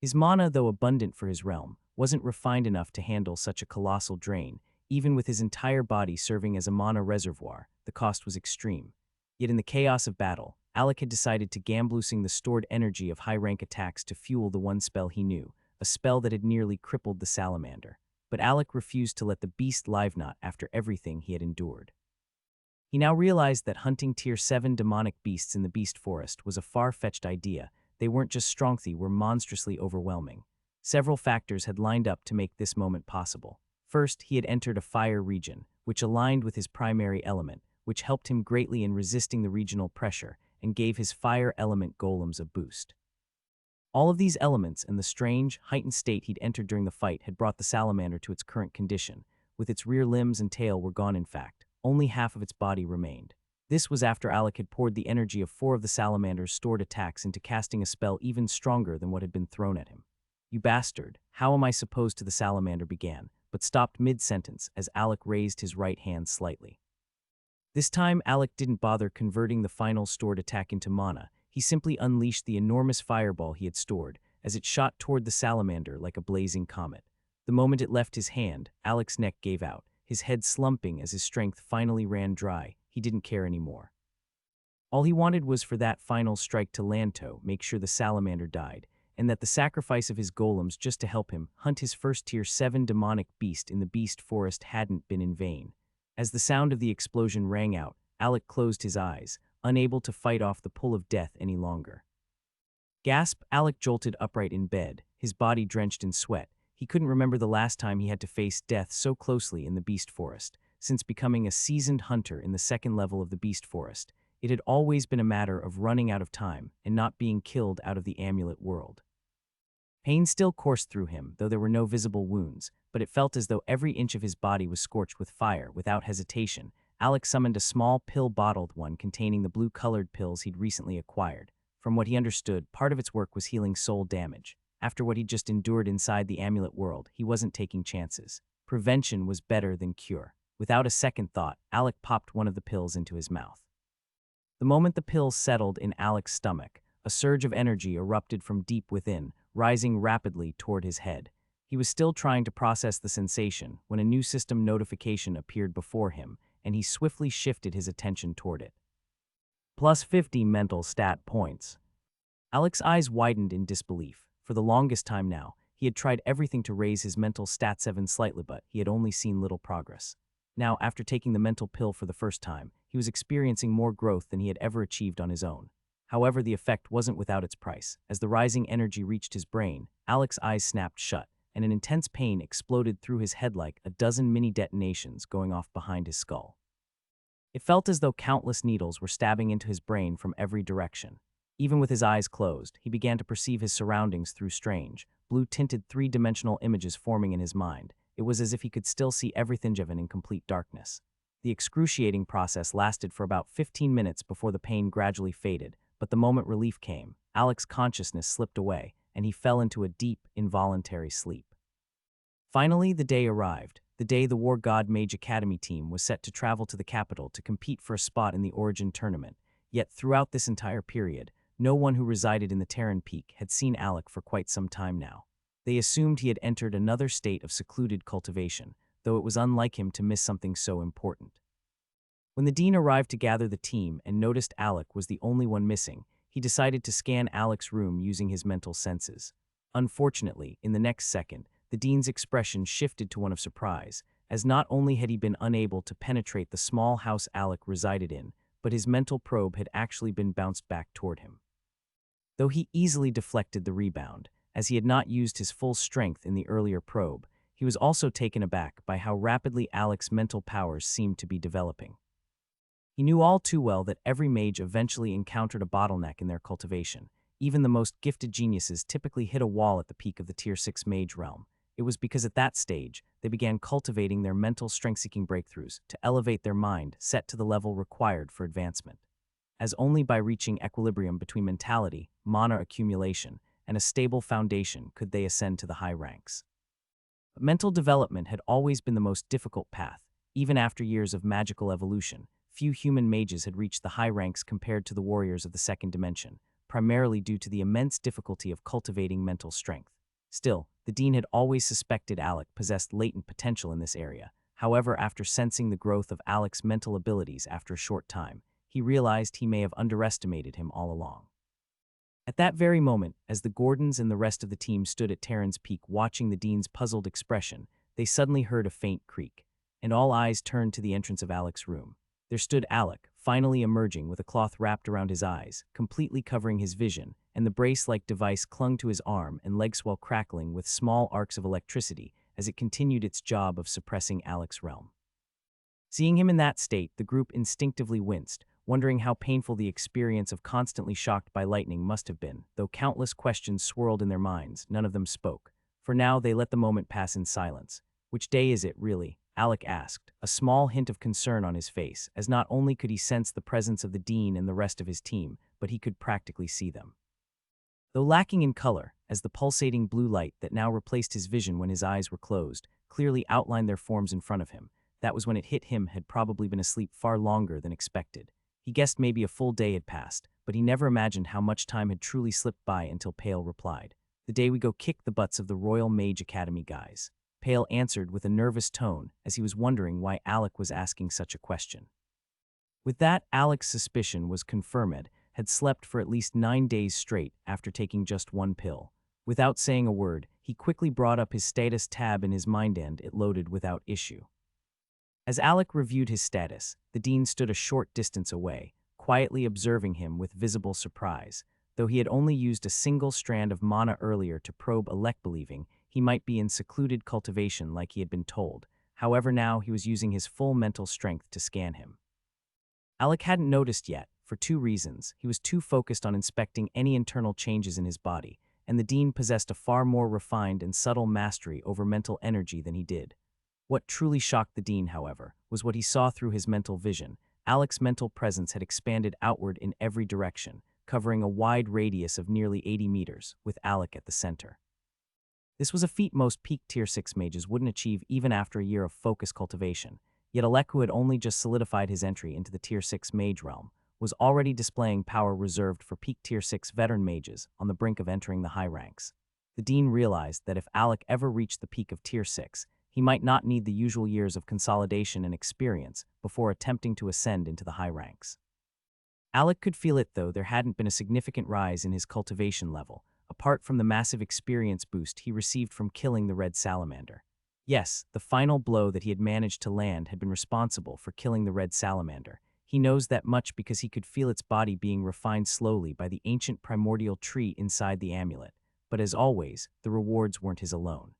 His mana, though abundant for his realm, wasn't refined enough to handle such a colossal drain. Even with his entire body serving as a mana reservoir, the cost was extreme. Yet in the chaos of battle, Alec had decided to gamble, using the stored energy of high-rank attacks to fuel the one spell he knew, a spell that had nearly crippled the salamander. But Alec refused to let the beast live, not after everything he had endured. He now realized that hunting Tier 7 demonic beasts in the Beast Forest was a far-fetched idea. They weren't just strong, they were monstrously overwhelming. Several factors had lined up to make this moment possible. First, he had entered a fire region, which aligned with his primary element, which helped him greatly in resisting the regional pressure and gave his fire element golems a boost. All of these elements and the strange, heightened state he'd entered during the fight had brought the salamander to its current condition. With its rear limbs and tail were gone, in fact, only half of its body remained. This was after Alec had poured the energy of 4 of the salamander's stored attacks into casting a spell even stronger than what had been thrown at him. "You bastard, how am I supposed to?" the salamander began, but stopped mid-sentence as Alec raised his right hand slightly. This time, Alec didn't bother converting the final stored attack into mana. He simply unleashed the enormous fireball he had stored, as it shot toward the salamander like a blazing comet. The moment it left his hand, Alec's neck gave out, his head slumping as his strength finally ran dry. He didn't care anymore. All he wanted was for that final strike to land, to make sure the salamander died, and that the sacrifice of his golems just to help him hunt his first Tier 7 demonic beast in the Beast Forest hadn't been in vain. As the sound of the explosion rang out, Alec closed his eyes, unable to fight off the pull of death any longer. Gasp! Alec jolted upright in bed, his body drenched in sweat. He couldn't remember the last time he had to face death so closely in the Beast Forest. Since becoming a seasoned hunter in the 2nd level of the Beast Forest, it had always been a matter of running out of time and not being killed out of the amulet world. Pain still coursed through him, though there were no visible wounds, but it felt as though every inch of his body was scorched with fire. Without hesitation, Alex summoned a small pill-bottled one containing the blue-colored pills he'd recently acquired. From what he understood, part of its work was healing soul damage. After what he'd just endured inside the amulet world, he wasn't taking chances. Prevention was better than cure. Without a second thought, Alec popped one of the pills into his mouth. The moment the pills settled in Alec's stomach, a surge of energy erupted from deep within, rising rapidly toward his head. He was still trying to process the sensation when a new system notification appeared before him, and he swiftly shifted his attention toward it. Plus 50 mental stat points. Alec's eyes widened in disbelief. For the longest time now, he had tried everything to raise his mental stat 7 slightly, but he had only seen little progress. Now, after taking the mental pill for the first time, he was experiencing more growth than he had ever achieved on his own. However, the effect wasn't without its price. As the rising energy reached his brain, Alec's eyes snapped shut, and an intense pain exploded through his head like a dozen mini detonations going off behind his skull. It felt as though countless needles were stabbing into his brain from every direction. Even with his eyes closed, he began to perceive his surroundings through strange, blue-tinted three-dimensional images forming in his mind. It was as if he could still see everything in complete darkness. The excruciating process lasted for about 15 minutes before the pain gradually faded, but the moment relief came, Alec's consciousness slipped away, and he fell into a deep, involuntary sleep. Finally, the day arrived, the day the War God Mage Academy team was set to travel to the capital to compete for a spot in the Origin tournament. Yet throughout this entire period, no one who resided in the Terran Peak had seen Alec for quite some time now. They assumed he had entered another state of secluded cultivation, though it was unlike him to miss something so important. When the dean arrived to gather the team and noticed Alec was the only one missing, he decided to scan Alec's room using his mental senses. Unfortunately, in the next second, the dean's expression shifted to one of surprise, as not only had he been unable to penetrate the small house Alec resided in, but his mental probe had actually been bounced back toward him. Though he easily deflected the rebound, as he had not used his full strength in the earlier probe, he was also taken aback by how rapidly Alec's mental powers seemed to be developing. He knew all too well that every mage eventually encountered a bottleneck in their cultivation. Even the most gifted geniuses typically hit a wall at the peak of the Tier 6 mage realm. It was because at that stage, they began cultivating their mental strength-seeking breakthroughs to elevate their mind set to the level required for advancement. As only by reaching equilibrium between mentality, mana accumulation, and a stable foundation could they ascend to the high ranks. But mental development had always been the most difficult path. Even after years of magical evolution, few human mages had reached the high ranks compared to the warriors of the second dimension, primarily due to the immense difficulty of cultivating mental strength. Still, the dean had always suspected Alec possessed latent potential in this area. However, after sensing the growth of Alec's mental abilities after a short time, he realized he may have underestimated him all along. At that very moment, as the Gordons and the rest of the team stood at Terran's Peak watching the dean's puzzled expression, they suddenly heard a faint creak, and all eyes turned to the entrance of Alec's room. There stood Alec, finally emerging with a cloth wrapped around his eyes, completely covering his vision, and the brace-like device clung to his arm and legs while crackling with small arcs of electricity as it continued its job of suppressing Alec's realm. Seeing him in that state, the group instinctively winced, wondering how painful the experience of constantly shocked by lightning must have been. Though countless questions swirled in their minds, none of them spoke. For now, they let the moment pass in silence. "Which day is it, really?" Alec asked, a small hint of concern on his face, as not only could he sense the presence of the dean and the rest of his team, but he could practically see them. Though lacking in color, as the pulsating blue light that now replaced his vision when his eyes were closed clearly outlined their forms in front of him, that was when it hit him had probably been asleep far longer than expected. He guessed maybe a full day had passed, but he never imagined how much time had truly slipped by until Pale replied, "The day we go kick the butts of the Royal Mage Academy guys." Pale answered with a nervous tone as he was wondering why Alec was asking such a question. With that, Alec's suspicion was confirmed, had slept for at least 9 days straight after taking just one pill. Without saying a word, he quickly brought up his status tab in his mind and it loaded without issue. As Alec reviewed his status, the dean stood a short distance away, quietly observing him with visible surprise. Though he had only used a single strand of mana earlier to probe Alec, believing he might be in secluded cultivation like he had been told. However, now he was using his full mental strength to scan him. Alec hadn't noticed yet, for 2 reasons. He was too focused on inspecting any internal changes in his body, and the dean possessed a far more refined and subtle mastery over mental energy than he did. What truly shocked the dean, however, was what he saw through his mental vision. Alec's mental presence had expanded outward in every direction, covering a wide radius of nearly 80 meters, with Alec at the center. This was a feat most peak Tier 6 mages wouldn't achieve even after a year of focus cultivation, yet Alec, who had only just solidified his entry into the Tier 6 mage realm, was already displaying power reserved for peak Tier 6 veteran mages on the brink of entering the high ranks. The dean realized that if Alec ever reached the peak of Tier 6, he might not need the usual years of consolidation and experience before attempting to ascend into the high ranks. Alec could feel it, though there hadn't been a significant rise in his cultivation level, apart from the massive experience boost he received from killing the red salamander. Yes, the final blow that he had managed to land had been responsible for killing the red salamander. He knows that much because he could feel its body being refined slowly by the ancient primordial tree inside the amulet. But as always, the rewards weren't his alone.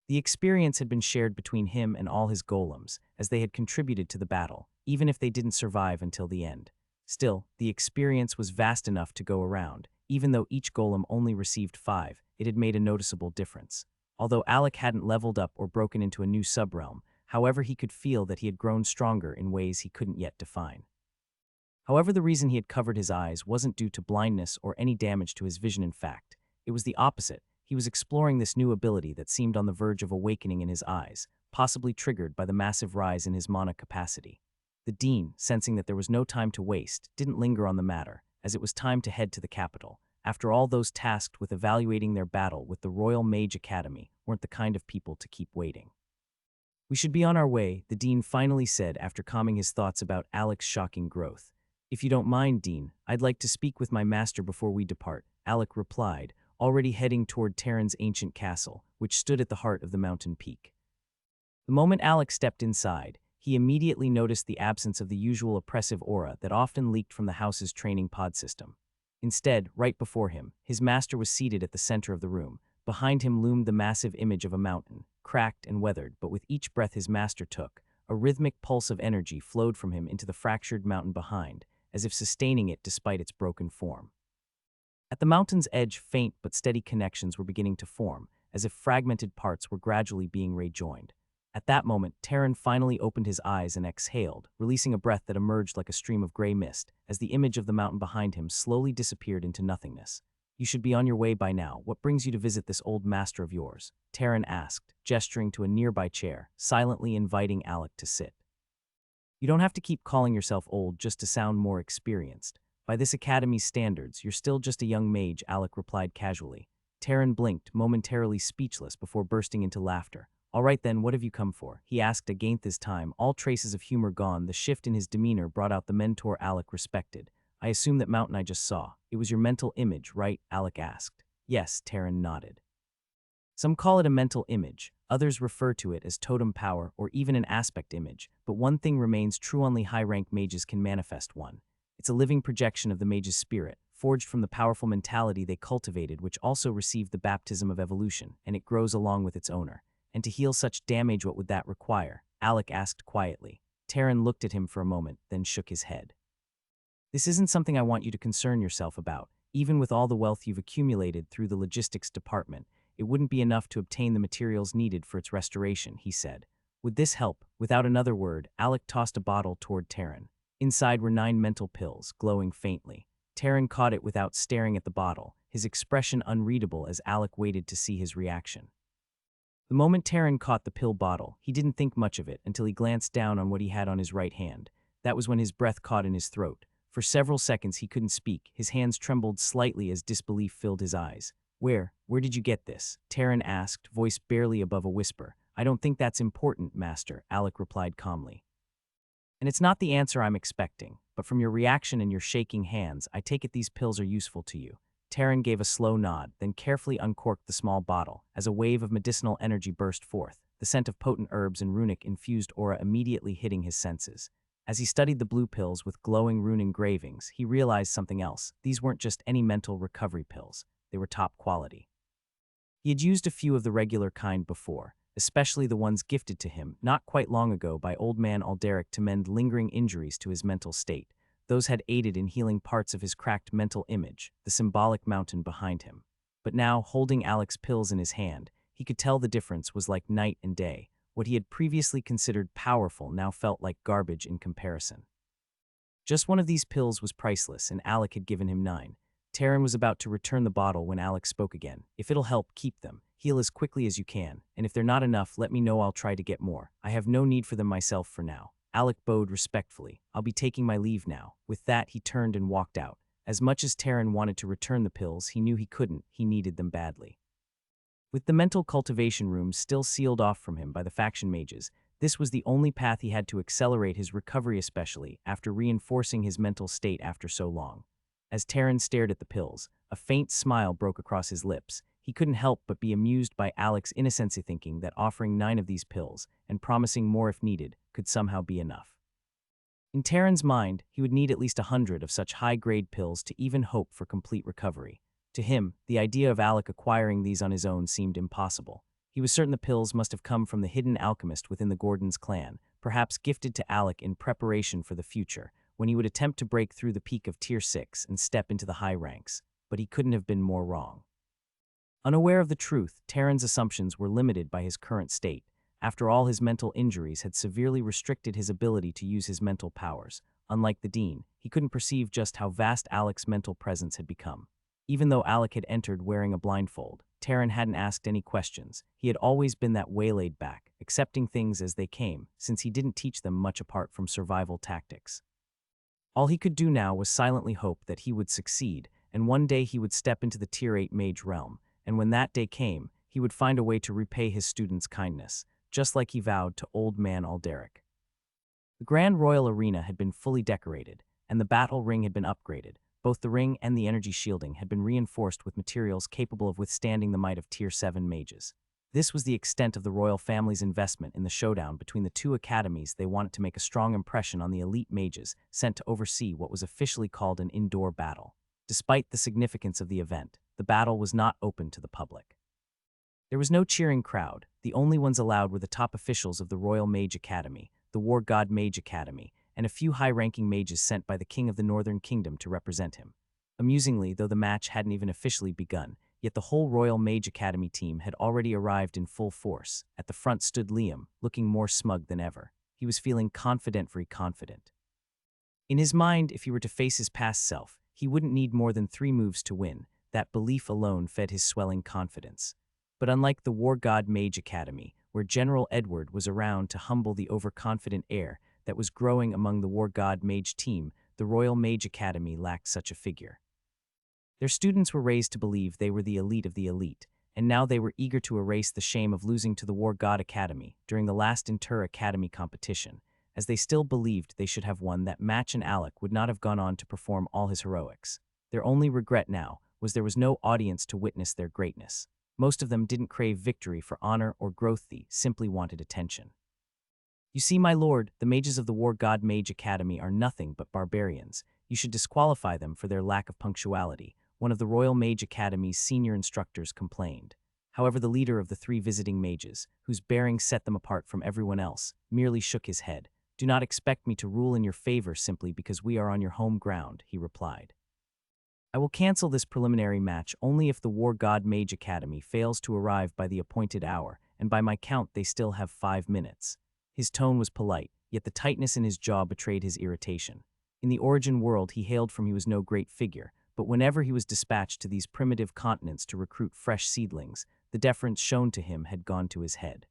The experience had been shared between him and all his golems, as they had contributed to the battle, even if they didn't survive until the end. Still, the experience was vast enough to go around. Even though each golem only received 5, it had made a noticeable difference. Although Alec hadn't leveled up or broken into a new subrealm, however, he could feel that he had grown stronger in ways he couldn't yet define. However, the reason he had covered his eyes wasn't due to blindness or any damage to his vision. In fact, it was the opposite. He was exploring this new ability that seemed on the verge of awakening in his eyes, possibly triggered by the massive rise in his mana capacity. The dean, sensing that there was no time to waste, didn't linger on the matter, as it was time to head to the capital. After all, those tasked with evaluating their battle with the Royal Mage Academy weren't the kind of people to keep waiting. "We should be on our way," the dean finally said after calming his thoughts about Alec's shocking growth. "If you don't mind, Dean, I'd like to speak with my master before we depart," Alec replied, already heading toward Terran's ancient castle, which stood at the heart of the mountain peak. The moment Alec stepped inside, he immediately noticed the absence of the usual oppressive aura that often leaked from the house's training pod system. Instead, right before him, his master was seated at the center of the room. Behind him loomed the massive image of a mountain, cracked and weathered, but with each breath his master took, a rhythmic pulse of energy flowed from him into the fractured mountain behind, as if sustaining it despite its broken form. At the mountain's edge, faint but steady connections were beginning to form, as if fragmented parts were gradually being rejoined. At that moment, Terran finally opened his eyes and exhaled, releasing a breath that emerged like a stream of gray mist, as the image of the mountain behind him slowly disappeared into nothingness. "You should be on your way by now. What brings you to visit this old master of yours?" Terran asked, gesturing to a nearby chair, silently inviting Alec to sit. "You don't have to keep calling yourself old just to sound more experienced. By this academy's standards, you're still just a young mage," Alec replied casually. Terran blinked, momentarily speechless before bursting into laughter. "All right then, what have you come for?" he asked again, this time, all traces of humor gone. The shift in his demeanor brought out the mentor Alec respected. "I assume that mountain I just saw. It was your mental image, right?" Alec asked. "Yes," Terran nodded. "Some call it a mental image, others refer to it as totem power or even an aspect image, but one thing remains true: only high-rank mages can manifest one. It's a living projection of the mage's spirit, forged from the powerful mentality they cultivated, which also received the baptism of evolution, and it grows along with its owner. And to heal such damage, what would that require?" Alec asked quietly. Terran looked at him for a moment, then shook his head. "This isn't something I want you to concern yourself about. Even with all the wealth you've accumulated through the logistics department, it wouldn't be enough to obtain the materials needed for its restoration," he said. "Would this help?" Without another word, Alec tossed a bottle toward Terran. Inside were 9 mental pills, glowing faintly. Terran caught it without staring at the bottle, his expression unreadable as Alec waited to see his reaction. The moment Terran caught the pill bottle, he didn't think much of it until he glanced down on what he had on his right hand. That was when his breath caught in his throat. For several seconds he couldn't speak, his hands trembled slightly as disbelief filled his eyes. Where did you get this?" Terran asked, voice barely above a whisper. "I don't think that's important, Master," Alec replied calmly. "And it's not the answer I'm expecting, but from your reaction and your shaking hands, I take it these pills are useful to you." Terran gave a slow nod, then carefully uncorked the small bottle, as a wave of medicinal energy burst forth, the scent of potent herbs and runic-infused aura immediately hitting his senses. As he studied the blue pills with glowing rune engravings, he realized something else. These weren't just any mental recovery pills. They were top quality. He had used a few of the regular kind before, especially the ones gifted to him not quite long ago by Old Man Alderic to mend lingering injuries to his mental state. Those had aided in healing parts of his cracked mental image, the symbolic mountain behind him. But now, holding Alec's pills in his hand, he could tell the difference was like night and day. What he had previously considered powerful now felt like garbage in comparison. Just one of these pills was priceless, and Alec had given him 9. Taryn was about to return the bottle when Alec spoke again. "If it'll help, keep them. Heal as quickly as you can, and if they're not enough, let me know. I'll try to get more. I have no need for them myself for now." Alec bowed respectfully. "I'll be taking my leave now." With that, he turned and walked out. As much as Taryn wanted to return the pills, he knew he couldn't. He needed them badly. With the mental cultivation rooms still sealed off from him by the faction mages, this was the only path he had to accelerate his recovery, especially after reinforcing his mental state after so long. As Taryn stared at the pills, a faint smile broke across his lips. He couldn't help but be amused by Alec's innocency, thinking that offering 9 of these pills, and promising more if needed, could somehow be enough. In Taryn's mind, he would need at least 100 of such high-grade pills to even hope for complete recovery. To him, the idea of Alec acquiring these on his own seemed impossible. He was certain the pills must have come from the hidden alchemist within the Gordon's clan, perhaps gifted to Alec in preparation for the future, when he would attempt to break through the peak of Tier 6 and step into the high ranks. But he couldn't have been more wrong. Unaware of the truth, Taryn's assumptions were limited by his current state. After all, his mental injuries had severely restricted his ability to use his mental powers. Unlike the Dean, he couldn't perceive just how vast Alec's mental presence had become. Even though Alec had entered wearing a blindfold, Taryn hadn't asked any questions. He had always been that way laid back, accepting things as they came, since he didn't teach them much apart from survival tactics. All he could do now was silently hope that he would succeed, and one day he would step into the Tier 8 mage realm, and when that day came, he would find a way to repay his students' kindness, just like he vowed to Old Man Alderic. The Grand Royal Arena had been fully decorated, and the battle ring had been upgraded. Both the ring and the energy shielding had been reinforced with materials capable of withstanding the might of Tier 7 mages. This was the extent of the royal family's investment in the showdown between the two academies. They wanted to make a strong impression on the elite mages sent to oversee what was officially called an indoor battle. Despite the significance of the event, the battle was not open to the public. There was no cheering crowd. The only ones allowed were the top officials of the Royal Mage Academy, the War God Mage Academy, and a few high-ranking mages sent by the King of the Northern Kingdom to represent him. Amusingly, though the match hadn't even officially begun, yet the whole Royal Mage Academy team had already arrived in full force. At the front stood Liam, looking more smug than ever. He was feeling confident. In his mind, if he were to face his past self, he wouldn't need more than 3 moves to win. That belief alone fed his swelling confidence. But unlike the War God Mage Academy, where General Edward was around to humble the overconfident air that was growing among the War God Mage team, the Royal Mage Academy lacked such a figure. Their students were raised to believe they were the elite of the elite, and now they were eager to erase the shame of losing to the War God Academy during the last inter-academy competition, as they still believed they should have won that match, and Alec would not have gone on to perform all his heroics. Their only regret now was there was no audience to witness their greatness. Most of them didn't crave victory for honor or growth, they simply wanted attention. "You see, my lord, the mages of the War God Mage Academy are nothing but barbarians. You should disqualify them for their lack of punctuality," one of the Royal Mage Academy's senior instructors complained. However, the leader of the 3 visiting mages, whose bearing set them apart from everyone else, merely shook his head. "Do not expect me to rule in your favor simply because we are on your home ground," he replied. "I will cancel this preliminary match only if the War God Mage Academy fails to arrive by the appointed hour, and by my count they still have 5 minutes. His tone was polite, yet the tightness in his jaw betrayed his irritation. In the Origin world he hailed from, he was no great figure, but whenever he was dispatched to these primitive continents to recruit fresh seedlings, the deference shown to him had gone to his head.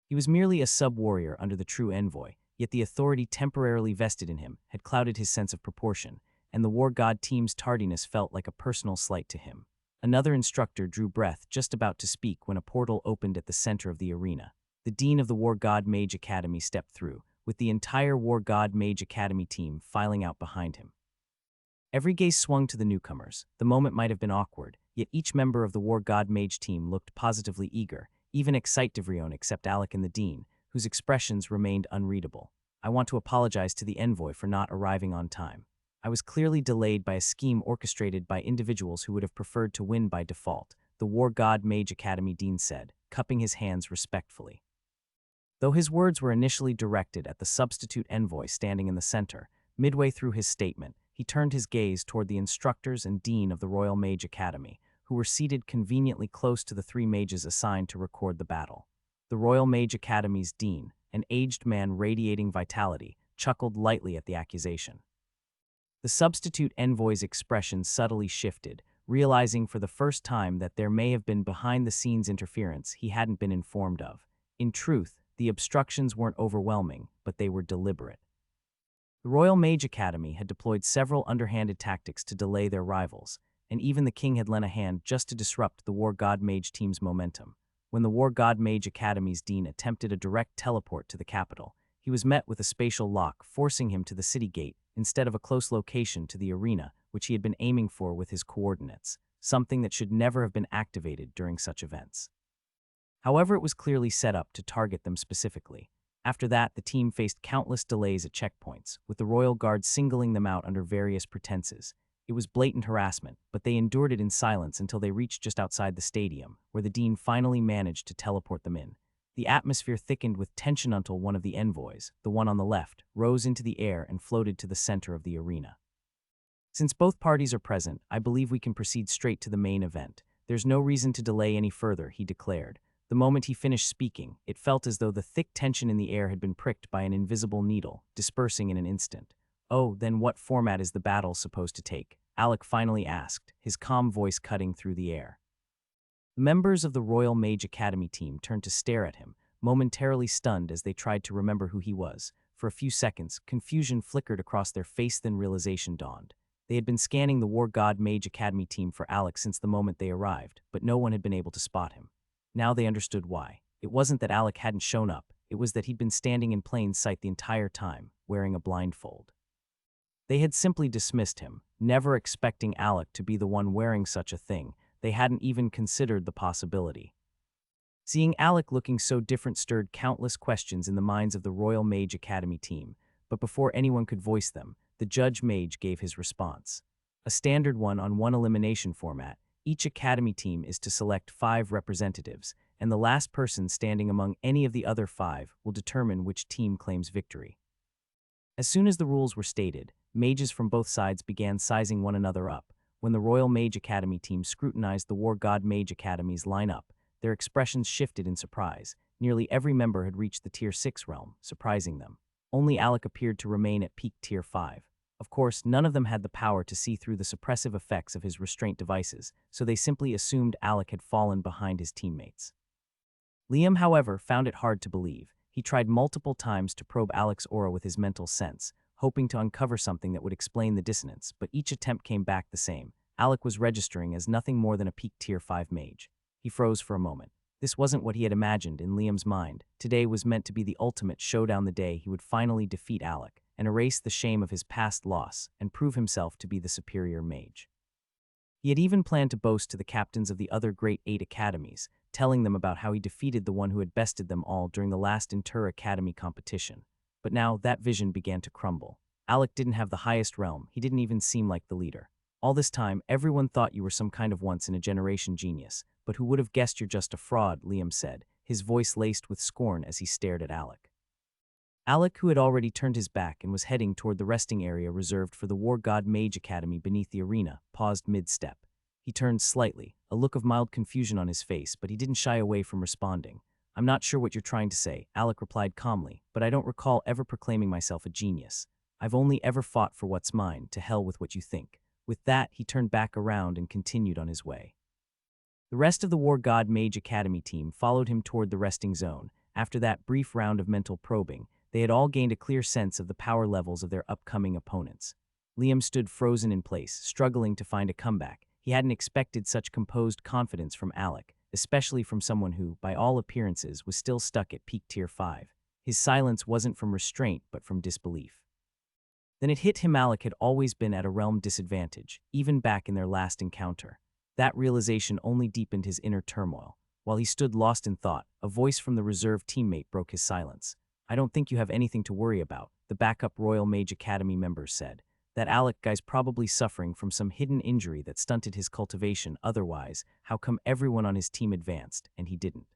He was merely a sub-warrior under the true envoy, yet the authority temporarily vested in him had clouded his sense of proportion, and the War God team's tardiness felt like a personal slight to him. Another instructor drew breath, just about to speak when a portal opened at the center of the arena. The Dean of the War God Mage Academy stepped through, with the entire War God Mage Academy team filing out behind him. Every gaze swung to the newcomers. The moment might have been awkward, yet each member of the War God Mage team looked positively eager, even excited except Alec and the Dean, whose expressions remained unreadable. "I want to apologize to the envoy for not arriving on time. I was clearly delayed by a scheme orchestrated by individuals who would have preferred to win by default," the War God Mage Academy Dean said, cupping his hands respectfully. Though his words were initially directed at the substitute envoy standing in the center, midway through his statement, he turned his gaze toward the instructors and dean of the Royal Mage Academy, who were seated conveniently close to the 3 mages assigned to record the battle. The Royal Mage Academy's dean, an aged man radiating vitality, chuckled lightly at the accusation. The substitute envoy's expression subtly shifted, realizing for the first time that there may have been behind-the-scenes interference he hadn't been informed of. In truth, the obstructions weren't overwhelming, but they were deliberate. The Royal Mage Academy had deployed several underhanded tactics to delay their rivals, and even the king had lent a hand just to disrupt the War God Mage team's momentum. When the War God Mage Academy's dean attempted a direct teleport to the capital, he was met with a spatial lock, forcing him to the city gate instead of a close location to the arena, which he had been aiming for with his coordinates, something that should never have been activated during such events. However, it was clearly set up to target them specifically. After that, the team faced countless delays at checkpoints, with the Royal Guard singling them out under various pretenses. It was blatant harassment, but they endured it in silence until they reached just outside the stadium, where the dean finally managed to teleport them in. The atmosphere thickened with tension until one of the envoys, the one on the left, rose into the air and floated to the center of the arena. Since both parties are present, I believe we can proceed straight to the main event. There's no reason to delay any further, he declared. The moment he finished speaking, it felt as though the thick tension in the air had been pricked by an invisible needle, dispersing in an instant. Oh, then what format is the battle supposed to take? Alec finally asked, his calm voice cutting through the air. The members of the Royal Mage Academy team turned to stare at him, momentarily stunned as they tried to remember who he was. For a few seconds, confusion flickered across their face, then realization dawned. They had been scanning the War God Mage Academy team for Alec since the moment they arrived, but no one had been able to spot him. Now they understood why. It wasn't that Alec hadn't shown up, it was that he'd been standing in plain sight the entire time, wearing a blindfold. They had simply dismissed him, never expecting Alec to be the one wearing such a thing. They hadn't even considered the possibility. Seeing Alec looking so different stirred countless questions in the minds of the Royal Mage Academy team, but before anyone could voice them, the Judge Mage gave his response. A standard one-on-one elimination format. Each academy team is to select 5 representatives, and the last person standing among any of the other 5 will determine which team claims victory. As soon as the rules were stated, mages from both sides began sizing one another up. When the Royal Mage Academy team scrutinized the War God Mage Academy's lineup, their expressions shifted in surprise. Nearly every member had reached the Tier 6 realm, surprising them. Only Alec appeared to remain at peak Tier 5. Of course, none of them had the power to see through the suppressive effects of his restraint devices, so they simply assumed Alec had fallen behind his teammates. Liam, however, found it hard to believe. He tried multiple times to probe Alec's aura with his mental sense, hoping to uncover something that would explain the dissonance, but each attempt came back the same. Alec was registering as nothing more than a peak Tier 5 mage. He froze for a moment. This wasn't what he had imagined in Liam's mind. Today was meant to be the ultimate showdown, the day he would finally defeat Alec and erase the shame of his past loss and prove himself to be the superior mage. He had even planned to boast to the captains of the other Great 8 academies, telling them about how he defeated the one who had bested them all during the last inter-academy competition. But now that vision began to crumble. Alec didn't have the highest realm, he didn't even seem like the leader. All this time, everyone thought you were some kind of once-in-a-generation genius, but who would have guessed you're just a fraud, Liam said, his voice laced with scorn as he stared at Alec. Alec, who had already turned his back and was heading toward the resting area reserved for the War God Mage Academy beneath the arena, paused mid-step. He turned slightly, a look of mild confusion on his face, but he didn't shy away from responding. "I'm not sure what you're trying to say," Alec replied calmly, "but I don't recall ever proclaiming myself a genius. I've only ever fought for what's mine, to hell with what you think." With that, he turned back around and continued on his way. The rest of the War God Mage Academy team followed him toward the resting zone. After that brief round of mental probing, they had all gained a clear sense of the power levels of their upcoming opponents. Liam stood frozen in place, struggling to find a comeback. He hadn't expected such composed confidence from Alec, especially from someone who, by all appearances, was still stuck at peak Tier 5. His silence wasn't from restraint, but from disbelief. Then it hit him. Alec had always been at a realm disadvantage, even back in their last encounter. That realization only deepened his inner turmoil. While he stood lost in thought, a voice from the reserve teammate broke his silence. "I don't think you have anything to worry about," the backup Royal Mage Academy members said. "That Alec guy's probably suffering from some hidden injury that stunted his cultivation. Otherwise, how come everyone on his team advanced, and he didn't?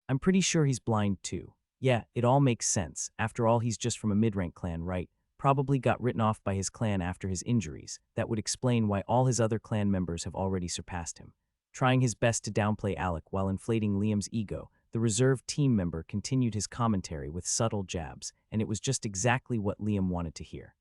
I'm pretty sure he's blind too. Yeah, it all makes sense. After all, he's just from a mid-rank clan, right? Probably got written off by his clan after his injuries. That would explain why all his other clan members have already surpassed him." Trying his best to downplay Alec while inflating Liam's ego, The reserve team member continued his commentary with subtle jabs, and it was just exactly what Liam wanted to hear.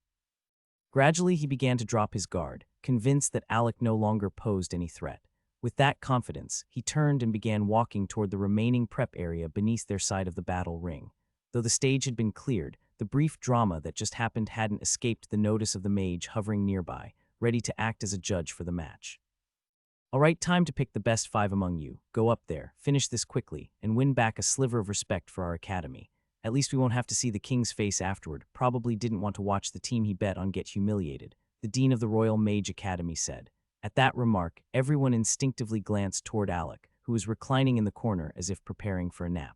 Gradually, he began to drop his guard, convinced that Alec no longer posed any threat. With that confidence, he turned and began walking toward the remaining prep area beneath their side of the battle ring. Though the stage had been cleared, the brief drama that just happened hadn't escaped the notice of the mage hovering nearby, ready to act as a judge for the match. All right, time to pick the best 5 among you. Go up there, finish this quickly, and win back a sliver of respect for our academy. At least we won't have to see the king's face afterward. Probably didn't want to watch the team he bet on get humiliated, the dean of the Royal Mage Academy said. At that remark, everyone instinctively glanced toward Alec, who was reclining in the corner as if preparing for a nap.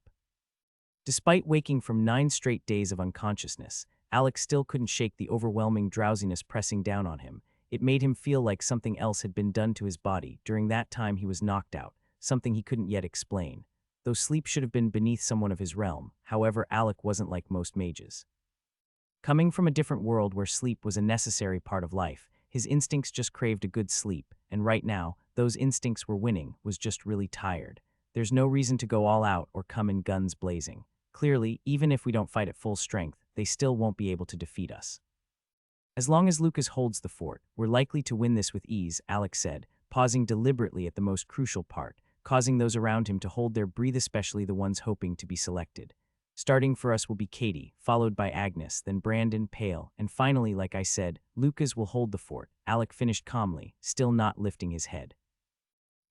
Despite waking from 9 straight days of unconsciousness, Alec still couldn't shake the overwhelming drowsiness pressing down on him. It made him feel like something else had been done to his body during that time he was knocked out, something he couldn't yet explain. Though sleep should have been beneath someone of his realm, however, Alec wasn't like most mages. Coming from a different world where sleep was a necessary part of life, his instincts just craved a good sleep, and right now, those instincts were winning, was just really tired. There's no reason to go all out or come in guns blazing. Clearly, even if we don't fight at full strength, they still won't be able to defeat us. As long as Lucas holds the fort, we're likely to win this with ease, Alex said, pausing deliberately at the most crucial part, causing those around him to hold their breath, especially the ones hoping to be selected. Starting for us will be Katie, followed by Agnes, then Brandon, Pale, and finally, like I said, Lucas will hold the fort, Alec finished calmly, still not lifting his head.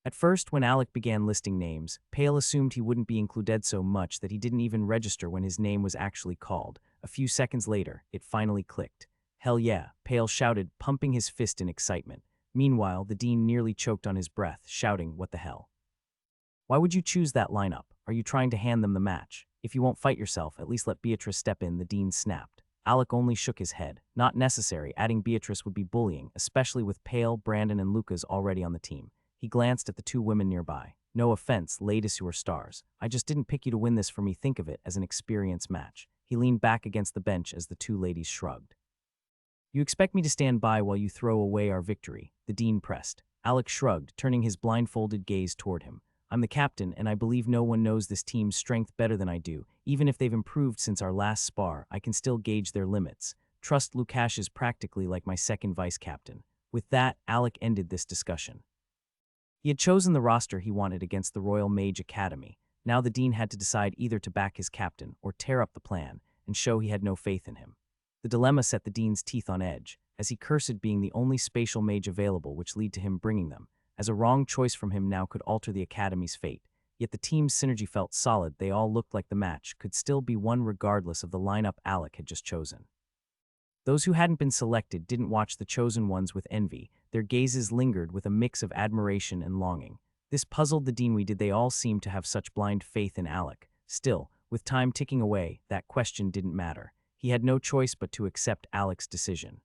At first, when Alec began listing names, Pale assumed he wouldn't be included so much that he didn't even register when his name was actually called. A few seconds later, it finally clicked. Hell yeah, Pale shouted, pumping his fist in excitement. Meanwhile, the dean nearly choked on his breath, shouting, what the hell? Why would you choose that lineup? Are you trying to hand them the match? If you won't fight yourself, at least let Beatrice step in, the dean snapped. Alec only shook his head. Not necessary, adding Beatrice would be bullying, especially with Pale, Brandon, and Lucas already on the team. He glanced at the 2 women nearby. No offense, ladies who are stars. I just didn't pick you to win this for me, think of it as an experience match. He leaned back against the bench as the 2 ladies shrugged. You expect me to stand by while you throw away our victory? The dean pressed. Alec shrugged, turning his blindfolded gaze toward him. I'm the captain, and I believe no one knows this team's strength better than I do. Even if they've improved since our last spar, I can still gauge their limits. Trust Lukash is practically like my second vice-captain. With that, Alec ended this discussion. He had chosen the roster he wanted against the Royal Mage Academy. Now the dean had to decide either to back his captain or tear up the plan and show he had no faith in him. The dilemma set the dean's teeth on edge, as he cursed being the only spatial mage available, which led to him bringing them, as a wrong choice from him now could alter the academy's fate. Yet the team's synergy felt solid. They all looked like the match could still be won regardless of the lineup Alec had just chosen. Those who hadn't been selected didn't watch the chosen ones with envy. Their gazes lingered with a mix of admiration and longing. This puzzled the dean. Why did they all seem to have such blind faith in Alec? Still, with time ticking away, that question didn't matter. He had no choice but to accept Alec's decision.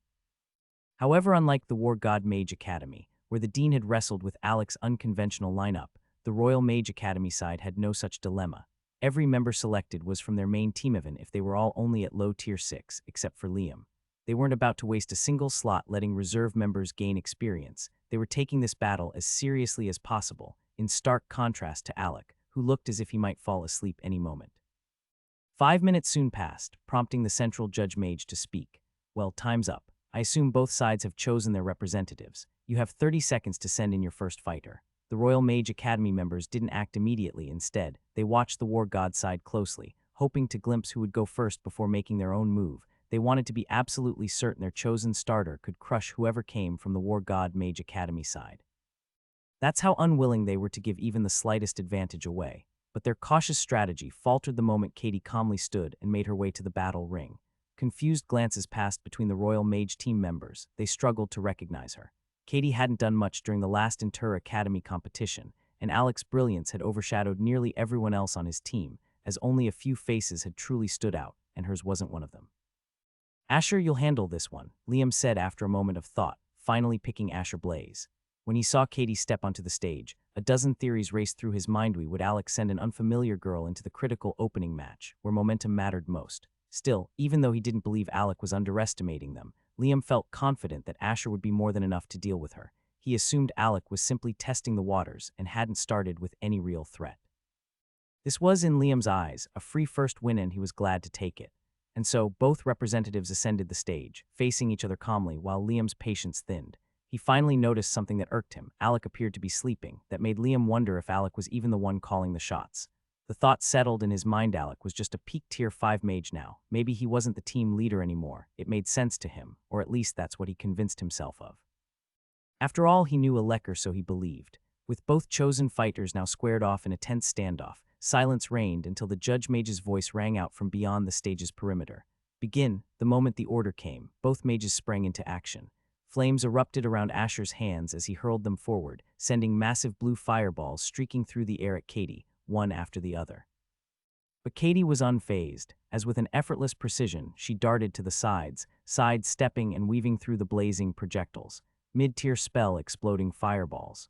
However, unlike the War God Mage Academy, where the dean had wrestled with Alec's unconventional lineup, the Royal Mage Academy side had no such dilemma. Every member selected was from their main team, even if they were all only at low tier 6, except for Liam. They weren't about to waste a single slot letting reserve members gain experience. They were taking this battle as seriously as possible, in stark contrast to Alec, who looked as if he might fall asleep any moment. 5 minutes soon passed, prompting the central judge mage to speak. Well, time's up. I assume both sides have chosen their representatives. You have 30 seconds to send in your first fighter. The Royal Mage Academy members didn't act immediately. Instead, they watched the War God side closely, hoping to glimpse who would go first before making their own move. They wanted to be absolutely certain their chosen starter could crush whoever came from the War God Mage Academy side. That's how unwilling they were to give even the slightest advantage away. But their cautious strategy faltered the moment Katie calmly stood and made her way to the battle ring. Confused glances passed between the Royal Mage team members. They struggled to recognize her. Katie hadn't done much during the last inter-academy competition, and Alec's brilliance had overshadowed nearly everyone else on his team, as only a few faces had truly stood out, and hers wasn't one of them. Asher, you'll handle this one, Liam said after a moment of thought, finally picking Asher Blaze. When he saw Katie step onto the stage, a dozen theories raced through his mind. Would Alec send an unfamiliar girl into the critical opening match, where momentum mattered most? Still, even though he didn't believe Alec was underestimating them, Liam felt confident that Asher would be more than enough to deal with her. He assumed Alec was simply testing the waters and hadn't started with any real threat. This was, in Liam's eyes, a free first win and he was glad to take it. And so, both representatives ascended the stage, facing each other calmly while Liam's patience thinned. He finally noticed something that irked him. Alec appeared to be sleeping, that made Liam wonder if Alec was even the one calling the shots. The thought settled in his mind. Alec was just a peak tier 5 mage now. Maybe he wasn't the team leader anymore. It made sense to him, or at least that's what he convinced himself of. After all, he knew Alec, or so he believed. With both chosen fighters now squared off in a tense standoff, silence reigned until the judge mage's voice rang out from beyond the stage's perimeter. Begin. The moment the order came, both mages sprang into action. Flames erupted around Asher's hands as he hurled them forward, sending massive blue fireballs streaking through the air at Katie, one after the other. But Katie was unfazed, as with an effortless precision she darted to the sides, sidestepping and weaving through the blazing projectiles, mid-tier spell exploding fireballs.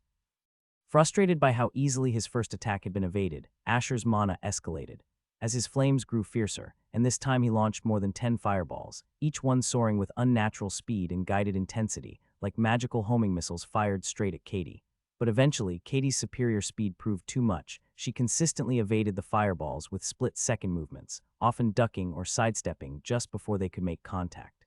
Frustrated by how easily his first attack had been evaded, Asher's mana escalated, as his flames grew fiercer, and this time he launched more than 10 fireballs, each one soaring with unnatural speed and guided intensity, like magical homing missiles fired straight at Katie. But eventually, Katie's superior speed proved too much. She consistently evaded the fireballs with split-second movements, often ducking or sidestepping just before they could make contact.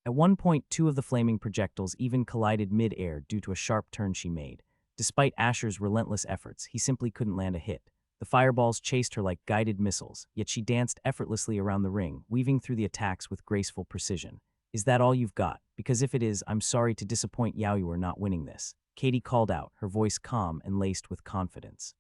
At one point, 2 of the flaming projectiles even collided mid-air due to a sharp turn she made. Despite Asher's relentless efforts, he simply couldn't land a hit. The fireballs chased her like guided missiles, yet she danced effortlessly around the ring, weaving through the attacks with graceful precision. Is that all you've got? Because if it is, I'm sorry to disappoint you, are not winning this, Katie called out, her voice calm and laced with confidence.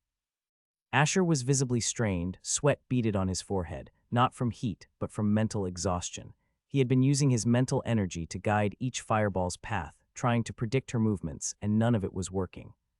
Asher was visibly strained, sweat beaded on his forehead, not from heat, but from mental exhaustion. He had been using his mental energy to guide each fireball's path, trying to predict her movements, and none of it was working.